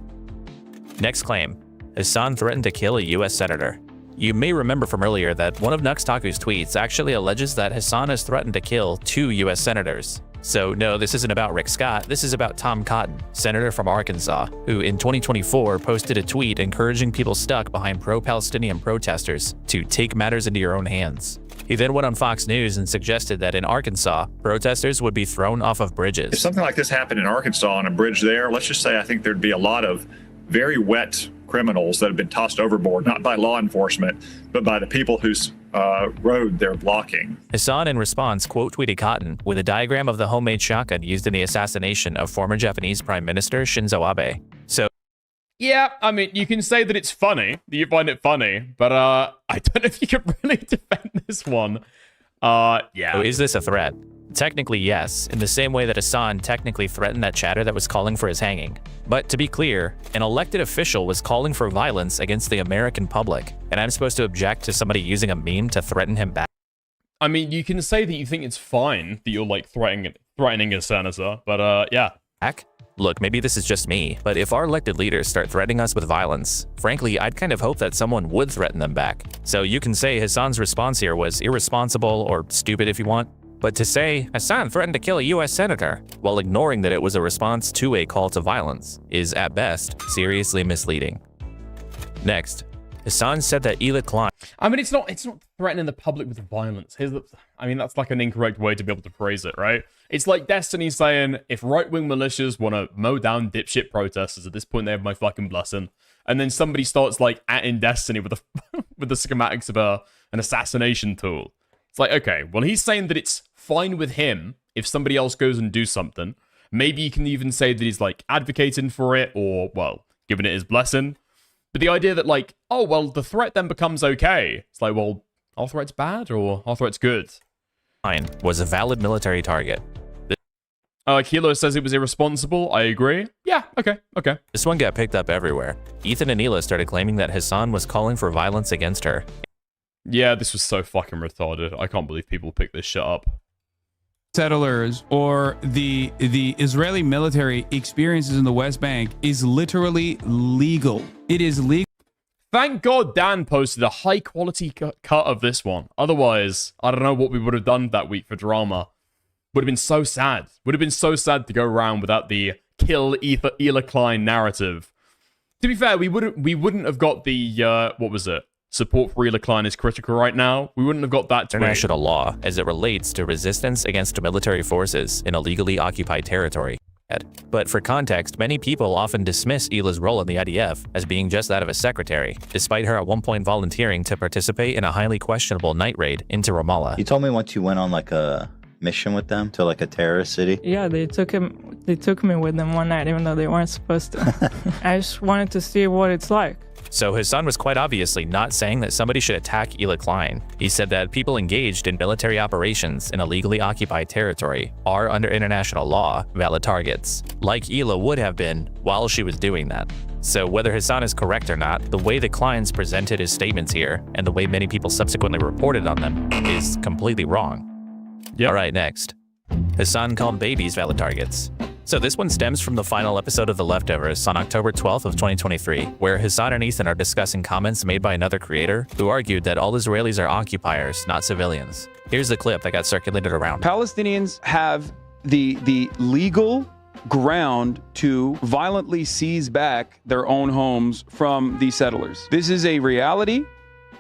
Speaker 15: Next claim. Hassan threatened to kill a US senator. You may remember from earlier that one of Nuxtaku's tweets actually alleges that Hassan has threatened to kill 2 US senators. So no, this isn't about Rick Scott, this is about Tom Cotton, senator from Arkansas, who in 2024 posted a tweet encouraging people stuck behind pro-Palestinian protesters to take matters into your own hands. He then went on Fox News and suggested that in Arkansas, protesters would be thrown off of bridges.
Speaker 4: If something like this happened in Arkansas on a bridge there, let's just say I think there'd be a lot of very wet criminals that have been tossed overboard, not by law enforcement, but by the people whose road they're blocking.
Speaker 15: Hassan, in response, quote tweeted Cotton with a diagram of the homemade shotgun used in the assassination of former Japanese Prime Minister Shinzo Abe. So,
Speaker 1: yeah, I mean, you can say that it's funny, that you find it funny, but I don't know if you can really defend this one. Yeah.
Speaker 15: So is this a threat? Technically, yes, in the same way that Hassan technically threatened that chatter that was calling for his hanging. But to be clear, an elected official was calling for violence against the American public, and I'm supposed to object to somebody using a meme to threaten him back?
Speaker 1: I mean, you can say that you think it's fine that you're, like, threatening a senator, but, yeah.
Speaker 15: Look, maybe this is just me, but if our elected leaders start threatening us with violence, frankly, I'd kind of hope that someone would threaten them back. So you can say Hassan's response here was irresponsible or stupid if you want, but to say Hassan threatened to kill a US senator while ignoring that it was a response to a call to violence is, at best, seriously misleading. Next, Hassan said that Elliot Klein...
Speaker 1: I mean, it's not threatening the public with violence. I mean, that's like an incorrect way to be able to phrase it, right? It's like Destiny saying, if right-wing militias want to mow down dipshit protesters, at this point they have my fucking blessing. And then somebody starts, like, atting Destiny with the schematics of an assassination tool. It's like, okay, well, he's saying that it's fine with him if somebody else goes and do something. Maybe you can even say that he's, like, advocating for it or, well, giving it his blessing. But the idea that, like, oh, well, the threat then becomes okay. It's like, well, our threat's bad or our threat's good?
Speaker 15: Was a valid military target.
Speaker 1: Kilo says it was irresponsible. I agree. Yeah, okay.
Speaker 15: This one got picked up everywhere. Ethan and Neela started claiming that Hassan was calling for violence against her.
Speaker 1: Yeah, this was so fucking retarded. I can't believe people picked this shit up.
Speaker 13: Settlers or the Israeli military experiences in the West Bank is literally legal. It is legal.
Speaker 1: Thank God Dan posted a high quality cut of this one. Otherwise, I don't know what we would have done that week for drama. Would have been so sad. Would have been so sad to go around without the kill Ela Klein narrative. To be fair, we wouldn't have got the what was it? Support for Ela Klein is critical right now. We wouldn't have got that tweet.
Speaker 15: International law as it relates to resistance against military forces in illegally occupied territory. But for context, many people often dismiss Ela's role in the IDF as being just that of a secretary, despite her at one point volunteering to participate in a highly questionable night raid into Ramallah.
Speaker 23: You told me once you went on like a mission with them to like a terrorist city.
Speaker 24: Yeah, they took me with them one night, even though they weren't supposed to. I just wanted to see what it's like.
Speaker 15: So Hassan was quite obviously not saying that somebody should attack Ela Klein. He said that people engaged in military operations in illegally occupied territory are, under international law, valid targets, like Ela would have been while she was doing that. So whether Hassan is correct or not, the way the Kleins presented his statements here, and the way many people subsequently reported on them, is completely wrong. All right, next. Hassan called babies valid targets. So this one stems from the final episode of The Leftovers on October 12th of 2023, where Hassan and Ethan are discussing comments made by another creator who argued that all Israelis are occupiers, not civilians. Here's the clip that got circulated around.
Speaker 13: Palestinians have the legal ground to violently seize back their own homes from these settlers. This is a reality,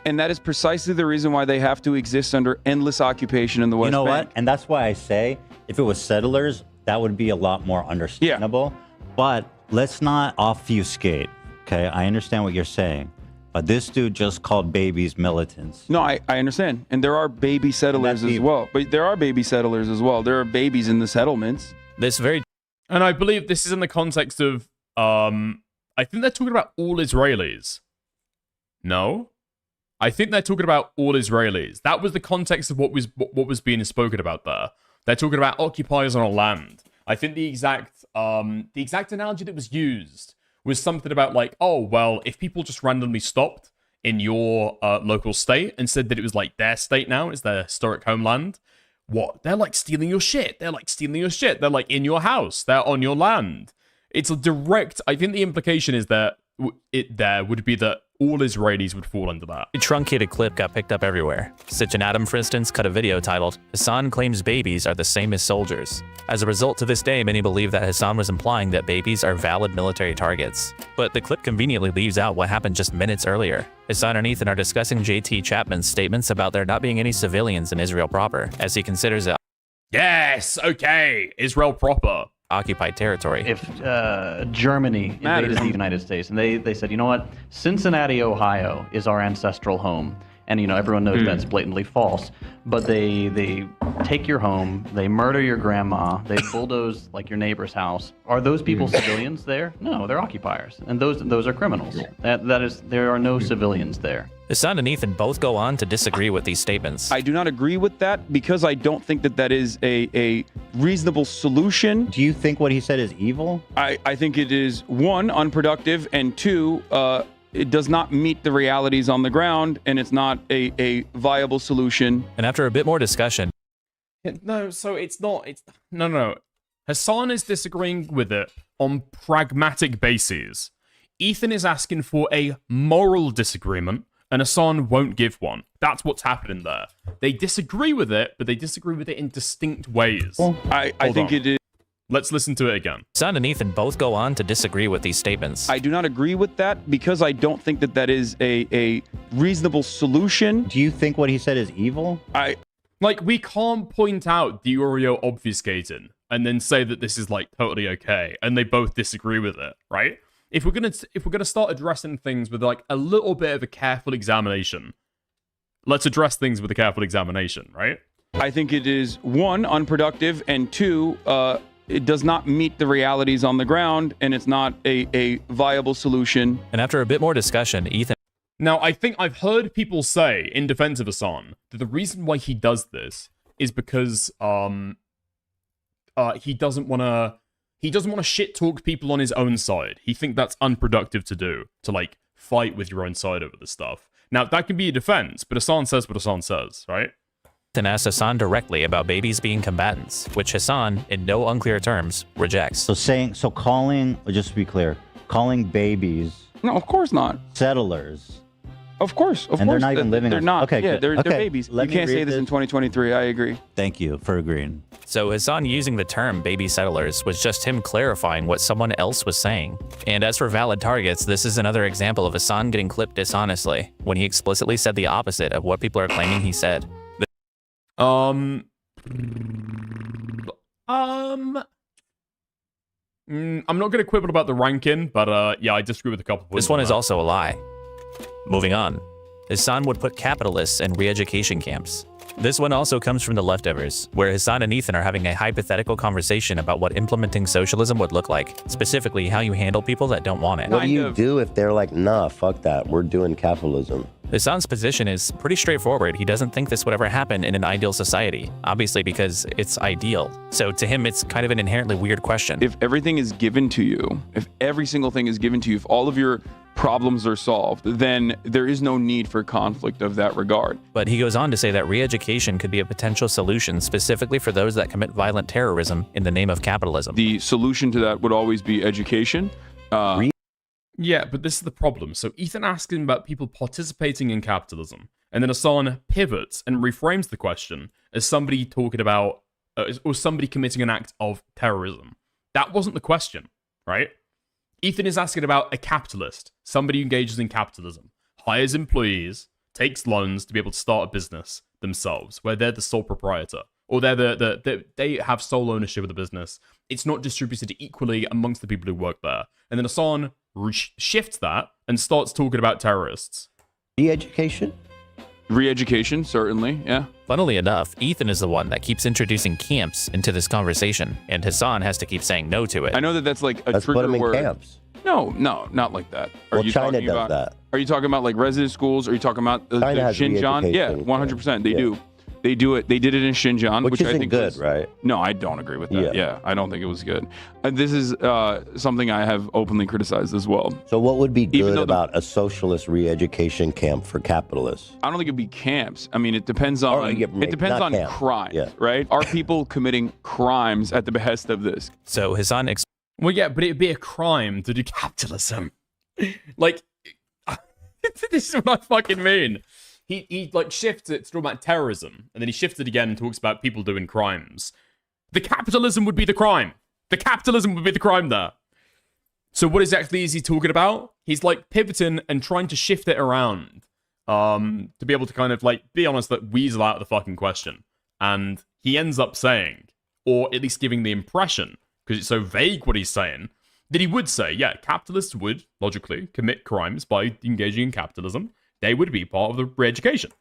Speaker 13: and that is precisely the reason why they have to exist under endless occupation in the West Bank.
Speaker 23: You know what? And that's why I say, if it was settlers, that would be a lot more understandable. Yeah. But let's not obfuscate, okay? I understand what you're saying, but this dude just called babies militants.
Speaker 13: No, I understand. And there are baby settlers as well. But there are baby settlers as well. There are babies in the settlements.
Speaker 1: And I believe this is in the context of, I think they're talking about all Israelis. No? I think they're talking about all Israelis. That was the context of what was being spoken about there. They're talking about occupiers on a land. I think the exact analogy that was used was something about like, oh, well, if people just randomly stopped in your local state and said that it was like their state now, it's their historic homeland, what? They're like stealing your shit. They're like stealing your shit. They're like in your house. They're on your land. It's a direct, I think the implication is that there would be that all Israelis would fall under that.
Speaker 15: A truncated clip got picked up everywhere. Stitch and Adam, for instance, cut a video titled, Hassan claims babies are the same as soldiers. As a result, to this day, many believe that Hassan was implying that babies are valid military targets. But the clip conveniently leaves out what happened just minutes earlier. Hassan and Ethan are discussing JT Chapman's statements about there not being any civilians in Israel proper, as he considers it
Speaker 1: yes, okay, Israel proper.
Speaker 15: Occupied territory.
Speaker 10: If Germany invaded the United States and they said, you know what, Cincinnati, Ohio is our ancestral home, and you know everyone knows that's blatantly false, but they take your home, they murder your grandma, they bulldoze like your neighbor's house. Are those people civilians there? No, they're occupiers, and those are criminals. That is, there are no civilians there.
Speaker 15: Hassan and Ethan both go on to disagree with these statements.
Speaker 13: I do not agree with that because I don't think that is a reasonable solution.
Speaker 23: Do you think what he said is evil?
Speaker 13: I think it is, one, unproductive, and two, it does not meet the realities on the ground, and it's not a viable solution.
Speaker 15: And after a bit more discussion...
Speaker 1: No, so it's not... No. Hassan is disagreeing with it on pragmatic bases. Ethan is asking for a moral disagreement, and Hassan won't give one. That's what's happening there. They disagree with it, but they disagree with it in distinct ways.
Speaker 13: Well, I think it is...
Speaker 1: Let's listen to it again.
Speaker 15: Hassan and Ethan both go on to disagree with these statements.
Speaker 13: I do not agree with that because I don't think that is a reasonable solution.
Speaker 23: Do you think what he said is evil?
Speaker 1: Like, we can't point out Diorio obfuscating and then say that this is like totally okay, and they both disagree with it, right? If we're gonna start addressing things with like a little bit of a careful examination, let's address things with a careful examination, right?
Speaker 13: I think it is, one, unproductive, and two, it does not meet the realities on the ground, and it's not a viable solution.
Speaker 15: And after a bit more discussion, Ethan...
Speaker 1: Now, I think I've heard people say, in defense of Hassan, that the reason why he does this is because he doesn't want to shit talk people on his own side. He thinks that's unproductive to do, to like fight with your own side over the stuff. Now, that can be a defense, but Hasan says what Hasan says, right?
Speaker 15: And asks Hasan directly about babies being combatants, which Hasan, in no unclear terms, rejects.
Speaker 23: So calling, just to be clear, calling babies.
Speaker 13: No, of course not.
Speaker 23: Settlers.
Speaker 13: Of course.
Speaker 23: And they're not even living.
Speaker 13: They're not.
Speaker 23: Okay,
Speaker 13: yeah,
Speaker 23: good.
Speaker 13: they're
Speaker 23: Okay,
Speaker 13: babies. You can't say this in 2023. I agree.
Speaker 23: Thank you for agreeing.
Speaker 15: So Hasan using the term baby settlers was just him clarifying what someone else was saying. And as for valid targets, this is another example of Hasan getting clipped dishonestly when he explicitly said the opposite of what people are claiming he said.
Speaker 1: I'm not going to quibble about the ranking, but yeah, I disagree with a couple points.
Speaker 15: This one is also a lie. Moving on. Hasan would put capitalists in re-education camps. This one also comes from the leftovers, where Hasan and Ethan are having a hypothetical conversation about what implementing socialism would look like, specifically how you handle people that don't want it.
Speaker 2: What do you do if they're like, nah, fuck that, we're doing capitalism?
Speaker 15: Hasan's position is pretty straightforward. He doesn't think this would ever happen in an ideal society, obviously because it's ideal. So to him, it's kind of an inherently weird question.
Speaker 13: If everything is given to you, if every single thing is given to you, if all of your problems are solved, then there is no need for conflict of that regard.
Speaker 15: But he goes on to say that re-education could be a potential solution specifically for those that commit violent terrorism in the name of capitalism.
Speaker 13: The solution to that would always be education.
Speaker 1: Yeah, but this is the problem. So Ethan asks him about people participating in capitalism, and then Hasan pivots and reframes the question as somebody talking about, or somebody committing an act of terrorism. That wasn't the question, right? Ethan is asking about a capitalist, somebody who engages in capitalism, hires employees, takes loans to be able to start a business themselves, where they're the sole proprietor, or they have sole ownership of the business. It's not distributed equally amongst the people who work there. And then Hasan shifts that and starts talking about terrorists.
Speaker 2: Re-education?
Speaker 13: Re-education, certainly, yeah.
Speaker 15: Funnily enough, Ethan is the one that keeps introducing camps into this conversation, and Hasan has to keep saying no to it.
Speaker 13: I know that that's like a
Speaker 2: Let's
Speaker 13: trigger
Speaker 2: put them in
Speaker 13: word.
Speaker 2: camps.
Speaker 13: No, not like that.
Speaker 2: Well, China does that.
Speaker 13: Are you talking about like resident schools? Are you talking about the Xinjiang? Yeah, 100%. They do. They do it. They did it in Xinjiang, which I think
Speaker 2: good, right?
Speaker 13: No, I don't agree with that. Yeah, I don't think it was good. This is something I have openly criticized as well.
Speaker 2: So what would be good about a socialist re-education camp for capitalists?
Speaker 13: I don't think it'd be camps. I mean, it depends on crime, right? Are people committing crimes at the behest of this?
Speaker 15: So Hasan
Speaker 1: well, yeah, but it'd be a crime to do capitalism. Like, this is what I fucking mean. He like shifts it to talk about terrorism, and then he shifts it again and talks about people doing crimes. The capitalism would be the crime. The capitalism would be the crime there. So what exactly is he talking about? He's like pivoting and trying to shift it around to be able to kind of like, be honest, that weasel out the fucking question. And he ends up saying, or at least giving the impression, because it's so vague what he's saying, that he would say, yeah, capitalists would logically commit crimes by engaging in capitalism. They would be part of the re-education.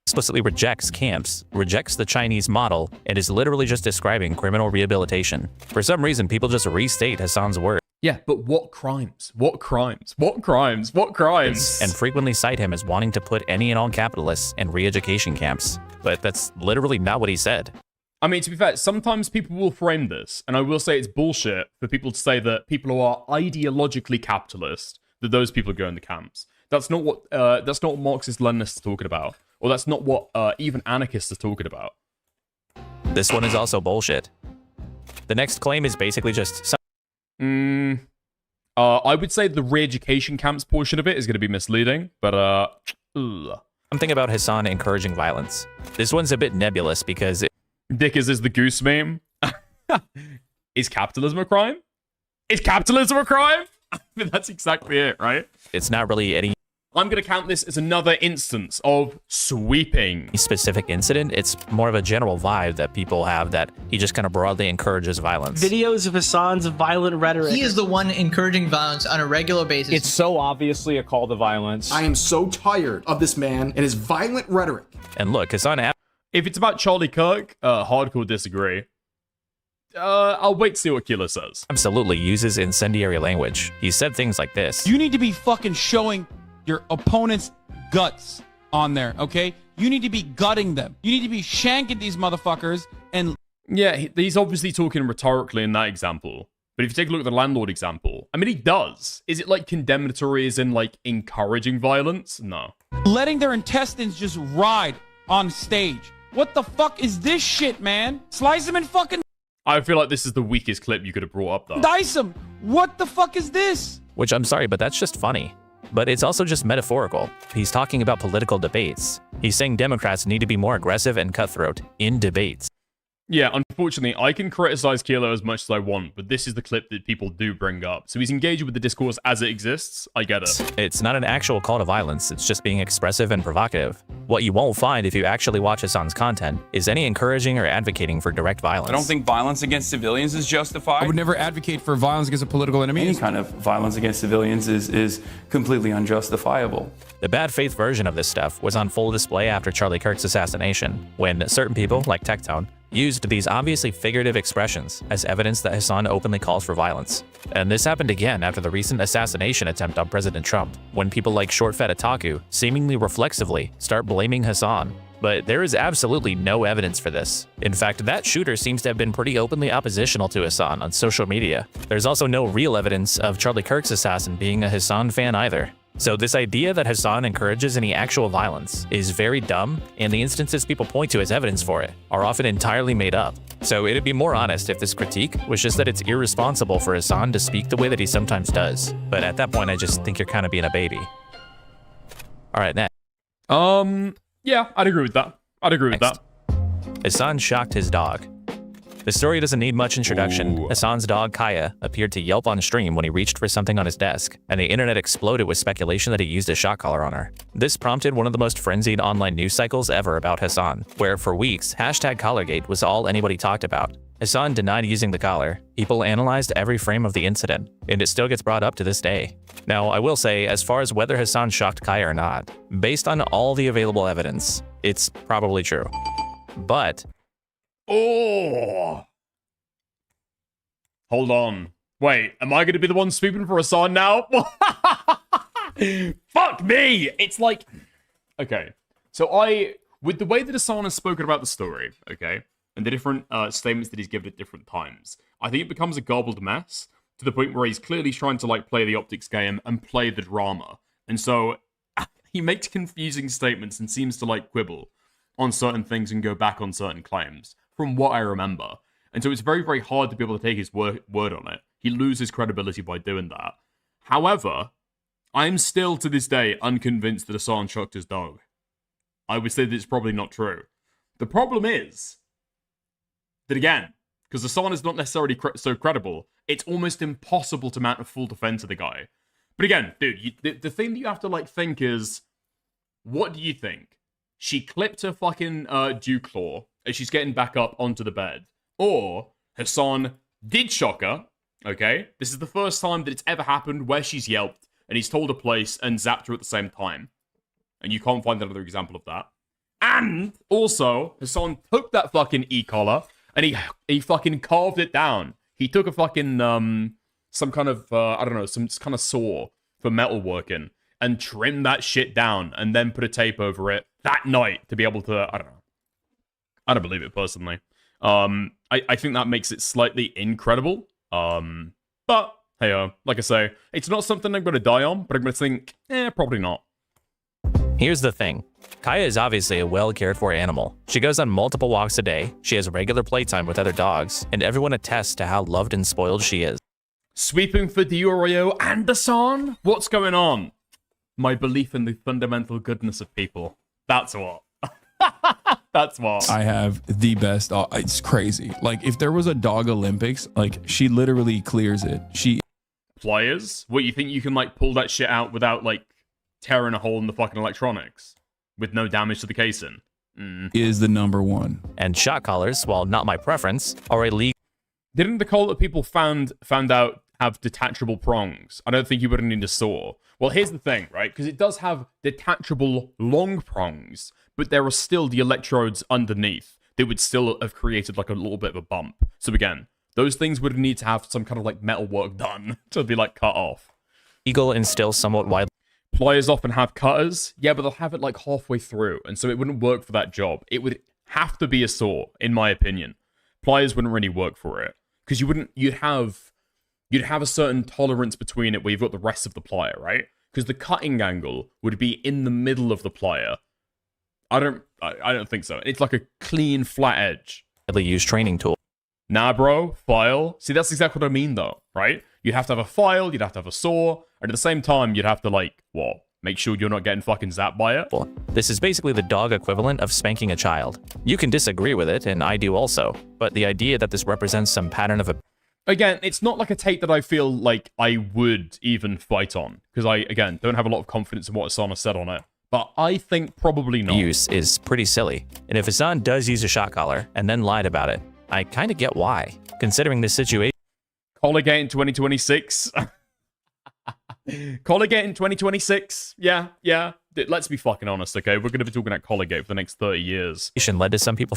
Speaker 15: Explicitly rejects camps, rejects the Chinese model, and is literally just describing criminal rehabilitation. For some reason, people just restate Hasan's words.
Speaker 1: Yeah, but what crimes? What crimes? What crimes? What crimes?
Speaker 15: And frequently cite him as wanting to put any and all capitalists in re-education camps. But that's literally not what he said.
Speaker 1: I mean, to be fair, sometimes people will frame this, and I will say it's bullshit for people to say that people who are ideologically capitalist, that those people go in the camps. That's not what Marxist Leninists are talking about, or that's not what even anarchists are talking about.
Speaker 15: This one is also bullshit. The next claim is basically just.
Speaker 1: I would say the re-education camps portion of it is going to be misleading, but
Speaker 15: something about Hasan encouraging violence. This one's a bit nebulous because
Speaker 1: Dick, is this the goose meme? Is capitalism a crime? Is capitalism a crime? I mean, that's exactly it, right?
Speaker 15: It's not really any.
Speaker 1: I'm going to count this as another instance of sweeping.
Speaker 15: Specific incident. It's more of a general vibe that people have that he just kind of broadly encourages violence.
Speaker 8: Videos of Hasan's violent rhetoric.
Speaker 12: He is the one encouraging violence on a regular basis.
Speaker 7: It's so obviously a call to violence.
Speaker 5: I am so tired of this man and his violent rhetoric.
Speaker 15: And look, Hasan.
Speaker 1: If it's about Charlie Kirk, hardcore disagree. I'll wait to see what Killer says.
Speaker 15: Absolutely uses incendiary language. He said things like this.
Speaker 16: You need to be fucking showing your opponent's guts on there, okay? You need to be gutting them. You need to be shanking these motherfuckers and...
Speaker 1: Yeah, he's obviously talking rhetorically in that example. But if you take a look at the landlord example, I mean, he does. Is it like condemnatory as in like encouraging violence? No.
Speaker 16: Letting their intestines just ride on stage. What the fuck is this shit, man? Slice them and fucking
Speaker 1: I feel like this is the weakest clip you could have brought up, though.
Speaker 16: dice them. What the fuck is this?
Speaker 15: Which I'm sorry, but that's just funny. But it's also just metaphorical. He's talking about political debates. He's saying Democrats need to be more aggressive and cutthroat in debates.
Speaker 1: Yeah, unfortunately, I can criticize Kilo as much as I want, but this is the clip that people do bring up. So he's engaging with the discourse as it exists. I get it.
Speaker 15: It's not an actual call to violence, it's just being expressive and provocative. What you won't find if you actually watch Hasan's content is any encouraging or advocating for direct violence.
Speaker 13: I don't think violence against civilians is justified.
Speaker 17: I would never advocate for violence against a political enemy.
Speaker 13: Any kind of violence against civilians is completely unjustifiable.
Speaker 15: The bad faith version of this stuff was on full display after Charlie Kirk's assassination, when certain people, like Tectone, used these obviously figurative expressions as evidence that Hasan openly calls for violence. And this happened again after the recent assassination attempt on President Trump, when people like Short-Fed Otaku seemingly reflexively start blaming Hasan. But there is absolutely no evidence for this. In fact, that shooter seems to have been pretty openly oppositional to Hasan on social media. There's also no real evidence of Charlie Kirk's assassin being a Hasan fan either. So this idea that Hasan encourages any actual violence is very dumb, and the instances people point to as evidence for it are often entirely made up. So it'd be more honest if this critique was just that it's irresponsible for Hasan to speak the way that he sometimes does. But at that point, I just think you're kind of being a baby. All right, next.
Speaker 1: Yeah, I'd agree with that.
Speaker 15: Hasan shocked his dog. The story doesn't need much introduction. Hasan's dog, Kaya, appeared to yelp on stream when he reached for something on his desk, and the internet exploded with speculation that he used a shock collar on her. This prompted one of the most frenzied online news cycles ever about Hasan, where for weeks, #Collargate was all anybody talked about. Hasan denied using the collar. People analyzed every frame of the incident, and it still gets brought up to this day. Now, I will say, as far as whether Hasan shocked Kaya or not, based on all the available evidence, it's probably true. But
Speaker 1: oh, hold on. Wait, am I going to be the one sweeping for Hasan now? Fuck me! It's like, okay. So with the way that Hasan has spoken about the story, okay, and the different statements that he's given at different times, I think it becomes a garbled mess to the point where he's clearly trying to like play the optics game and play the drama. And so he makes confusing statements and seems to like quibble on certain things and go back on certain claims, from what I remember. And so it's very, very hard to be able to take his word on it. He loses credibility by doing that. However, I'm still to this day unconvinced that Hasan shocked his dog. I would say that it's probably not true. The problem is that, again, because Hasan is not necessarily so credible, it's almost impossible to mount a full defense of the guy. But again, dude, the thing that you have to like think is, what do you think? She clipped her fucking dew claw as she's getting back up onto the bed. Or Hasan did shock her, okay? This is the first time that it's ever happened where she's yelped and he's told a place and zapped her at the same time. And you can't find another example of that. And also, Hasan took that fucking e-collar and he fucking carved it down. He took a fucking, some kind of, I don't know, some kind of saw for metalworking and trimmed that shit down and then put a tape over it that night to be able to, I don't know. I don't believe it personally. I think that makes it slightly incredible. But hey, like I say, it's not something I'm going to die on, but I'm going to think, probably not.
Speaker 15: Here's the thing. Kaya is obviously a well-cared-for animal. She goes on multiple walks a day, she has regular playtime with other dogs, and everyone attests to how loved and spoiled she is.
Speaker 1: Sweeping for Diorio and Hasan? What's going on? My belief in the fundamental goodness of people. That's what. That's what.
Speaker 17: I have the best dog. It's crazy. Like, if there was a dog Olympics, like, she literally clears it.
Speaker 1: Pliers? What, you think you can, like, pull that shit out without, like, tearing a hole in the fucking electronics? With no damage to the casing?
Speaker 17: Is the number one.
Speaker 15: And shock collars, while not my preference, are illegal.
Speaker 1: Didn't the collar that people found out have detachable prongs? I don't think you would need a saw. Well, here's the thing, right? Because it does have detachable long prongs, but there are still the electrodes underneath. They would still have created like a little bit of a bump. So again, those things would need to have some kind of like metal work done to be like cut off.
Speaker 15: Legal and still somewhat widely.
Speaker 1: Pliers often have cutters, yeah, but they'll have it like halfway through, and so it wouldn't work for that job. It would have to be a saw, in my opinion. Pliers wouldn't really work for it, because you'd have you'd have a certain tolerance between it where you've got the rest of the plier, right? Because the cutting angle would be in the middle of the plier. I don't think so. It's like a clean, flat edge.
Speaker 15: Use training tool.
Speaker 1: Nah, bro. File. See, that's exactly what I mean, though, right? You'd have to have a file, you'd have to have a saw, and at the same time, you'd have to, like, what? Make sure you're not getting fucking zapped by it.
Speaker 15: This is basically the dog equivalent of spanking a child. You can disagree with it, and I do also, but the idea that this represents some pattern of a...
Speaker 1: Again, it's not like a take that I feel like I would even fight on, because I, again, don't have a lot of confidence in what Asana said on it. But I think probably not.
Speaker 15: Use is pretty silly. And if Hasan does use a shot collar and then lied about it, I kind of get why, considering this situation.
Speaker 1: Colligate in 2026. Colligate in 2026. Yeah. Let's be fucking honest, okay? We're going to be talking about Colligate for the next 30 years.
Speaker 15: Led to some people.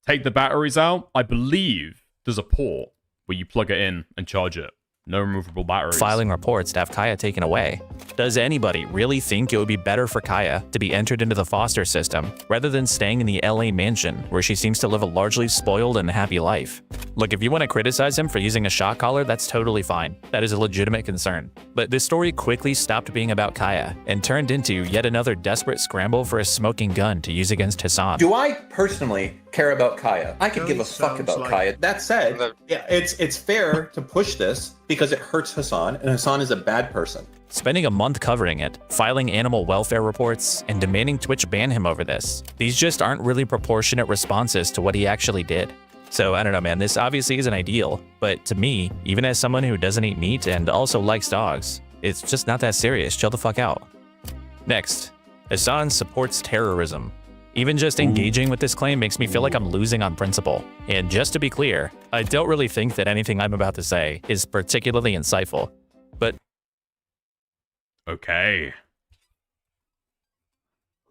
Speaker 1: Take the batteries out. I believe there's a port where you plug it in and charge it. No removable batteries.
Speaker 15: Filing reports to have Kaya taken away. Does anybody really think it would be better for Kaya to be entered into the foster system rather than staying in the LA mansion where she seems to live a largely spoiled and happy life? Look, if you want to criticize him for using a shot collar, that's totally fine. That is a legitimate concern. But this story quickly stopped being about Kaya and turned into yet another desperate scramble for a smoking gun to use against Hasan.
Speaker 14: Do I personally care about Kaya? I could give a fuck about Kaya. That said, yeah, it's fair to push this because it hurts Hasan, and Hasan is a bad person.
Speaker 15: Spending a month covering it, filing animal welfare reports, and demanding Twitch ban him over this. These just aren't really proportionate responses to what he actually did. So I don't know, man, this obviously isn't ideal, but to me, even as someone who doesn't eat meat and also likes dogs, it's just not that serious. Chill the fuck out. Next, Hasan supports terrorism. Even just engaging with this claim makes me feel like I'm losing on principle. And just to be clear, I don't really think that anything I'm about to say is particularly insightful, but...
Speaker 1: Okay.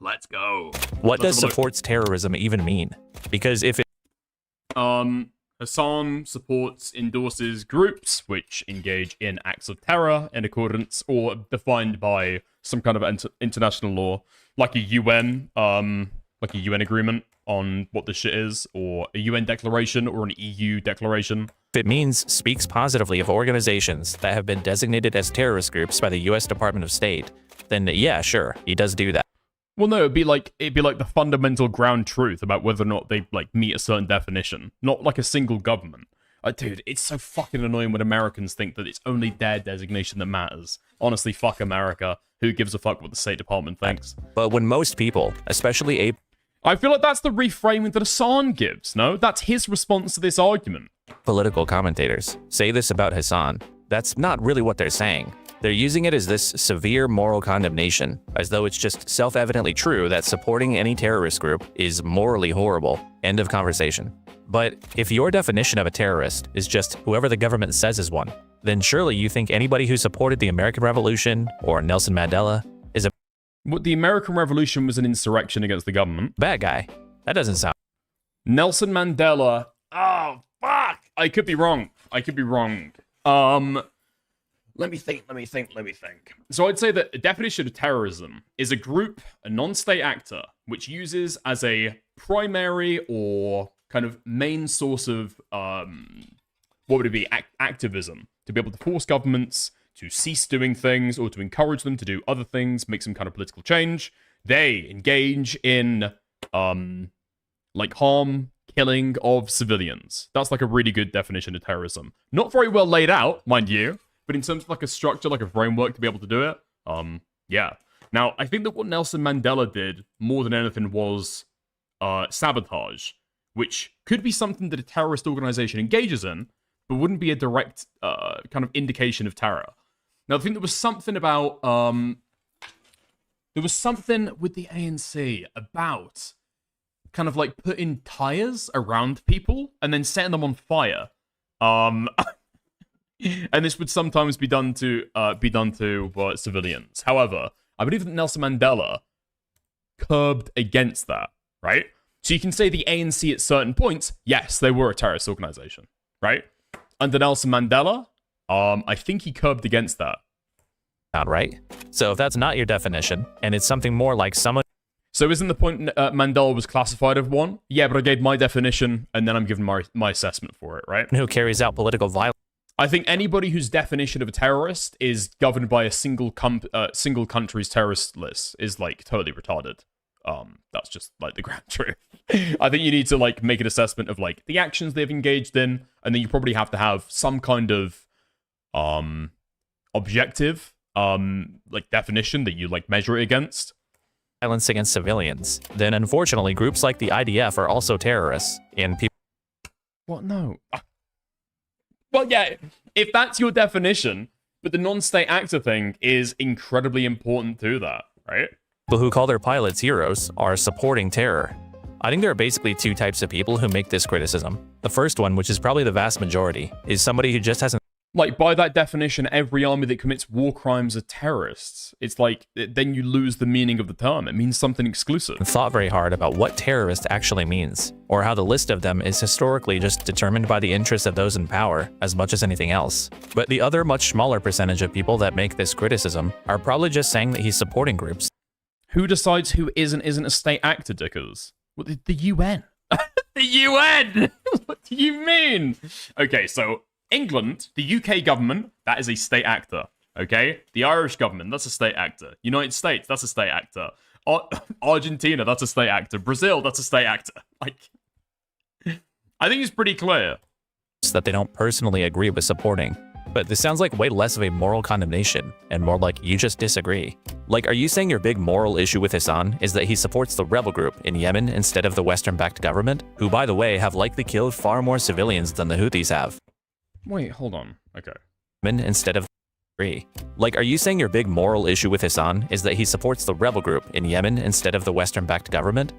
Speaker 1: Let's go.
Speaker 15: What does supports terrorism even mean? Because if it...
Speaker 1: Hasan supports, endorses groups which engage in acts of terror in accordance or defined by some kind of international law, like a UN, like a UN agreement on what this shit is, or a UN declaration or an EU declaration.
Speaker 15: If it means speaks positively of organizations that have been designated as terrorist groups by the US Department of State, then yeah, sure, he does do that.
Speaker 1: Well, no, it'd be like the fundamental ground truth about whether or not they like meet a certain definition, not like a single government. Dude, it's so fucking annoying when Americans think that it's only their designation that matters. Honestly, fuck America. Who gives a fuck what the State Department thinks?
Speaker 15: But when most people, especially
Speaker 1: I feel like that's the reframing that Hasan gives, no? That's his response to this argument.
Speaker 15: Political commentators say this about Hasan. That's not really what they're saying. They're using it as this severe moral condemnation, as though it's just self-evidently true that supporting any terrorist group is morally horrible. End of conversation. But if your definition of a terrorist is just whoever the government says is one, then surely you think anybody who supported the American Revolution or Nelson Mandela is a...
Speaker 1: What, the American Revolution was an insurrection against the government?
Speaker 15: Bad guy. That doesn't sound...
Speaker 1: Nelson Mandela... Oh, fuck! I could be wrong. Let me think. So I'd say that a definition of terrorism is a group, a non-state actor, which uses as a primary or kind of main source of, what would it be, activism, to be able to force governments to cease doing things or to encourage them to do other things, make some kind of political change. They engage in, like harm, killing of civilians. That's like a really good definition of terrorism. Not very well laid out, mind you. But in terms of like a structure, like a framework to be able to do it, yeah. Now, I think that what Nelson Mandela did more than anything was sabotage, which could be something that a terrorist organization engages in, but wouldn't be a direct kind of indication of terror. Now, I think there was something about, there was something with the ANC about kind of like putting tires around people and then setting them on fire. And this would sometimes be done to civilians. However, I believe that Nelson Mandela curbed against that, right? So you can say the ANC at certain points, yes, they were a terrorist organization, right? Under Nelson Mandela, I think he curbed against that.
Speaker 15: Right? So if that's not your definition, and it's something more like someone...
Speaker 1: So isn't the point Mandela was classified as one? Yeah, but I gave my definition, and then I'm giving my assessment for it, right?
Speaker 15: Who carries out political violence.
Speaker 1: I think anybody whose definition of a terrorist is governed by a single country's terrorist list is like totally retarded. That's just like the ground truth. I think you need to like make an assessment of like the actions they've engaged in, and then you probably have to have some kind of objective like definition that you like measure it against.
Speaker 15: Violence against civilians. Then unfortunately, groups like the IDF are also terrorists, and people.
Speaker 1: What? No. Well, yeah, if that's your definition, but the non-state actor thing is incredibly important to that, right?
Speaker 15: People who call their pilots heroes are supporting terror. I think there are basically two types of people who make this criticism. The first one, which is probably the vast majority, is somebody who just hasn't.
Speaker 1: Like, by that definition, every army that commits war crimes are terrorists. It's like, then you lose the meaning of the term. It means something exclusive.
Speaker 15: Thought very hard about what terrorist actually means, or how the list of them is historically just determined by the interests of those in power as much as anything else. But the other much smaller percentage of people that make this criticism are probably just saying that he's supporting groups.
Speaker 1: Who decides who is and isn't a state actor, Dickers? What, the UN? The UN! What do you mean? Okay, so England, the UK government, that is a state actor, okay? The Irish government, that's a state actor. United States, that's a state actor. Argentina, that's a state actor. Brazil, that's a state actor. Like, I think it's pretty clear.
Speaker 15: That they don't personally agree with supporting. But this sounds like way less of a moral condemnation, and more like you just disagree. Like, are you saying your big moral issue with Hassan is that he supports the rebel group in Yemen instead of the Western-backed government, who, by the way, have likely killed far more civilians than the Houthis have?
Speaker 1: Wait, hold on. Okay.
Speaker 15: Instead of like, are you saying your big moral issue with Hassan is that he supports the rebel group in Yemen instead of the Western-backed government?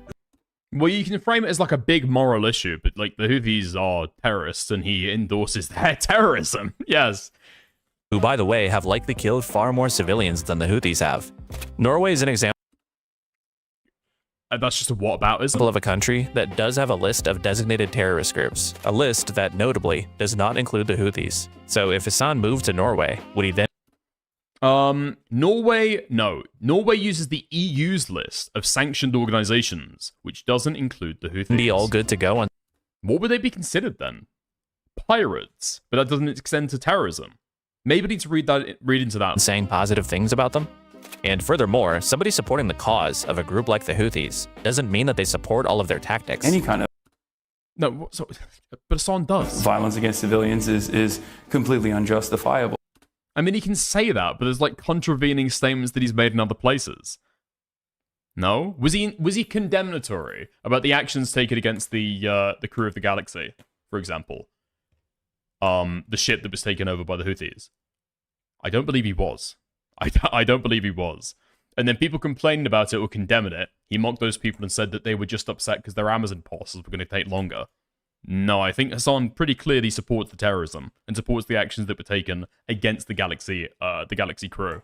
Speaker 1: Well, you can frame it as like a big moral issue, but like the Houthis are terrorists and he endorses their terrorism. Yes.
Speaker 15: Who, by the way, have likely killed far more civilians than the Houthis have. Norway is an example.
Speaker 1: That's just a whataboutism
Speaker 15: of a country that does have a list of designated terrorist groups, a list that notably does not include the Houthis. So if Hassan moved to Norway, would he then?
Speaker 1: Norway, no. Norway uses the EU's list of sanctioned organizations, which doesn't include the Houthis.
Speaker 15: Be all good to go on.
Speaker 1: What would they be considered then? Pirates, but that doesn't extend to terrorism. Maybe I need to read into that.
Speaker 15: Saying positive things about them? And furthermore, somebody supporting the cause of a group like the Houthis doesn't mean that they support all of their tactics.
Speaker 17: Any kind of
Speaker 1: no, so, but Hassan does.
Speaker 17: Violence against civilians is completely unjustifiable.
Speaker 1: I mean, he can say that, but there's like contravening statements that he's made in other places. No, was he condemnatory about the actions taken against the crew of the Galaxy, for example? The ship that was taken over by the Houthis. I don't believe he was. I don't believe he was. And then people complaining about it or condemning it, he mocked those people and said that they were just upset because their Amazon parcels were going to take longer. No, I think Hassan pretty clearly supports the terrorism and supports the actions that were taken against the Galaxy crew.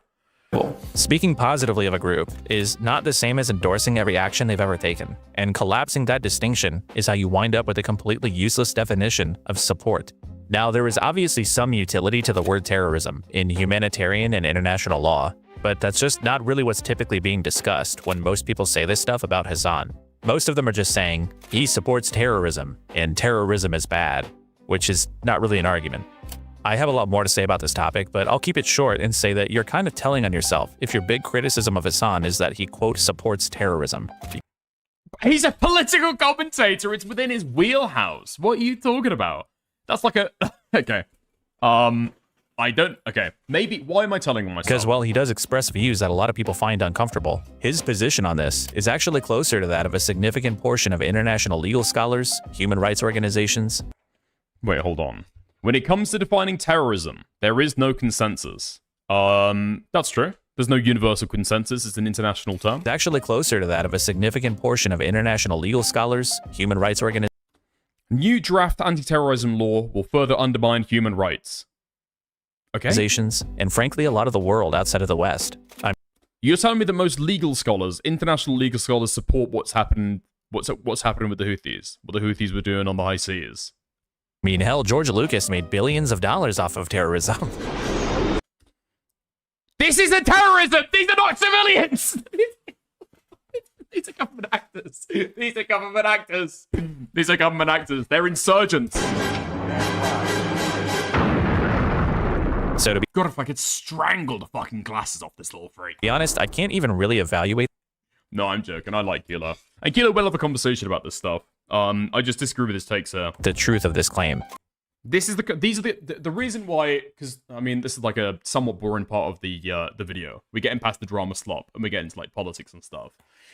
Speaker 15: Speaking positively of a group is not the same as endorsing every action they've ever taken, and collapsing that distinction is how you wind up with a completely useless definition of support. Now, there is obviously some utility to the word terrorism in humanitarian and international law, but that's just not really what's typically being discussed when most people say this stuff about Hassan. Most of them are just saying, he supports terrorism, and terrorism is bad, which is not really an argument. I have a lot more to say about this topic, but I'll keep it short and say that you're kind of telling on yourself if your big criticism of Hassan is that he, quote, supports terrorism.
Speaker 1: He's a political commentator. It's within his wheelhouse. What are you talking about? That's like a... Okay. Okay, maybe... Why am I telling on myself?
Speaker 15: Because while he does express views that a lot of people find uncomfortable, his position on this is actually closer to that of a significant portion of international legal scholars, human rights organizations.
Speaker 1: Wait, hold on. When it comes to defining terrorism, there is no consensus. That's true. There's no universal consensus. It's an international term.
Speaker 15: It's actually closer to that of a significant portion of international legal scholars, human rights organizations.
Speaker 1: New draft anti-terrorism law will further undermine human rights. Okay.
Speaker 15: And frankly, a lot of the world outside of the West.
Speaker 1: You're telling me that most legal scholars, international legal scholars, support what's happening with the Houthis, what the Houthis were doing on the high seas?
Speaker 15: I mean, hell, George Lucas made billions of dollars off of terrorism.
Speaker 1: This isn't terrorism! These are not civilians! These are government actors. These are government actors. These are government actors. They're insurgents.
Speaker 15: So to
Speaker 1: God, if I could strangle the fucking glasses off this little freak.
Speaker 15: be honest, I can't even really evaluate.
Speaker 1: No, I'm joking. I like Kilo. And Kilo will have a conversation about this stuff. I just disagree with his takes here.
Speaker 15: The truth of this claim.
Speaker 1: These are the reason why, because I mean, this is like a somewhat boring part of the video. We're getting past the drama slop and we're getting to like politics and stuff.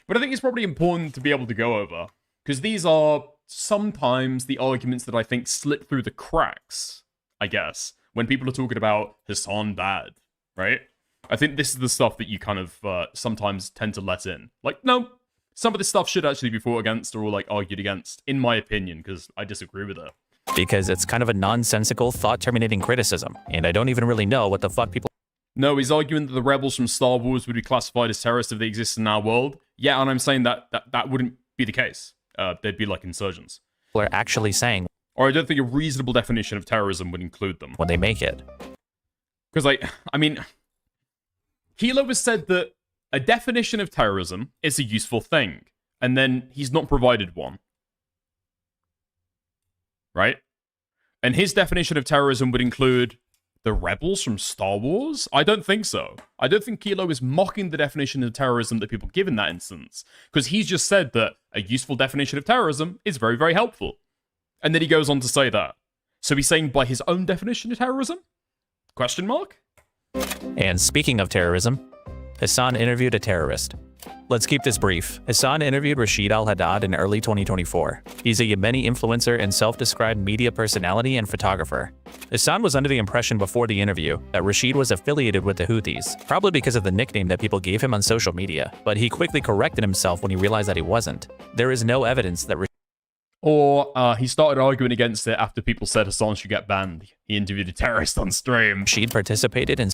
Speaker 1: But I think it's probably important to be able to go over, because these are sometimes the arguments that I think slip through the cracks, I guess, when people are talking about Hasan bad, right? I think this is the stuff that you kind of sometimes tend to let in. Like, no, some of this stuff should actually be fought against or like argued against, in my opinion, because I disagree with it.
Speaker 15: Because it's kind of a nonsensical, thought-terminating criticism, and I don't even really know what the fuck people...
Speaker 1: No, he's arguing that the rebels from Star Wars would be classified as terrorists if they exist in our world. Yeah, and I'm saying that wouldn't be the case. They'd be like insurgents.
Speaker 15: Are actually saying...
Speaker 1: Or I don't think a reasonable definition of terrorism would include them.
Speaker 15: When they make it.
Speaker 1: Because, like, I mean... Kilo has said that a definition of terrorism is a useful thing, and then he's not provided one. Right? And his definition of terrorism would include the rebels from Star Wars? I don't think so. I don't think Kilo is mocking the definition of terrorism that people give in that instance, because he's just said that a useful definition of terrorism is very, very helpful. And then he goes on to say that. So he's saying by his own definition of terrorism? Question mark?
Speaker 15: And speaking of terrorism, Hasan interviewed a terrorist. Let's keep this brief. Hasan interviewed Rashid Al-Haddad in early 2024. He's a Yemeni influencer and self-described media personality and photographer. Hasan was under the impression before the interview that Rashid was affiliated with the Houthis, probably because of the nickname that people gave him on social media, but he quickly corrected himself when he realized that he wasn't. There is no evidence that
Speaker 1: he started arguing against it after people said Hasan should get banned. He interviewed a terrorist on stream.
Speaker 15: Rashid participated in...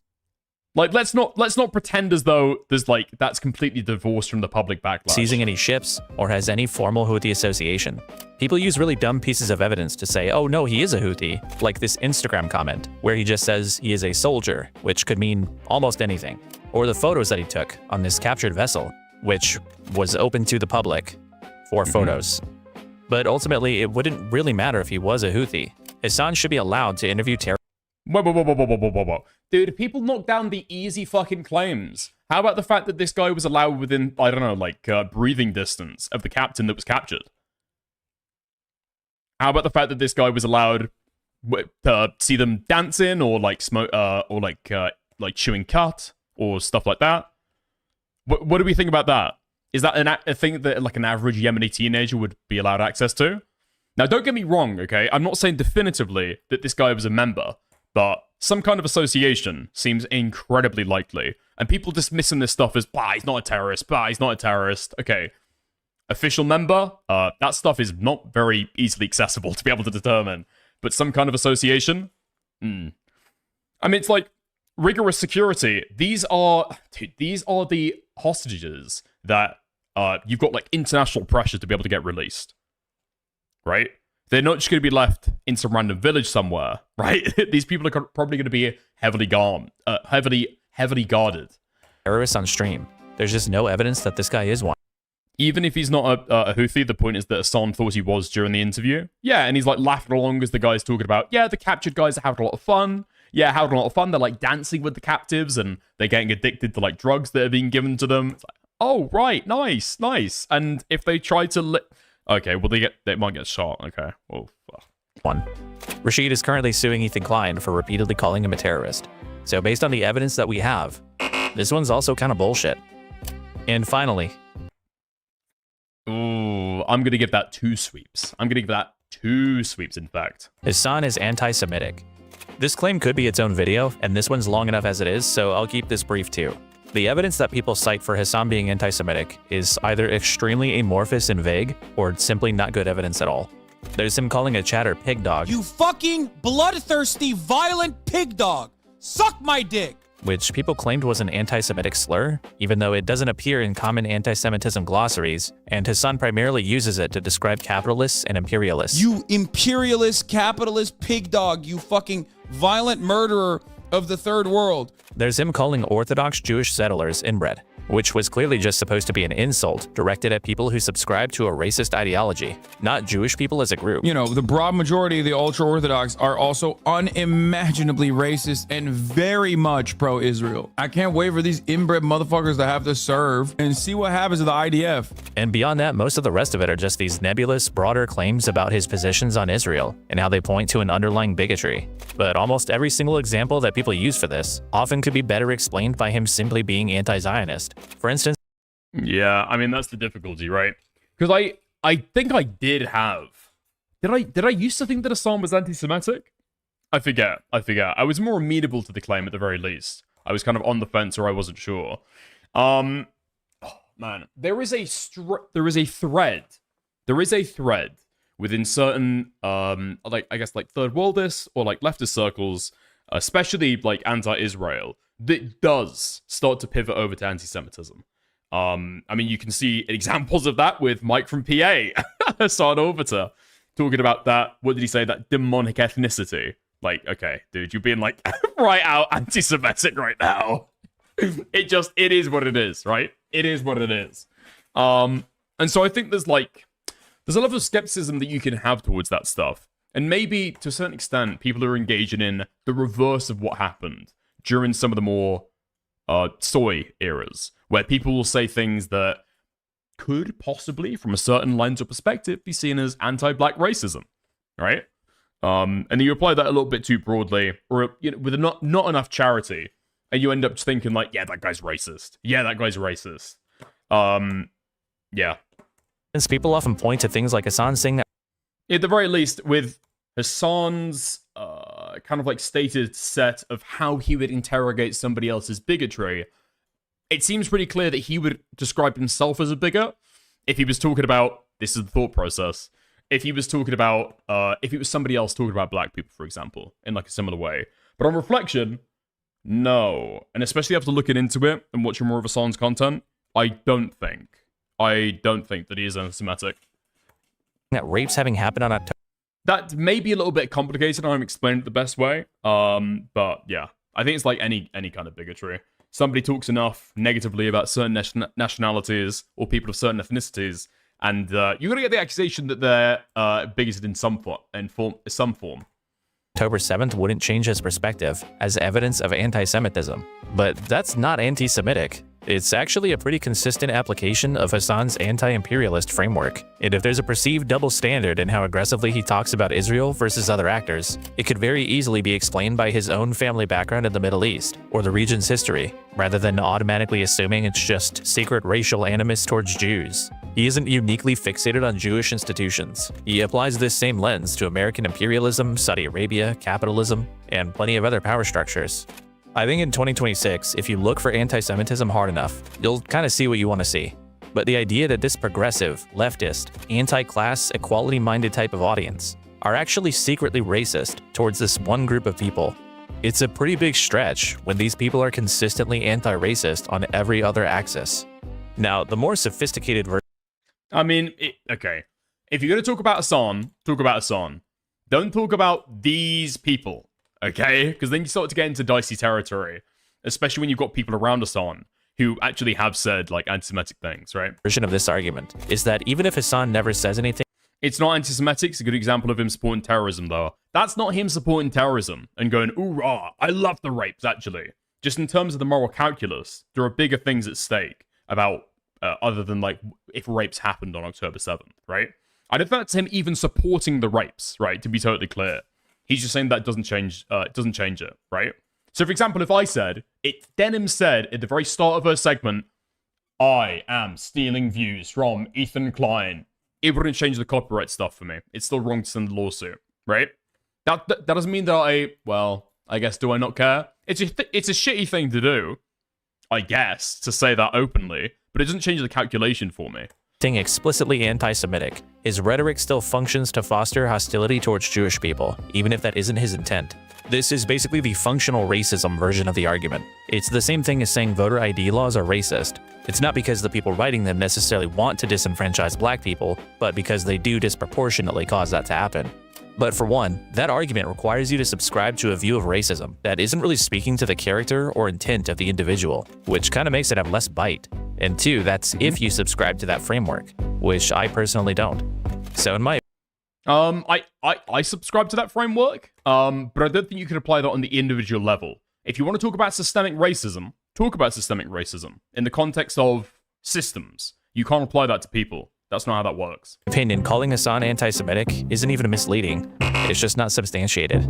Speaker 1: Like, let's not pretend as though there's like that's completely divorced from the public backlash.
Speaker 15: Seizing any ships or has any formal Houthi association. People use really dumb pieces of evidence to say, oh no, he is a Houthi, like this Instagram comment where he just says he is a soldier, which could mean almost anything. Or the photos that he took on this captured vessel, which was open to the public for photos. But ultimately, it wouldn't really matter if he was a Houthi. Hasan should be allowed to interview terrorists.
Speaker 1: Whoa. Dude, people knock down the easy fucking claims. How about the fact that this guy was allowed within, I don't know, like, breathing distance of the captain that was captured? How about the fact that this guy was allowed to see them dancing or, like, smoke, or, like chewing cut or stuff like that? What do we think about that? Is that a thing that, like, an average Yemeni teenager would be allowed access to? Now, don't get me wrong, okay? I'm not saying definitively that this guy was a member, but some kind of association seems incredibly likely. And people dismissing this stuff as, bah, he's not a terrorist, bah, he's not a terrorist. Okay. Official member? That stuff is not very easily accessible to be able to determine. But some kind of association? I mean, it's like rigorous security. These are the hostages that you've got like international pressure to be able to get released. Right? They're not just going to be left in some random village somewhere, right? These people are probably going to be heavily guarded.
Speaker 15: Terrorists on stream. There's just no evidence that this guy is one.
Speaker 1: Even if he's not a Houthi, the point is that Hasan thought he was during the interview. Yeah, and he's like laughing along as the guy's talking about, yeah, the captured guys are having a lot of fun. Yeah, having a lot of fun. They're like dancing with the captives and they're getting addicted to like drugs that are being given to them. It's like, oh, right, nice. And if they try to... Okay, well, they might get shot. Okay, well, fuck.
Speaker 15: One. Rashid is currently suing Ethan Klein for repeatedly calling him a terrorist. So based on the evidence that we have, this one's also kind of bullshit. And finally...
Speaker 1: Ooh, I'm going to give that 2 sweeps. In fact.
Speaker 15: Hasan is anti-Semitic. This claim could be its own video, and this one's long enough as it is, so I'll keep this brief too. The evidence that people cite for Hasan being anti-Semitic is either extremely amorphous and vague, or simply not good evidence at all. There's him calling a chatter pig dog.
Speaker 16: You fucking bloodthirsty, violent pig dog! Suck my dick!
Speaker 15: Which people claimed was an anti-Semitic slur, even though it doesn't appear in common anti-Semitism glossaries, and Hasan primarily uses it to describe capitalists and imperialists.
Speaker 16: You imperialist, capitalist pig dog, you fucking violent murderer of the third world.
Speaker 15: There's him calling Orthodox Jewish settlers inbred, which was clearly just supposed to be an insult directed at people who subscribe to a racist ideology, not Jewish people as a group.
Speaker 17: You know, the broad majority of the ultra-Orthodox are also unimaginably racist and very much pro-Israel. I can't wait for these inbred motherfuckers to have to serve and see what happens to the IDF.
Speaker 15: And beyond that, most of the rest of it are just these nebulous, broader claims about his positions on Israel and how they point to an underlying bigotry. But almost every single example that people use for this often could be better explained by him simply being anti-Zionist. For instance,
Speaker 1: yeah, I mean, that's the difficulty, right? Because I think I did have... Did I used to think that Hassan was anti-Semitic? I forget. I was more amenable to the claim at the very least. I was kind of on the fence, or I wasn't sure. Oh, man. There is a thread within certain, like, I guess, like, third worldists or, like, leftist circles, especially, like, anti-Israel, that does start to pivot over to anti-Semitism. I mean, you can see examples of that with Mike from PA, Hassan Overter, talking about that, what did he say, that demonic ethnicity. Like, okay, dude, you're being, like, right out anti-Semitic right now. It is what it is, right? It is what it is. And so I think there's a level of skepticism that you can have towards that stuff. And maybe, to a certain extent, people are engaging in the reverse of what happened during some of the more soy eras, where people will say things that could possibly, from a certain lens or perspective, be seen as anti-black racism, right? And then you apply that a little bit too broadly, or with not enough charity, and you end up just thinking like, yeah, that guy's racist. Yeah, that guy's racist. Yeah.
Speaker 15: Since people often point to things like Hassan saying that...
Speaker 1: At the very least, with Hassan's kind of like stated set of how he would interrogate somebody else's bigotry, it seems pretty clear that he would describe himself as a bigot if he was talking about, this is the thought process, if he was talking about, if it was somebody else talking about black people, for example, in like a similar way. But on reflection, no. And especially after looking into it and watching more of Hassan's content, I don't think that he is anti-Semitic.
Speaker 15: That rapes having happened on October.
Speaker 1: That may be a little bit complicated, I'm explaining it the best way. But yeah, I think it's like any kind of bigotry. Somebody talks enough negatively about certain nationalities or people of certain ethnicities, and you're gonna get the accusation that they're bigoted in some form.
Speaker 15: October 7th wouldn't change his perspective as evidence of anti-Semitism, but that's not anti-Semitic. It's actually a pretty consistent application of Hassan's anti-imperialist framework. And if there's a perceived double standard in how aggressively he talks about Israel versus other actors, it could very easily be explained by his own family background in the Middle East, or the region's history, rather than automatically assuming it's just secret racial animus towards Jews. He isn't uniquely fixated on Jewish institutions. He applies this same lens to American imperialism, Saudi Arabia, capitalism, and plenty of other power structures. I think in 2026, if you look for anti-Semitism hard enough, you'll kind of see what you want to see. But the idea that this progressive, leftist, anti-class, equality-minded type of audience are actually secretly racist towards this one group of people, it's a pretty big stretch when these people are consistently anti-racist on every other axis. Now, the more sophisticated version...
Speaker 1: I mean, okay. If you're going to talk about Hassan, talk about Hassan. Don't talk about these people. Okay? Because then you start to get into dicey territory, especially when you've got people around Hassan who actually have said, like, anti-Semitic things, right?
Speaker 15: Version of this argument is that even if Hassan never says anything...
Speaker 1: It's not anti-Semitic. It's a good example of him supporting terrorism, though. That's not him supporting terrorism and going, ooh, rah, I love the rapes, actually. Just in terms of the moral calculus, there are bigger things at stake about, other than, like, if rapes happened on October 7th, right? I don't think that's him even supporting the rapes, right? To be totally clear. He's just saying that doesn't change it, right? So, for example, if I said, Denim said at the very start of her segment, I am stealing views from Ethan Klein, it wouldn't change the copyright stuff for me. It's still wrong to send a lawsuit, right? That doesn't mean that I guess, do I not care? It's a shitty thing to do, I guess, to say that openly, but it doesn't change the calculation for me.
Speaker 15: Explicitly anti-Semitic, his rhetoric still functions to foster hostility towards Jewish people, even if that isn't his intent. This is basically the functional racism version of the argument. It's the same thing as saying voter ID laws are racist. It's not because the people writing them necessarily want to disenfranchise black people, but because they do disproportionately cause that to happen. But for one, that argument requires you to subscribe to a view of racism that isn't really speaking to the character or intent of the individual, which kind of makes it have less bite. And two, that's if you subscribe to that framework, which I personally don't. So in my
Speaker 1: I subscribe to that framework, but I don't think you can apply that on the individual level. If you want to talk about systemic racism, talk about systemic racism in the context of systems. You can't apply that to people. That's not how that works.
Speaker 15: opinion, calling Hasan anti-Semitic isn't even misleading. It's just not substantiated.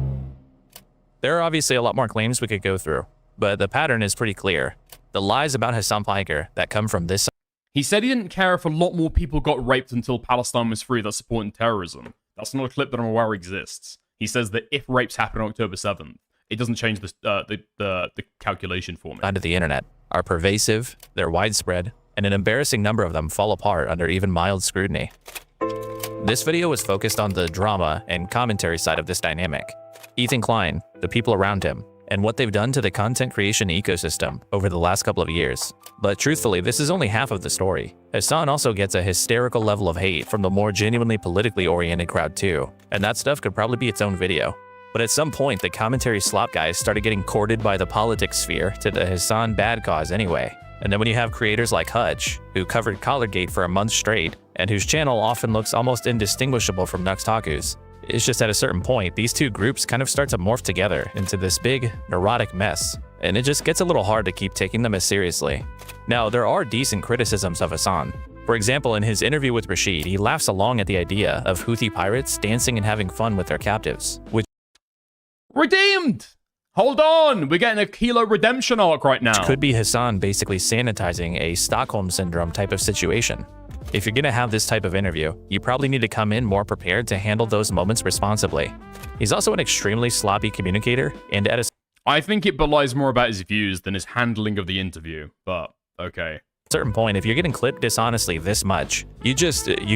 Speaker 15: There are obviously a lot more claims we could go through, but the pattern is pretty clear. The lies about Hasan Piker that come from this.
Speaker 1: He said he didn't care if a lot more people got raped until Palestine was free that's supporting terrorism. That's not a clip that I'm aware exists. He says that if rapes happen on October 7th, it doesn't change the calculation for me.
Speaker 15: Onto the internet are pervasive, they're widespread, and an embarrassing number of them fall apart under even mild scrutiny. This video was focused on the drama and commentary side of this dynamic. Ethan Klein, the people around him, and what they've done to the content creation ecosystem over the last couple of years. But truthfully, this is only half of the story. Hasan also gets a hysterical level of hate from the more genuinely politically oriented crowd too, and that stuff could probably be its own video. But at some point, the commentary slop guys started getting courted by the politics sphere to the Hasan bad cause anyway. And then when you have creators like Hutch, who covered Collargate for a month straight, and whose channel often looks almost indistinguishable from Nuxtaku's, it's just at a certain point, these two groups kind of start to morph together into this big, neurotic mess, and it just gets a little hard to keep taking them as seriously. Now, there are decent criticisms of Hasan. For example, in his interview with Rashid, he laughs along at the idea of Houthi pirates dancing and having fun with their captives, which
Speaker 1: redeemed! Hold on, we're getting a Kilo redemption arc right now.
Speaker 15: could be Hasan basically sanitizing a Stockholm Syndrome type of situation. If you're gonna have this type of interview, you probably need to come in more prepared to handle those moments responsibly. He's also an extremely sloppy communicator, and at a
Speaker 1: I think it belies more about his views than his handling of the interview, but okay.
Speaker 15: certain point, if you're getting clipped dishonestly this much, you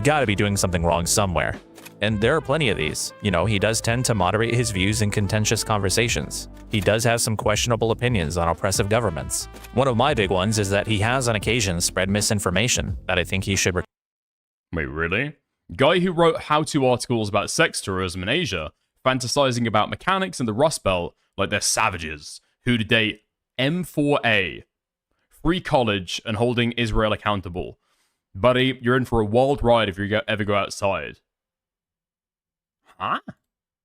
Speaker 15: gotta be doing something wrong somewhere. And there are plenty of these. You know, he does tend to moderate his views in contentious conversations. He does have some questionable opinions on oppressive governments. One of my big ones is that he has on occasion spread misinformation that I think he should.
Speaker 1: Wait, really? Guy who wrote how-to articles about sex tourism in Asia, fantasizing about mechanics in the Rust Belt like they're savages, who today M4A, free college and holding Israel accountable. Buddy, you're in for a wild ride if you ever go outside. Huh?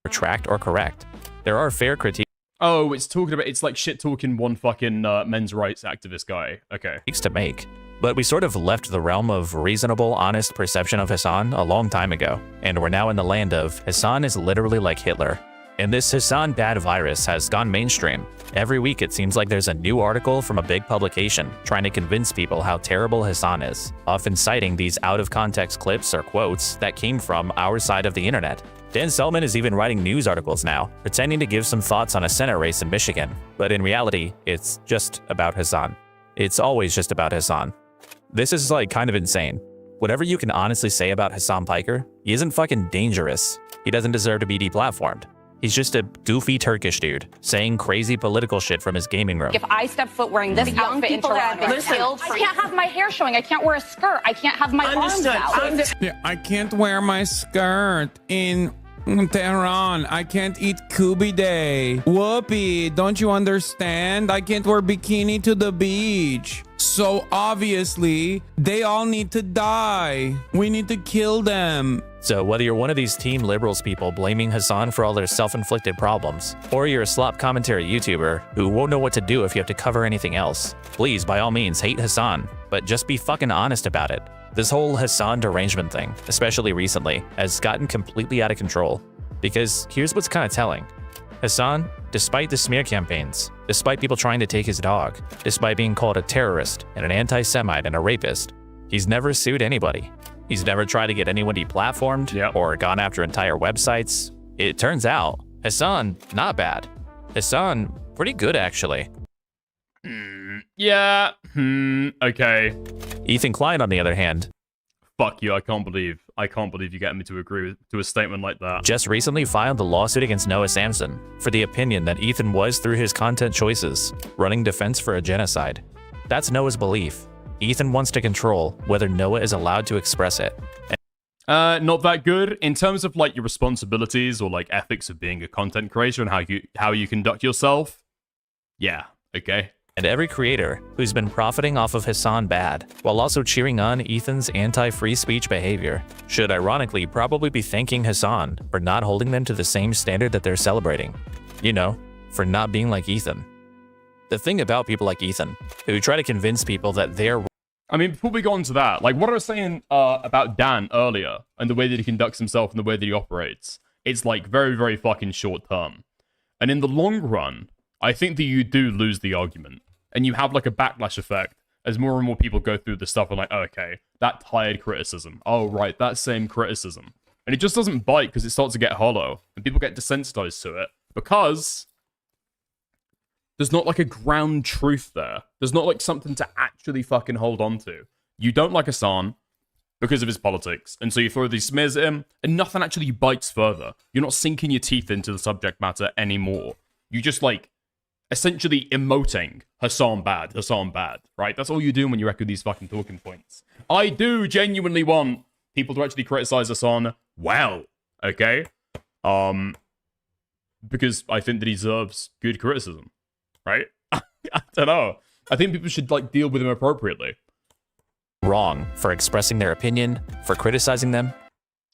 Speaker 15: Retract or correct. There are fair critiques.
Speaker 1: Oh, it's like shit talking one fucking men's rights activist guy. Okay.
Speaker 15: To make. But we sort of left the realm of reasonable, honest perception of Hasan a long time ago, and we're now in the land of Hasan is literally like Hitler. And this Hasan bad virus has gone mainstream. Every week it seems like there's a new article from a big publication trying to convince people how terrible Hasan is, often citing these out-of-context clips or quotes that came from our side of the internet. Dan Selman is even writing news articles now, pretending to give some thoughts on a Senate race in Michigan. But in reality, it's just about Hasan. It's always just about Hasan. This is like kind of insane. Whatever you can honestly say about Hasan Piker, he isn't fucking dangerous. He doesn't deserve to be deplatformed. He's just a goofy Turkish dude saying crazy political shit from his gaming room.
Speaker 19: If I step foot wearing this outfit in Toronto, I can't have my hair showing. I can't wear a skirt. I can't have my arms out.
Speaker 17: Yeah, I can't wear my skirt in Tehran. I can't eat Kubi Day. Whoopee, don't you understand? I can't wear bikini to the beach. So obviously, they all need to die. We need to kill them.
Speaker 15: So whether you're one of these Team Liberals people blaming Hasan for all their self-inflicted problems, or you're a slop commentary YouTuber who won't know what to do if you have to cover anything else, please, by all means, hate Hasan, but just be fucking honest about it. This whole Hasan derangement thing, especially recently, has gotten completely out of control. Because here's what's kind of telling. Hasan, despite the smear campaigns, despite people trying to take his dog, despite being called a terrorist and an anti-Semite and a rapist, he's never sued anybody. He's never tried to get anyone deplatformed or gone after entire websites. It turns out, Hasan, not bad. Hasan, pretty good actually.
Speaker 1: Yeah, okay.
Speaker 15: Ethan Klein, on the other hand,
Speaker 1: fuck you, I can't believe you get me to agree to a statement like that.
Speaker 15: Just recently filed a lawsuit against Noah Samsen for the opinion that Ethan was, through his content choices, running defense for a genocide. That's Noah's belief. Ethan wants to control whether Noah is allowed to express it.
Speaker 1: Not that good in terms of like your responsibilities or like ethics of being a content creator and how you conduct yourself. Yeah, okay.
Speaker 15: And every creator who's been profiting off of Hasan Bad while also cheering on Ethan's anti-free speech behavior should ironically probably be thanking Hasan for not holding them to the same standard that they're celebrating. You know, for not being like Ethan. The thing about people like Ethan, who try to convince people that they're...
Speaker 1: I mean, before we go on to that, like what I was saying about Dan earlier and the way that he conducts himself and the way that he operates, it's like very, very fucking short term. And in the long run, I think that you do lose the argument. And you have like a backlash effect as more and more people go through this stuff and like, oh, okay, that tired criticism. Oh, right, that same criticism. And it just doesn't bite because it starts to get hollow. And people get desensitized to it because there's not like a ground truth there. There's not like something to actually fucking hold on to. You don't like Hasan because of his politics. And so you throw these smears at him and nothing actually bites further. You're not sinking your teeth into the subject matter anymore. You just like essentially emoting Hasan Bad, right? That's all you do when you echo these fucking talking points. I do genuinely want people to actually criticize Hasan well, okay? Because I think that he deserves good criticism, right? I don't know. I think people should like deal with him appropriately.
Speaker 15: Wrong for expressing their opinion, for criticizing them.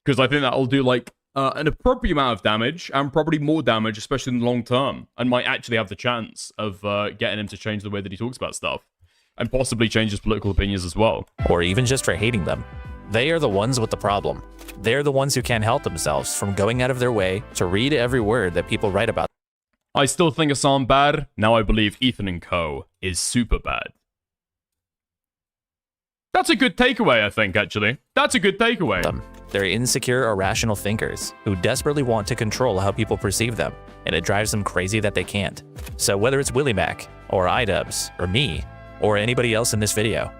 Speaker 1: Because I think that'll do like an appropriate amount of damage, and probably more damage, especially in the long term, and might actually have the chance of getting him to change the way that he talks about stuff, and possibly change his political opinions as well.
Speaker 15: Or even just for hating them. They are the ones with the problem. They're the ones who can't help themselves from going out of their way to read every word that people write about.
Speaker 1: I still think Hasan bad. Now I believe Ethan and Co. is super bad. That's a good takeaway, I think, actually. That's a good takeaway.
Speaker 15: They're insecure, irrational thinkers who desperately want to control how people perceive them, and it drives them crazy that they can't. So whether it's Willie Mac, or iDubbbz, or me, or anybody else in this video,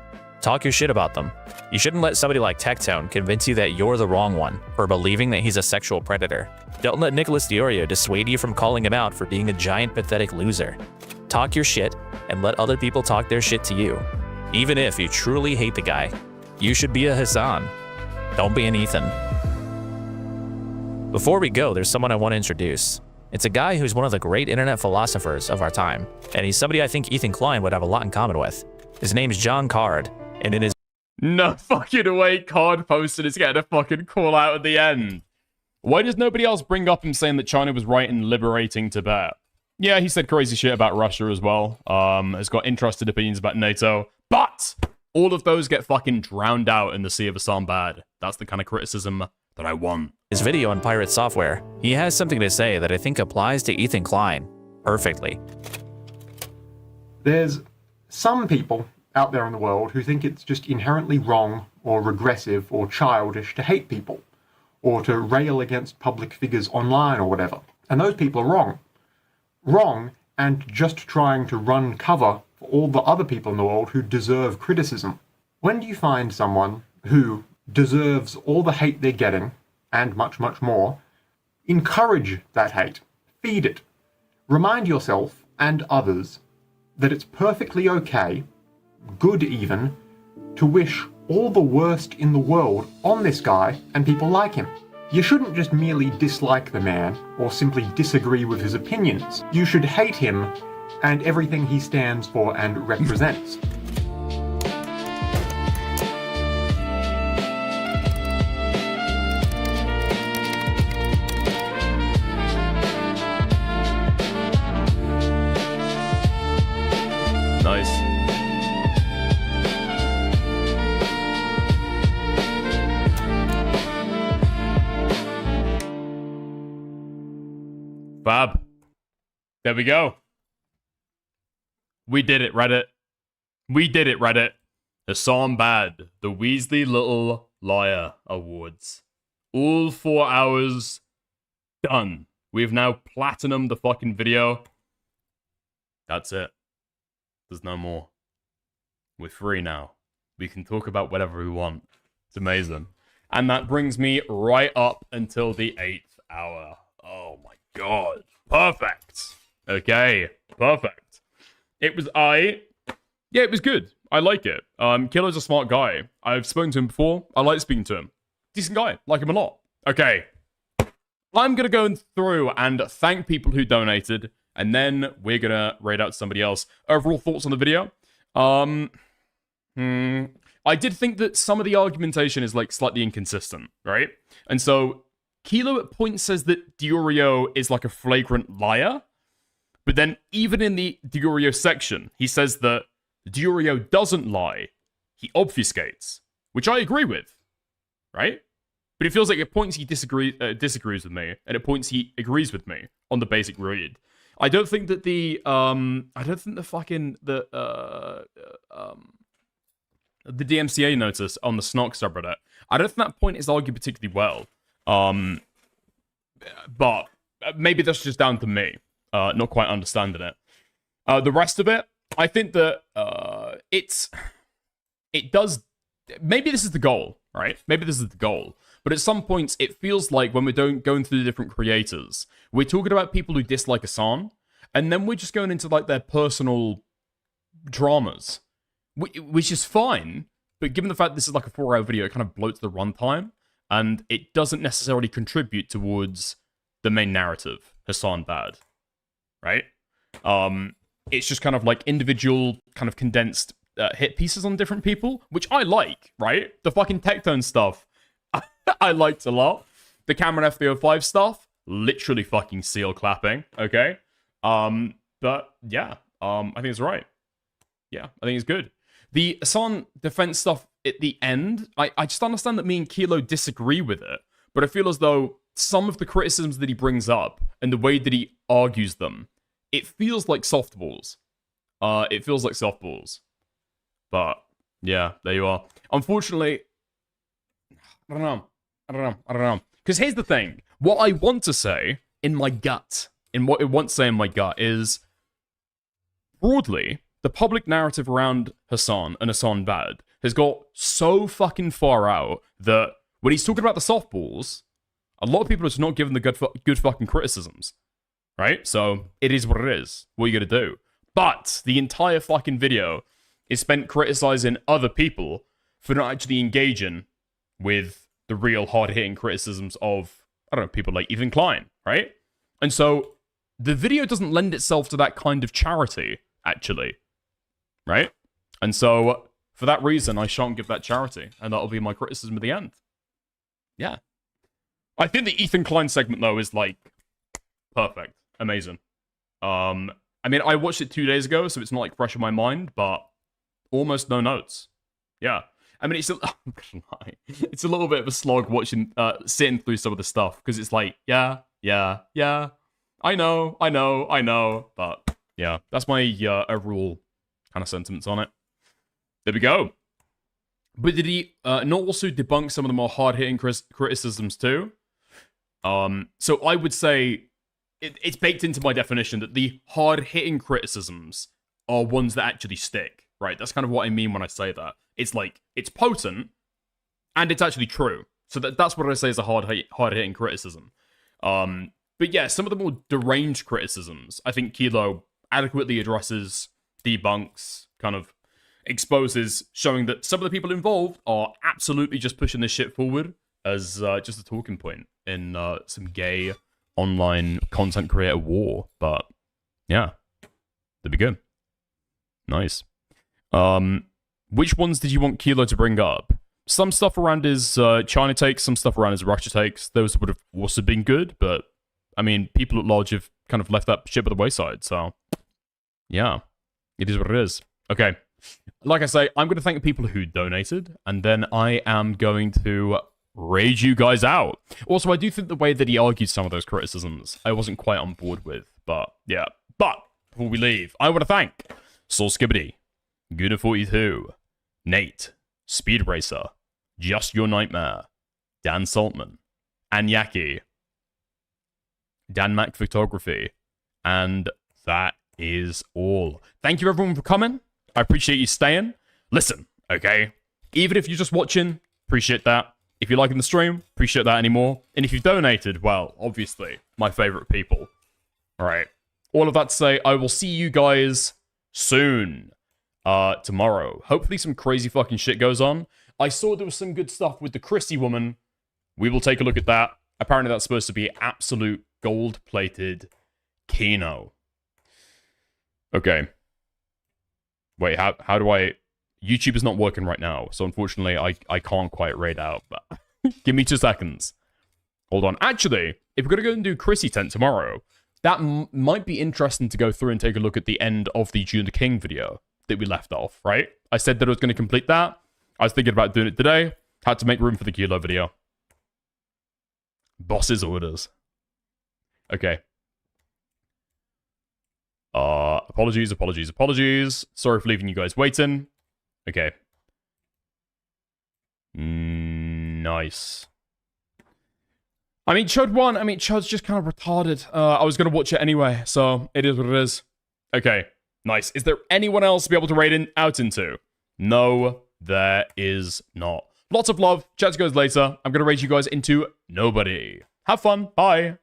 Speaker 15: talk your shit about them. You shouldn't let somebody like Tectone convince you that you're the wrong one for believing that he's a sexual predator. Don't let Nicholas Diorio dissuade you from calling him out for being a giant pathetic loser. Talk your shit, and let other people talk their shit to you. Even if you truly hate the guy, you should be a Hasan. Don't be an Ethan. Before we go, there's someone I want to introduce. It's a guy who's one of the great internet philosophers of our time, and he's somebody I think Ethan Klein would have a lot in common with. His name's John Card, and in his...
Speaker 1: No fucking way, Card posted is getting a fucking call out at the end. Why does nobody else bring up him saying that China was right in liberating Tibet? Yeah, he said crazy shit about Russia as well. Has got interested opinions about NATO, but all of those get fucking drowned out in the sea of Hasan Bad. That's the kind of criticism that I want.
Speaker 15: His video on Pirate Software, he has something to say that I think applies to Ethan Klein perfectly.
Speaker 6: There's some people out there in the world who think it's just inherently wrong or regressive or childish to hate people or to rail against public figures online or whatever. And those people are wrong. Wrong and just trying to run cover for all the other people in the world who deserve criticism. When do you find someone who deserves all the hate they're getting, and much, much more, encourage that hate, feed it, remind yourself and others that it's perfectly okay, good even, to wish all the worst in the world on this guy and people like him. You shouldn't just merely dislike the man or simply disagree with his opinions. You should hate him and everything he stands for and represents.
Speaker 1: Nice. Fab. There we go. We did it, Reddit. We did it, Reddit. Hasan Bad, the Weasley Little Liar Awards. All 4 hours done. We've now platinumed the fucking video. That's it. There's no more. We're free now. We can talk about whatever we want. It's amazing. And that brings me right up until the 8th hour. Oh my god. Perfect. Okay. Perfect. It was it was good. I like it. Killer's a smart guy. I've spoken to him before. I like speaking to him. decent guy. Like him a lot. Okay. I'm going to go through and thank people who donated, and then we're going to raid out somebody else. Overall thoughts on the video? I did think that some of the argumentation is like slightly inconsistent, right? And so Kilo at points says that Diorio is like a flagrant liar, but then even in the Diorio section, he says that Diorio doesn't lie, he obfuscates, which I agree with, right? But it feels like at points he disagrees with me, and at points he agrees with me on the basic read. I don't think that the DMCA notice on the Snock subreddit, I don't think that point is argued particularly well. But maybe that's just down to me, not quite understanding it. The rest of it, I think that it does. Maybe this is the goal, right? Maybe this is the goal. But at some points, it feels like when we're going through the different creators, we're talking about people who dislike Hasan, and then we're just going into like their personal dramas, which is fine. But given the fact this is like a 4-hour video, it kind of bloats the runtime, and it doesn't necessarily contribute towards the main narrative. Hasan bad, right? It's just kind of like individual, kind of condensed hit pieces on different people, which I like, right? The fucking Tectone stuff, I liked a lot. The Cameron FB05 stuff, literally fucking seal clapping, okay? But yeah, I think it's right. Yeah, I think it's good. The Hasan defense stuff at the end, I just understand that me and Kilo disagree with it, but I feel as though some of the criticisms that he brings up and the way that he argues them, it feels like softballs. It feels like softballs. But yeah, there you are. Unfortunately, I don't know. Because here's the thing. What I want to say in my gut, is broadly, the public narrative around Hasan and Hasan bad has got so fucking far out that when he's talking about the softballs, a lot of people are just not giving the good fucking criticisms, right? So it is what it is. What are you gonna do? But the entire fucking video is spent criticizing other people for not actually engaging with the real hard-hitting criticisms of, I don't know, people like Ethan Klein, right? And so the video doesn't lend itself to that kind of charity, actually, right? And so for that reason, I shan't give that charity, and that'll be my criticism at the end. Yeah. I think the Ethan Klein segment, though, is, like, perfect. Amazing. I mean, I watched it 2 days ago, so it's not, like, fresh in my mind, but almost no notes. Yeah. I mean, it's a little bit of a slog watching, sitting through some of the stuff, because it's like, yeah, I know, but yeah, that's my overall kind of sentiments on it. There we go. But did he not also debunk some of the more hard-hitting criticisms too? So I would say it's baked into my definition that the hard-hitting criticisms are ones that actually stick, right? That's kind of what I mean when I say that. It's like, it's potent, and it's actually true. So that's what I say is a hard-hitting criticism. But yeah, some of the more deranged criticisms, I think Kilo adequately addresses, debunks, kind of exposes, showing that some of the people involved are absolutely just pushing this shit forward as just a talking point in some gay online content creator war. But yeah, that'd be good. Nice. Which ones did you want Kilo to bring up? Some stuff around his China takes, some stuff around his Russia takes. Those would have also been good, but I mean, people at large have kind of left that shit by the wayside, so yeah, it is what it is. Okay, like I say, I'm going to thank the people who donated, and then I am going to raid you guys out. Also, I do think the way that he argued some of those criticisms, I wasn't quite on board with, but yeah. But before we leave, I want to thank Soul Skibbity, Guna42, Nate, Speed Racer, Just Your Nightmare, Dan Saltman, Anyaki, Dan Mac Photography, and that is all. Thank you everyone for coming. I appreciate you staying. Listen, okay? Even if you're just watching, appreciate that. If you're liking the stream, appreciate that anymore. And if you've donated, well, obviously, my favorite people. Alright. All of that to say, I will see you guys soon. Tomorrow. Hopefully some crazy fucking shit goes on. I saw there was some good stuff with the Chrissy woman We will take a look at that. Apparently that's supposed to be absolute gold-plated Kino. Okay. Wait, how do I... YouTube is not working right now, so unfortunately I can't quite raid out, but give me 2 seconds. Hold on. Actually, if we're going to go and do Chrissy Tent tomorrow, that might be interesting to go through and take a look at the end of the June the King video that we left off, right? I said that I was going to complete that. I was thinking about doing it today. Had to make room for the Kilo video. Boss's orders. Okay. Apologies. Sorry for leaving you guys waiting. Okay. Nice. I mean, Chud won. Chud's just kind of retarded. I was going to watch it anyway, so it is what it is. Okay, nice. Is there anyone else to be able to raid out into? No, there is not. Lots of love. Chat to you guys later. I'm going to raid you guys into nobody. Have fun. Bye.